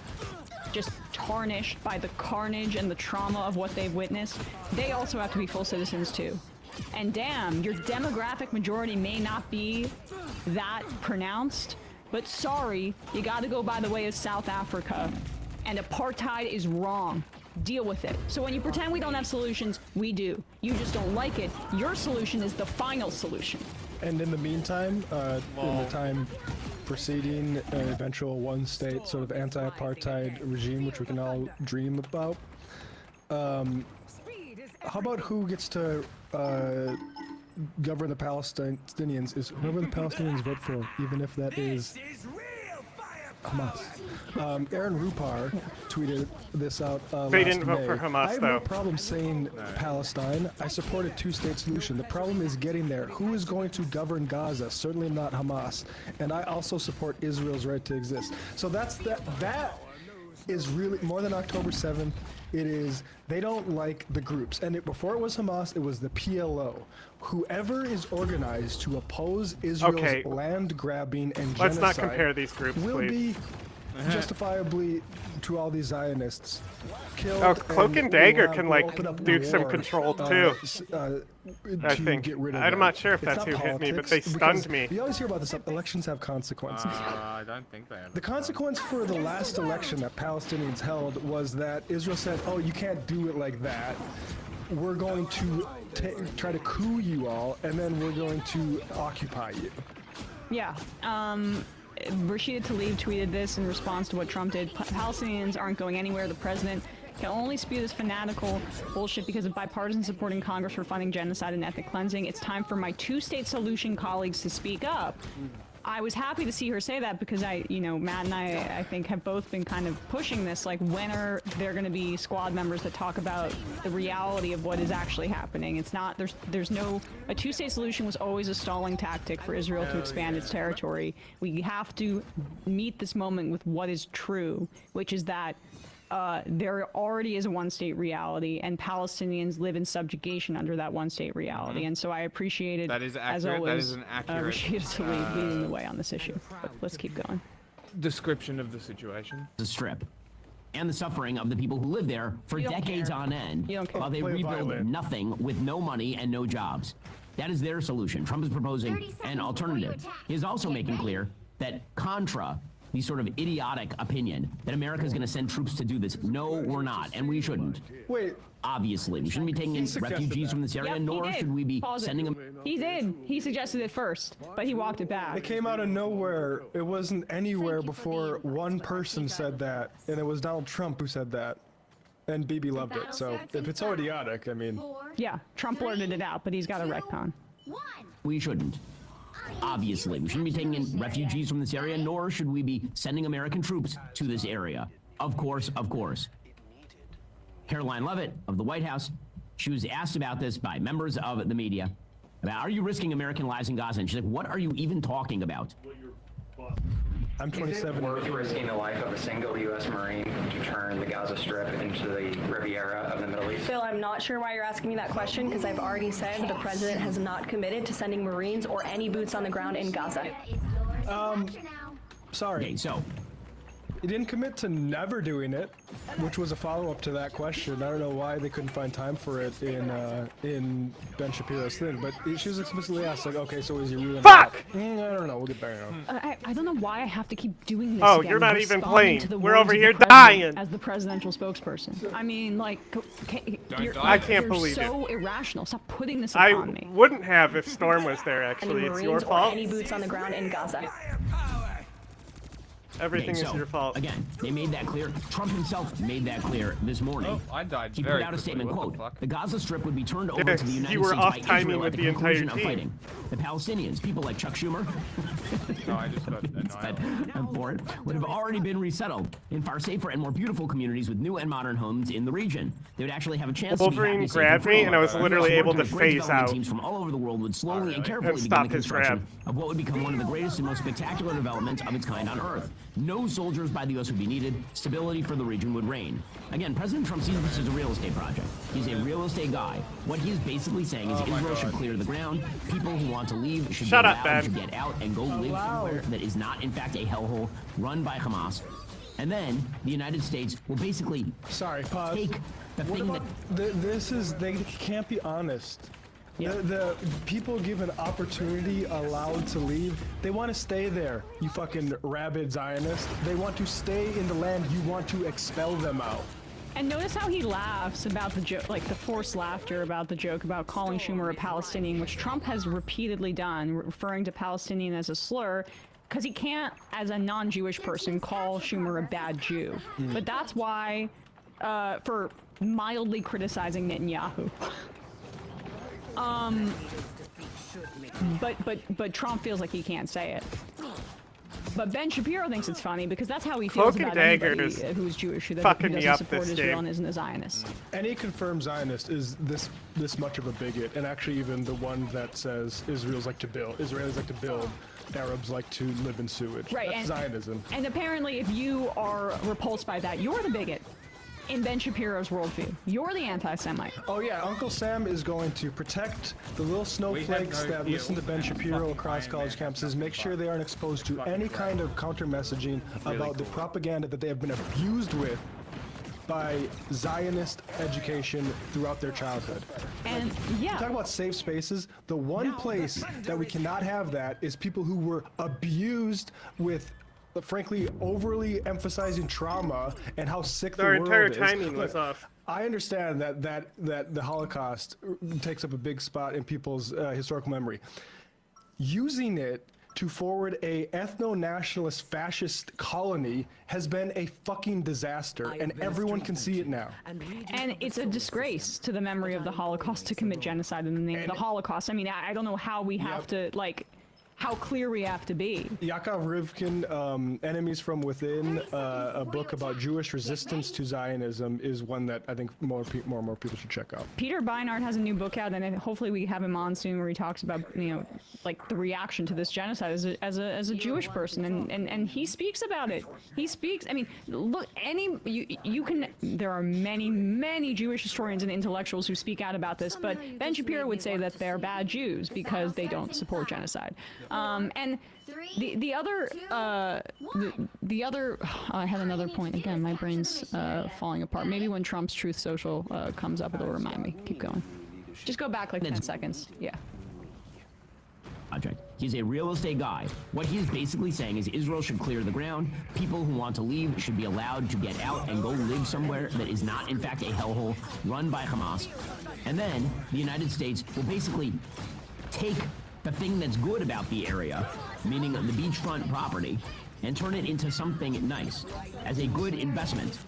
just tarnished by the carnage and the trauma of what they've witnessed, they also have to be full citizens too. And damn, your demographic majority may not be that pronounced, but sorry, you gotta go by the way of South Africa, and apartheid is wrong. Deal with it. So when you pretend we don't have solutions, we do. You just don't like it. Your solution is the final solution. And in the meantime, in the time preceding an eventual one-state sort of anti-apartheid regime, which we can all dream about, how about who gets to govern the Palestinians is whoever the Palestinians vote for, even if that is Hamas. Aaron Rupar tweeted this out They didn't vote for Hamas, I have no problem saying Palestine. I support a two-state solution. The problem is getting there. Who is going to govern Gaza? Certainly not Hamas. And I also support Israel's right to exist. So that is really more than October 7th. It is, they don't like the groups. And before it was Hamas, it was the PLO. Whoever is organized to oppose Israel's land grabbing and genocide. Let's not compare these groups, will please. Be justifiably, to all these Zionists, killed. Oh, Cloak and Dagger can like do some war, control too. I think. Get rid of I'm them. not sure if It's that's who not hit me, but politics, they stunned because me. You always hear about this. Elections have consequences. I don't think they have. The consequence for the last election that Palestinians held was that Israel said, "Oh, you can't do it like that. We're going to try to coup you all, and then we're going to occupy you." Yeah. Rashida Tlaib tweeted this in response to what Trump did. Palestinians aren't going anywhere. The president can only spew this fanatical bullshit because of bipartisan support in Congress for funding genocide and ethnic cleansing. It's time for my two-state solution colleagues to speak up. I was happy to see her say that because Matt and I think have both been kind of pushing this, like, when are there going to be squad members that talk about the reality of what is actually happening? It's not, a two-state solution was always a stalling tactic for Israel to expand its territory. We have to meet this moment with what is true, which is that there already is a one-state reality, and Palestinians live in subjugation under that one-state reality. And so I appreciated, that is accurate. as always, that is an accurate Rashida Tlaib leading the way on this issue. But let's keep going. Description of the situation. The Strip. And the suffering of the people who live there for decades on end, while they rebuild nothing with no money and no jobs. That is their solution. Trump is proposing an alternative. He is also making clear that contra the sort of idiotic opinion that America is going to send troops to do this. No, we're not, and we shouldn't. Wait. Obviously, we shouldn't be taking in refugees from this area, nor should we be sending them. He did. He suggested it first, but he walked it back. It came out of nowhere. It wasn't anywhere before one person said that, and it was Donald Trump who said that. And Bibi loved it, so if it's so idiotic, I mean... Yeah, Trump blurted it out, but he's got a retcon. We shouldn't. Obviously, we shouldn't be taking in refugees from this area, nor should we be sending American troops to this area. Of course, of course. Caroline Leavitt of the White House, she was asked about this by members of the media, about, are you risking American lives in Gaza? And she's like, what are you even talking about? I'm 27. Is it worth risking the life of a single U.S. Marine to turn the Gaza Strip into the Riviera of the Middle East? Phil, I'm not sure why you're asking me that question because I've already said the president has not committed to sending Marines or any boots on the ground in Gaza. Sorry. Okay, so he didn't commit to never doing it, which was a follow-up to that question. I don't know why they couldn't find time for it in Ben Shapiro's thing, but she was explicitly asked, like, okay, so is he ruling Fuck! I don't know. We'll get back on. I don't know why I have to keep doing this. Oh, again, you're not even responding playing. to the We're words over of the here president dying. as the presidential spokesperson. I mean, like, I can't believe you're it. so irrational. Stop putting this I upon me. wouldn't have if Storm was there, Any actually. It's Marines your or fault. any boots on the ground in Gaza. Everything Okay, is so, your fault. Again, they made that clear. Trump himself made that clear this morning. Oh, I died He very put out a quickly. statement, What the quote, fuck? the Gaza Strip would be turned over Yeah, to the United you were States by off-timing Israel with at the the entire conclusion of team. fighting. The Palestinians, people like Chuck Schumer, No, I just got annihilated. I'm for it, would have already been resettled in far safer and more beautiful communities with new and modern homes in the region. They would actually have a chance Wolverine to be happy, grabbed safe, me, free. and I was literally able to Great phase development out. Teams from all over the world would slowly and carefully And begin stop the his construction grab. of what would become one of the greatest and most spectacular developments of its kind on Earth. No soldiers by the U.S. would be needed. Stability for the region would reign. Again, President Trump sees this as a real estate project. He's a real estate guy. What he's basically saying is Israel should clear the ground. People who want to leave should Shut be up, allowed Ben. to get out and go live somewhere that is not, in fact, a hellhole run by Hamas. And then the United States will basically take the What thing about this is they can't be honest. The people given opportunity allowed to leave, they want to stay there, you fucking rabid Zionist. They want to stay in the land, you want to expel them out. And notice how he laughs about the joke, like the forced laughter about the joke about calling Schumer a Palestinian, which Trump has repeatedly done, referring to Palestinian as a slur, because he can't, as a non-Jewish person, call Schumer a bad Jew. But that's why, for mildly criticizing Netanyahu. But Trump feels like he can't say it. But Ben Shapiro thinks it's funny because that's how he feels Cloak and about Dagger anybody is who's Jewish who fucking me doesn't up support this Israel game. and isn't a Zionist. Any confirmed Zionist is this much of a bigot, and actually even the one that says Israelis like to build, Arabs like to live in sewage. Right, That's and- Zionism. And apparently, if you are repulsed by that, you're the bigot in Ben Shapiro's worldview. You're the anti-Semite. Oh yeah, Uncle Sam is going to protect the little snowflakes that listen to Ben Shapiro across college campuses, make sure they aren't exposed to any kind of counter-messaging about the propaganda that they have been abused with by Zionist education throughout their childhood. And yeah, talk about safe spaces. The one place that we cannot have that is people who were abused with, frankly, overly emphasizing trauma and how sick the Our world entire is. timing Look, was off. I understand that the Holocaust takes up a big spot in people's historical memory. Using it to forward a ethno-nationalist fascist colony has been a fucking disaster, and everyone can see it now. and it's a disgrace to the memory of the Holocaust to commit genocide in the name of the Holocaust. I mean, I don't know how we have to, like, how clear we have to be. Yakov Rivkin, Enemies from Within, a book about Jewish resistance to Zionism, is one that I think more and more people should check out. Peter Beinart has a new book out, and hopefully we have him on soon, where he talks about, you know, like the reaction to this genocide as a Jewish person, and he speaks about it. He speaks. I mean, look, you can. There are many Jewish historians and intellectuals who speak out about this, but Ben Shapiro would say that they're bad Jews because they don't support genocide. And the other I had another point. Again, my brain's falling apart. Maybe when Trump's Truth Social comes up, it'll remind me. Keep going. Just go back like 10 seconds. Yeah. Project. He's a real estate guy. What he is basically saying is Israel should clear the ground. People who want to leave should be allowed to get out and go live somewhere that is not, in fact, a hellhole run by Hamas. And then the United States will basically take the thing that's good about the area, meaning the beachfront property, and turn it into something nice as a good investment.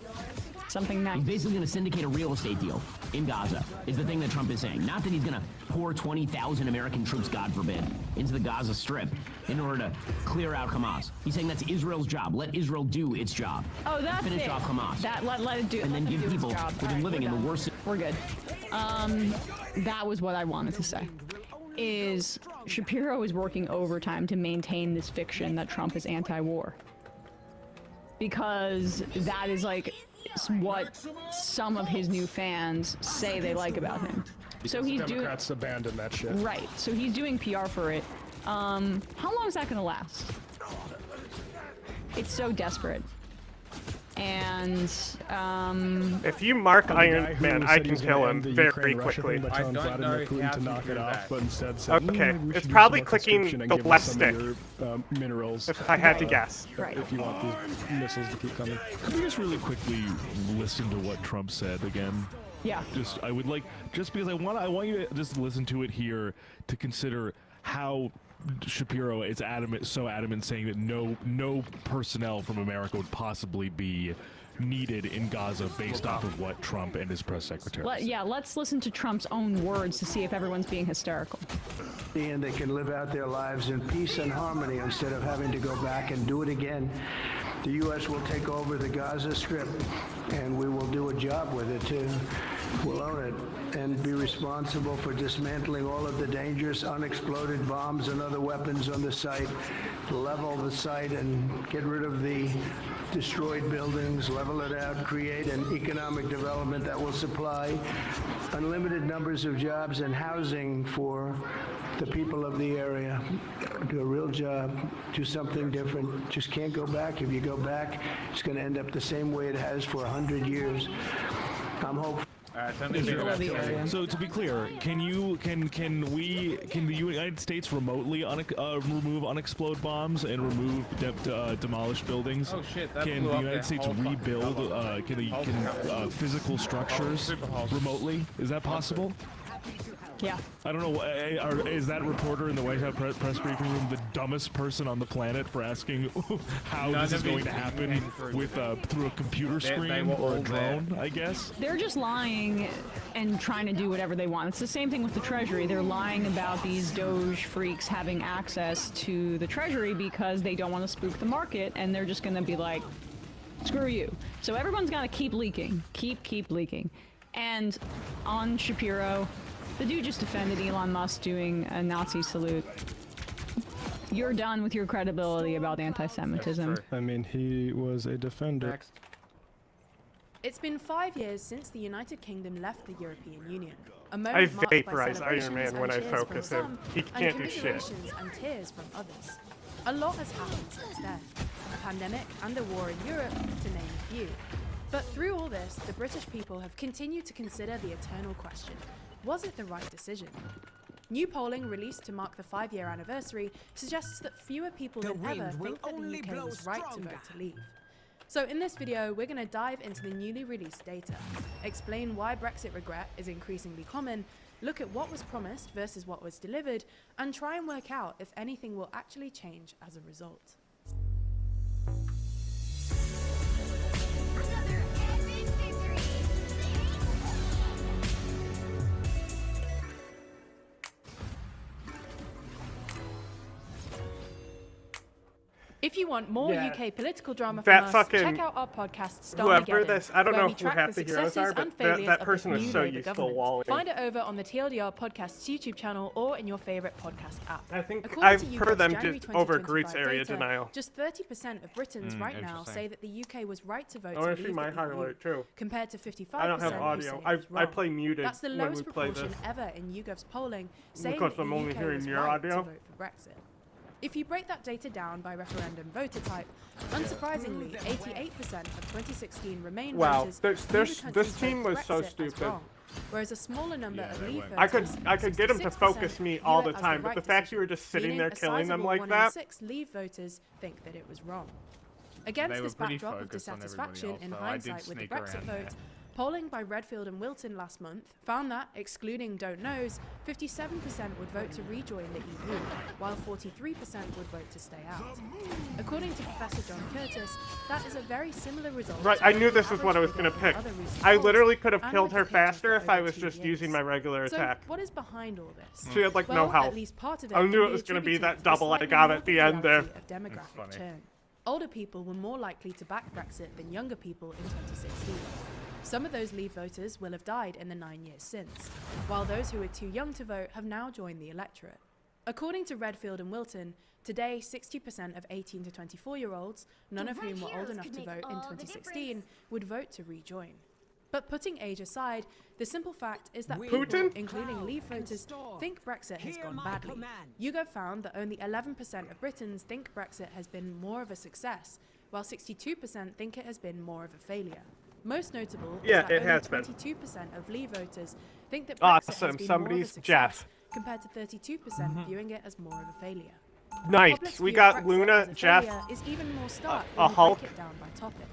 Something nice. He's basically going to syndicate a real estate deal in Gaza, is the thing that Trump is saying. Not that he's going to pour 20,000 American troops, God forbid, into the Gaza Strip in order to clear out Hamas. He's saying that's Israel's job. Let Israel do its job. Oh, that's Finish it. off Hamas. Let it do. And then let it give do its people job. who've All been right, living in the worst. We're good. That was what I wanted to say. Is Shapiro is working overtime to maintain this fiction that Trump is anti-war. because that is like what some of his new fans say they like about him. So he's doing. Democrats abandoned that shit. Right. So he's doing PR for it. How long is that going to last? It's so desperate. And if you mark Iron Man, I can kill him very quickly. I don't know Putin to knock it off, but instead said, okay, we it's should probably use clicking and the give left us some of stick. your, minerals. If I had to guess. Right. If you want these missiles to keep coming. Could we just really quickly listen to what Trump said again? Yeah. I would like, just because I want you to just listen to it here to consider how Shapiro is so adamant saying that no personnel from America would possibly be needed in Gaza based off of what Trump and his press secretary said. yeah, let's listen to Trump's own words to see if everyone's being hysterical. And they can live out their lives in peace and harmony instead of having to go back and do it again. The U.S. will take over the Gaza Strip, and we will do a job with it too. We'll own it and be responsible for dismantling all of the dangerous unexploded bombs and other weapons on the site, level the site and get rid of the destroyed buildings, level it out, create an economic development that will supply unlimited numbers of jobs and housing for the people of the area. Do a real job, do something different. Just can't go back. If you go back, it's going to end up the same way it has for 100 years. I'm hopeful. So to be clear, can the United States remotely remove unexplode bombs and remove demolished buildings? Oh shit! That Can blew the up United their States whole rebuild? Can physical structures remotely? Is that possible? Yeah. I don't know. Is that reporter in the White House press briefing room the dumbest person on the planet for asking how this is going to happen with through a computer screen or a drone? I guess They're just lying and trying to do whatever they want. It's the same thing with the Treasury. They're lying about these Doge freaks having access to the Treasury because they don't want to spook the market, and they're just going to be like, screw you. So everyone's got to keep leaking. Keep leaking. And on Shapiro, the dude just defended Elon Musk doing a Nazi salute. You're done with your credibility about anti-Semitism. I mean, he was a defender. Next. It's been 5 years since the United Kingdom left the European Union. A I moment marked by vaporize Iron Man celebrations when I and cheers from focus him. some, He and can't do shit. commiserations and tears from others. A lot has happened since then. A pandemic and a war in Europe, to name a few. But through all this, the British people have continued to consider the eternal question: was it the right decision? New polling released to mark the 5-year anniversary suggests that fewer people than ever think that the UK was right to vote to leave. So in this video, we're going to dive into the newly released data, explain why Brexit regret is increasingly common, look at what was promised versus what was delivered, and try and work out if anything will actually change as a result. If you want more UK political drama from us, check out our podcast, Stormageddon, I don't where know we who track half the the heroes successes are, but and failures that of person the was new so Labour useful government. walling. Find it over on the TLDR Podcast's YouTube channel or in your favourite podcast app. I think According I've to heard YouGov's them January just over 2025 Groot's area data, denial. Just 30% of Britons right now interesting. say that the UK was right to vote I wanna to see leave my the highlight EU, too. compared to 55% I don't have who audio. say it I was wrong. play muted That's the when lowest we play proportion this. ever in YouGov's polling, saying Because that the I'm only UK hearing was your right audio. to vote for Brexit. If you break that data down by referendum voter type, unsurprisingly, 88% of 2016 Remain Wow, voters this view the country's team vote was for so Brexit as stupid. wrong, whereas a smaller number of Leave voters, I could get him to 66%, focus me all view the it as time, but right the fact decision, you were just sitting meaning there a killing them sizable like 1 that. in 6 Leave voters think that it was wrong. Against They were this pretty backdrop of focused on dissatisfaction everybody in else, though. I did hindsight with the sneak Brexit around vote, there. polling by Redfield and Wilton last month found that, excluding Don't Knows, 57% would vote to rejoin the EU, while 43% would vote to stay out. According to Professor John Curtis, that is a very similar result. Right, to I knew the this was what I was average going to figure pick. from other recent I polls, literally could have and killed her repeated for faster if I over was 2 just years. using my regular So attack. what is behind all this? She had like no Well, health. at least part of it I can knew be it was going to be attributed that to the double I slightly got more at the end there. popularity of demographic funny. churn. Older people were more likely to back Brexit than younger people in 2016. Some of those Leave voters will have died in the 9 years since, while those who were too young to vote have now joined the electorate. According to Redfield and Wilton, today 60% of 18 to 24-year-olds, none of whom were old enough to vote in 2016, would vote to rejoin. But putting age aside, the simple fact is that people, including Leave voters, think Brexit has gone badly. YouGov found that only 11% of Britons think Brexit has been more of a success, while 62% think it has been more of a failure. Most notable is that only 22% of Leave voters think that Brexit has been more of a success, compared to 32% viewing it as more of a failure. Nice. We got Luna, Jeff, is even more stark a Hulk. break it down by topic.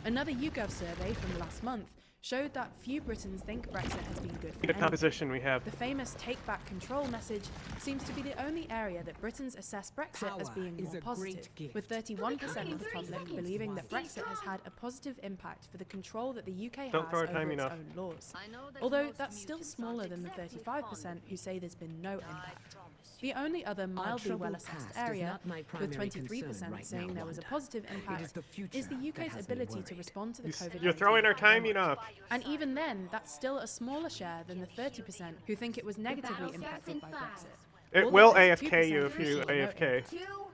Another YouGov survey from last month showed that few Britons think Brexit has been good for The anyone. composition we have. The famous Take Back Control message seems to be the only area that Britons assess Brexit as being more positive, with 31% of the public believing that Brexit has had a positive impact for the control that the UK has over its own laws. Although that's still smaller than the 35% who say there's been no impact. The only other mildly well-assessed area, with 23% saying there was a positive impact, is the UK's ability to respond to the COVID-19 You're throwing our timing off. And even then, that's still a smaller share than the 30% who think it was negatively impacted by Brexit. It will AFK you if you AFK.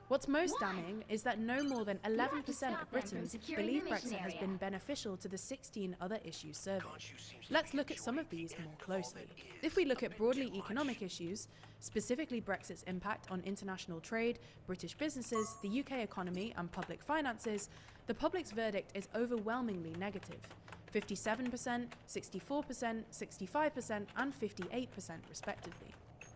What's most damning is that no more than 11% of Britons believe Brexit has been beneficial to the 16 other issues surveyed. Let's look at some of these more closely. If we look at broadly economic issues, specifically Brexit's impact on international trade, British businesses, the UK economy and public finances, the public's verdict is overwhelmingly negative. 57%, 64%, 65% and 58% respectively.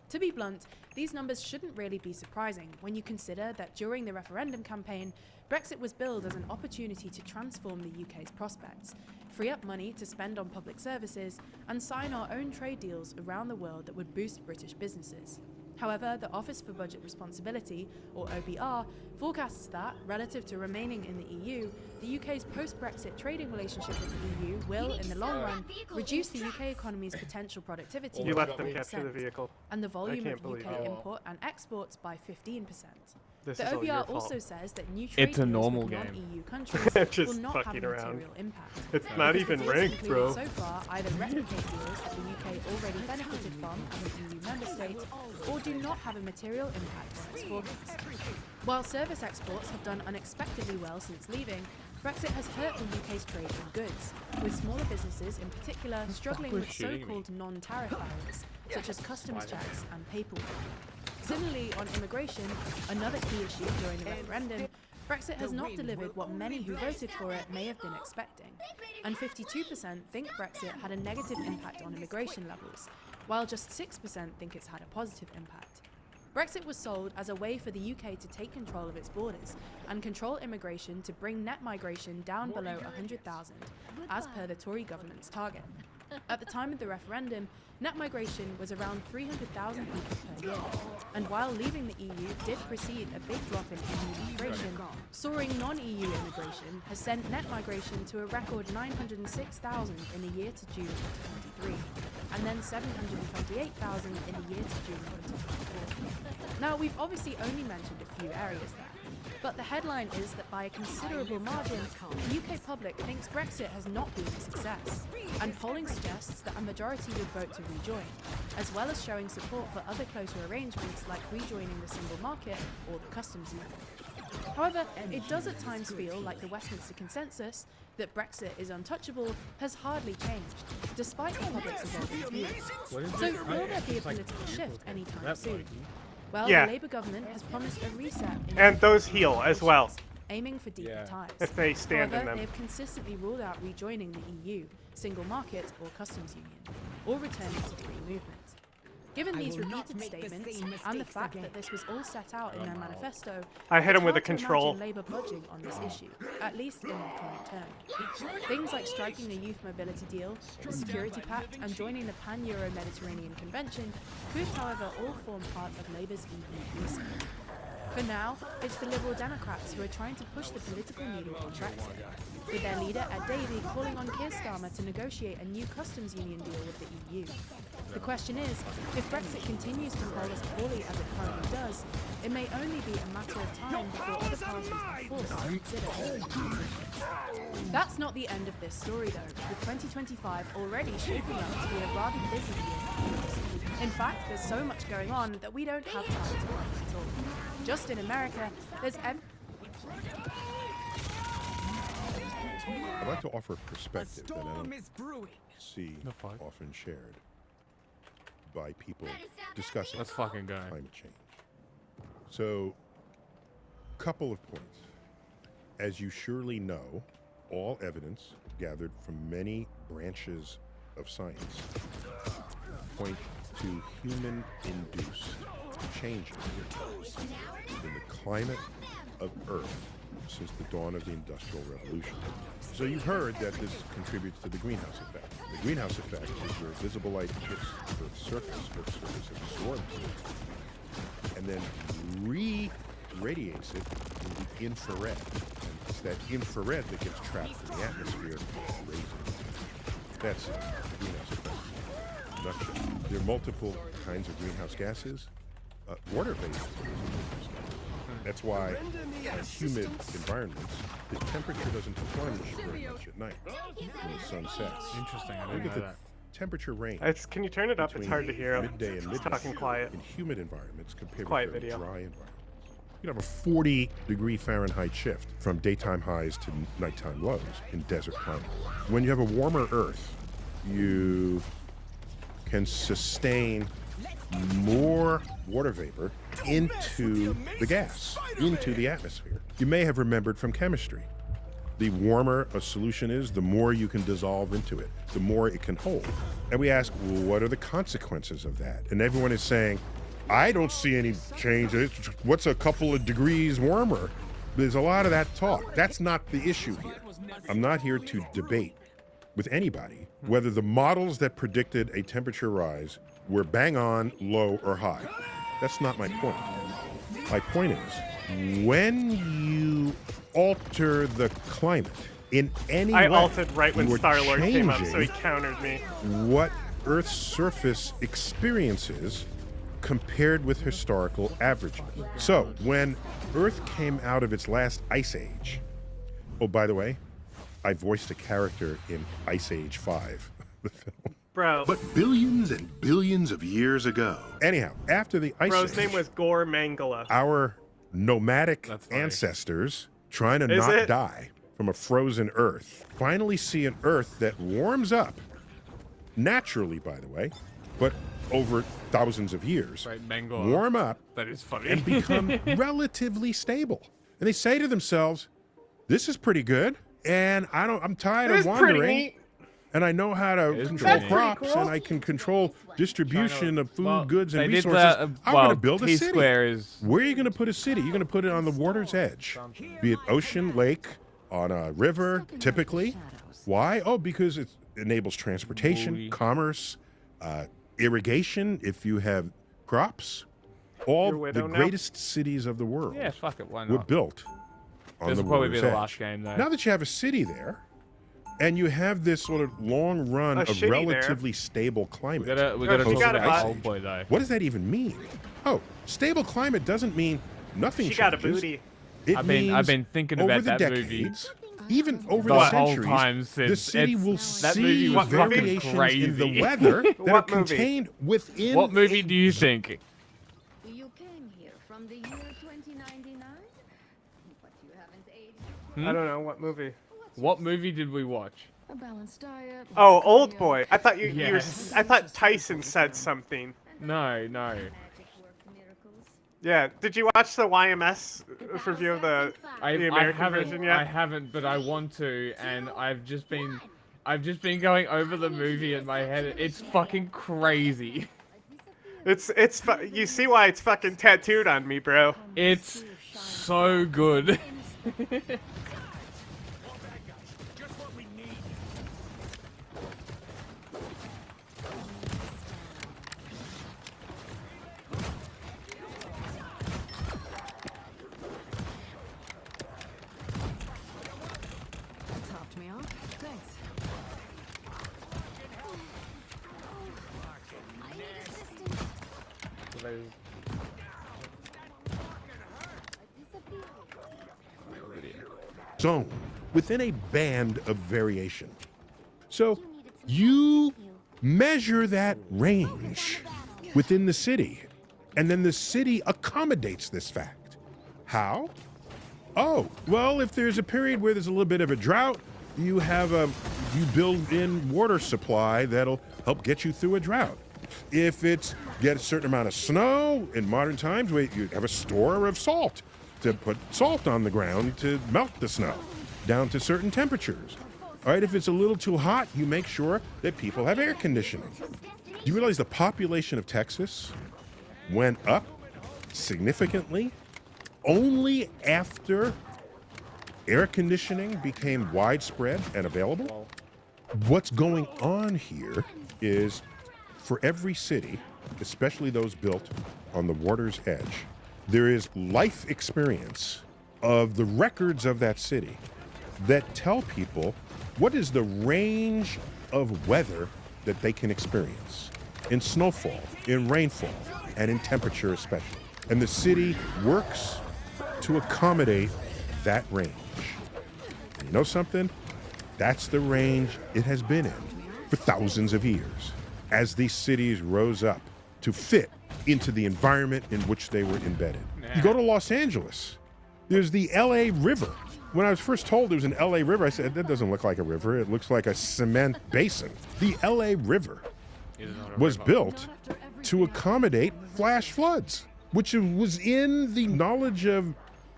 To be blunt, these numbers shouldn't really be surprising when you consider that during the referendum campaign, Brexit was billed as an opportunity to transform the UK's prospects, free up money to spend on public services, and sign our own trade deals around the world that would boost British businesses. However, the Office for Budget Responsibility, or OBR, forecasts that, relative to remaining in the EU, the UK's post-Brexit trading relationship with the EU will, in the long run, reduce the UK economy's potential productivity You by let them 3%, capture the vehicle. and the volume of believe UK it. import and exports by 15%. This The is all your OBR fault. also says that new trade It's a deals normal with game. non-EU countries will Just not have a fucking around. material impact. It's not Because even the deals ranked, included bro. So far, either replicate deals that the UK already benefited from as an EU member state, or do not have a material impact on its forecast. While service exports have done unexpectedly well since leaving, Brexit has hurt the UK's trade in goods, with smaller businesses in particular struggling with so-called non-tariff barriers, such as customs checks and paperwork. Similarly, on immigration, another key issue during the referendum, Brexit has not delivered what many who voted for it may have been expecting, and 52% think Brexit had a negative impact on immigration levels, while just 6% think it's had a positive impact. Brexit was sold as a way for the UK to take control of its borders and control immigration to bring net migration down below 100,000, as per the Tory government's target. At the time of the referendum, net migration was around 300,000 people per year, and while leaving the EU did precede a big drop in EU migration, soaring non-EU immigration has sent net migration to a record 906,000 in the year to June 2023, and then 728,000 in the year to June 2024. Now, we've obviously only mentioned a few areas there, but the headline is that by a considerable margin, the UK public thinks Brexit has not been a success, and polling suggests that a majority would vote to rejoin, as well as showing support for other closer arrangements like rejoining the single market or the customs union. However, it does at times feel like the Westminster consensus that Brexit is untouchable has hardly changed, despite the public's evolving views. So will there be a political shift anytime soon? Well, Yeah. the Labour government has promised a reset in And those heal as well. aiming for deeper ties. If they stand in However, them. they've consistently ruled out rejoining the EU, single market or customs union, or returning to free movement. Given these repeated statements and the fact that this was all set out in their manifesto, I hit it's him with a hard to control. imagine Labour budging on this issue, at least in the current term. Things like striking a youth mobility deal, the Security Pact, and joining the Pan-Euro-Mediterranean Convention could, however, all form part of Labour's EU reset. For now, it's the Liberal Democrats who are trying to push the political needle on Brexit, with their leader Ed Davey calling on Keir Starmer to negotiate a new customs union deal with the EU. The question is, if Brexit continues to hold us poorly as it currently does, it may only be a matter of time before other parties are forced to consider it. That's not the end of this story though, with 2025 already shaping up to be a rather busy year. In fact, there's so much going on that we don't have time to work at all. Just in America, there's I'd like to offer a perspective that I don't see often shared by people discussing climate change. So, couple of points. As you surely know, all evidence gathered from many branches of science point to human-induced changes in the climate of Earth since the dawn of the Industrial Revolution. So you've heard that this contributes to the greenhouse effect. The greenhouse effect is where visible light hits Earth's surface absorbs it, and then radiates it in the infrared. And it's that infrared that gets trapped in the atmosphere and raises it. That's the greenhouse effect. Nutshell. There are multiple kinds of greenhouse gases. Water vapor is a greenhouse gas. That's why in humid environments, the temperature doesn't plunge very much at night when the sun sets. Interesting. I Look didn't at know the that. temperature range. Can you turn it up? It's between hard to hear. Midday and Just talking quiet. In humid environments compared Quiet with very video. dry environments. You have a 40-degree Fahrenheit shift from daytime highs to nighttime lows in desert climates. When you have a warmer Earth, you can sustain more water vapor into the gas, into the atmosphere. You may have remembered from chemistry. The warmer a solution is, the more you can dissolve into it, the more it can hold. And we ask, well, what are the consequences of that? And everyone is saying, I don't see any change. What's a couple of degrees warmer? There's a lot of that talk. That's not the issue here. I'm not here to debate with anybody whether the models that predicted a temperature rise were bang on, low, or high. That's not my point. My point is, when you alter the climate in any way, I altered right when you are Star-Lord came up, so he changing countered me. what Earth's surface experiences compared with historical averages. So, when Earth came out of its last ice age, oh, by the way, I voiced a character in Ice Age 5, the film. Bro. But billions and billions of years ago. Anyhow, after the Ice Bro's Age, name was Gore Mangala. our nomadic ancestors, trying to not die from a frozen Earth, finally see an Earth that warms up, naturally, by the way, but over thousands of years, Right, Mangala. warm up That is funny. and become relatively stable. And they say to themselves, this is pretty good, and I'm tired It of is pretty wandering. neat. And I know how to control pretty neat. crops, That's pretty and I can control distribution of food, well, goods, and they did resources. the, I'm well, going to build a city. T-Square is- Where are you going to put a city? You're going to put it on the water's edge, be it ocean, lake, on a river, typically. Why? Oh, because it enables transportation, commerce, irrigation, if you have crops. All Your widow the now? greatest cities of the world Yeah, fuck it, why were not? built on This the will probably water's be the edge. last game, though. Now that you have a city there, and you have this sort of long run A of shitty there. relatively stable climate. We gotta post talk the about Ice Old Age. Boy, though. What does that even mean? Oh, stable climate doesn't mean nothing She got a changes. booty. It I've means been thinking over about the that movie decades, even over the the whole centuries, time the since city will that movie see was fucking variations in crazy. the weather that are What movie? contained within. What movie do you think? You came here from the year 2099, but you haven't aged. Hmm? I don't know what movie. What movie did we watch? A balanced diet. Oh, Old Boy. I thought you Yes. were. I thought Tyson said something. No. Yeah. Did you watch the YMS review of the American version yet? I haven't, but I want to, and I've just been going over the movie in my head. It's fucking crazy. You see why it's fucking tattooed on me, bro. It's so good. Topped me off. Thanks. I need assistance. zone within a band of variation. So you measure that range within the city. And then the city accommodates this fact. How? Oh, well, if there's a period where there's a little bit of a drought, you build in water supply that'll help get you through a drought. If it's get a certain amount of snow in modern times, you have a store of salt to put salt on the ground to melt the snow down to certain temperatures. All right, if it's a little too hot, you make sure that people have air conditioning. Do you realize the population of Texas went up significantly only after air conditioning became widespread and available? What's going on here is for every city, especially those built on the water's edge, there is life experience of the records of that city that tell people what is the range of weather that they can experience in snowfall, in rainfall, and in temperature especially. And the city works to accommodate that range. And you know something? That's the range it has been in for thousands of years as these cities rose up to fit into the environment in which they were embedded. You go to Los Angeles, there's the LA River. When I was first told there was an LA River, I said, that doesn't look like a river. It looks like a cement basin. The LA River was built to accommodate flash floods, which was in the knowledge of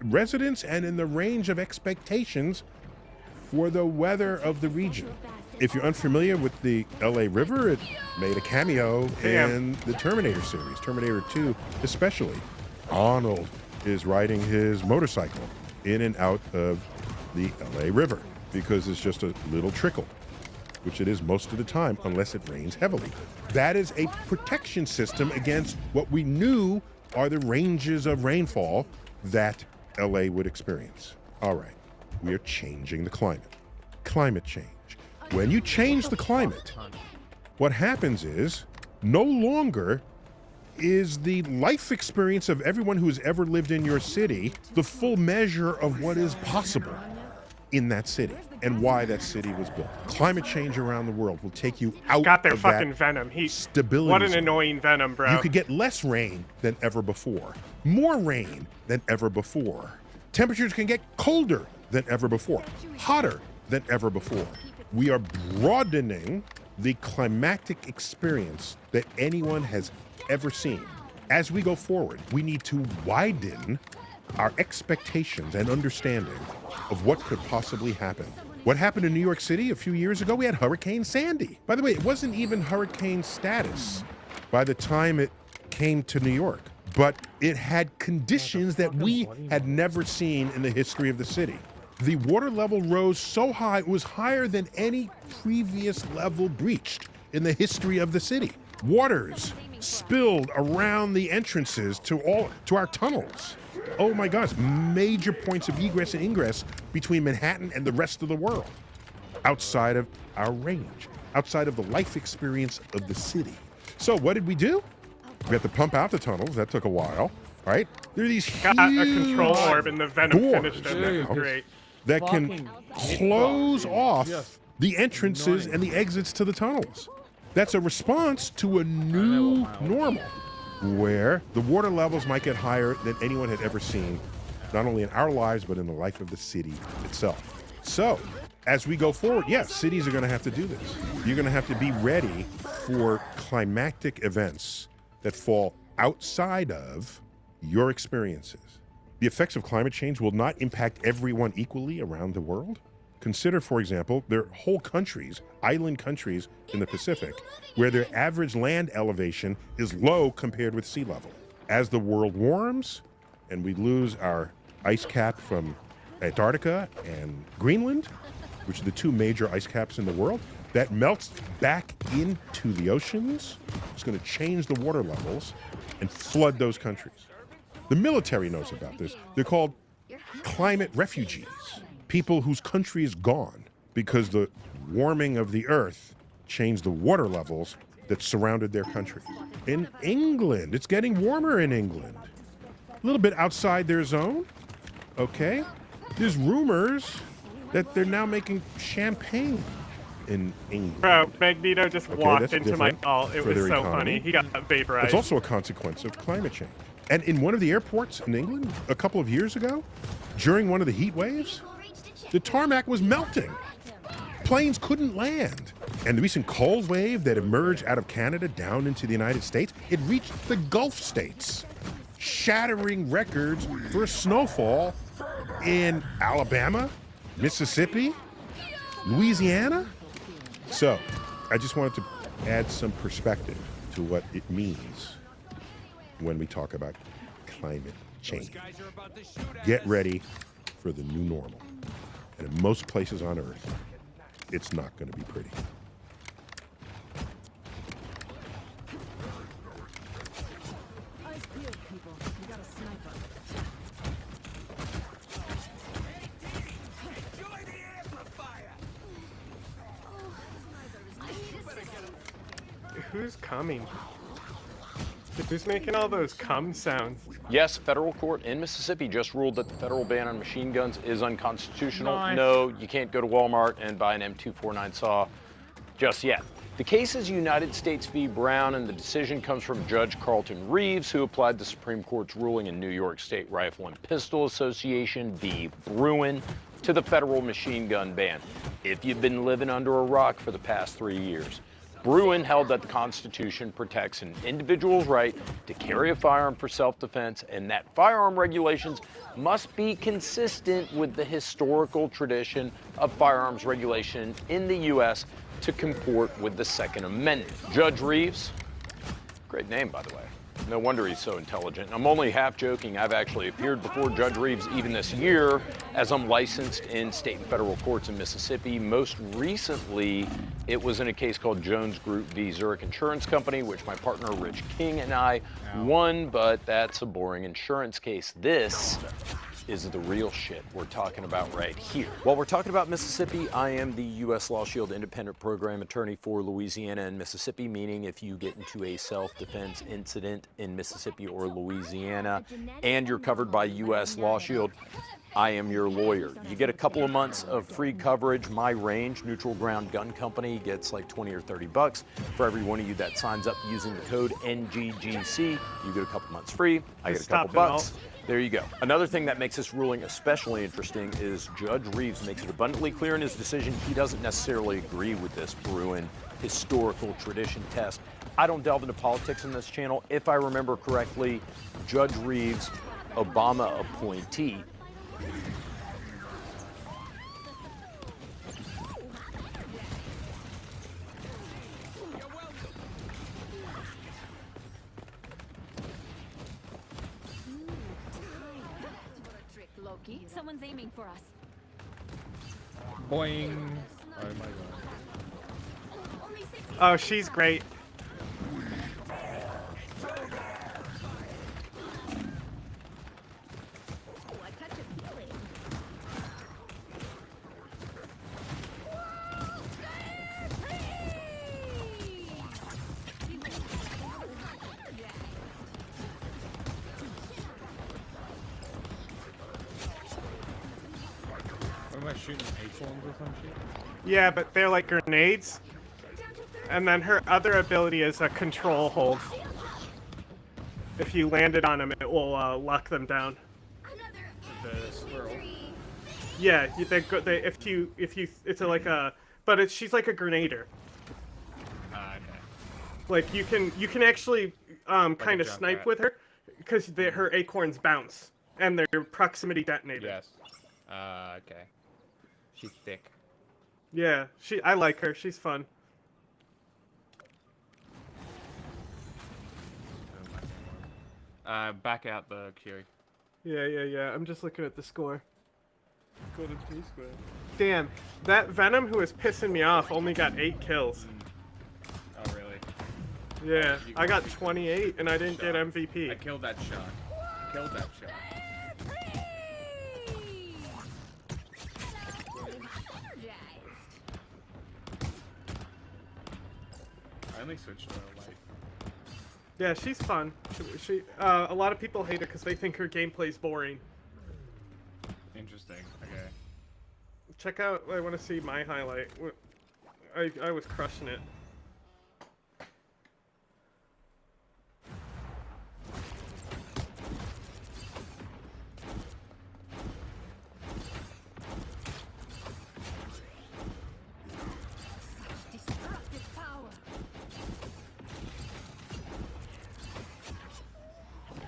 residents and in the range of expectations for the weather of the region. If you're unfamiliar with the LA River, it made a cameo in the Terminator series, Terminator 2 especially. Arnold is riding his motorcycle in and out of the LA River because it's just a little trickle, which it is most of the time unless it rains heavily. That is a protection system against what we knew are the ranges of rainfall that LA would experience. All right, we are changing the climate. Climate change. When you change the climate, what happens is no longer is the life experience of everyone who's ever lived in your city the full measure of what is possible in that city and why that city was built. Climate change around the world will take you out got their of fucking that venom. Stability What an zone. annoying venom, bro. You could get less rain than ever before, more rain than ever before. Temperatures can get colder than ever before, hotter than ever before. We are broadening the climatic experience that anyone has ever seen. As we go forward, we need to widen our expectations and understanding of what could possibly happen. What happened in New York City a few years ago? We had Hurricane Sandy. By the way, it wasn't even hurricane status by the time it came to New York, but it had conditions that we had never seen in the history of the city. The water level rose so high, it was higher than any previous level breached in the history of the city. Waters spilled around the entrances to our tunnels. Oh my gosh, major points of egress and ingress between Manhattan and the rest of the world, outside of our range, outside of the life experience of the city. So what did we do? We had to pump out the tunnels. That took a while, right? There are these huge Got a control orb and the venom doors finished it. That was great. that can close off the entrances and the exits to the tunnels. That's a response to a new normal where the water levels might get higher than anyone had ever seen, not only in our lives, but in the life of the city itself. So as we go forward, yes, cities are going to have to do this. You're going to have to be ready for climatic events that fall outside of your experiences. The effects of climate change will not impact everyone equally around the world. Consider, for example, there are whole countries, island countries in the Pacific, where their average land elevation is low compared with sea level. As the world warms and we lose our ice cap from Antarctica and Greenland, which are the two major ice caps in the world, that melts back into the oceans. It's going to change the water levels and flood those countries. The military knows about this. They're called climate refugees, people whose country is gone because the warming of the earth changed the water levels that surrounded their country. In England, it's getting warmer in England. A little bit outside their zone, okay? There's rumors that they're now making champagne in England. Bro, Magneto just Okay, walked that's into my different call. It for was their so economy. funny. He got vaporized. It's also a consequence of climate change. And in one of the airports in England a couple of years ago, during one of the heat waves, the tarmac was melting. Planes couldn't land. And the recent cold wave that emerged out of Canada down into the United States, it reached the Gulf states, shattering records for snowfall in Alabama, Mississippi, Louisiana. So, I just wanted to add some perspective to what it means when we talk about climate change. Get ready for the new normal. And in most places on Earth, it's not going to be pretty. Who's coming? Who's making all those cum sounds? Yes, federal court in Mississippi just ruled that the federal ban on machine guns is unconstitutional. Nice. No, you can't go to Walmart and buy an M249 saw just yet. The case is United States v. Brown, and the decision comes from Judge Carlton Reeves, who applied the Supreme Court's ruling in New York State Rifle and Pistol Association v. Bruin to the federal machine gun ban. If you've been living under a rock for the past 3 years, Bruin held that the Constitution protects an individual's right to carry a firearm for self-defense, and that firearm regulations must be consistent with the historical tradition of firearms regulation in the U.S. to comport with the Second Amendment. Judge Reeves, great name, by the way. No wonder he's so intelligent. I'm only half joking. I've actually appeared before Judge Reeves even this year, as I'm licensed in state and federal courts in Mississippi. Most recently, it was in a case called Jones Group v. Zurich Insurance Company, which my partner Rich King and I won, but that's a boring insurance case. This is the real shit we're talking about right here. While we're talking about Mississippi, I am the U.S. Law Shield independent program attorney for Louisiana and Mississippi, meaning if you get into a self-defense incident in Mississippi or Louisiana and you're covered by U.S. Law Shield, I am your lawyer. You get a couple of months of free coverage. My Range, Neutral Ground Gun Company, gets like 20 or 30 bucks for every one of you that signs up using the code NGGC. You get a couple months free. I get a couple bucks. There you go. Another thing that makes this ruling especially interesting is Judge Reeves makes it abundantly clear in his decision he doesn't necessarily agree with this Bruin historical tradition test. I don't delve into politics in this channel. If I remember correctly, Judge Reeves, Obama appointee, Someone's aiming for us. Boing. Oh my god. Oh, she's great. Am I shooting acorns or some shit? Yeah, but they're like grenades. And then her other ability is a control hold. If you landed on them, it will lock them down. The squirrel. Yeah, it's like a, but she's like a grenader. Okay. Like you can actually kind of jump snipe rat. with her because her acorns bounce and they're proximity detonated. Yes. Okay. She's thick. Yeah, I like her. She's fun. Back out the queue. Yeah. I'm just looking at the score. Golden P square. Damn, that Venom who was pissing me off only got 8 kills. Oh really? Yeah, I got 28 and I didn't get MVP. I killed that shark. Killed that shark. I only switched to her late. Yeah, she's fun. A lot of people hate her because they think her gameplay's boring. Interesting. Okay. Check out. I want to see my highlight. I was crushing it. Destructive power.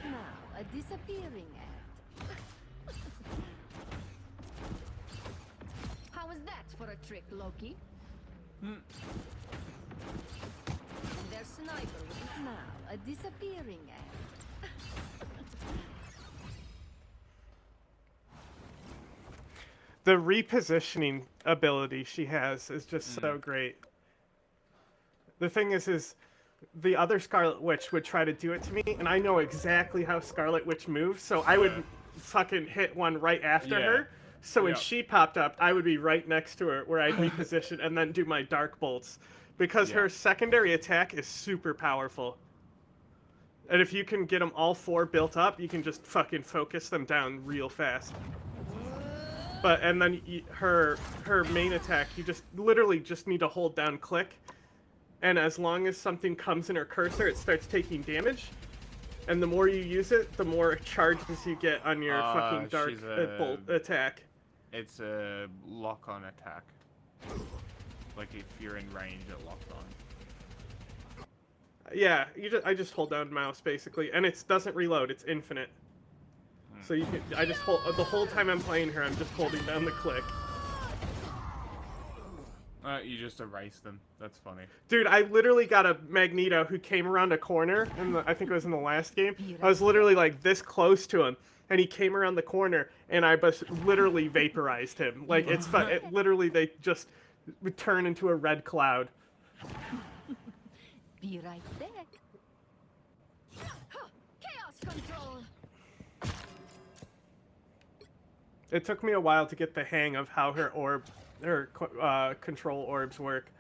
Now, a disappearing act. How was that for a trick, Loki? Their sniper was now a disappearing act. The repositioning ability she has is just so great. The thing is the other Scarlet Witch would try to do it to me, and I know exactly how Scarlet Witch moves, so I would fucking hit one right after her. So when she popped up, I would be right next to her, where I'd reposition and then do my Dark Bolts, because her secondary attack is super powerful. And if you can get them all 4 built up, you can just fucking focus them down real fast. But and then her main attack, you just literally just need to hold down click, and as long as something comes in her cursor, it starts taking damage. And the more you use it, the more charges you get on your fucking dark bolt attack. It's a lock-on attack. Like if you're in range, it locked on. Yeah, I just hold down mouse basically, and it doesn't reload. It's infinite. So you can. I just hold the whole time I'm playing her. I'm just holding down the click. You just erase them. That's funny. Dude, I literally got a Magneto who came around a corner, I think it was in the last game. I was literally like this close to him, and he came around the corner, and I just literally vaporized him. Like it's literally they just would turn into a red cloud. Be right back. Chaos control. It took me a while to get the hang of how her control orbs work,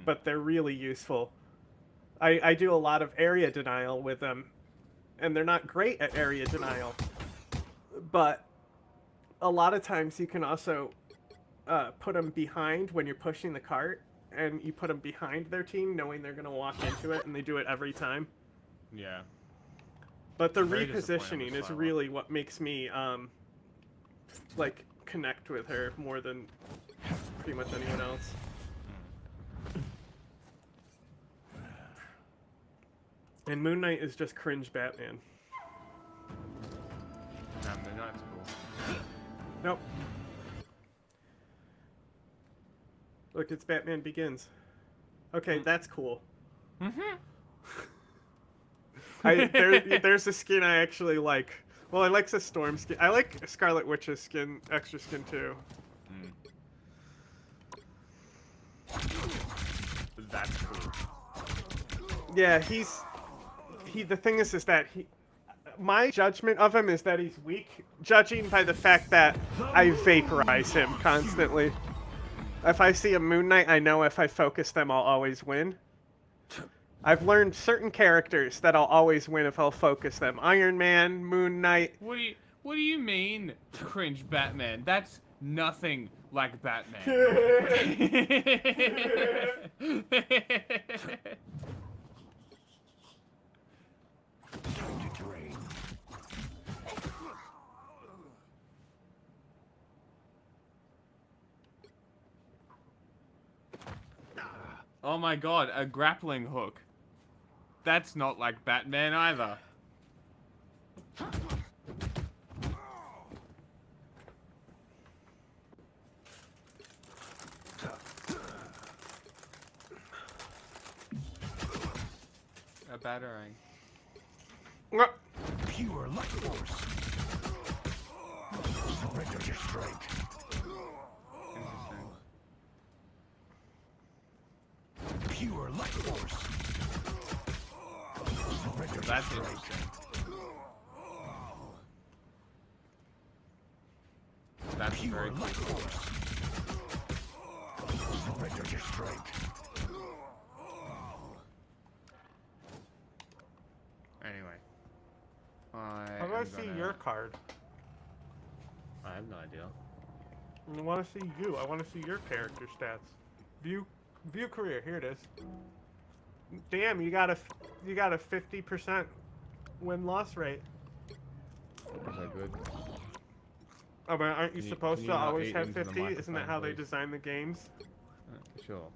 but they're really useful. I do a lot of area denial with them, and they're not great at area denial, but a lot of times you can also put them behind when you're pushing the cart, and you put them behind their team knowing they're going to walk into it, and they do it every time. Yeah. But the repositioning is really what makes me like connect with her more than pretty much anyone else. And Moon Knight is just cringe Batman. Nah, Moon Knight's cool. Nope. Look, it's Batman Begins. Okay, that's cool. There's a skin I actually like. Well, I like the Storm skin. I like Scarlet Witch's skin, extra skin too. That's cool. Yeah, the thing is that my judgment of him is that he's weak, judging by the fact that I vaporize him constantly. If I see a Moon Knight, I know if I focus them, I'll always win. I've learned certain characters that I'll always win if I'll focus them. Iron Man, Moon Knight. What do you mean, cringe Batman? That's nothing like Batman. Oh my god, a grappling hook. That's not like Batman either. A battering. Pure light force. Surrender your strike. Pure light force. That's interesting. That's very cool. Surrender your strike. Anyway. I want to see your card. I have no idea. I want to see you. I want to see your character stats. View. View career. Here it is. Damn, you got a 50% win-loss rate. Is that good? Oh, but aren't you supposed can to you not always eat have into the 50? Isn't that microphone, how they please? design the games? Sure.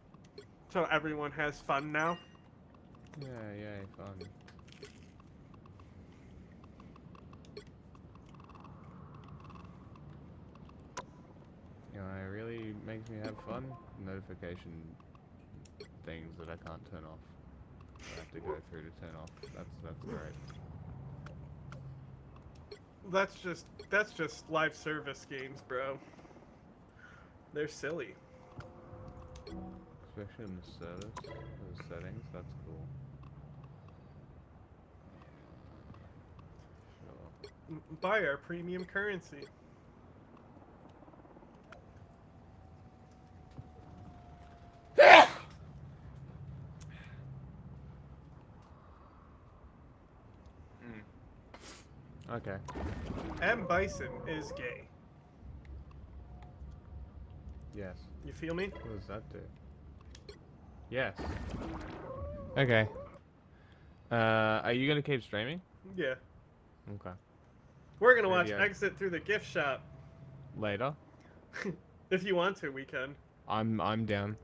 So everyone has fun now? Yeah, fun. You know, it really makes me have fun. Notification things that I can't turn off. I have to go through to turn off. That's great. That's just live service games, bro. They're silly. Especially in the service, those settings, that's cool. Sure. Buy our premium currency. Okay. M. Bison is gay. Yes. You feel me? What does that do? Yes. Okay. Are you gonna keep streaming? Yeah. Okay. We're gonna watch Maybe Exit through the gift shop. Later. If you want to, we can. I'm down.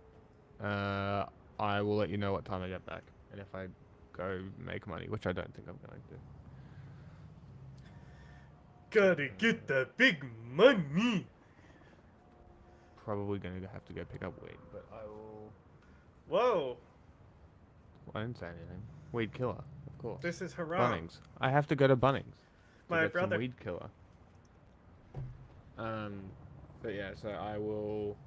I will let you know what time I get back, and if I go make money, which I don't think I'm going to. Gotta get the big money. Probably gonna have to go pick up weed, but I will. Whoa. I didn't say anything. Weed killer, of course. This is haram. Bunnings. I have to go to Bunnings. To My get brother. Some weed killer. But yeah, so I will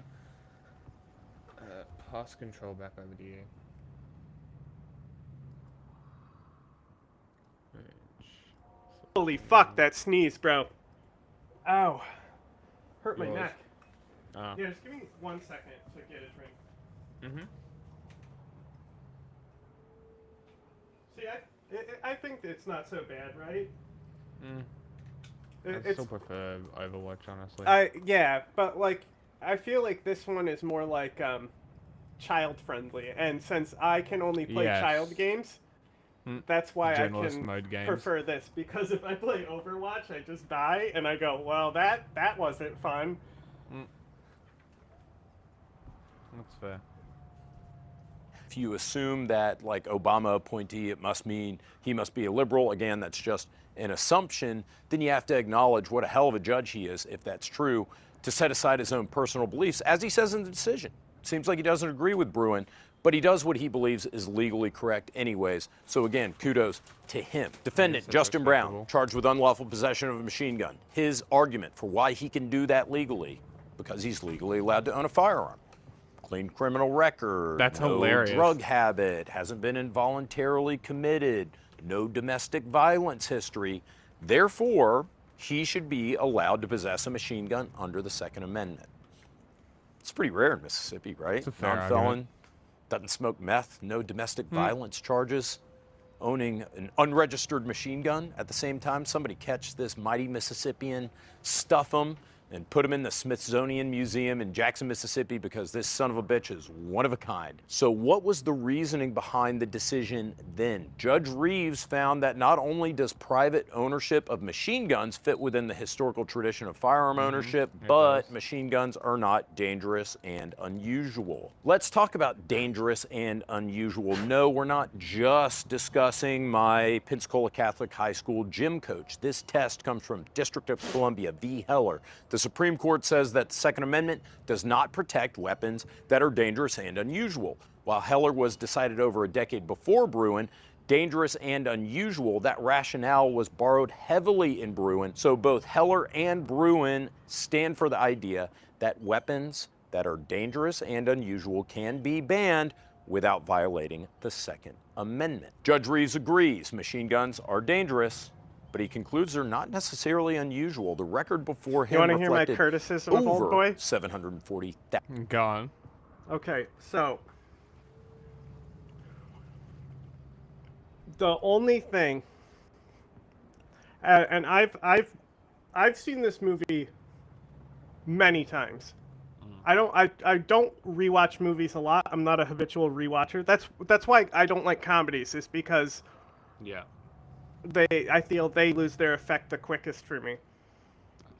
pass control back over to you. Holy fuck, that sneeze, bro. Ow. Hurt my Yours. neck. Ah. Yeah, just give me 1 second to get a drink. Mm-hmm. See, I think it's not so bad, right? I It's still prefer Overwatch, honestly. yeah, but like I feel like this one is more like child friendly, and since I can only play Yes. child games, that's why I Journalist can mode games. prefer this. Because if I play Overwatch, I just die, and I go, well, that wasn't fun. That's fair. If you assume that, like Obama appointee, it must mean he must be a liberal, again, that's just an assumption, then you have to acknowledge what a hell of a judge he is, if that's true, to set aside his own personal beliefs, as he says in the decision. Seems like he doesn't agree with Bruen, but he does what he believes is legally correct anyways. So again, kudos to him. Defendant Justin Brown, charged with unlawful possession of a machine gun. His argument for why he can do that legally, because he's legally allowed to own a firearm. Clean criminal record. That's no hilarious. Drug habit. Hasn't been involuntarily committed. No domestic violence history. Therefore, he should be allowed to possess a machine gun under the Second Amendment. It's pretty rare in Mississippi, right? It's a fair Non-felon, argument. doesn't smoke meth, no domestic violence charges, owning an unregistered machine gun at the same time. Somebody catch this mighty Mississippian, stuff him, and put him in the Smithsonian Museum in Jackson, Mississippi, because this son of a bitch is one of a kind. So what was the reasoning behind the decision then? Judge Reeves found that not only does private ownership of machine guns fit within the historical tradition of firearm ownership, but machine guns are not dangerous and unusual. Let's talk about dangerous and unusual. No, we're not just discussing my Pensacola Catholic High School gym coach. This test comes from District of Columbia v. Heller. The Supreme Court says that the Second Amendment does not protect weapons that are dangerous and unusual. While Heller was decided over a decade before Bruen, dangerous and unusual, that rationale was borrowed heavily in Bruen. So both Heller and Bruen stand for the idea that weapons that are dangerous and unusual can be banned without violating the Second Amendment. Judge Reeves agrees machine guns are dangerous, but he concludes they're not necessarily unusual. The record before him You want to hear my reflected criticism of over Old Boy? 740,000. Go on. Okay, so the only thing, and I've seen this movie many times. I don't rewatch movies a lot. I'm not a habitual rewatcher. That's why I don't like comedies, is because I feel they lose their effect the quickest for me.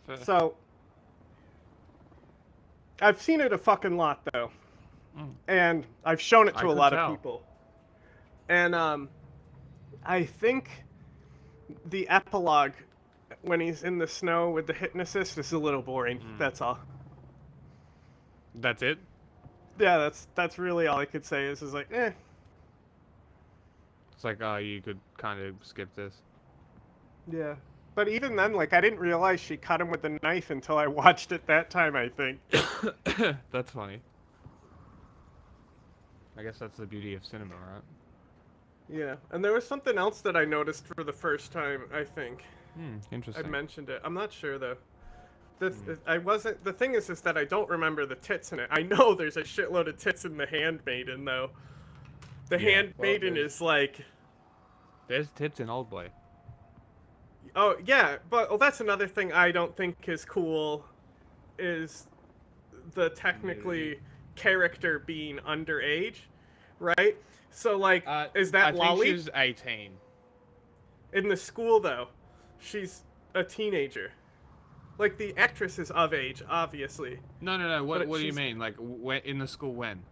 Fair. So I've seen it a fucking lot though. And I've shown it to a lot of people. And I think the epilogue when he's in the snow with the hypnotist is a little boring. That's all. That's it? Yeah, that's really all I could say is like, eh. It's like, oh, you could kind of skip this. Yeah. But even then, like, I didn't realize she cut him with the knife until I watched it that time, I think. That's funny. I guess that's the beauty of cinema, right? Yeah. And there was something else that I noticed for the first time, I think. Interesting. I mentioned it. I'm not sure, though. The thing is that I don't remember the tits in it. I know there's a shitload of tits in The Handmaiden, though. The Handmaiden is like... There's tits in Oldboy. Oh, yeah, but that's another thing I don't think is cool, is the technically character being underage, right? So, like, is that Lolly? I think she's 18. In the school, though, she's a teenager. Like, the actress is of age, obviously. No. What do you mean? Like, when, in the school when?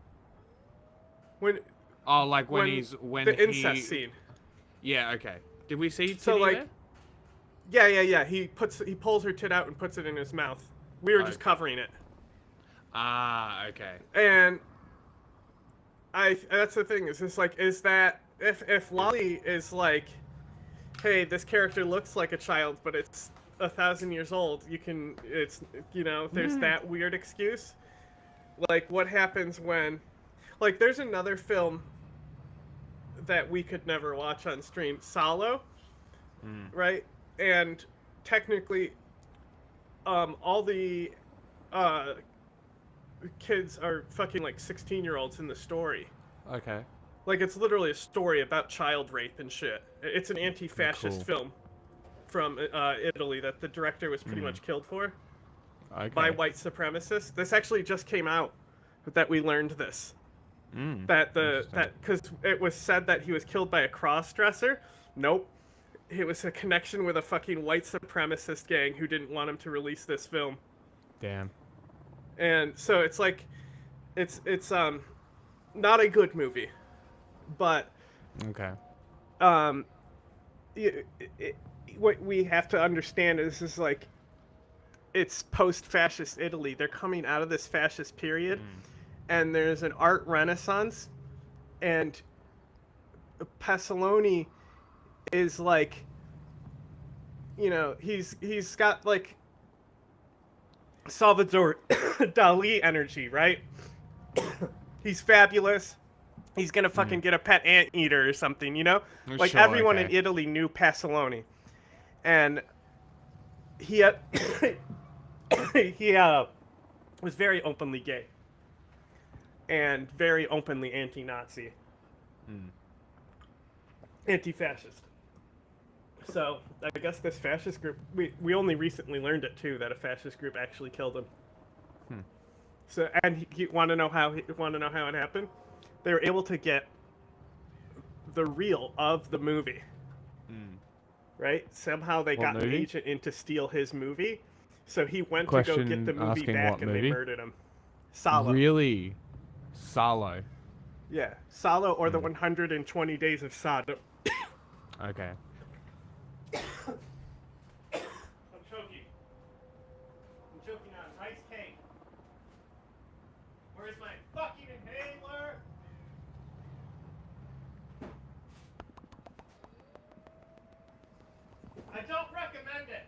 When... Oh, like when the incest scene. Yeah, okay. Did we see So, titty like... there? Yeah. He pulls her tit out and puts it in his mouth. We were just covering it. Ah, okay. And that's the thing, is just like, is that if Lolly is like, hey, this character looks like a child, but it's 1,000 years old, there's that weird excuse. Like, what happens when, like, there's another film that we could never watch on stream, Salo, right? And technically, all the kids are fucking like 16-year-olds in the story. Okay. Like, it's literally a story about child rape and shit. It's an anti-fascist film from Italy that the director was pretty much killed for by white supremacists. This actually just came out that we learned this. Because it was said that he was killed by a cross-dresser. Nope. It was a connection with a fucking white supremacist gang who didn't want him to release this film. Damn. And so it's like, it's not a good movie, but what we have to understand is like, it's post-fascist Italy. They're coming out of this fascist period, and there's an art renaissance, and Pasolini is like, he's got like Salvador Dali energy, right? He's fabulous. He's gonna fucking get a pet anteater or something, Like, sure, everyone in Italy knew Pasolini, and he was very openly gay and very openly anti-Nazi, anti-fascist. So I guess this fascist group, we only recently learned it too, that a fascist group actually killed him. So, and you want to know how it happened? They were able to get the reel of the movie. Right? Somehow they got an agent in to steal his movie. So he went to go get the movie back, and they murdered him. Salo. Really? Salo. Yeah, Salo, or the 120 Days of Sodom. Okay. I'm choking. I'm choking on rice cake. Where's my fucking inhaler? I don't recommend it.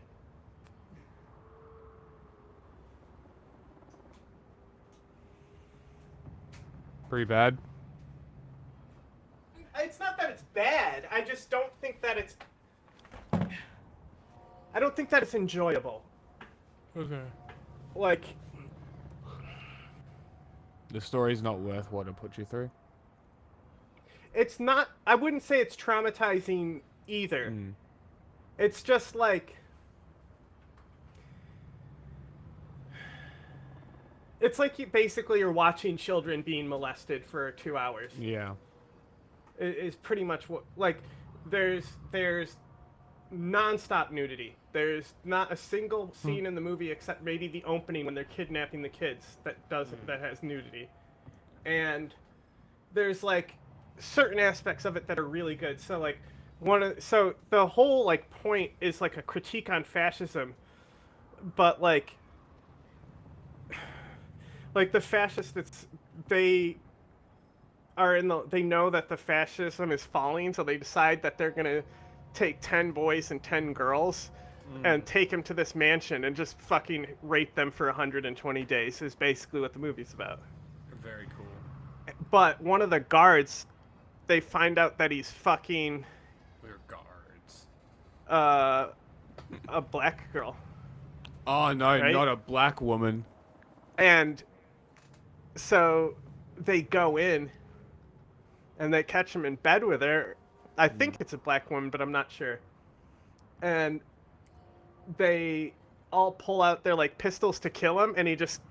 Pretty bad. It's not that it's bad. I just don't think that it's... I don't think that it's enjoyable. Okay. Like... The story's not worth what it put you through? It's not... I wouldn't say it's traumatizing either. It's just like... It's like you're watching children being molested for 2 hours. Yeah. Is pretty much what, like, there's nonstop nudity. There's not a single scene in the movie except maybe the opening when they're kidnapping the kids that has nudity. And there's like certain aspects of it that are really good. So like so the whole like point is like a critique on fascism, but like the fascists, they know that the fascism is falling, so they decide that they're gonna take 10 boys and 10 girls and take them to this mansion and just fucking rape them for 120 days is basically what the movie's about. Very cool. But one of the guards, they find out that he's fucking We're guards. a black girl. Oh no, right? not a black woman. And so they go in and they catch him in bed with her. I think it's a black woman, but I'm not sure. And they all pull out their like pistols to kill him, and he just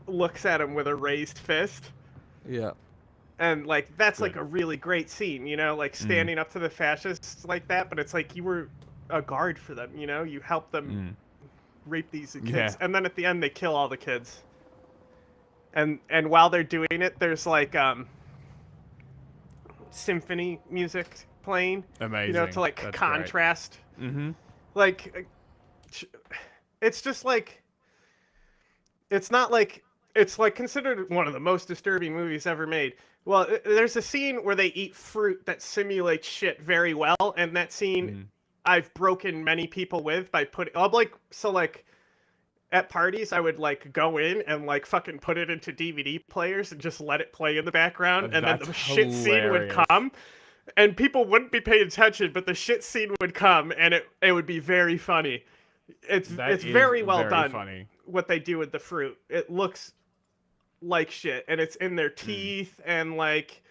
looks at him with a raised fist. Yeah. And like that's like a really great scene, you know, like standing up to the fascists like that, but it's like you were a guard for them, you know, you helped them rape these kids. Yeah. And then at the end they kill all the kids. And while they're doing it, there's like symphony music playing. Amazing. You know, to like That's contrast. Great. Mm-hmm. Like, it's just like, it's not like, it's like considered one of the most disturbing movies ever made. Well, there's a scene where they eat fruit that simulates shit very well, and that scene I've broken many people with by putting, at parties, I would like go in and like fucking put it into DVD players and just let it play in the background, and then the shit scene would come, and people wouldn't be paying attention, but the shit scene would come, and it would be very funny. It's very well done. Funny. What they do with the fruit, it looks like shit, and it's in their teeth, and like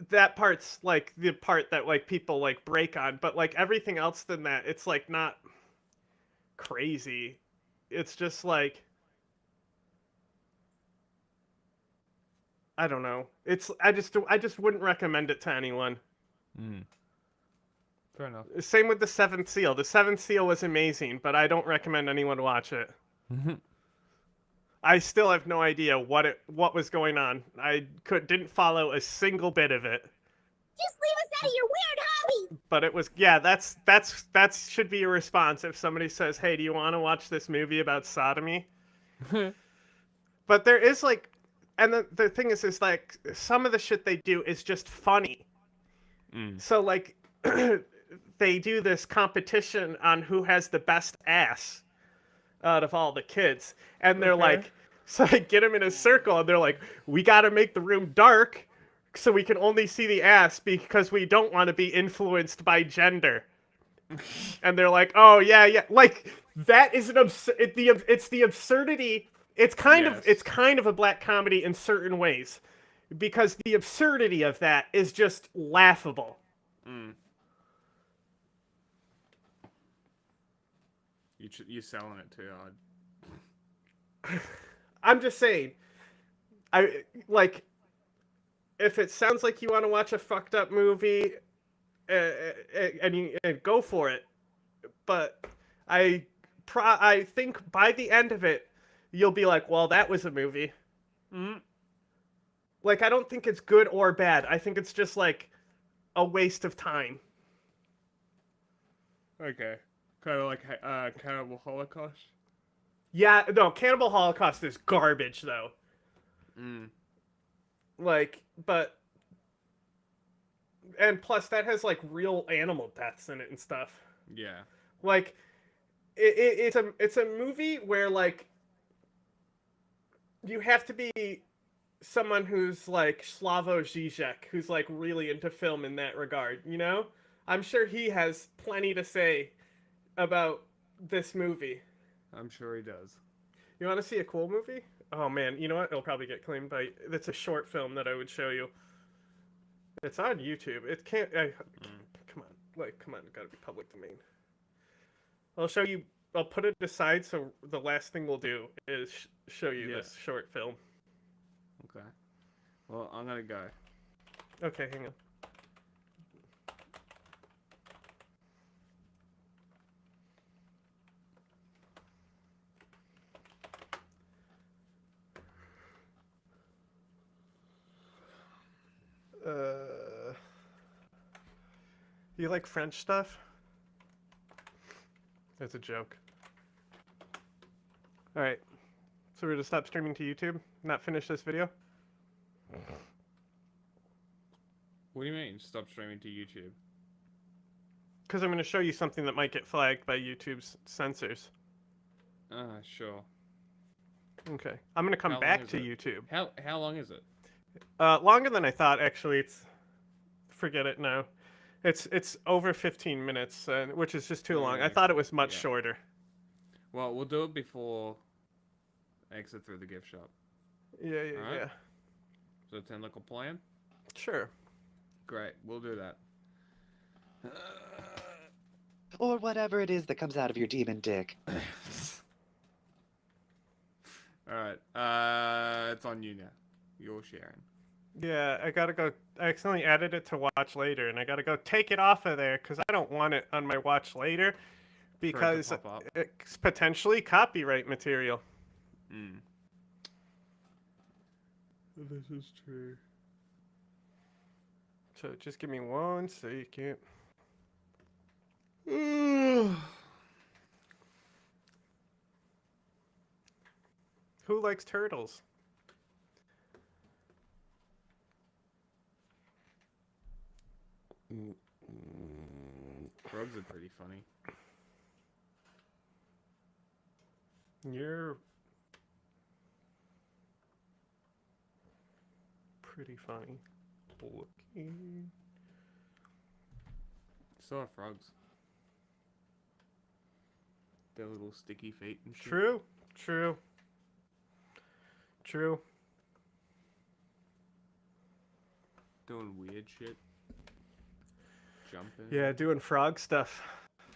that part's like the part that like people like break on, but like everything else than that, it's like not crazy. It's just like, I don't know. I just wouldn't recommend it to anyone. Fair enough. Same with The Seventh Seal. The Seventh Seal was amazing, but I don't recommend anyone watch it. I still have no idea what was going on. I didn't follow a single bit of it. Just leave us out of your weird hobby. But it was, yeah, that should be your response if somebody says, "Hey, do you want to watch this movie about sodomy?" But there is like, and the thing is like some of the shit they do is just funny. So like, they do this competition on who has the best ass out of all the kids, and they're like, so they get them in a circle, and they're like, "We got to make the room dark so we can only see the ass because we don't want to be influenced by gender." And they're like, "Oh yeah, like that is it's the absurdity. It's kind of a black comedy in certain ways, because the absurdity of that is just laughable." You're selling it too hard. I'm just saying, I like, if it sounds like you want to watch a fucked up movie, and go for it. But I think by the end of it, you'll be like, well, that was a movie. Like, I don't think it's good or bad. I think it's just like a waste of time. Okay. Kind of like Cannibal Holocaust? Yeah, no, Cannibal Holocaust is garbage, though. Like, but... And plus, that has, like, real animal deaths in it and stuff. Yeah. Like, it's a movie where, like, you have to be someone who's, like, Slavoj Žižek, who's, like, really into film in that regard, you know? I'm sure he has plenty to say about this movie. I'm sure he does. You want to see a cool movie? Oh man, you know what? It'll probably get claimed by... It's a short film that I would show you. It's on YouTube. It can't... Come on. Like, come on. It's gotta be public domain. I'll show you I'll put it aside. So the last thing we'll do is show you this short film. Okay. Well, I'm gonna go. Okay, hang on. You like French stuff? That's a joke. Alright. So we're gonna stop streaming to YouTube? Not finish this video? What do you mean, stop streaming to YouTube? Because I'm gonna show you something that might get flagged by YouTube's censors. Sure. Okay. I'm gonna come back to YouTube. How long is it? Longer than I thought, actually. It's... Forget it now. It's over 15 minutes, which is just too long. I thought it was much shorter. Well, we'll do it before exit through the gift shop. Yeah. Does that sound like a plan? Sure. Great, we'll do that. Or whatever it is that comes out of your demon dick. Alright, it's on you now. You're sharing. Yeah, I gotta go. I accidentally added it to watch later, and I gotta go take it off of there because I don't want it on my watch later because it's potentially copyright material. This is true. So just give me 1 second. Who likes turtles? Frogs are pretty funny. You're pretty funny looking. So are frogs. Their little sticky feet and shit. True. Doing weird shit. Jumping. Yeah, doing frog stuff.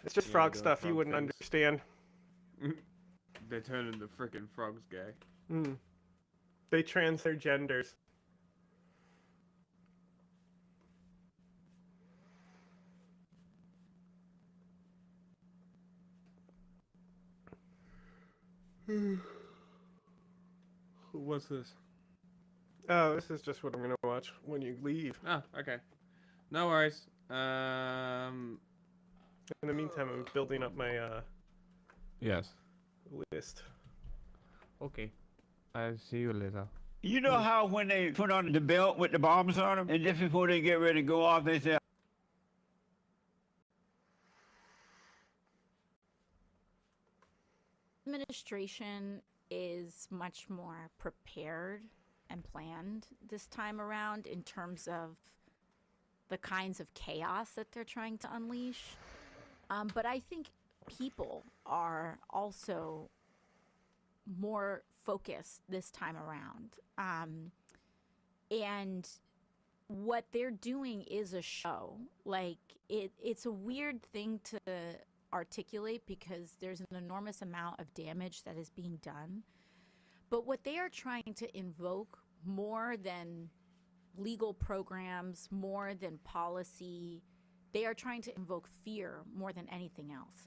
It's just frog stuff you wouldn't understand. They're turning the frickin' frogs gay. They trans their genders. What's this? Oh, this is just what I'm gonna watch when you leave. Oh, okay. No worries. In the meantime, I'm building up my Yes. list. Okay. I'll see you later. You know how when they put on the belt with the bombs on them, and just before they get ready to go off, they say, administration is much more prepared and planned this time around in terms of the kinds of chaos that they're trying to unleash. But I think people are also more focused this time around. And what they're doing is a show. Like, it's a weird thing to articulate because there's an enormous amount of damage that is being done. But what they are trying to invoke more than legal programs, more than policy, they are trying to invoke fear more than anything else.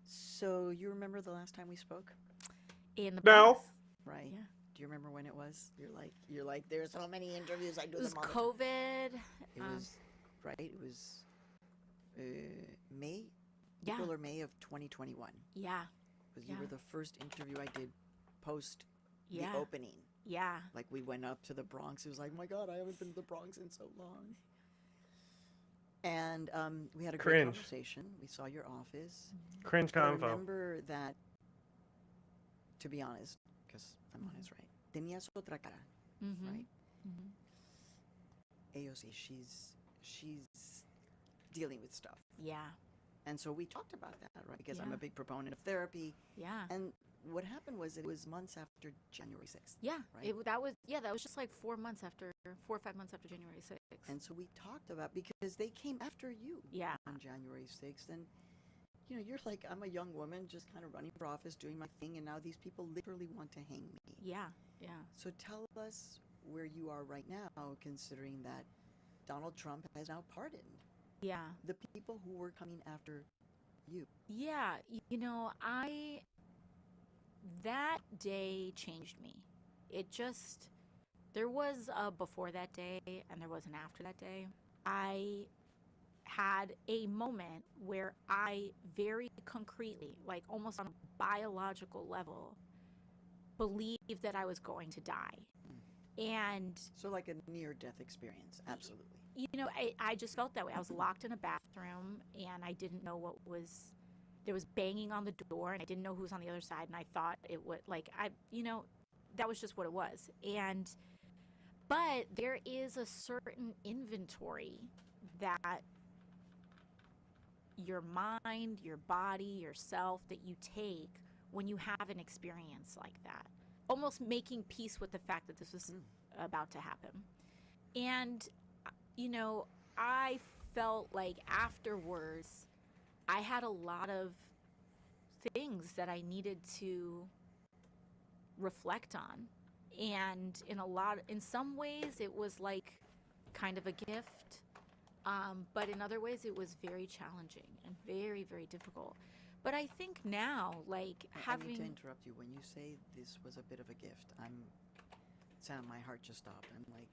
So you remember the last time we spoke? In the No. past? Right. Yeah. Do you remember when it was? You're like, there's so many interviews. I do It was them all the time." COVID. It was right. It was May. Yeah. April or May of 2021. Yeah. Because you were the first interview I did post Yeah. the opening. Yeah. Like we went up to the Bronx. It was like, oh my God, I haven't been to the Bronx in so long. And we had a great Cringe. conversation. We saw your office. Cringe But I convo. remember that, to be honest, because I'm honest, right? Tenías otra cara, Mhm. right? Mhm. AOC, she's dealing with stuff. Yeah. And so we talked about that, right? Because I'm Yeah. a big proponent of therapy. Yeah. And what happened was it was months after January 6th. Yeah, right? that was just like 4 or 5 months after January 6th. And so we talked about, because they came after you Yeah. on January 6th. And, you know, you're like, I'm a young woman just kind of running for office, doing my thing, and now these people literally want to hang me. Yeah. So tell us where you are right now, considering that Donald Trump has now pardoned Yeah. the people who were coming after you. Yeah, you know, that day changed me. There was a before that day and there was an after that day. I had a moment where I very concretely, like almost on a biological level, believed that I was going to die. And so like a near-death experience, absolutely. You know, I just felt that way. I was locked in a bathroom and I didn't know there was banging on the door and I didn't know who was on the other side, and I thought it would, that was just what it was. But there is a certain inventory that your mind, your body, yourself, that you take when you have an experience like that. Almost making peace with the fact that this was about to happen. And, you know, I felt like afterwards, I had a lot of things that I needed to reflect on. And in some ways, it was like kind of a gift. But in other ways, it was very challenging and very, very difficult. But I think now, like I need to interrupt you. When you say this was a bit of a gift, my heart just stopped. I'm like,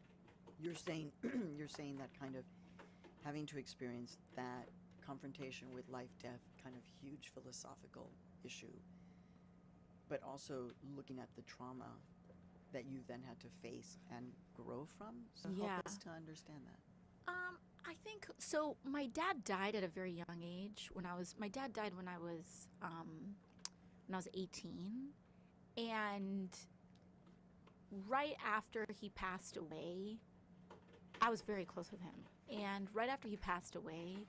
you're saying that kind of having to experience that confrontation with life, death, kind of huge philosophical issue, but also looking at the trauma that you then had to face and grow from. So help us to understand that. I think so. My dad died at a very young age. My dad died when I was 18, and right after he passed away, I was very close with him. And right after he passed away,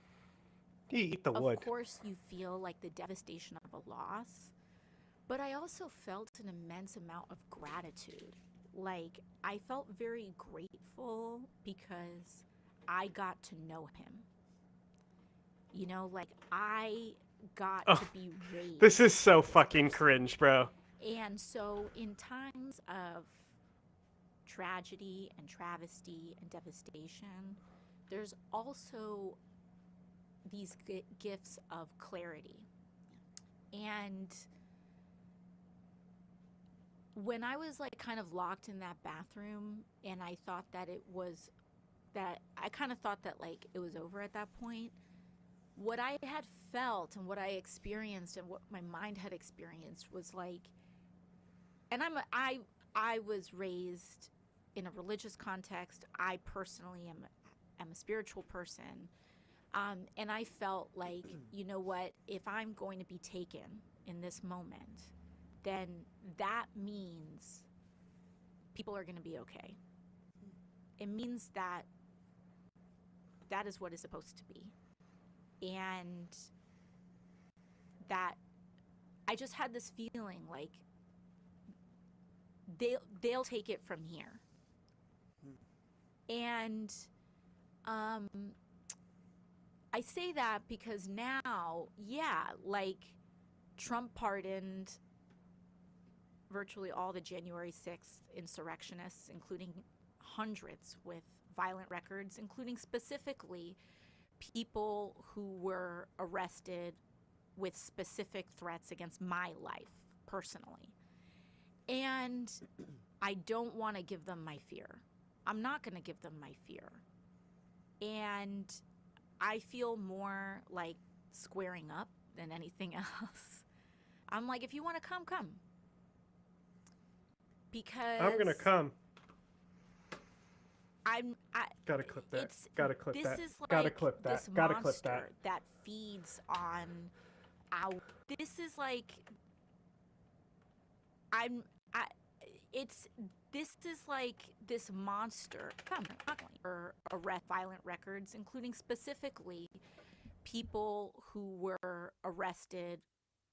eat the wood. Of course, you feel like the devastation of a loss, but I also felt an immense amount of gratitude. Like, I felt very grateful because I got to know him. You know, like, I got to be raised. This is so fucking cringe, bro. And so in times of tragedy and travesty and devastation, there's also these gifts of clarity. And when I was like kind of locked in that bathroom and I thought that I kind of thought that like it was over at that point, what I had felt and what I experienced and what my mind had experienced was like, and I was raised in a religious context. I personally am a spiritual person. And I felt like, you know what, if I'm going to be taken in this moment, then that means people are going to be okay. It means that that is what is supposed to be. And that I just had this feeling like they'll take it from here. And I say that because now, like Trump pardoned virtually all the January 6th insurrectionists, including hundreds with violent records, including specifically people who were arrested with specific threats against my life personally. And I don't want to give them my fear. I'm not going to give them my fear. And I feel more like squaring up than anything else. I'm like, if you want to come, come. Because I'm gonna come. Gotta clip that. Gotta clip that. This is like Gotta clip that. this Gotta clip that. monster that feeds on our. This is like. This is like this monster. Or arrest violent records, including specifically people who were arrested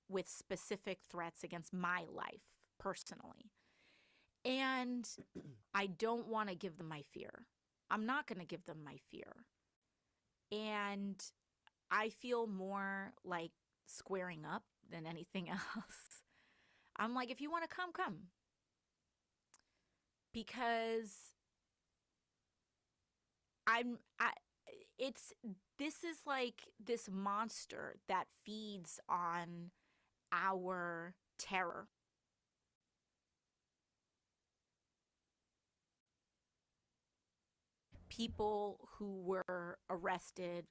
with specific threats against my life personally. And I don't want to give them my fear. I'm not going to give them my fear. And I feel more like squaring up than anything else. I'm like, if you want to come, come. Because this is like this monster that feeds on our terror. People who were arrested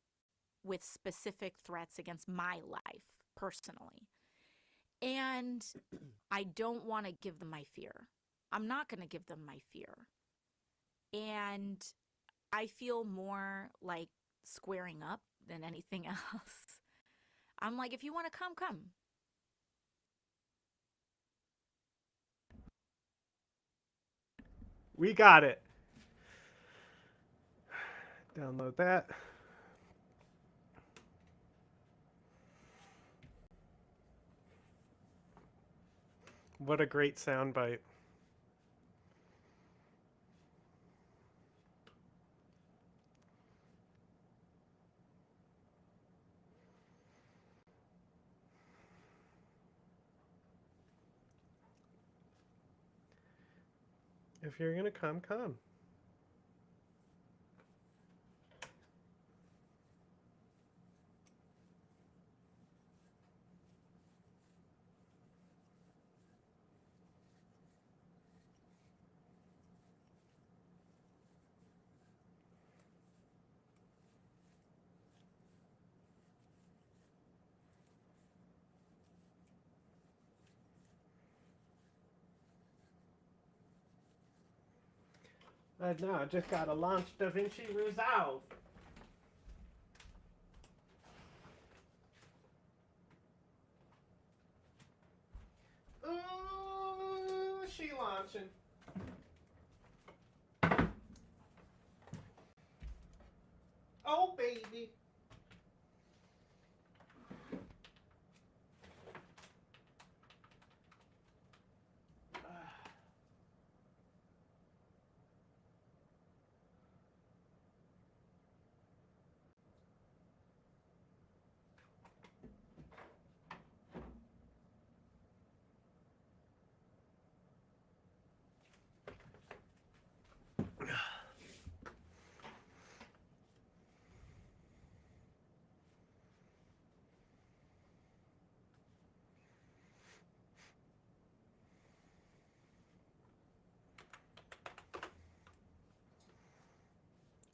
with specific threats against my life personally. And I don't want to give them my fear. I'm not going to give them my fear. And I feel more like squaring up than anything else. I'm like, if you want to come, come. We got it. Download that. What a great soundbite. If you're gonna come, come. No, I just gotta launch DaVinci Resolve. Ooh, she launching. Oh, baby.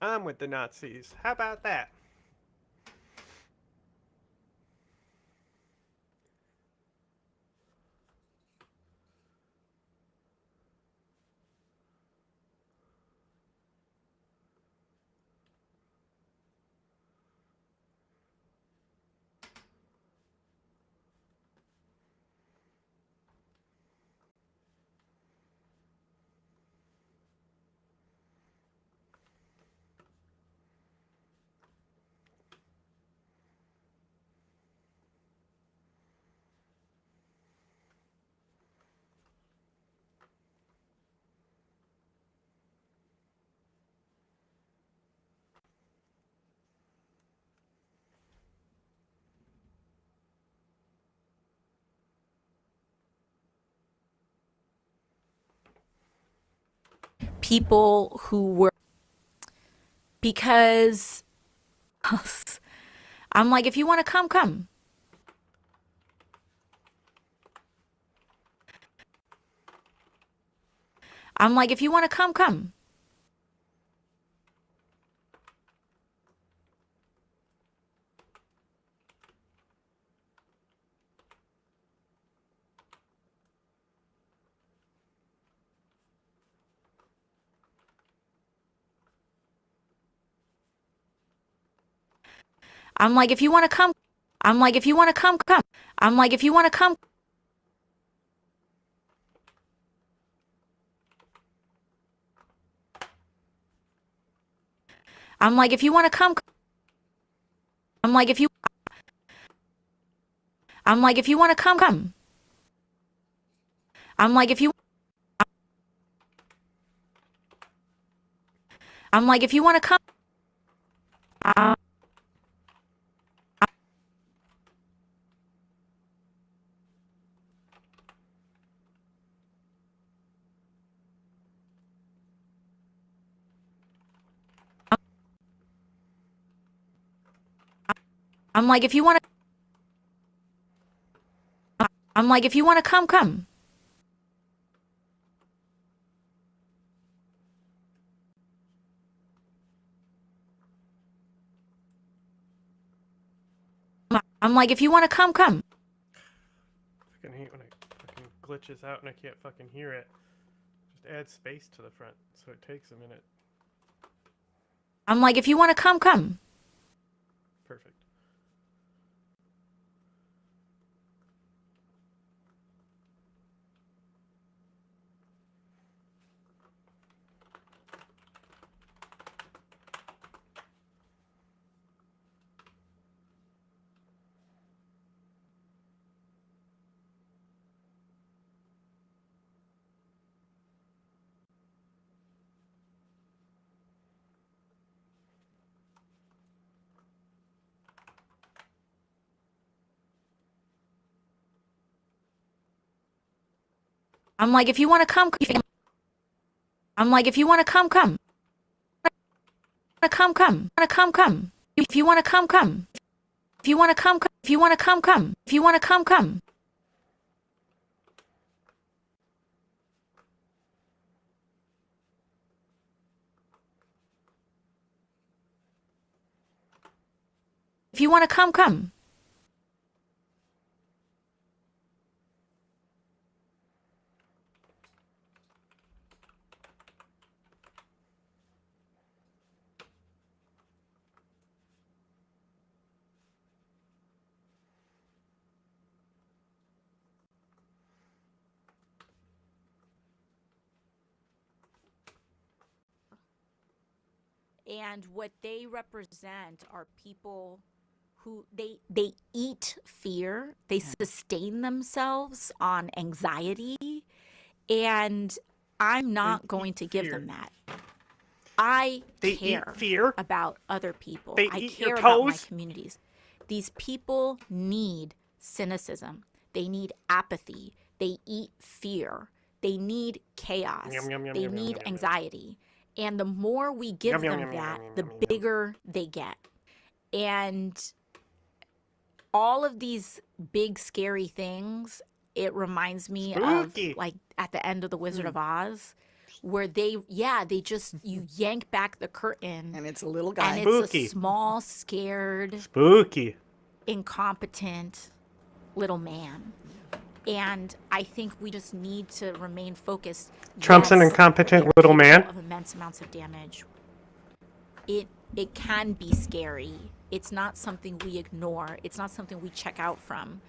I'm with the Nazis. How about that? People who were, because I'm like, if you want to come, come. I'm like, if you want to come, come. I'm like, if you want to come, I'm like, if you want to come, come. I'm like, if you want to come. I'm like, if you want to come. I'm like, if you. I'm like, if you want to come, come. I'm like, if you want to come. I'm like, if you want to. I'm like, if you want to come, come. I'm like, if you want to come, come. I fucking hate when it fucking glitches out and I can't fucking hear it. Just add space to the front so it takes a minute. I'm like, if you want to come, come. Perfect. I'm like, if you want to come, I'm like, if you want to come, come. Come, come. Come, come. If you want to come, come. If you want to come, come. If you want to come, come. If you want to come, come. If you want to come, come. And what they represent are people who they eat fear, they sustain themselves on anxiety, and I'm not going to give them that. I care about other people. I care about my communities. These people need cynicism. They need apathy. They eat fear. They need chaos. They need anxiety. And the more we give them that, the bigger they get. And all of these big, scary things, it reminds me of, like, at the end of The Wizard of Oz, where they just, you yank back the curtain. And it's a little guy. And it's a small, scared, incompetent little man. And I think we just need to remain focused. Trump's an incompetent little man. Of immense amounts of damage. It can be scary. It's not something we ignore. It's not something we check out from.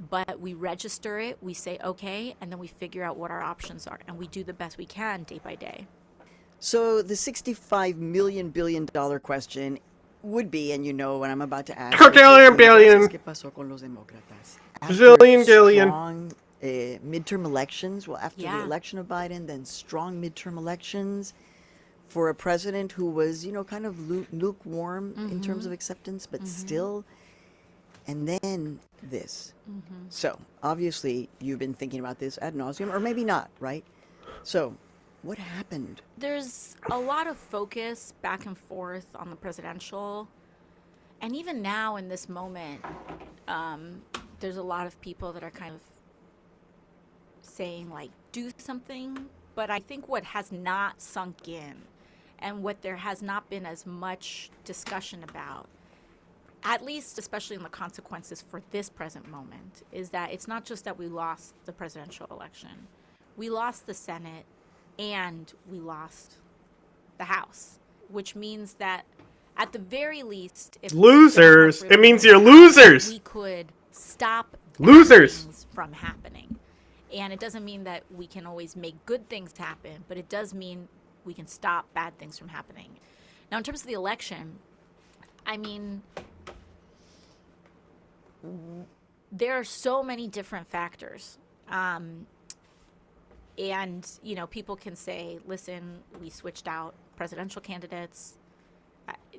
But we register it, we say okay, and then we figure out what our options are. And we do the best we can day by day. So the $65 million billion question would be, and you know what I'm about to ask. Billion. Zillion, gillion. Strong midterm elections. Well, after the election of Biden, then strong midterm elections for a president who was, you know, kind of lukewarm in terms of acceptance, but still. And then this. So obviously you've been thinking about this ad nauseum, or maybe not, right? So what happened? There's a lot of focus back and forth on the presidential. And even now in this moment, there's a lot of people that are kind of saying, like, do something. But I think what has not sunk in and what there has not been as much discussion about, at least especially in the consequences for this present moment, is that it's not just that we lost the presidential election. We lost the Senate and we lost the House, which means that at the very least, if losers, it means you're losers. We could stop losers things from happening. And it doesn't mean that we can always make good things happen, but it does mean we can stop bad things from happening. Now, in terms of the election, I mean, there are so many different factors. And, you know, people can say, listen, we switched out presidential candidates,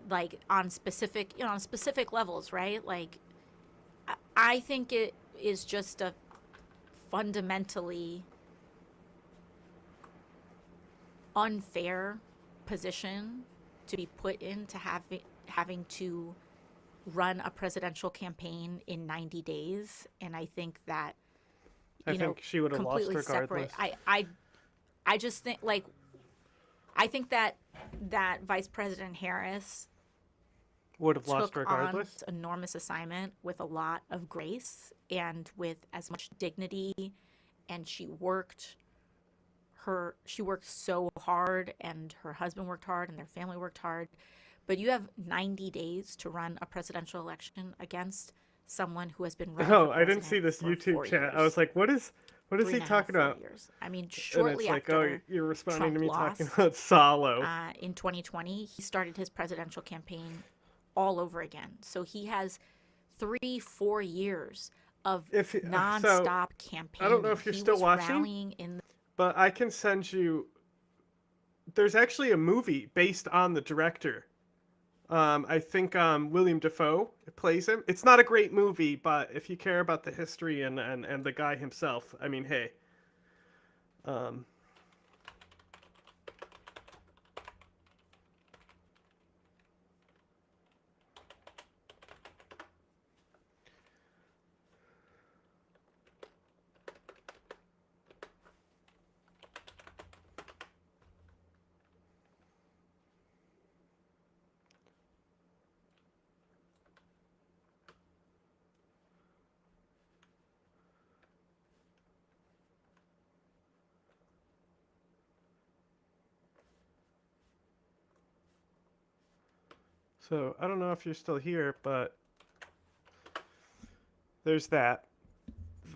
like on specific, you know, on specific levels, right? Like, I think it is just a fundamentally unfair position to be put into having to run a presidential campaign in 90 days. And I think that, I think she would have lost regardless. I just think, like, I think that Vice President Harris would have lost took regardless. on this enormous assignment with a lot of grace and with as much dignity, and she worked so hard, and her husband worked hard, and their family worked hard. But you have 90 days to run a presidential election against someone who has been running. Oh, I didn't see this YouTube chat. I was like, what is he talking about? I mean, And shortly it's like, after oh, you're responding Trump to me lost, talking about Salo. in 2020, he started his presidential campaign all over again. So he has 3-4 years of nonstop campaign. I don't know if you're still watching, rallying in but I can send you. There's actually a movie based on the director. I think William Dafoe plays him. It's not a great movie, but if you care about the history and the guy himself, I mean, hey. So I don't know if you're still here, but there's that.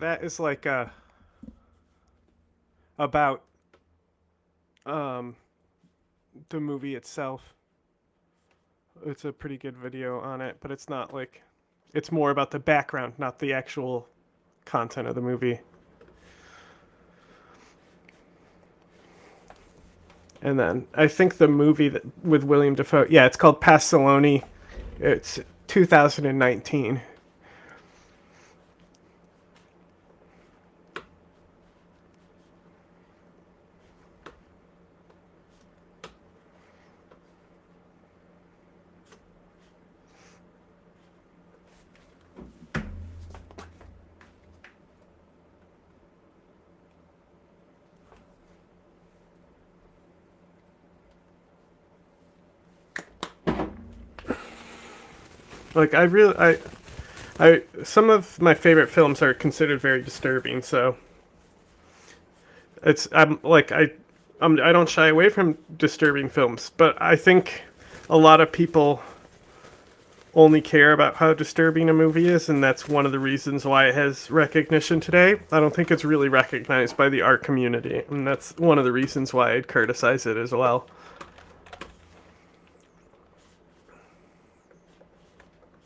That is like about the movie itself. It's a pretty good video on it, but it's not like, it's more about the background, not the actual content of the movie. And then I think the movie that with William Dafoe, yeah, it's called Pasolini. It's 2019. Like I some of my favorite films are considered very disturbing, so I don't shy away from disturbing films, but I think a lot of people only care about how disturbing a movie is, and that's one of the reasons why it has recognition today. I don't think it's really recognized by the art community, and that's one of the reasons why I'd criticize it as well.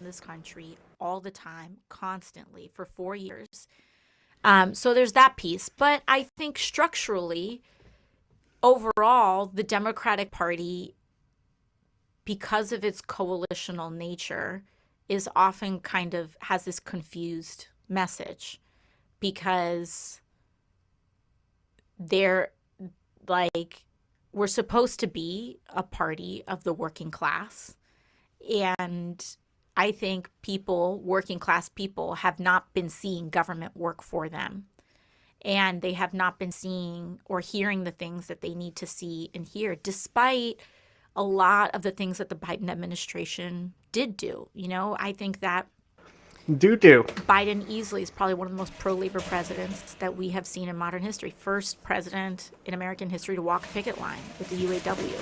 this country all the time, constantly, for 4 years. So there's that piece. But I think structurally, overall, the Democratic Party, because of its coalitional nature, is often kind of has this confused message, because they're like, we're supposed to be a party of the working class. And I think people, working class people, have not been seeing government work for them. And they have not been seeing or hearing the things that they need to see and hear, despite a lot of the things that the Biden administration did do. You know, I think that Biden easily is probably one of the most pro-labor presidents that we have seen in modern history. First president in American history to walk a picket line with the UAW.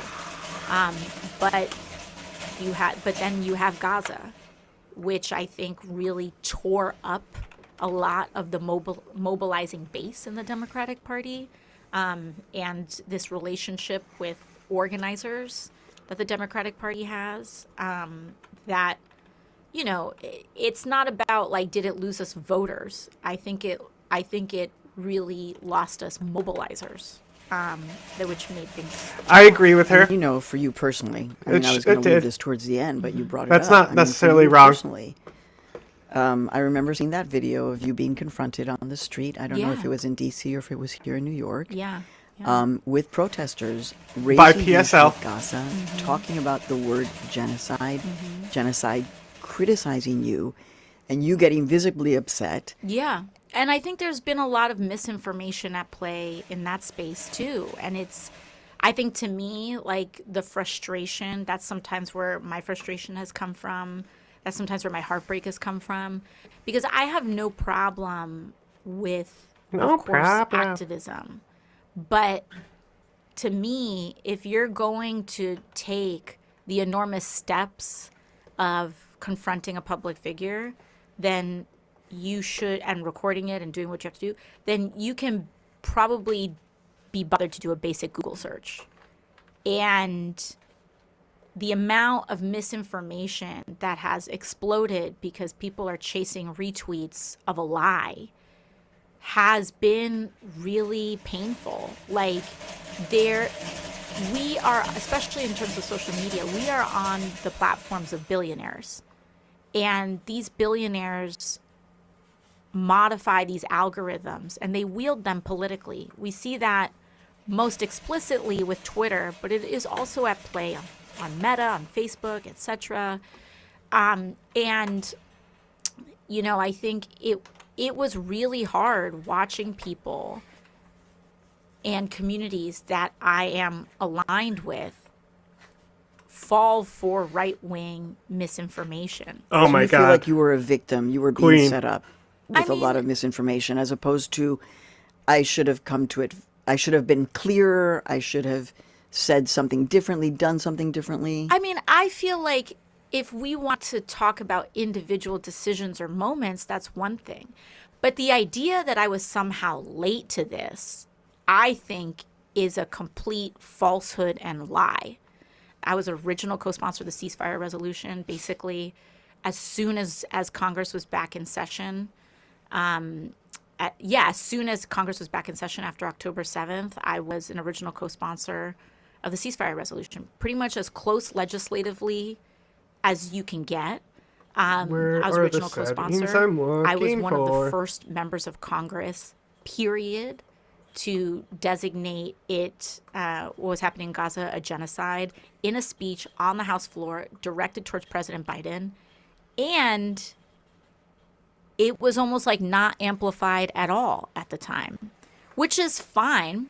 But then you have Gaza, which I think really tore up a lot of the mobilizing base in the Democratic Party, and this relationship with organizers that the Democratic Party has, that you know, it's not about like, did it lose us voters? I think it really lost us mobilizers, which made things. I agree with her. And, you know, for you personally, I mean, I was It going to leave did. this towards the end, but you brought it That's up. not I mean, for necessarily you wrong. Personally, I remember seeing that video of you being confronted on the street. I don't know if Yeah. it was in D.C. or if it was here in New York. Yeah. With protesters By raising issues PSL. with Gaza, talking about the word genocide, criticizing you, and you getting visibly upset. Yeah. And I think there's been a lot of misinformation at play in that space too. And I think to me, like the frustration, that's sometimes where my frustration has come from. That's sometimes where my heartbreak has come from. Because I have no problem with, of course, activism. But to me, if you're going to take the enormous steps of confronting a public figure, then you should, and recording it and doing what you have to do, then you can probably be bothered to do a basic Google search. And the amount of misinformation that has exploded because people are chasing retweets of a lie has been really painful. Like, we are, especially in terms of social media, we are on the platforms of billionaires. And these billionaires modify these algorithms and they wield them politically. We see that most explicitly with Twitter, but it is also at play on Meta, on Facebook, etc. And, you know, I think it was really hard watching people and communities that I am aligned with fall for right-wing misinformation. Oh So my you feel God. like you were a victim. You were being Queen. set up with a lot of misinformation, as opposed to, I should have come to it. I should have been clearer. I should have said something differently, done something differently. I mean, I feel like if we want to talk about individual decisions or moments, that's one thing. But the idea that I was somehow late to this, I think, is a complete falsehood and lie. I was original co-sponsor of the ceasefire resolution, basically, as soon as Congress was back in session. As soon as Congress was back in session after October 7th, I was an original co-sponsor of the ceasefire resolution, pretty much as close legislatively as you can get. Where I was are the original co-sponsor. settings I'm I was looking one of for? the first members of Congress, period, to designate it, what was happening in Gaza, a genocide, in a speech on the House floor directed towards President Biden. And it was almost like not amplified at all at the time, which is fine,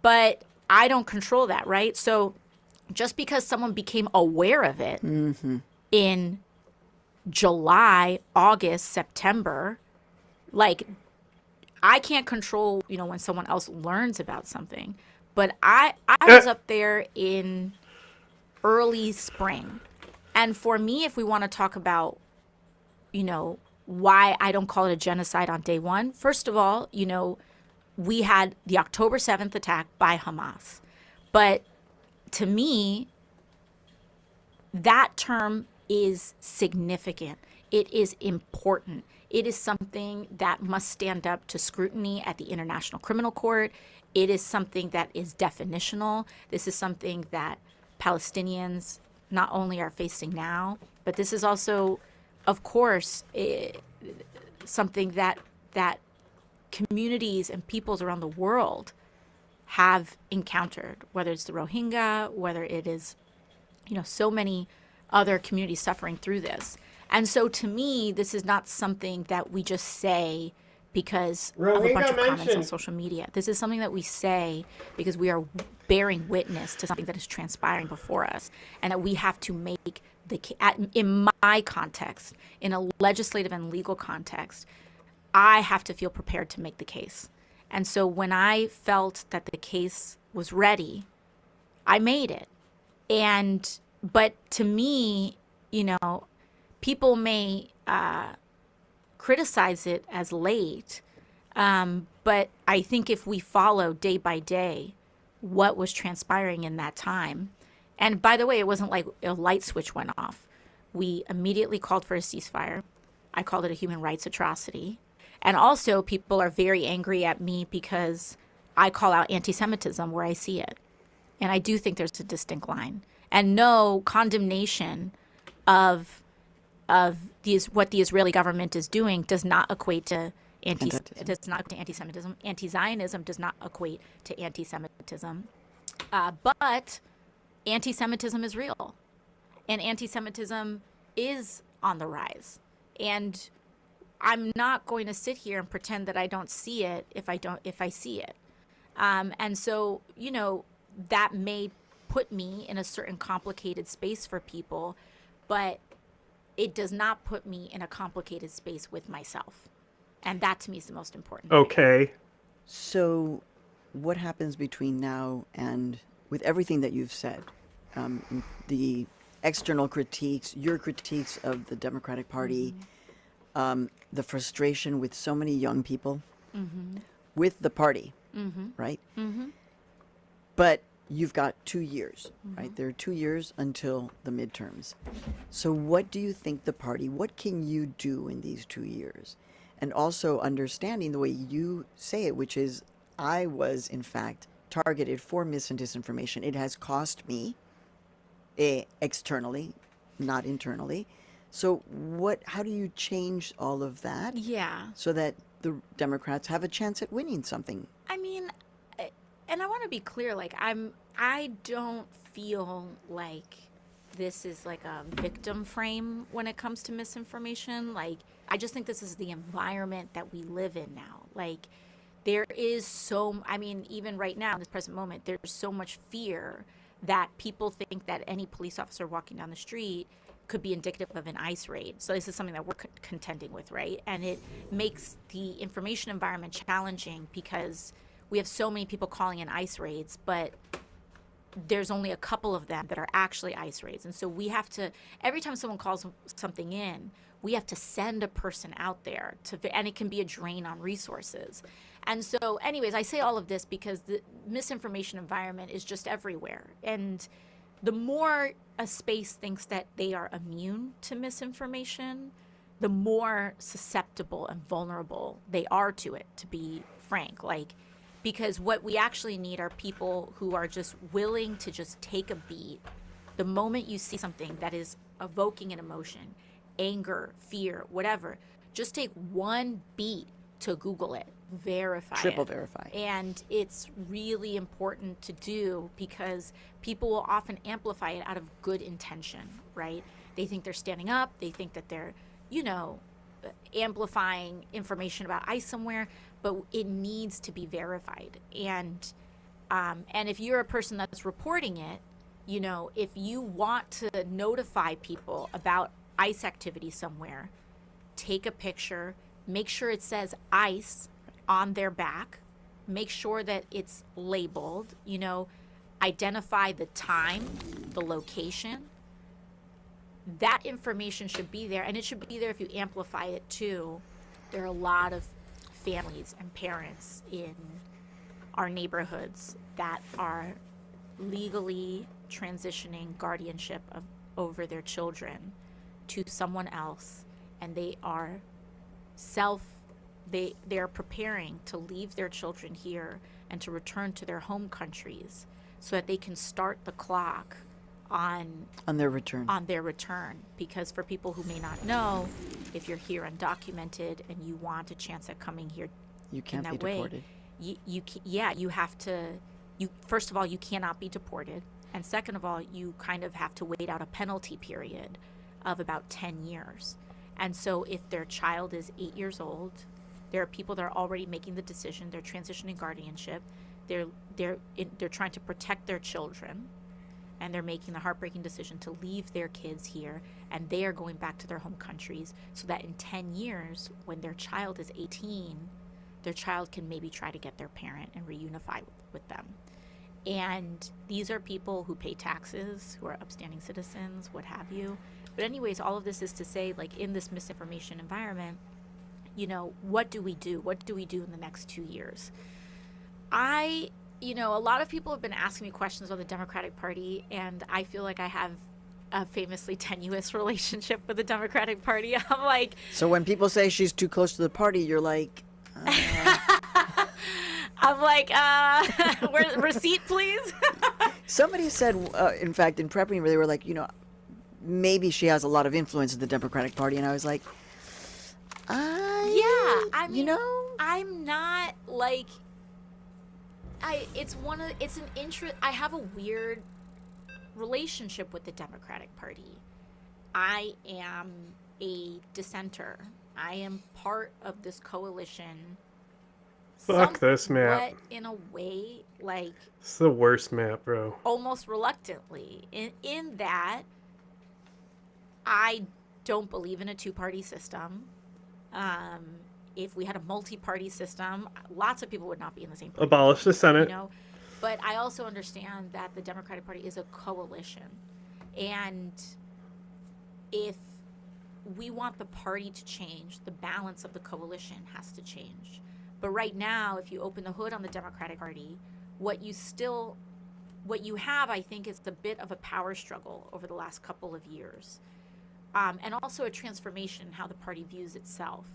but I don't control that, right? So just because someone became aware of it in July, August, September, like, I can't control, you know, when someone else learns about something. But I was up there in early spring. And for me, if we want to talk about, you know, why I don't call it a genocide on day one, first of all, you know, we had the October 7th attack by Hamas. But to me, that term is significant. It is important. It is something that must stand up to scrutiny at the International Criminal Court. It is something that is definitional. This is something that Palestinians not only are facing now, but this is also, of course, something that communities and peoples around the world have encountered, whether it's the Rohingya, whether it is, you know, so many other communities suffering through this. And so to me, this is not something that we just say because of a bunch of comments on social media. This is something that we say because we are bearing witness to something that is transpiring before us, and that we have to make in my context, in a legislative and legal context, I have to feel prepared to make the case. And so when I felt that the case was ready, I made it. But to me, you know, people may criticize it as late, but I think if we follow day by day what was transpiring in that time, and by the way, it wasn't like a light switch went off. We immediately called for a ceasefire. I called it a human rights atrocity. And also, people are very angry at me because I call out anti-Semitism where I see it. And I do think there's a distinct line. And no condemnation of what the Israeli government is doing does not equate to anti-Semitism. Anti-Zionism does not equate to anti-Semitism. But anti-Semitism is real. And anti-Semitism is on the rise. And I'm not going to sit here and pretend that I don't see it if I see it. And so, you know, that may put me in a certain complicated space for people, but it does not put me in a complicated space with myself. And that to me is the most important thing. Okay. So, what happens between now and with everything that you've said, the external critiques, your critiques of the Democratic Party, the frustration with so many young people, with the party, right? But you've got 2 years, right? There are 2 years until the midterms. So what do you think the party, what can you do in these 2 years? And also understanding the way you say it, which is, I was in fact targeted for mis and disinformation. It has cost me externally, not internally. So how do you change all of that? Yeah. So that the Democrats have a chance at winning something? I mean, and I want to be clear, like, I don't feel like this is like a victim frame when it comes to misinformation. Like, I just think this is the environment that we live in now. Like, there is I mean, even right now in this present moment, there's so much fear that people think that any police officer walking down the street could be indicative of an ICE raid. So this is something that we're contending with, right? And it makes the information environment challenging because we have so many people calling in ICE raids, but there's only a couple of them that are actually ICE raids. And so we have to, every time someone calls something in, we have to send a person out there and it can be a drain on resources. And so anyways, I say all of this because the misinformation environment is just everywhere. And the more a space thinks that they are immune to misinformation, the more susceptible and vulnerable they are to it, to be frank. Like, because what we actually need are people who are just willing to just take a beat. The moment you see something that is evoking an emotion, anger, fear, whatever, just take one beat to Google it, verify Triple it. verify. And it's really important to do because people will often amplify it out of good intention, right? They think they're standing up, they think that they're, you know, amplifying information about ICE somewhere, but it needs to be verified. And if you're a person that's reporting it, you know, if you want to notify people about ICE activity somewhere, take a picture, make sure it says ICE on their back, make sure that it's labeled, you know, identify the time, the location. That information should be there, and it should be there if you amplify it too. There are a lot of families and parents in our neighborhoods that are legally transitioning guardianship over their children to someone else, and they are they're preparing to leave their children here and to return to their home countries so that they can start the clock on their return. Because for people who may not know, if you're here undocumented and you want a chance at coming here, you can't in be that way, deported. You have to. First of all, you cannot be deported, and second of all, you kind of have to wait out a penalty period of about 10 years. And so, if their child is 8 years old, there are people that are already making the decision. They're transitioning guardianship. They're trying to protect their children. And they're making the heartbreaking decision to leave their kids here, and they are going back to their home countries so that in 10 years, when their child is 18, their child can maybe try to get their parent and reunify with them. And these are people who pay taxes, who are upstanding citizens, what have you. But anyways, all of this is to say, like, in this misinformation environment, you know, what do we do? What do we do in the next 2 years? You know, a lot of people have been asking me questions about the Democratic Party, and I feel like I have a famously tenuous relationship with the Democratic Party. I'm like, So when people say she's too close to the party, you're like, where's receipt, please? somebody said, in fact, in prepping, where they were like, maybe she has a lot of influence in the Democratic Party, and I was like, I mean, I'm not like, I have a weird relationship with the Democratic Party. I am a dissenter. I am part of this coalition. Fuck this map. Somewhat in a way, like, It's the worst map, bro. almost reluctantly, in that I don't believe in a two-party system. If we had a multi-party system, lots of people would not be in the same party. Abolish the Senate. But I also understand that the Democratic Party is a coalition. And if we want the party to change, the balance of the coalition has to change. But right now, if you open the hood on the Democratic Party, what you have, I think, is a bit of a power struggle over the last couple of years. And also a transformation in how the party views itself.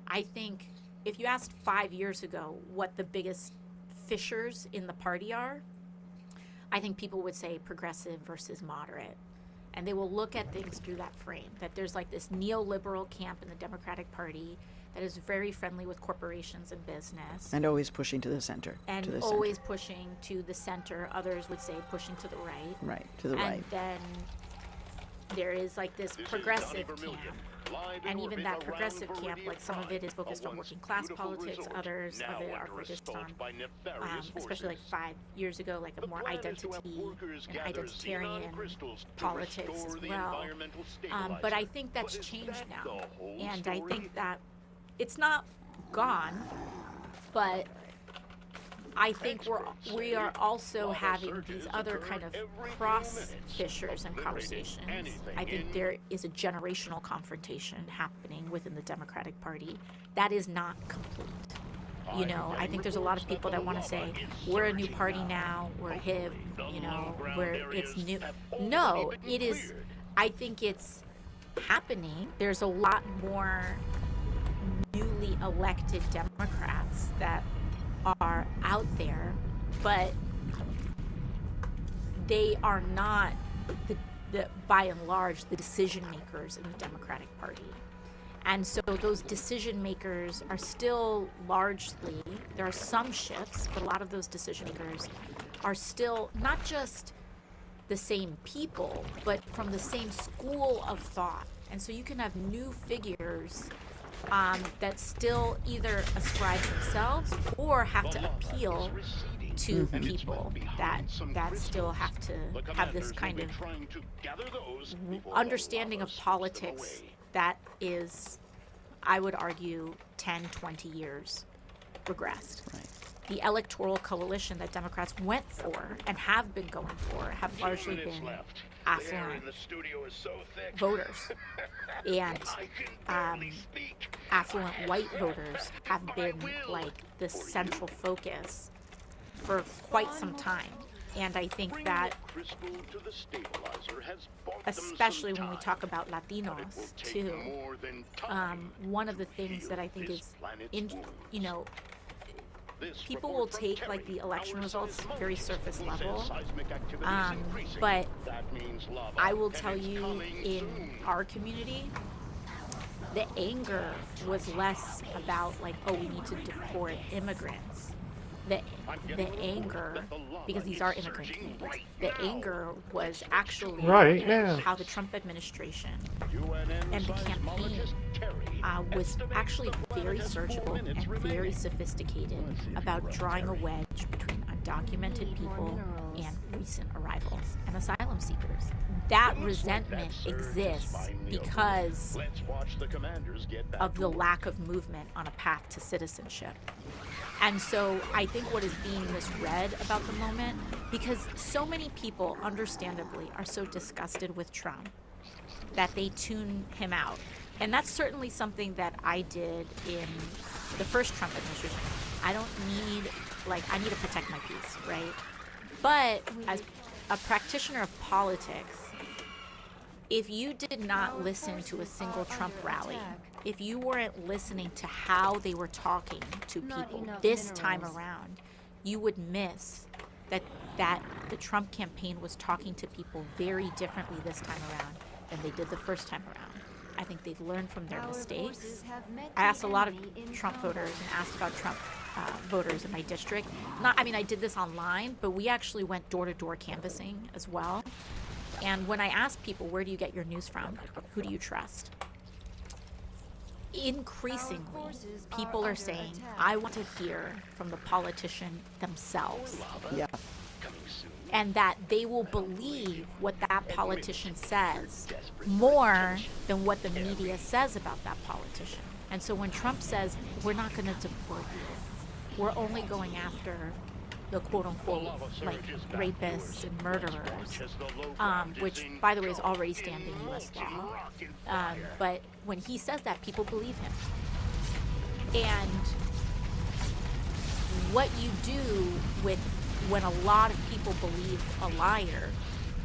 I think if you asked 5 years ago what the biggest fissures in the party are, I think people would say progressive versus moderate. And they will look at things through that frame, that there's like this neoliberal camp in the Democratic Party that is very friendly with corporations and business. and always pushing to the center. And always pushing to the center. Others would say pushing to the right. Right, to the and right. Then there is like this progressive camp. And even that progressive camp, like some of it is focused on working class politics, others of it are focused on, especially like 5 years ago, like a more identity and identitarian politics as well. But I think that's changed now. And I think that it's not gone, but I think we are also having these other kind of cross fissures and conversations. I think there is a generational confrontation happening within the Democratic Party that is not complete. I think there's a lot of people that want to say, we're a new party now, we're hip, it's new. No, it is, I think it's happening. There's a lot more newly elected Democrats that are out there, but they are not by and large the decision makers in the Democratic Party. And so those decision makers are still largely, there are some shifts, but a lot of those decision makers are still not just the same people, but from the same school of thought. And so you can have new figures that still either ascribe themselves or have to appeal to people that still have to have this kind of understanding of politics that is, I would argue, 10, 20 years regressed. The electoral coalition that Democrats went for and have been going for have largely been affluent voters. And affluent white voters have been like the central focus for quite some time. And I think that, especially when we talk about Latinos too, one of the things that I think is, people will take like the election results very surface level, but I will tell you, in our community, the anger was less about like, oh, we need to deport immigrants. The anger, because these are immigrant communities, the anger was actually how the Trump administration and the campaign was actually very surgical and very sophisticated about drawing a wedge between undocumented people and recent arrivals and asylum seekers. That resentment exists because of the lack of movement on a path to citizenship. And so I think what is being misread about the moment, because so many people, understandably, are so disgusted with Trump that they tune him out. And that's certainly something that I did in the first Trump administration. I need to protect my peace, right? But as a practitioner of politics, if you did not listen to a single Trump rally, if you weren't listening to how they were talking to people this time around, you would miss that the Trump campaign was talking to people very differently this time around than they did the first time around. I think they've learned from their mistakes. I asked a lot of Trump voters and asked about Trump voters in my district. I did this online, but we actually went door-to-door canvassing as well. And when I asked people, where do you get your news from? Who do you trust? Increasingly, people are saying, I want to hear from the politician themselves. Yeah. And that they will believe what that politician says more than what the media says about that politician. And so when Trump says, we're not going to deport you, we're only going after the quote-unquote like rapists and murderers, which, by the way, is already standing U.S. law. But when he says that, people believe him. And what you do with when a lot of people believe a liar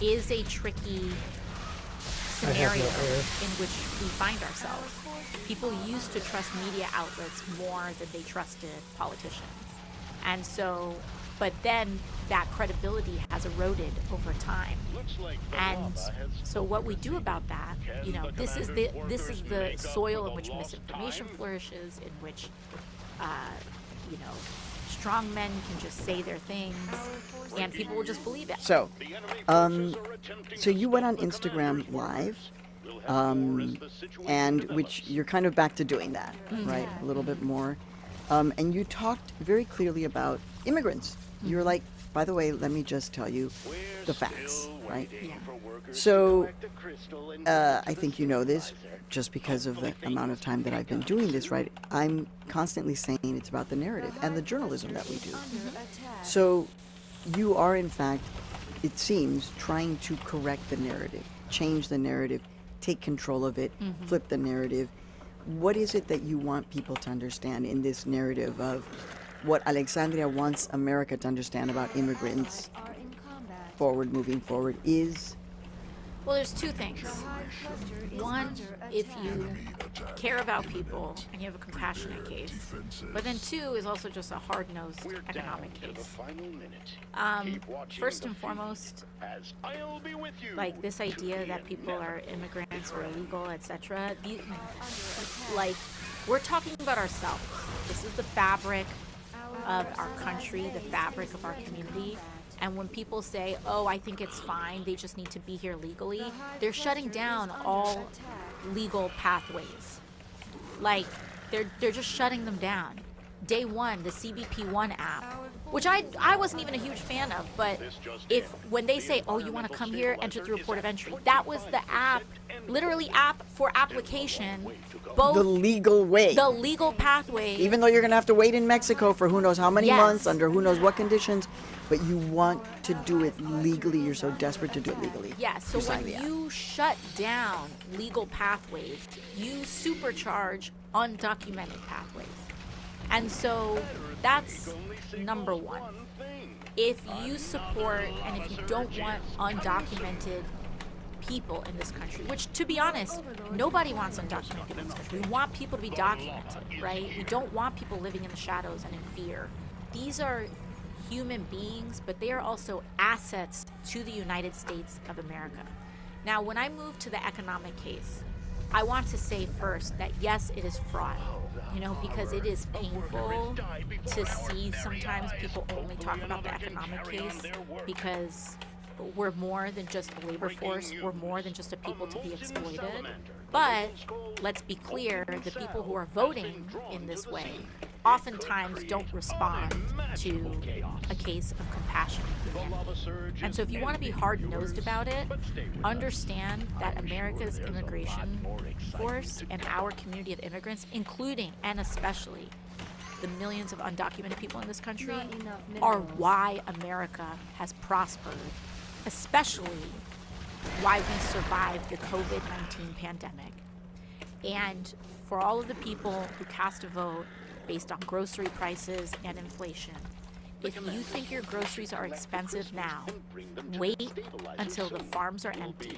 is a tricky scenario in which we find ourselves. People used to trust media outlets more than they trusted politicians. And so, but then that credibility has eroded over time. And so what we do about that, this is the soil in which misinformation flourishes, in which, strong men can just say their things, and people will just believe it. So, so you went on Instagram Live, and which you're kind of back to doing that, right? A little bit more. And you talked very clearly about immigrants. You're like, by the way, let me just tell you the facts, right? Yeah. So, I think you know this, just because of the amount of time that I've been doing this, right? I'm constantly saying it's about the narrative and the journalism that we do. So, you are, in fact, it seems, trying to correct the narrative, change the narrative, take control of it, flip the narrative. What is it that you want people to understand in this narrative of what Alexandria wants America to understand about immigrants moving forward is? Well, there's two things. One, if you care about people and you have a compassionate case. But then two is also just a hard-nosed economic case. First and foremost, like this idea that people are immigrants or illegal, etc. Like, we're talking about ourselves. This is the fabric of our country, the fabric of our community. And when people say, oh, I think it's fine, they just need to be here legally, they're shutting down all legal pathways. Like, they're just shutting them down. Day one, the CBP One app, which I wasn't even a huge fan of, but when they say, oh, you want to come here, enter through a port of entry, that was the app, literally app for application, both the legal way. The legal pathway. Even though you're going to have to wait in Mexico for who knows how many months, under who knows what conditions, but you want to do it legally. You're so desperate to do it legally. Yeah, so when you shut down legal pathways, you supercharge undocumented pathways. And so that's number one. If you support and if you don't want undocumented people in this country, which, to be honest, nobody wants undocumented people in this country. We want people to be documented, right? We don't want people living in the shadows and in fear. These are human beings, but they are also assets to the United States of America. Now, when I move to the economic case, I want to say first that yes, it is fraught, because it is painful to see sometimes people only talk about the economic case, because we're more than just a labor force, we're more than just a people to be exploited. But let's be clear, the people who are voting in this way oftentimes don't respond to a case of compassion and humanity. And so if you want to be hard-nosed about it, understand that America's immigration force and our community of immigrants, including and especially the millions of undocumented people in this country, are why America has prospered, especially why we survived the COVID-19 pandemic. And for all of the people who cast a vote based on grocery prices and inflation, if you think your groceries are expensive now, wait until the farms are empty.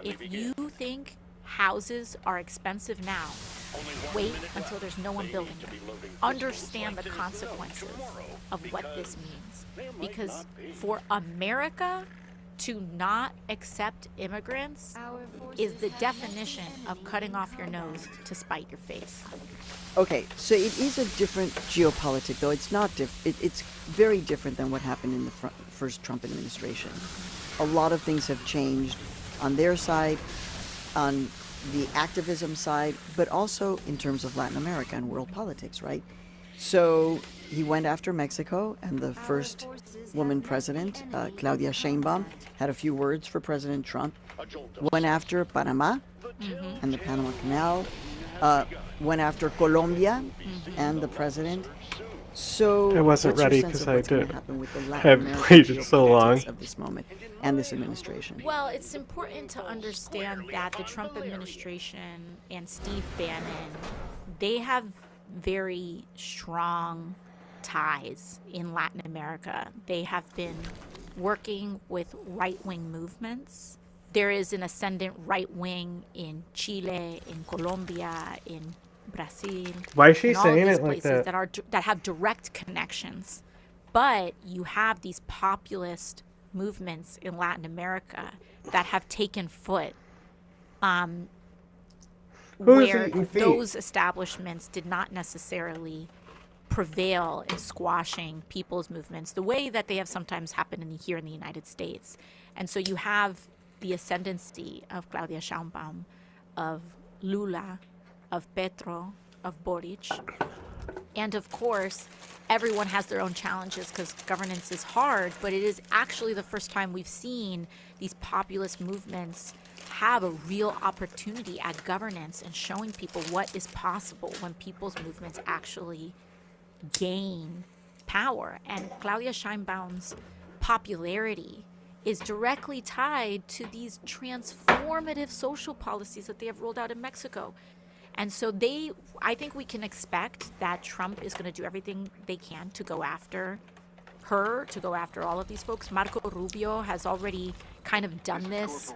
If you think houses are expensive now, wait until there's no one building them. Understand the consequences of what this means. Because for America to not accept immigrants is the definition of cutting off your nose to spite your face. Okay, so it is a different geopolitic, though. It's not it's very different than what happened in the first Trump administration. A lot of things have changed on their side, on the activism side, but also in terms of Latin America and world politics, right? So he went after Mexico, and the first woman president, Claudia Sheinbaum, had a few words for President Trump. Went after Panama and the Panama Canal. Went after Colombia and the president. So I wasn't what's your ready sense because of I what's gonna did happen with the Latin have American waited so long. geopolitics of this moment and this administration? Well, it's important to understand that the Trump administration and Steve Bannon, they have very strong ties in Latin America. They have been working with right-wing movements. There is an ascendant right wing in Chile, in Colombia, in Brazil. Why is she in all saying of these it like places that? that have direct connections. But you have these populist movements in Latin America that have taken foot, where eating feet? those establishments did not necessarily prevail in squashing people's movements the way that they have sometimes happened here in the United States. And so you have the ascendancy of Claudia Sheinbaum, of Lula, of Petro, of Boric. And of course, everyone has their own challenges because governance is hard, but it is actually the first time we've seen these populist movements have a real opportunity at governance and showing people what is possible when people's movements actually gain power. And Claudia Sheinbaum's popularity is directly tied to these transformative social policies that they have rolled out in Mexico. And so I think we can expect that Trump is going to do everything they can to go after her, to go after all of these folks. Marco Rubio has already kind of done this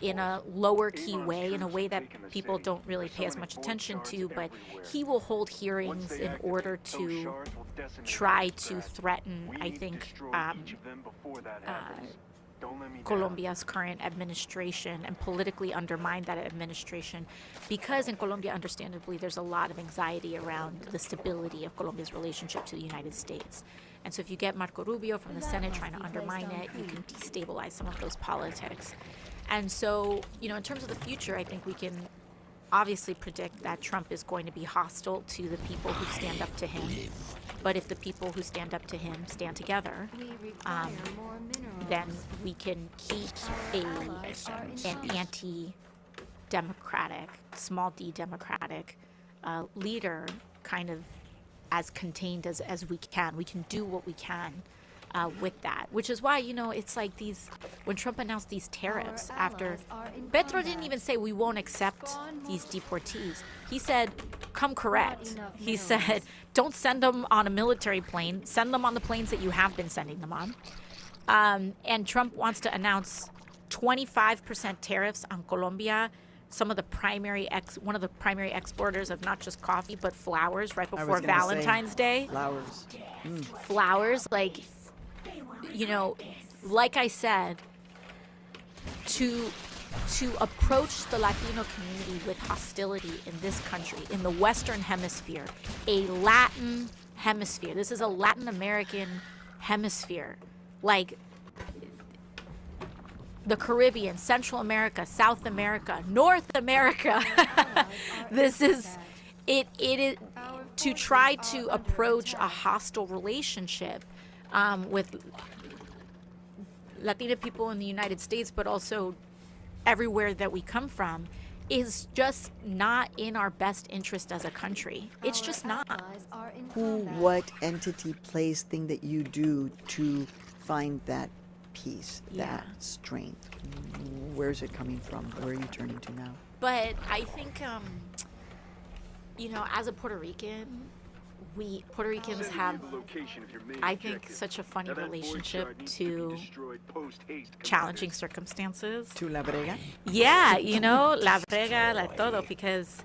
in a lower key way, in a way that people don't really pay as much attention to, but he will hold hearings in order to try to threaten, I think, Colombia's current administration and politically undermine that administration, because in Colombia, understandably, there's a lot of anxiety around the stability of Colombia's relationship to the United States. And so if you get Marco Rubio from the Senate trying to undermine it, you can destabilize some of those politics. And so, in terms of the future, I think we can obviously predict that Trump is going to be hostile to the people who stand up to him. But if the people who stand up to him stand together, then we can keep an anti-democratic, small d democratic leader kind of as contained as we can. We can do what we can with that, which is why, it's like when Trump announced these tariffs after, Petro didn't even say we won't accept these deportees. He said, come correct. He said, don't send them on a military plane, send them on the planes that you have been sending them on. And Trump wants to announce 25% tariffs on Colombia, one of the primary exporters of not just coffee, but flowers right before Valentine's Day. Flowers. Flowers, like I said, to approach the Latino community with hostility in this country, in the Western Hemisphere, a Latin hemisphere. This is a Latin American hemisphere, like the Caribbean, Central America, South America, North America. This is it is to try to approach a hostile relationship with Latina people in the United States, but also everywhere that we come from, is just not in our best interest as a country. It's just not. What entity, place, thing that you do to find that peace, that strength? Where's it coming from? Where are you turning to now? But I think, as a Puerto Rican, Puerto Ricans have, I think, such a funny relationship to challenging circumstances. To la brega? Yeah, you know, la brega, la todo, because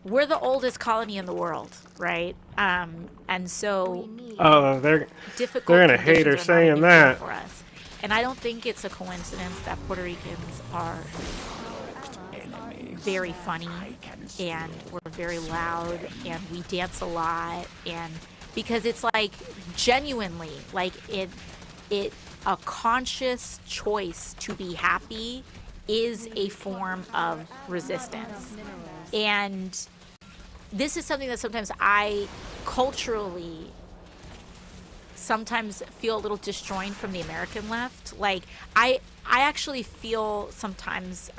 we're the oldest colony in the world, right? And so Oh, they're difficult gonna hate her conditions are not saying unusual that. for us. And I don't think it's a coincidence that Puerto Ricans are very funny and we're very loud and we dance a lot, and because it's like genuinely like it a conscious choice to be happy is a form of resistance. And this is something that sometimes I culturally sometimes feel a little disjoined from the American left. Like I actually feel sometimes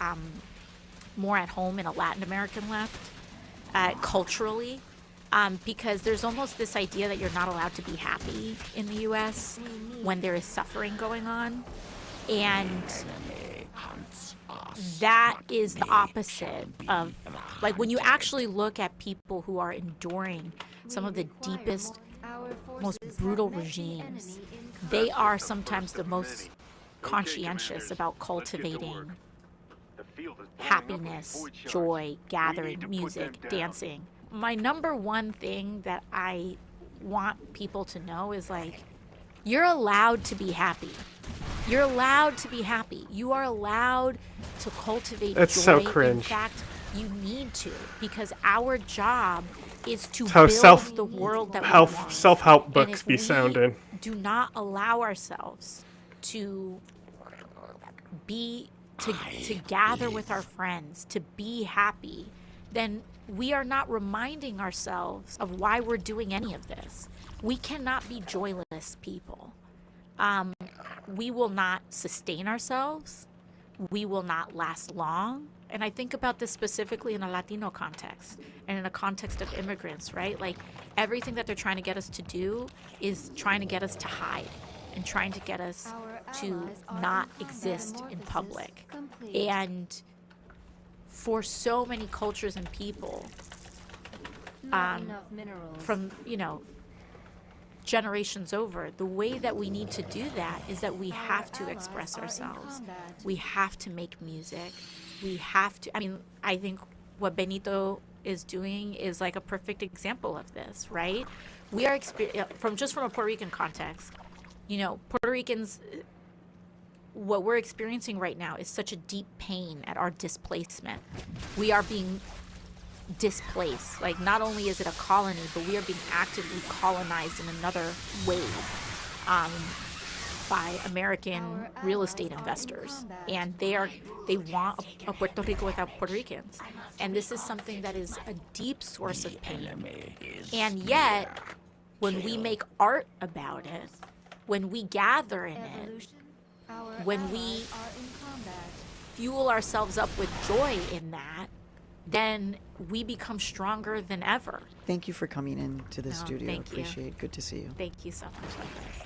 more at home in a Latin American left culturally, because there's almost this idea that you're not allowed to be happy in the US when there is suffering going on, and that is the opposite of, like, when you actually look at people who are enduring some of the deepest, most brutal regimes, they are sometimes the most conscientious about cultivating happiness, joy, gathering, music, dancing. My number one thing that I want people to know is, like, you're allowed to be happy. You're allowed to be happy. You are allowed to cultivate That's joy. so In cringe. fact, you need to, because our job is to How build the world that we want. self-help And books if be we sounding. do not allow ourselves to gather with our friends, to be happy, then we are not reminding ourselves of why we're doing any of this. We cannot be joyless people. We will not sustain ourselves. We will not last long. And I think about this specifically in a Latino context and in a context of immigrants, right? Like, everything that they're trying to get us to do is trying to get us to hide and trying to get us to not exist in public. And for so many cultures and people, from, you know, generations over, the way that we need to do that is that we have to express ourselves. We have to make music. We have to, I mean, I think what Benito is doing is like a perfect example of this, right? We are from a Puerto Rican context, you know, Puerto Ricans, what we're experiencing right now is such a deep pain at our displacement. We are being displaced. Like, not only is it a colony, but we are being actively colonized in another wave by American real estate investors, and they want a Puerto Rico without Puerto Ricans, and this is something that is a deep source of pain. And yet, when we make art about it, when we gather in it, when we fuel ourselves up with joy in that, then we become stronger than ever. Thank you for coming in to the studio. Thank you. Appreciate it. Good to see you. Thank you so much. Likewise.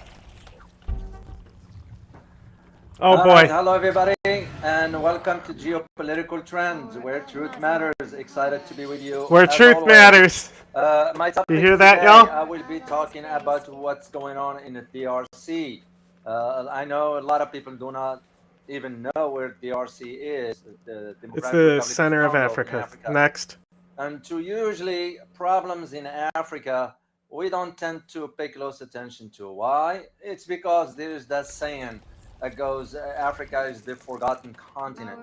Oh boy. Alright, hello everybody, and welcome to Geopolitical Trends, where truth matters. Excited to be with you. Where as truth always. matters. My topic You hear that, today, y'all? I will be talking about what's going on in the DRC. I know a lot of people do not even know where DRC is. The It's Democratic the Republic center of Congo in Africa. Next. And to usually problems in Africa, we don't tend to pay close attention to. Why? It's because there's that saying that goes, Africa is the forgotten continent.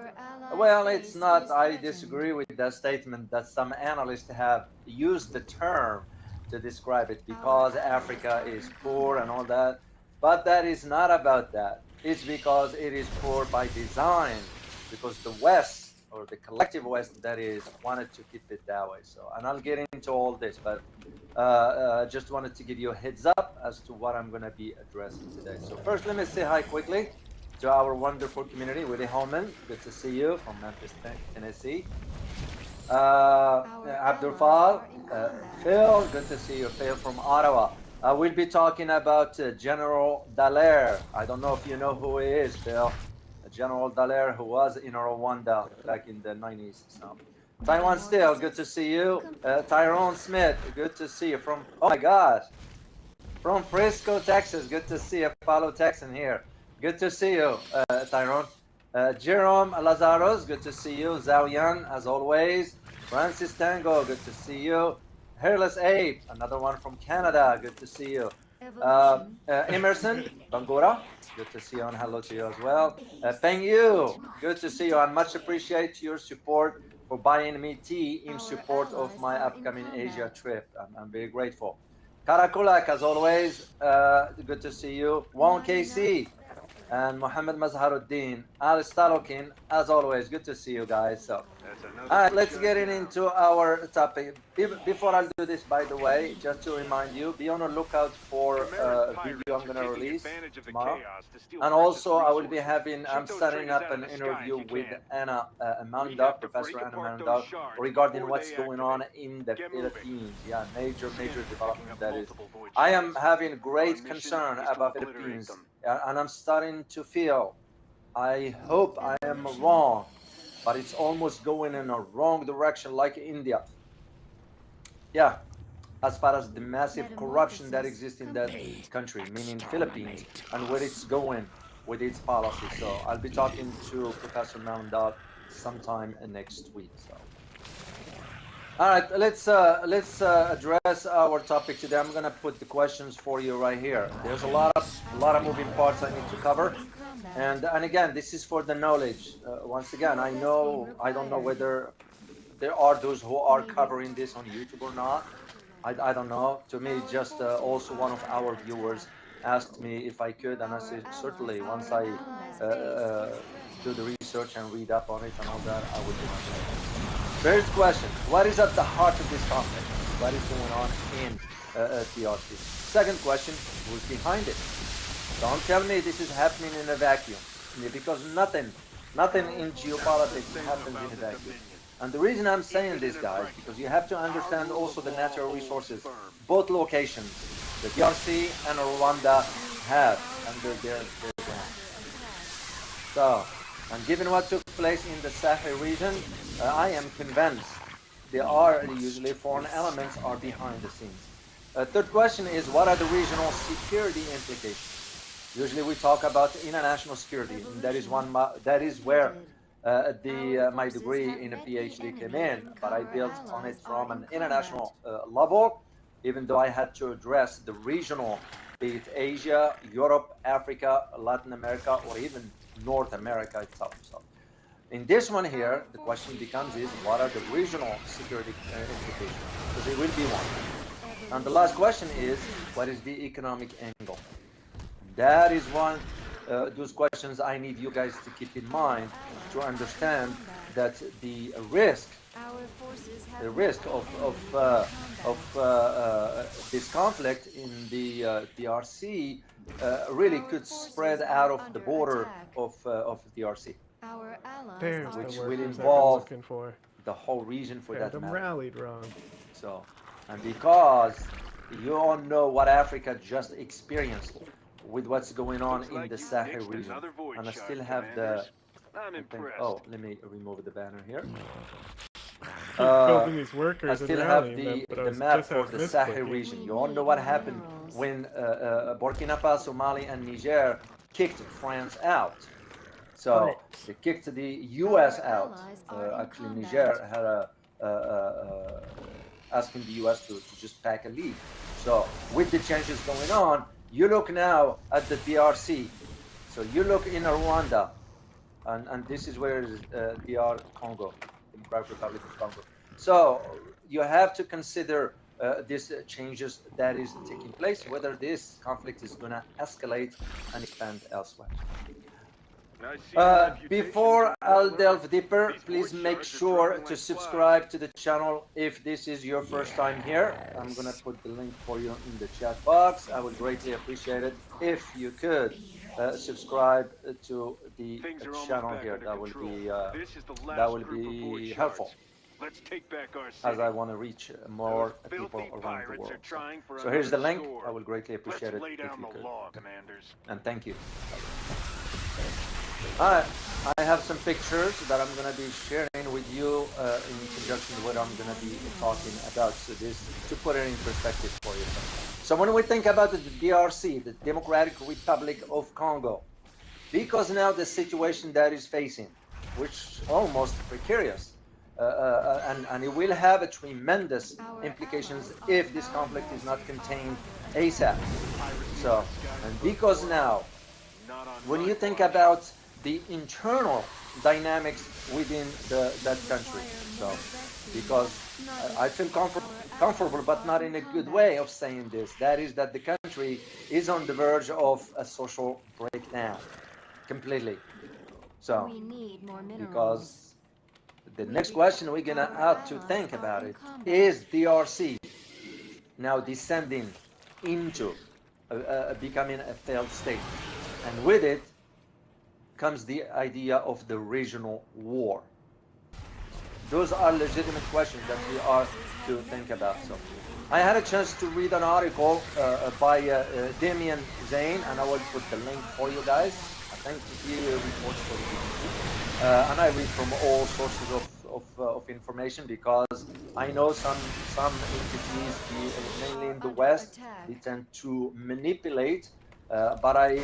Well, it's not. I disagree with that statement that some analysts have used the term to describe it, because Africa is poor and all that. But that is not about that. It's because it is poor by design, because the West, or the collective West, that is, wanted to keep it that way. So, and I'll get into all this, but just wanted to give you a heads up as to what I'm going to be addressing today. So first, let me say hi quickly to our wonderful community. Willie Holman, good to see you from Memphis, Tennessee. Abdul Fall, Phil, good to see you. Phil from Ottawa. We'll be talking about General Dallaire. I don't know if you know who he is, Phil. General Dallaire, who was in Rwanda back in the 90s. So, Taiwan Still, good to see you. Tyrone Smith, good to see you from, oh my gosh, from Frisco, Texas. Good to see a fellow Texan here. Good to see you, Tyrone. Jerome Lazaros, good to see you. Zhao Yan, as always. Francis Tango, good to see you. Hairless Ape, another one from Canada, good to see you. Emerson Bangura, good to see you and hello to you as well. Peng Yu, good to see you and much appreciate your support for buying me tea in support of my upcoming Asia trip. I'm very grateful. Karakulak, as always, good to see you. Wong KC and Mohammed Mazharuddin, Alice Talokin, as always, good to see you guys. So, all right, let's get into our topic. Before I do this, by the way, just to remind you, be on the lookout for a video I'm going to release tomorrow. And also, I will be I'm setting up an interview with Anna Amanda, Professor Anna Amanda, regarding what's going on in the Philippines. Yeah, major development that is. I am having great concern about the Philippines, and I'm starting to feel, I hope I am wrong, but it's almost going in a wrong direction like India. Yeah, as far as the massive corruption that exists in that country, meaning Philippines, and where it's going with its policy. So I'll be talking to Professor Moundot sometime next week. So, all right, let's address our topic today. I'm gonna put the questions for you right here. There's a lot of moving parts I need to cover. And again, this is for the knowledge. Once again, I don't know whether there are those who are covering this on YouTube or not. I don't know. To me, just also one of our viewers asked me if I could, and I said certainly. Once I do the research and read up on it and all that, I will do it. First question: what is at the heart of this conflict? What is going on in DRC? Second question: who's behind it? Don't tell me this is happening in a vacuum, because nothing in geopolitics happens in a vacuum. And the reason I'm saying this, guys, because you have to understand also the natural resources both locations, the DRC and Rwanda, have under their ground. So, and given what took place in the Sahel region, I am convinced there are usually foreign elements are behind the scenes. Third question is, what are the regional security implications? Usually we talk about international security, and that is where my degree in a PhD came in, but I built on it from an international level, even though I had to address the regional, be it Asia, Europe, Africa, Latin America, or even North America itself. So in this one here, the question becomes is, what are the regional security implications? Because it will be one. And the last question is, what is the economic angle? That is one, those questions I need you guys to keep in mind to understand that the risk of this conflict in the DRC really could spread out of the border of DRC, which will involve the whole region for that matter. Rallied wrong. So, and because you all know what Africa just experienced with what's going on in the Sahel region, and I still have the. Oh, let me remove the banner here. Building these workers I still and have rallying them, the map for the Sahel region. You all know what happened when Burkina Faso, Mali, and Niger kicked France out. So they kicked the U.S. out. Actually, Niger had asking the U.S. to just pack and leave. So with the changes going on, you look now at the DRC. So you look in Rwanda, and this is where is DR Congo, Democratic Republic of Congo. So you have to consider these changes that is taking place, whether this conflict is going to escalate and expand elsewhere. Before I'll delve deeper, please make sure to subscribe to the channel if this is your first time here. I'm going to put the link for you in the chat box. I would greatly appreciate it if you could subscribe to the channel here. That will be helpful. Let's take back our city. As I want to reach more people around the world. So here's the link. I will greatly appreciate it if you could. And thank you. Alright, I have some pictures that I'm going to be sharing with you in conjunction with what I'm going to be talking about. So this, to put it in perspective for you. So when we think about the DRC, the Democratic Republic of Congo, because now the situation that is facing, which is almost precarious, and it will have a tremendous implications if this conflict is not contained ASAP. So, and because now, when you think about the internal dynamics within that country, so because I feel comfortable, but not in a good way of saying this, that is that the country is on the verge of a social breakdown, completely. So, because the next question we're gonna have to think about it is DRC now descending into becoming a failed state, and with it comes the idea of the regional war. Those are legitimate questions that we are to think about. So, I had a chance to read an article by Damien Zane, and I will put the link for you guys. I think he reports for the BBC, and I read from all sources of information, because I know some entities, mainly in the West, they tend to manipulate, but I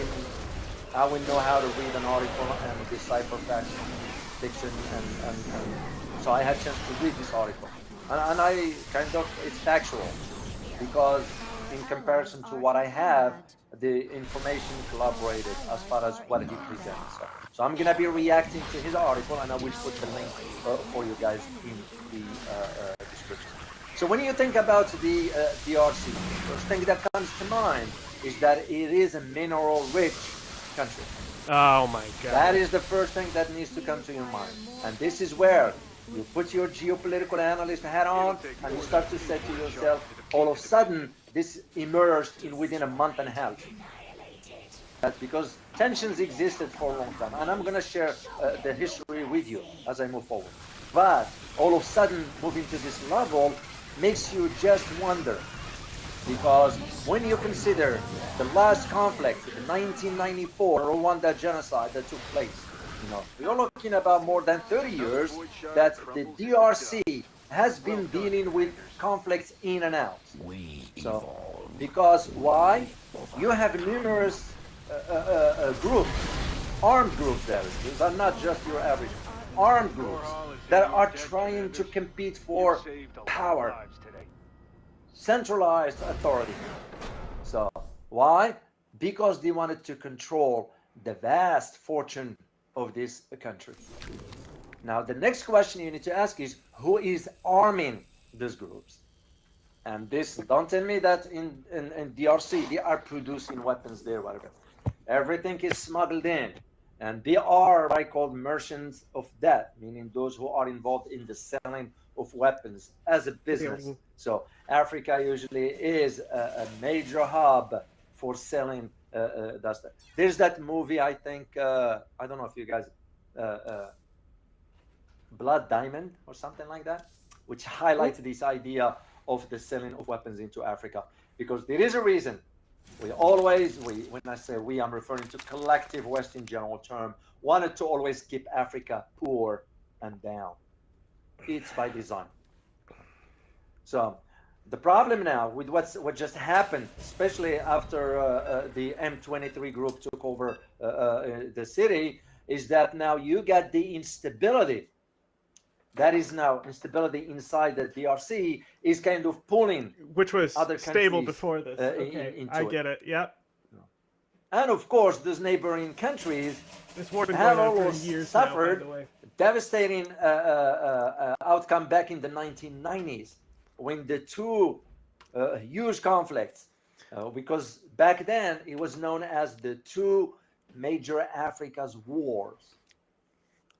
will know how to read an article and decipher facts, fiction, and so I had a chance to read this article, and I kind of, it's factual, because in comparison to what I have, the information collaborated as far as what he presents. So I'm gonna be reacting to his article, and I will put the link for you guys in the description. So when you think about the DRC, the first thing that comes to mind is that it is a mineral-rich country. Oh my God. That is the first thing that needs to come to your mind. And this is where you put your geopolitical analyst hat on, and you start to say to yourself, all of a sudden, this emerged within a month and a half. That's because tensions existed for a long time. And I'm going to share the history with you as I move forward. But all of a sudden, moving to this level makes you just wonder. Because when you consider the last conflict, the 1994 Rwanda genocide that took place, we're looking about more than 30 years that the DRC has been dealing with conflicts in and out. So, because why? You have numerous groups, armed groups there. These are not just your average armed groups that are trying to compete for power, centralized authority. So, why? Because they wanted to control the vast fortune of this country. Now, the next question you need to ask is, who is arming these groups? And this, don't tell me that in DRC, they are producing weapons there, whatever. Everything is smuggled in. And they are what I call merchants of death, meaning those who are involved in the selling of weapons as a business. So Africa usually is a major hub for selling that stuff. There's that movie, I think, I don't know if you guys, Blood Diamond or something like that, which highlights this idea of the selling of weapons into Africa. Because there is a reason. When I say we, I'm referring to collective West in general term, wanted to always keep Africa poor and down. It's by design. So the problem now with what just happened, especially after the M23 group took over the city, is that now you got the instability. That is now instability inside the DRC is kind of pulling, which was other stable before this. Okay, I get it. Yep. And of course, those neighboring countries have almost suffered devastating outcome back in the 1990s when the two huge conflicts, because back then it was known as the two major Africa's wars.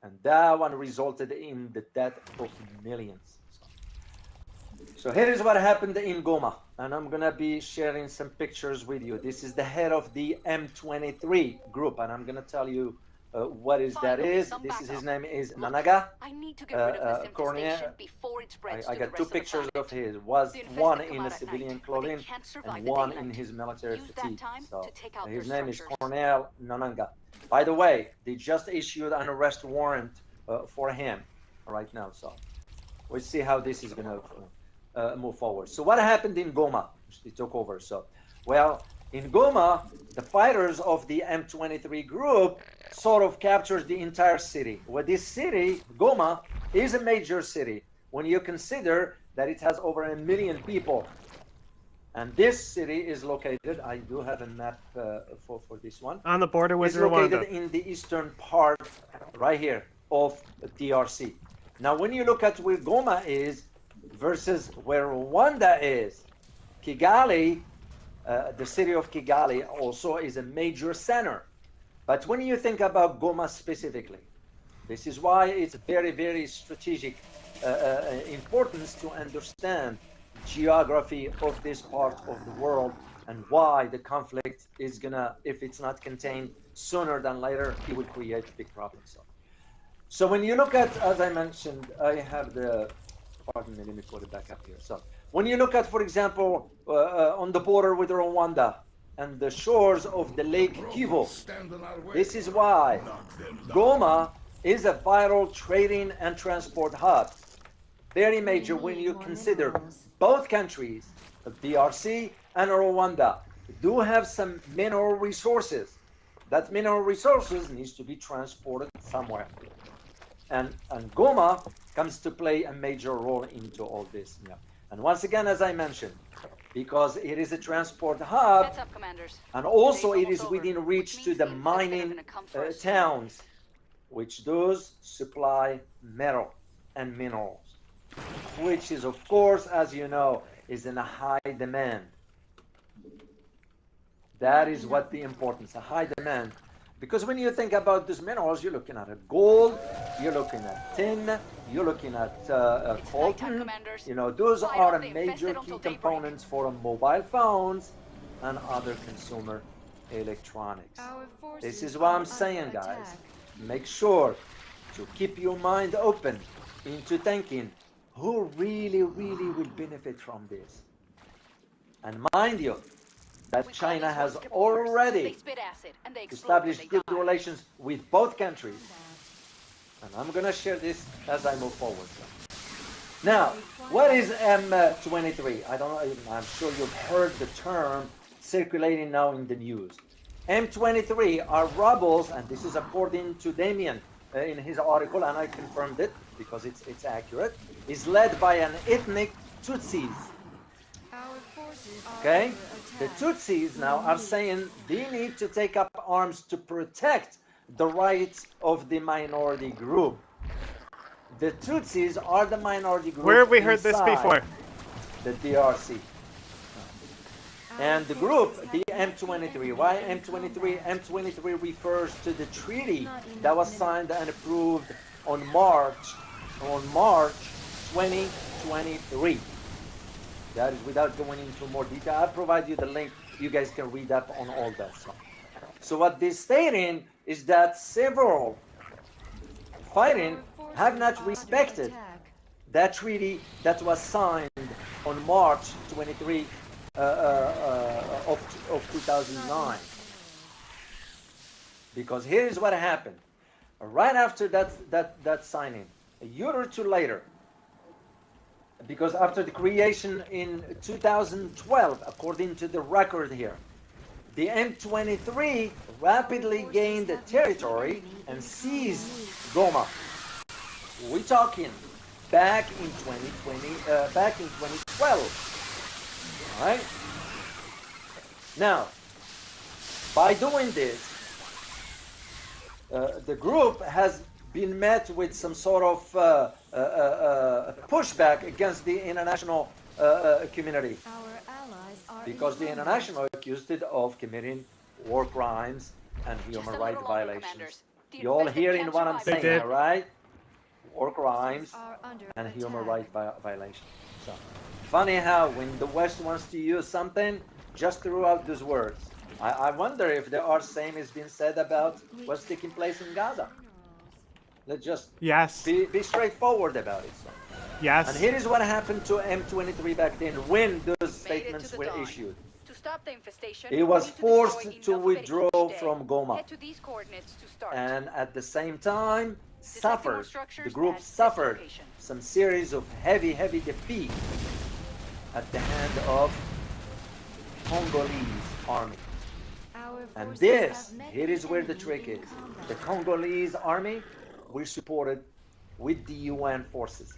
And that one resulted in the death of millions. So here is what happened in Goma. And I'm going to be sharing some pictures with you. This is the head of the M23 group. And I'm going to tell you what that is. His name is Nanaga. I need to get rid of this infestation before it spreads I to the got two rest of the pictures planet. of his. Was The one infested in come a out at civilian night, but clothing they can't survive and the one daylight. in his military Use that fatigue. time So to take out his their name is structures. Cornel Nananga. By the way, they just issued an arrest warrant for him right now. So we'll see how this is going to move forward. So what happened in Goma? They took over. So, well, in Goma, the fighters of the M23 group sort of captured the entire city. Well, this city, Goma, is a major city when you consider that it has over 1 million people. And this city is located, I do have a map for this one. On the border with Rwanda. It's Rwanda. located in the eastern part, right here, of DRC. Now, when you look at where Goma is versus where Rwanda is, Kigali, the city of Kigali also is a major center. But when you think about Goma specifically, this is why it's very, very strategic importance to understand geography of this part of the world and why the conflict is gonna, if it's not contained sooner than later, it will create big problems. So when you look at, as I mentioned, I have the, pardon me, let me put it back up here. So when you look at, for example, on the border with Rwanda and the shores of the Lake Kivu, this is why Goma is a vital trading and transport hub. Very major when you consider both countries, DRC and Rwanda, do have some mineral resources. That mineral resources needs to be transported somewhere. And Goma comes to play a major role into all this. Yeah. And once again, as I mentioned, because it is a transport hub, and also it is within reach to the mining towns, which does supply metal and minerals, which is, of course, as you know, is in a high demand. That is what the importance, a high demand. Because when you think about these minerals, you're looking at gold, you're looking at tin, you're looking at coltan. You know, those are major key components for mobile phones and other consumer electronics. This is what I'm saying, guys. Make sure to keep your mind open into thinking who really, really will benefit from this. And mind you, that China has already established good relations with both countries. And I'm going to share this as I move forward. Now, what is M23? I don't know, I'm sure you've heard the term circulating now in the news. M23 are rebels, and this is according to Damien in his article, and I confirmed it because it's accurate, is led by an ethnic Tutsis. Okay? The Tutsis now are saying they need to take up arms to protect the rights of the minority group. The Tutsis are the minority group. Where have we heard this before? The DRC. And the group, the M23. Why M23? M23 refers to the treaty that was signed and approved on March 2023. That is without going into more detail. I'll provide you the link. You guys can read up on all that stuff. So what they're stating is that several fighting have not respected that treaty that was signed on March 23 of 2009. Because here's what happened. Right after that signing, a year or two later, because after the creation in 2012, according to the record here, the M23 rapidly gained the territory and seized Goma. We're talking back in 2012. All right? Now, by doing this, the group has been met with some sort of pushback against the international community, because the international accused it of committing war crimes and human rights violations. You all hearing what I'm saying, right? War crimes and human rights violations. So, funny how when the West wants to use something, just throw out those words. I wonder if the same is being said about what's taking place in Gaza. Let's just be straightforward about it. So. Yes. And here is what happened to M23 back then when those statements were issued. To stop the infestation, It was forced to withdraw from Goma. Head to these coordinates to start. And at the same time, suffered, the group suffered some series of heavy defeat at the hand of Congolese army. And this, here is where the trick is. The Congolese army were supported with the UN forces.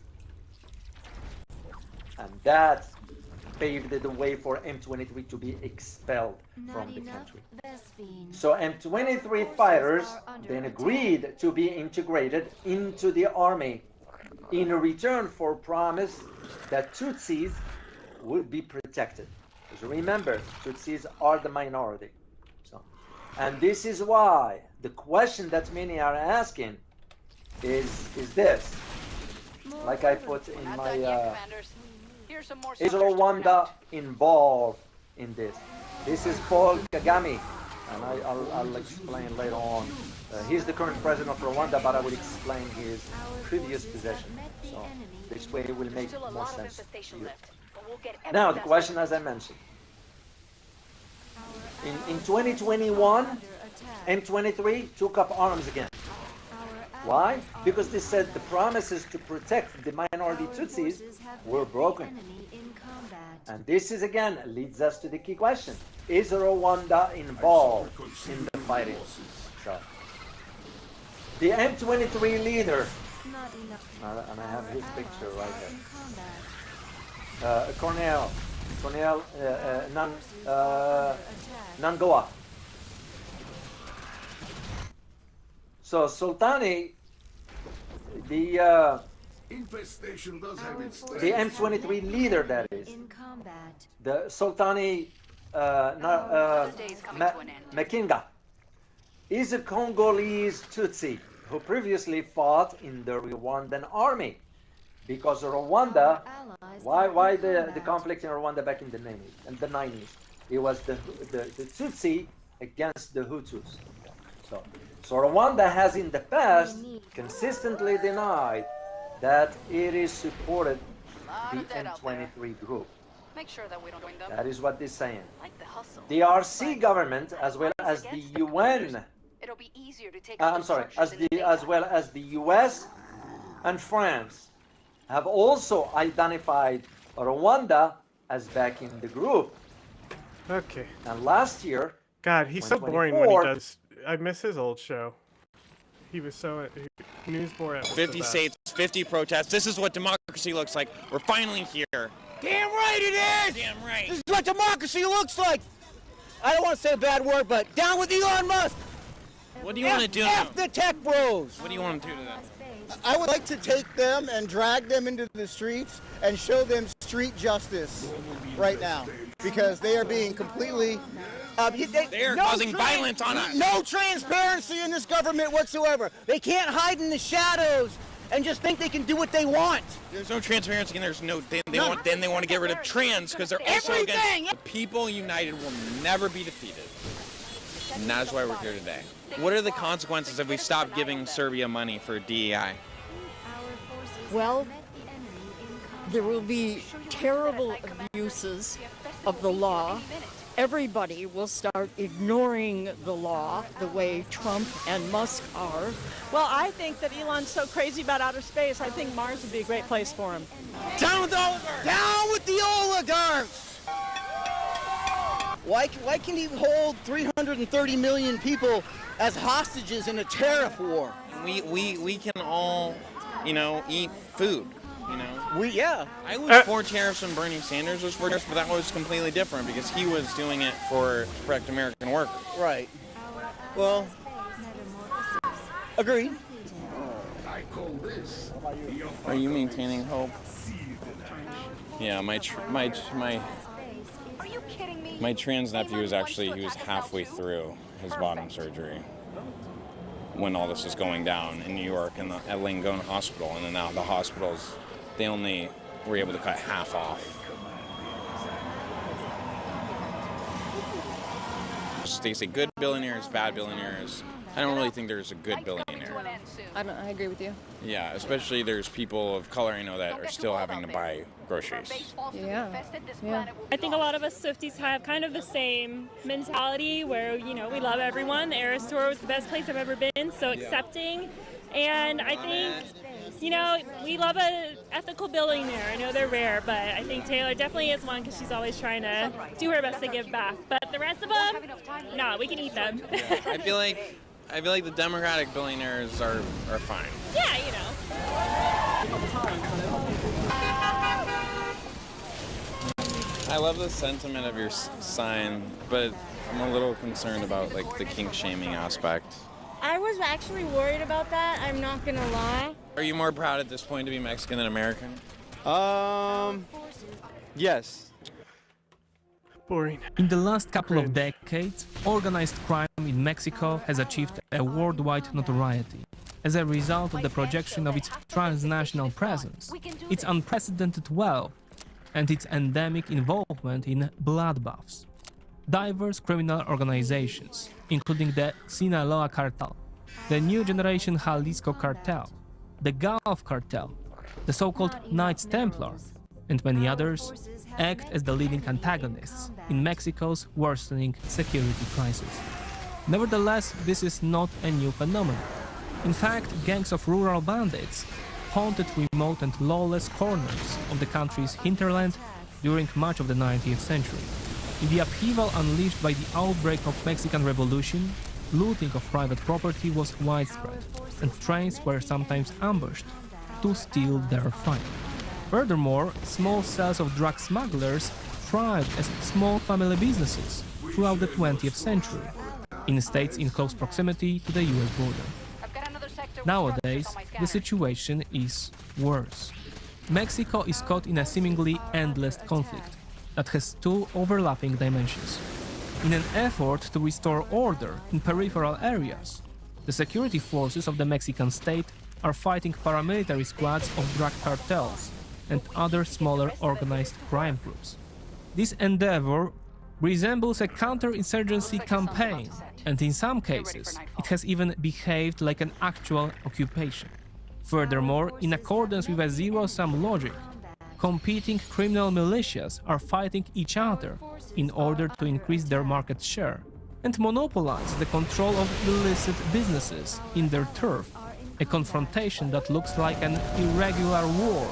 And that paved the way for M23 to be expelled from the country. So M23 fighters then agreed to be integrated into the army in return for promise that Tutsis would be protected. Because remember, Tutsis are the minority. And this is why the question that many are asking is this. Like I put in my is Rwanda involved in this? This is Paul Kagame, and I'll explain later on. He's the current president of Rwanda, but I will explain his previous position. So this way it will make more sense to you. Now the question, as I mentioned, in 2021, M23 took up arms again. Why? Because they said the promises to protect the minority Tutsis were broken. And this is again leads us to the key question. Is Rwanda involved in the fighting? So, the M23 leader, and I have his picture right there, Cornel Nangoa. So Sultani, the infestation does have its the M23 leader, that is, the Sultani Makenga, is a Congolese Tutsi who previously fought in the Rwandan army. Because Rwanda, why the conflict in Rwanda back in the 90s? It was the Tutsi against the Hutus. So Rwanda has in the past consistently denied that it is supported the M23 group. Make sure that we don't join them. That is what they're saying. Like the hustle. The RC government, as well as the UN, It'll be easier to take as well as the US and France, have also identified Rwanda as backing the group. Okay. And last year, God, he's so boring when he does. I miss his old show. He was so Newsboard at 50 states, 50 protests. This is what democracy looks like. We're finally here. Damn right it is! Damn right. This is what democracy looks like! I don't want to say a bad word, but down with Elon Musk! What do you want to do? F the tech bros! What do you want to do to them? I would like to take them and drag them into the streets and show them street justice right now. Because they are being completely... they are causing violence on us. No transparency in this government whatsoever. They can't hide in the shadows and just think they can do what they want. There's no transparency and there's no... They want to get rid of trans because they're also against... The people united will never be defeated. And that's why we're here today. What are the consequences if we stop giving Serbia money for DEI? Well, there will be terrible abuses of the law. Everybody will start ignoring the law the way Trump and Musk are. Well, I think that Elon's so crazy about outer space, I think Mars would be a great place for him. Down with the oligarchs! Down with the oligarchs! Why can he hold 330 million people as hostages in a tariff war? We can all, eat food. I was for tariffs when Bernie Sanders was for tariffs, but that was completely different because he was doing it to protect American workers. Right. Well, agreed. Are you maintaining hope? Yeah, my trans nephew was he was halfway through his bottom surgery when all this was going down in New York at Langone Hospital, and then now the hospitals, they only were able to cut half off. They say good billionaires, bad billionaires. I don't really think there's a good billionaire. I agree with you. Yeah, especially there's people of color I know that are still having to buy groceries. Yeah. I think a lot of us Swifties have kind of the same mentality where, we love everyone. The Eras Tour was the best place I've ever been, so accepting And I think, you know, we love a ethical billionaire. I know they're rare, but I think Taylor definitely is one because she's always trying to do her best to give back. But the rest of them, no, we can eat them. I feel like the Democratic billionaires are fine. Yeah, you know. I love the sentiment of your sign, but I'm a little concerned about like the kink shaming aspect. I was actually worried about that, I'm not gonna lie. Are you more proud at this point to be Mexican than American? Yes. Boring. In the last couple of decades, organized crime in Mexico has achieved a worldwide notoriety as a result of the projection of its transnational presence, its unprecedented wealth, and its endemic involvement in bloodbaths. Diverse criminal organizations, including the Sinaloa Cartel, the New Generation Jalisco Cartel, the Gulf Cartel, the so-called Knights Templar, and many others, act as the leading antagonists in Mexico's worsening security crisis. Nevertheless, this is not a new phenomenon. In fact, gangs of rural bandits haunted remote and lawless corners of the country's hinterland during much of the 19th century. In the upheaval unleashed by the outbreak of Mexican Revolution, looting of private property was widespread, and trains were sometimes ambushed to steal their fight. Furthermore, small cells of drug smugglers thrived as small family businesses throughout the 20th century, in states in close proximity to the US border. Nowadays, the situation is worse. Mexico is caught in a seemingly endless conflict that has two overlapping dimensions. In an effort to restore order in peripheral areas, the security forces of the Mexican state are fighting paramilitary squads of drug cartels and other smaller organized crime groups. This endeavor resembles a counterinsurgency campaign, and in some cases, it has even behaved like an actual occupation. Furthermore, in accordance with a zero-sum logic, competing criminal militias are fighting each other in order to increase their market share and monopolize the control of illicit businesses in their turf, a confrontation that looks like an irregular war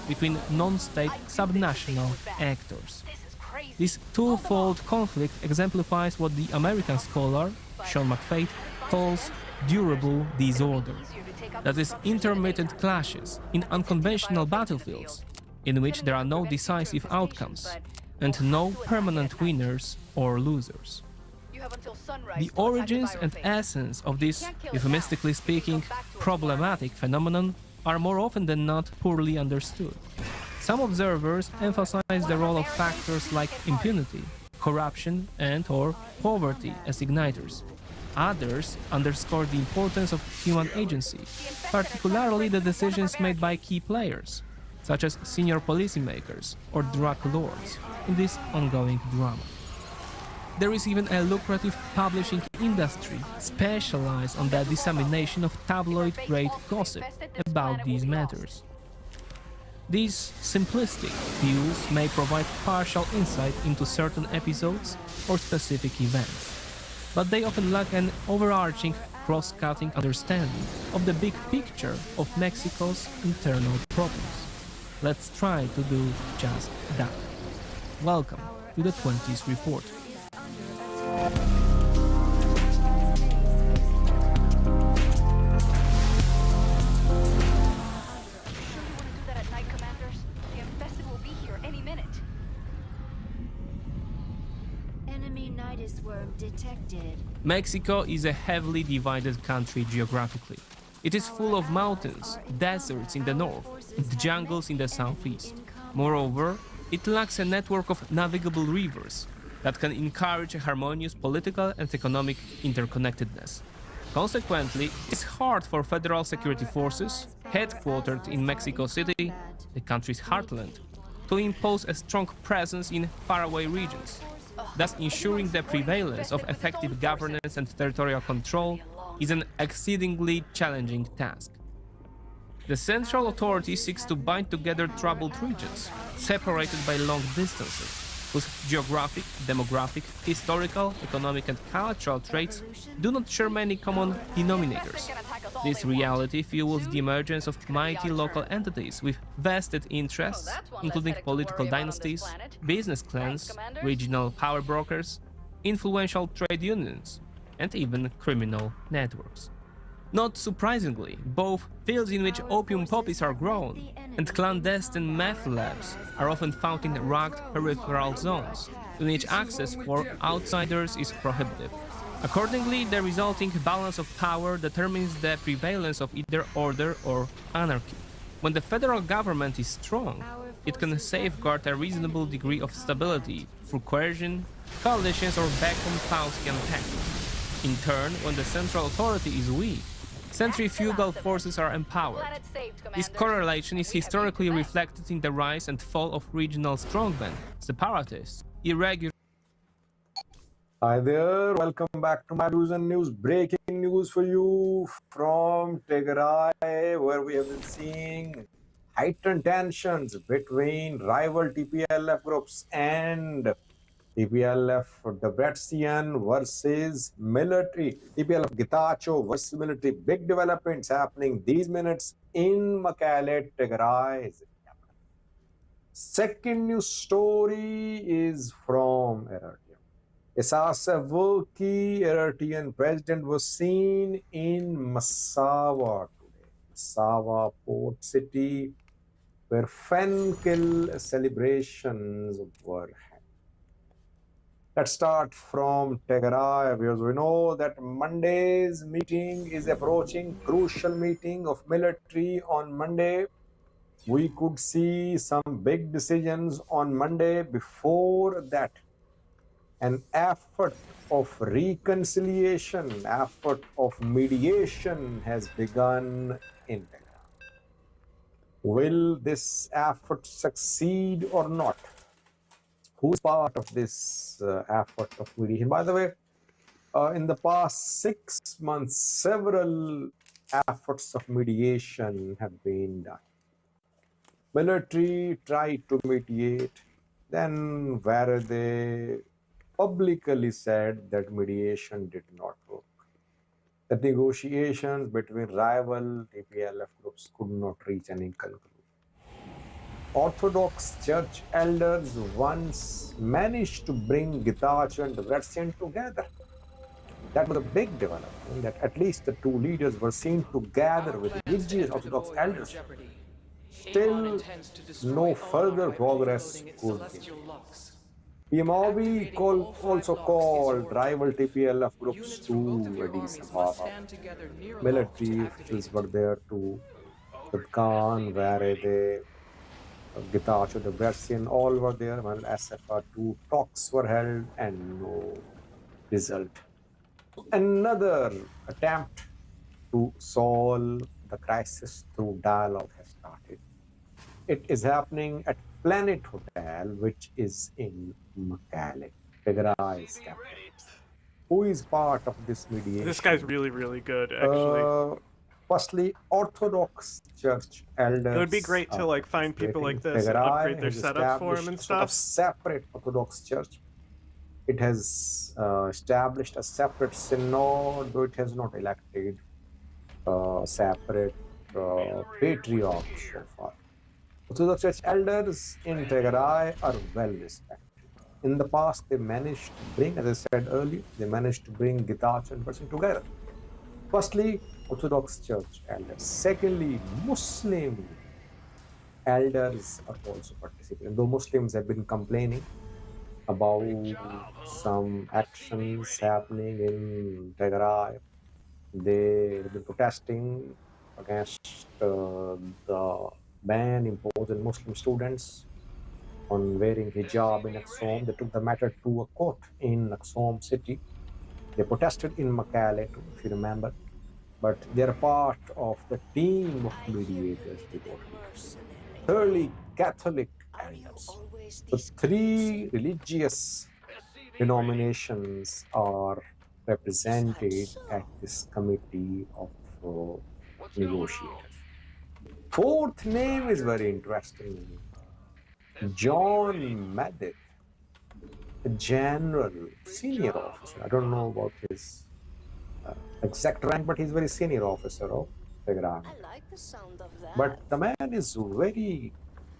between non-state subnational actors. This twofold conflict exemplifies what the American scholar, Sean McFate, calls durable disorder. That is, intermittent clashes in unconventional battlefields, in which there are no decisive outcomes, and no permanent winners or losers. The origins and essence of this, euphemistically speaking, problematic phenomenon are more often than not poorly understood. Some observers emphasize the role of factors like impunity, corruption, and/or poverty as igniters. Others underscore the importance of human agency, particularly the decisions made by key players, such as senior policymakers or drug lords, in this ongoing drama. There is even a lucrative publishing industry specialized on the dissemination of tabloid-grade gossip about these matters. These simplistic views may provide partial insight into certain episodes or specific events, but they often lack an overarching, cross-cutting understanding of the big picture of Mexico's internal problems. Let's try to do just that. Welcome to the 20s Report. Mexico is a heavily divided country geographically. It is full of mountains, deserts in the north, and jungles in the southeast. Moreover, it lacks a network of navigable rivers that can encourage a harmonious political and economic interconnectedness. Consequently, it's hard for federal security forces, headquartered in Mexico City, the country's heartland, to impose a strong presence in faraway regions, thus ensuring the prevalence of effective governance and territorial control is an exceedingly challenging task. The central authority seeks to bind together troubled regions, separated by long distances, whose geographic, demographic, historical, economic and cultural traits do not share many common denominators. This reality fuels the emergence of mighty local entities with vested interests, including political dynasties, business clans, regional power brokers, influential trade unions, and even criminal networks. Not surprisingly, both fields in which opium poppies are grown and clandestine meth labs are often found in rugged peripheral zones, in which access for outsiders is prohibitive. Accordingly, the resulting balance of power determines the prevalence of either order or anarchy. When the federal government is strong, it can safeguard a reasonable degree of stability through coercion, coalitions, or back-and-Faustian tactics. In turn, when the central authority is weak, centrifugal forces are empowered. This correlation is historically reflected in the rise and fall of regional strongmen, separatists, irregular. Hi there, welcome back to my views and news. Breaking news for you from Tigray, where we have been seeing heightened tensions between rival TPLF groups and TPLF Debretsion versus military, TPLF Getachew versus military. Big developments happening these minutes in Mekelle, Tigray. Second news story is from Eritrea. Isaias Afwerki, Eritrean president, was seen in Massawa today. Massawa port city, where Fenkel celebrations were held. Let's start from Tigray, because we know that Monday's meeting is approaching, crucial meeting of military on Monday. We could see some big decisions on Monday. Before that, an effort of reconciliation, effort of mediation has begun in Tigray. Will this effort succeed or not? Who's part of this effort of mediation? By the way, in the past 6 months, several efforts of mediation have been done. Military tried to mediate, then where they publicly said that mediation did not work. The negotiations between rival TPLF groups could not reach any conclusion. Orthodox Church elders once managed to bring Getachew and Debretsion together. That was a big development, that at least the two leaders were seen together with religious Orthodox elders. Still, no further progress could be made. PMOB also called rival TPLF groups to Addis Ababa. Military officials were there too. Khan, Varede, Getachew, Debretsion, all were there. While SFR2 talks were held and no result. Another attempt to solve the crisis through dialogue has started. It is happening at Planet Hotel, which is in Mekelle, Tigray's capital. Who is part of this mediation? This guy's really, really good, actually. Firstly, Orthodox Church elders. It would be great to like find people like this and upgrade their setup for them and stuff. Separate Orthodox Church. It has established a separate synod, though it has not elected separate patriarch so far. Orthodox Church elders in Tigray are well respected. In the past, they managed to bring, as I said earlier, they managed to bring Getachew and Debretsion together. Firstly, Orthodox Church elders. Secondly, Muslim elders are also participating. Though Muslims have been complaining about some actions happening in Tigray, they have been protesting against the ban imposed on Muslim students on wearing hijab in Aksum. They took the matter to a court in Aksum city. They protested in Mekelle, if you remember, but they're part of the team of mediators before leaders. Thirdly, Catholic elders. The three religious denominations are represented at this committee of negotiators. Fourth name is very interesting. John Madith. a general, senior officer. I don't know about his exact rank, but he's very senior officer of Tigray. like the sound of that. But the man is very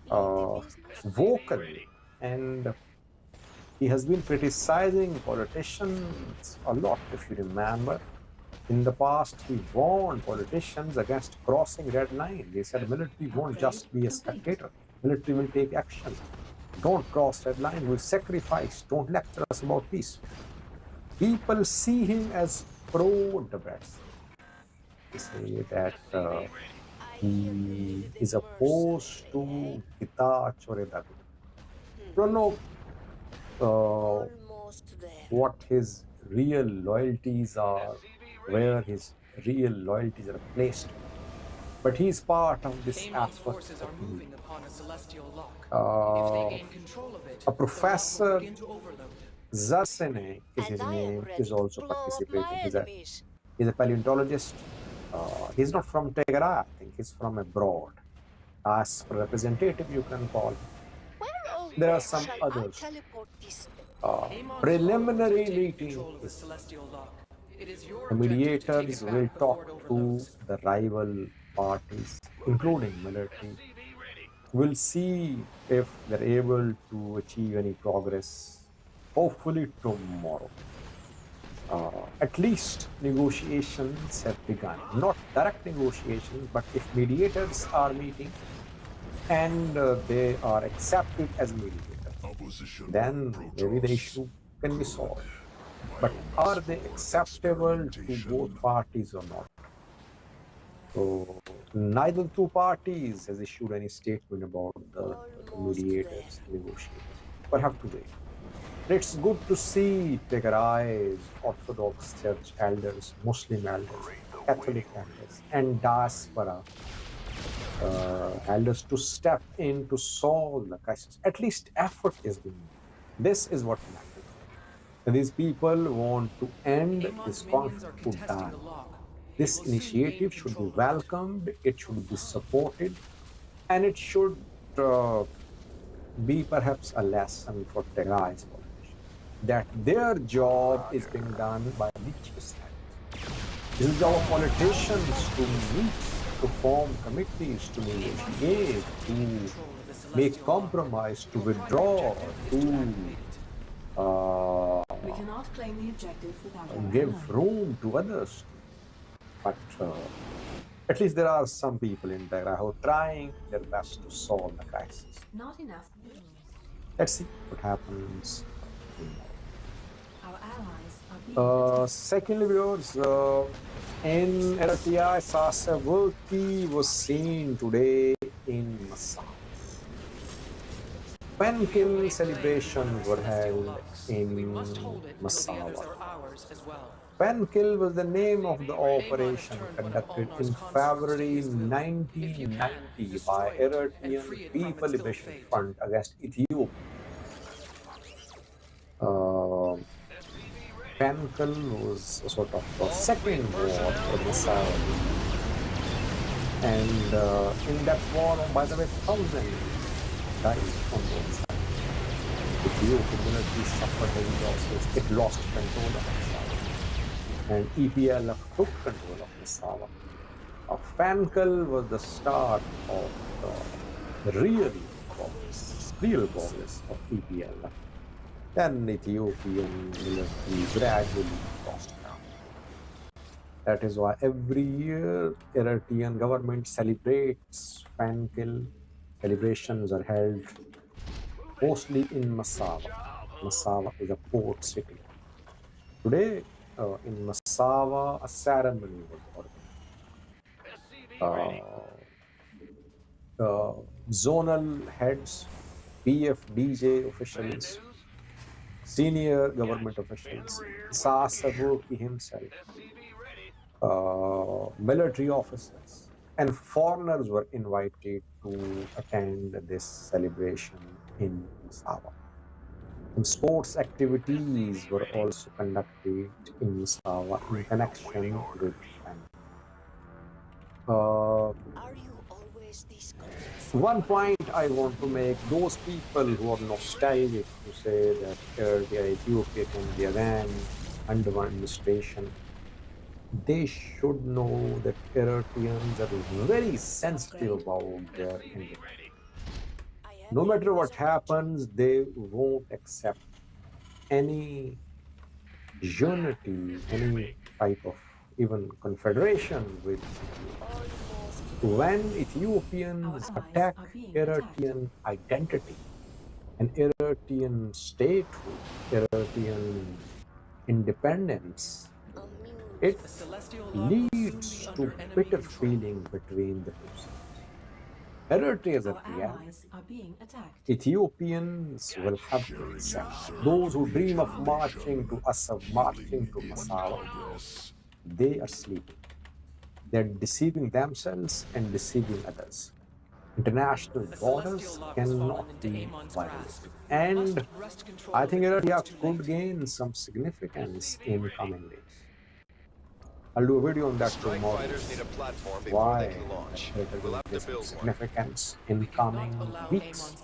vocal, and he has been criticizing politicians a lot. If you remember, in the past, he warned politicians against crossing red line. They said military won't just be a spectator. Military will take action. Don't cross red line. We'll sacrifice. Don't lecture us about peace. People see him as pro-democracy. They say that he is opposed to Gita Choredadu. Don't know what his real loyalties are, where his real loyalties are placed. But he is part of this aspect. A professor, Zarsene is his name, is also participating. He's a paleontologist. He's not from Tigray, I think. He's from abroad. As representative, you can call him. There are some others. Preliminary meeting. The mediators will talk to the rival parties, including military. We'll see if they're able to achieve any progress, hopefully tomorrow. At least negotiations have begun. Not direct negotiations, but if mediators are meeting and they are accepted as mediators, then maybe the issue can be solved. But are they acceptable to both parties or not? So neither two parties has issued any statement about the mediators, negotiators. We'll have to wait. It's good to see Tigray's Orthodox Church elders, Muslim elders, Catholic elders, and diaspora elders to step in to solve the crisis. At least effort is being made. This is what matters. These people want to end this conflict to die. This initiative should be welcomed, it should be supported, and it should be perhaps a lesson for Tigray's politicians that their job is being done by leeches. This is our politicians to meet, to form committees, to negotiate, to make compromise, to withdraw, to we cannot claim the objective without give room to others. But at least there are some people in Tigray who are trying their best to solve the crisis. Not enough. Let's see what happens. Our allies are Secondly, viewers, in Eritrea, Sasavurki was seen today in Massawa. Penkill celebrations were held in Massawa. Penkill was the name of the operation conducted in February 1990 by Eritrean People Liberation Front against Ethiopia. Penkill was a sort of a second war for Massawa. And in that war, by the way, thousands died on both sides. Ethiopian military suffered heavy losses. It lost control of Massawa. And EPLF took control of Massawa. Penkill was the start of the real progress of EPLF. Then Ethiopian military gradually lost ground. That is why every year Eritrean government celebrates Penkill. Celebrations are held mostly in Massawa. Massawa is a port city. Today, in Massawa, a ceremony was organized. Zonal heads, PFDJ officials, senior government officials, Sasavurki himself, military officers, and foreigners were invited to attend this celebration in Massawa. Some sports activities were also conducted in Massawa in connection with them. Are you always this convinced? One point I want to make, those people who are nostalgic to say that Eritrea, Ethiopia can be again under one administration, they should know that Eritreans are very sensitive about their independence. No matter what happens, they won't accept any unity, any type of even confederation with Ethiopia. When Ethiopians attack Eritrean identity and Eritrean statehood, Eritrean independence, it leads to bitter feeling between the two sides. Eritrea is a reality. Ethiopians will have to accept. Those who dream of marching to Assab, marching to Massawa, they are sleeping. They're deceiving themselves and deceiving others. International borders cannot be violated. And I think Eritrea could gain some significance in coming days. I'll do a video on that tomorrow. Why Eritrea will gain some significance in coming weeks.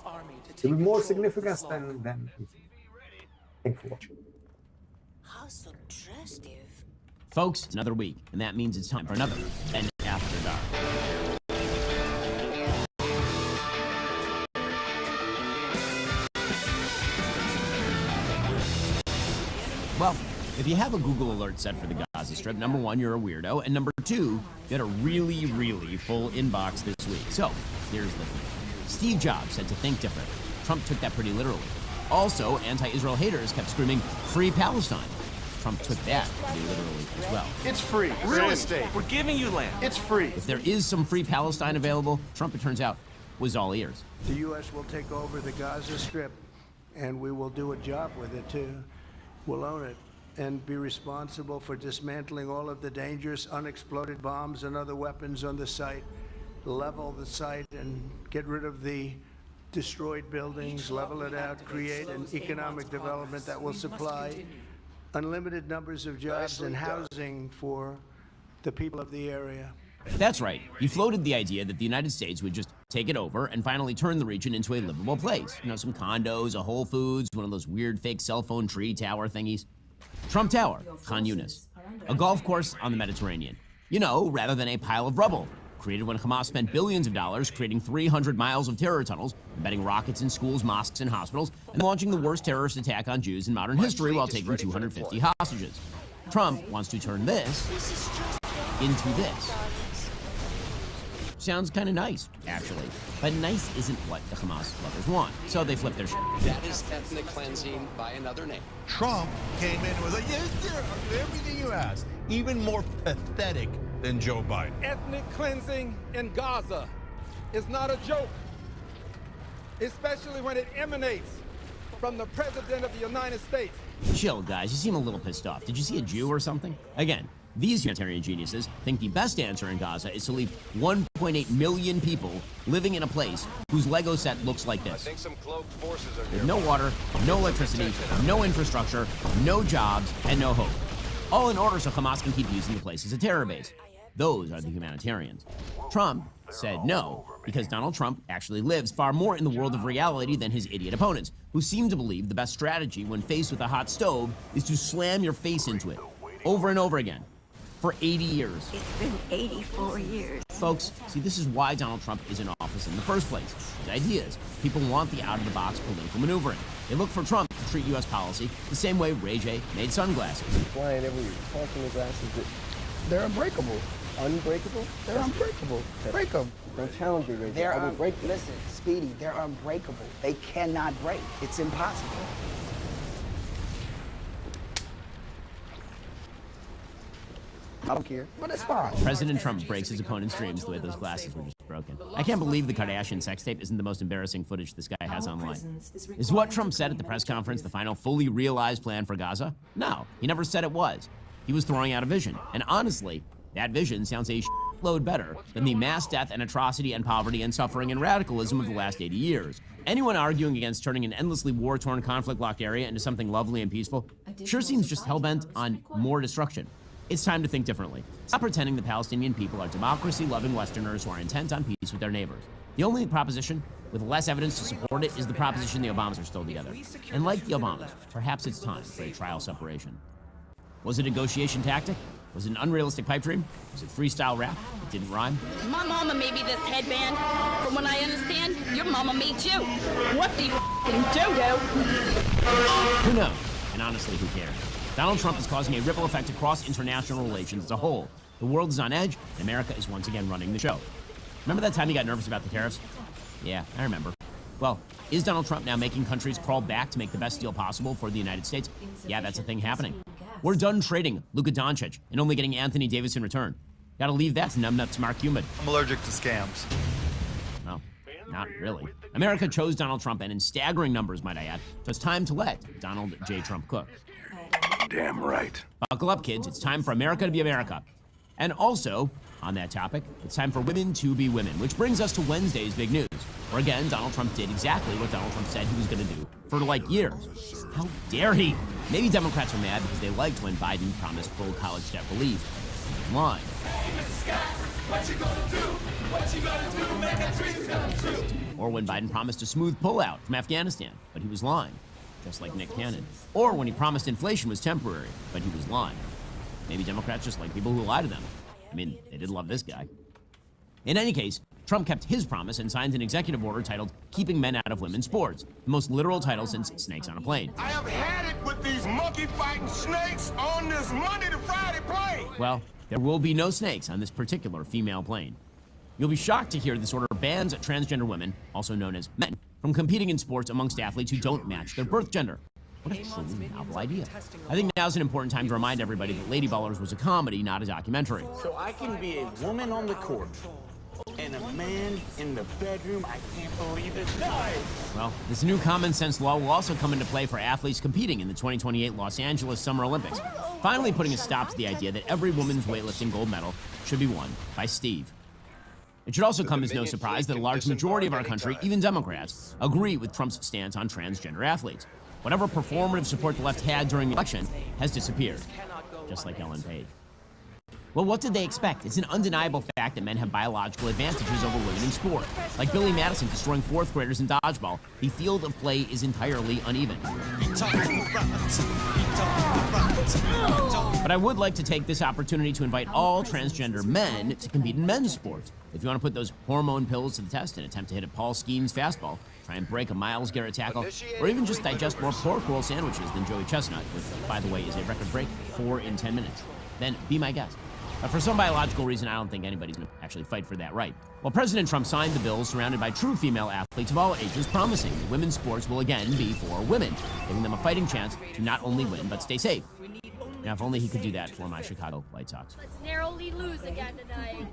It will be more significance than Thanks for watching. How suggestive. Folks, it's another week, and that means it's time for another And After Dark. Well, if you have a Google alert set for the Gaza Strip, number one, you're a weirdo, and number two, you had a really, really full inbox this week. So, here's the thing. Steve Jobs said to think different. Trump took that pretty literally. Also, anti-Israel haters kept screaming, "Free Palestine." Trump took that pretty literally as well. It's free. Real estate. We're giving you land. It's free. If there is some free Palestine available, Trump, it turns out, was all ears. The U.S. will take over the Gaza Strip, and we will do a job with it, too. We'll own it and be responsible for dismantling all of the dangerous unexploded bombs and other weapons on the site, level the site and get rid of the destroyed buildings, level it out, create an economic development that will supply unlimited numbers of jobs and housing for the people of the area. That's right. He floated the idea that the United States would just take it over and finally turn the region into a livable place. You know, some condos, a Whole Foods, one of those weird fake cell phone tree tower thingies. Trump Tower, Khan Yunis. A golf course on the Mediterranean. You know, rather than a pile of rubble. Created when Hamas spent billions of dollars creating 300 miles of terror tunnels, embedding rockets in schools, mosques, and hospitals, and launching the worst terrorist attack on Jews in modern history while taking 250 hostages. Trump wants to turn this into this. Sounds kind of nice, actually. But nice isn't what the Hamas lovers want, so they flip their shit. That is ethnic cleansing by another name. Trump came in and was like, yes, everything you asked, even more pathetic than Joe Biden. Ethnic cleansing in Gaza is not a joke, especially when it emanates from the President of the United States. Chill, guys. You seem a little pissed off. Did you see a Jew or something? Again, these humanitarian geniuses think the best answer in Gaza is to leave 1.8 million people living in a place whose Lego set looks like this. I think some cloaked forces are With no water, no electricity, no infrastructure, no jobs, and no hope. All in order so Hamas can keep using the place as a terror base. Those are the humanitarians. Trump said no, because Donald Trump actually lives far more in the world of reality than his idiot opponents, who seem to believe the best strategy when faced with a hot stove is to slam your face into it, over and over again, for 80 years. It's been 84 years. Folks, see, this is why Donald Trump is in office in the first place. His ideas. People want the out-of-the-box political maneuvering. They look for Trump to treat U.S. policy the same way Ray J made sunglasses. Flying every talking the glasses, they're unbreakable. Unbreakable? They're unbreakable. Break them. Don't challenge me, Ray J. I will break them. Listen, Speedy, they're unbreakable. They cannot break. It's impossible. I don't care, but it's fine. President Trump breaks his opponent's dreams the way those glasses were just broken. I can't believe the Kardashian sex tape isn't the most embarrassing footage this guy has online. Is what Trump said at the press conference the final fully realized plan for Gaza? No, he never said it was. He was throwing out a vision. And honestly, that vision sounds a load better than the mass death and atrocity and poverty and suffering and radicalism of the last 80 years. Anyone arguing against turning an endlessly war-torn, conflict-locked area into something lovely and peaceful sure seems just hell-bent on more destruction. It's time to think differently. Stop pretending the Palestinian people are democracy-loving Westerners who are intent on peace with their neighbors. The only proposition with less evidence to support it is the proposition the Obamas are still together. And like the Obamas, perhaps it's time for a trial separation. Was it a negotiation tactic? Was it an unrealistic pipe dream? Was it freestyle rap? It didn't rhyme? My mama made me this headband. From what I understand, your mama made you. What the dodo? Who knows? And honestly, who cares? Donald Trump is causing a ripple effect across international relations as a whole. The world is on edge, and America is once again running the show. Remember that time you got nervous about the tariffs? Yeah, I remember. Well, is Donald Trump now making countries crawl back to make the best deal possible for the United States? Yeah, that's a thing happening. We're done trading Luka Doncic and only getting Anthony Davis in return. Gotta leave that to numbnuts Mark Cuban. I'm allergic to scams. Well, not really. America chose Donald Trump, and in staggering numbers, might I add, so it's time to let Donald J. Trump cook. Damn right. Buckle up, kids. It's time for America to be America. And also, on that topic, it's time for women to be women, which brings us to Wednesday's big news, where again, Donald Trump did exactly what Donald Trump said he was going to do for like years. How dare he? Maybe Democrats are mad because they liked when Biden promised full college debt relief. He was lying. Or when Biden promised a smooth pullout from Afghanistan, but he was lying, just like Nick Cannon. Or when he promised inflation was temporary, but he was lying. Maybe Democrats just like people who lie to them. I mean, they did love this guy. In any case, Trump kept his promise and signed an executive order titled Keeping Men Out of Women's Sports, the most literal title since Snakes on a Plane. I have had it with these monkey-fighting snakes on this Monday to Friday plane. Well, there will be no snakes on this particular female plane. You'll be shocked to hear this order bans transgender women, also known as men, from competing in sports amongst athletes who don't match their birth gender. What a truly novel idea. I think now's an important time to remind everybody that Lady Ballers was a comedy, not a documentary. So I can be a woman on the court and a man in the bedroom. I can't believe it. Well, this new common sense law will also come into play for athletes competing in the 2028 Los Angeles Summer Olympics, finally putting a stop to the idea that every women's weightlifting gold medal should be won by Steve. It should also come as no surprise that a large majority of our country, even Democrats, agree with Trump's stance on transgender athletes. Whatever performative support the left had during the election has disappeared, just like Ellen Page. Well, what did they expect? It's an undeniable fact that men have biological advantages over women in sport. Like Billy Madison destroying fourth graders in dodgeball, the field of play is entirely uneven. But I would like to take this opportunity to invite all transgender men to compete in men's sports. If you want to put those hormone pills to the test and attempt to hit a Paul Skeens fastball, try and break a Myles Garrett tackle, or even just digest more pork roll sandwiches than Joey Chestnut, which, by the way, is a record break 4 in 10 minutes, then be my guest. But for some biological reason, I don't think anybody's going to actually fight for that right. Well, President Trump signed the bill surrounded by true female athletes of all ages, promising that women's sports will again be for women, giving them a fighting chance to not only win, but stay safe. Now, if only he could do that for my Chicago White Sox. Let's narrowly lose again tonight.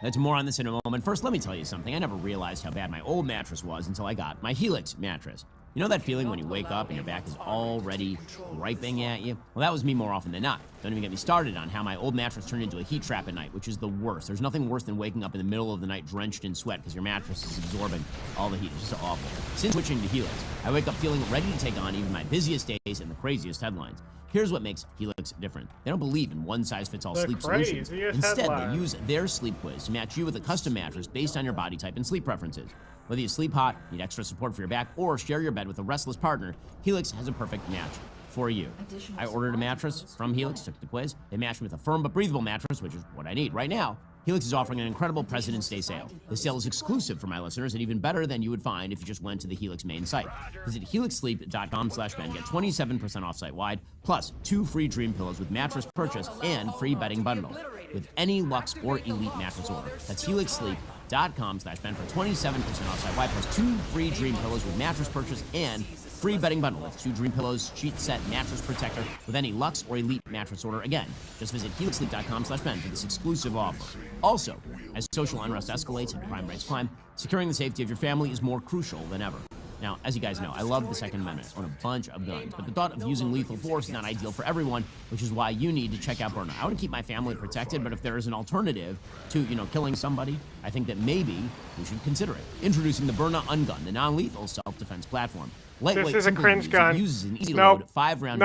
That's more on this in a moment. First, let me tell you something. I never realized how bad my old mattress was until I got my Helix mattress. You know that feeling when you wake up and your back is already griping at you? Well, that was me more often than not. Don't even get me started on how my old mattress turned into a heat trap at night, which is the worst. There's nothing worse than waking up in the middle of the night drenched in sweat because your mattress is absorbing all the heat. It's just awful. Since switching to Helix, I wake up feeling ready to take on even my busiest days and the craziest headlines. Here's what makes Helix different. They don't believe in one-size-fits-all sleep solutions. Instead, they use their sleep quiz to match you with a custom mattress based on your body type and sleep preferences. Whether you sleep hot, need extra support for your back, or share your bed with a restless partner, Helix has a perfect match for you. I ordered a mattress from Helix, took the quiz. They matched me with a firm but breathable mattress, which is what I need right now. Helix is offering an incredible President's Day sale. The sale is exclusive for my listeners and even better than you would find if you just went to the Helix main site. Visit helixsleep.com/Ben, get 27% off site-wide, plus 2 free dream pillows with mattress purchase and free bedding bundle with any Luxe or Elite mattress order. That's helixsleep.com/Ben for 27% off site-wide, plus 2 free dream pillows with mattress purchase and free bedding bundle with 2 dream pillows, sheet set, mattress protector with any Luxe or Elite mattress order. Again, just visit helixsleep.com/Ben for this exclusive offer. Also, as social unrest escalates and crime rates climb, securing the safety of your family is more crucial than ever. Now, as you guys know, I love the Second Amendment. I own a bunch of guns, but the thought of using lethal force is not ideal for everyone, which is why you need to check out Byrna. I want to keep my family protected, but if there is an alternative to, killing somebody, I think that maybe we should consider it. Introducing the Byrna Ungun, the non-lethal self-defense platform. Lightweight, this is a cringe gun. Uses an easy load 5-round.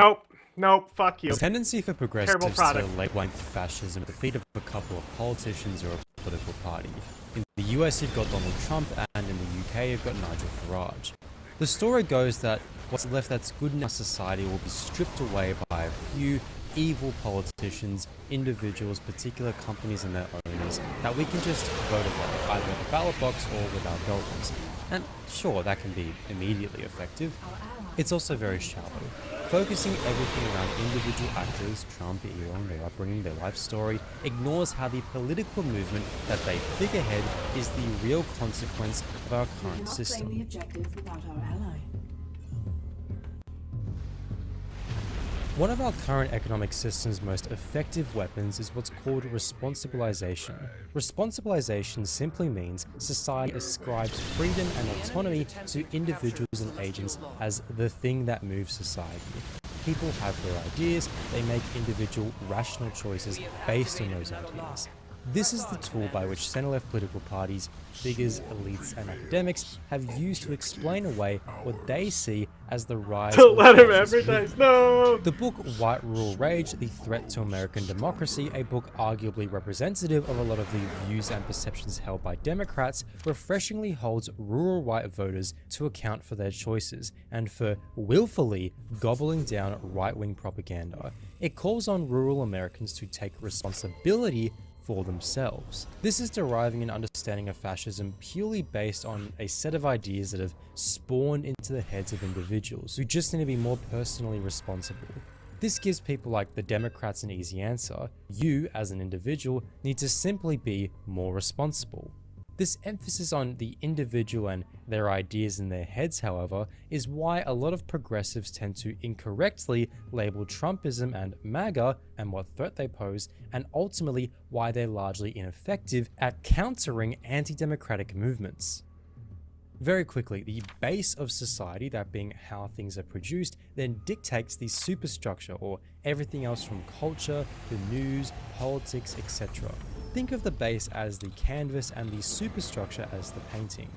Nope, fuck you. The tendency for progressives to lightweight fascism, the fate of a couple of politicians or a political party. In the US, you've got Donald Trump, and in the UK, you've got Nigel Farage. The story goes that what's left that's good in our society will be stripped away by a few evil politicians, individuals, particular companies and their owners that we can just vote away, either at the ballot box or with our dollars. And sure, that can be immediately effective. It's also very shallow, focusing everything around individual actors, Trump, Elon, their upbringing, their life story, ignores how the political movement that they figurehead is the real consequence of our current system. Claim the objective without our ally. One of our current economic system's most effective weapons is what's called responsibilization. Responsibilization simply means society ascribes freedom and autonomy to individuals and agents as the thing that moves society. People have their ideas, they make individual rational choices based on those ideas. This is the tool by which center-left political parties, figures, elites, and academics have used to explain away what they see as the rise Don't of let him fascist advertise, movement. no! The book White Rural Rage, The Threat to American Democracy, a book arguably representative of a lot of the views and perceptions held by Democrats, refreshingly holds rural white voters to account for their choices and for willfully gobbling down right-wing propaganda. It calls on rural Americans to take responsibility for themselves. This is deriving an understanding of fascism purely based on a set of ideas that have spawned into the heads of individuals who just need to be more personally responsible. This gives people like the Democrats an easy answer. You, as an individual, need to simply be more responsible. This emphasis on the individual and their ideas in their heads, however, is why a lot of progressives tend to incorrectly label Trumpism and MAGA and what threat they pose, and ultimately why they're largely ineffective at countering anti-democratic movements. Very quickly, the base of society, that being how things are produced, then dictates the superstructure, or everything else from culture, the news, politics, etc. Think of the base as the canvas and the superstructure as the painting.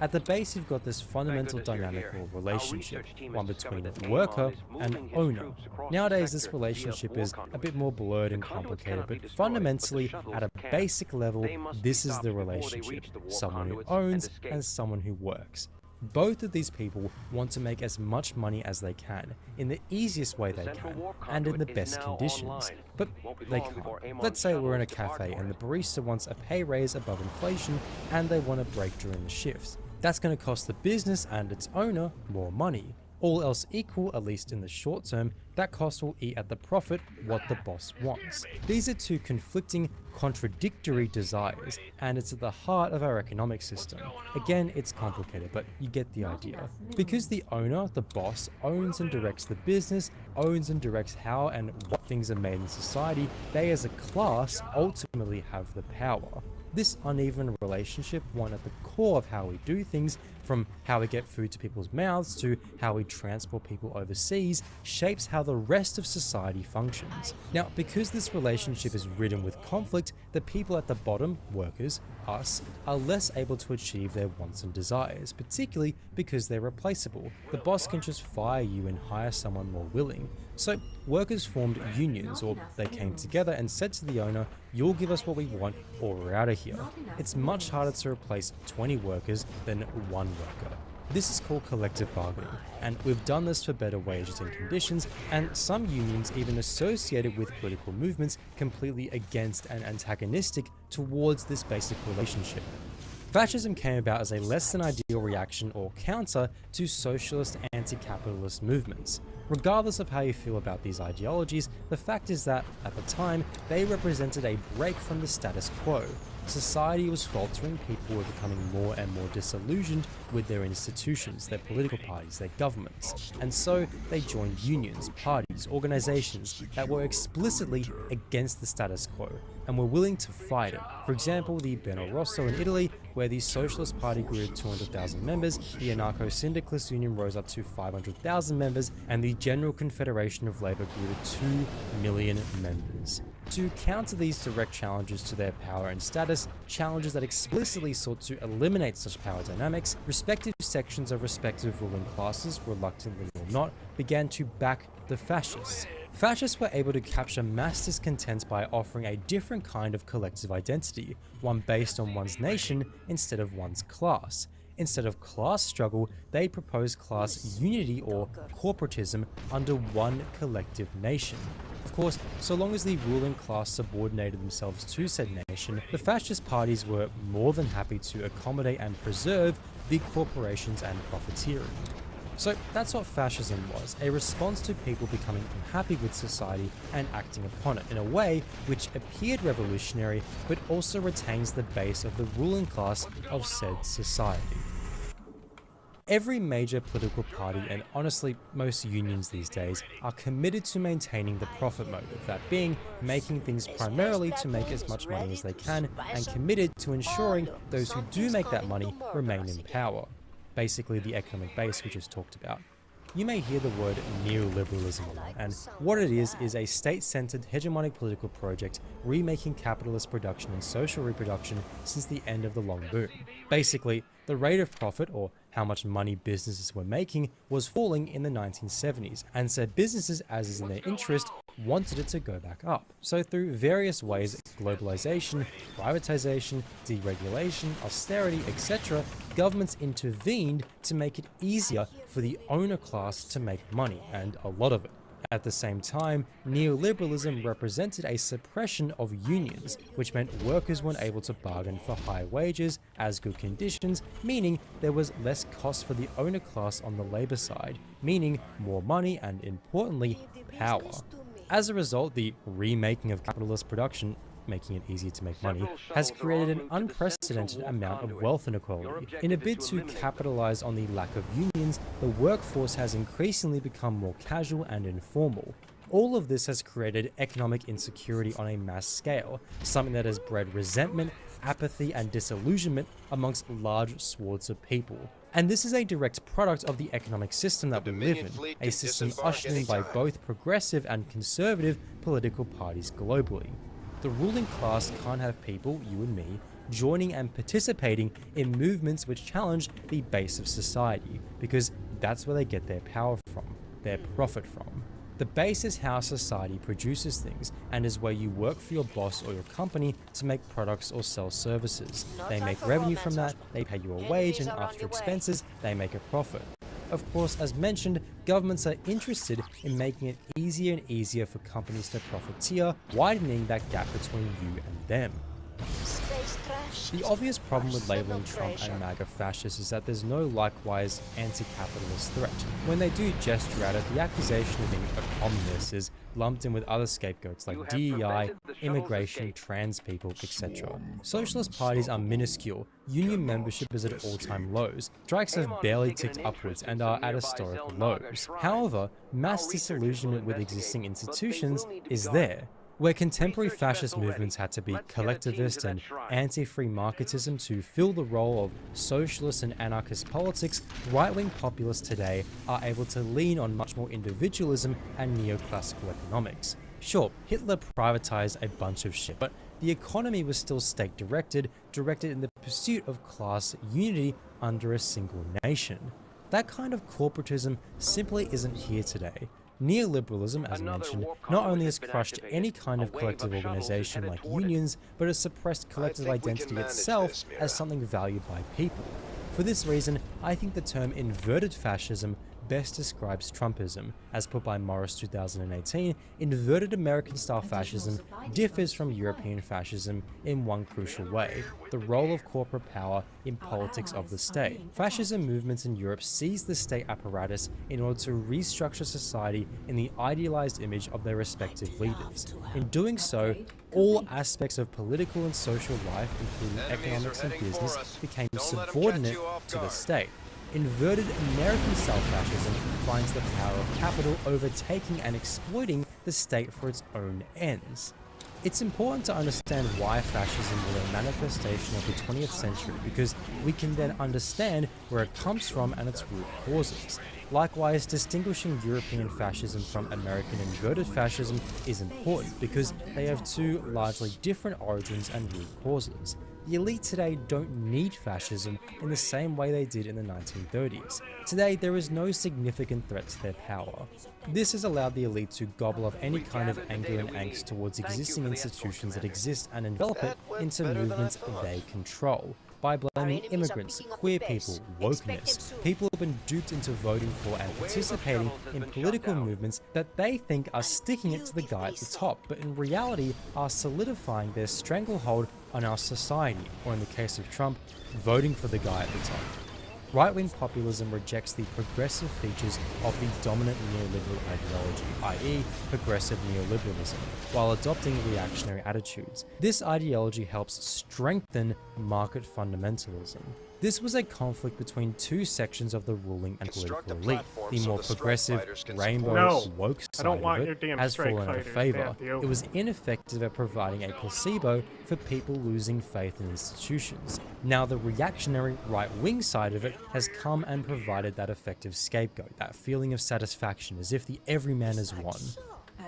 At the base, you've got this fundamental dynamic or relationship, one between worker and owner. Nowadays, this relationship is a bit more blurred and complicated, but fundamentally, at a basic level, this is the relationship: someone who owns and someone who works. Both of these people want to make as much money as they can, in the easiest way they can, and in the best conditions. But they can't. Let's say we're in a cafe and the barista wants a pay raise above inflation and they want a break during the shifts. That's going to cost the business and its owner more money. All else equal, at least in the short term, that cost will eat at the profit what the boss wants. These are two conflicting, contradictory desires, and it's at the heart of our economic system. Again, it's complicated, but you get the idea. Because the owner, the boss, owns and directs the business, owns and directs how and what things are made in society, they as a class ultimately have the power. This uneven relationship, one at the core of how we do things, from how we get food to people's mouths to how we transport people overseas, shapes how the rest of society functions. Now, because this relationship is ridden with conflict, the people at the bottom, workers, us, are less able to achieve their wants and desires, particularly because they're replaceable. The boss can just fire you and hire someone more willing. So workers formed unions, or they came together and said to the owner, "You'll give us what we want or we're out of here." It's much harder to replace 20 workers than one worker. This is called collective bargaining, and we've done this for better wages and conditions, and some unions even associated with political movements completely against and antagonistic towards this basic relationship. Fascism came about as a less than ideal reaction or counter to socialist anti-capitalist movements. Regardless of how you feel about these ideologies, the fact is that, at the time, they represented a break from the status quo. Society was faltering, people were becoming more and more disillusioned with their institutions, their political parties, their governments, and so they joined unions, parties, organizations that were explicitly against the status quo and were willing to fight it. For example, the Beno Rosso in Italy, where the Socialist Party grew to 200,000 members, the Anarcho-Syndicalist Union rose up to 500,000 members, and the General Confederation of Labour grew to 2 million members. To counter these direct challenges to their power and status, challenges that explicitly sought to eliminate such power dynamics, respective sections of respective ruling classes, reluctantly or not, began to back the fascists. Fascists were able to capture mass discontent by offering a different kind of collective identity, one based on one's nation instead of one's class. Instead of class struggle, they proposed class unity or corporatism under one collective nation. Of course, so long as the ruling class subordinated themselves to said nation, the fascist parties were more than happy to accommodate and preserve big corporations and profiteering. So that's what fascism was, a response to people becoming unhappy with society and acting upon it in a way which appeared revolutionary but also retains the base of the ruling class of said society. Every major political party, and honestly most unions these days, are committed to maintaining the profit motive, that being making things primarily to make as much money as they can, and committed to ensuring those who do make that money remain in power. Basically the economic base we just talked about. You may hear the word neoliberalism a lot, and what it is a state-centered hegemonic political project remaking capitalist production and social reproduction since the end of the long boom. Basically, the rate of profit, or how much money businesses were making, was falling in the 1970s, and so businesses, as is in their interest, wanted it to go back up. So through various ways, globalization, privatization, deregulation, austerity, etc., governments intervened to make it easier for the owner class to make money, and a lot of it. At the same time, neoliberalism represented a suppression of unions, which meant workers weren't able to bargain for high wages as good conditions, meaning there was less cost for the owner class on the labor side, meaning more money and, importantly, power. As a result, the remaking of capitalist production, making it easier to make money, has created an unprecedented amount of wealth inequality. In a bid to capitalize on the lack of unions, the workforce has increasingly become more casual and informal. All of this has created economic insecurity on a mass scale, something that has bred resentment, apathy, and disillusionment amongst large swaths of people. And this is a direct product of the economic system that we live in, a system ushered in by both progressive and conservative political parties globally. The ruling class can't have people, you and me, joining and participating in movements which challenge the base of society, because that's where they get their power from, their profit from. The base is how society produces things, and is where you work for your boss or your company to make products or sell services. They make revenue from that, they pay you a wage, and after expenses, they make a profit. Of course, as mentioned, governments are interested in making it easier and easier for companies to profiteer, widening that gap between you and them. The obvious problem with labeling Trump and MAGA fascists is that there's no likewise anti-capitalist threat. When they do gesture at it, the accusation of being a communist is lumped in with other scapegoats like DEI, immigration, trans people, etc. Socialist parties are minuscule, union membership is at all-time lows, strikes have barely ticked upwards and are at historical lows. However, mass disillusionment with existing institutions is there. Where contemporary fascist movements had to be collectivist and anti-free marketism to fill the role of socialist and anarchist politics, right-wing populists today are able to lean on much more individualism and neoclassical economics. Sure, Hitler privatized a bunch of shit, but the economy was still state-directed, directed in the pursuit of class unity under a single nation. That kind of corporatism simply isn't here today. Neoliberalism, as mentioned, not only has crushed any kind of collective organization like unions, but has suppressed collective identity itself as something valued by people. For this reason, I think the term inverted fascism best describes Trumpism. As put by Morris 2018, inverted American-style fascism differs from European fascism in one crucial way: the role of corporate power in politics of the state. Fascism movements in Europe seized the state apparatus in order to restructure society in the idealized image of their respective leaders. In doing so, all aspects of political and social life, including economics and business, became subordinate to the state. Inverted American-style fascism finds the power of capital overtaking and exploiting the state for its own ends. It's important to understand why fascism was a manifestation of the 20th century, because we can then understand where it comes from and its root causes. Likewise, distinguishing European fascism from American inverted fascism is important because they have two largely different origins and root causes. The elite today don't need fascism in the same way they did in the 1930s. Today, there is no significant threat to their power. This has allowed the elite to gobble up any kind of anger and angst towards existing institutions that exist and envelop it into movements they control. By blaming immigrants, queer people, wokeness, people have been duped into voting for and participating in political movements that they think are sticking it to the guy at the top, but in reality are solidifying their stranglehold on our society, or in the case of Trump, voting for the guy at the top. Right-wing populism rejects the progressive features of the dominant neoliberal ideology, i.e. progressive neoliberalism, while adopting reactionary attitudes. This ideology helps strengthen market fundamentalism. This was a conflict between two sections of the ruling and political elite. The more progressive, rainbow, woke side of it has fallen out of favor. It was ineffective at providing a placebo for people losing faith in institutions. Now the reactionary, right-wing side of it has come and provided that effective scapegoat, that feeling of satisfaction as if the everyman has won.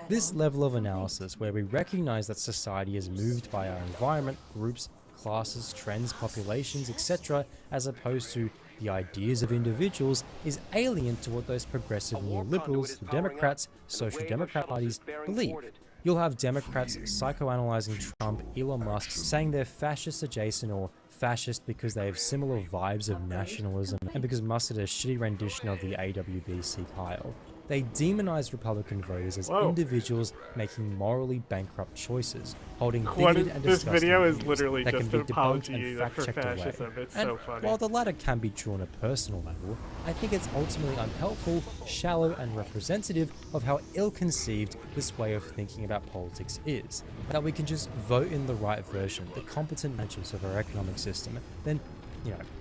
This level of analysis, where we recognize that society is moved by our environment, groups, classes, trends, populations, etc., as opposed to the ideas of individuals, is alien to what those progressive neoliberals, the Democrats, social democrat parties believe. You'll have Democrats psychoanalyzing Trump, Elon Musk, saying they're fascist adjacent or fascist because they have similar vibes of nationalism and because Musk did a shitty rendition of the AWBC Kyle. They demonize Republican voters as individuals making morally bankrupt choices, holding bigoted and disgusting this video is views literally that just can an be debunked apology and for fact-checked away. fascism. It's And so funny. while the latter can be true on a personal level, I think it's ultimately unhelpful, shallow, and representative of how ill-conceived this way of thinking about politics is. That we can just vote in the right version, the competent managers of our economic system, then,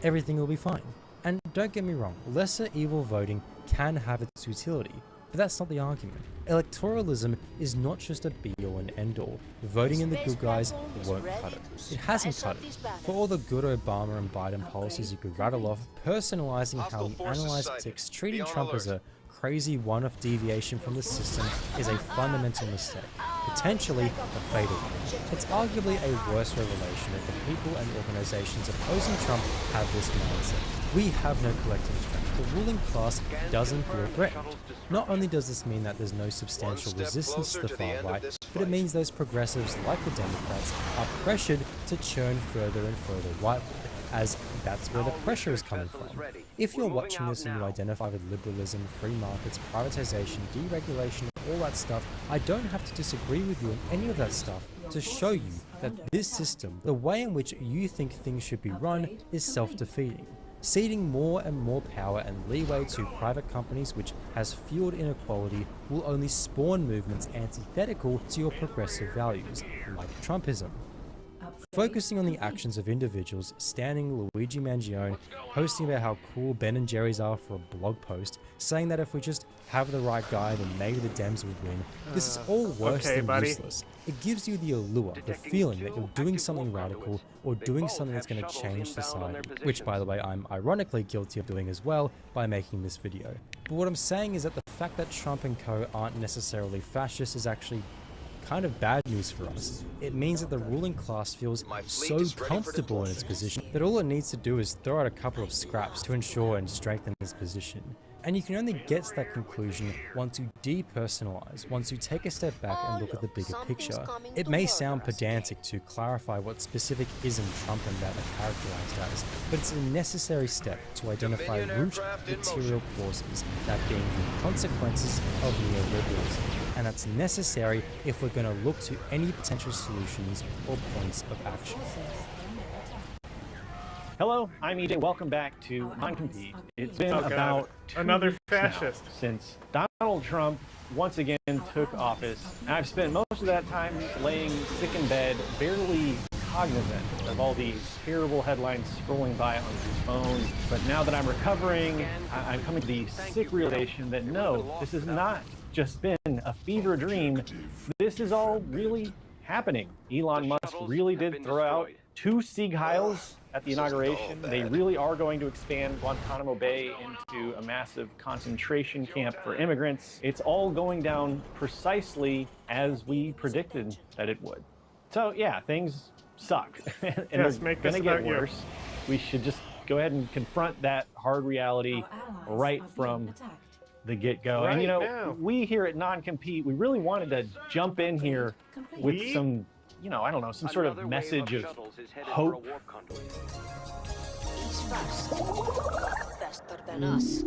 everything will be fine. And don't get me wrong, lesser evil voting can have its utility, but that's not the argument. Electoralism is not just a be-all and end-all. Voting in the good guys won't cut it. It hasn't cut it. For all the good Obama and Biden policies you could rattle off, personalizing how we analyze politics, treating Trump as a crazy one-off deviation from the system is a fundamental mistake, potentially a fatal one. It's arguably a worse revelation that the people and organizations opposing Trump have this mindset. We have no collective strength. The ruling class doesn't feel threatened. Not only does this mean that there's no substantial resistance to the far right, but it means those progressives, like the Democrats, are pressured to churn further and further rightward, as that's where the pressure is coming from. If you're watching this and you identify with liberalism, free markets, privatization, deregulation, all that stuff, I don't have to disagree with you on any of that stuff to show you that this system, the way in which you think things should be run, is self-defeating. Ceding more and more power and leeway to private companies, which has fueled inequality, will only spawn movements antithetical to your progressive values, like Trumpism. Focusing on the actions of individuals, standing Luigi Mangione, posting about how cool Ben and Jerry's are for a blog post, saying that if we just have the right guy, then maybe the Dems would win. This is all worse than useless. It gives you the allure, the feeling that you're doing something radical or doing something that's going to change society, which, by the way, I'm ironically guilty of doing as well by making this video. But what I'm saying is that the fact that Trump and co aren't necessarily fascist is actually kind of bad news for us. It means that the ruling class feels so comfortable in its position that all it needs to do is throw out a couple of scraps to ensure and strengthen its position. And you can only get to that conclusion once you depersonalize, once you take a step back and look at the bigger picture. It may sound pedantic to clarify what specific ism Trump and that are characterized as, but it's a necessary step to identify root material causes, that being the consequences of neoliberalism. And that's necessary if we're going to look to any potential solutions or points of action. Hello, I'm EJ. Welcome back to Non-Compete. It's been about 2 another weeks fascist now since Donald Trump once again took office. And I've spent most of that time laying sick in bed, barely cognizant of all these terrible headlines scrolling by on my phone. But now that I'm recovering, I'm coming to the sick realization that no, this has not just been a fever dream. This is all really happening. Elon Musk really did throw out 2 Sieg Heils at the inauguration. They really are going to expand Guantanamo Bay into a massive concentration camp for immigrants. It's all going down precisely as we predicted that it would. So yeah, things suck. And Yes, they're make gonna this get about you. worse. We should just go ahead and confront that hard reality right from the get-go. And you know, we here at Non-Compete, we really wanted to jump in here with some, you know, I don't know, some sort of message of hope. He's faster than us.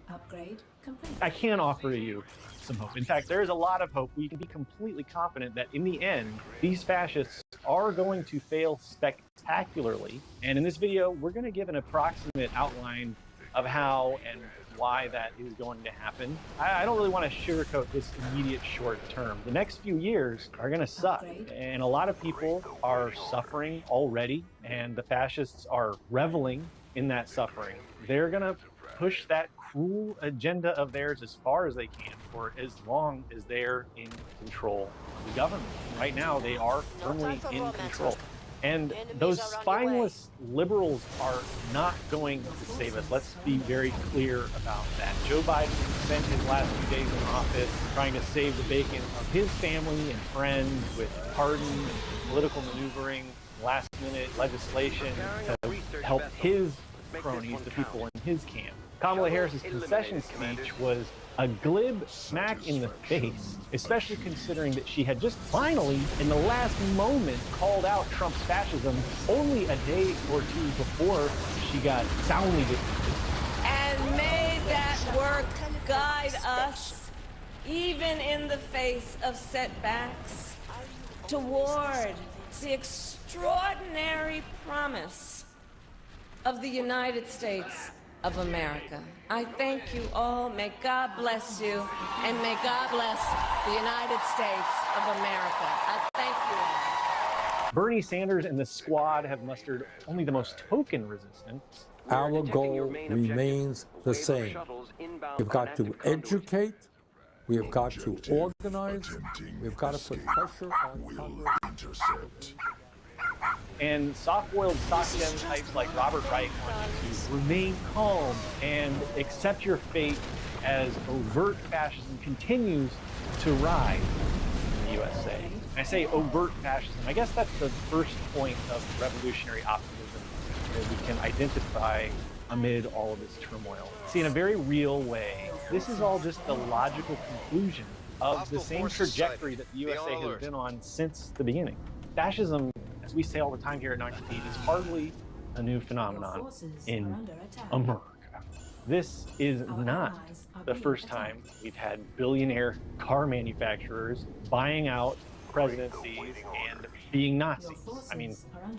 Upgrade complete. I can offer you some hope. In fact, there is a lot of hope. We can be completely confident that in the end, these fascists are going to fail spectacularly. And in this video, we're going to give an approximate outline of how and why that is going to happen. I don't really want to sugarcoat this immediate short term. The next few years are going to suck, and a lot of people are suffering already, and the fascists are reveling in that suffering. They're going to push that cruel agenda of theirs as far as they can for as long as they're in control of the government. Right now, they are firmly in control. And those spineless liberals are not going to save us. Let's be very clear about that. Joe Biden spent his last few days in office trying to save the bacon of his family and friends with pardons and political maneuvering, last-minute legislation to help his cronies, the people in his camp. Kamala Harris's concession speech was a glib smack in the face, especially considering that she had just finally, in the last moment, called out Trump's fascism only a day or two before she got soundly defeated. And may that work guide us, even in the face of setbacks, toward the extraordinary promise of the United States of America. I thank you all. May God bless you, and may God bless the United States of America. I thank you all. Bernie Sanders and the squad have mustered only the most token resistance. Our goal remains the same. We've got to educate, we have got to organize, we've got to put pressure on Congress. And soft-boiled SocDem types like Robert Reich want you to remain calm and accept your fate as overt fascism continues to rise in the USA. And I say overt fascism. I guess that's the first point of revolutionary optimism that we can identify amid all of this turmoil. See, in a very real way, this is all just the logical conclusion of the same trajectory that the USA has been on since the beginning. Fascism, as we say all the time here at Non-Compete, is hardly a new phenomenon in America. This is not the first time we've had billionaire car manufacturers buying out presidencies and being Nazis. I mean,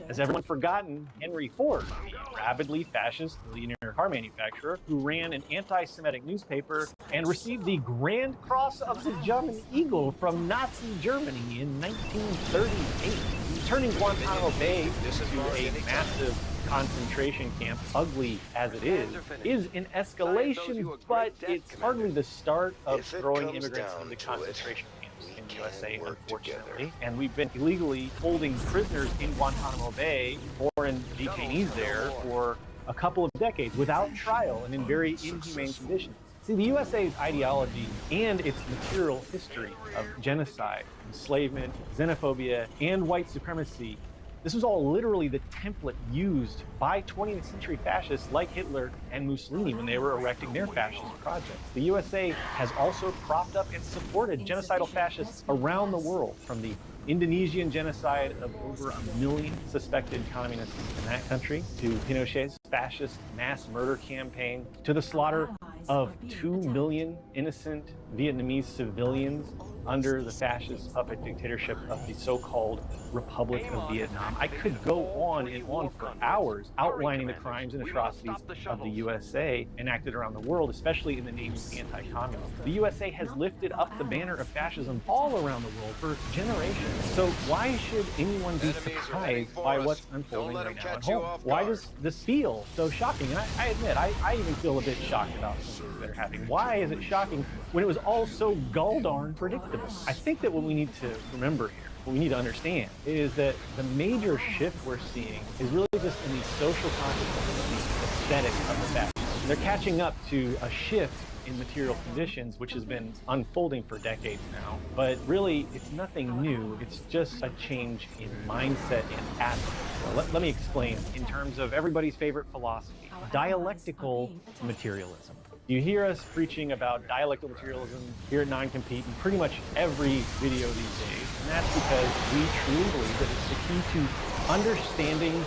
has everyone forgotten Henry Ford, the rabidly fascist billionaire car manufacturer who ran an anti-Semitic newspaper and received the Grand Cross of the German Eagle from Nazi Germany in 1938, turning Guantanamo Bay into a massive concentration camp, ugly as it is an escalation, but it's hardly the start of throwing immigrants into concentration camps in the USA, unfortunately. And we've been illegally holding prisoners in Guantanamo Bay, foreign detainees there, for a couple of decades without trial and in very inhumane conditions. See, the USA's ideology and its material history of genocide, enslavement, xenophobia, and white supremacy, this was all literally the template used by 20th century fascists like Hitler and Mussolini when they were erecting their fascist projects. The USA has also propped up and supported genocidal fascists around the world, from the Indonesian genocide of over 1 million suspected communists in that country, to Pinochet's fascist mass murder campaign, to the slaughter of 2 million innocent Vietnamese civilians under the fascist puppet dictatorship of the so-called Republic of Vietnam. I could go on and on for hours outlining the crimes and atrocities of the USA enacted around the world, especially in the name of anti-communism. The USA has lifted up the banner of fascism all around the world for generations. So why should anyone be surprised by what's unfolding right now at home? Why does this feel so shocking? And I admit, I even feel a bit shocked about some things that are happening. Why is it shocking when it was all so gall darn predictable? I think that what we need to remember here what we need to understand is that the major shift we're seeing is really just in the social consciousness, the aesthetic of the fascists. They're catching up to a shift in material conditions, which has been unfolding for decades now. But really, it's nothing new. It's just a change in mindset and attitude. So let me explain in terms of everybody's favorite philosophy, dialectical materialism. You hear us preaching about dialectical materialism here at Non-Compete in pretty much every video these days, and that's because we truly believe that it's the key to understanding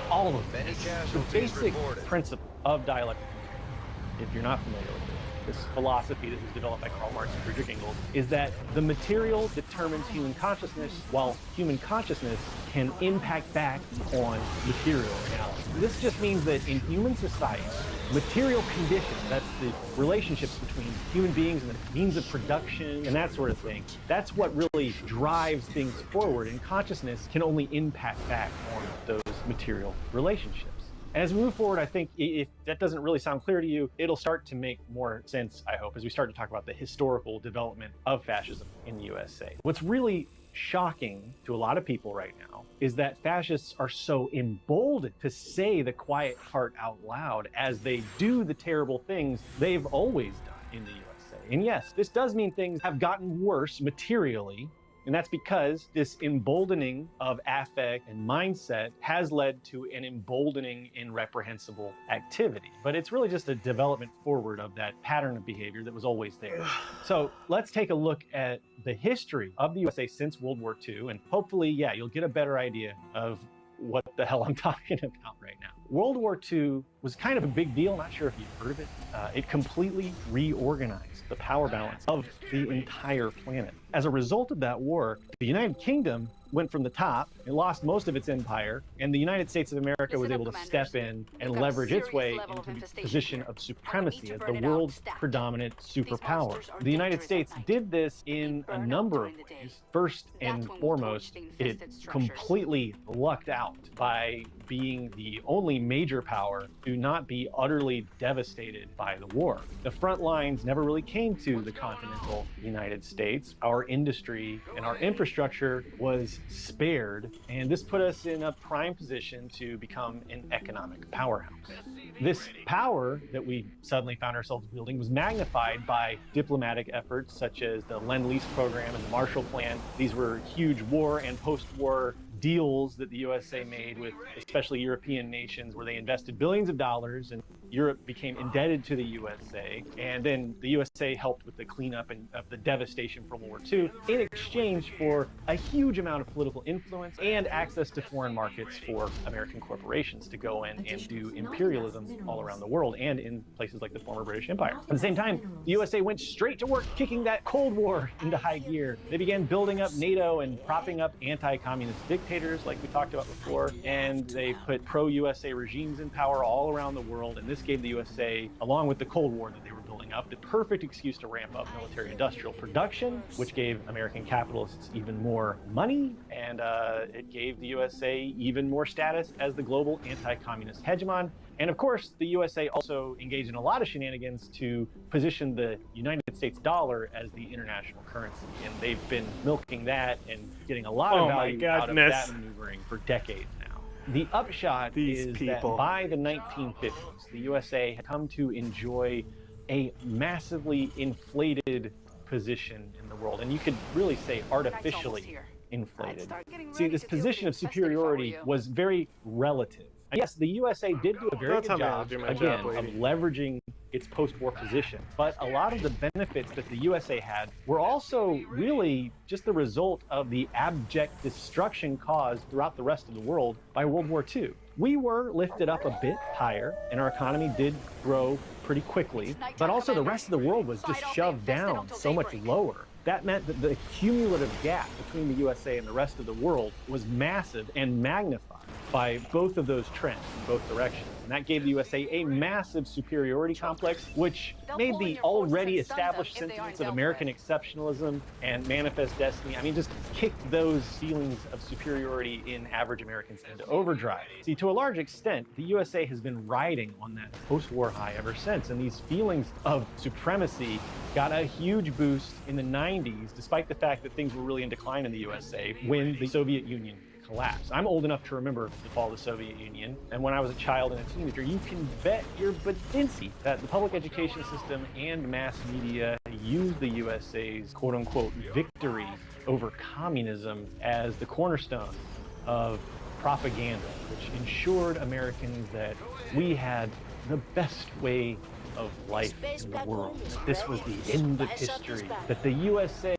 all of this. The basic principle of dialectical materialism, if you're not familiar with it, this philosophy that was developed by Karl Marx and Friedrich Engels, is that the material determines human consciousness, while human consciousness can impact back on material reality. This just means that in human society, material conditions, that's the relationships between human beings and the means of production and that sort of thing, that's what really drives things forward, and consciousness can only impact back on those material relationships. As we move forward, I think if that doesn't really sound clear to you, it'll start to make more sense, I hope, as we start to talk about the historical development of fascism in the USA. What's really shocking to a lot of people right now is that fascists are so emboldened to say the quiet part out loud as they do the terrible things they've always done in the USA. And yes, this does mean things have gotten worse materially, and that's because this emboldening of affect and mindset has led to an emboldening in reprehensible activity. But it's really just a development forward of that pattern of behavior that was always there. So let's take a look at the history of the USA since World War II, and hopefully, yeah, you'll get a better idea of what the hell I'm talking about right now. World War II was kind of a big deal. Not sure if you've heard of it. It completely reorganized the power balance of the entire planet. As a result of that war, the United Kingdom went from the top, it lost most of its empire, and the United States of America was able to step in and leverage its way into the position of supremacy as the world's predominant superpower. The United States did this in a number of ways. First and foremost, it completely lucked out by being the only major power to not be utterly devastated by the war. The front lines never really came to the continental United States. Our industry and our infrastructure was spared, and this put us in a prime position to become an economic powerhouse. This power that we suddenly found ourselves wielding was magnified by diplomatic efforts such as the Lend-Lease program and the Marshall Plan. These were huge war and post-war deals that the USA made with especially European nations, where they invested billions of dollars, and Europe became indebted to the USA, and then the USA helped with the cleanup of the devastation from World War II in exchange for a huge amount of political influence and access to foreign markets for American corporations to go in and do imperialism all around the world and in places like the former British Empire. At the same time, the USA went straight to work kicking that Cold War into high gear. They began building up NATO and propping up anti-communist dictators like we talked about before, and they put pro-USA regimes in power all around the world, and this gave the USA, along with the Cold War that they were building up, the perfect excuse to ramp up military-industrial production, which gave American capitalists even more money, and it gave the USA even more status as the global anti-communist hegemon. And of course, the USA also engaged in a lot of shenanigans to position the United States dollar as the international currency. And they've been milking that and getting a lot of value out of that maneuvering for decades now. The upshot is that by the 1950s, the USA had come to enjoy a massively inflated position in the world. And you could really say artificially inflated. See, this position of superiority was very relative. And yes, the USA did do a very good job, again, of leveraging its post-war position. But a lot of the benefits that the USA had were also really just the result of the abject destruction caused throughout the rest of the world by World War II. We were lifted up a bit higher, and our economy did grow pretty quickly, but also the rest of the world was just shoved down so much lower. That meant that the cumulative gap between the USA and the rest of the world was massive and magnified by both of those trends in both directions. And And that gave the USA a massive superiority complex, which made the already established sentiments of American exceptionalism and manifest destiny, I mean, just kicked those feelings of superiority in average Americans into overdrive. See, to a large extent, the USA has been riding on that post-war high ever since, and these feelings of supremacy got a huge boost in the 90s, despite the fact that things were really in decline in the USA when the Soviet Union collapsed. I'm old enough to remember the fall of the Soviet Union, and when I was a child and a teenager, you can bet your budinsy that the public education system and mass media used the USA's quote-unquote victory over communism as the cornerstone of propaganda, which ensured Americans that we had the best way of life in the world. This was the end of history, that the USA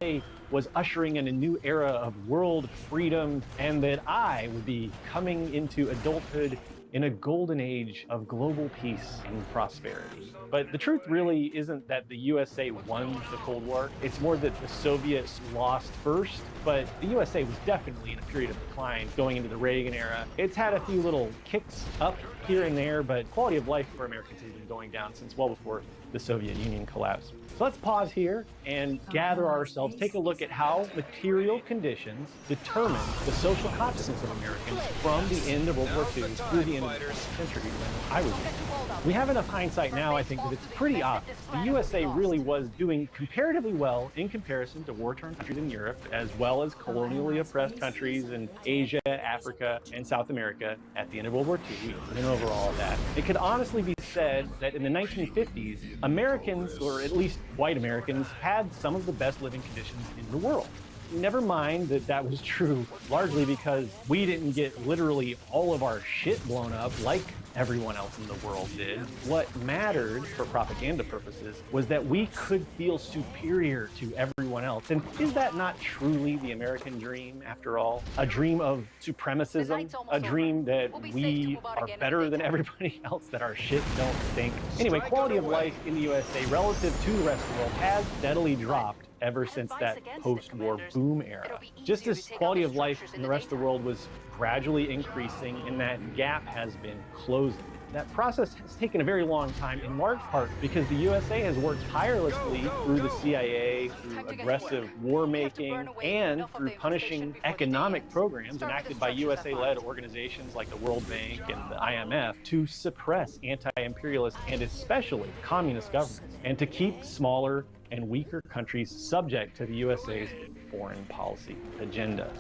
was ushering in a new era of world freedom, and that I would be coming into adulthood in a golden age of global peace and prosperity. But the truth really isn't that the USA won the Cold War. It's more that the Soviets lost first, but the USA was definitely in a period of decline going into the Reagan era. It's had a few little kicks up here and there, but quality of life for Americans has been going down since well before the Soviet Union collapsed. So let's pause here and gather ourselves, take a look at how material conditions determine the social consciousness of Americans from the end of World War II through the end of the 20th century when I was young. We have enough hindsight now, I think, that it's pretty obvious. The USA really was doing comparatively well in comparison to war-torn countries in Europe, as well as colonially oppressed countries in Asia, Africa, and South America at the end of World War II. We went over all of that. It could honestly be said that in the 1950s, Americans, or at least white Americans, had some of the best living conditions in the world. Never mind that that was true largely because we didn't get literally all of our shit blown up like everyone else in the world did. What mattered for propaganda purposes was that we could feel superior to everyone else. And is that not truly the American dream, after all? A dream of supremacism, a dream that we are better than everybody else, that our shit don't stink. Anyway, quality of life in the USA relative to the rest of the world has steadily dropped ever since that post-war boom era. Just as quality of life in the rest of the world was gradually increasing, and that gap has been closing. That process has taken a very long time, in large part because the USA has worked tirelessly through the CIA, through aggressive war making, and through punishing economic programs enacted by USA-led organizations like the World Bank and the IMF to suppress anti-imperialist and especially communist governments, and to keep smaller and weaker countries subject to the USA's foreign policy agenda.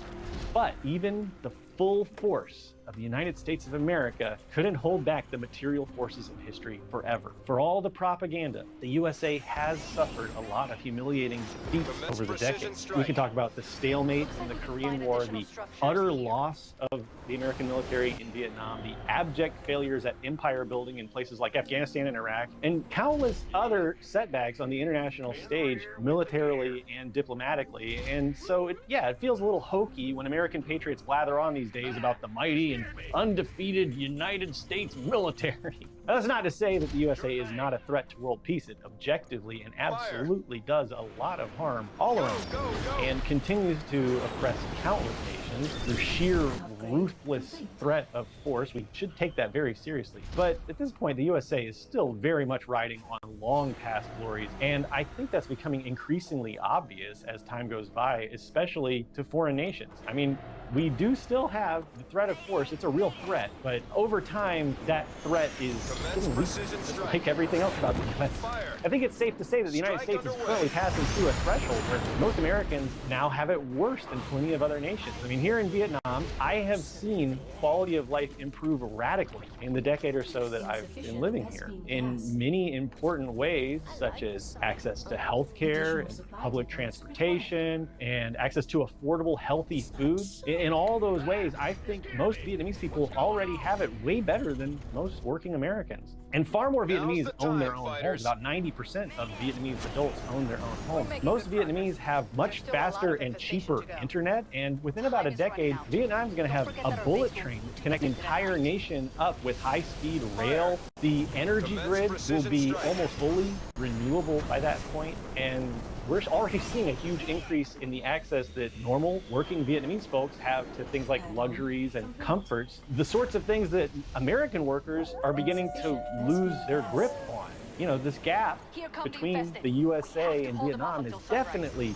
But even the full force of the United States of America couldn't hold back the material forces of history forever. For all the propaganda, the USA has suffered a lot of humiliating defeats over the decades. We can talk about the stalemate in the Korean War, the utter loss of the American military in Vietnam, the abject failures at empire building in places like Afghanistan and Iraq, and countless other setbacks on the international stage, militarily and diplomatically. And so, it feels a little hokey when American patriots blather on these days about the mighty and undefeated United States military. Now, that's not to say that the USA is not a threat to world peace. It objectively and absolutely does a lot of harm all around the world and continues to oppress countless nations through sheer ruthless threat of force. We should take that very seriously. But at this point, the USA is still very much riding on long past glories, and I think that's becoming increasingly obvious as time goes by, especially to foreign nations. I mean, we do still have the threat of force. It's a real threat, but over time, that threat is getting weaker, just like everything else about the US. I think it's safe to say that the United States is currently passing through a threshold where most Americans now have it worse than plenty of other nations. I mean, here in Vietnam, I have seen quality of life improve radically in the decade or so that I've been living here in many important ways, such as access to healthcare and public transportation and access to affordable, healthy food. In all those ways, I think most Vietnamese people already have it way better than most working Americans. And far more Vietnamese own their own homes. About 90% of Vietnamese adults own their own homes. Most Vietnamese have much faster and cheaper internet, and within about a decade, Vietnam's going to have a bullet train to connect the entire nation up with high-speed rail. The energy grid will be almost fully renewable by that point, and we're already seeing a huge increase in the access that normal working Vietnamese folks have to things like luxuries and comforts, the sorts of things that American workers are beginning to lose their grip on. You know, this gap between the USA and Vietnam is definitely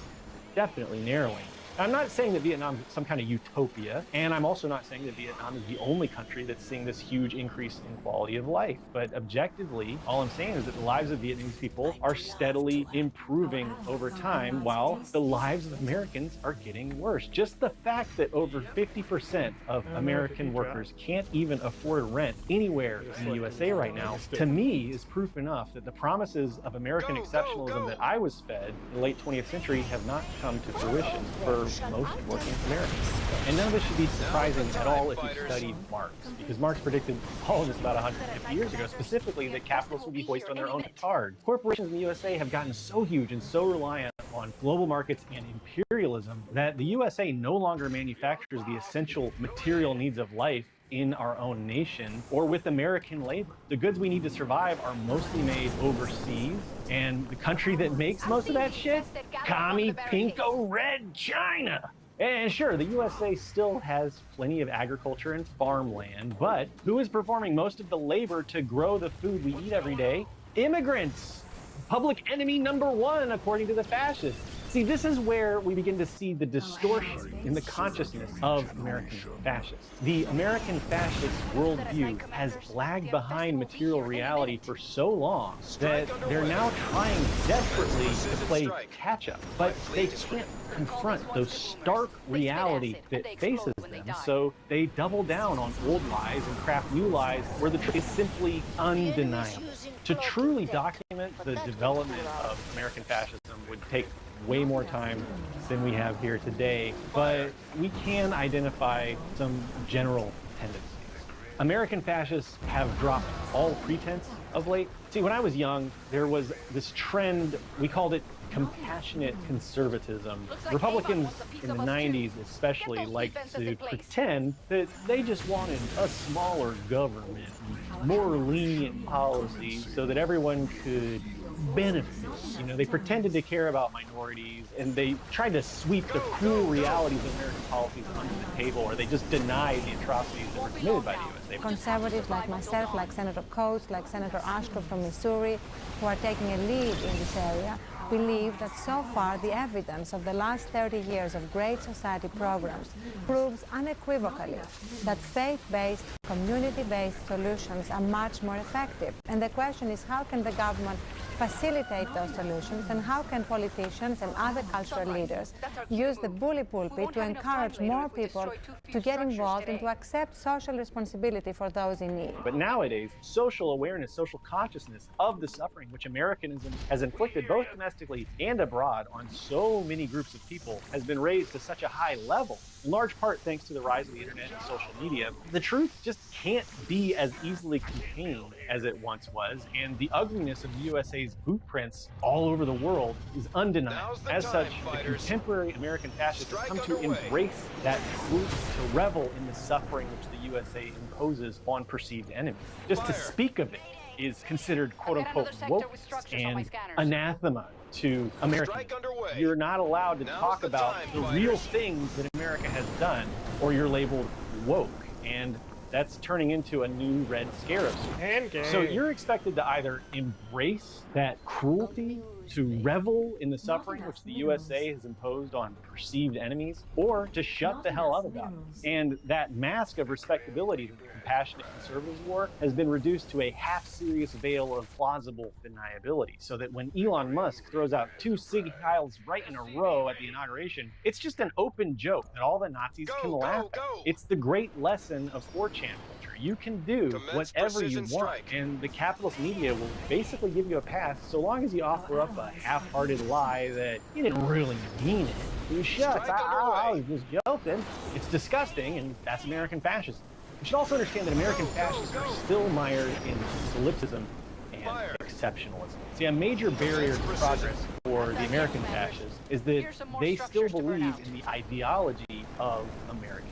narrowing. I'm not saying that Vietnam is some kind of utopia, and I'm also not saying that Vietnam is the only country that's seeing this huge increase in quality of life. But objectively, all I'm saying is that the lives of Vietnamese people are steadily improving over time, while the lives of Americans are getting worse. Just the fact that over 50% of American workers can't even afford rent anywhere in the USA right now, to me, is proof enough that the promises of American exceptionalism that I was fed in the late 20th century have not come to fruition for most working Americans. And none of this should be surprising at all if you studied Marx, because Marx predicted all of this about 150 years ago, specifically that capitalists would be hoisted on their own petard. Corporations in the USA have gotten so huge and so reliant on global markets and imperialism that the USA no longer manufactures the essential material needs of life in our own nation or with American labor. The goods we need to survive are mostly made overseas, and the country that makes most of that shit? Commie Pinko Red China! And sure, the USA still has plenty of agriculture and farmland, but who is performing most of the labor to grow the food we eat every day? Immigrants! Public enemy number one, according to the fascists. See, this is where we begin to see the distortion in the consciousness of American fascists. The American fascist worldview has lagged behind material reality for so long that they're now trying desperately to play catch-up, but they can't confront those stark reality that faces them, so they double down on old lies and craft new lies where the truth is simply undeniable. To truly document the development of American fascism would take way more time than we have here today, but we can identify some general tendencies. American fascists have dropped all pretense of late. See, when I was young, there was this trend, we called it compassionate conservatism. Republicans in the 90s especially liked to pretend that they just wanted a smaller government, more lenient policies so that everyone could benefit. You know, they pretended to care about minorities, and they tried to sweep the cruel realities of American policies under the table, or they just denied the atrocities that were committed by the USA. Conservatives like myself, like Senator Coates, like Senator Ashcroft from Missouri, who are taking a lead in this area, believe that so far the evidence of the last 30 years of Great Society programs proves unequivocally that faith-based, community-based solutions are much more effective. And the question is, how can the government facilitate those solutions, and how can politicians and other cultural leaders use the bully pulpit to encourage more people to get involved and to accept social responsibility for those in need? But nowadays, social awareness, social consciousness of the suffering which Americanism has inflicted both domestically and abroad on so many groups of people has been raised to such a high level, in large part thanks to the rise of the internet and social media. The truth just can't be as easily contained as it once was, and the ugliness of the USA's bootprints all over the world is undeniable. As such, the contemporary American fascists have come to embrace that truth, to revel in the suffering which the USA imposes on perceived enemies. Just to speak of it is considered quote-unquote woke and anathema to Americans. You're not allowed to talk about the real things that America has done, or you're labeled woke, and that's turning into a new Red Scare of sorts. So you're expected to either embrace that cruelty, to revel in the suffering which the USA has imposed on perceived enemies, or to shut the hell up about it. And that mask of respectability that the compassionate conservatives wore has been reduced to a half-serious veil of plausible deniability, so that when Elon Musk throws out 2 Sig Heils right in a row at the inauguration, it's just an open joke that all the Nazis can laugh at. It's the great lesson of 4chan culture. You can do whatever you want, and the capitalist media will basically give you a pass so long as you offer up a half-hearted lie that you didn't really mean it. Shucks, I was just joking. It's disgusting, and that's American fascism. You should also understand that American fascists are still mired in solipsism and exceptionalism. See, a major barrier to progress for the American fascists is that they still believe in the ideology of American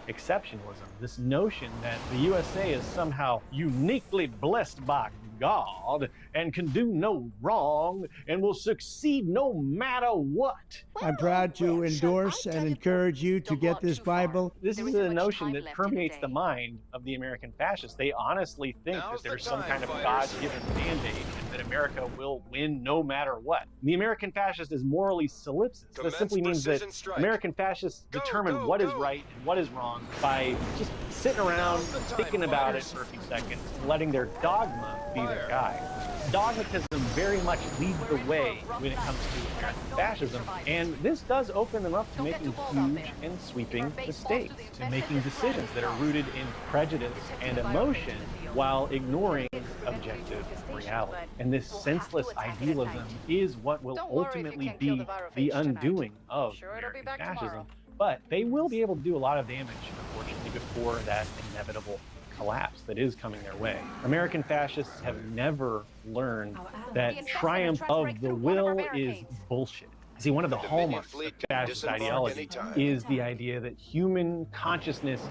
exceptionalism. This notion that the USA is somehow uniquely blessed by God and can do no wrong and will succeed no matter what. I'm proud to endorse and encourage you to get this Bible. This is a notion that permeates the mind of the American fascists. They honestly think that there's some kind of God-given mandate and that America will win no matter what. The American fascist is morally solipsist. That simply means that American fascists determine what is right and what is wrong by just sitting around thinking about it for a few seconds and letting their dogma be their guide. Dogmatism very much leads the way when it comes to American fascism, and this does open them up to making huge and sweeping mistakes, to making decisions that are rooted in prejudice and emotion while ignoring objective reality. And this senseless idealism is what will ultimately be the undoing of American fascism. But they will be able to do a lot of damage, unfortunately, before that inevitable collapse that is coming their way. American fascists have never learned that triumph of the will is bullshit. See, one of the hallmarks of fascist ideology is the idea that human consciousness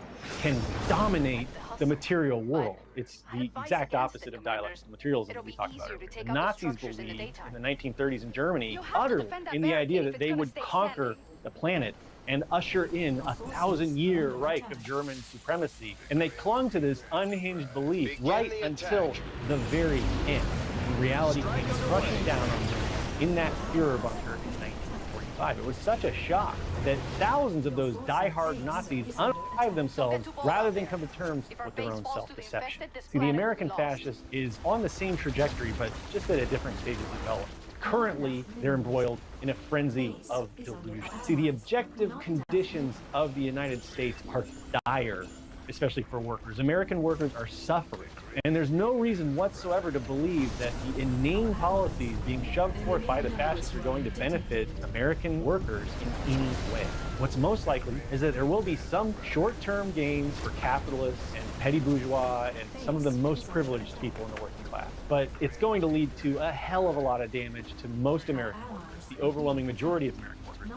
can dominate the material world. It's the exact opposite of dialectical materialism that we talked about earlier. The Nazis believed in the 1930s in Germany utterly in the idea that they would conquer the planet and usher in a 1,000-year Reich of German supremacy. And they clung to this unhinged belief right until the very end. And reality came crushing down on them in that Führer bunker in 1945. It was such a shock that thousands of those die-hard Nazis unalived themselves rather than come to terms with their own self-deception. See, the American fascist is on the same trajectory, but just at a different stage of development. Currently, they're embroiled in a frenzy of delusion. See, the objective conditions of the United States are dire, especially for workers. American workers are suffering, and there's no reason whatsoever to believe that the inane policies being shoved forth by the fascists are going to benefit American workers in any way. What's most likely is that there will be some short-term gains for capitalists and petty bourgeois and some of the most privileged people in the working class. But it's going to lead to a hell of a lot of damage to most American workers, the overwhelming majority of American workers.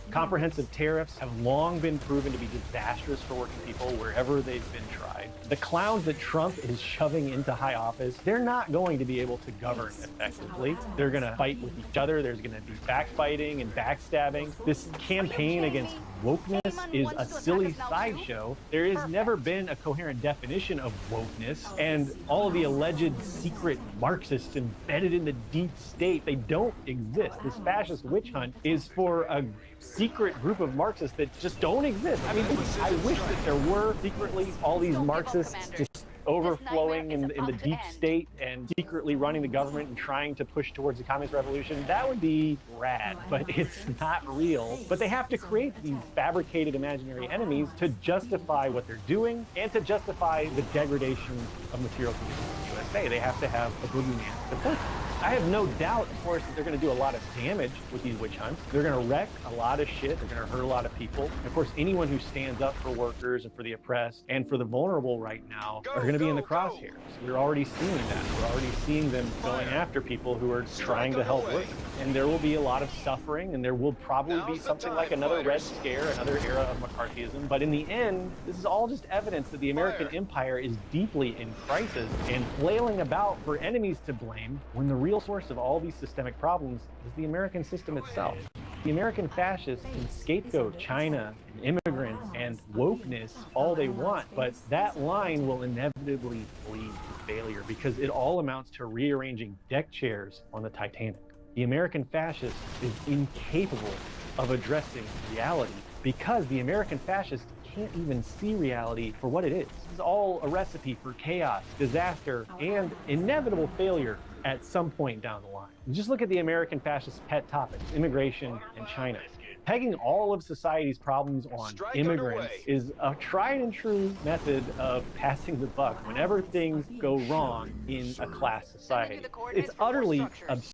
Comprehensive tariffs have long been proven to be disastrous for working people wherever they've been tried. The clowns that Trump is shoving into high office, they're not going to be able to govern effectively. They're going to fight with each other. There's going to be backfighting and backstabbing. This campaign against wokeness is a silly sideshow. There has never been a coherent definition of wokeness, and all of the alleged secret Marxists embedded in the deep state, they don't exist. This fascist witch hunt is for a secret group of Marxists that just don't exist. I mean, I wish that there were secretly all these Marxists just overflowing in the deep state and secretly running the government and trying to push towards the communist revolution. That would be rad, but it's not real. But they have to create these fabricated imaginary enemies to justify what they're doing and to justify the degradation of material conditions in the USA. They have to have a boogeyman to point. I have no doubt, of course, that they're going to do a lot of damage with these witch hunts. They're going to wreck a lot of shit. They're going to hurt a lot of people. And of course, anyone who stands up for workers and for the oppressed and for the vulnerable right now are going to be in the crosshairs. We're already seeing that. We're already seeing them going after people who are trying to help workers. And there will be a lot of suffering, and there will probably be something like another Red Scare, another era of McCarthyism. But in the end, this is all just evidence that the American empire is deeply in crisis and flailing about for enemies to blame when the real source of all these systemic problems is the American system itself. The American fascists can scapegoat China and immigrants and wokeness all they want, but that line will inevitably lead to failure because it all amounts to rearranging deck chairs on the Titanic. The American fascist is incapable of addressing reality because the American fascist can't even see reality for what it is. This is all a recipe for chaos, disaster, and inevitable failure at some point down the line. Just look at the American fascist pet topics, immigration and China. Pegging all of society's problems on immigrants is a tried and true method of passing the buck whenever things go wrong in a class society. It's utterly absurd